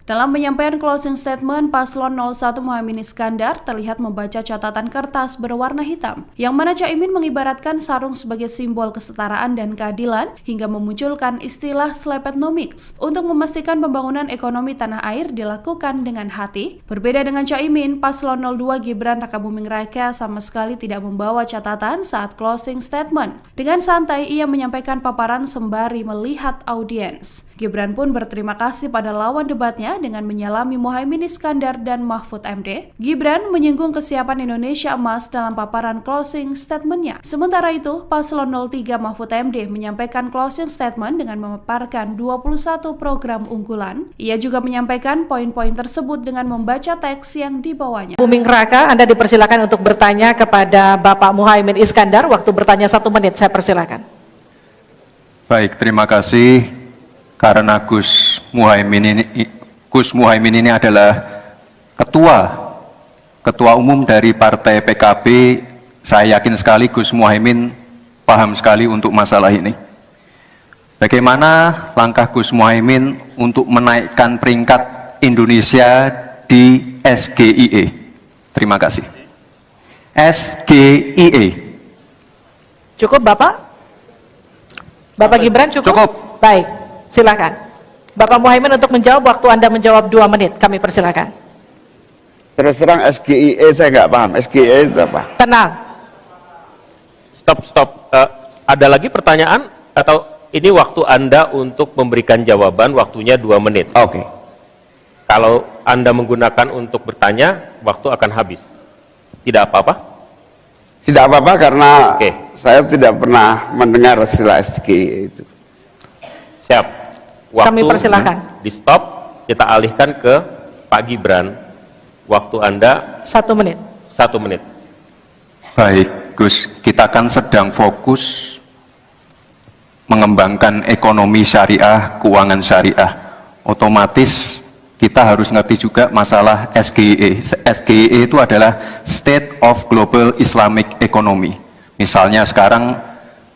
Dalam penyampaian closing statement, Paslon 01 Muhaimin Iskandar terlihat membaca catatan kertas berwarna hitam, yang mana Caimin mengibaratkan sarung sebagai simbol kesetaraan dan keadilan hingga memunculkan istilah Slepetnomics untuk memastikan pembangunan ekonomi tanah air dilakukan dengan hati. Berbeda dengan Caimin, Paslon 02 Gibran Rakabuming Raka sama sekali tidak membawa catatan saat closing statement. Dengan santai, ia menyampaikan paparan sembari melihat audiens. Gibran pun berterima kasih pada lawan debatnya dengan menyalami Muhaimin Iskandar dan Mahfud MD. Gibran menyinggung kesiapan Indonesia emas dalam paparan closing statement-nya. Sementara itu, Paslon 03 Mahfud MD menyampaikan closing statement dengan memaparkan 21 program unggulan. Ia juga menyampaikan poin-poin tersebut dengan membaca teks yang dibawanya. Buming Raka, Anda dipersilakan untuk bertanya kepada Bapak Muhaimin Iskandar. Waktu bertanya 1 menit, saya persilakan. Baik, terima kasih. Karena Gus Muhaimin ini adalah ketua umum dari Partai PKB, saya yakin sekali Gus Muhaimin paham sekali untuk masalah ini. Bagaimana langkah Gus Muhaimin untuk menaikkan peringkat Indonesia di SGIE? Terima kasih. SGIE. Cukup Bapak? Bapak Gibran cukup? Cukup. Baik, silakan. Bapak Muhaimin untuk menjawab, waktu Anda menjawab 2 menit, kami persilakan. Terus terang SGIE saya nggak paham. SGIE itu apa? Tenang. Stop. Ada lagi pertanyaan? Atau ini waktu Anda untuk memberikan jawaban, waktunya 2 menit. Oke. Kalau Anda menggunakan untuk bertanya, waktu akan habis. Tidak apa-apa? Tidak apa-apa karena Oke. saya tidak pernah mendengar istilah SGIE itu. Siap. Waktu Kami persilakan. di stop, kita alihkan ke Pak Gibran. Waktu Anda 1 menit. 1 menit. Baik, Gus, kita kan sedang fokus mengembangkan ekonomi syariah, keuangan syariah. Otomatis kita harus ngerti juga masalah SGIE. SGIE itu adalah State of Global Islamic Economy. Misalnya sekarang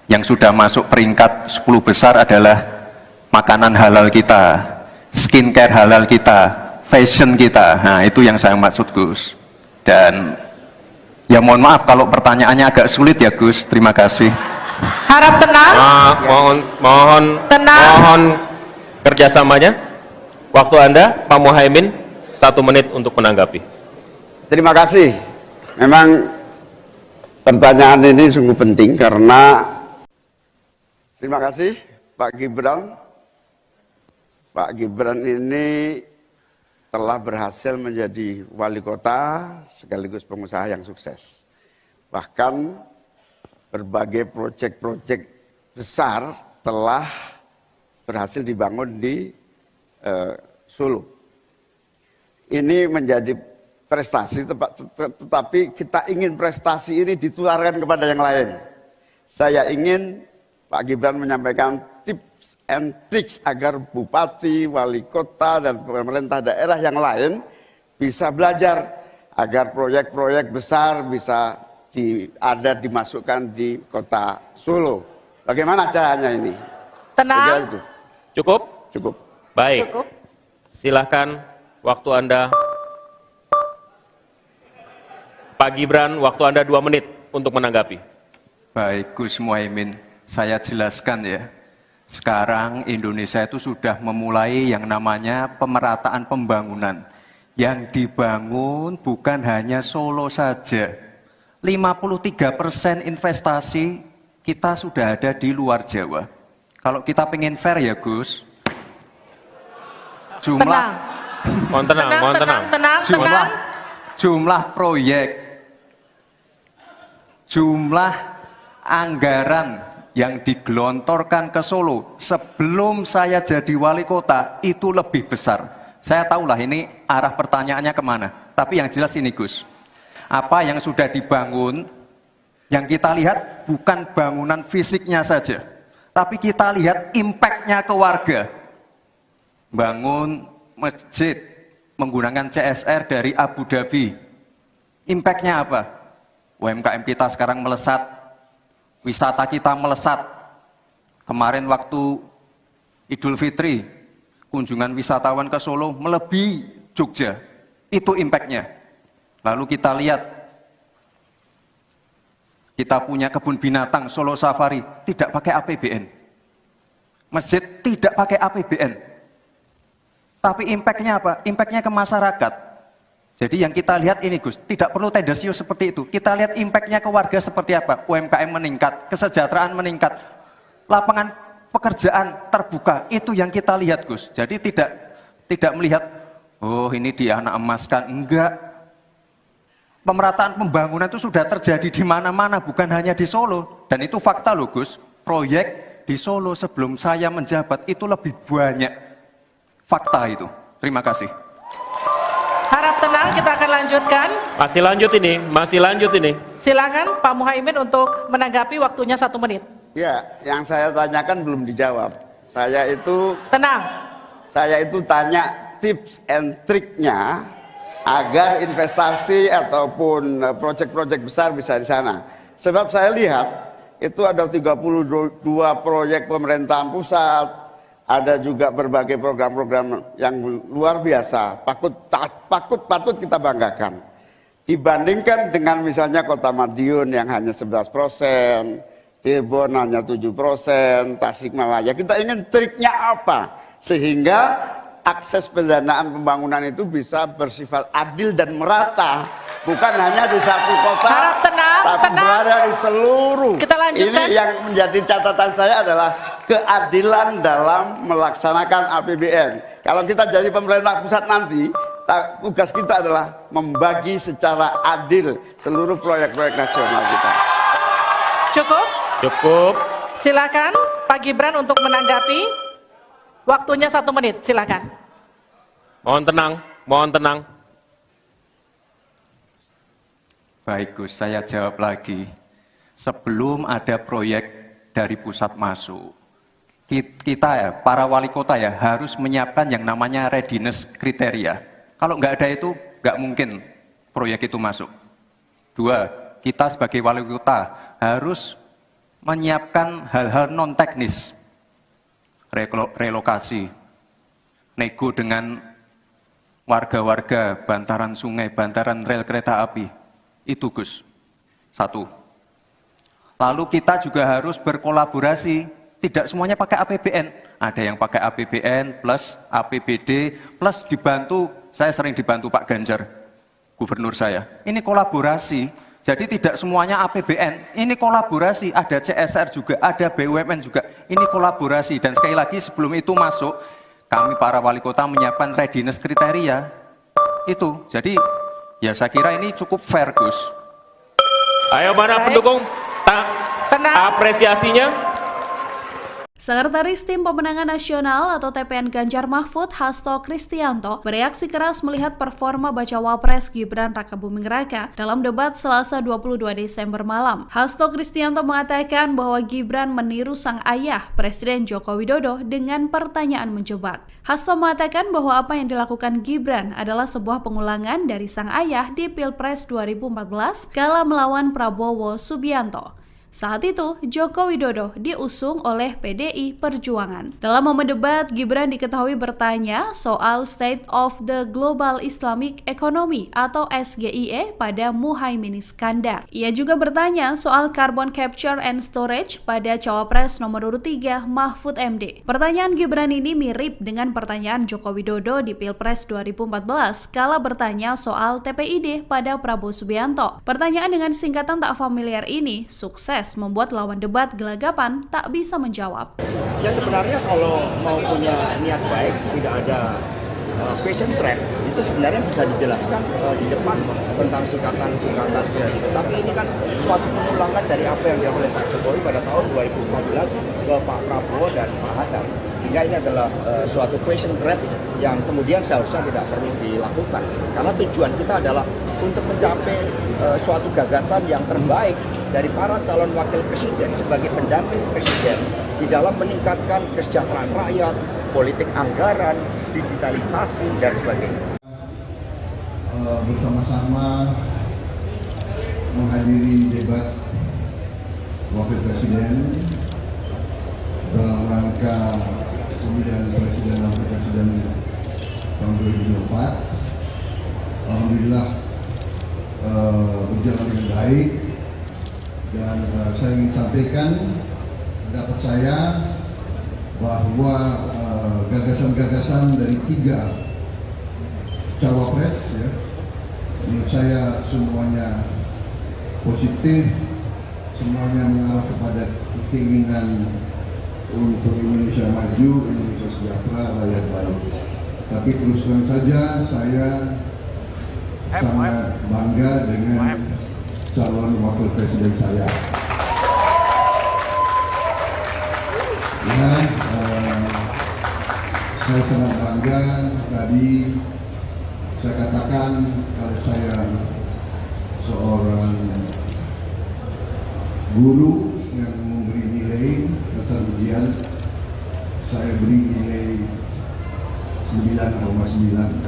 yang sudah masuk peringkat 10 besar adalah makanan halal kita, skincare halal kita, fashion kita. Nah, itu yang saya maksud, Gus. Dan ya mohon maaf kalau pertanyaannya agak sulit ya, Gus. Terima kasih. Harap tenang. Tenang. Mohon kerjasamanya. Waktu Anda, Pak Muhaimin, 1 menit untuk menanggapi. Terima kasih. Memang pertanyaan ini sungguh penting karena terima kasih Pak Gibran. Pak Gibran ini telah berhasil menjadi wali kota sekaligus pengusaha yang sukses. Bahkan berbagai proyek-proyek besar telah berhasil dibangun di Solo. Ini menjadi prestasi, tetapi kita ingin prestasi ini ditularkan kepada yang lain. Saya ingin Pak Gibran menyampaikan tips and tricks agar bupati, wali kota, dan pemerintah daerah yang lain bisa belajar agar proyek-proyek besar bisa dimasukkan di kota Solo. Bagaimana caranya ini? Tenang. Itu. Cukup? Cukup. Baik. Cukup. Silahkan waktu Anda. Pak Gibran, waktu Anda 2 menit untuk menanggapi. Baik, Gus Muhaimin, saya jelaskan ya. Sekarang Indonesia itu sudah memulai yang namanya pemerataan pembangunan. Yang dibangun bukan hanya Solo saja. 53% investasi kita sudah ada di luar Jawa. Kalau kita pengen fair ya Gus, Tenang. Mohon tenang. Jumlah proyek, jumlah anggaran yang digelontorkan ke Solo sebelum saya jadi wali kota itu lebih besar. Saya tahulah ini arah pertanyaannya kemana. Tapi yang jelas ini Gus, apa yang sudah dibangun, yang kita lihat bukan bangunan fisiknya saja, tapi kita lihat impact-nya ke warga. Bangun masjid menggunakan CSR dari Abu Dhabi. Impact-nya apa? UMKM kita sekarang melesat, wisata kita melesat. Kemarin waktu Idul Fitri, kunjungan wisatawan ke Solo melebihi Jogja. Itu impact-nya. Lalu kita lihat, kita punya kebun binatang Solo Safari, tidak pakai APBN. Masjid tidak pakai APBN. Tapi impact-nya apa? Impact-nya ke masyarakat. Jadi yang kita lihat ini Gus, tidak perlu tendensius seperti itu. Kita lihat impact-nya ke warga seperti apa. UMKM meningkat, kesejahteraan meningkat, lapangan pekerjaan terbuka. Itu yang kita lihat Gus. Jadi tidak melihat, oh ini dia anak emaskan. Enggak. Pemerataan pembangunan itu sudah terjadi di mana-mana, bukan hanya di Solo. Dan itu fakta loh Gus. Proyek di Solo sebelum saya menjabat itu lebih banyak. Fakta itu. Terima kasih. Harap tenang, kita akan lanjutkan. Masih lanjut ini. Silakan Pak Muhaimin untuk menanggapi, waktunya 1 menit. Ya, yang saya tanyakan belum dijawab. Tenang. Saya itu tanya tips and triknya agar investasi ataupun proyek-proyek besar bisa di sana. Sebab saya lihat itu ada 32 proyek pemerintahan pusat, ada juga berbagai program-program yang luar biasa, patut kita banggakan. Dibandingkan dengan misalnya Kota Madiun yang hanya 11%, Cirebon hanya 7%, Tasikmalaya. Kita ingin triknya apa? Sehingga akses pendanaan pembangunan itu bisa bersifat adil dan merata. Bukan hanya di satu kota, Harap tenang, tapi berada di seluruh. Kita lanjutkan. Ini yang menjadi catatan saya adalah keadilan dalam melaksanakan APBN. Kalau kita jadi pemerintah pusat nanti, tugas kita adalah membagi secara adil seluruh proyek-proyek nasional kita. Cukup. Silakan Pak Gibran untuk menanggapi. Waktunya 1 menit, silakan. Mohon tenang. Baik Gus, saya jawab lagi. Sebelum ada proyek dari pusat masuk, kita ya, para wali kota ya, harus menyiapkan yang namanya readiness kriteria. Kalau nggak ada itu, nggak mungkin proyek itu masuk. 2, kita sebagai wali kota harus menyiapkan hal-hal non-teknis. Relokasi, nego dengan warga-warga, bantaran sungai, bantaran rel kereta api. Itu Gus, 1. Lalu kita juga harus berkolaborasi, tidak semuanya pakai APBN. Ada yang pakai APBN plus APBD plus dibantu, saya sering dibantu Pak Ganjar, gubernur saya. Ini kolaborasi, jadi tidak semuanya APBN, ini kolaborasi, ada CSR juga, ada BUMN juga, ini kolaborasi. Dan sekali lagi sebelum itu masuk, kami para wali kota menyiapkan readiness kriteria, itu. Jadi ya saya kira ini cukup fair Gus. Ayo mana pendukung? Tenang. Apresiasinya. Sekretaris Tim Pemenangan Nasional atau TPN Ganjar Mahfud, Hasto Kristianto, bereaksi keras melihat performa Bacawa Pres Gibran Rakabuming Raka dalam debat Selasa 22 Desember malam. Hasto Kristianto mengatakan bahwa Gibran meniru sang ayah, Presiden Joko Widodo, dengan pertanyaan menjebak. Hasto mengatakan bahwa apa yang dilakukan Gibran adalah sebuah pengulangan dari sang ayah di Pilpres 2014 kala melawan Prabowo Subianto. Saat itu, Joko Widodo diusung oleh PDI Perjuangan. Dalam momen debat, Gibran diketahui bertanya soal State of the Global Islamic Economy atau SGIE pada Muhaimin Iskandar. Ia juga bertanya soal Carbon Capture and Storage pada Cawapres nomor urut 3 Mahfud MD. Pertanyaan Gibran ini mirip dengan pertanyaan Joko Widodo di Pilpres 2014 kala bertanya soal TPID pada Prabowo Subianto. Pertanyaan dengan singkatan tak familiar ini sukses membuat lawan debat gelagapan tak bisa menjawab. Ya sebenarnya kalau mau punya niat baik, tidak ada question trap, itu sebenarnya bisa dijelaskan di depan tentang singkatan-singkatan seperti itu. Tapi ini kan suatu pengulangan dari apa yang dilakukan oleh Pak Jokowi pada tahun 2014 ke Pak Prabowo dan Pak Hatta. Sehingga ini adalah suatu question trap yang kemudian seharusnya tidak perlu dilakukan. Karena tujuan kita adalah untuk mencapai suatu gagasan yang terbaik dari para calon wakil presiden sebagai pendamping presiden di dalam meningkatkan kesejahteraan rakyat, politik anggaran, digitalisasi, dan sebagainya. Bersama-sama menghadiri debat wakil presiden dalam rangka pemilihan presiden dan wakil presiden tahun 2024. Alhamdulillah berjalan dengan baik. Dan saya ingin sampaikan pendapat saya bahwa gagasan-gagasan dari 3 cawapres, ya, menurut saya semuanya positif, semuanya mengarah kepada keinginan untuk Indonesia maju, Indonesia sejahtera, rakyat baik. Tapi terus terang saja saya sangat bangga dengan calon wakil presiden saya. Ya, saya sangat bangga. Tadi saya katakan kalau saya seorang guru yang memberi nilai dasar ujian, saya beri nilai 9,9.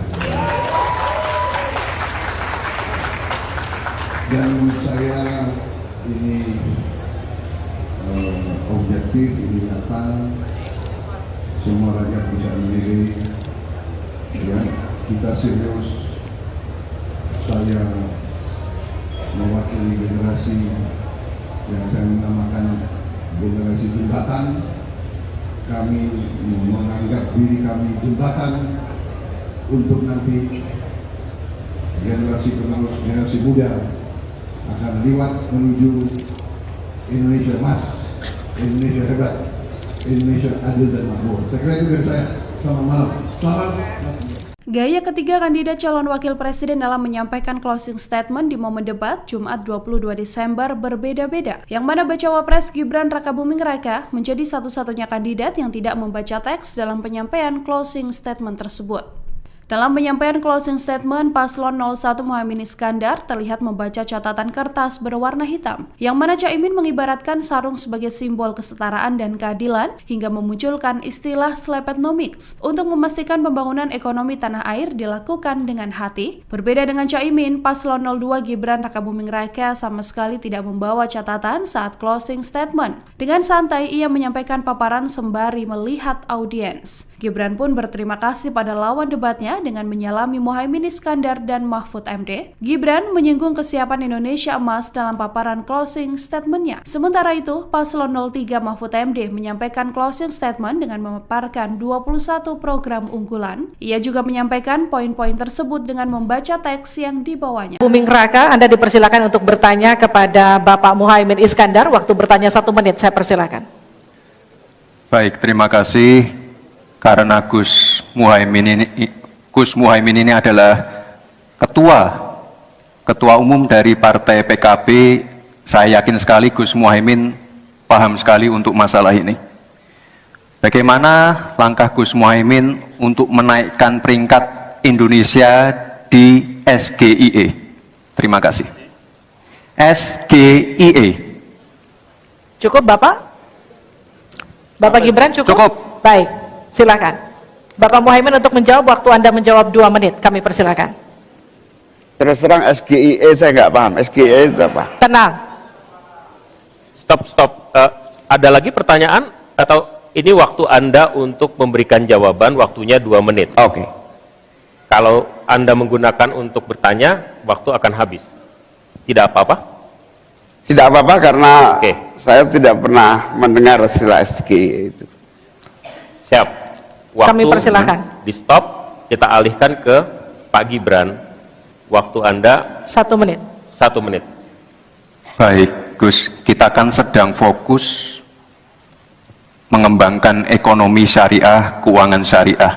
Dan menurut saya ini objektif, ini nyata, semua rakyat bisa menilai. Ya, kita serius. Saya mewakili generasi yang saya namakan generasi jembatan. Kami menganggap diri kami jembatan untuk nanti generasi penerus, generasi muda akan lewat menuju Indonesia emas, Indonesia hebat, Indonesia adil dan makmur. Saya kira itu dari saya. Selamat malam. Selamat. Gaya ketiga kandidat calon wakil presiden dalam menyampaikan closing statement di momen debat Jumat 22 Desember berbeda-beda. Yang mana Bacawa Pres Gibran Rakabuming Raka menjadi satu-satunya kandidat yang tidak membaca teks dalam penyampaian closing statement tersebut. Dalam penyampaian closing statement, Paslon 01 Muhaimin Iskandar terlihat membaca catatan kertas berwarna hitam, yang mana Caimin mengibaratkan sarung sebagai simbol kesetaraan dan keadilan, hingga memunculkan istilah Slepetnomics untuk memastikan pembangunan ekonomi tanah air dilakukan dengan hati. Berbeda dengan Caimin, Paslon 02 Gibran Rakabuming Raka sama sekali tidak membawa catatan saat closing statement. Dengan santai, ia menyampaikan paparan sembari melihat audiens. Gibran pun berterima kasih pada lawan debatnya dengan menyalami Muhaimin Iskandar dan Mahfud MD. Gibran menyinggung kesiapan Indonesia emas dalam paparan closing statement-nya. Sementara itu, Paslon 03 Mahfud MD menyampaikan closing statement dengan memaparkan 21 program unggulan. Ia juga menyampaikan poin-poin tersebut dengan membaca teks yang dibawanya. Buming Raka, Anda dipersilakan untuk bertanya kepada Bapak Muhaimin Iskandar. Waktu bertanya 1 menit, saya persilakan. Baik, terima kasih. Karena Gus Muhaimin ini adalah ketua umum dari Partai PKB, saya yakin sekali Gus Muhaimin paham sekali untuk masalah ini. Bagaimana langkah Gus Muhaimin untuk menaikkan peringkat Indonesia di SGIE? Terima kasih. SGIE. Cukup Bapak? Bapak Gibran cukup? Cukup. Baik, silakan. Bapak Muhaimin untuk menjawab, waktu Anda menjawab 2 menit, kami persilakan. Terus terang SGIE saya nggak paham. SGIE itu apa? Tenang. Stop. Ada lagi pertanyaan atau ini waktu Anda untuk memberikan jawaban, waktunya 2 menit. Oke. Kalau Anda menggunakan untuk bertanya, waktu akan habis. Tidak apa-apa? Tidak apa-apa karena Oke. saya tidak pernah mendengar istilah SGIE itu. Siap. Waktu Kami persilakan. di stop, kita alihkan ke Pak Gibran. Waktu Anda 1 menit. 1 menit. Baik, Gus, kita kan sedang fokus mengembangkan ekonomi syariah, keuangan syariah.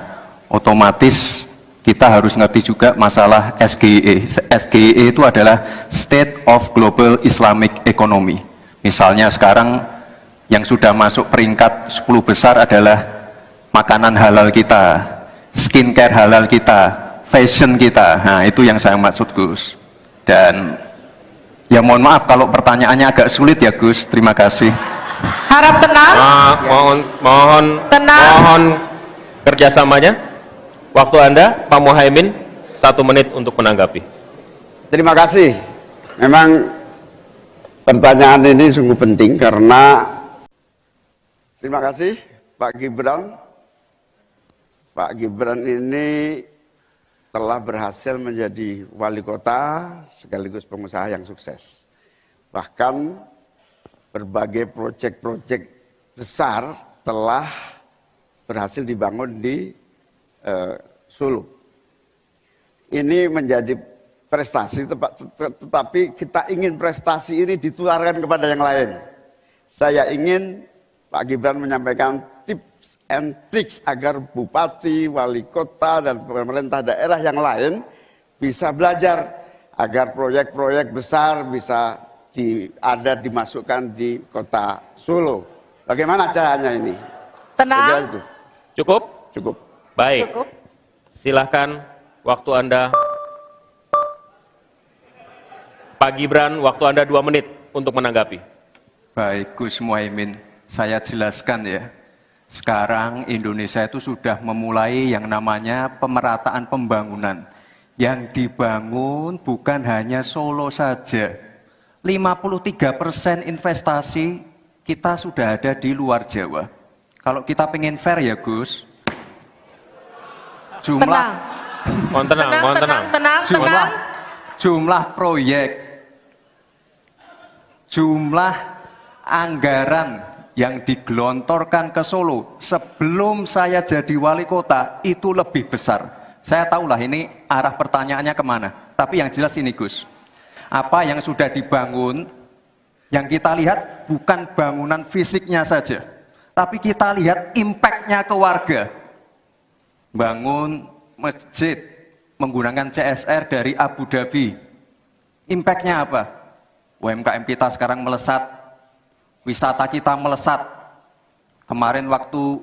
Otomatis kita harus ngerti juga masalah SGIE. SGIE itu adalah State of Global Islamic Economy. Misalnya sekarang yang sudah masuk peringkat 10 besar adalah makanan halal kita, skincare halal kita, fashion kita. Nah, itu yang saya maksud, Gus. Dan ya mohon maaf kalau pertanyaannya agak sulit ya, Gus. Terima kasih. Harap tenang. Tenang. Mohon kerjasamanya. Waktu Anda, Pak Muhaimin, 1 menit untuk menanggapi. Terima kasih. Memang pertanyaan ini sungguh penting karena terima kasih Pak Gibran. Pak Gibran ini telah berhasil menjadi wali kota sekaligus pengusaha yang sukses. Bahkan berbagai proyek-proyek besar telah berhasil dibangun di Solo. Ini menjadi prestasi, tetapi kita ingin prestasi ini ditularkan kepada yang lain. Saya ingin Pak Gibran menyampaikan tips and tricks agar bupati, wali kota, dan pemerintah daerah yang lain bisa belajar agar proyek-proyek besar bisa dimasukkan di kota Solo. Bagaimana caranya ini? Tenang. Itu. Cukup? Cukup. Baik. Cukup. Silahkan waktu Anda. Pak Gibran, waktu Anda 2 menit untuk menanggapi. Baik, Gus Muhaimin, saya jelaskan ya. Sekarang Indonesia itu sudah memulai yang namanya pemerataan pembangunan. Yang dibangun bukan hanya Solo saja. 53% investasi kita sudah ada di luar Jawa. Kalau kita pengen fair ya Gus, Mohon tenang. jumlah proyek, jumlah anggaran yang digelontorkan ke Solo sebelum saya jadi wali kota itu lebih besar. Saya tahulah ini arah pertanyaannya kemana. Tapi yang jelas ini Gus, apa yang sudah dibangun, yang kita lihat bukan bangunan fisiknya saja, tapi kita lihat impact-nya ke warga. Bangun masjid menggunakan CSR dari Abu Dhabi. Impact-nya apa? UMKM kita sekarang melesat, wisata kita melesat. Kemarin waktu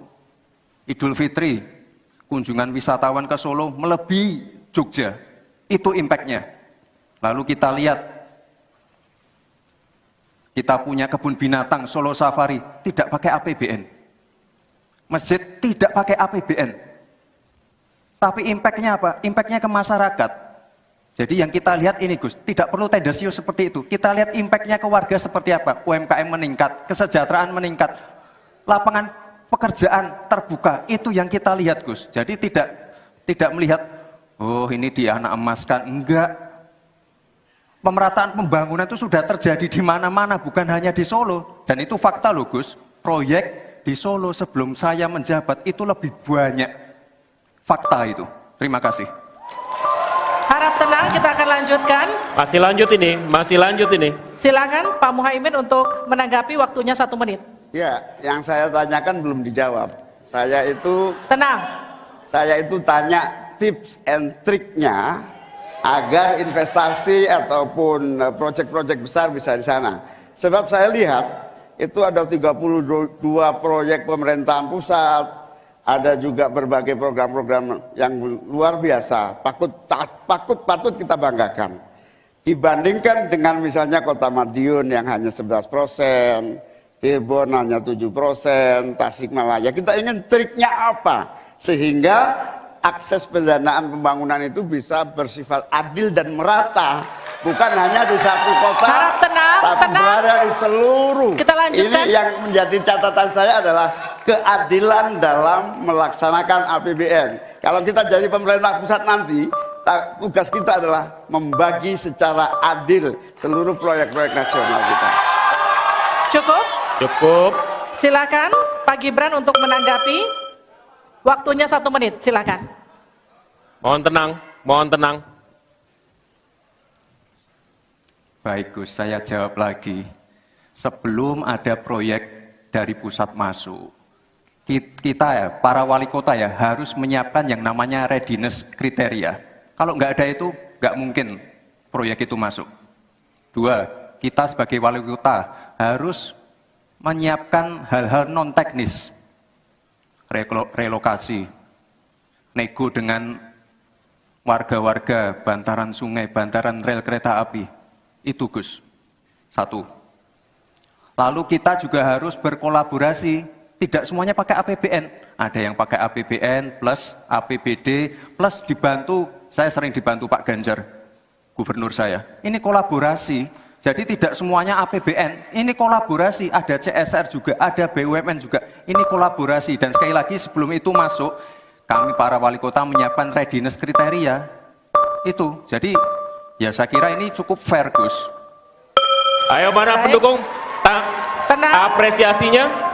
Idul Fitri, kunjungan wisatawan ke Solo melebihi Jogja. Itu impact-nya. Lalu kita lihat, kita punya kebun binatang Solo Safari, tidak pakai APBN. Masjid tidak pakai APBN. Tapi impact-nya apa? Impact-nya ke masyarakat. Jadi yang kita lihat ini Gus, tidak perlu tendensius seperti itu. Kita lihat impact-nya ke warga seperti apa? UMKM meningkat, kesejahteraan meningkat, lapangan pekerjaan terbuka. Itu yang kita lihat Gus. Jadi tidak melihat, oh ini dianak emaskan. Enggak. Pemerataan pembangunan itu sudah terjadi di mana-mana, bukan hanya di Solo. Dan itu fakta loh Gus. Proyek di Solo sebelum saya menjabat itu lebih banyak. Fakta itu. Terima kasih. Harap tenang, kita akan lanjutkan. Masih lanjut ini. Silakan Pak Muhaimin untuk menanggapi, waktunya 1 menit. Ya, yang saya tanyakan belum dijawab. Tenang. Saya itu tanya tips and triknya agar investasi ataupun proyek-proyek besar bisa di sana. Sebab saya lihat itu ada 32 proyek pemerintahan pusat, ada juga berbagai program-program yang luar biasa, patut kita banggakan. Dibandingkan dengan misalnya Kota Madiun yang hanya 11%, Cirebon hanya 7%, Tasikmalaya. Kita ingin triknya apa? Sehingga akses pendanaan pembangunan itu bisa bersifat adil dan merata. Bukan hanya di satu kota, harap tenang, tapi berada di seluruh. Kita lanjutkan. Ini yang menjadi catatan saya adalah keadilan dalam melaksanakan APBN. Kalau kita jadi pemerintah pusat nanti, tugas kita adalah membagi secara adil seluruh proyek-proyek nasional kita. Cukup? Cukup. Silakan Pak Gibran untuk menanggapi. Waktunya 1 menit, silakan. Mohon tenang, mohon tenang. Baik Gus, saya jawab lagi. Sebelum ada proyek dari pusat masuk, kita ya, para wali kota ya, harus menyiapkan yang namanya readiness kriteria. Kalau nggak ada itu, nggak mungkin proyek itu masuk. 2, kita sebagai wali kota harus menyiapkan hal-hal non-teknis. Relokasi, nego dengan warga-warga, bantaran sungai, bantaran rel kereta api. Itu Gus, 1. Lalu kita juga harus berkolaborasi, tidak semuanya pakai APBN. Ada yang pakai APBN plus APBD plus dibantu, saya sering dibantu Pak Ganjar, gubernur saya. Ini kolaborasi, jadi tidak semuanya APBN, ini kolaborasi, ada CSR juga, ada BUMN juga, ini kolaborasi. Dan sekali lagi sebelum itu masuk, kami para wali kota menyiapkan readiness kriteria, itu. Jadi ya saya kira ini cukup fair Gus. Ayo mana pendukung? Tenang. Apresiasinya.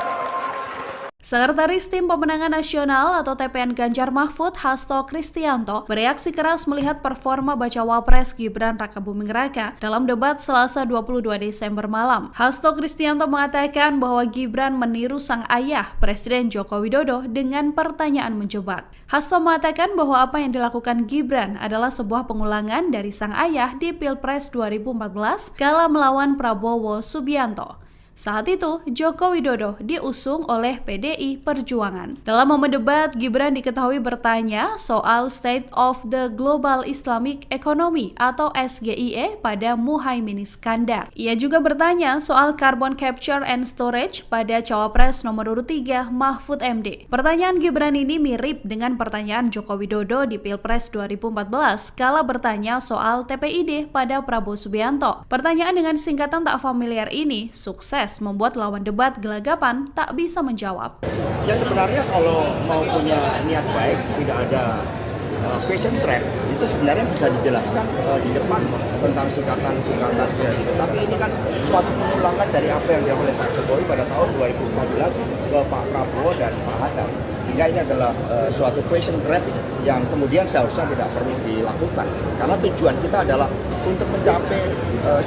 Sekretaris Tim Pemenangan Nasional atau TPN Ganjar Mahfud, Hasto Kristianto, bereaksi keras melihat performa Bacawa Pres Gibran Rakabuming Raka dalam debat Selasa 22 Desember malam. Hasto Kristianto mengatakan bahwa Gibran meniru sang ayah, Presiden Joko Widodo, dengan pertanyaan menjebak. Hasto mengatakan bahwa apa yang dilakukan Gibran adalah sebuah pengulangan dari sang ayah di Pilpres 2014 kala melawan Prabowo Subianto. Saat itu, Joko Widodo diusung oleh PDI Perjuangan. Dalam momen debat, Gibran diketahui bertanya soal State of the Global Islamic Economy atau SGIE pada Muhaimin Iskandar. Ia juga bertanya soal Carbon Capture and Storage pada Cawapres nomor urut 3 Mahfud MD. Pertanyaan Gibran ini mirip dengan pertanyaan Joko Widodo di Pilpres 2014 kala bertanya soal TPID pada Prabowo Subianto. Pertanyaan dengan singkatan tak familiar ini sukses membuat lawan debat gelagapan tak bisa menjawab. Ya sebenarnya kalau mau punya niat baik, tidak ada question trap, itu sebenarnya bisa dijelaskan di depan tentang singkatan-singkatan seperti itu. Tapi ini kan suatu pengulangan dari apa yang dilakukan oleh Pak Jokowi pada tahun 2014 ke Pak Prabowo dan Pak Hatta. Sehingga ini adalah suatu question trap yang kemudian seharusnya tidak perlu dilakukan. Karena tujuan kita adalah untuk mencapai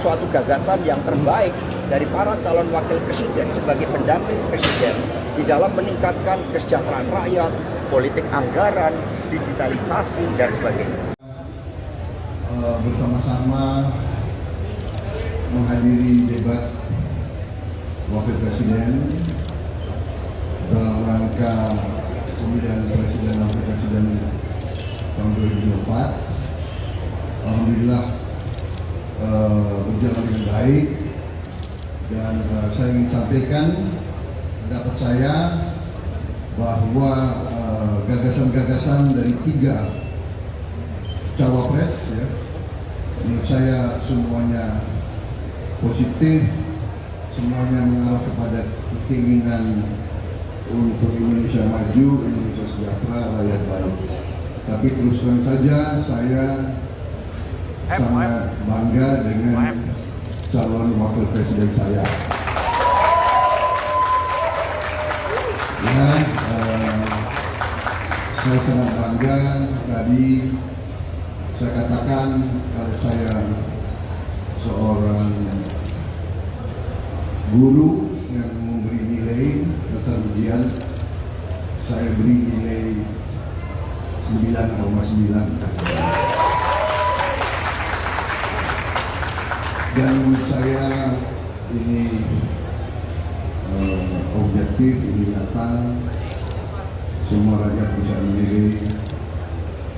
suatu gagasan yang terbaik dari para calon wakil presiden sebagai pendamping presiden di dalam meningkatkan kesejahteraan rakyat, politik anggaran, digitalisasi, dan sebagainya. Bersama-sama menghadiri debat wakil presiden dalam rangka pemilihan presiden dan wakil presiden tahun 2024. Alhamdulillah berjalan dengan baik. Dan saya ingin sampaikan pendapat saya bahwa gagasan-gagasan dari 3 cawapres, ya, menurut saya semuanya positif, semuanya mengarah kepada keinginan untuk Indonesia maju, Indonesia sejahtera, rakyat baik. Tapi terus terang saja saya sangat bangga dengan calon wakil presiden saya. Ya, saya sangat bangga. Tadi saya katakan kalau saya seorang guru yang memberi nilai dasar ujian, saya beri nilai 9,9. Dan menurut saya ini objektif, ini nyata, semua rakyat bisa menilai.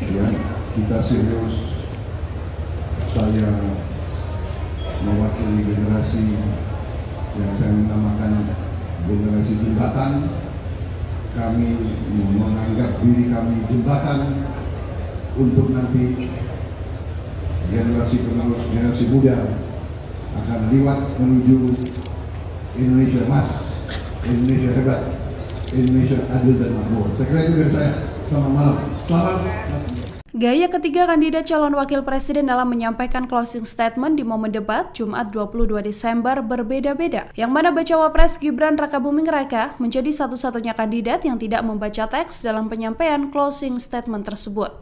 Ya, kita serius. Saya mewakili generasi yang saya namakan generasi jembatan. Kami menganggap diri kami jembatan untuk nanti generasi penerus, generasi muda akan lewat menuju Indonesia emas, Indonesia hebat, Indonesia adil dan makmur. Saya kira itu dari saya. Selamat malam. Selamat. Gaya ketiga kandidat calon wakil presiden dalam menyampaikan closing statement di momen debat Jumat 22 Desember berbeda-beda. Yang mana bacawa pres Gibran Rakabuming Raka menjadi satu-satunya kandidat yang tidak membaca teks dalam penyampaian closing statement tersebut.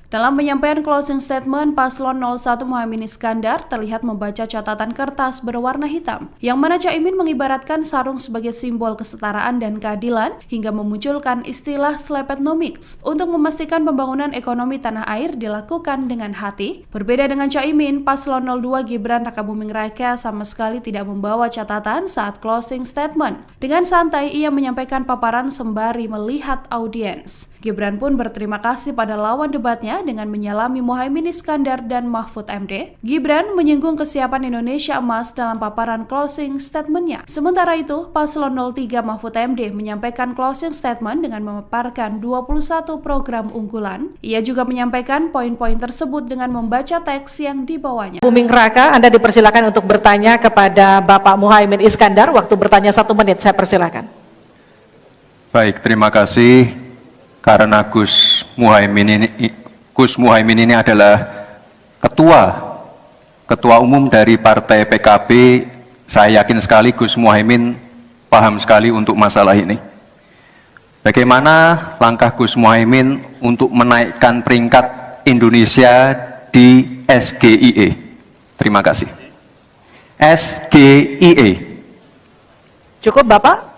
Dalam penyampaian closing statement, Paslon 01 Muhaimin Iskandar terlihat membaca catatan kertas berwarna hitam, yang mana Caimin mengibaratkan sarung sebagai simbol kesetaraan dan keadilan hingga memunculkan istilah Slepetnomics untuk memastikan pembangunan ekonomi tanah air dilakukan dengan hati. Berbeda dengan Caimin, Paslon 02 Gibran Rakabuming Raka sama sekali tidak membawa catatan saat closing statement. Dengan santai, ia menyampaikan paparan sembari melihat audiens. Gibran pun berterima kasih pada lawan debatnya dengan menyalami Muhaimin Iskandar dan Mahfud MD. Gibran menyinggung kesiapan Indonesia emas dalam paparan closing statement-nya. Sementara itu, Paslon 03 Mahfud MD menyampaikan closing statement dengan memaparkan 21 program unggulan. Ia juga menyampaikan poin-poin tersebut dengan membaca teks yang dibawanya. Buming Raka, Anda dipersilakan untuk bertanya kepada Bapak Muhaimin Iskandar. Waktu bertanya 1 menit, saya persilakan. Baik, terima kasih. Karena Gus Muhaimin ini adalah ketua umum dari Partai PKB, saya yakin sekali Gus Muhaimin paham sekali untuk masalah ini. Bagaimana langkah Gus Muhaimin untuk menaikkan peringkat Indonesia di SGIE? Terima kasih. SGIE. Cukup Bapak?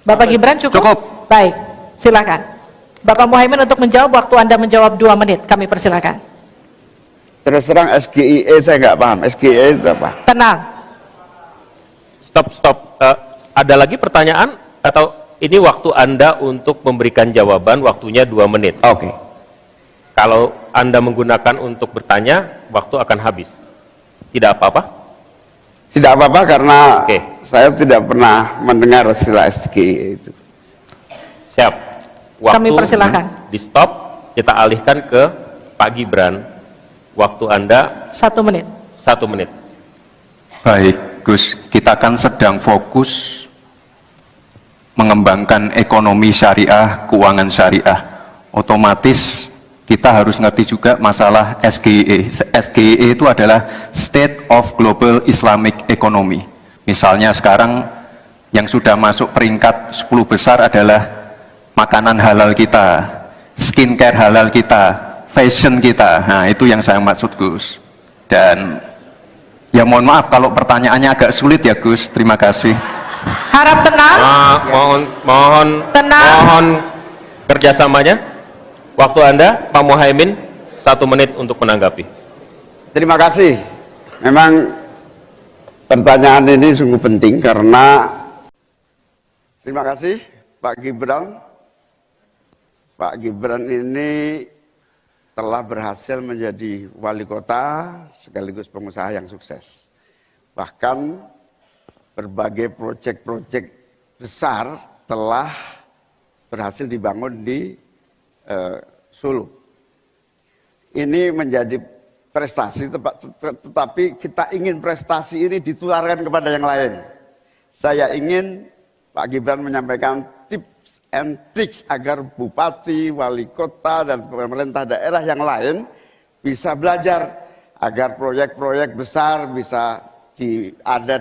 Bapak Gibran cukup? Cukup. Baik, silakan. Bapak Muhaimin untuk menjawab, waktu Anda menjawab 2 menit, kami persilakan. Terus terang SGIE saya nggak paham. SGIE itu apa? Tenang. Stop. Ada lagi pertanyaan atau ini waktu Anda untuk memberikan jawaban, waktunya 2 menit. Oke. Kalau Anda menggunakan untuk bertanya, waktu akan habis. Tidak apa-apa? Tidak apa-apa karena Oke. saya tidak pernah mendengar istilah SGIE itu. Siap. Waktu Kami persilakan. di stop, kita alihkan ke Pak Gibran. Waktu Anda 1 menit. 1 menit. Baik, Gus, kita kan sedang fokus mengembangkan ekonomi syariah, keuangan syariah. Otomatis kita harus ngerti juga masalah SGIE. SGIE itu adalah State of Global Islamic Economy. Misalnya sekarang yang sudah masuk peringkat 10 besar adalah makanan halal kita, skincare halal kita, fashion kita. Nah, itu yang saya maksud, Gus. Dan ya mohon maaf kalau pertanyaannya agak sulit ya, Gus. Terima kasih. Harap tenang. Mohon kerjasamanya. Waktu Anda, Pak Muhaimin, 1 menit untuk menanggapi. Terima kasih. Memang pertanyaan ini sungguh penting karena terima kasih Pak Gibran. Pak Gibran ini telah berhasil menjadi wali kota sekaligus pengusaha yang sukses. Bahkan berbagai proyek-proyek besar telah berhasil dibangun di Solo. Ini menjadi prestasi, tetapi kita ingin prestasi ini ditularkan kepada yang lain. Saya ingin Pak Gibran menyampaikan tips and tricks agar bupati, wali kota, dan pemerintah daerah yang lain bisa belajar agar proyek-proyek besar bisa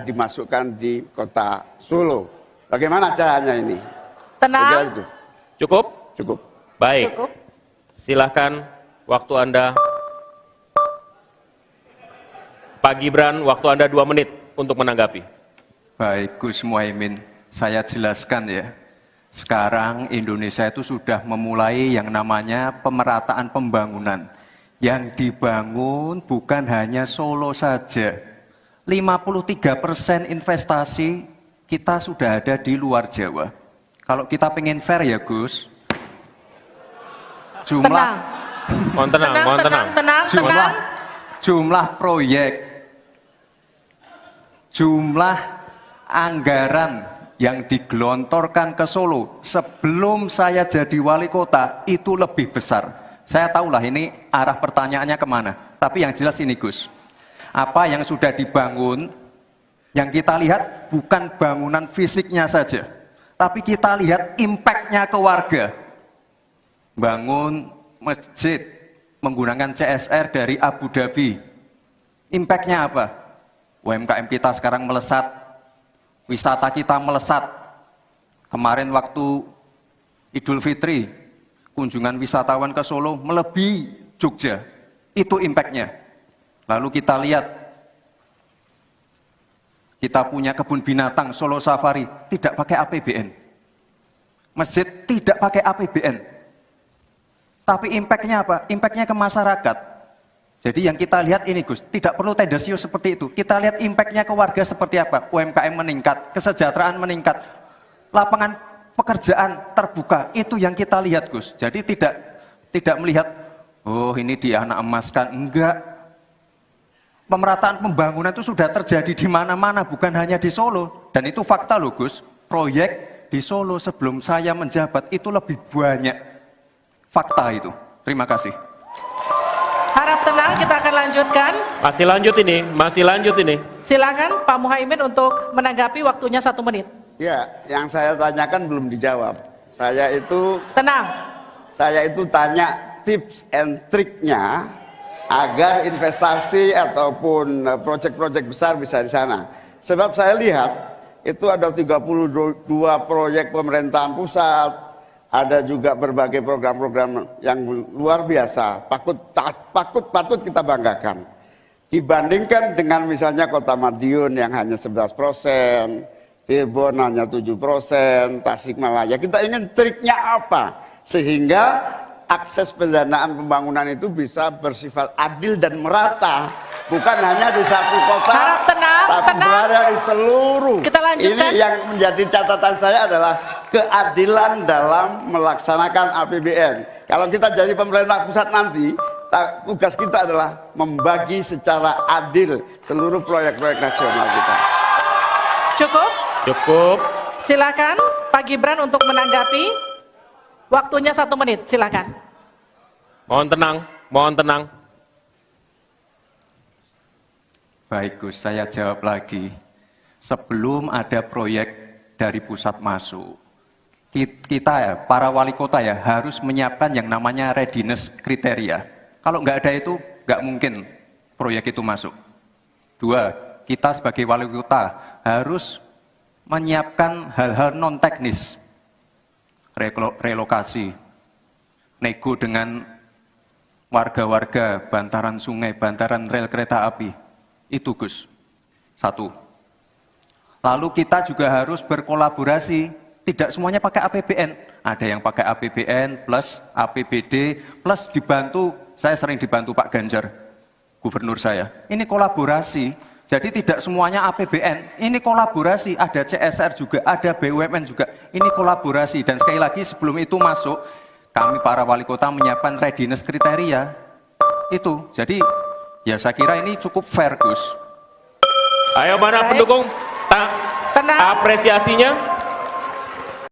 dimasukkan di kota Solo. Bagaimana caranya ini? Tenang. Cukup? Cukup. Baik. Cukup. Silahkan, waktu Anda. Pak Gibran, waktu Anda 2 menit untuk menanggapi. Baik, Gus Muhaimin, saya jelaskan ya. Sekarang Indonesia itu sudah memulai yang namanya pemerataan pembangunan. Yang dibangun bukan hanya Solo saja. 53% investasi kita sudah ada di luar Jawa. Kalau kita pengen fair ya Gus, jumlah jumlah proyek, jumlah anggaran yang digelontorkan ke Solo sebelum saya jadi wali kota itu lebih besar. Saya tahulah ini arah pertanyaannya kemana. Tapi yang jelas ini Gus, apa yang sudah dibangun, yang kita lihat bukan bangunan fisiknya saja, tapi kita lihat impact-nya ke warga. Bangun masjid menggunakan CSR dari Abu Dhabi. Impact-nya apa? UMKM kita sekarang melesat, wisata kita melesat. Kemarin waktu Idul Fitri, kunjungan wisatawan ke Solo melebihi Jogja. Itu impact-nya. Lalu kita lihat, kita punya kebun binatang Solo Safari, tidak pakai APBN. Masjid tidak pakai APBN. Tapi impact-nya apa? Impact-nya ke masyarakat. Jadi yang kita lihat ini Gus, tidak perlu tendensius seperti itu. Kita lihat impact-nya ke warga seperti apa. UMKM meningkat, kesejahteraan meningkat, lapangan pekerjaan terbuka. Itu yang kita lihat Gus. Jadi tidak melihat, oh ini dia anak emaskan. Enggak. Pemerataan pembangunan itu sudah terjadi di mana-mana, bukan hanya di Solo. Dan itu fakta loh Gus. Proyek di Solo sebelum saya menjabat itu lebih banyak. Fakta itu. Terima kasih. Harap tenang, kita akan lanjutkan. Masih lanjut ini. Silakan Pak Muhaimin untuk menanggapi, waktunya 1 menit. Ya, yang saya tanyakan belum dijawab. Saya itu tanya tips and triknya agar investasi ataupun proyek-proyek besar bisa di sana. Sebab saya lihat itu ada 32 proyek pemerintahan pusat, ada juga berbagai program-program yang luar biasa, patut kita banggakan. Dibandingkan dengan misalnya Kota Madiun yang hanya 11%, Cirebon hanya 7%, Tasikmalaya. Kita ingin triknya apa? Sehingga akses pendanaan pembangunan itu bisa bersifat adil dan merata. Bukan hanya di satu kota, tapi berada di seluruh. Kita lanjutkan. Ini yang menjadi catatan saya adalah keadilan dalam melaksanakan APBN. Kalau kita jadi pemerintah pusat nanti, tugas kita adalah membagi secara adil seluruh proyek-proyek nasional kita. Cukup. Silakan Pak Gibran untuk menanggapi. Waktunya 1 menit, silakan. Mohon tenang. Baik Gus, saya jawab lagi. Sebelum ada proyek dari pusat masuk, kita ya, para wali kota ya, harus menyiapkan yang namanya readiness kriteria. Kalau nggak ada itu, nggak mungkin proyek itu masuk. 2, kita sebagai wali kota harus menyiapkan hal-hal non-teknis. Relokasi, nego dengan warga-warga, bantaran sungai, bantaran rel kereta api. Itu Gus, 1. Lalu kita juga harus berkolaborasi, tidak semuanya pakai APBN. Ada yang pakai APBN plus APBD plus dibantu, saya sering dibantu Pak Ganjar, gubernur saya. Ini kolaborasi, jadi tidak semuanya APBN, ini kolaborasi, ada CSR juga, ada BUMN juga, ini kolaborasi. Dan sekali lagi sebelum itu masuk, kami para wali kota menyiapkan readiness kriteria, itu. Jadi ya saya kira ini cukup fair Gus. Ayo mana pendukung? Apresiasinya.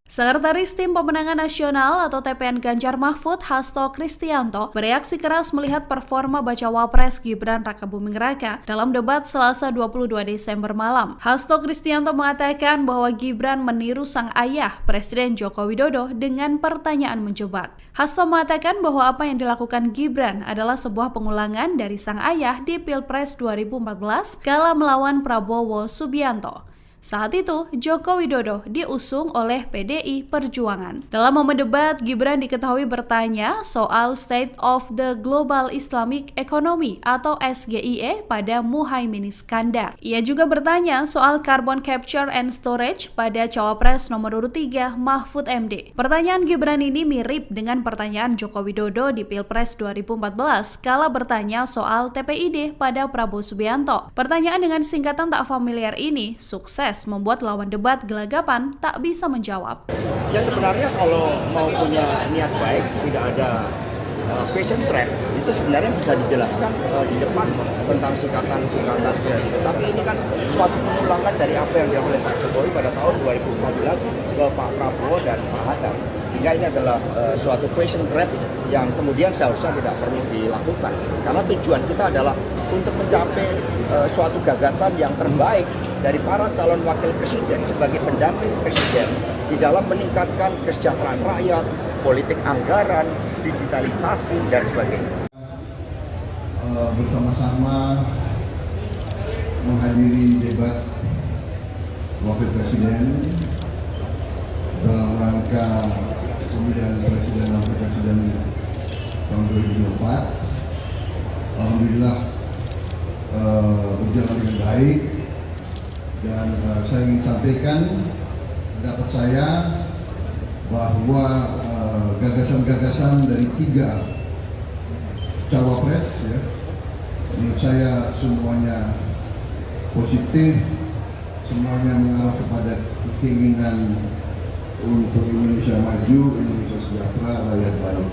Sekretaris Tim Pemenangan Nasional atau TPN Ganjar Mahfud, Hasto Kristianto, bereaksi keras melihat performa Bacawa Pres Gibran Rakabuming Raka dalam debat Selasa 22 Desember malam. Hasto Kristianto mengatakan bahwa Gibran meniru sang ayah, Presiden Joko Widodo, dengan pertanyaan menjebak. Hasto mengatakan bahwa apa yang dilakukan Gibran adalah sebuah pengulangan dari sang ayah di Pilpres 2014 kala melawan Prabowo Subianto. Saat itu, Joko Widodo diusung oleh PDI Perjuangan. Dalam momen debat, Gibran diketahui bertanya soal State of the Global Islamic Economy atau SGIE pada Muhaimin Iskandar. Ia juga bertanya soal Carbon Capture and Storage pada Cawapres nomor urut 3 Mahfud MD. Pertanyaan Gibran ini mirip dengan pertanyaan Joko Widodo di Pilpres 2014 kala bertanya soal TPID pada Prabowo Subianto. Pertanyaan dengan singkatan tak familiar ini sukses pres membuat lawan debat gelagapan tak bisa menjawab. Ya sebenarnya kalau mau punya niat baik, tidak ada question track, itu sebenarnya bisa dijelaskan di depan tentang sikatan-sikatan itu. Tapi ini kan suatu pengulangan dari apa yang dilakukan oleh Pak Jokowi pada tahun 2014 ke Pak Prabowo dan Pak Hatta. Sehingga ini adalah suatu question trap yang kemudian seharusnya tidak perlu dilakukan. Karena tujuan kita adalah untuk mencapai suatu gagasan yang terbaik dari para calon wakil presiden sebagai pendamping presiden di dalam meningkatkan kesejahteraan rakyat, politik anggaran, digitalisasi, dan sebagainya. Bersama-sama menghadiri debat wakil presiden dalam rangka pemilihan presiden dan wakil presiden tahun 2024. Alhamdulillah berjalan dengan baik, dan saya ingin sampaikan pendapat saya bahwa gagasan-gagasan dari 3 cawapres, ya, menurut saya semuanya positif, semuanya mengarah kepada keinginan untuk Indonesia maju, Indonesia sejahtera, rakyat baik.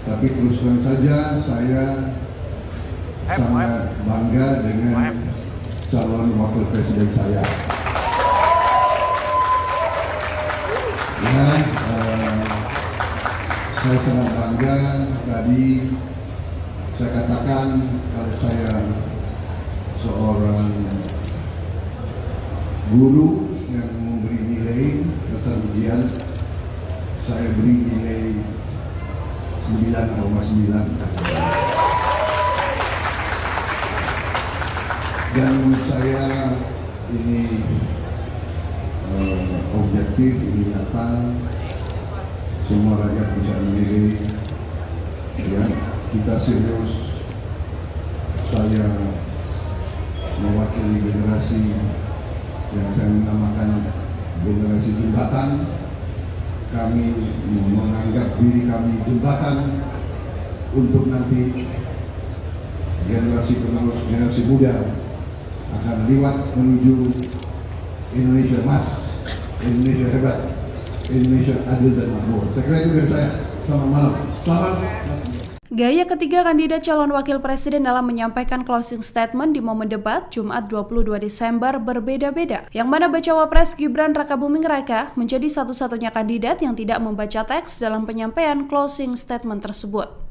Tapi terus terang saja saya sangat bangga dengan calon wakil presiden saya. Ya, saya sangat bangga. Tadi saya katakan kalau saya seorang guru yang memberi nilai dasar ujian, saya beri nilai 9,9. Dan menurut saya ini objektif, ini nyata, semua rakyat bisa menilai. Ya, kita serius. Saya mewakili generasi yang saya namakan generasi jembatan. Kami menganggap diri kami jembatan untuk nanti generasi penerus, generasi muda akan lewat menuju Indonesia emas, Indonesia hebat, Indonesia adil dan makmur. Saya kira itu dari saya. Selamat malam. Selamat. Gaya ketiga kandidat calon wakil presiden dalam menyampaikan closing statement di momen debat Jumat 22 Desember berbeda-beda. Yang mana bacawa pres Gibran Rakabuming Raka menjadi satu-satunya kandidat yang tidak membaca teks dalam penyampaian closing statement tersebut.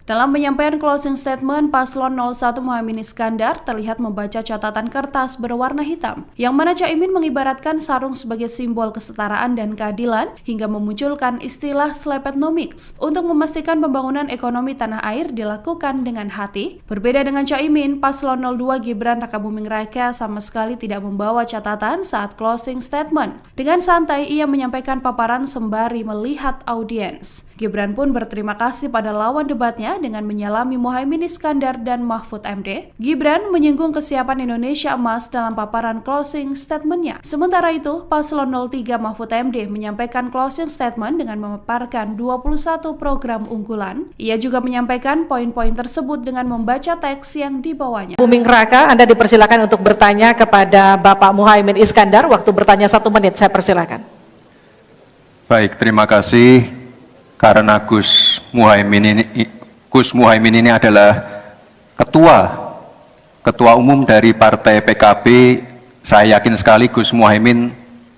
Dalam penyampaian closing statement, Paslon 01 Muhaimin Iskandar terlihat membaca catatan kertas berwarna hitam, yang mana Caimin mengibaratkan sarung sebagai simbol kesetaraan dan keadilan, hingga memunculkan istilah slepetnomics untuk memastikan pembangunan ekonomi tanah air dilakukan dengan hati. Berbeda dengan Caimin, Paslon 02 Gibran Rakabuming Raka sama sekali tidak membawa catatan saat closing statement. Dengan santai, ia menyampaikan paparan sembari melihat audiens. Gibran pun berterima kasih pada lawan debatnya dengan menyalami Muhaimin Iskandar dan Mahfud MD. Gibran menyinggung kesiapan Indonesia emas dalam paparan closing statement-nya. Sementara itu, Paslon 03 Mahfud MD menyampaikan closing statement dengan memaparkan 21 program unggulan. Ia juga menyampaikan poin-poin tersebut dengan membaca teks yang dibawanya. Buming Raka, Anda dipersilakan untuk bertanya kepada Bapak Muhaimin Iskandar. Waktu bertanya 1 menit, saya persilakan. Baik, terima kasih. Karena Gus Muhaimin ini adalah ketua umum dari Partai PKB, saya yakin sekali Gus Muhaimin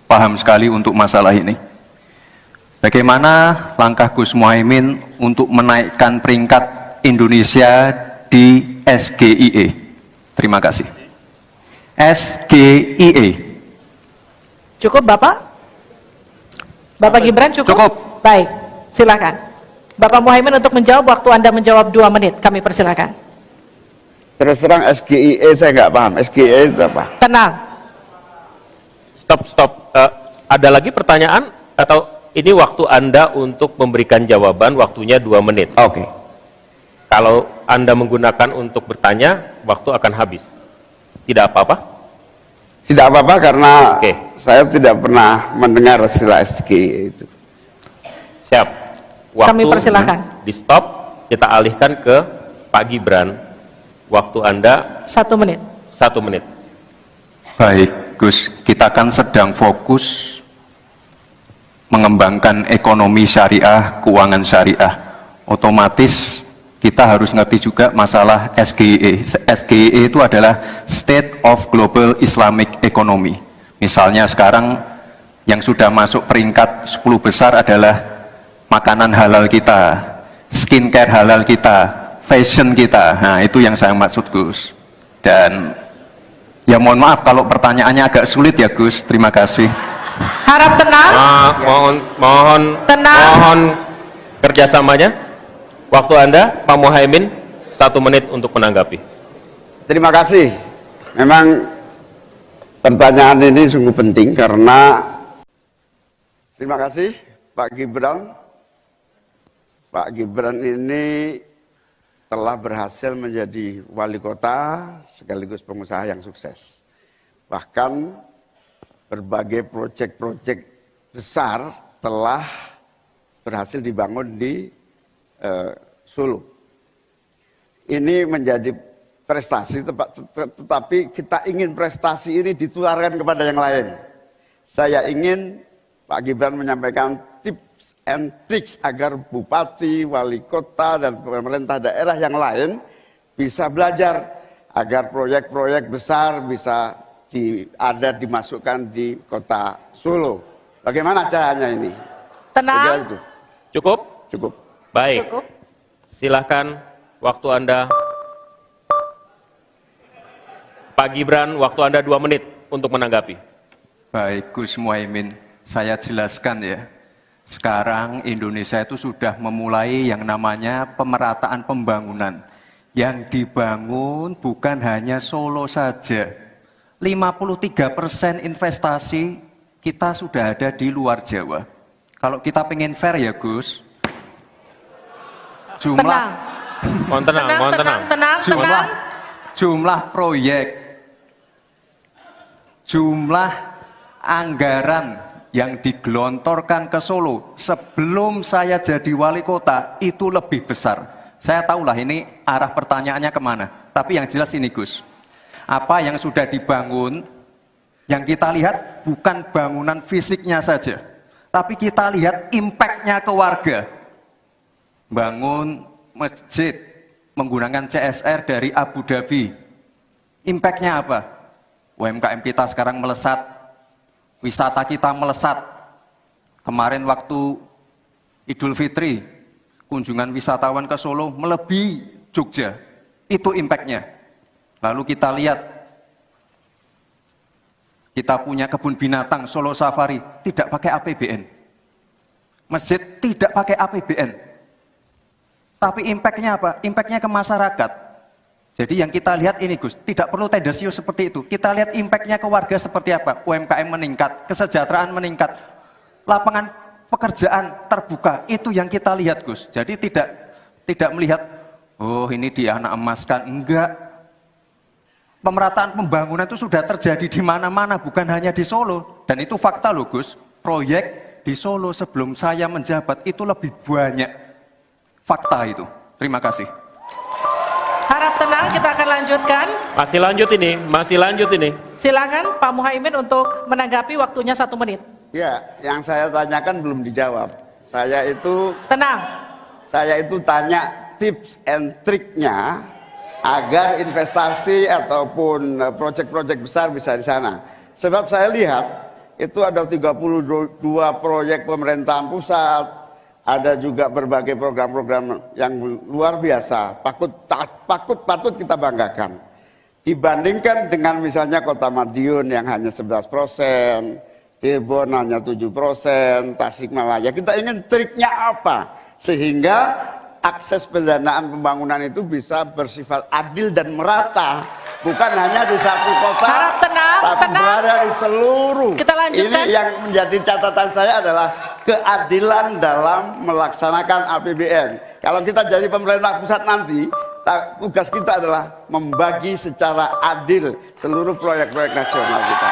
paham sekali untuk masalah ini. Bagaimana langkah Gus Muhaimin untuk menaikkan peringkat Indonesia di SGIE? Terima kasih. SGIE. Cukup Bapak? Bapak Gibran cukup? Cukup. Baik. Silakan. Bapak Muhaimin untuk menjawab, waktu Anda menjawab 2 menit, kami persilakan. Terus terang SGIE saya nggak paham. SGIE itu apa? Tenang. Stop. Ada lagi pertanyaan? Atau ini waktu Anda untuk memberikan jawaban, waktunya 2 menit. Oke. Kalau Anda menggunakan untuk bertanya, waktu akan habis. Tidak apa-apa? Tidak apa-apa karena Oke. saya tidak pernah mendengar istilah SGIE itu. Siap. Kami persilakan. Di stop, kita alihkan ke Pak Gibran. Waktu Anda 1 menit. 1 menit. Baik, Gus, kita kan sedang fokus mengembangkan ekonomi syariah, keuangan syariah. Otomatis kita harus ngerti juga masalah SGE. SGE itu adalah State of Global Islamic Economy. Misalnya sekarang yang sudah masuk peringkat 10 besar adalah makanan halal kita, skincare halal kita, fashion kita. Nah, itu yang saya maksud, Gus. Dan ya mohon maaf kalau pertanyaannya agak sulit ya, Gus. Terima kasih. Harap tenang. Mohon kerjasamanya. Waktu Anda, Pak Muhaimin, 1 menit untuk menanggapi. Terima kasih. Memang pertanyaan ini sungguh penting karena terima kasih Pak Gibran. Pak Gibran ini telah berhasil menjadi wali kota sekaligus pengusaha yang sukses. Bahkan berbagai proyek-proyek besar telah berhasil dibangun di Solo. Ini menjadi prestasi, tetapi kita ingin prestasi ini ditularkan kepada yang lain. Saya ingin Pak Gibran menyampaikan tips and tricks agar bupati, wali kota, dan pemerintah daerah yang lain bisa belajar agar proyek-proyek besar bisa dimasukkan di kota Solo. Bagaimana caranya ini? Tenang. Itu. Cukup? Cukup. Baik. Cukup. Silahkan waktu Anda. Pak Gibran, waktu Anda 2 menit untuk menanggapi. Baik, Gus Muhaimin, saya jelaskan ya. Sekarang Indonesia itu sudah memulai yang namanya pemerataan pembangunan. Yang dibangun bukan hanya Solo saja. 53% investasi kita sudah ada di luar Jawa. Kalau kita pengen fair ya, Gus, jumlah proyek, jumlah anggaran yang digelontorkan ke Solo sebelum saya jadi wali kota itu lebih besar. Saya tahulah ini arah pertanyaannya kemana. Tapi yang jelas ini, Gus, apa yang sudah dibangun, yang kita lihat bukan bangunan fisiknya saja, tapi kita lihat impact-nya ke warga. Bangun masjid menggunakan CSR dari Abu Dhabi. Impact-nya apa? UMKM kita sekarang melesat, wisata kita melesat. Kemarin waktu Idul Fitri, kunjungan wisatawan ke Solo melebihi Jogja. Itu impact-nya. Lalu kita lihat, kita punya kebun binatang Solo Safari, tidak pakai APBN. Masjid tidak pakai APBN. Tapi impact-nya apa? Impact-nya ke masyarakat. Jadi yang kita lihat ini, Gus, tidak perlu tendensius seperti itu. Kita lihat impact-nya ke warga seperti apa. UMKM meningkat, kesejahteraan meningkat, lapangan pekerjaan terbuka. Itu yang kita lihat, Gus. Jadi tidak melihat, oh ini dia anak emaskan. Enggak. Pemerataan pembangunan itu sudah terjadi di mana-mana, bukan hanya di Solo. Dan itu fakta loh, Gus. Proyek di Solo sebelum saya menjabat itu lebih banyak. Fakta itu. Terima kasih. Harap tenang, kita akan lanjutkan. Masih lanjut ini. Silakan Pak Muhaimin untuk menanggapi, waktunya 1 menit. Ya, yang saya tanyakan belum dijawab. Tenang. Saya itu tanya tips and triknya agar investasi ataupun proyek-proyek besar bisa di sana. Sebab saya lihat itu ada 32 proyek pemerintahan pusat, ada juga berbagai program-program yang luar biasa, patut kita banggakan. Dibandingkan dengan misalnya Kota Madiun yang hanya 11%, Cirebon hanya 7%, Tasikmalaya. Kita ingin triknya apa? Sehingga akses pendanaan pembangunan itu bisa bersifat adil dan merata. Bukan hanya di satu kota, Harap tenang, tapi berada di seluruh. Kita lanjutkan. Ini yang menjadi catatan saya adalah keadilan dalam melaksanakan APBN. Kalau kita jadi pemerintah pusat nanti, tugas kita adalah membagi secara adil seluruh proyek-proyek nasional kita.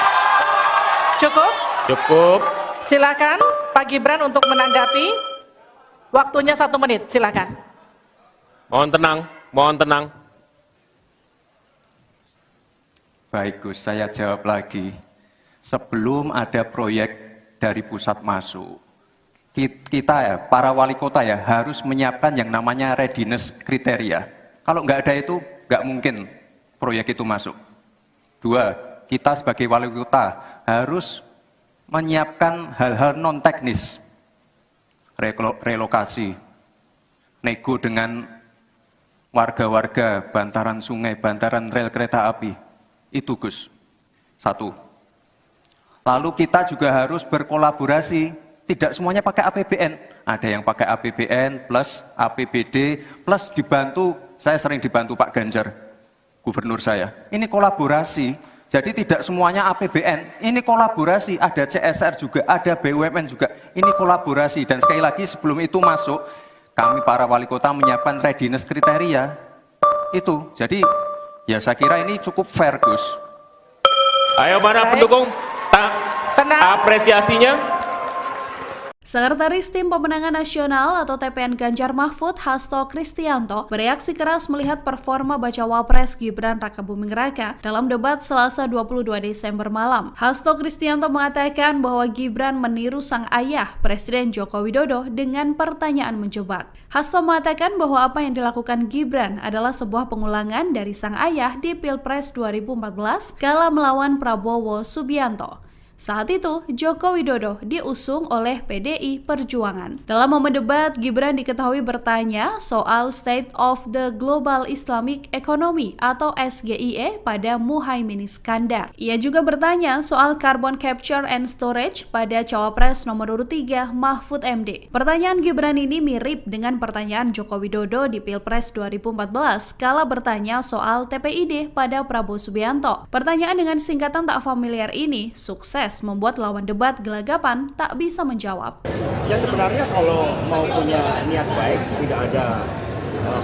Cukup. Silakan Pak Gibran untuk menanggapi. Waktunya 1 menit, silakan. Mohon tenang. Baik, Gus, saya jawab lagi. sebelum ada proyek dari pusat masuk. Kita ya, para wali kota ya, harus menyiapkan yang namanya readiness kriteria. Kalau nggak ada itu, nggak mungkin proyek itu masuk. 2, kita sebagai wali kota harus menyiapkan hal-hal non-teknis, relokasi, nego dengan warga-warga, bantaran sungai, bantaran rel kereta api. Itu Gus, 1. Lalu kita juga harus berkolaborasi, tidak semuanya pakai APBN. Ada yang pakai APBN plus APBD plus dibantu, saya sering dibantu Pak Ganjar, gubernur saya. Ini kolaborasi, jadi tidak semuanya APBN, ini kolaborasi, ada CSR juga, ada BUMN juga, ini kolaborasi. Dan sekali lagi sebelum itu masuk, kami para wali kota menyiapkan readiness kriteria, itu. Jadi ya saya kira ini cukup fair Gus. Ayo mana pendukung? Apresiasinya. Sekretaris Tim Pemenangan Nasional atau TPN Ganjar Mahfud, Hasto Kristianto, bereaksi keras melihat performa Bacawa Pres Gibran Rakabuming Raka dalam debat Selasa 22 Desember malam. Hasto Kristianto mengatakan bahwa Gibran meniru sang ayah, Presiden Joko Widodo, dengan pertanyaan menjebak. Hasto mengatakan bahwa apa yang dilakukan Gibran adalah sebuah pengulangan dari sang ayah di Pilpres 2014 kala melawan Prabowo Subianto. Saat itu, Joko Widodo diusung oleh PDI Perjuangan. Dalam momen debat, Gibran diketahui bertanya soal State of the Global Islamic Economy atau SGIE pada Muhaimin Iskandar. Ia juga bertanya soal Carbon Capture and Storage pada Cawapres nomor urut 3 Mahfud MD. Pertanyaan Gibran ini mirip dengan pertanyaan Joko Widodo di Pilpres 2014 kala bertanya soal TPID pada Prabowo Subianto. Pertanyaan dengan singkatan tak familiar ini sukses membuat lawan debat gelagapan tak bisa menjawab. Ya sebenarnya kalau mau punya niat baik, tidak ada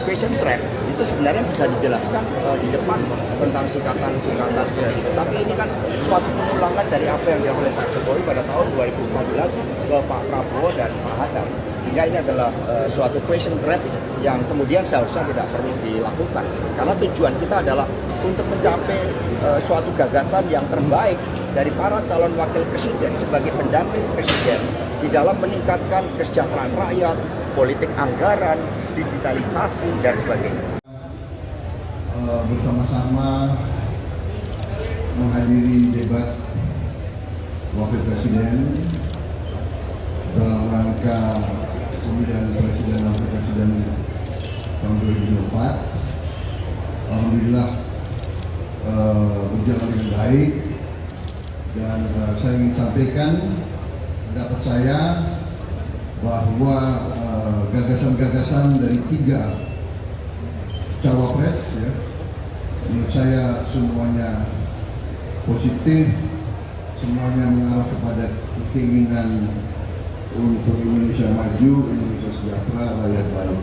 question trap, itu sebenarnya bisa dijelaskan di depan tentang singkatan-singkatan seperti itu. Tapi ini kan suatu pengulangan dari apa yang dilakukan oleh Pak Jokowi pada tahun 2014 ke Pak Prabowo dan Pak Hatta. Sehingga ini adalah suatu question trap yang kemudian seharusnya tidak perlu dilakukan. Karena tujuan kita adalah untuk mencapai suatu gagasan yang terbaik dari para calon wakil presiden sebagai pendamping presiden di dalam meningkatkan kesejahteraan rakyat, politik anggaran, digitalisasi, dan sebagainya. Bersama-sama menghadiri debat wakil presiden dalam rangka pemilihan presiden dan wakil presiden tahun 2024. Alhamdulillah berjalan dengan baik. Dan saya ingin sampaikan pendapat saya bahwa gagasan-gagasan dari 3 cawapres, ya, menurut saya semuanya positif, semuanya mengarah kepada keinginan untuk Indonesia maju, Indonesia sejahtera, rakyat baik.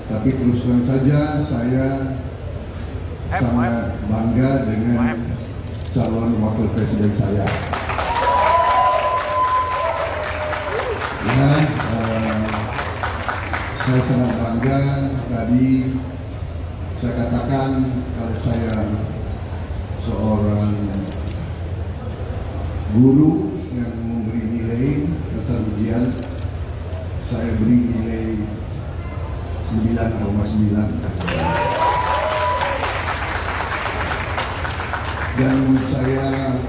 Tapi terus terang saja saya sangat bangga dengan calon wakil presiden saya. Ya, saya sangat bangga. Tadi saya katakan kalau saya seorang guru yang memberi nilai dasar ujian, saya beri nilai 9,9. Dan menurut saya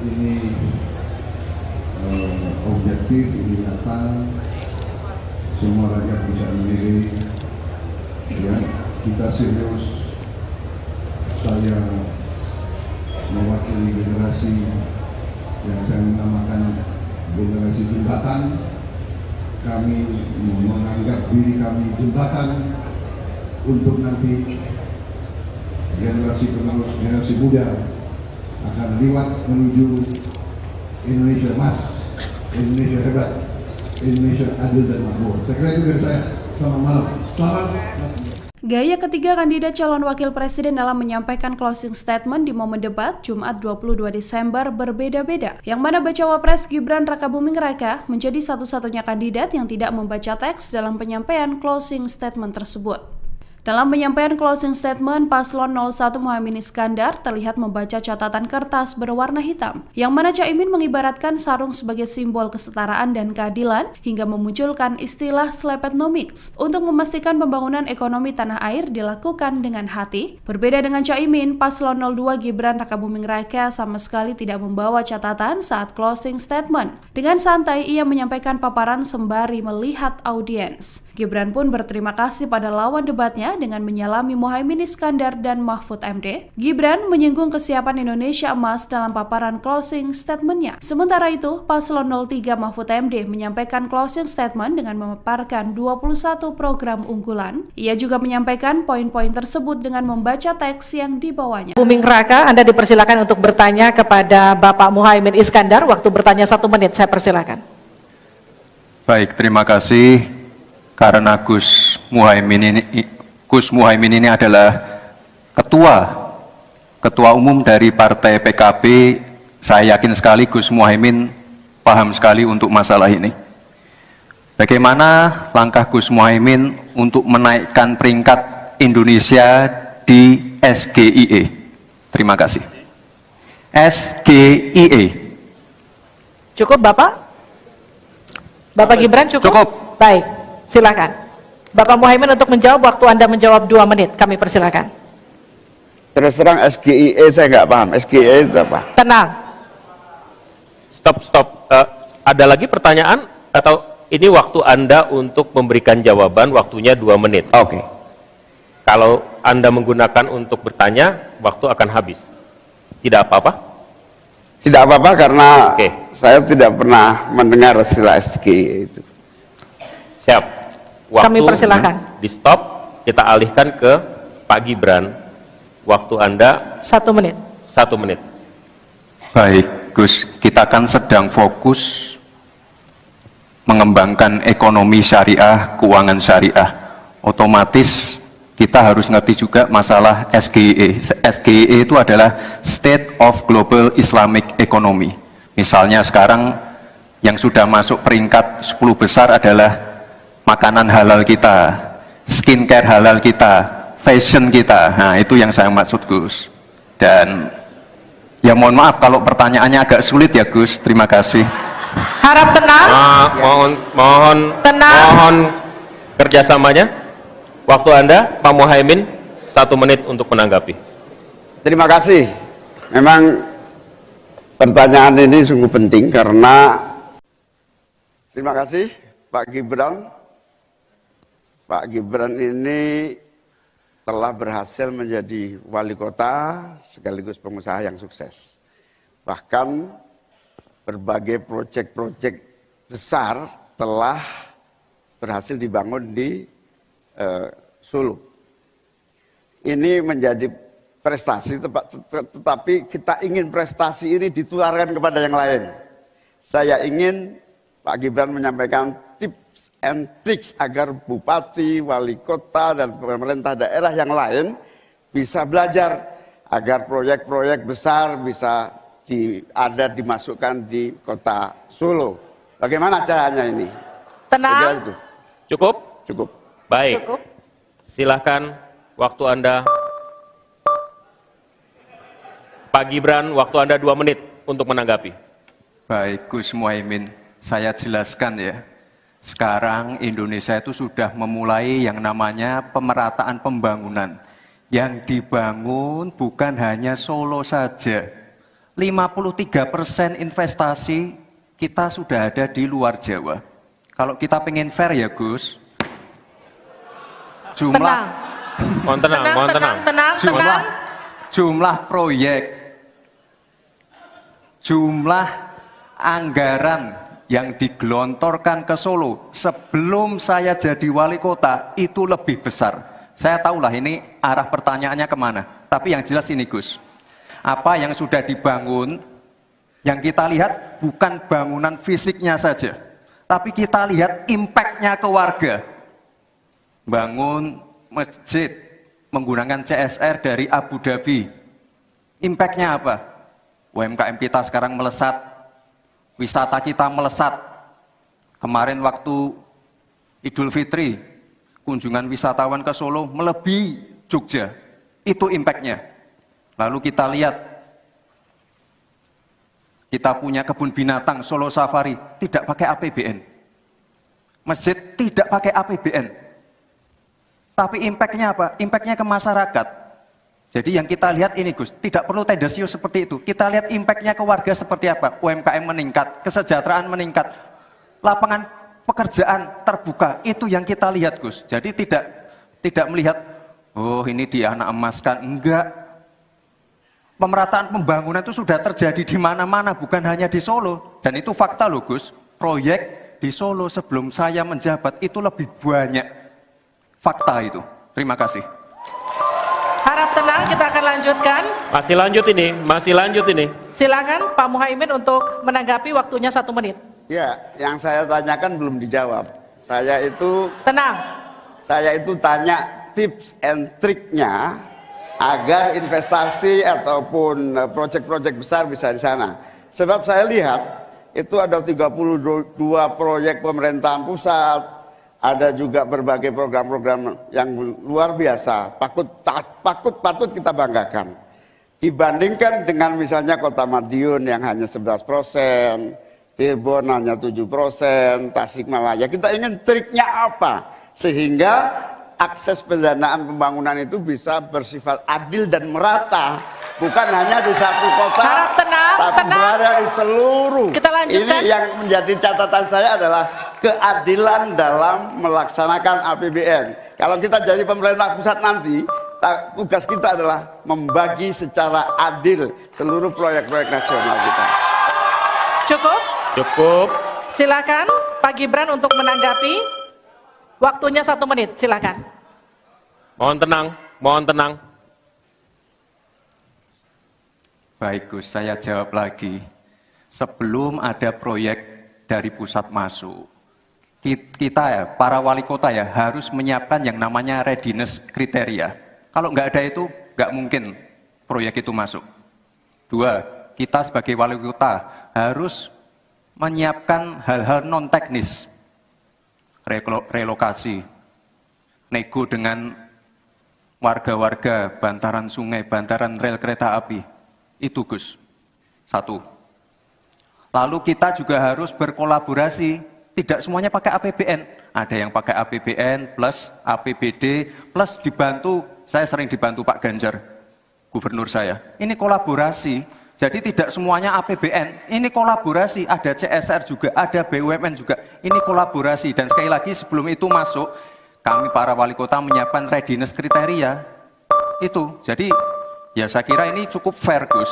ini objektif, ini nyata, semua rakyat bisa menilai. Ya, kita serius. Saya mewakili generasi yang saya namakan generasi jembatan. Kami menganggap diri kami jembatan untuk nanti generasi penerus, generasi muda akan lewat menuju Indonesia emas, Indonesia hebat, Indonesia adil dan makmur. Saya kira itu dari saya. Selamat malam. Selamat. Gaya ketiga kandidat calon wakil presiden dalam menyampaikan closing statement di momen debat Jumat 22 Desember berbeda-beda. Yang mana Bacawa Pres Gibran Rakabuming Raka menjadi satu-satunya kandidat yang tidak membaca teks dalam penyampaian closing statement tersebut. Dalam penyampaian closing statement, Paslon 01 Muhaimin Iskandar terlihat membaca catatan kertas berwarna hitam, yang mana Caimin mengibaratkan sarung sebagai simbol kesetaraan dan keadilan, hingga memunculkan istilah Slepetnomics untuk memastikan pembangunan ekonomi tanah air dilakukan dengan hati. Berbeda dengan Caimin, Paslon 02 Gibran Rakabuming Raka sama sekali tidak membawa catatan saat closing statement. Dengan santai, ia menyampaikan paparan sembari melihat audiens. Gibran pun berterima kasih pada lawan debatnya dengan menyalami Muhaimin Iskandar dan Mahfud MD. Gibran menyinggung kesiapan Indonesia Emas dalam paparan closing statement-nya. Sementara itu, Paslon 03 Mahfud MD menyampaikan closing statement dengan memaparkan 21 program unggulan. Ia juga menyampaikan poin-poin tersebut dengan membaca teks yang dibawanya. Buming Raka, Anda dipersilakan untuk bertanya kepada Bapak Muhaimin Iskandar. Waktu bertanya 1 menit, saya persilakan. Baik, terima kasih. Karena Gus Muhaimin ini adalah ketua umum dari Partai PKB, saya yakin sekali Gus Muhaimin paham sekali untuk masalah ini. Bagaimana langkah Gus Muhaimin untuk menaikkan peringkat Indonesia di SGIE? Terima kasih. SGIE. Cukup Bapak? Bapak Gibran cukup? Cukup. Baik, silakan. Bapak Muhaimin untuk menjawab, waktu Anda menjawab 2 menit, kami persilakan. Terus terang SGIE saya nggak paham. SGIE itu apa? Tenang. Stop. Ada lagi pertanyaan atau ini waktu Anda untuk memberikan jawaban, waktunya 2 menit. Oke. Kalau Anda menggunakan untuk bertanya, waktu akan habis. Tidak apa-apa? Tidak apa-apa karena Oke. saya tidak pernah mendengar istilah SGIE itu. Siap. Waktu Kami persilakan. di stop, kita alihkan ke Pak Gibran. Waktu Anda 1 menit. 1 menit. Baik, Gus, kita kan sedang fokus mengembangkan ekonomi syariah, keuangan syariah. Otomatis kita harus ngerti juga masalah SGIE. SGIE itu adalah State of Global Islamic Economy. Misalnya sekarang yang sudah masuk peringkat 10 besar adalah makanan halal kita, skincare halal kita, fashion kita. Nah, itu yang saya maksud, Gus. Dan ya mohon maaf kalau pertanyaannya agak sulit ya, Gus. Terima kasih. Harap tenang. Tenang. Mohon kerjasamanya. Waktu Anda, Pak Muhaimin, 1 menit untuk menanggapi. Terima kasih. Memang pertanyaan ini sungguh penting karena terima kasih Pak Gibran. Pak Gibran ini telah berhasil menjadi wali kota sekaligus pengusaha yang sukses. Bahkan berbagai proyek-proyek besar telah berhasil dibangun di Solo. Ini menjadi prestasi, tetapi kita ingin prestasi ini ditularkan kepada yang lain. Saya ingin Pak Gibran menyampaikan tips and tricks agar bupati, wali kota, dan pemerintah daerah yang lain bisa belajar agar proyek-proyek besar bisa dimasukkan di kota Solo. Bagaimana caranya ini? Tenang. Cukup? Cukup. Baik. Cukup. Silahkan, waktu Anda. Pak Gibran, waktu Anda 2 menit untuk menanggapi. Baik, Gus Muhaimin, saya jelaskan ya. Sekarang Indonesia itu sudah memulai yang namanya pemerataan pembangunan. Yang dibangun bukan hanya Solo saja. 53% investasi kita sudah ada di luar Jawa. Kalau kita pengen fair ya Gus, Mohon tenang. Jumlah proyek, jumlah anggaran yang digelontorkan ke Solo sebelum saya jadi wali kota itu lebih besar. Saya tahulah ini arah pertanyaannya kemana. Tapi yang jelas ini Gus, apa yang sudah dibangun, yang kita lihat bukan bangunan fisiknya saja, tapi kita lihat impact-nya ke warga. Bangun masjid menggunakan CSR dari Abu Dhabi. Impact-nya apa? UMKM kita sekarang melesat, wisata kita melesat. Kemarin waktu Idul Fitri, kunjungan wisatawan ke Solo melebihi Jogja. Itu impact-nya. Lalu kita lihat, kita punya kebun binatang Solo Safari, tidak pakai APBN. Masjid tidak pakai APBN. Tapi impact-nya apa? Impact-nya ke masyarakat. Jadi yang kita lihat ini Gus, tidak perlu tendensius seperti itu. Kita lihat impact-nya ke warga seperti apa. UMKM meningkat, kesejahteraan meningkat, lapangan pekerjaan terbuka. Itu yang kita lihat Gus. Jadi tidak melihat, oh ini dia anak emaskan. Enggak. Pemerataan pembangunan itu sudah terjadi di mana-mana, bukan hanya di Solo. Dan itu fakta loh Gus. Proyek di Solo sebelum saya menjabat itu lebih banyak. Fakta itu. Terima kasih. Harap tenang, kita akan lanjutkan. Masih lanjut ini. Silakan Pak Muhaimin untuk menanggapi, waktunya 1 menit. Ya, yang saya tanyakan belum dijawab. Tenang. Saya itu tanya tips and triknya agar investasi ataupun proyek-proyek besar bisa di sana. Sebab saya lihat itu ada 32 proyek pemerintahan pusat, ada juga berbagai program-program yang luar biasa, patut kita banggakan. Dibandingkan dengan misalnya Kota Madiun yang hanya 11%, Cirebon hanya 7%, Tasikmalaya. Kita ingin triknya apa? Sehingga akses pendanaan pembangunan itu bisa bersifat adil dan merata. Bukan hanya di satu kota, Harap tenang, tapi berada di seluruh. Kita lanjutkan. Ini yang menjadi catatan saya adalah keadilan dalam melaksanakan APBN. Kalau kita jadi pemerintah pusat nanti, tugas kita adalah membagi secara adil seluruh proyek-proyek nasional kita. Cukup. Silakan Pak Gibran untuk menanggapi. Waktunya 1 menit, silakan. Mohon tenang. Baik Gus, saya jawab lagi. Sebelum ada proyek dari pusat masuk, kita ya, para wali kota ya, harus menyiapkan yang namanya readiness kriteria. Kalau nggak ada itu, nggak mungkin proyek itu masuk. 2, kita sebagai wali kota harus menyiapkan hal-hal non-teknis. Relokasi, nego dengan warga-warga, bantaran sungai, bantaran rel kereta api. Itu Gus, 1. Lalu kita juga harus berkolaborasi, tidak semuanya pakai APBN. Ada yang pakai APBN plus APBD plus dibantu, saya sering dibantu Pak Ganjar, gubernur saya. Ini kolaborasi, jadi tidak semuanya APBN, ini kolaborasi, ada CSR juga, ada BUMN juga, ini kolaborasi. Dan sekali lagi sebelum itu masuk, kami para wali kota menyiapkan readiness kriteria, itu. Jadi ya saya kira ini cukup fair Gus.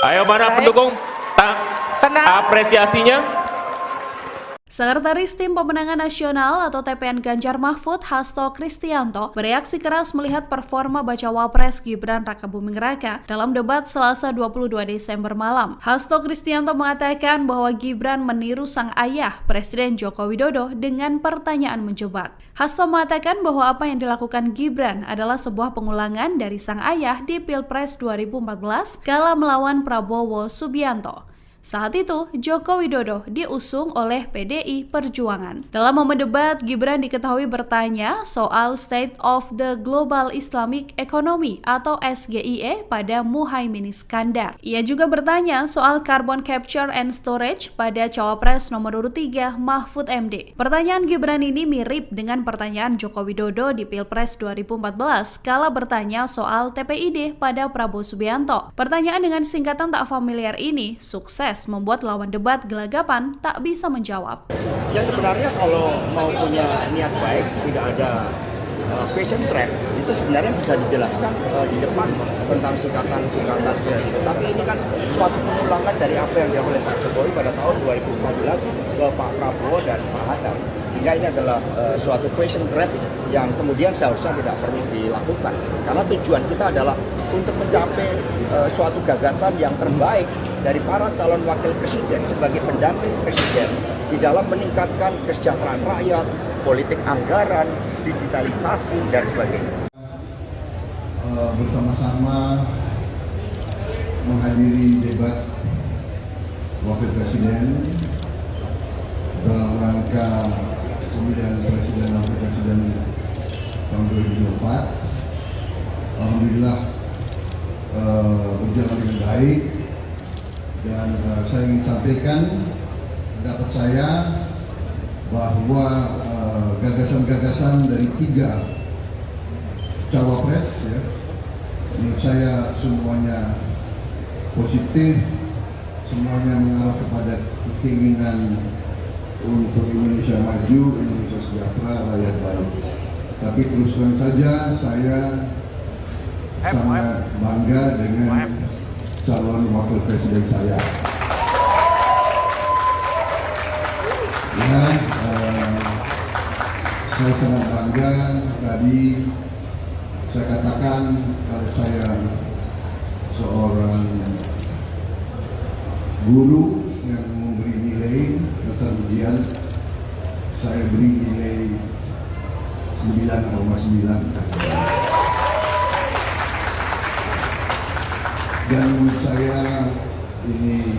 Ayo mana pendukung? Apresiasinya. Sekretaris Tim Pemenangan Nasional atau TPN Ganjar Mahfud, Hasto Kristianto, bereaksi keras melihat performa Bacawa Pres Gibran Rakabuming Raka dalam debat Selasa 22 Desember malam. Hasto Kristianto mengatakan bahwa Gibran meniru sang ayah, Presiden Joko Widodo, dengan pertanyaan menjebak. Hasto mengatakan bahwa apa yang dilakukan Gibran adalah sebuah pengulangan dari sang ayah di Pilpres 2014 kala melawan Prabowo Subianto. Saat itu, Joko Widodo diusung oleh PDI Perjuangan. Dalam momen debat, Gibran diketahui bertanya soal State of the Global Islamic Economy atau SGIE pada Muhaimin Iskandar. Ia juga bertanya soal Carbon Capture and Storage pada Cawapres nomor urut 3 Mahfud MD. Pertanyaan Gibran ini mirip dengan pertanyaan Joko Widodo di Pilpres 2014 kala bertanya soal TPID pada Prabowo Subianto. Pertanyaan dengan singkatan tak familiar ini sukses membuat lawan debat gelagapan tak bisa menjawab. Ya sebenarnya kalau mau punya niat baik, tidak ada question trap, itu sebenarnya bisa dijelaskan di depan tentang singkatan-singkatan seperti itu. Tapi ini kan suatu pengulangan dari apa yang dilakukan oleh Pak Jokowi pada tahun 2014 ke Pak Prabowo dan Pak Hatta. Sehingga ini adalah suatu question trap yang kemudian seharusnya tidak perlu dilakukan. Karena tujuan kita adalah untuk mencapai suatu gagasan yang terbaik dari para calon wakil presiden sebagai pendamping presiden di dalam meningkatkan kesejahteraan rakyat, politik anggaran, digitalisasi, dan sebagainya. Bersama-sama menghadiri debat wakil presiden dalam rangka pemilihan presiden dan wakil presiden 2024. Alhamdulillah berjalan dengan baik, dan saya ingin sampaikan pendapat saya bahwa gagasan-gagasan dari 3 cawapres, ya, menurut saya semuanya positif, semuanya mengarah kepada keinginan untuk Indonesia maju, Indonesia sejahtera, rakyat baik. Tapi terus terang saja saya sangat bangga dengan calon wakil presiden saya. Ya, saya sangat bangga. Tadi saya katakan kalau saya seorang guru yang memberi nilai dasar ujian, saya beri nilai 9,9. Dan menurut saya ini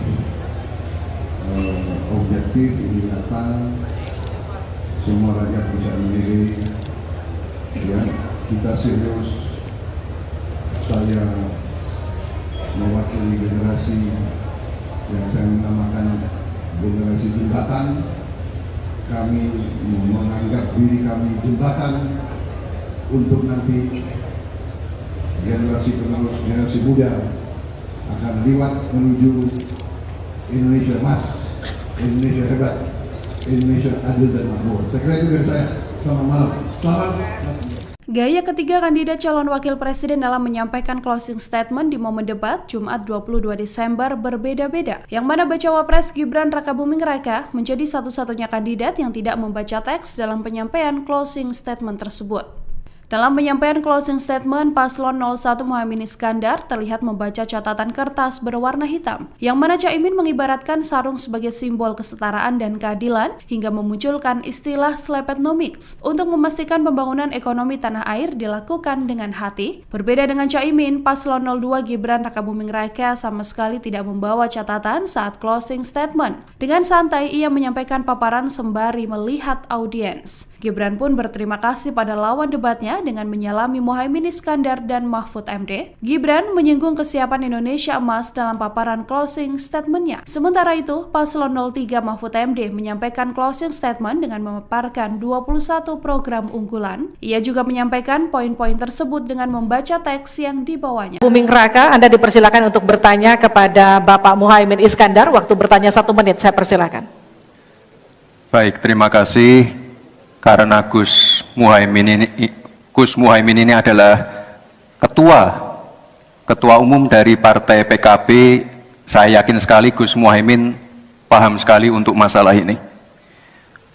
objektif, ini nyata, semua rakyat bisa menilai, ya, kita serius. Saya mewakili generasi yang saya namakan generasi jembatan. Kami menganggap diri kami jembatan untuk nanti generasi penerus, generasi muda akan lewat menuju Indonesia emas, Indonesia hebat, Indonesia adil dan makmur. Saya kira itu dari saya. Selamat malam. Salam. Gaya ketiga kandidat calon wakil presiden dalam menyampaikan closing statement di momen debat Jumat 22 Desember berbeda-beda. Yang mana bacawa pres Gibran Rakabuming Raka menjadi satu-satunya kandidat yang tidak membaca teks dalam penyampaian closing statement tersebut. Dalam penyampaian closing statement, Paslon 01 Muhaimin Iskandar terlihat membaca catatan kertas berwarna hitam, yang mana Caimin mengibaratkan sarung sebagai simbol kesetaraan dan keadilan hingga memunculkan istilah slepetnomics untuk memastikan pembangunan ekonomi tanah air dilakukan dengan hati. Berbeda dengan Caimin, Paslon 02 Gibran Rakabuming Raka sama sekali tidak membawa catatan saat closing statement. Dengan santai, ia menyampaikan paparan sembari melihat audiens. Gibran pun berterima kasih pada lawan debatnya dengan menyalami Muhaimin Iskandar dan Mahfud MD. Gibran menyinggung kesiapan Indonesia emas dalam paparan closing statement-nya. Sementara itu, Paslon 03 Mahfud MD menyampaikan closing statement dengan memaparkan 21 program unggulan. Ia juga menyampaikan poin-poin tersebut dengan membaca teks yang dibawanya. Buming Raka, Anda dipersilakan untuk bertanya kepada Bapak Muhaimin Iskandar. Waktu bertanya 1 menit, saya persilakan. Baik, terima kasih. Karena Gus Muhaimin ini adalah ketua umum dari Partai PKB, saya yakin sekali Gus Muhaimin paham sekali untuk masalah ini.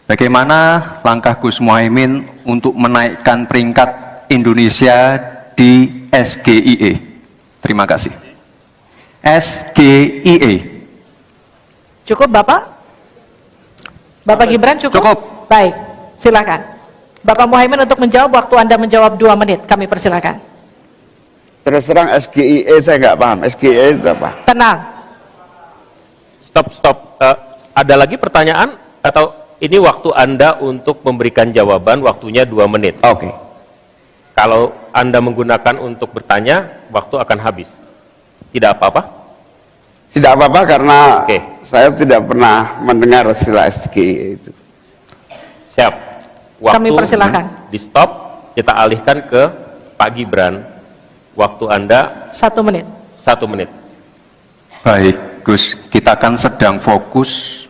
Bagaimana langkah Gus Muhaimin untuk menaikkan peringkat Indonesia di SGIE? Terima kasih. SGIE. Cukup Bapak? Bapak Gibran cukup? Cukup. Baik. Silakan. Bapak Muhaimin untuk menjawab, waktu Anda menjawab 2 menit, kami persilakan. Terus terang SGIE saya nggak paham. SGIE itu apa? Tenang. Stop. Ada lagi pertanyaan atau ini waktu Anda untuk memberikan jawaban, waktunya 2 menit. Oke. Kalau Anda menggunakan untuk bertanya, waktu akan habis. Tidak apa-apa? Tidak apa-apa karena Oke. saya tidak pernah mendengar istilah SGIE itu. Siap. Kami persilakan. Di stop, kita alihkan ke Pak Gibran. Waktu Anda 1 menit. 1 menit. Baik, Gus, kita kan sedang fokus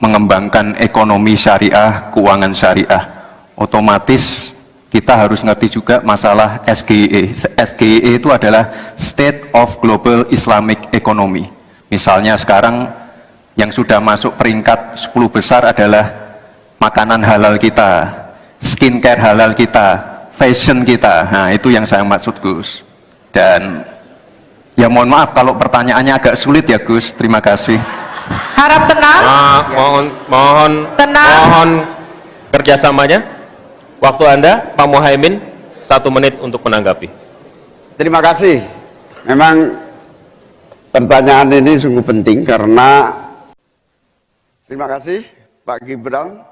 mengembangkan ekonomi syariah, keuangan syariah. Otomatis kita harus ngerti juga masalah SGIE. SGIE itu adalah State of Global Islamic Economy. Misalnya sekarang yang sudah masuk peringkat 10 besar adalah makanan halal kita, skincare halal kita, fashion kita. Nah, itu yang saya maksud, Gus. Dan ya mohon maaf kalau pertanyaannya agak sulit ya, Gus. Terima kasih. Harap tenang. Mohon kerjasamanya. Waktu Anda, Pak Muhaimin, 1 menit untuk menanggapi. Terima kasih. Memang pertanyaan ini sungguh penting karena terima kasih Pak Gibran.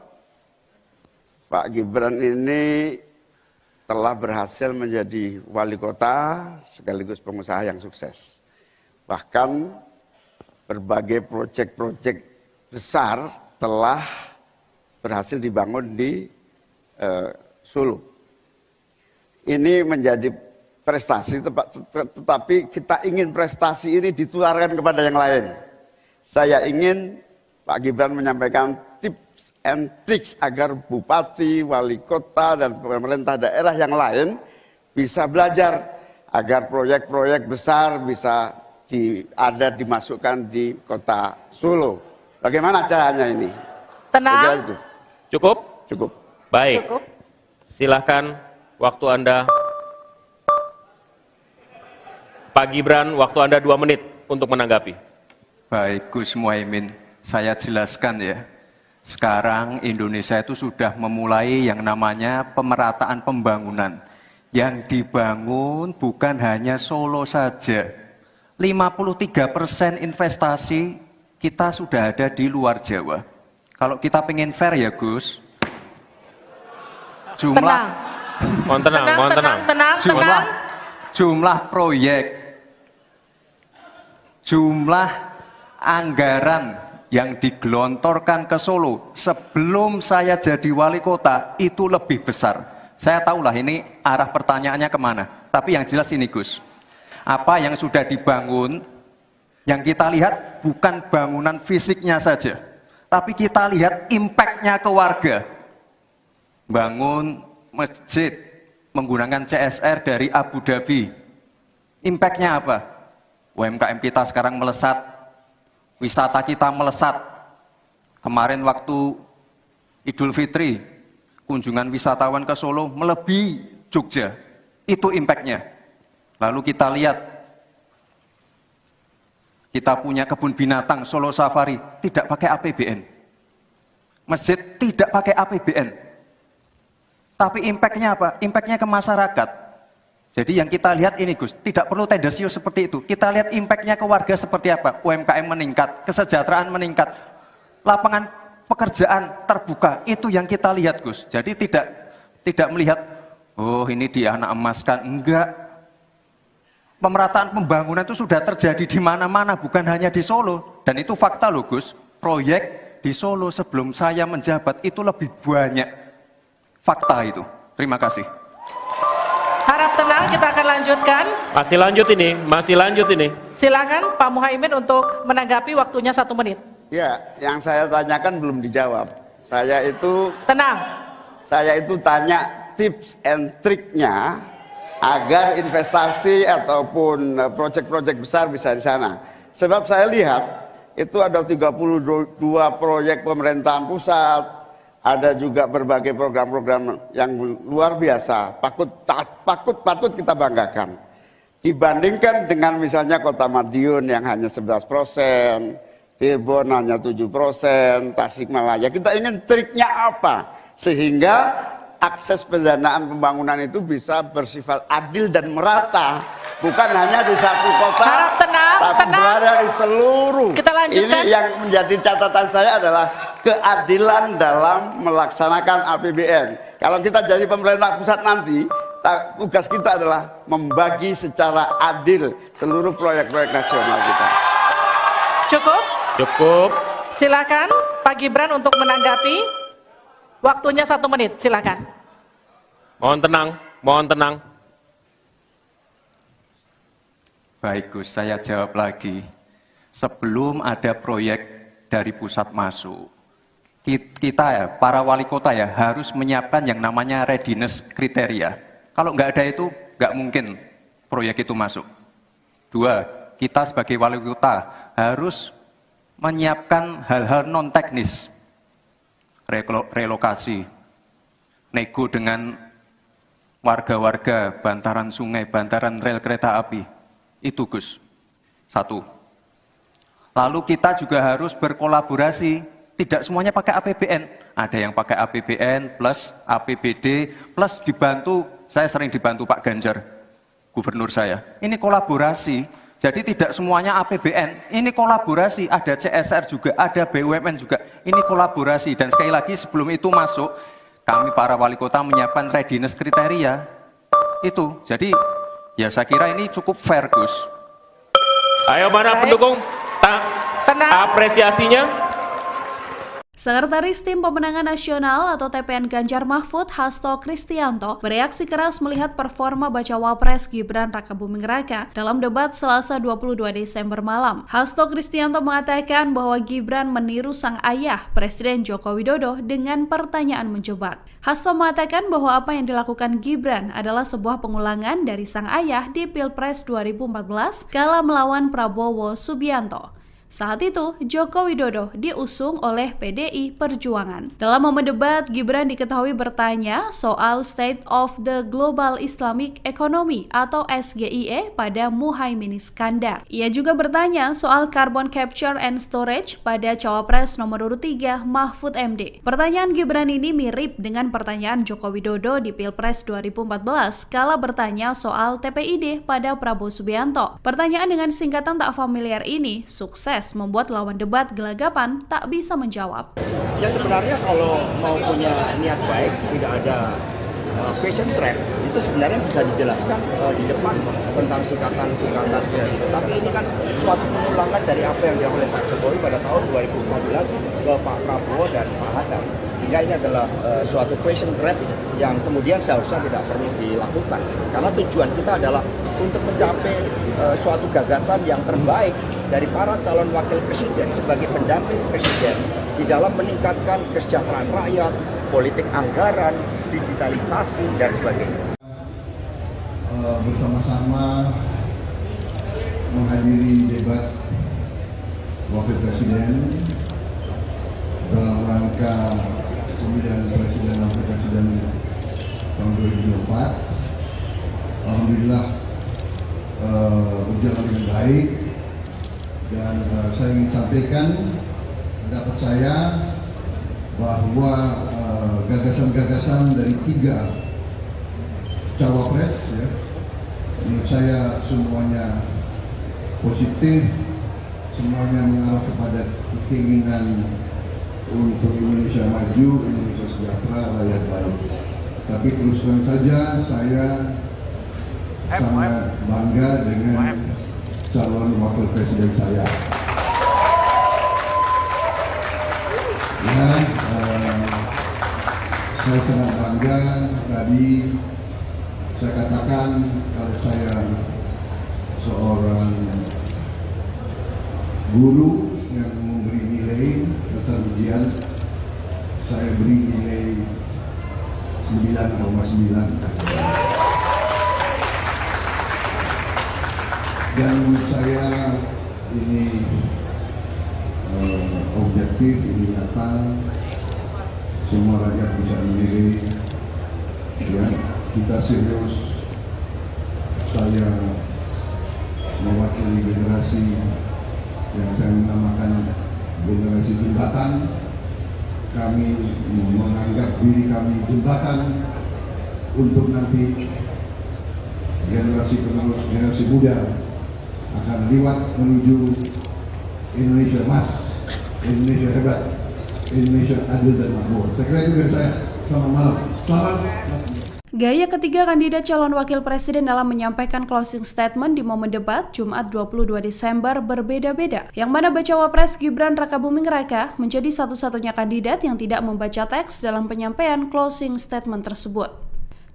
Pak Gibran ini telah berhasil menjadi wali kota sekaligus pengusaha yang sukses. Bahkan berbagai proyek-proyek besar telah berhasil dibangun di Solo. Ini menjadi prestasi, tetapi kita ingin prestasi ini ditularkan kepada yang lain. Saya ingin Pak Gibran menyampaikan tips and tricks agar bupati, wali kota, dan pemerintah daerah yang lain bisa belajar agar proyek-proyek besar bisa dimasukkan di kota Solo. Bagaimana caranya ini? Tenang. Cukup? Cukup. Baik. Cukup. Silahkan waktu Anda. Pak Gibran, waktu Anda 2 menit untuk menanggapi. Baik Gus Muhaimin, saya jelaskan ya. Sekarang Indonesia itu sudah memulai yang namanya pemerataan pembangunan. Yang dibangun bukan hanya Solo saja. 53% investasi kita sudah ada di luar Jawa. Kalau kita pengen fair ya Gus, jumlah proyek, jumlah anggaran yang digelontorkan ke Solo sebelum saya jadi wali kota itu lebih besar. Saya tahulah ini arah pertanyaannya kemana. Tapi yang jelas ini Gus, apa yang sudah dibangun, yang kita lihat bukan bangunan fisiknya saja, tapi kita lihat impact-nya ke warga. Bangun masjid menggunakan CSR dari Abu Dhabi. Impact-nya apa? UMKM kita sekarang melesat, wisata kita melesat. Kemarin waktu Idul Fitri, kunjungan wisatawan ke Solo melebihi Jogja. Itu impact-nya. Lalu kita lihat, kita punya kebun binatang Solo Safari, tidak pakai APBN. Masjid tidak pakai APBN. Tapi impact-nya apa? Impact-nya ke masyarakat. Jadi yang kita lihat ini Gus, tidak perlu tendensius seperti itu. Kita lihat impact-nya ke warga seperti apa? UMKM meningkat, kesejahteraan meningkat, lapangan pekerjaan terbuka. Itu yang kita lihat Gus. Jadi tidak melihat, oh ini dia anak emaskan. Enggak. Pemerataan pembangunan itu sudah terjadi di mana-mana, bukan hanya di Solo. Dan itu fakta loh Gus. Proyek di Solo sebelum saya menjabat itu lebih banyak. Fakta itu. Terima kasih. Harap tenang, kita akan lanjutkan. Masih lanjut ini. Silakan Pak Muhaimin untuk menanggapi, waktunya 1 menit. Ya, yang saya tanyakan belum dijawab. Tenang. Saya itu tanya tips and triknya agar investasi ataupun proyek-proyek besar bisa di sana. Sebab saya lihat itu ada 32 proyek pemerintahan pusat, ada juga berbagai program-program yang luar biasa, patut kita banggakan. Dibandingkan dengan misalnya Kota Madiun yang hanya 11%, Cirebon hanya 7%, Tasikmalaya. Kita ingin triknya apa? Sehingga akses pendanaan pembangunan itu bisa bersifat adil dan merata. Bukan hanya di satu kota, Harap tenang, tapi berada di seluruh. Kita lanjutkan. Ini yang menjadi catatan saya adalah keadilan dalam melaksanakan APBN. Kalau kita jadi pemerintah pusat nanti, tugas kita adalah membagi secara adil seluruh proyek-proyek nasional kita. Cukup. Silakan Pak Gibran untuk menanggapi. Waktunya 1 menit, silakan. Mohon tenang. Baik Gus, saya jawab lagi. Sebelum ada proyek dari pusat masuk, kita ya, para wali kota ya, harus menyiapkan yang namanya readiness kriteria. Kalau nggak ada itu, nggak mungkin proyek itu masuk. 2, kita sebagai wali kota harus menyiapkan hal-hal non-teknis. Relokasi, nego dengan warga-warga, bantaran sungai, bantaran rel kereta api. Itu Gus, 1. Lalu kita juga harus berkolaborasi, tidak semuanya pakai APBN. Ada yang pakai APBN plus APBD plus dibantu, saya sering dibantu Pak Ganjar, gubernur saya. Ini kolaborasi, jadi tidak semuanya APBN, ini kolaborasi, ada CSR juga, ada BUMN juga, ini kolaborasi. Dan sekali lagi sebelum itu masuk, kami para wali kota menyiapkan readiness kriteria. itu. Jadi ya saya kira ini cukup fair, Gus. Ayo mana pendukung? Tenang. Apresiasinya. Sekretaris Tim Pemenangan Nasional atau TPN Ganjar Mahfud, Hasto Kristianto, bereaksi keras melihat performa Bacawa Pres Gibran Rakabuming Raka dalam debat Selasa 22 Desember malam. Hasto Kristianto mengatakan bahwa Gibran meniru sang ayah, Presiden Joko Widodo, dengan pertanyaan menjebak. Hasto mengatakan bahwa apa yang dilakukan Gibran adalah sebuah pengulangan dari sang ayah di Pilpres 2014 kala melawan Prabowo Subianto. Saat itu, Joko Widodo diusung oleh PDI Perjuangan. Dalam momen debat, Gibran diketahui bertanya soal State of the Global Islamic Economy atau SGIE pada Muhaimin Iskandar. Ia juga bertanya soal Carbon Capture and Storage pada Cawapres nomor urut 3 Mahfud MD. Pertanyaan Gibran ini mirip dengan pertanyaan Joko Widodo di Pilpres 2014 kala bertanya soal TPID pada Prabowo Subianto. Pertanyaan dengan singkatan tak familiar ini sukses membuat lawan debat gelagapan tak bisa menjawab. Ya sebenarnya kalau mau punya niat baik, tidak ada question trap, itu sebenarnya bisa dijelaskan di depan tentang singkatan-singkatan itu. Tapi ini kan suatu pengulangan dari apa yang dilakukan oleh Pak Jokowi pada tahun 2014 ke Pak Prabowo dan Pak Hatta. Sehingga ini adalah suatu question trap yang kemudian seharusnya tidak perlu dilakukan. Karena tujuan kita adalah untuk mencapai suatu gagasan yang terbaik dari para calon wakil presiden sebagai pendamping presiden di dalam meningkatkan kesejahteraan rakyat, politik anggaran, digitalisasi, dan sebagainya. Bersama-sama menghadiri debat wakil presiden dalam rangka pemilihan presiden dan wakil presiden tahun 2024. Alhamdulillah berjalan dengan baik, dan saya ingin sampaikan pendapat saya bahwa gagasan-gagasan dari 3 cawapres, ya, menurut saya semuanya positif, semuanya mengarah kepada keinginan untuk Indonesia maju, Indonesia sejahtera, rakyat baik. Tapi terus terang saja saya sangat bangga dengan calon wakil presiden saya. Ya, saya sangat bangga. Tadi saya katakan kalau saya seorang guru yang memberi nilai dasar ujian, saya beri nilai 9,9. Dan menurut saya ini objektif, ini nyata, semua rakyat bisa menilai. Ya, kita serius. Saya mewakili generasi yang saya namakan generasi jembatan. Kami menganggap diri kami jembatan untuk nanti generasi penerus, generasi muda akan lewat menuju Indonesia emas, Indonesia hebat, Indonesia adil dan makmur. Saya kira itu dari saya. Selamat malam. Selamat. Gaya ketiga kandidat calon wakil presiden dalam menyampaikan closing statement di momen debat Jumat 22 Desember berbeda-beda. Yang mana Bacawa Pres Gibran Rakabuming Raka menjadi satu-satunya kandidat yang tidak membaca teks dalam penyampaian closing statement tersebut.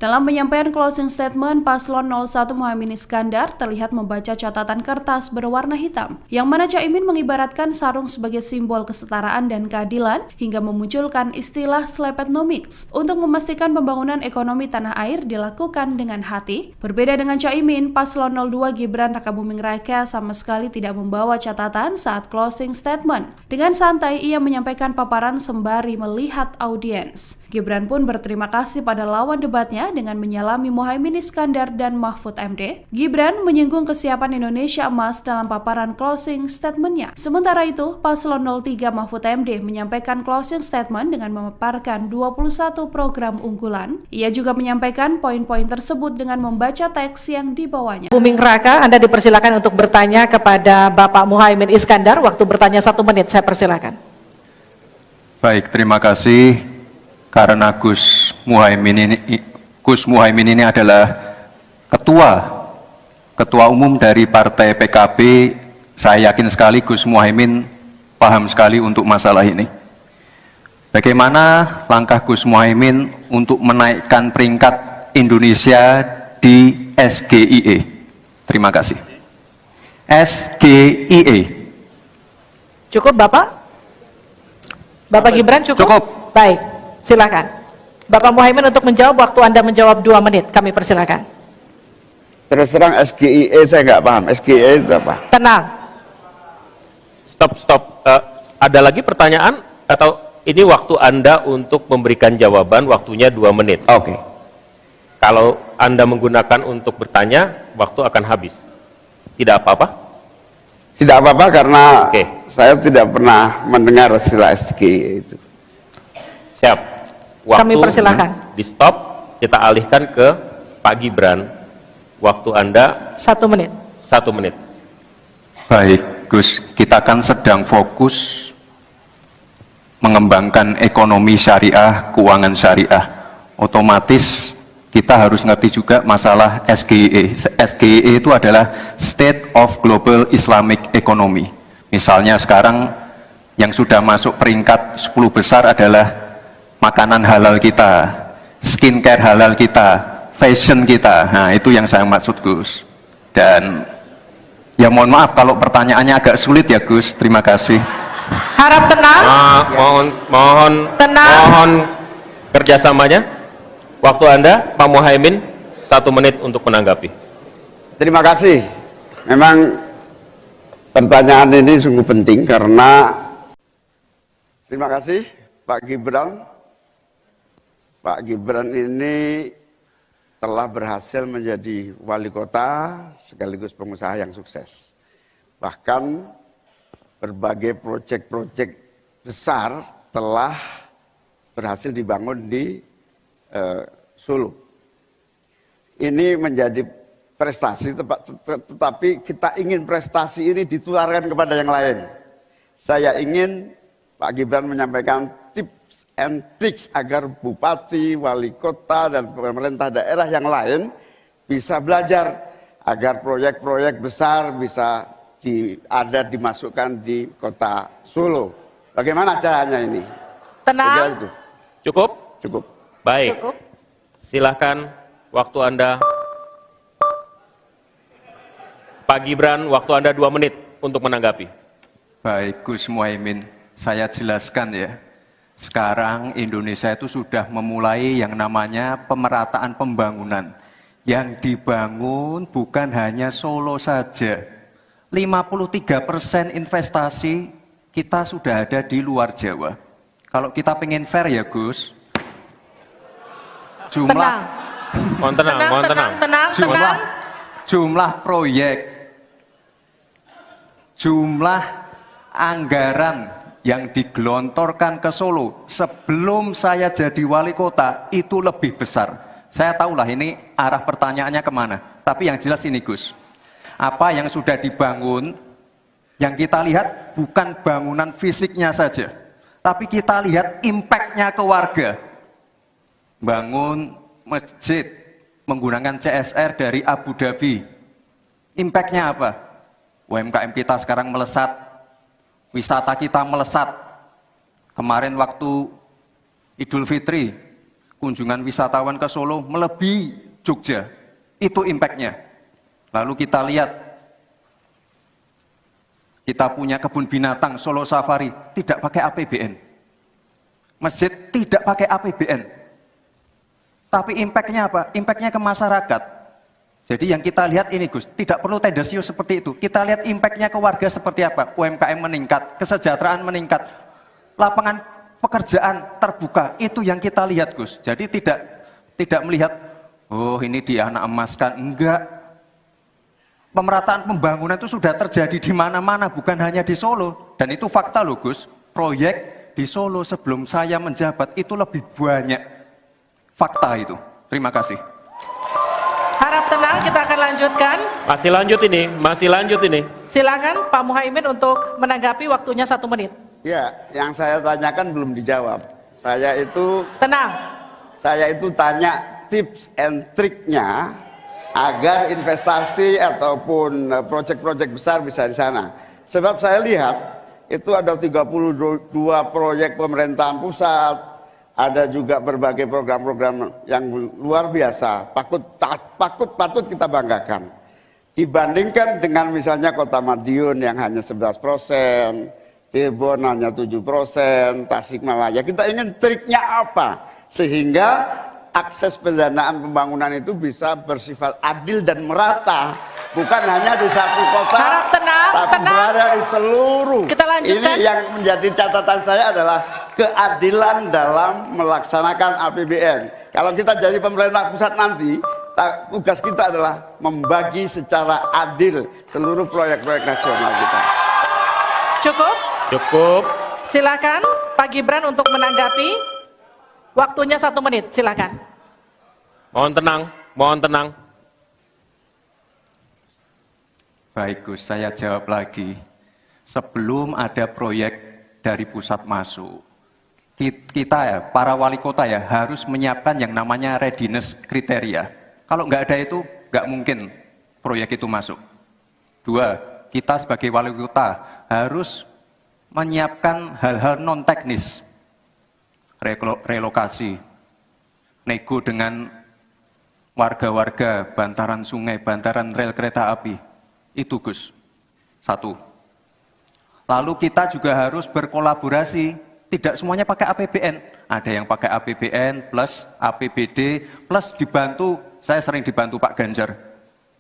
Dalam penyampaian closing statement, Paslon 01 Muhaimin Iskandar terlihat membaca catatan kertas berwarna hitam, yang mana Caimin mengibaratkan sarung sebagai simbol kesetaraan dan keadilan, hingga memunculkan istilah slepetnomics untuk memastikan pembangunan ekonomi tanah air dilakukan dengan hati. Berbeda dengan Caimin, Paslon 02 Gibran Rakabuming Raka sama sekali tidak membawa catatan saat closing statement. Dengan santai, ia menyampaikan paparan sembari melihat audiens. Gibran pun berterima kasih pada lawan debatnya dengan menyalami Muhaimin Iskandar dan Mahfud MD. Gibran menyinggung kesiapan Indonesia emas dalam paparan closing statement-nya. Sementara itu, Paslon 03 Mahfud MD menyampaikan closing statement dengan memaparkan 21 program unggulan. Ia juga menyampaikan poin-poin tersebut dengan membaca teks yang dibawanya. Buming Raka, Anda dipersilakan untuk bertanya kepada Bapak Muhaimin Iskandar. Waktu bertanya 1 menit, saya persilakan. Baik, terima kasih. Karena Gus Muhaimin ini adalah Ketua Umum dari Partai PKB, saya yakin sekali Gus Muhaimin paham sekali untuk masalah ini. Bagaimana langkah Gus Muhaimin untuk menaikkan peringkat Indonesia di SGIE? Terima kasih. SGIE. Cukup Bapak? Bapak Gibran cukup? Cukup. Baik, silakan. Bapak Muhaimin untuk menjawab, waktu Anda menjawab 2 menit, kami persilakan. Terus terang SGIE saya nggak paham. SGIE itu apa? Tenang. Stop. Ada lagi pertanyaan atau ini waktu Anda untuk memberikan jawaban, waktunya 2 menit. Oke. Kalau Anda menggunakan untuk bertanya, waktu akan habis. Tidak apa-apa? Tidak apa-apa karena Oke. saya tidak pernah mendengar istilah SGIE itu. Siap. Waktu Kami persilakan. di stop, kita alihkan ke Pak Gibran. Waktu Anda 1 menit. 1 menit. Baik, Gus, kita kan sedang fokus mengembangkan ekonomi syariah, keuangan syariah. Otomatis kita harus ngerti juga masalah SGIE. SGIE itu adalah State of Global Islamic Economy. Misalnya sekarang yang sudah masuk peringkat 10 besar adalah makanan halal kita, skincare halal kita, fashion kita. Nah, itu yang saya maksud, Gus. Dan ya mohon maaf kalau pertanyaannya agak sulit ya, Gus. Terima kasih. Harap tenang. Tenang. Mohon kerjasamanya. Waktu Anda, Pak Muhaimin, 1 menit untuk menanggapi. Terima kasih. Memang pertanyaan ini sungguh penting karena terima kasih Pak Gibran. Pak Gibran ini telah berhasil menjadi wali kota sekaligus pengusaha yang sukses. Bahkan berbagai proyek-proyek besar telah berhasil dibangun di Solo. Ini menjadi prestasi, tetapi kita ingin prestasi ini ditularkan kepada yang lain. Saya ingin Pak Gibran menyampaikan tips and tricks agar bupati, wali kota, dan pemerintah daerah yang lain bisa belajar agar proyek-proyek besar bisa dimasukkan di kota Solo. Bagaimana caranya ini? Tenang. Itu. Cukup? Cukup. Baik. Cukup. Silahkan waktu Anda. Pak Gibran, waktu Anda 2 menit untuk menanggapi. Baik, Gus Muhaimin, saya jelaskan ya. Sekarang Indonesia itu sudah memulai yang namanya pemerataan pembangunan. Yang dibangun bukan hanya Solo saja. 53% investasi kita sudah ada di luar Jawa. Kalau kita pengen fair ya, Gus, Mohon tenang. jumlah proyek, jumlah anggaran yang digelontorkan ke Solo sebelum saya jadi wali kota itu lebih besar. Saya tahulah ini arah pertanyaannya kemana. Tapi yang jelas ini, Gus, apa yang sudah dibangun, yang kita lihat bukan bangunan fisiknya saja, tapi kita lihat impact-nya ke warga. Bangun masjid menggunakan CSR dari Abu Dhabi. Impact-nya apa? UMKM kita sekarang melesat, wisata kita melesat. Kemarin waktu Idul Fitri, kunjungan wisatawan ke Solo melebihi Jogja. Itu impact-nya. Lalu kita lihat, kita punya kebun binatang Solo Safari, tidak pakai APBN. Masjid tidak pakai APBN. Tapi impact-nya apa? Impact-nya ke masyarakat. Jadi yang kita lihat ini, Gus, tidak perlu tendensius seperti itu. Kita lihat impact-nya ke warga seperti apa? UMKM meningkat, kesejahteraan meningkat, lapangan pekerjaan terbuka. Itu yang kita lihat, Gus. Jadi tidak melihat, oh ini dianak emaskan. Enggak. Pemerataan pembangunan itu sudah terjadi di mana-mana, bukan hanya di Solo. Dan itu fakta loh, Gus. Proyek di Solo sebelum saya menjabat itu lebih banyak. Fakta itu. Terima kasih. Harap tenang, kita akan lanjutkan. Masih lanjut ini. Silakan Pak Muhaimin untuk menanggapi, waktunya 1 menit. Ya, yang saya tanyakan belum dijawab. Tenang. Saya itu tanya tips and triknya agar investasi ataupun proyek-proyek besar bisa di sana. Sebab saya lihat itu ada 32 proyek pemerintahan pusat, ada juga berbagai program-program yang luar biasa, patut kita banggakan. Dibandingkan dengan misalnya Kota Madiun yang hanya 11%, Cirebon hanya 7%, Tasikmalaya. Kita ingin triknya apa? Sehingga akses pendanaan pembangunan itu bisa bersifat adil dan merata. Bukan hanya di satu kota, Harap tenang, tapi tenang. berada di seluruh. Kita lanjutkan. Ini yang menjadi catatan saya adalah keadilan dalam melaksanakan APBN. Kalau kita jadi pemerintah pusat nanti, tugas kita adalah membagi secara adil seluruh proyek-proyek nasional kita. Cukup? Cukup. Silakan Pak Gibran untuk menanggapi. Waktunya 1 menit, silakan. Mohon tenang, mohon tenang. Baik Gus, saya jawab lagi. Sebelum ada proyek dari pusat masuk, kita ya, para wali kota ya, harus menyiapkan yang namanya readiness kriteria. Kalau nggak ada itu, nggak mungkin proyek itu masuk. 2, kita sebagai wali kota harus menyiapkan hal-hal non-teknis, relokasi, nego dengan warga-warga, bantaran sungai, bantaran rel kereta api, itu Gus, 1. Lalu kita juga harus berkolaborasi, tidak semuanya pakai APBN, ada yang pakai APBN plus APBD plus dibantu, saya sering dibantu Pak Ganjar,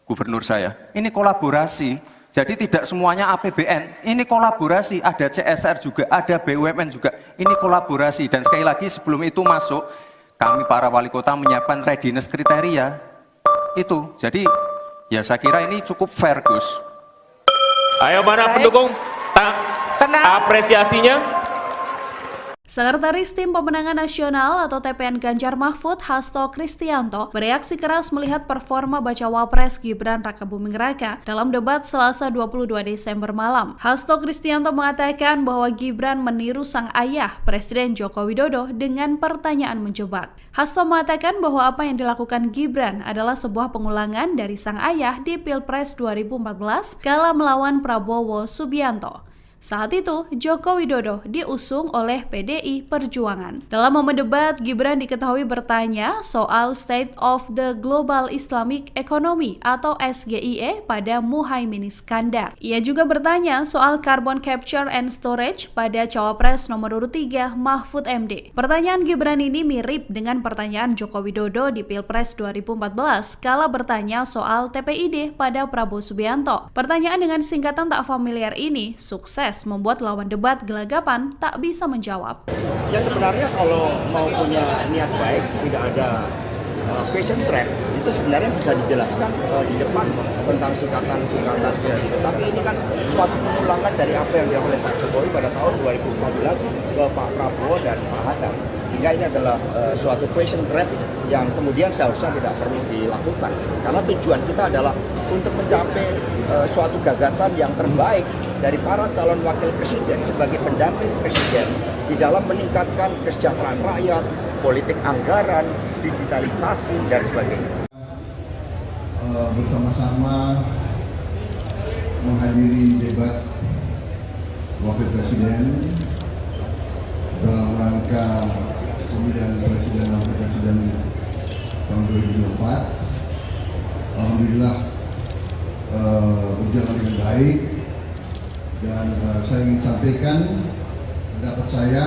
gubernur saya, ini kolaborasi. Jadi tidak semuanya APBN, ini kolaborasi, ada CSR juga, ada BUMN juga, ini kolaborasi. Dan sekali lagi sebelum itu masuk, kami para wali kota menyiapkan readiness kriteria, itu. Jadi ya saya kira ini cukup fair Gus. Ayo mana Baik. pendukung? Tenang. Apresiasinya. Sekretaris Tim Pemenangan Nasional atau TPN Ganjar Mahfud, Hasto Kristianto, bereaksi keras melihat performa Bacawa Pres Gibran Rakabuming Raka dalam debat Selasa 22 Desember malam. Hasto Kristianto mengatakan bahwa Gibran meniru sang ayah, Presiden Joko Widodo, dengan pertanyaan menjebak. Hasto mengatakan bahwa apa yang dilakukan Gibran adalah sebuah pengulangan dari sang ayah di Pilpres 2014 kala melawan Prabowo Subianto. Saat itu, Joko Widodo diusung oleh PDI Perjuangan. Dalam momen debat, Gibran diketahui bertanya soal State of the Global Islamic Economy atau SGIE pada Muhaimin Iskandar. Ia juga bertanya soal Carbon Capture and Storage pada Cawapres nomor urut 3 Mahfud MD. Pertanyaan Gibran ini mirip dengan pertanyaan Joko Widodo di Pilpres 2014 kala bertanya soal TPID pada Prabowo Subianto. Pertanyaan dengan singkatan tak familiar ini sukses membuat lawan debat gelagapan tak bisa menjawab. Ya sebenarnya kalau mau punya niat baik, tidak ada question trap, itu sebenarnya bisa dijelaskan di depan tentang singkatan-singkatan seperti itu. Tapi ini kan suatu pengulangan dari apa yang dilakukan oleh Pak Jokowi pada tahun 2014 ke Pak Prabowo dan Pak Hatta. Sehingga ini adalah suatu question trap yang kemudian seharusnya tidak perlu dilakukan. Karena tujuan kita adalah untuk mencapai suatu gagasan yang terbaik dari para calon wakil presiden sebagai pendamping presiden di dalam meningkatkan kesejahteraan rakyat, politik anggaran, digitalisasi, dan sebagainya. Bersama-sama menghadiri debat wakil presiden dalam rangka pemilihan presiden dan wakil presiden tahun 2024. Alhamdulillah berjalan dengan baik. Dan saya ingin sampaikan pendapat saya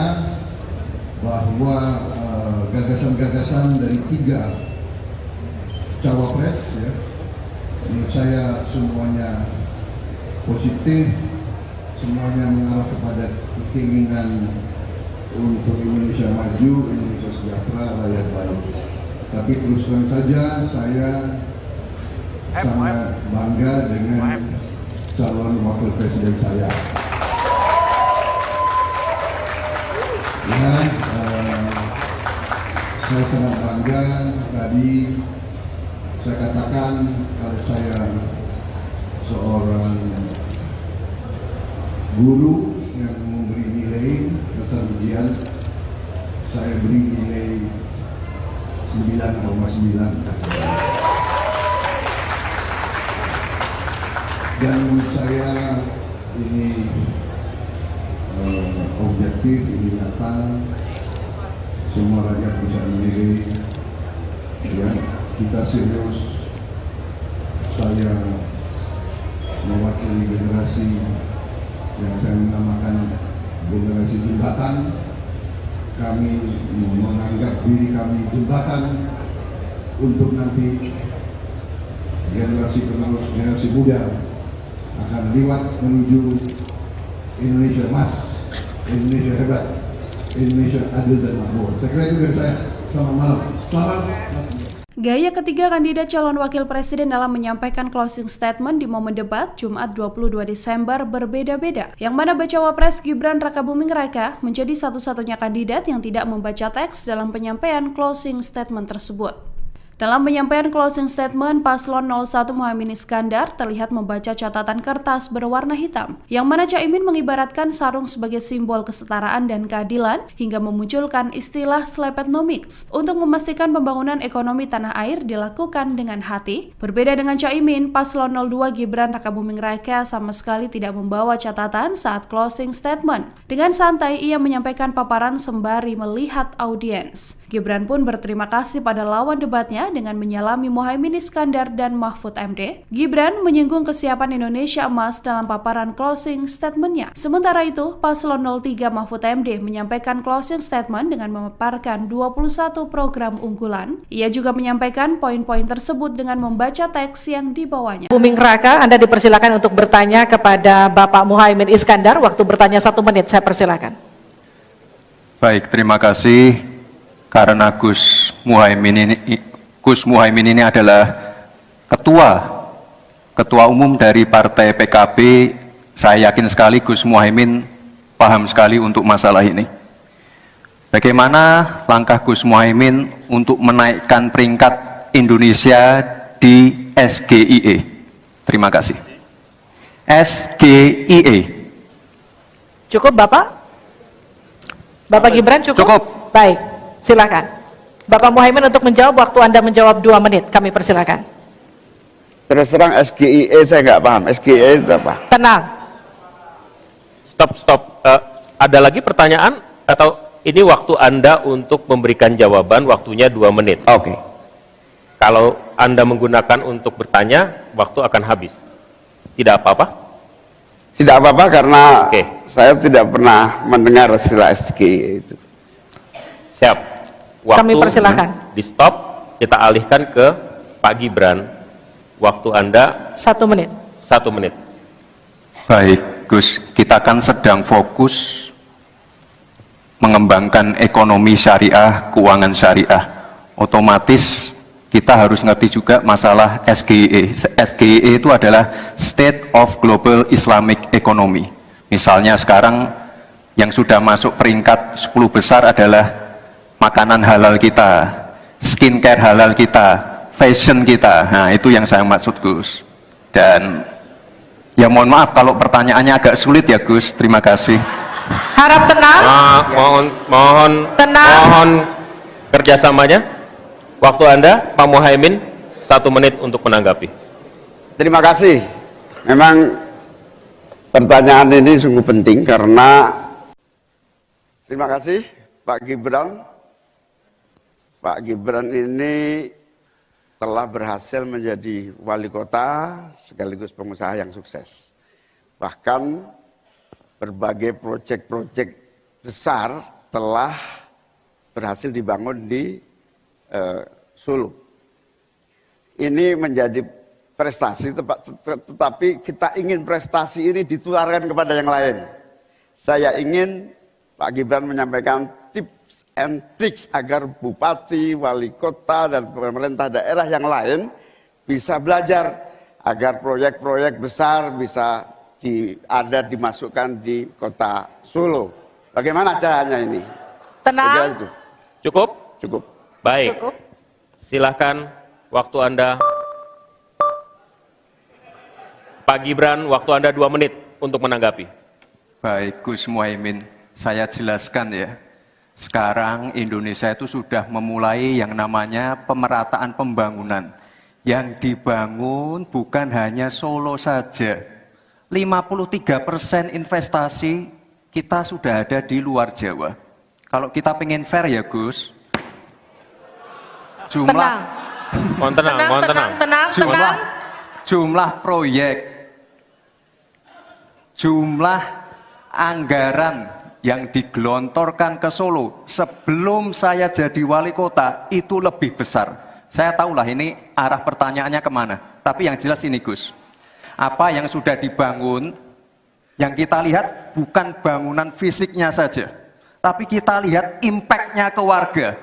bahwa gagasan-gagasan dari 3 cawapres, ya, menurut saya semuanya positif, semuanya mengarah kepada keinginan untuk Indonesia maju, Indonesia sejahtera, rakyat baik. Tapi terus terang saja saya sangat bangga dengan calon wakil presiden saya. Ya, saya sangat bangga. Tadi saya katakan kalau saya seorang guru yang memberi nilai atas ujian, saya beri nilai 9,9. Dan menurut saya ini objektif, ini nyata, semua rakyat bisa menilai. Ya, kita serius. Saya mewakili generasi yang saya menamakan generasi jembatan. Kami menganggap diri kami jembatan untuk nanti generasi penerus, generasi muda akan lewat menuju Indonesia emas, Indonesia hebat, Indonesia adil dan makmur. Saya kira itu dari saya. Selamat malam. Selamat. Gaya ketiga kandidat calon wakil presiden dalam menyampaikan closing statement di momen debat Jumat 22 Desember berbeda-beda. Yang mana bacawa pres Gibran Rakabuming Raka menjadi satu-satunya kandidat yang tidak membaca teks dalam penyampaian closing statement tersebut. Dalam penyampaian closing statement, Paslon 01 Muhaimin Iskandar terlihat membaca catatan kertas berwarna hitam, yang mana Caimin mengibaratkan sarung sebagai simbol kesetaraan dan keadilan hingga memunculkan istilah Slepetnomics untuk memastikan pembangunan ekonomi tanah air dilakukan dengan hati. Berbeda dengan Caimin, Paslon 02 Gibran Rakabuming Raka sama sekali tidak membawa catatan saat closing statement. Dengan santai, ia menyampaikan paparan sembari melihat audiens. Gibran pun berterima kasih pada lawan debatnya dengan menyalami Muhaimin Iskandar dan Mahfud MD. Gibran menyinggung kesiapan Indonesia emas dalam paparan closing statement-nya. Sementara itu, Paslon 03 Mahfud MD menyampaikan closing statement dengan memaparkan 21 program unggulan. Ia juga menyampaikan poin-poin tersebut dengan membaca teks yang dibawanya. Buming Raka, Anda dipersilakan untuk bertanya kepada Bapak Muhaimin Iskandar. Waktu bertanya 1 menit, saya persilakan. Baik, terima kasih. Karena Gus Muhaimin ini adalah ketua umum dari Partai PKB, saya yakin sekali Gus Muhaimin paham sekali untuk masalah ini. Bagaimana langkah Gus Muhaimin untuk menaikkan peringkat Indonesia di SGIE? Terima kasih. SGIE. Cukup Bapak? Bapak Gibran cukup? Cukup. Baik, silakan. Bapak Muhaimin untuk menjawab, waktu Anda menjawab 2 menit, kami persilakan. Terus terang SGIE saya nggak paham. SGIE itu apa? Tenang. Stop. Ada lagi pertanyaan atau ini waktu Anda untuk memberikan jawaban, waktunya 2 menit. Oke. Kalau Anda menggunakan untuk bertanya, waktu akan habis. Tidak apa-apa? Tidak apa-apa karena Oke. saya tidak pernah mendengar istilah SGIE itu. Siap. Waktu Kami persilakan. di stop, kita alihkan ke Pak Gibran. Waktu Anda 1 menit. 1 menit. Baik, Gus, kita kan sedang fokus mengembangkan ekonomi syariah, keuangan syariah. Otomatis kita harus ngerti juga masalah SGIE. SGIE itu adalah State of Global Islamic Economy. Misalnya sekarang yang sudah masuk peringkat 10 besar adalah makanan halal kita, skincare halal kita, fashion kita. Nah, itu yang saya maksud, Gus. Dan ya mohon maaf kalau pertanyaannya agak sulit ya, Gus. Terima kasih. Harap tenang. Mohon kerjasamanya. Waktu Anda, Pak Muhaimin, 1 menit untuk menanggapi. Terima kasih. Memang pertanyaan ini sungguh penting karena terima kasih Pak Gibran. Pak Gibran ini telah berhasil menjadi wali kota sekaligus pengusaha yang sukses. Bahkan berbagai proyek-proyek besar telah berhasil dibangun di Solo. Ini menjadi prestasi, tetapi kita ingin prestasi ini ditularkan kepada yang lain. Saya ingin Pak Gibran menyampaikan tips and tricks agar bupati, wali kota, dan pemerintah daerah yang lain bisa belajar agar proyek-proyek besar bisa dimasukkan di kota Solo. Bagaimana caranya ini? Tenang. Itu. Cukup? Cukup. Baik. Cukup. Silahkan waktu Anda. Pak Gibran, waktu Anda 2 menit untuk menanggapi. Baik, Gus Muhaimin, saya jelaskan ya. Sekarang Indonesia itu sudah memulai yang namanya pemerataan pembangunan. Yang dibangun bukan hanya Solo saja. 53% investasi kita sudah ada di luar Jawa. Kalau kita pengen fair ya Gus, jumlah proyek, jumlah anggaran yang digelontorkan ke Solo sebelum saya jadi wali kota itu lebih besar. Saya tahulah ini arah pertanyaannya kemana. Tapi yang jelas ini Gus, apa yang sudah dibangun, yang kita lihat bukan bangunan fisiknya saja, tapi kita lihat impact-nya ke warga.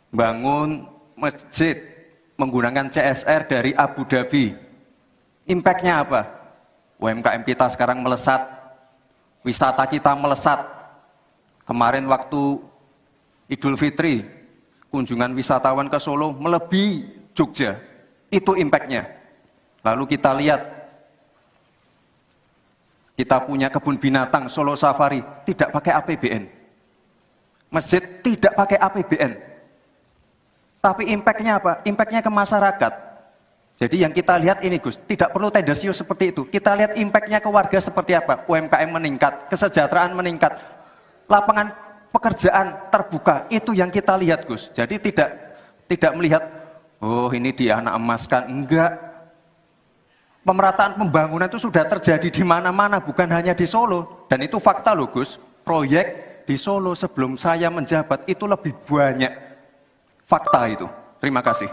Bangun masjid menggunakan CSR dari Abu Dhabi. Impact-nya apa? UMKM kita sekarang melesat, wisata kita melesat. Kemarin waktu Idul Fitri, kunjungan wisatawan ke Solo melebihi Jogja. Itu impact-nya. Lalu kita lihat, kita punya kebun binatang Solo Safari, tidak pakai APBN. Masjid tidak pakai APBN. Tapi impact-nya apa? Impact-nya ke masyarakat. Jadi yang kita lihat ini Gus, tidak perlu tendensius seperti itu. Kita lihat impact-nya ke warga seperti apa. UMKM meningkat, kesejahteraan meningkat, lapangan pekerjaan terbuka. Itu yang kita lihat Gus. Jadi tidak melihat, oh ini dia anak emaskan. Enggak. Pemerataan pembangunan itu sudah terjadi di mana-mana, bukan hanya di Solo. Dan itu fakta loh Gus. Proyek di Solo sebelum saya menjabat itu lebih banyak. Fakta itu. Terima kasih.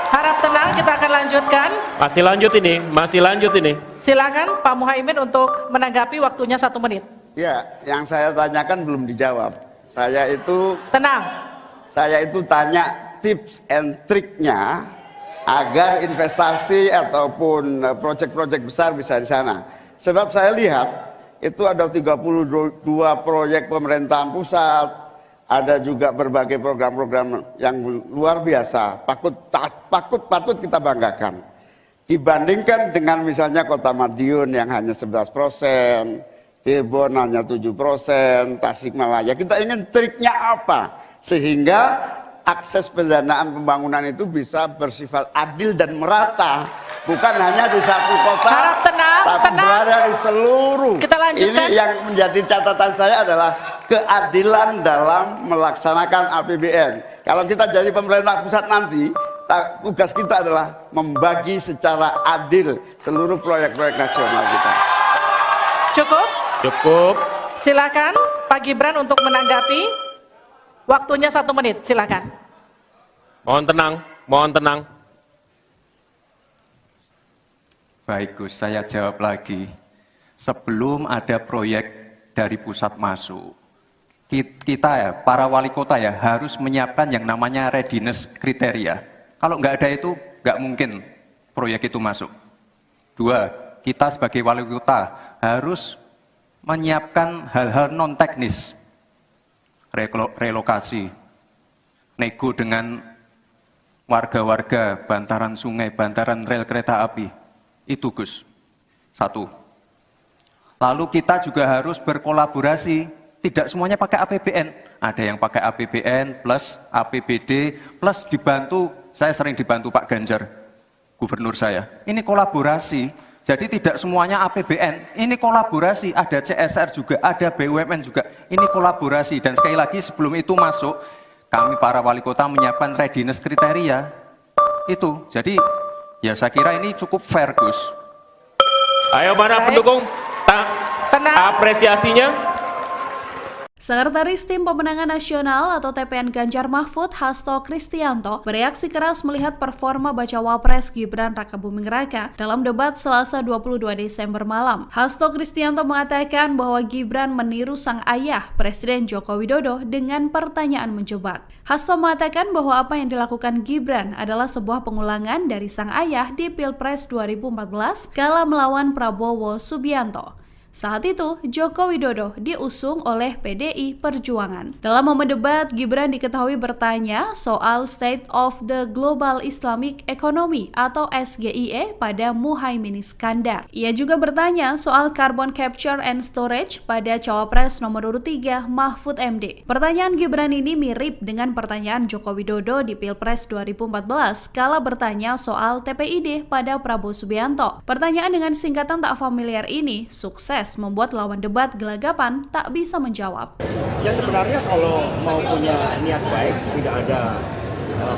Harap tenang, kita akan lanjutkan. Masih lanjut ini. Silakan Pak Muhaimin untuk menanggapi, waktunya 1 menit. Ya, yang saya tanyakan belum dijawab. Saya itu tanya tips and triknya agar investasi ataupun proyek-proyek besar bisa di sana. Sebab saya lihat itu ada 32 proyek pemerintahan pusat, ada juga berbagai program-program yang luar biasa, patut kita banggakan. Dibandingkan dengan misalnya Kota Madiun yang hanya 11%, Cirebon hanya 7%, Tasikmalaya. Kita ingin triknya apa? Sehingga akses pendanaan pembangunan itu bisa bersifat adil dan merata. Bukan hanya di satu kota, tapi berada di seluruh. Kita lanjutkan. Ini yang menjadi catatan saya adalah keadilan dalam melaksanakan APBN. Kalau kita jadi pemerintah pusat nanti, tugas kita adalah membagi secara adil seluruh proyek-proyek nasional kita. Cukup. Silakan Pak Gibran untuk menanggapi. Waktunya 1 menit, silakan. Mohon tenang. Baik Gus, saya jawab lagi. Sebelum ada proyek dari pusat masuk, kita ya, para wali kota ya, harus menyiapkan yang namanya readiness kriteria. Kalau nggak ada itu, nggak mungkin proyek itu masuk. 2, kita sebagai wali kota harus menyiapkan hal-hal non-teknis. Relokasi, nego dengan warga-warga, bantaran sungai, bantaran rel kereta api. Itu Gus, 1. Lalu kita juga harus berkolaborasi, tidak semuanya pakai APBN. Ada yang pakai APBN plus APBD plus dibantu, saya sering dibantu Pak Ganjar, gubernur saya. Ini kolaborasi, jadi tidak semuanya APBN, ini kolaborasi, ada CSR juga, ada BUMN juga, ini kolaborasi. Dan sekali lagi sebelum itu masuk, kami para wali kota menyiapkan readiness kriteria, itu. Jadi ya saya kira ini cukup fair Gus. Ayo mana pendukung? Apresiasinya. Sekretaris Tim Pemenangan Nasional atau TPN Ganjar Mahfud, Hasto Kristianto, bereaksi keras melihat performa Bacawa Pres Gibran Rakabuming Raka dalam debat Selasa 22 Desember malam. Hasto Kristianto mengatakan bahwa Gibran meniru sang ayah, Presiden Joko Widodo, dengan pertanyaan menjebak. Hasto mengatakan bahwa apa yang dilakukan Gibran adalah sebuah pengulangan dari sang ayah di Pilpres 2014 kala melawan Prabowo Subianto. Saat itu, Joko Widodo diusung oleh PDI Perjuangan. Dalam momen debat, Gibran diketahui bertanya soal State of the Global Islamic Economy atau SGIE pada Muhaimin Iskandar. Ia juga bertanya soal Carbon Capture and Storage pada Cawapres nomor urut 3 Mahfud MD. Pertanyaan Gibran ini mirip dengan pertanyaan Joko Widodo di Pilpres 2014 kala bertanya soal TPID pada Prabowo Subianto. Pertanyaan dengan singkatan tak familiar ini sukses membuat lawan debat gelagapan tak bisa menjawab. Ya sebenarnya kalau mau punya niat baik, tidak ada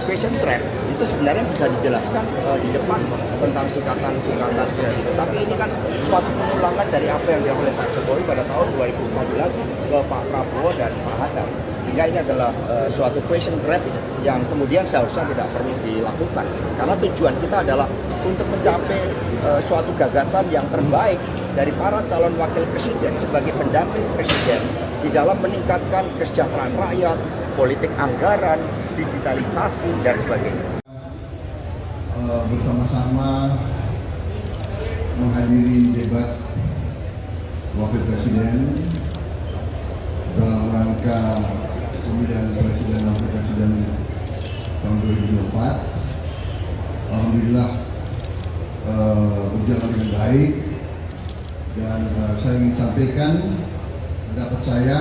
question trap, itu sebenarnya bisa dijelaskan di depan tentang singkatan-singkatan seperti itu. Tapi ini kan suatu pengulangan dari apa yang dilakukan oleh Pak Jokowi pada tahun 2014 ke Pak Prabowo dan Pak Hatta. Sehingga ini adalah suatu question trap yang kemudian seharusnya tidak perlu dilakukan. Karena tujuan kita adalah untuk mencapai suatu gagasan yang terbaik dari para calon wakil presiden sebagai pendamping presiden di dalam meningkatkan kesejahteraan rakyat, politik anggaran, digitalisasi, dan sebagainya. Bersama-sama menghadiri debat wakil presiden dalam rangka pemilihan presiden dan wakil presiden tahun 2024. Alhamdulillah berjalan dengan baik, dan saya ingin sampaikan pendapat saya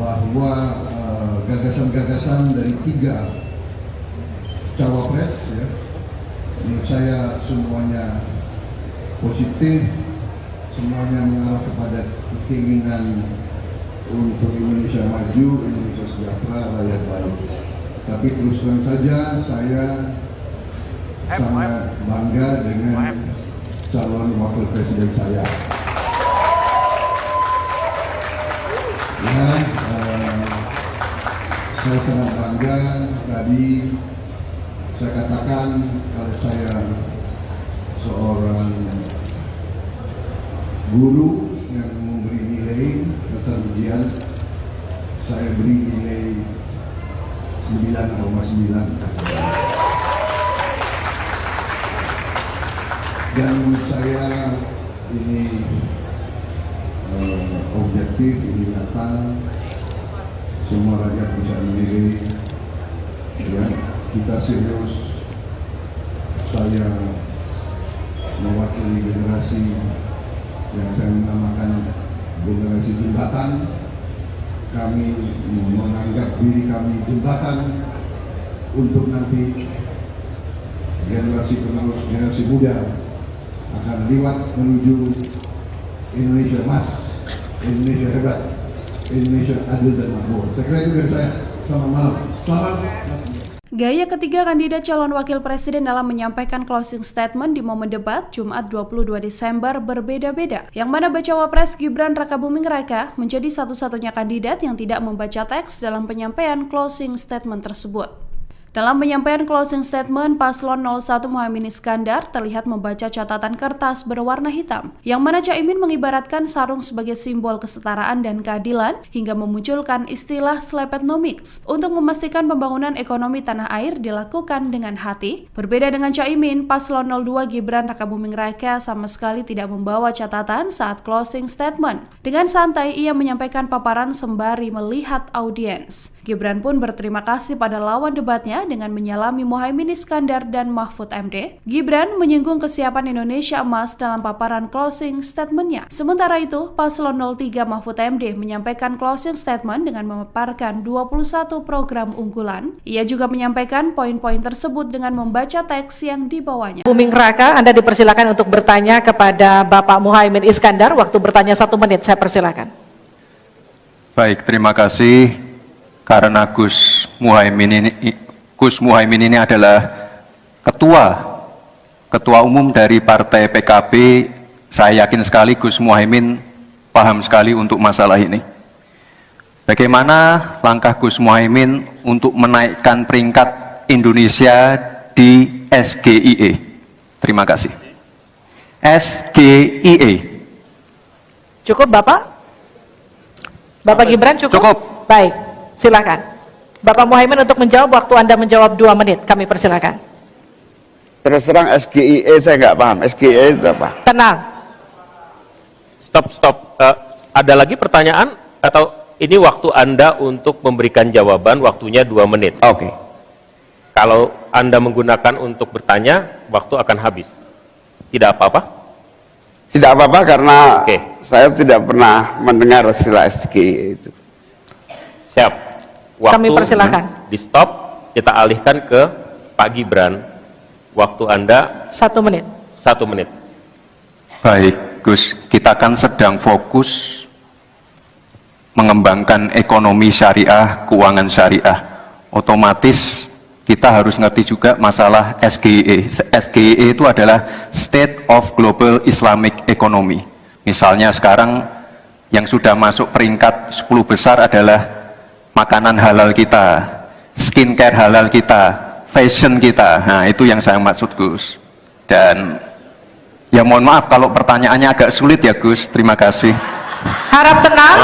bahwa gagasan-gagasan dari 3 cawapres, ya, menurut saya semuanya positif, semuanya mengarah kepada keinginan untuk Indonesia maju, Indonesia sejahtera, rakyat baik. Tapi terus terang saja saya sangat bangga dengan calon wakil presiden saya. Ya, saya sangat bangga. Tadi saya katakan kalau saya seorang guru yang memberi nilai atas ujian, saya beri nilai 9,9. Dan menurut saya ini objektif, ini nyata, semua rakyat bisa menilai, ya, kita serius. Saya mewakili generasi yang saya namakan generasi jembatan. Kami menganggap diri kami jembatan untuk nanti generasi penerus, generasi muda akan lewat menuju Indonesia emas, Indonesia hebat, Indonesia adil dan makmur. Saya kira itu dari saya. Selamat malam. Salam. Gaya ketiga kandidat calon wakil presiden dalam menyampaikan closing statement di momen debat Jumat 22 Desember berbeda-beda. Yang mana bacawa pres Gibran Rakabuming Raka menjadi satu-satunya kandidat yang tidak membaca teks dalam penyampaian closing statement tersebut. Dalam penyampaian closing statement, Paslon 01 Muhaimin Iskandar terlihat membaca catatan kertas berwarna hitam, yang mana Caimin mengibaratkan sarung sebagai simbol kesetaraan dan keadilan hingga memunculkan istilah slepetnomics untuk memastikan pembangunan ekonomi tanah air dilakukan dengan hati. Berbeda dengan Caimin, Paslon 02 Gibran Rakabuming Raka sama sekali tidak membawa catatan saat closing statement. Dengan santai, ia menyampaikan paparan sembari melihat audiens. Gibran pun berterima kasih pada lawan debatnya dengan menyalami Muhaimin Iskandar dan Mahfud MD. Gibran menyinggung kesiapan Indonesia emas dalam paparan closing statement-nya. Sementara itu, Paslon 03 Mahfud MD menyampaikan closing statement dengan memaparkan 21 program unggulan. Ia juga menyampaikan poin-poin tersebut dengan membaca teks yang dibawanya. Buming Raka, Anda dipersilakan untuk bertanya kepada Bapak Muhaimin Iskandar. Waktu bertanya 1 menit, saya persilakan. Baik, terima kasih. Karena Gus Muhaimin ini adalah ketua umum dari Partai PKB, saya yakin sekali Gus Muhaimin paham sekali untuk masalah ini. Bagaimana langkah Gus Muhaimin untuk menaikkan peringkat Indonesia di SGIE? Terima kasih. SGIE. Cukup Bapak? Bapak Gibran cukup? Cukup. Baik. Silakan. Bapak Muhaimin untuk menjawab, waktu Anda menjawab 2 menit, kami persilakan. Terus terang SGIE saya nggak paham. SGIE itu apa? Tenang. Stop. Ada lagi pertanyaan atau ini waktu Anda untuk memberikan jawaban, waktunya 2 menit. Oke. Kalau Anda menggunakan untuk bertanya, waktu akan habis. Tidak apa-apa? Tidak apa-apa karena Oke. saya tidak pernah mendengar istilah SGE itu. Siap. Waktu Kami persilakan. di stop, kita alihkan ke Pak Gibran. Waktu Anda 1 menit. 1 menit. Baik, Gus, kita kan sedang fokus mengembangkan ekonomi syariah, keuangan syariah. Otomatis kita harus ngerti juga masalah SGE. SGE itu adalah State of Global Islamic Economy. Misalnya sekarang yang sudah masuk peringkat 10 besar adalah makanan halal kita, skincare halal kita, fashion kita. Nah, itu yang saya maksud, Gus. Dan ya mohon maaf kalau pertanyaannya agak sulit ya, Gus. Terima kasih. Harap tenang.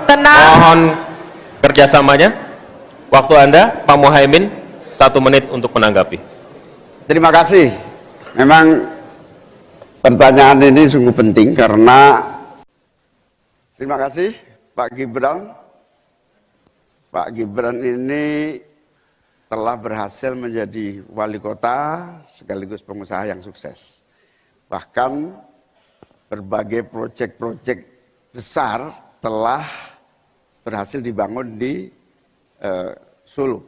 Tenang. Mohon kerjasamanya. Waktu Anda, Pak Muhaimin, 1 menit untuk menanggapi. Terima kasih. Memang pertanyaan ini sungguh penting karena terima kasih Pak Gibran. Pak Gibran ini telah berhasil menjadi wali kota sekaligus pengusaha yang sukses. Bahkan berbagai proyek-proyek besar telah berhasil dibangun di Solo.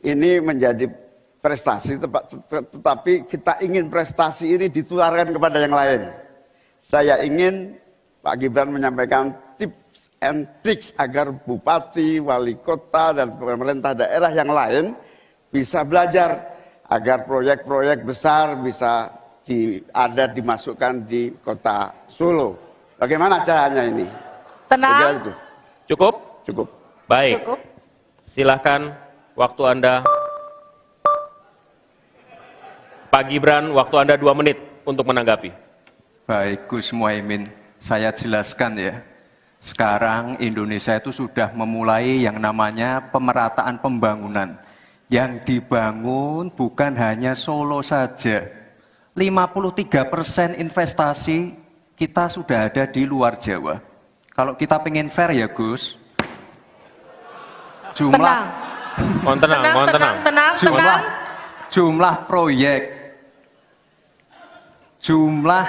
Ini menjadi prestasi, tetapi kita ingin prestasi ini ditularkan kepada yang lain. Saya ingin Pak Gibran menyampaikan tips and tricks agar bupati, wali kota, dan pemerintah daerah yang lain bisa belajar agar proyek-proyek besar bisa dimasukkan di kota Solo. Bagaimana caranya ini? Tenang. Cukup? Cukup. Baik. Cukup. Silahkan, waktu Anda. Pak Gibran, waktu Anda 2 menit untuk menanggapi. Baik, Gus Muhaimin, saya jelaskan ya. Sekarang Indonesia itu sudah memulai yang namanya pemerataan pembangunan. Yang dibangun bukan hanya Solo saja. 53% investasi kita sudah ada di luar Jawa. Kalau kita pengen fair ya, Gus, Mohon tenang. Jumlah proyek, jumlah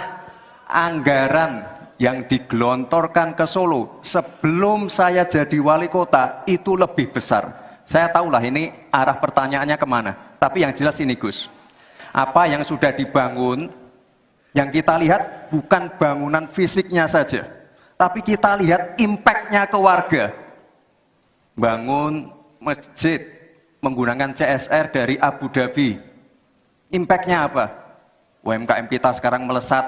anggaran yang digelontorkan ke Solo sebelum saya jadi wali kota itu lebih besar. Saya tahulah ini arah pertanyaannya kemana. Tapi yang jelas ini, Gus, apa yang sudah dibangun, yang kita lihat bukan bangunan fisiknya saja, tapi kita lihat impact-nya ke warga. Bangun masjid menggunakan CSR dari Abu Dhabi. Impact-nya apa? UMKM kita sekarang melesat,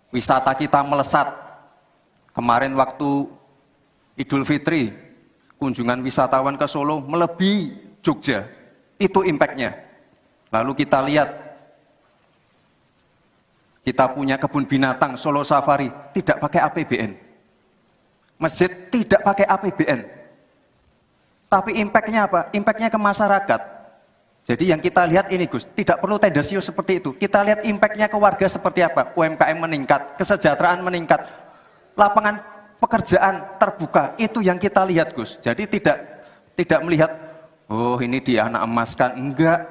wisata kita melesat. Kemarin waktu Idul Fitri, kunjungan wisatawan ke Solo melebihi Jogja. Itu impact-nya. Lalu kita lihat, kita punya kebun binatang Solo Safari, tidak pakai APBN. Masjid tidak pakai APBN. Tapi impact-nya apa? Impact-nya ke masyarakat. Jadi yang kita lihat ini, Gus, tidak perlu tendensius seperti itu. Kita lihat impact-nya ke warga seperti apa? UMKM meningkat, kesejahteraan meningkat, lapangan pekerjaan terbuka. Itu yang kita lihat, Gus. Jadi tidak melihat, oh ini dia anak emaskan. Enggak.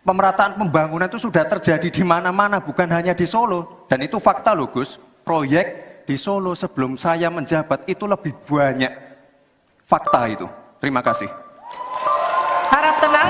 Pemerataan pembangunan itu sudah terjadi di mana-mana, bukan hanya di Solo. Dan itu fakta loh, Gus. Proyek di Solo sebelum saya menjabat itu lebih banyak. Fakta itu. Terima kasih. Harap tenang.